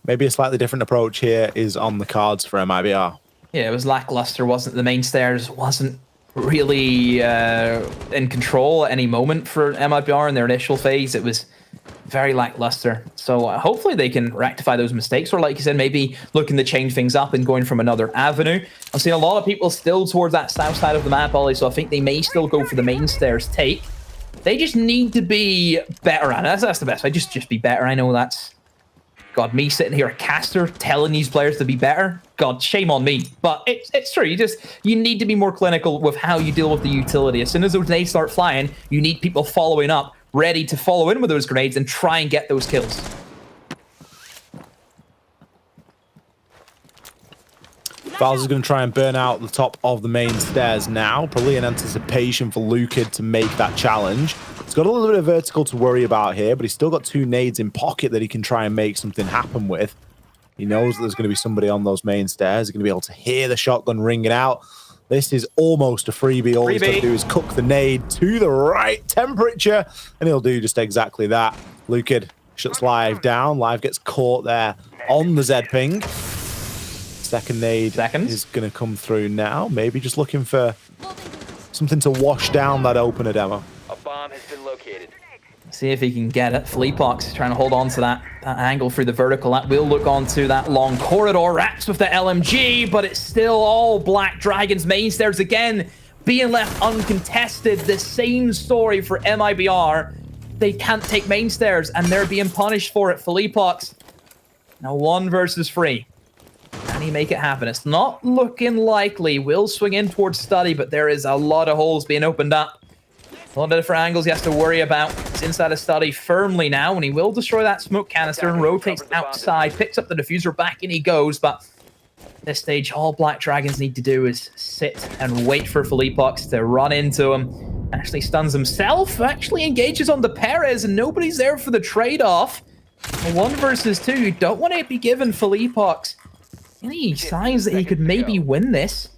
maybe a slightly different approach here is on the cards for MIBR. Yeah, it was lackluster, wasn't it? The main stairs wasn't really in control at any moment for MIBR in their initial phase. It was very lackluster. So hopefully they can rectify those mistakes, or like you said, maybe looking to change things up and going from another avenue. I'm seeing a lot of people still towards that south side of the map, Ollie, so I think they may still go for the main stairs take. They just need to be better at it. That's the best way. Just be better. I know that's... God, me sitting here, a caster, telling these players to be better. God, shame on me. But it's true. You need to be more clinical with how you deal with the utility. As soon as those grenades start flying, you need people following up, ready to follow in with those grenades and try and get those kills. Fowls is going to try and burn out the top of the main stairs now, probably in anticipation for Lukid to make that challenge. He's got a little bit of vertical to worry about here, but he's still got 2 nades in pocket that he can try and make something happen with. He knows that there's going to be somebody on those main stairs. He's going to be able to hear the shotgun ringing out. This is almost a freebie. All he's got to do is cook the nade to the right temperature, and he'll do just exactly that. Lukid shuts Live down. Live gets caught there on the Z-ping. Second nade is going to come through now. Maybe just looking for something to wash down that opener, Demo. A bomb has been located. See if he can get it. Fleapox trying to hold on to that angle through the vertical. That will look onto that long corridor. Raps with the LMG, but it's still all Black Dragons. Main stairs again being left uncontested. The same story for MIBR. They can't take main stairs, and they're being punished for it. Fleapox. Now 1 versus 3. Can he make it happen? It's not looking likely. Will swing in towards Study, but there is a lot of holes being opened up. A lot of different angles he has to worry about. He's inside a study firmly now, and he will destroy that smoke canister and rotates outside, picks up the diffuser, back in he goes, but at this stage, all Black Dragons need to do is sit and wait for Philippox to run into him. Actually stuns himself, actually engages on the Perez, and nobody's there for the trade-off. 1 versus 2, you don't want to be given Philippox any signs that he could maybe win this.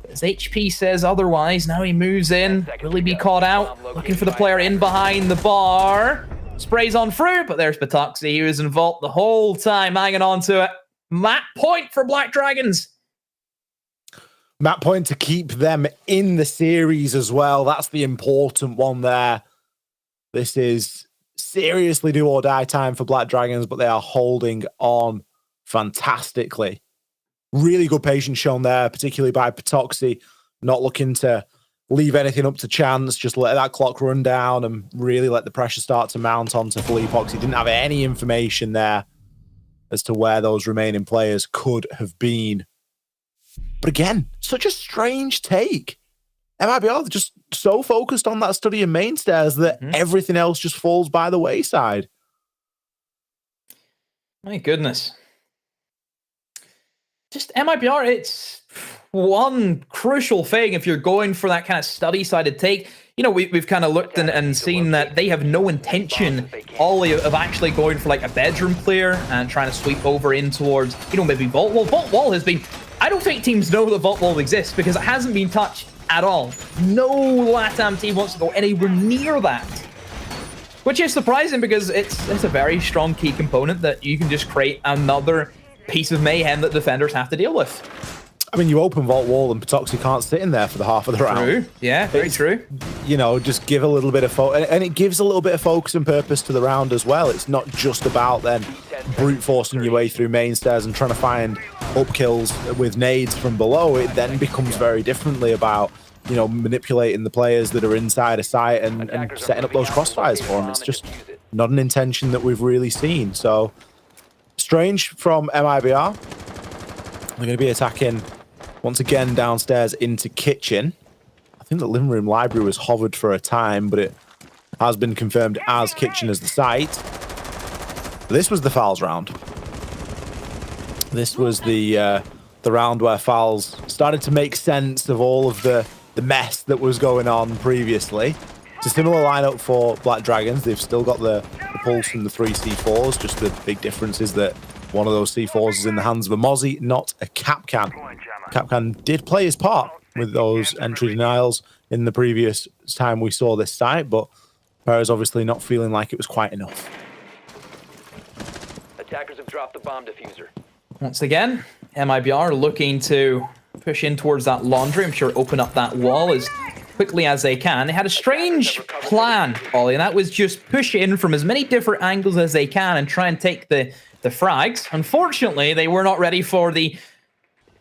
His HP says otherwise. Now he moves in. Will he be caught out? Looking for the player in behind the bar. Sprays on through, but there's Batoxy. He was in vault the whole time, hanging on to it. Map point for Black Dragons. Map point to keep them in the series as well. That's the important one there. This is seriously do or die time for Black Dragons, but they are holding on fantastically. Really good patience shown there, particularly by Patoxy, not looking to leave anything up to chance, just let that clock run down and really let the pressure start to mount onto Philippox. He didn't have any information there as to where those remaining players could have been. But again, such a strange take. MIBR just so focused on that study of main stairs that everything else just falls by the wayside. My goodness. Just MIBR, it's one crucial thing if you're going for that kind of study-sided take. You know, we've kind of looked and seen that they have no intention, Ollie, of actually going for like a bedroom player and trying to sweep over in towards, you know, maybe Vault Wall. Vault Wall has been... I don't think teams know that Vault Wall exists because it hasn't been touched at all. No LATAM team wants to go anywhere near that. Which is surprising because it's a very strong key component that you can just create another piece of mayhem that defenders have to deal with. I mean, you open Vault Wall and Patoxy can't sit in there for the half of the round. True. Yeah, very true. You know, just give a little bit of focus, and it gives a little bit of focus and purpose to the round as well. It's not just about then brute forcing your way through main stairs and trying to find up kills with nades from below. It then becomes very differently about, you know, manipulating the players that are inside a site and setting up those crossfires for them. It's just not an intention that we've really seen. So strange from MIBR. They're going to be attacking once again downstairs into kitchen. I think the living room library was hovered for a time, but it has been confirmed as kitchen as the site. This was the fouls round. This was the round where fouls started to make sense of all of the mess that was going on previously. It's a similar lineup for Black Dragons. They've still got the pulse and the 3 C4s. Just the big difference is that one of those C4s is in the hands of a Mozzie, not a Capcan. Capcan did play his part with those entry denials in the previous time we saw this site, but Perez obviously not feeling like it was quite enough. Attackers have dropped the bomb diffuser. Once again, MIBR looking to push in towards that laundry. I'm sure open up that wall as quickly as they can. They had a strange plan, Ollie, and that was just push in from as many different angles as they can and try and take the frags. Unfortunately, they were not ready for the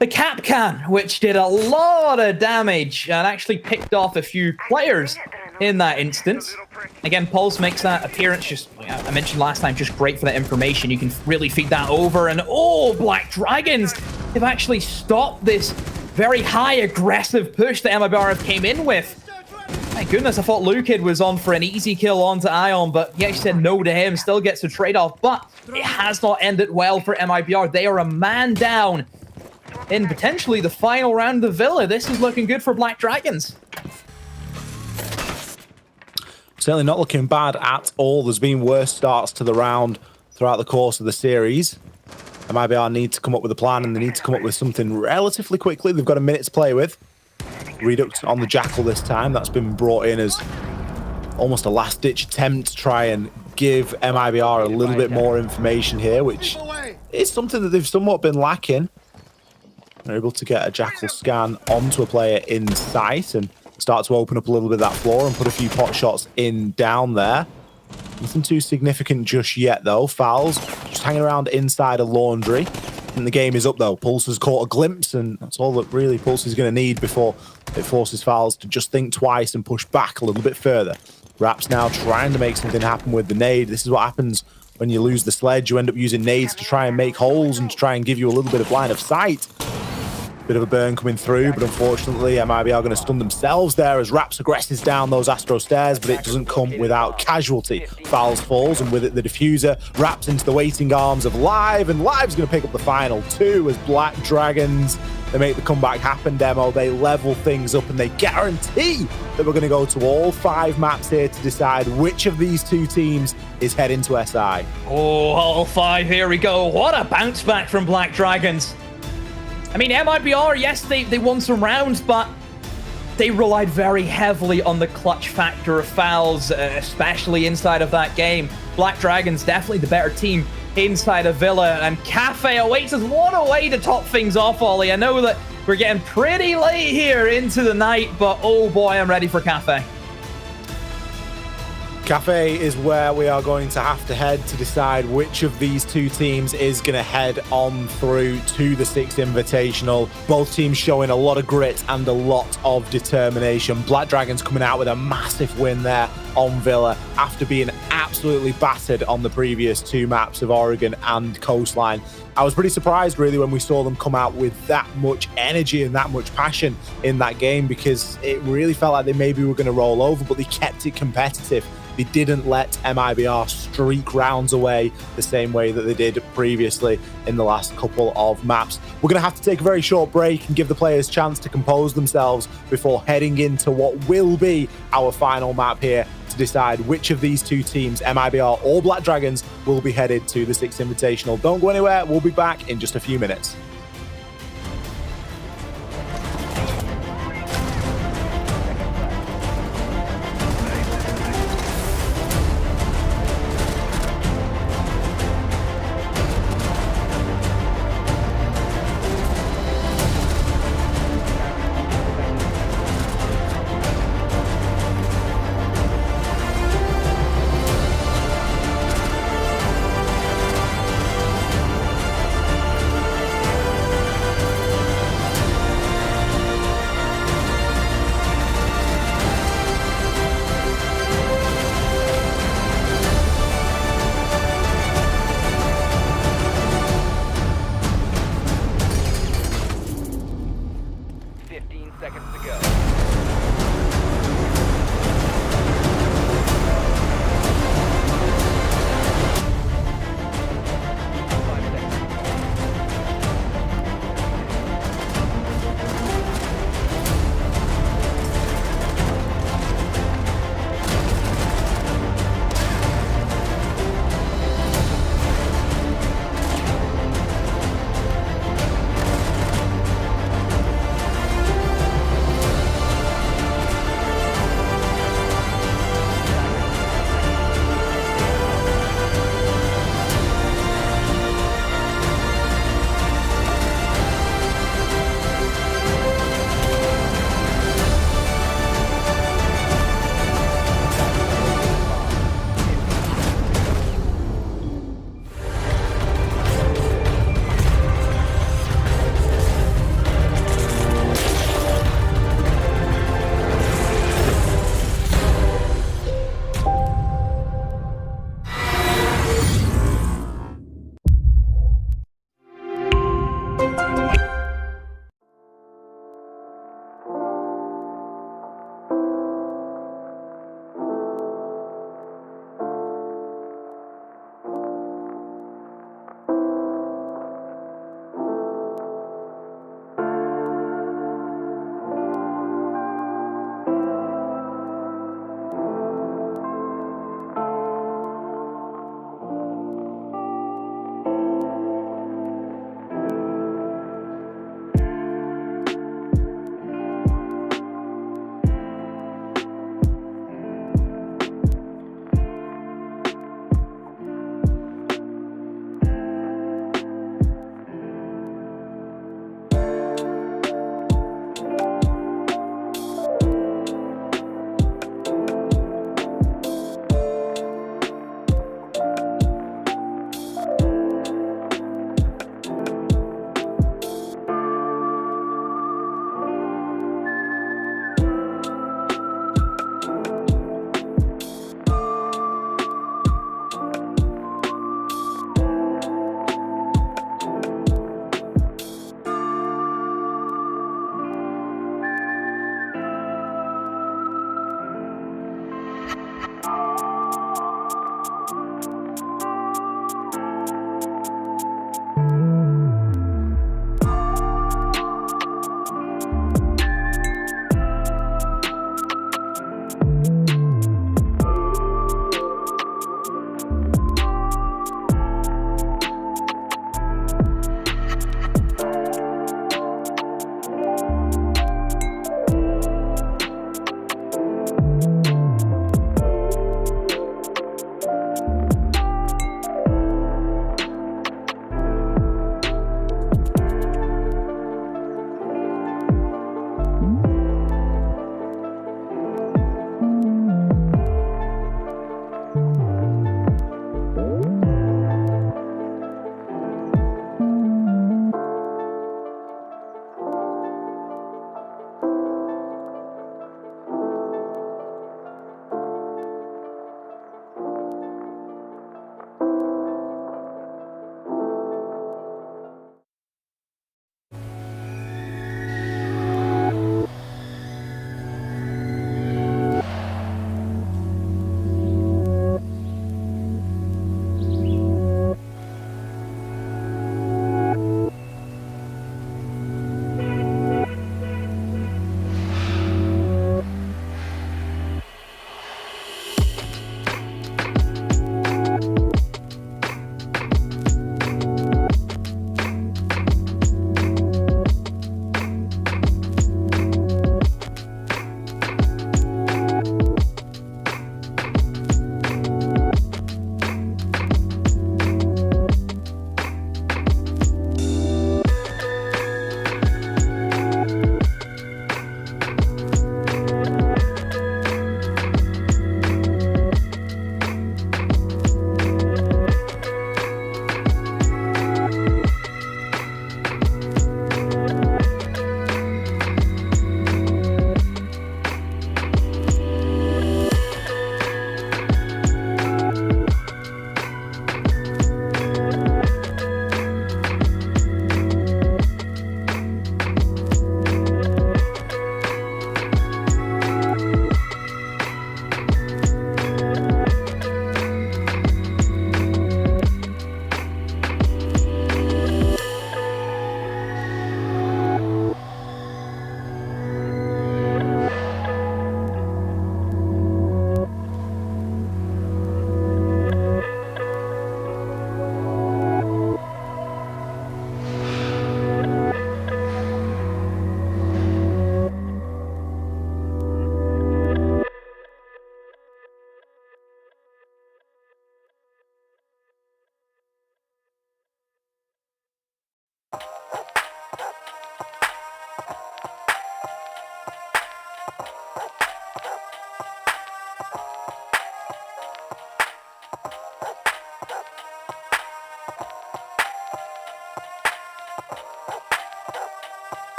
Capcan, which did a lot of damage and actually picked off a few players in that instance. Again, Pulse makes that appearance, just, I mentioned last time, just great for that information. You can really feed that over, and oh, Black Dragons have actually stopped this very high aggressive push that MIBR came in with. My goodness, I thought Lukid was on for an easy kill onto Ion, but he actually said no to him, still gets a trade-off, but it has not ended well for MIBR. They are a man down in potentially the final round of the Villa. This is looking good for Black Dragons. Certainly not looking bad at all. There's been worse starts to the round throughout the course of the series. MIBR need to come up with a plan, and they need to come up with something relatively quickly. They've got a minute to play with. Redux on the Jackal this time. That's been brought in as almost a last-ditch attempt to try and give MIBR a little bit more information here, which is something that they've somewhat been lacking. They're able to get a Jackal scan onto a player in sight and start to open up a little bit of that floor and put a few pot shots in down there. Nothing too significant just yet, though. Fouls just hanging around inside a laundry. And the game is up, though. Pulse has caught a glimpse, and that's all that really Pulse is going to need before it forces Fouls to just think twice and push back a little bit further. Raps now trying to make something happen with the nade. This is what happens when you lose the sledge. You end up using nades to try and make holes and to try and give you a little bit of line of sight. Bit of a burn coming through, but unfortunately, MIBR are going to stun themselves there as Raps aggresses down those Astro stairs, but it doesn't come without casualty. Fouls falls, and with it, the diffuser wraps into the waiting arms of Live, and Live's going to pick up the final 2 as Black Dragons, they make the comeback happen demo. They level things up, and they guarantee that we're going to go to all 5 maps here to decide which of these 2 teams is heading to SI. Oh, all 5, here we go. What a bounce back from Black Dragons. I mean, MIBR, yes, they won some rounds, but they relied very heavily on the clutch factor of fouls, especially inside of that game. Black Dragons, definitely the better team inside of Villa, and Cafe awaits us. What a way to top things off, Ollie. I know that we're getting pretty late here into the night, but oh boy, I'm ready for Cafe. Cafe is where we are going to have to head to decide which of these 2 teams is going to head on through to the 6th Invitational. Both teams showing a lot of grit and a lot of determination. Black Dragons coming out with a massive win there on Villa after being absolutely battered on the previous 2 maps of Oregon and Coastline. I was pretty surprised really when we saw them come out with that much energy and that much passion in that game, because it really felt like they maybe were going to roll over, but they kept it competitive. They didn't let MIBR streak rounds away the same way that they did previously in the last couple of maps. We're going to have to take a very short break and give the players a chance to compose themselves before heading into what will be our final map here to decide which of these 2 teams, MIBR or Black Dragons, will be headed to the 6th Invitational. Don't go anywhere. We'll be back in just a few minutes.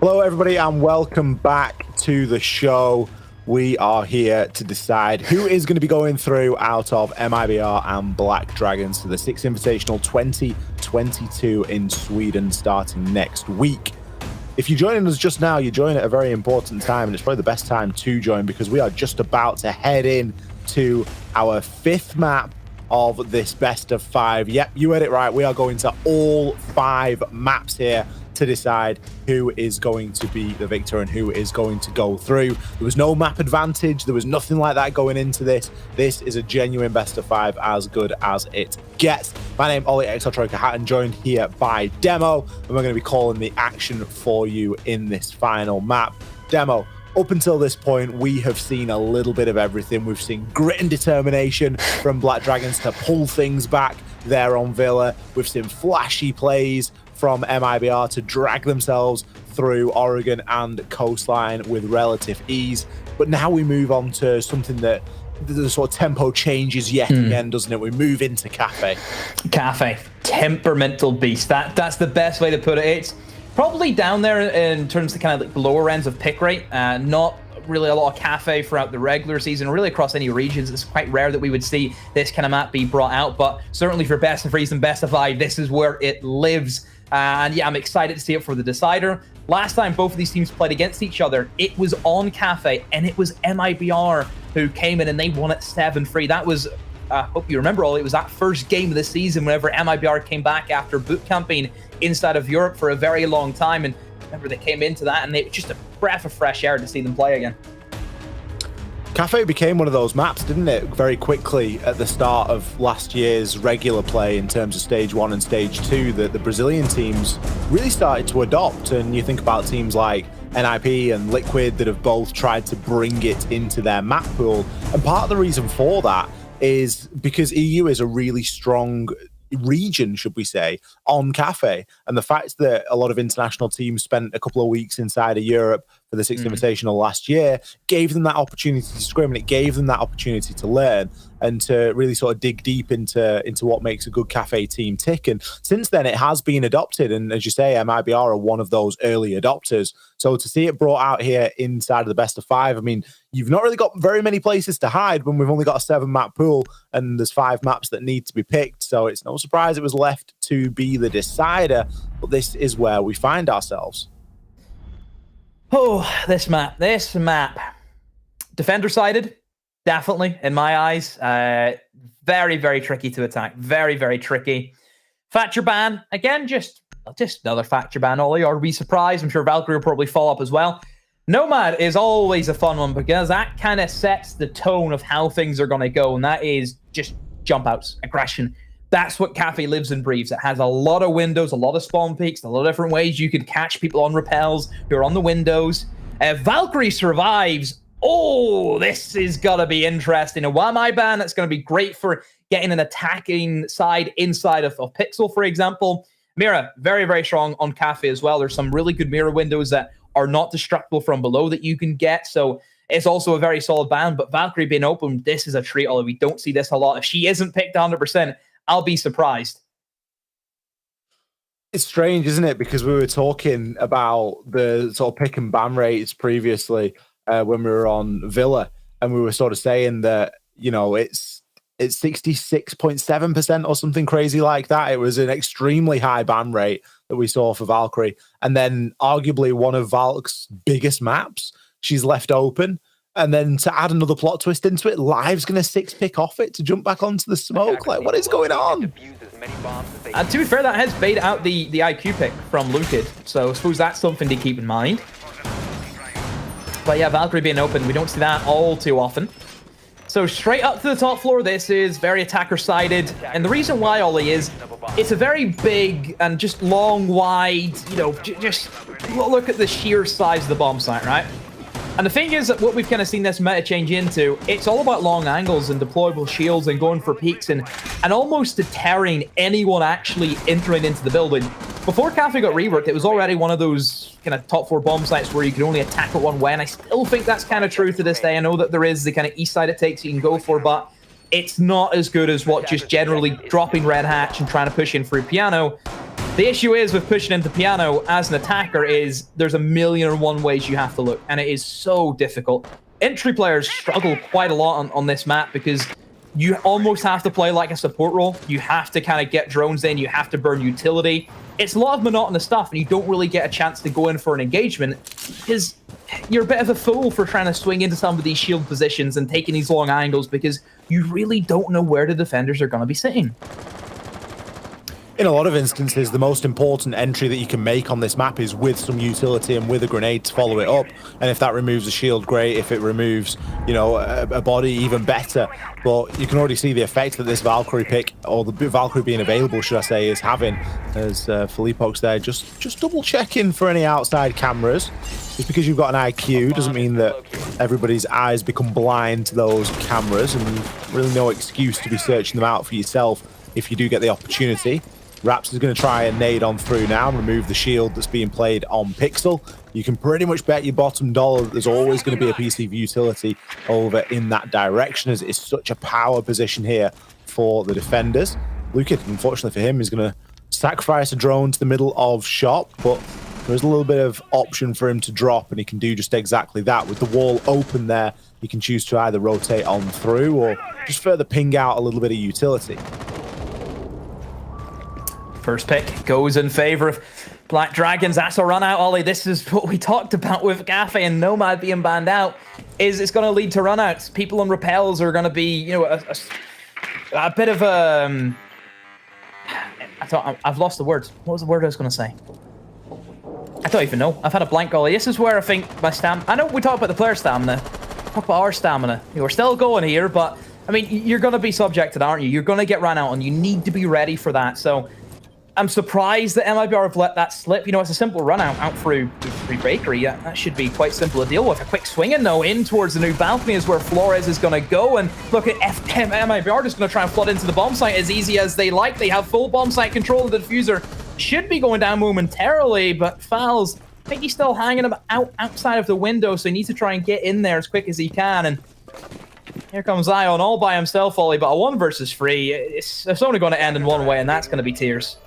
Hello, everybody, and welcome back to the show. We are here to decide who is going to be going through out of MIBR and Black Dragons to the 6th Invitational 2022 in Sweden starting next week. If you're joining us just now, you're joining at a very important time, and it's probably the best time to join because we are just about to head in to our 5th map of this best of 5. Yep, you heard it right. We are going to all 5 maps here to decide who is going to be the victor and who is going to go through. There was no map advantage. There was nothing like that going into this. This is a genuine best of 5, as good as it gets. My name is Ollie Exotroika Hatton, joined here by Demo, and we're going to be calling the action for you in this final map. Demo, up until this point, we have seen a little bit of everything. We've seen grit and determination from Black Dragons to pull things back there on Villa. We've seen flashy plays from MIBR to drag themselves through Oregon and Coastline with relative ease. But now we move on to something that the sort of tempo changes yet again, doesn't it? We move into Cafe. Cafe, temperamental beast. That's the best way to put it. It's probably down there in terms of kind of like the lower ends of pick rate. Not really a lot of Cafe throughout the regular season, really across any regions. It's quite rare that we would see this kind of map be brought out, but certainly for best of 3s and best of 5, this is where it lives. And yeah, I'm excited to see it for the decider. Last time both of these teams played against each other, it was on Cafe, and it was MIBR who came in and they won it 7-3. That was, I hope you remember all, it was that first game of the season whenever MIBR came back after boot camping inside of Europe for a very long time. And remember, they came into that and it was just a breath of fresh air to see them play again. Cafe became one of those maps, didn't it, very quickly at the start of last year's regular play in terms of Stage 1 and Stage 2 that the Brazilian teams really started to adopt. And you think about teams like NIP and Liquid that have both tried to bring it into their map pool. And part of the reason for that is because EU is a really strong region, should we say, on Cafe. And the fact that a lot of international teams spent a couple of weeks inside of Europe for the 6th Invitational last year gave them that opportunity to scrim, and it gave them that opportunity to learn and to really sort of dig deep into what makes a good Cafe team tick. And since then, it has been adopted. And as you say, MIBR are one of those early adopters. So to see it brought out here inside of the best of 5, I mean, you've not really got very many places to hide when we've only got a 7-map pool and there's 5 maps that need to be picked. So it's no surprise it was left to be the decider. But this is where we find ourselves. Oh, this map. Defender-sided, definitely, in my eyes. Very, very tricky to attack. Very, very tricky. Factor ban, again, just another factor ban, Ollie. Are we surprised? I'm sure Valkyrie will probably follow up as well. Nomad is always a fun one because that kind of sets the tone of how things are going to go, and that is just jump outs, aggression. That's what Cafe lives and breathes. It has a lot of windows, a lot of spawn peaks, a lot of different ways you could catch people on repels who are on the windows. Valkyrie survives. Oh, this is going to be interesting. A Wamai ban, that's going to be great for getting an attacking side inside of Pixel, for example. Mira, very, very strong on Cafe as well. There's some really good mirror windows that are not destructible from below that you can get. So it's also a very solid ban. But Valkyrie being open, this is a treat, although we don't see this a lot. If she isn't picked 100%, I'll be surprised. It's strange, isn't it? Because we were talking about the sort of pick and ban rates previously when we were on Villa, and we were sort of saying that, you know, it's 66.7% or something crazy like that. It was an extremely high ban rate that we saw for Valkyrie. And then arguably one of Valk's biggest maps, she's left open. And then to add another plot twist into it, Live's going to 6-pick off it to jump back onto the smoke. Like, what is going on? And to be fair, that has baited out the IQ pick from Lukid. So I suppose that's something to keep in mind. But yeah, Valkyrie being open, we don't see that all too often. So straight up to the top floor, this is very attacker-sided. And the reason why, Ollie, is it's a very big and just long, wide, you know, just look at the sheer size of the bomb site, right? And the thing is that what we've kind of seen this meta change into, it's all about long angles and deployable shields and going for peaks and almost deterring anyone actually entering into the building. Before Cafe got reworked, it was already one of those kind of top 4 bomb sites where you could only attack at one way, and I still think that's kind of true to this day. I know that there is the kind of east side it takes you can go for, but it's not as good as what just generally dropping Red Hatch and trying to push in through Piano. The issue is with pushing into Piano as an attacker is there's 1,000,001 ways you have to look, and it is so difficult. Entry players struggle quite a lot on this map because you almost have to play like a support role. You have to kind of get drones in, you have to burn utility. It's a lot of monotonous stuff, and you don't really get a chance to go in for an engagement because you're a bit of a fool for trying to swing into some of these shield positions and taking these long angles because you really don't know where the defenders are going to be sitting. In a lot of instances, the most important entry that you can make on this map is with some utility and with a grenade to follow it up. And if that removes a shield, great. If it removes, you know, a body, even better. But you can already see the effect that this Valkyrie pick, or the Valkyrie being available, should I say, is having. As Philippokes there, just double checking for any outside cameras. Just because you've got an IQ doesn't mean that everybody's eyes become blind to those cameras, and you've really no excuse to be searching them out for yourself if you do get the opportunity. Raps is going to try and nade on through now and remove the shield that's being played on Pixel. You can pretty much bet your bottom dollar that there's always going to be a piece of utility over in that direction, as it's such a power position here for the defenders. Lukid, unfortunately for him, is going to sacrifice a drone to the middle of shop, but there's a little bit of option for him to drop, and he can do just exactly that. With the wall open there, he can choose to either rotate on through or just further ping out a little bit of utility. First pick goes in favor of Black Dragons. That's a run out, Ollie. This is what we talked about with Cafe and Nomad being banned out. Is it's going to lead to runouts. People on repels are going to be, you know, a bit of a. I've lost the words. What was the word I was going to say? I don't even know. I've had a blank, Ollie. This is where I think my stamina. I know we talk about the player stamina. Talk about our stamina. You know, we're still going here, but I mean, you're going to be subjected, aren't you? You're going to get run out, and you need to be ready for that. So I'm surprised that MIBR have let that slip. You know, it's a simple run out through Bakery. That should be quite simple to deal with. A quick swing and though in towards the new balcony is where Flores is going to go. And look at MIBR just going to try and flood into the bomb site as easy as they like. They have full bomb site control of the diffuser. Should be going down momentarily, but Fowls, I think he's still hanging outside of the window, so he needs to try and get in there as quick as he can. And here comes Zion all by himself, Ollie, but a 1 versus 3. It's only going to end in one way, and that's going to be tears.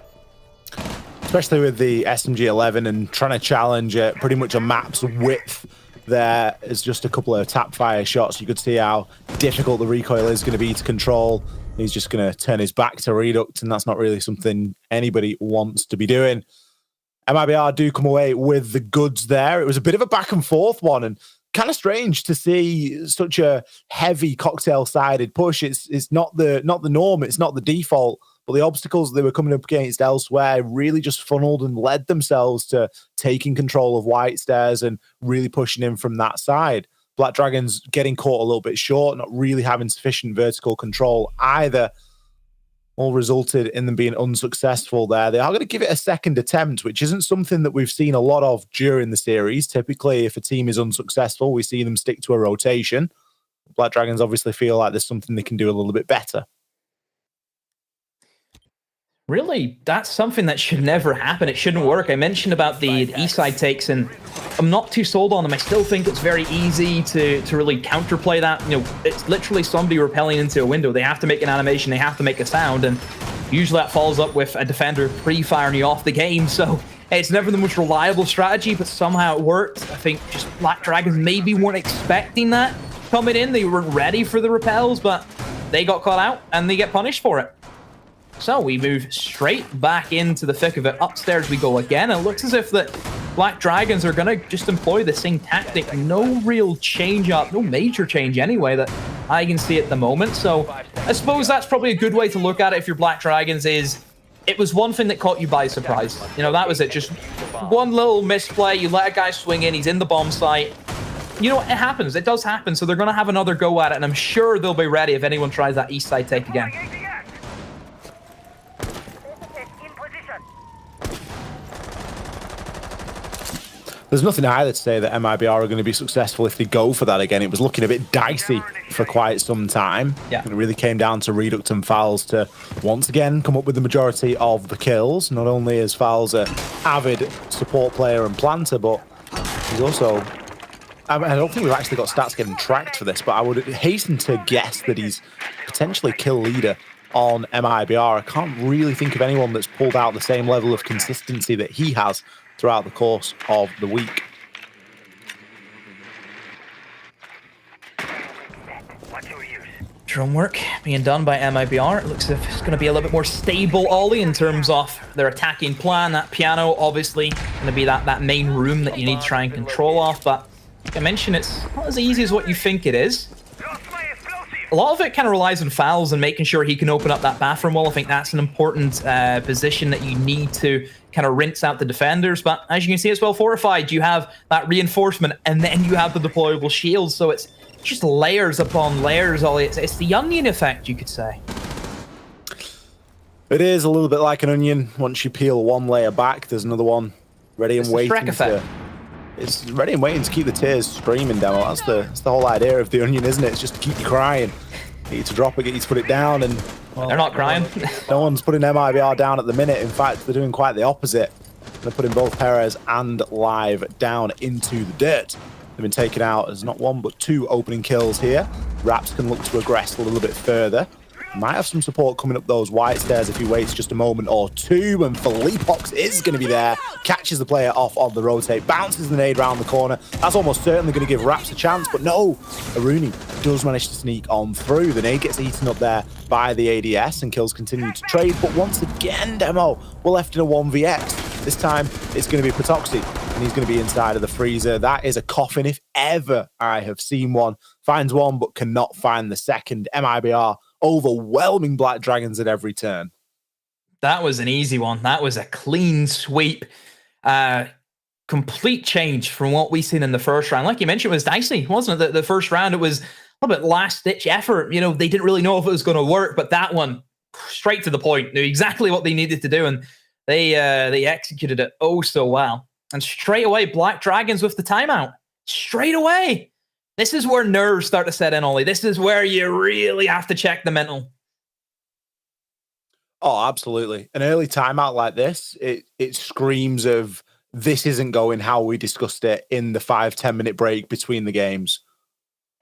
Especially with the SMG-11 and trying to challenge pretty much a map's width. There is just a couple of tap fire shots. You could see how difficult the recoil is going to be to control. He's just going to turn his back to Reduct, and that's not really something anybody wants to be doing. MIBR do come away with the goods there. It was a bit of a back and forth one, and kind of strange to see such a heavy cocktail-sided push. It's not the norm. It's not the default. But the obstacles they were coming up against elsewhere really just funneled and led themselves to taking control of White Stairs and really pushing in from that side. Black Dragons getting caught a little bit short, not really having sufficient vertical control either. All resulted in them being unsuccessful there. They are going to give it a second attempt, which isn't something that we've seen a lot of during the series. Typically, if a team is unsuccessful, we see them stick to a rotation. Black Dragons obviously feel like there's something they can do a little bit better. really, that's something that should never happen. It shouldn't work. I mentioned about the east side takes, and I'm not too sold on them. I still think it's very easy to really counterplay that. You know, it's literally somebody rappelling into a window. They have to make an animation. They have to make a sound, and usually that follows up with a defender pre-firing you off the game. So it's never the most reliable strategy, but somehow it worked. I think just Black Dragons maybe weren't expecting that coming in. They weren't ready for the rappels, but they got caught out, and they get punished for it. So we move straight back into the thick of it. Upstairs we go again. It looks as if the Black Dragons are going to just employ the same tactic. No real change up, no major change anyway that I can see at the moment. So I suppose that's probably a good way to look at it if you're Black Dragons is it was one thing that caught you by surprise. You know, that was it. Just one little misplay. You let a guy swing in. He's in the bomb site. You know, it happens. It does happen. So they're going to have another go at it. And I'm sure they'll be ready if anyone tries that east side take again. There's nothing either to say that MIBR are going to be successful if they go for that again. It was looking a bit dicey for quite some time. Yeah. And it really came down to Reduct and Fowls to once again come up with the majority of the kills. Not only is Fowls an avid support player and planter, but he's also... I don't think we've actually got stats getting tracked for this, but I would hasten to guess that he's potentially kill leader on MIBR. I can't really think of anyone that's pulled out the same level of consistency that he has throughout the course of the week. Drone work being done by MIBR. It looks as if it's going to be a little bit more stable, Ollie, in terms of their attacking plan. That piano, obviously, going to be that main room that you need to try and control off. But like I mentioned, it's not as easy as what you think it is. A lot of it kind of relies on Fowls and making sure he can open up that bathroom wall. I think that's an important position that you need to kind of rinse out the defenders. But as you can see, it's well fortified. You have that reinforcement, and then you have the deployable shields. So it's just layers upon layers, Ollie. It's the onion effect, you could say. It is a little bit like an onion. Once you peel one layer back, there's another one ready and waiting to... It's ready and waiting to keep the tears streaming, Demo. That's the whole idea of the onion, isn't it? It's just to keep you crying. Get you to drop it, get you to put it down, and... Well, they're not crying. No one's putting MIBR down at the minute. In fact, they're doing quite the opposite. They're putting both Perez and Live down into the dirt. They've been taken out as not one, but two opening kills here. Raps can look to aggress a little bit further. Might have some support coming up those white stairs if he waits just a moment or two, and Felipox is going to be there. Catches the player off on the rotate, bounces the nade round the corner. That's almost certainly going to give Raps a chance, but no, Aruni does manage to sneak on through. The nade gets eaten up there by the ADS, and kills continue to trade, but once again, Demo, we're left in a 1vx. This time, it's going to be Patoxy, and he's going to be inside of the freezer. That is a coffin, if ever I have seen one. Finds one, but cannot find the second. MIBR overwhelming Black Dragons at every turn. That was an easy one. That was a clean sweep. Complete change from what we've seen in the first round. Like you mentioned, it was dicey, wasn't it? The first round, it was a little bit last-ditch effort. You know, they didn't really know if it was going to work, but that one, straight to the point, knew exactly what they needed to do, and they executed it oh so well. And straight away, Black Dragons with the timeout. Straight away. This is where nerves start to set in, Ollie. This is where you really have to check the mental. Oh, absolutely. An early timeout like this, it screams of this isn't going how we discussed it in the 5-10 minute break between the games.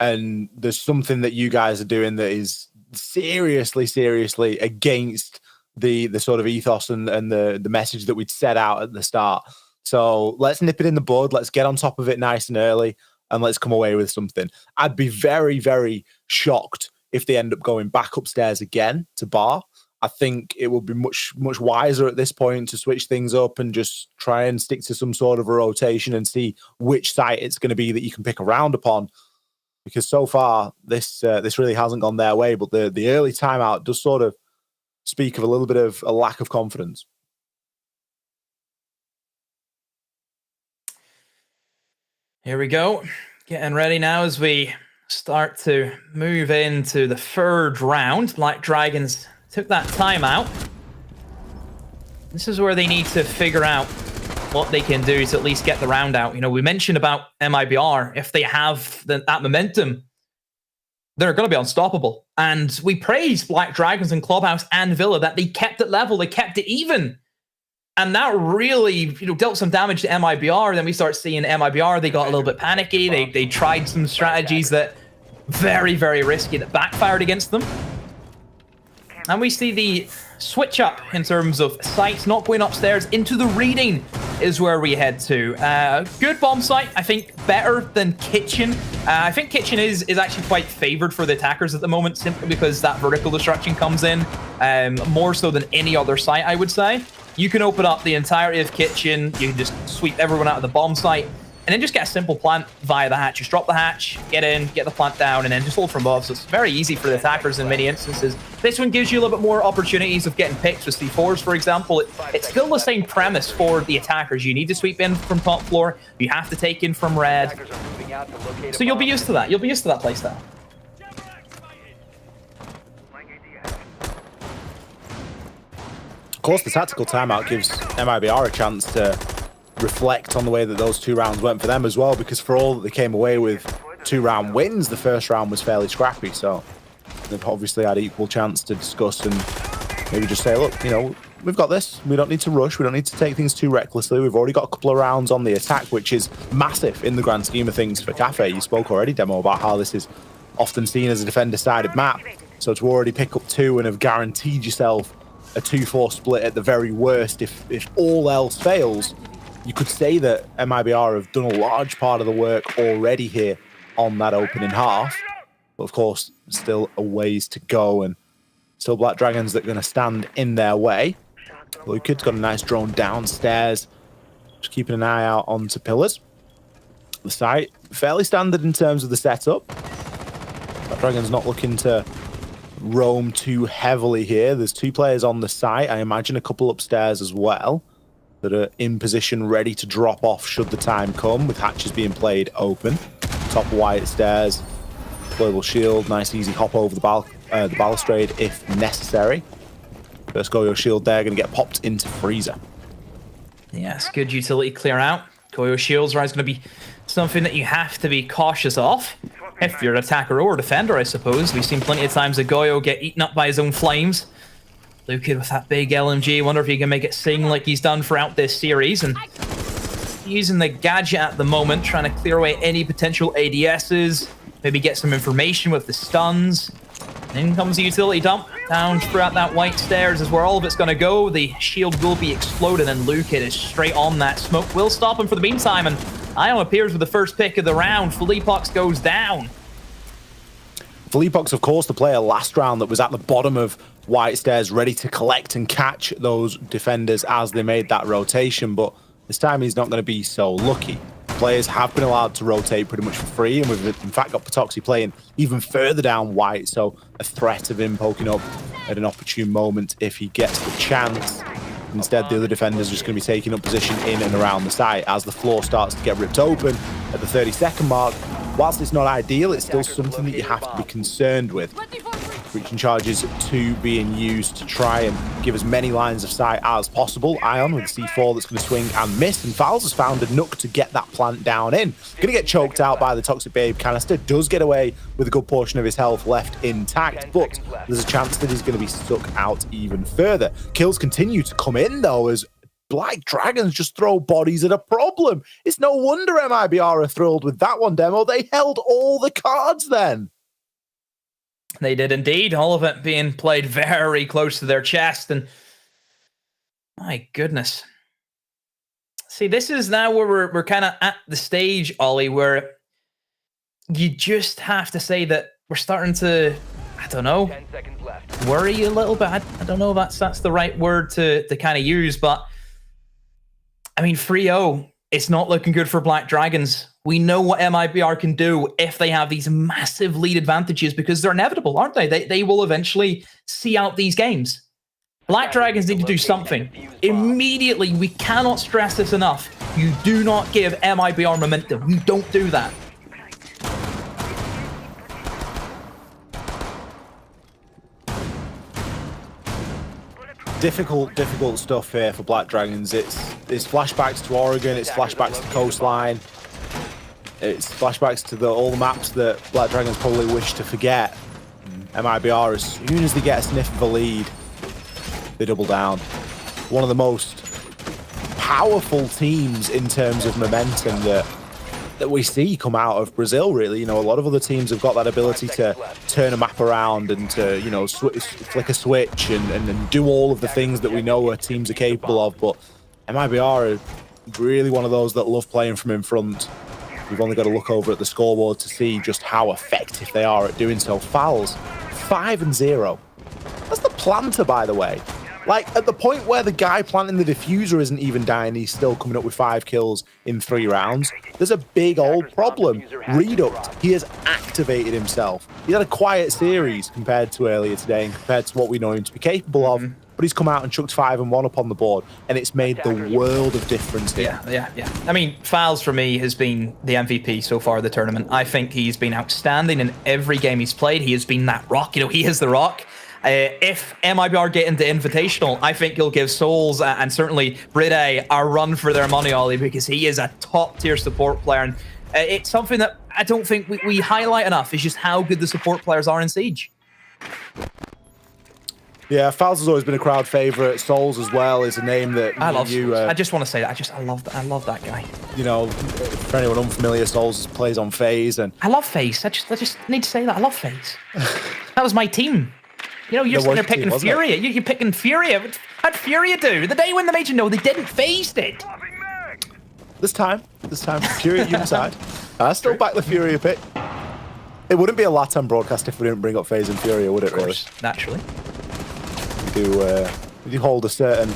And there's something that you guys are doing that is seriously against the sort of ethos and the message that we'd set out at the start. So let's nip it in the bud. Let's get on top of it nice and early, and let's come away with something. I'd be very, very shocked if they end up going back upstairs again to bar. I think it would be much wiser at this point to switch things up and just try and stick to some sort of a rotation and see which site it's going to be that you can pick a round upon. Because so far, this really hasn't gone their way, but the early timeout does sort of speak of a little bit of a lack of confidence. Here we go. Getting ready now as we start to move into the third round. Black Dragons took that timeout. This is where they need to figure out what they can do to at least get the round out. You know, we mentioned about MIBR. If they have that momentum, they're going to be unstoppable. And we praised Black Dragons and Clubhouse and Villa that they kept it level, they kept it even. And that really, dealt some damage to MIBR. Then we start seeing MIBR, they got a little bit panicky. They tried some strategies that very, very risky that backfired against them. And we see the switch up in terms of sites, not going upstairs into the reading is where we head to. Good bomb site, I think better than kitchen. I think kitchen is actually quite favored for the attackers at the moment, simply because that vertical destruction comes in more so than any other site, I would say. You can open up the entirety of kitchen, you can just sweep everyone out of the bomb site, and then just get a simple plant via the hatch. Just drop the hatch, get in, get the plant down, and then just hold from above. So it's very easy for the attackers in many instances. This one gives you a little bit more opportunities of getting picks with C4s, for example. It's still the same premise for the attackers. You need to sweep in from top floor. You have to take in from red. So you'll be used to that. You'll be used to that playstyle. Of course, the tactical timeout gives MIBR a chance to reflect on the way that those 2 rounds went for them as well, because for all that they came away with 2-round wins, the first round was fairly scrappy. So they've obviously had equal chance to discuss and maybe just say, look, we've got this. We don't need to rush. We don't need to take things too recklessly. We've already got a couple of rounds on the attack, which is massive in the grand scheme of things for Cafe. You spoke already, Demo, about how this is often seen as a defender-sided map. So to already pick up 2 and have guaranteed yourself a 2-4 split at the very worst, if all else fails, you could say that MIBR have done a large part of the work already here on that opening half. But of course, still a ways to go, and still Black Dragons that are going to stand in their way. Lucad's got a nice drone downstairs, just keeping an eye out onto pillars. The site, fairly standard in terms of the setup. Black Dragons not looking to roam too heavily here. There's 2 players on the site. I imagine a couple upstairs as well that are in position ready to drop off should the time come, with hatches being played open. Top white stairs, deployable shield, nice easy hop over the balustrade if necessary. First Goyo shield there, going to get popped into freezer. Yes, good utility clear out. Goyo shields are going to be something that you have to be cautious of if you're an attacker or a defender, I suppose. We've seen plenty of times that Goyo get eaten up by his own flames. Lucad with that big LMG, wonder if he can make it sing like he's done throughout this series, and using the gadget at the moment, trying to clear away any potential ADSs, maybe get some information with the stuns. And in comes the utility dump, down throughout that white stairs is where all of it's going to go. The shield will be exploded, and Lucad is straight on that. Smoke will stop him for the meantime, and Ion appears with the first pick of the round. Felipox goes down. Felipox, of course, the player last round that was at the bottom of white stairs, ready to collect and catch those defenders as they made that rotation, but this time he's not going to be so lucky. Players have been allowed to rotate pretty much for free, and we've in fact got Patoxy playing even further down white, so a threat of him poking up at an opportune moment if he gets the chance. Instead, the other defenders are just going to be taking up position in and around the site as the floor starts to get ripped open at the 30-second mark. Whilst it's not ideal, it's still something that you have to be concerned with. Breaching charges 2 being used to try and give as many lines of sight as possible. Ion with a C4 that's going to swing and miss, and Fowls has found a nook to get that plant down in. Going to get choked out by the Toxic Babe canister, does get away with a good portion of his health left intact, but there's a chance that he's going to be stuck out even further. Kills continue to come in though, as Black Dragons just throw bodies at a problem. It's no wonder MIBR are thrilled with that one, Demo. They held all the cards then. They did indeed, all of it being played very close to their chest, and my goodness. See, this is now where we're kind of at the stage, Ollie, where you just have to say that we're starting to, I don't know, 10 seconds left. worry a little bit. I don't know if that's the right word to kind of use, but I mean, 3-0, it's not looking good for Black Dragons. We know what MIBR can do if they have these massive lead advantages, because they're inevitable, aren't they? They will eventually see out these games. Black Dragons need to do something immediately. We cannot stress this enough. You do not give MIBR momentum. You don't do that. Difficult stuff here for Black Dragons. It's flashbacks to Oregon, it's flashbacks to Coastline. It's flashbacks to all the maps that Black Dragons probably wish to forget. MIBR, as soon as they get a sniff of a lead, they double down. One of the most powerful teams in terms of momentum that we see come out of Brazil, really. You know, a lot of other teams have got that ability to turn a map around and to, you know, flick a switch and do all of the things that we know our teams are capable of. But MIBR are really one of those that love playing from in front. We've only got to look over at the scoreboard to see just how effective they are at doing so. Fouls, 5-0. That's the planter, by the way. Like, at the point where the guy planting the diffuser isn't even dying, he's still coming up with 5 kills in 3 rounds. There's a big old problem. Redux, he has activated himself. He had a quiet series compared to earlier today and compared to what we know him to be capable of, but he's come out and chucked 5 and 1 up on the board, and it's made the world of difference here. Yeah. I mean, Fouls for me has been the MVP so far of the tournament. I think he's been outstanding in every game he's played. He has been that rock. You know, he is the rock. If MIBR get into Invitational, I think he'll give Souls and certainly Bride a run for their money, Ollie, because he is a top-tier support player. And it's something that I don't think we highlight enough, is just how good the support players are in Siege. Yeah, Fouls has always been a crowd favorite. Souls as well is a name that I love Souls. I just want to say that. I love that guy. You know, for anyone unfamiliar, Souls plays on FaZe, and I love FaZe. I just need to say that. I love FaZe. That was my team. You know, you're sitting there picking Furia. You're picking Furia. How'd Furia do? The day when the major? No, they didn't. FaZe did. This time, Furia inside. I still back the Furia pick. It wouldn't be a LATAM broadcast if we didn't bring up FaZe and Furia, would it? Really? Naturally. We do hold a certain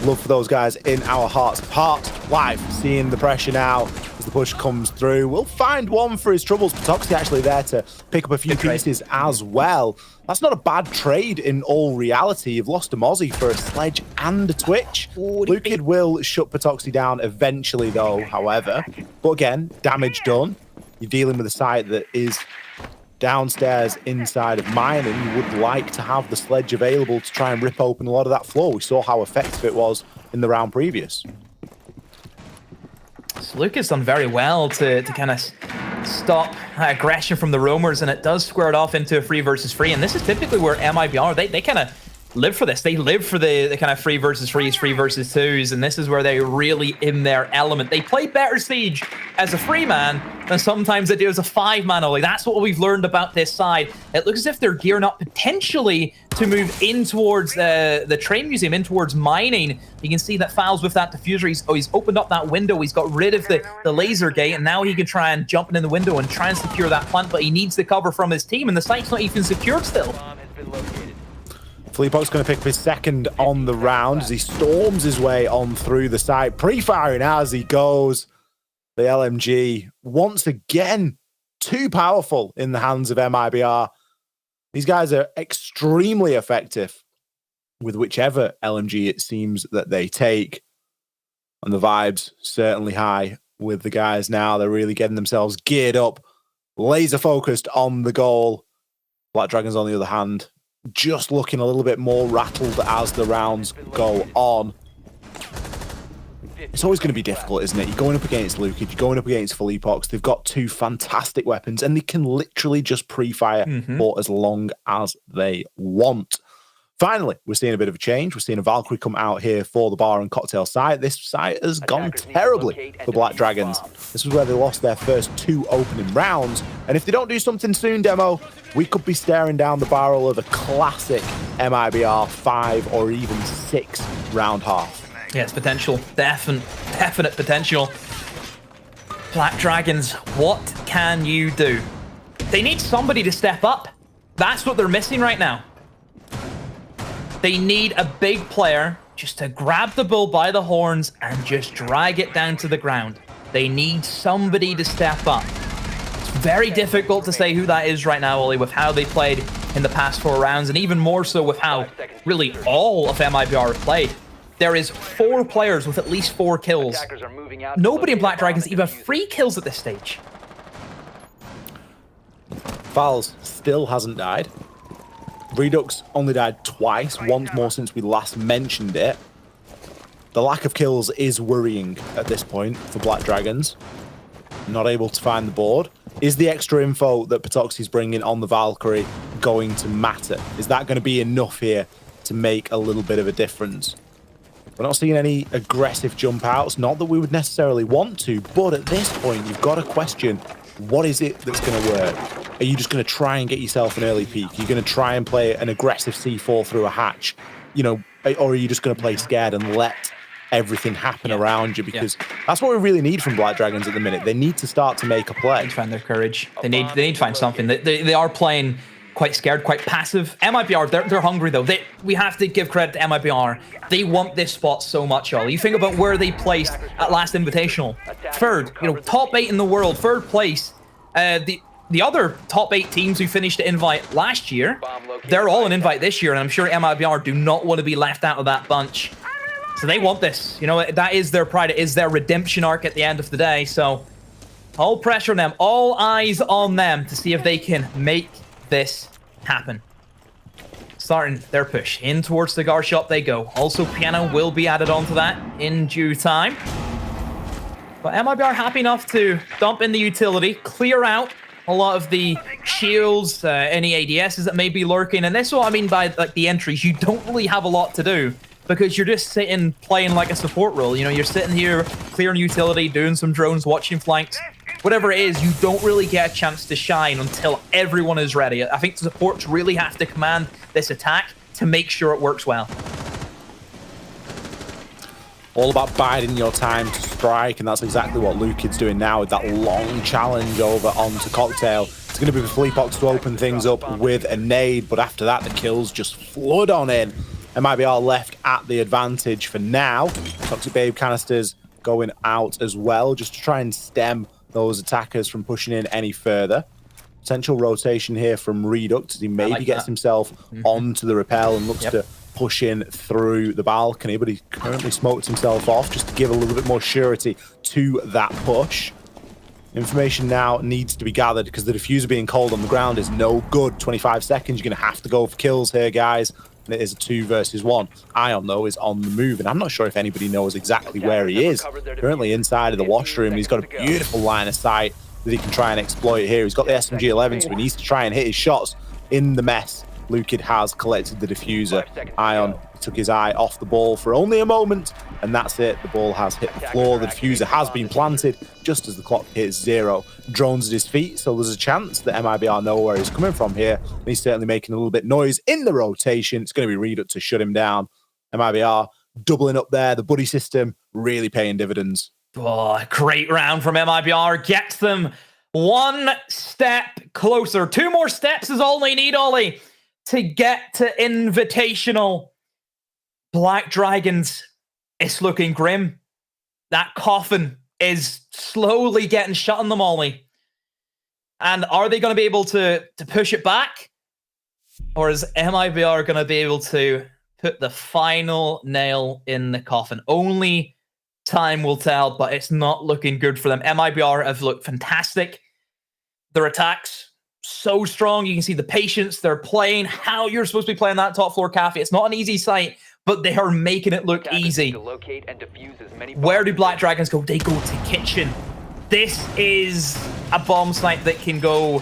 love for those guys in our hearts of heart. Live, seeing the pressure now as the push comes through. We'll find one for his troubles. Patoxy actually there to pick up a few pieces as well. That's not a bad trade in all reality. You've lost a Mozzie for a Sledge and a Twitch. Lukid will shut Patoxy down eventually though, however. But again, damage done. You're dealing with a site that is downstairs inside of mining. You would like to have the Sledge available to try and rip open a lot of that floor. We saw how effective it was in the round previous. So Luke has done very well to kind of stop aggression from the roamers, and it does square it off into a 3 versus 3. And this is typically where MIBR, they kind of live for this. They live for the kind of 3 versus 3s, 3 versus 2s, and this is where they're really in their element. They play better Siege as a 3-man than sometimes they do as a 5-man only. That's what we've learned about this side. It looks as if they're gearing up potentially to move in towards the train museum, in towards mining. You can see that Fouls with that diffuser. He's opened up that window. He's got rid of the laser gate, and now he can try and jump in the window and try and secure that plant, but he needs the cover from his team, and the site's not even secured still. Fleapok's going to pick up his second on the round as he storms his way on through the site, pre-firing as he goes. The LMG, once again, too powerful in the hands of MIBR. These guys are extremely effective with whichever LMG it seems that they take. And the vibes certainly high with the guys now. They're really getting themselves geared up, laser focused on the goal. Black Dragons, on the other hand, just looking a little bit more rattled as the rounds go on. It's always going to be difficult, isn't it? You're going up against Lukid, you're going up against Fleapox. They've got 2 fantastic weapons, and they can literally just pre-fire for as long as they want. Finally, we're seeing a bit of a change. We're seeing a Valkyrie come out here for the bar and cocktail site. This site has gone terribly for Black Dragons. This is where they lost their first 2 opening rounds. And if they don't do something soon, Demo, we could be staring down the barrel of a classic MIBR 5 or even 6 round half. Yeah, it's potential. Definite potential. Black Dragons, what can you do? They need somebody to step up. That's what they're missing right now. They need a big player just to grab the bull by the horns and just drag it down to the ground. They need somebody to step up. It's very difficult to say who that is right now, Ollie, with how they played in the past 4 rounds, and even more so with how really all of MIBR have played. There is 4 players with at least 4 kills. Nobody in Black Dragons even have 3 kills at this stage. Fouls still hasn't died. Redux only died twice, once more since we last mentioned it. The lack of kills is worrying at this point for Black Dragons. not able to find the board. Is the extra info that Patoxi's bringing on the Valkyrie going to matter? Is that going to be enough here to make a little bit of a difference? We're not seeing any aggressive jump outs, not that we would necessarily want to, but at this point, you've got to question, what is it that's going to work? Are you just going to try and get yourself an early peak? You're going to try and play an aggressive C4 through a hatch, you know, or are you just going to play scared and let everything happen around you? Because that's what we really need from Black Dragons at the minute. They need to start to make a play. They need to find their courage. They need to find something. They are playing quite scared, quite passive. MIBR, they're hungry though. We have to give credit to MIBR. They want this spot so much, Ollie. You think about where they placed at last Invitational. Third, you know, top 8 in the world, third place. The other top 8 teams who finished the invite last year, they're all an invite this year, and I'm sure MIBR do not want to be left out of that bunch. So they want this. You know, that is their pride. It is their redemption arc at the end of the day. So all pressure on them, all eyes on them to see if they can make this happen. Starting their push in towards the cigar shop they go. Also, piano will be added onto that in due time. But MIBR happy enough to dump in the utility, clear out a lot of the shields, any ADSs that may be lurking. And that's what I mean by like the entries. You don't really have a lot to do because you're just sitting playing like a support role. You know, you're sitting here clearing utility, doing some drones, watching flanks. Whatever it is, you don't really get a chance to shine until everyone is ready. I think the supports really have to command this attack to make sure it works well. All about biding your time to strike, and that's exactly what Lucid's doing now with that long challenge over onto Cocktail. It's going to be for Fleapox to open things up with a nade, but after that, the kills just flood on in. MIBR left at the advantage for now. Toxic Babe canisters going out as well, just to try and stem those attackers from pushing in any further. Potential rotation here from Redux as he maybe gets himself onto the rappel and looks to push in through the balcony, but he currently smoked himself off just to give a little bit more surety to that push. Information now needs to be gathered because the diffuser being cold on the ground is no good. 25 seconds, you're going to have to go for kills here, guys. And it is a 2 versus 1. Ion, though, is on the move, and I'm not sure if anybody knows exactly where he is. Currently inside of the washroom, he's got a beautiful line of sight that he can try and exploit here. He's got the SMG-11, so he needs to try and hit his shots in the mess. Lucid has collected the diffuser. Ion took his eye off the ball for only a moment, and that's it. The ball has hit the floor. The diffuser has been planted just as the clock hits 0. Drones at his feet, so there's a chance that MIBR know where he's coming from here. And he's certainly making a little bit noise in the rotation. It's going to be Redux to shut him down. MIBR doubling up there. The buddy system really paying dividends. Oh, great round from MIBR. Gets them one step closer. 2 more steps is all they need, Ollie, to get to Invitational. Black Dragons, it's looking grim. That coffin is slowly getting shut on them, Ollie. And are they going to be able to push it back? Or is MIBR going to be able to put the final nail in the coffin? Only time will tell, but it's not looking good for them. MIBR have looked fantastic. Their attacks, so strong. You can see the patience they're playing, how you're supposed to be playing that top floor cafe. It's not an easy sight, but they are making it look easy. Where do Black Dragons go? They go to kitchen. This is a bomb snipe that can go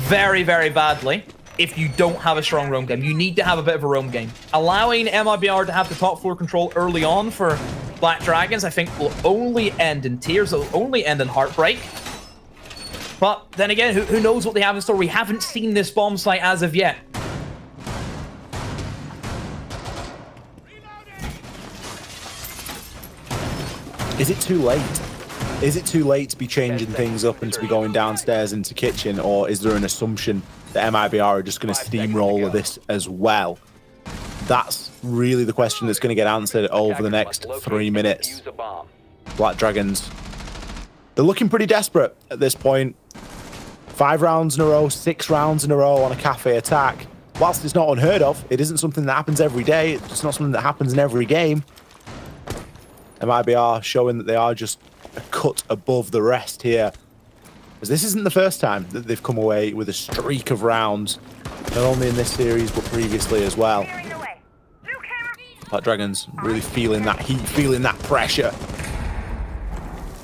very, very badly if you don't have a strong roam game. You need to have a bit of a roam game. Allowing MIBR to have the top floor control early on for Black Dragons, I think, will only end in tears. It'll only end in heartbreak. But then again, who knows what they have in store? We haven't seen this bomb site as of yet. Is it too late? Is it too late to be changing things up and to be going downstairs into kitchen, or is there an assumption that MIBR are just going to steamroll this as well? That's really the question that's going to get answered over the next 3 minutes. Black Dragons, they're looking pretty desperate at this point. 5 rounds in a row, 6 rounds in a row on a cafe attack. Whilst it's not unheard of, it isn't something that happens every day. It's not something that happens in every game. MIBR showing that they are just a cut above the rest here. Because this isn't the first time that they've come away with a streak of rounds. Not only in this series, but previously as well. Black Dragons really feeling that heat, feeling that pressure.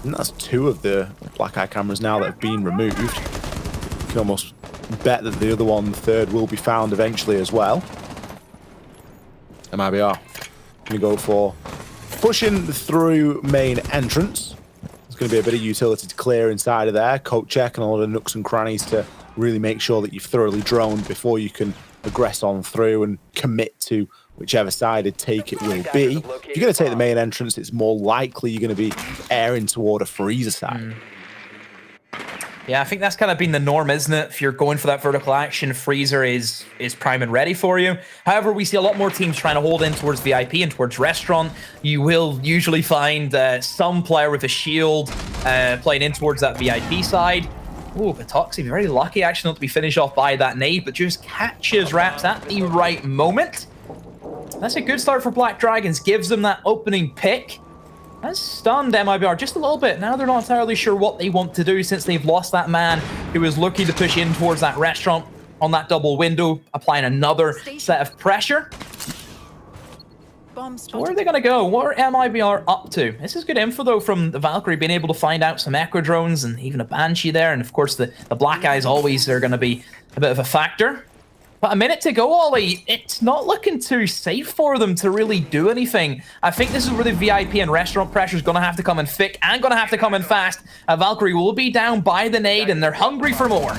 And that's 2 of the black eye cameras now that have been removed. You can almost bet that the other one, the third, will be found eventually as well. MIBR going to go for pushing through main entrance. There's going to be a bit of utility to clear inside of there. Coat check and a lot of nooks and crannies to really make sure that you've thoroughly droned before you can aggress on through and commit to whichever side a take it will be. If you're going to take the main entrance, it's more likely you're going to be airing toward a freezer side. Yeah, I think that's kind of been the norm, isn't it? If you're going for that vertical action, freezer is prime and ready for you. However, we see a lot more teams trying to hold in towards VIP and towards restaurant. You will usually find some player with a shield playing in towards that VIP side. Ooh, Patoxy, very lucky actually not to be finished off by that nade, but just catches Raps at the right moment. That's a good start for Black Dragons, gives them that opening pick. That's stunned MIBR just a little bit. Now they're not entirely sure what they want to do since they've lost that man who was looking to push in towards that restaurant on that double window, applying another set of pressure. Where are they going to go? What are MIBR up to? This is good info, though, from the Valkyrie, being able to find out some Echo drones and even a Banshee there. And, of course, the Black Eyes always are going to be a bit of a factor. But a minute to go, Ollie. It's not looking too safe for them to really do anything. I think this is where the VIP and restaurant pressure is going to have to come in thick and going to have to come in fast. Valkyrie will be down by the nade, and they're hungry for more.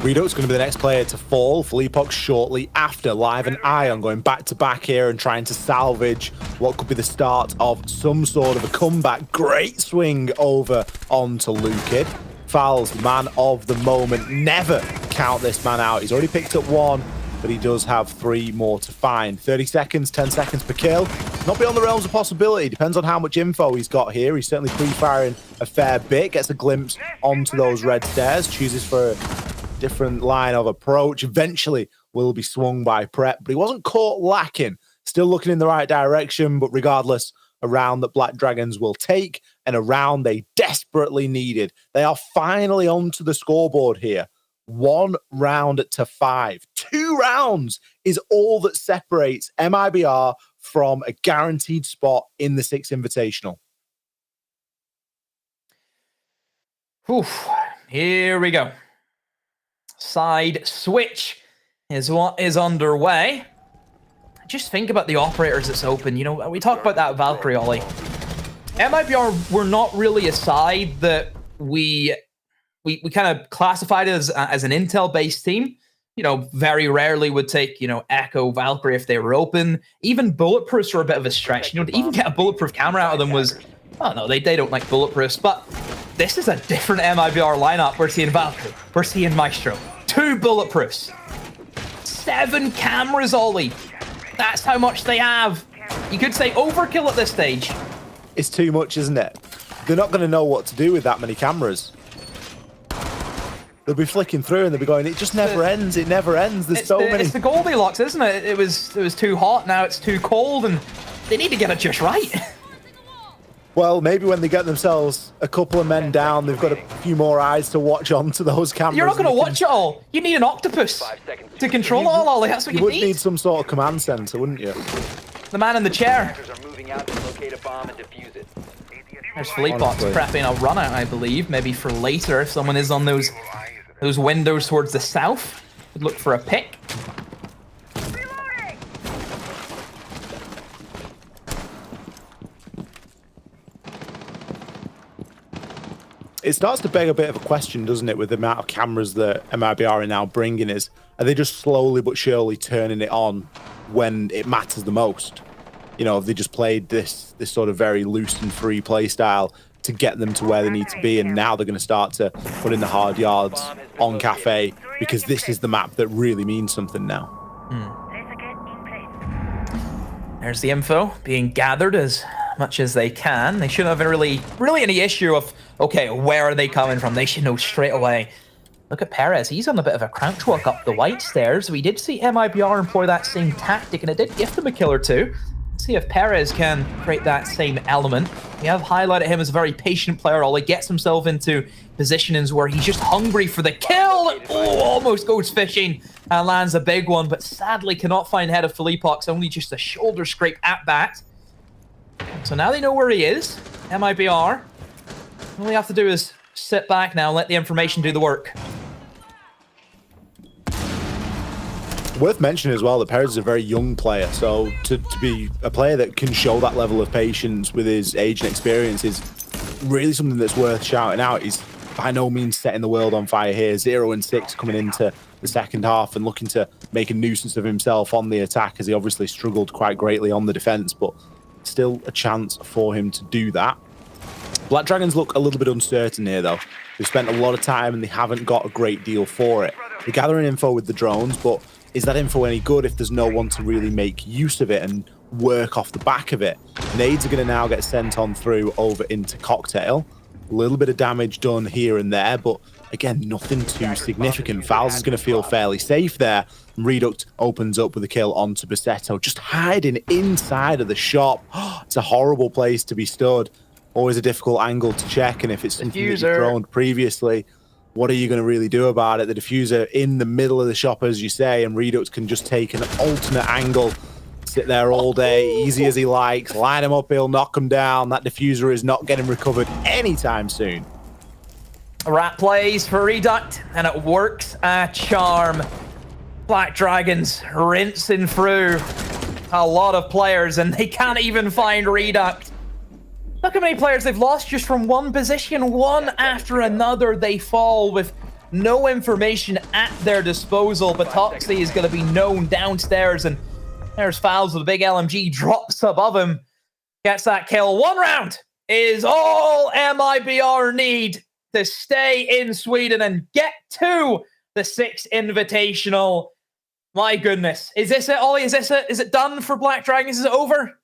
Redo's going to be the next player to fall. Fleepox shortly after. Live and Ion going back-to-back here and trying to salvage what could be the start of some sort of a comeback. Great swing over onto Lukid. Fouls, man of the moment. Never count this man out. He's already picked up 1, but he does have 3 more to find. 30 seconds, 10 seconds per kill. Not beyond the realms of possibility. Depends on how much info he's got here. He's certainly pre-firing a fair bit. Gets a glimpse onto those red stairs. Chooses for a different line of approach. Eventually will be swung by Prep, but he wasn't caught lacking. Still looking in the right direction, but regardless, a round that Black Dragons will take and a round they desperately needed. They are finally onto the scoreboard here. 1 round to 5. 2 rounds is all that separates MIBR from a guaranteed spot in the 6th Invitational. Oof. Here we go. Side switch is what is underway. Just think about the operators that's open. You know, we talk about that Valkyrie, Ollie. MIBR were not really a side that we kind of classified as an intel-based team. You know, very rarely would take, you know, Echo, Valkyrie if they were open. Even bulletproofs were a bit of a stretch. You know, to even get a bulletproof camera out of them was, oh no, they don't like bulletproofs. But this is a different MIBR lineup. We're seeing Valkyrie. We're seeing Maestro. 2 bulletproofs. 7 cameras, Ollie. That's how much they have. You could say overkill at this stage. It's too much, isn't it? They're not going to know what to do with that many cameras. They'll be flicking through and they'll be going, it just never ends. It never ends. There's so many. It's the Goldilocks, isn't it? It was too hot. Now it's too cold, and they need to get it just right. Well, maybe when they get themselves a couple of men down, they've got a few more eyes to watch onto those cameras. You're not going to watch it all. You need an octopus to control it all, Ollie. That's what you would need. need some sort of command center, wouldn't you? The man in the chair. Are moving out to locate a bomb and defuse it. There's Fleetbox prepping a run out, I believe, maybe for later if someone is on those windows towards the south. Would look for a pick. It starts to beg a bit of a question, doesn't it, with the amount of cameras that MIBR are now bringing is, are they just slowly but surely turning it on when it matters the most? You know, have they just played this sort of very loose and free play style to get them to where they need to be, and now they're going to start to put in the hard yards on Cafe because this is the map that really means something now. There's the info being gathered as much as they can. They shouldn't have really any issue of, okay, where are they coming from? They should know straight away. Look at Perez. He's on a bit of a crouch walk up the white stairs. We did see MIBR employ that same tactic, and it did gift them a kill or 2. Let's see if Perez can create that same element. We have highlighted him as a very patient player. All he gets himself into positionings where he's just hungry for the kill. Oh, almost goes fishing and lands a big one, but sadly cannot find head of Felipox. Only just a shoulder scrape at bat. So now they know where he is. MIBR. All we have to do is sit back now and let the information do the work. Worth mentioning as well that Perez is a very young player, so to be a player that can show that level of patience with his age and experience is really something that's worth shouting out. He's by no means setting the world on fire here. 0-6 coming into the second half and looking to make a nuisance of himself on the attack, as he obviously struggled quite greatly on the defense, but still a chance for him to do that. Black Dragons look a little bit uncertain here, though. They've spent a lot of time and they haven't got a great deal for it. They're gathering info with the drones, but is that info any good if there's no one to really make use of it and work off the back of it? Nades are going to now get sent on through over into Cocktail. A little bit of damage done here and there, but again, nothing too significant. Fowls is going to feel fairly safe there. Reduct opens up with a kill onto Bassetto, just hiding inside of the shop. It's a horrible place to be stood. Always a difficult angle to check, and if it's something that you've thrown previously, what are you going to really do about it? The diffuser in the middle of the shop, as you say, and Reduct can just take an alternate angle, sit there all day, easy as he likes, line him up, he'll knock him down. That diffuser is not getting recovered anytime soon. Rat plays for Reduct, and it works a charm. Black Dragons rinsing through a lot of players, and they can't even find Reduct. Look how many players they've lost just from one position, one after another. They fall with no information at their disposal, but Toxie is going to be known downstairs, and there's Fowls with a big LMG, drops above him, gets that kill. 1 round is all MIBR need to stay in Sweden and get to the 6th Invitational. My goodness. Is this it, Ollie? Is this it? Is it done for Black Dragons? Is it over?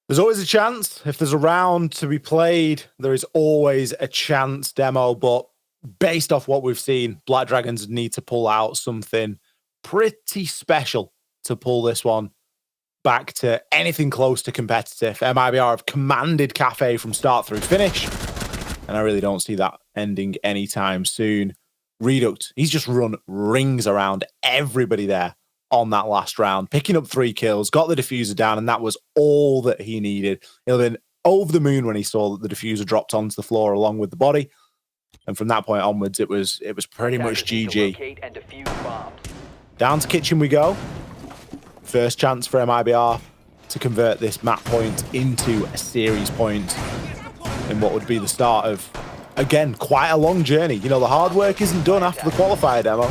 There's always a chance. If there's a round to be played, there is always a chance, Demo. But based off what we've seen, Black Dragons need to pull out something pretty special to pull this one back to anything close to competitive. MIBR have commanded Cafe from start through finish, and I really don't see that ending anytime soon. Reduct, he's just run rings around everybody there on that last round, picking up 3 kills, got the diffuser down, and that was all that he needed. He'll have been over the moon when he saw that the diffuser dropped onto the floor along with the body. And from that point onwards, it was pretty much GG. Down to kitchen we go. First chance for MIBR to convert this map point into a series point in what would be the start of, again, quite a long journey. You know, the hard work isn't done after the qualifier demo.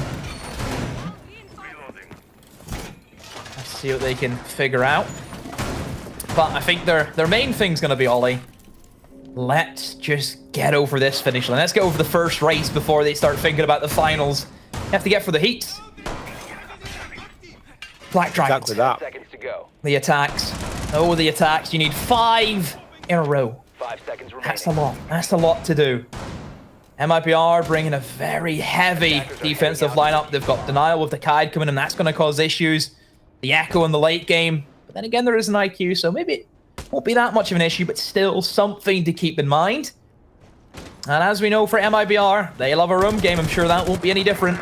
See what they can figure out. But I think their main thing's going to be, Ollie, let's just get over this finish line. Let's get over the first race before they start thinking about the finals. You have to get for the heats. Black Dragons. Exactly that. Seconds to go. The attacks. Oh, the attacks. You need 5 in a row. 5 seconds remaining. That's a lot. That's a lot to do. MIBR bringing a very heavy defensive lineup. They've got Denial with the Kaid coming in. That's going to cause issues. The Echo in the late game. But then again, there is an IQ, so maybe it won't be that much of an issue, but still something to keep in mind. And as we know for MIBR, they love a room game. I'm sure that won't be any different.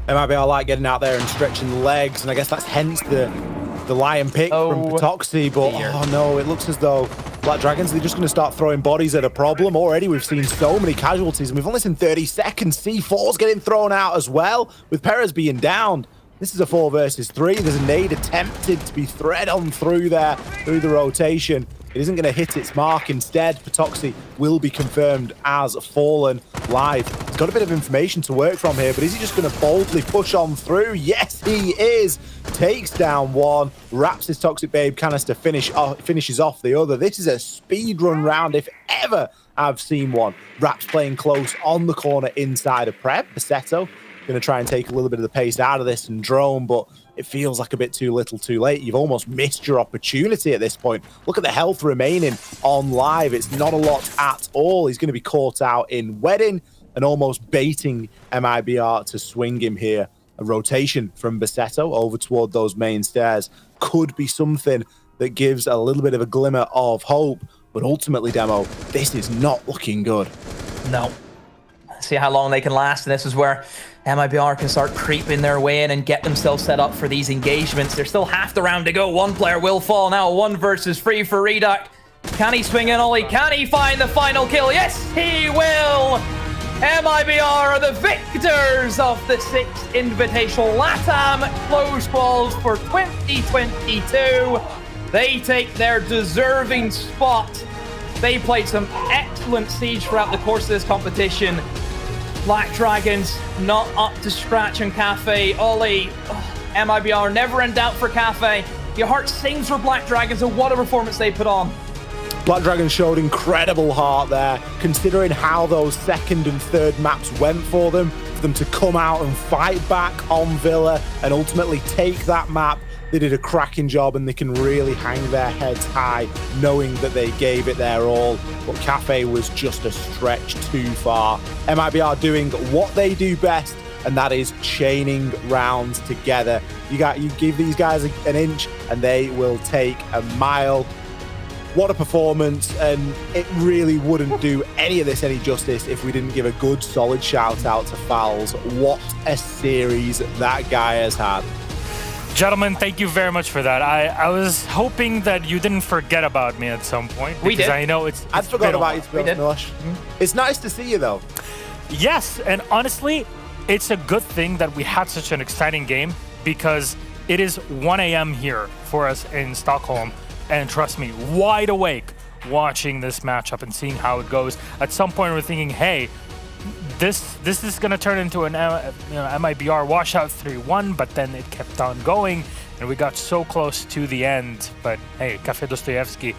MIBR like getting out there and stretching the legs, and I guess that's hence the lion pick from Patoxy, but oh no, it looks as though Black Dragons, they're just going to start throwing bodies at a problem. Already we've seen so many casualties, and we've only seen 30 seconds. C4's getting thrown out as well, with Perez being downed. This is a 4 versus 3. There's a nade attempted to be thread on through there, through the rotation. It isn't going to hit its mark. Instead, Patoxy will be confirmed as fallen live. He's got a bit of information to work from here, but is he just going to boldly push on through? Yes, he is. Takes down 1, wraps his Toxic Babe canister, finishes off the other. This is a speedrun round, if ever I've seen one. Raps playing close on the corner inside of Prep. Bassetto going to try and take a little bit of the pace out of this and drone, but it feels like a bit too little too late. You've almost missed your opportunity at this point. Look at the health remaining on live. It's not a lot at all. He's going to be caught out in Wedding and almost baiting MIBR to swing him here. A rotation from Bassetto over toward those main stairs could be something that gives a little bit of a glimmer of hope, but ultimately, Demo, this is not looking good. No. See how long they can last, and this is where MIBR can start creeping their way in and get themselves set up for these engagements. There's still half the round to go. One player will fall now. 1 versus 3 for Reduct. Can he swing in Ollie? Can he find the final kill? Yes, he will! MIBR are the victors of the 6th Invitational LATAM Close Balls for 2022. They take their deserving spot. They played some excellent Siege throughout the course of this competition. Black Dragons not up to scratch on Cafe. Ollie, MIBR never in doubt for Cafe. Your heart sings for Black Dragons, and what a performance they put on. Black Dragon showed incredible heart there, considering how those second and third maps went for them to come out and fight back on Villa and ultimately take that map. They did a cracking job, and they can really hang their heads high knowing that they gave it their all. But Cafe was just a stretch too far. MIBR doing what they do best, and that is chaining rounds together. You give these guys an inch and they will take a mile. What a performance, and it really wouldn't do any of this any justice if we didn't give a good solid shout out to Fowls. What a series that guy has had. Gentlemen, thank you very much for that. I was hoping that you didn't forget about me at some point. We did. I know it's I'd forgot about you, to be did. honest, Milosh. It's nice to see you, though. Yes, and honestly, it's a good thing that we had such an exciting game, because it is 1 a.m. here for us in Stockholm. And trust me, wide awake watching this matchup and seeing how it goes. At some point, we're thinking, hey, this is going to turn into an MIBR washout 3-1, but then it kept on going, and we got so close to the end. But hey, Cafe Dostoevsky,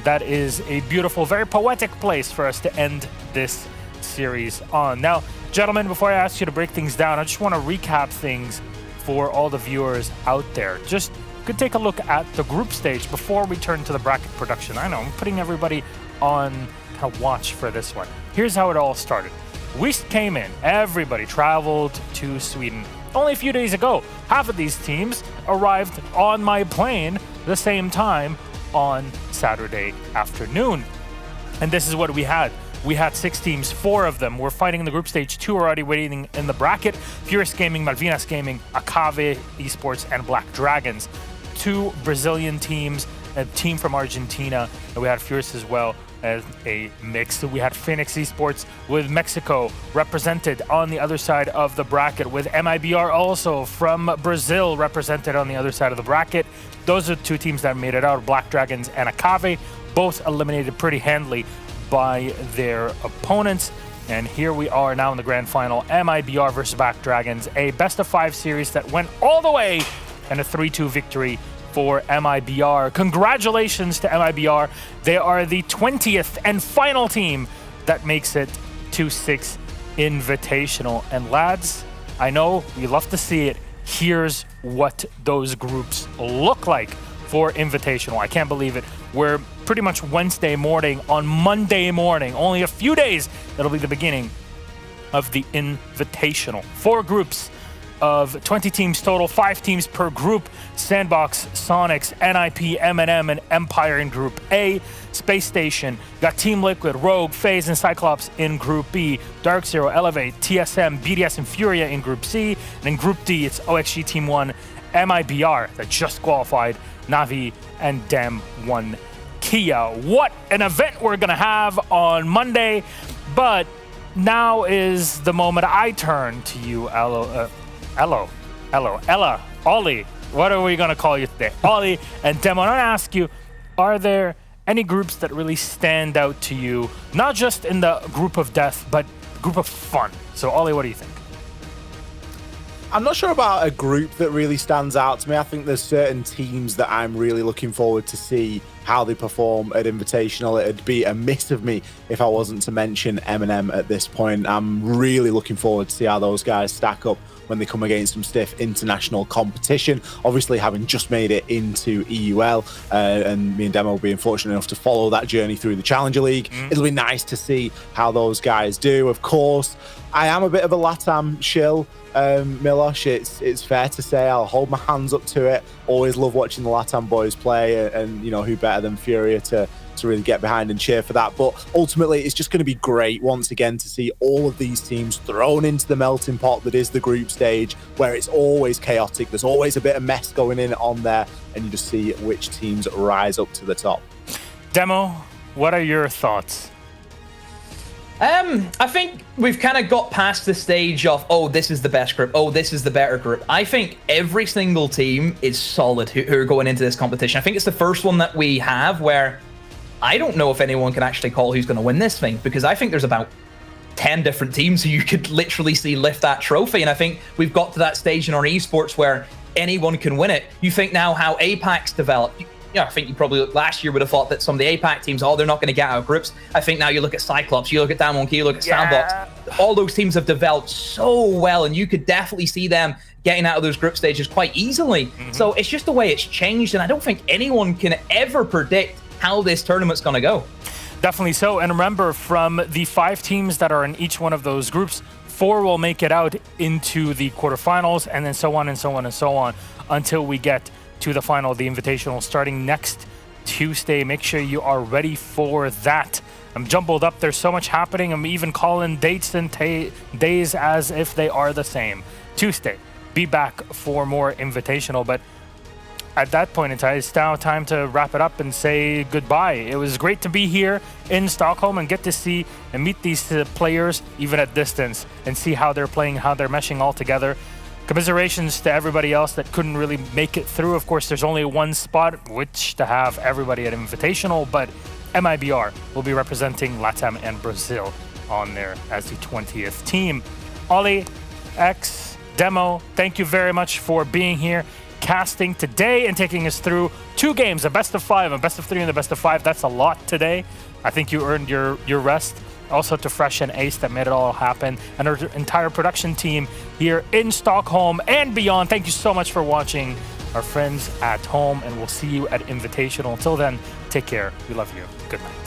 that is a beautiful, very poetic place for us to end this series on. Now, gentlemen, before I ask you to break things down, I just want to recap things for all the viewers out there. Just could take a look at the group stage before we turn to the bracket production. I know I'm putting everybody on kind of watch for this one. Here's how it all started. We came in, everybody traveled to Sweden. Only a few days ago, half of these teams arrived on my plane the same time on Saturday afternoon. And this is what we had. We had 6 teams, 4 of them were fighting in the group stage, 2 are already waiting in the bracket. Furious Gaming, Malvinas Gaming, Akave Esports, and Black Dragons. 2 Brazilian teams, a team from Argentina, and we had Furious as well as a mix. So we had Phoenix Esports with Mexico represented on the other side of the bracket, with MIBR also from Brazil represented on the other side of the bracket. Those are 2 teams that made it out, Black Dragons and Akave, both eliminated pretty handily by their opponents. And here we are now in the grand final, MIBR versus Black Dragons, a best of 5 series that went all the way, and a 3-2 victory for MIBR. Congratulations to MIBR. They are the 20th and final team that makes it to 6 Invitational. And lads, I know we love to see it. Here's what those groups look like for Invitational. I can't believe it. We're pretty much Wednesday morning. On Monday morning, only a few days, it'll be the beginning of the Invitational. 4 groups of 20 teams total, 5 teams per group. Sandbox, Sonics, NIP, M&M, and Empire in Group A. Space Station, got Team Liquid, Rogue, FaZe, and Cyclops in Group B. Dark Zero, Elevate, TSM, BDS, and Furia in Group C. And in Group D, it's OXG Team 1, MIBR that just qualified, Navi, and Dem 1 Kia. What an event we're going to have on Monday. But now is the moment I turn to you, Ella, Ollie. What are we going to call you today? Ollie and Dem. I want to ask you, are there any groups that really stand out to you, not just in the group of death, but group of fun? So, Ollie, what do you think? I'm not sure about a group that really stands out to me. I think there's certain teams that I'm really looking forward to see how they perform at Invitational. It'd be amiss of me if I wasn't to mention M&M at this point. I'm really looking forward to see how those guys stack up when they come against some stiff international competition. Obviously, having just made it into EUL, and me and Demo being fortunate enough to follow that journey through the Challenger League, it'll be nice to see how those guys do. Of course, I am a bit of a LATAM shill, Milosh. It's fair to say I'll hold my hands up to it. Always love watching the LATAM boys play, and you know, who better than Furia to to really get behind and cheer for that. But ultimately, it's just going to be great once again to see all of these teams thrown into the melting pot that is the group stage, where it's always chaotic. There's always a bit of mess going in on there, and you just see which teams rise up to the top. Demo, what are your thoughts? I think we've kind of got past the stage of, oh, this is the best group, oh, this is the better group. I think every single team is solid who are going into this competition. I think it's the first one that we have where I don't know if anyone can actually call who's going to win this thing, because I think there's about 10 different teams who you could literally see lift that trophy. And I think we've got to that stage in our esports where anyone can win it. You think now how APAC's developed. Yeah, I think you probably last year would have thought that some of the APAC teams, oh, they're not going to get out of groups. I think now you look at Cyclops, you look at Damwon, you look at Sandbox. All those teams have developed so well, and you could definitely see them getting out of those group stages quite easily. So it's just the way it's changed, and I don't think anyone can ever predict how this tournament's going to go. Definitely so. And remember, from the 5 teams that are in each one of those groups, 4 will make it out into the quarterfinals, and then so on and so on and so on until we get to the final, the Invitational, starting next Tuesday. Make sure you are ready for that. I'm jumbled up. There's so much happening. I'm even calling dates and days as if they are the same. Tuesday, be back for more Invitational. But at that point in time, it's now time to wrap it up and say goodbye. It was great to be here in Stockholm and get to see and meet these players even at distance and see how they're playing, how they're meshing all together. Commiserations to everybody else that couldn't really make it through. Of course, there's only one spot which to have everybody at Invitational, but MIBR will be representing LATAM and Brazil on there as the 20th team. Ollie, X, Demo, thank you very much for being here, casting today and taking us through 2 games, a best of 5, a best of 3, and a best of 5. That's a lot today. I think you earned your rest. Also to Fresh and Ace that made it all happen, and our entire production team here in Stockholm and beyond. Thank you so much for watching, our friends at home, and we'll see you at Invitational. Until then, take care. We love you. Good night.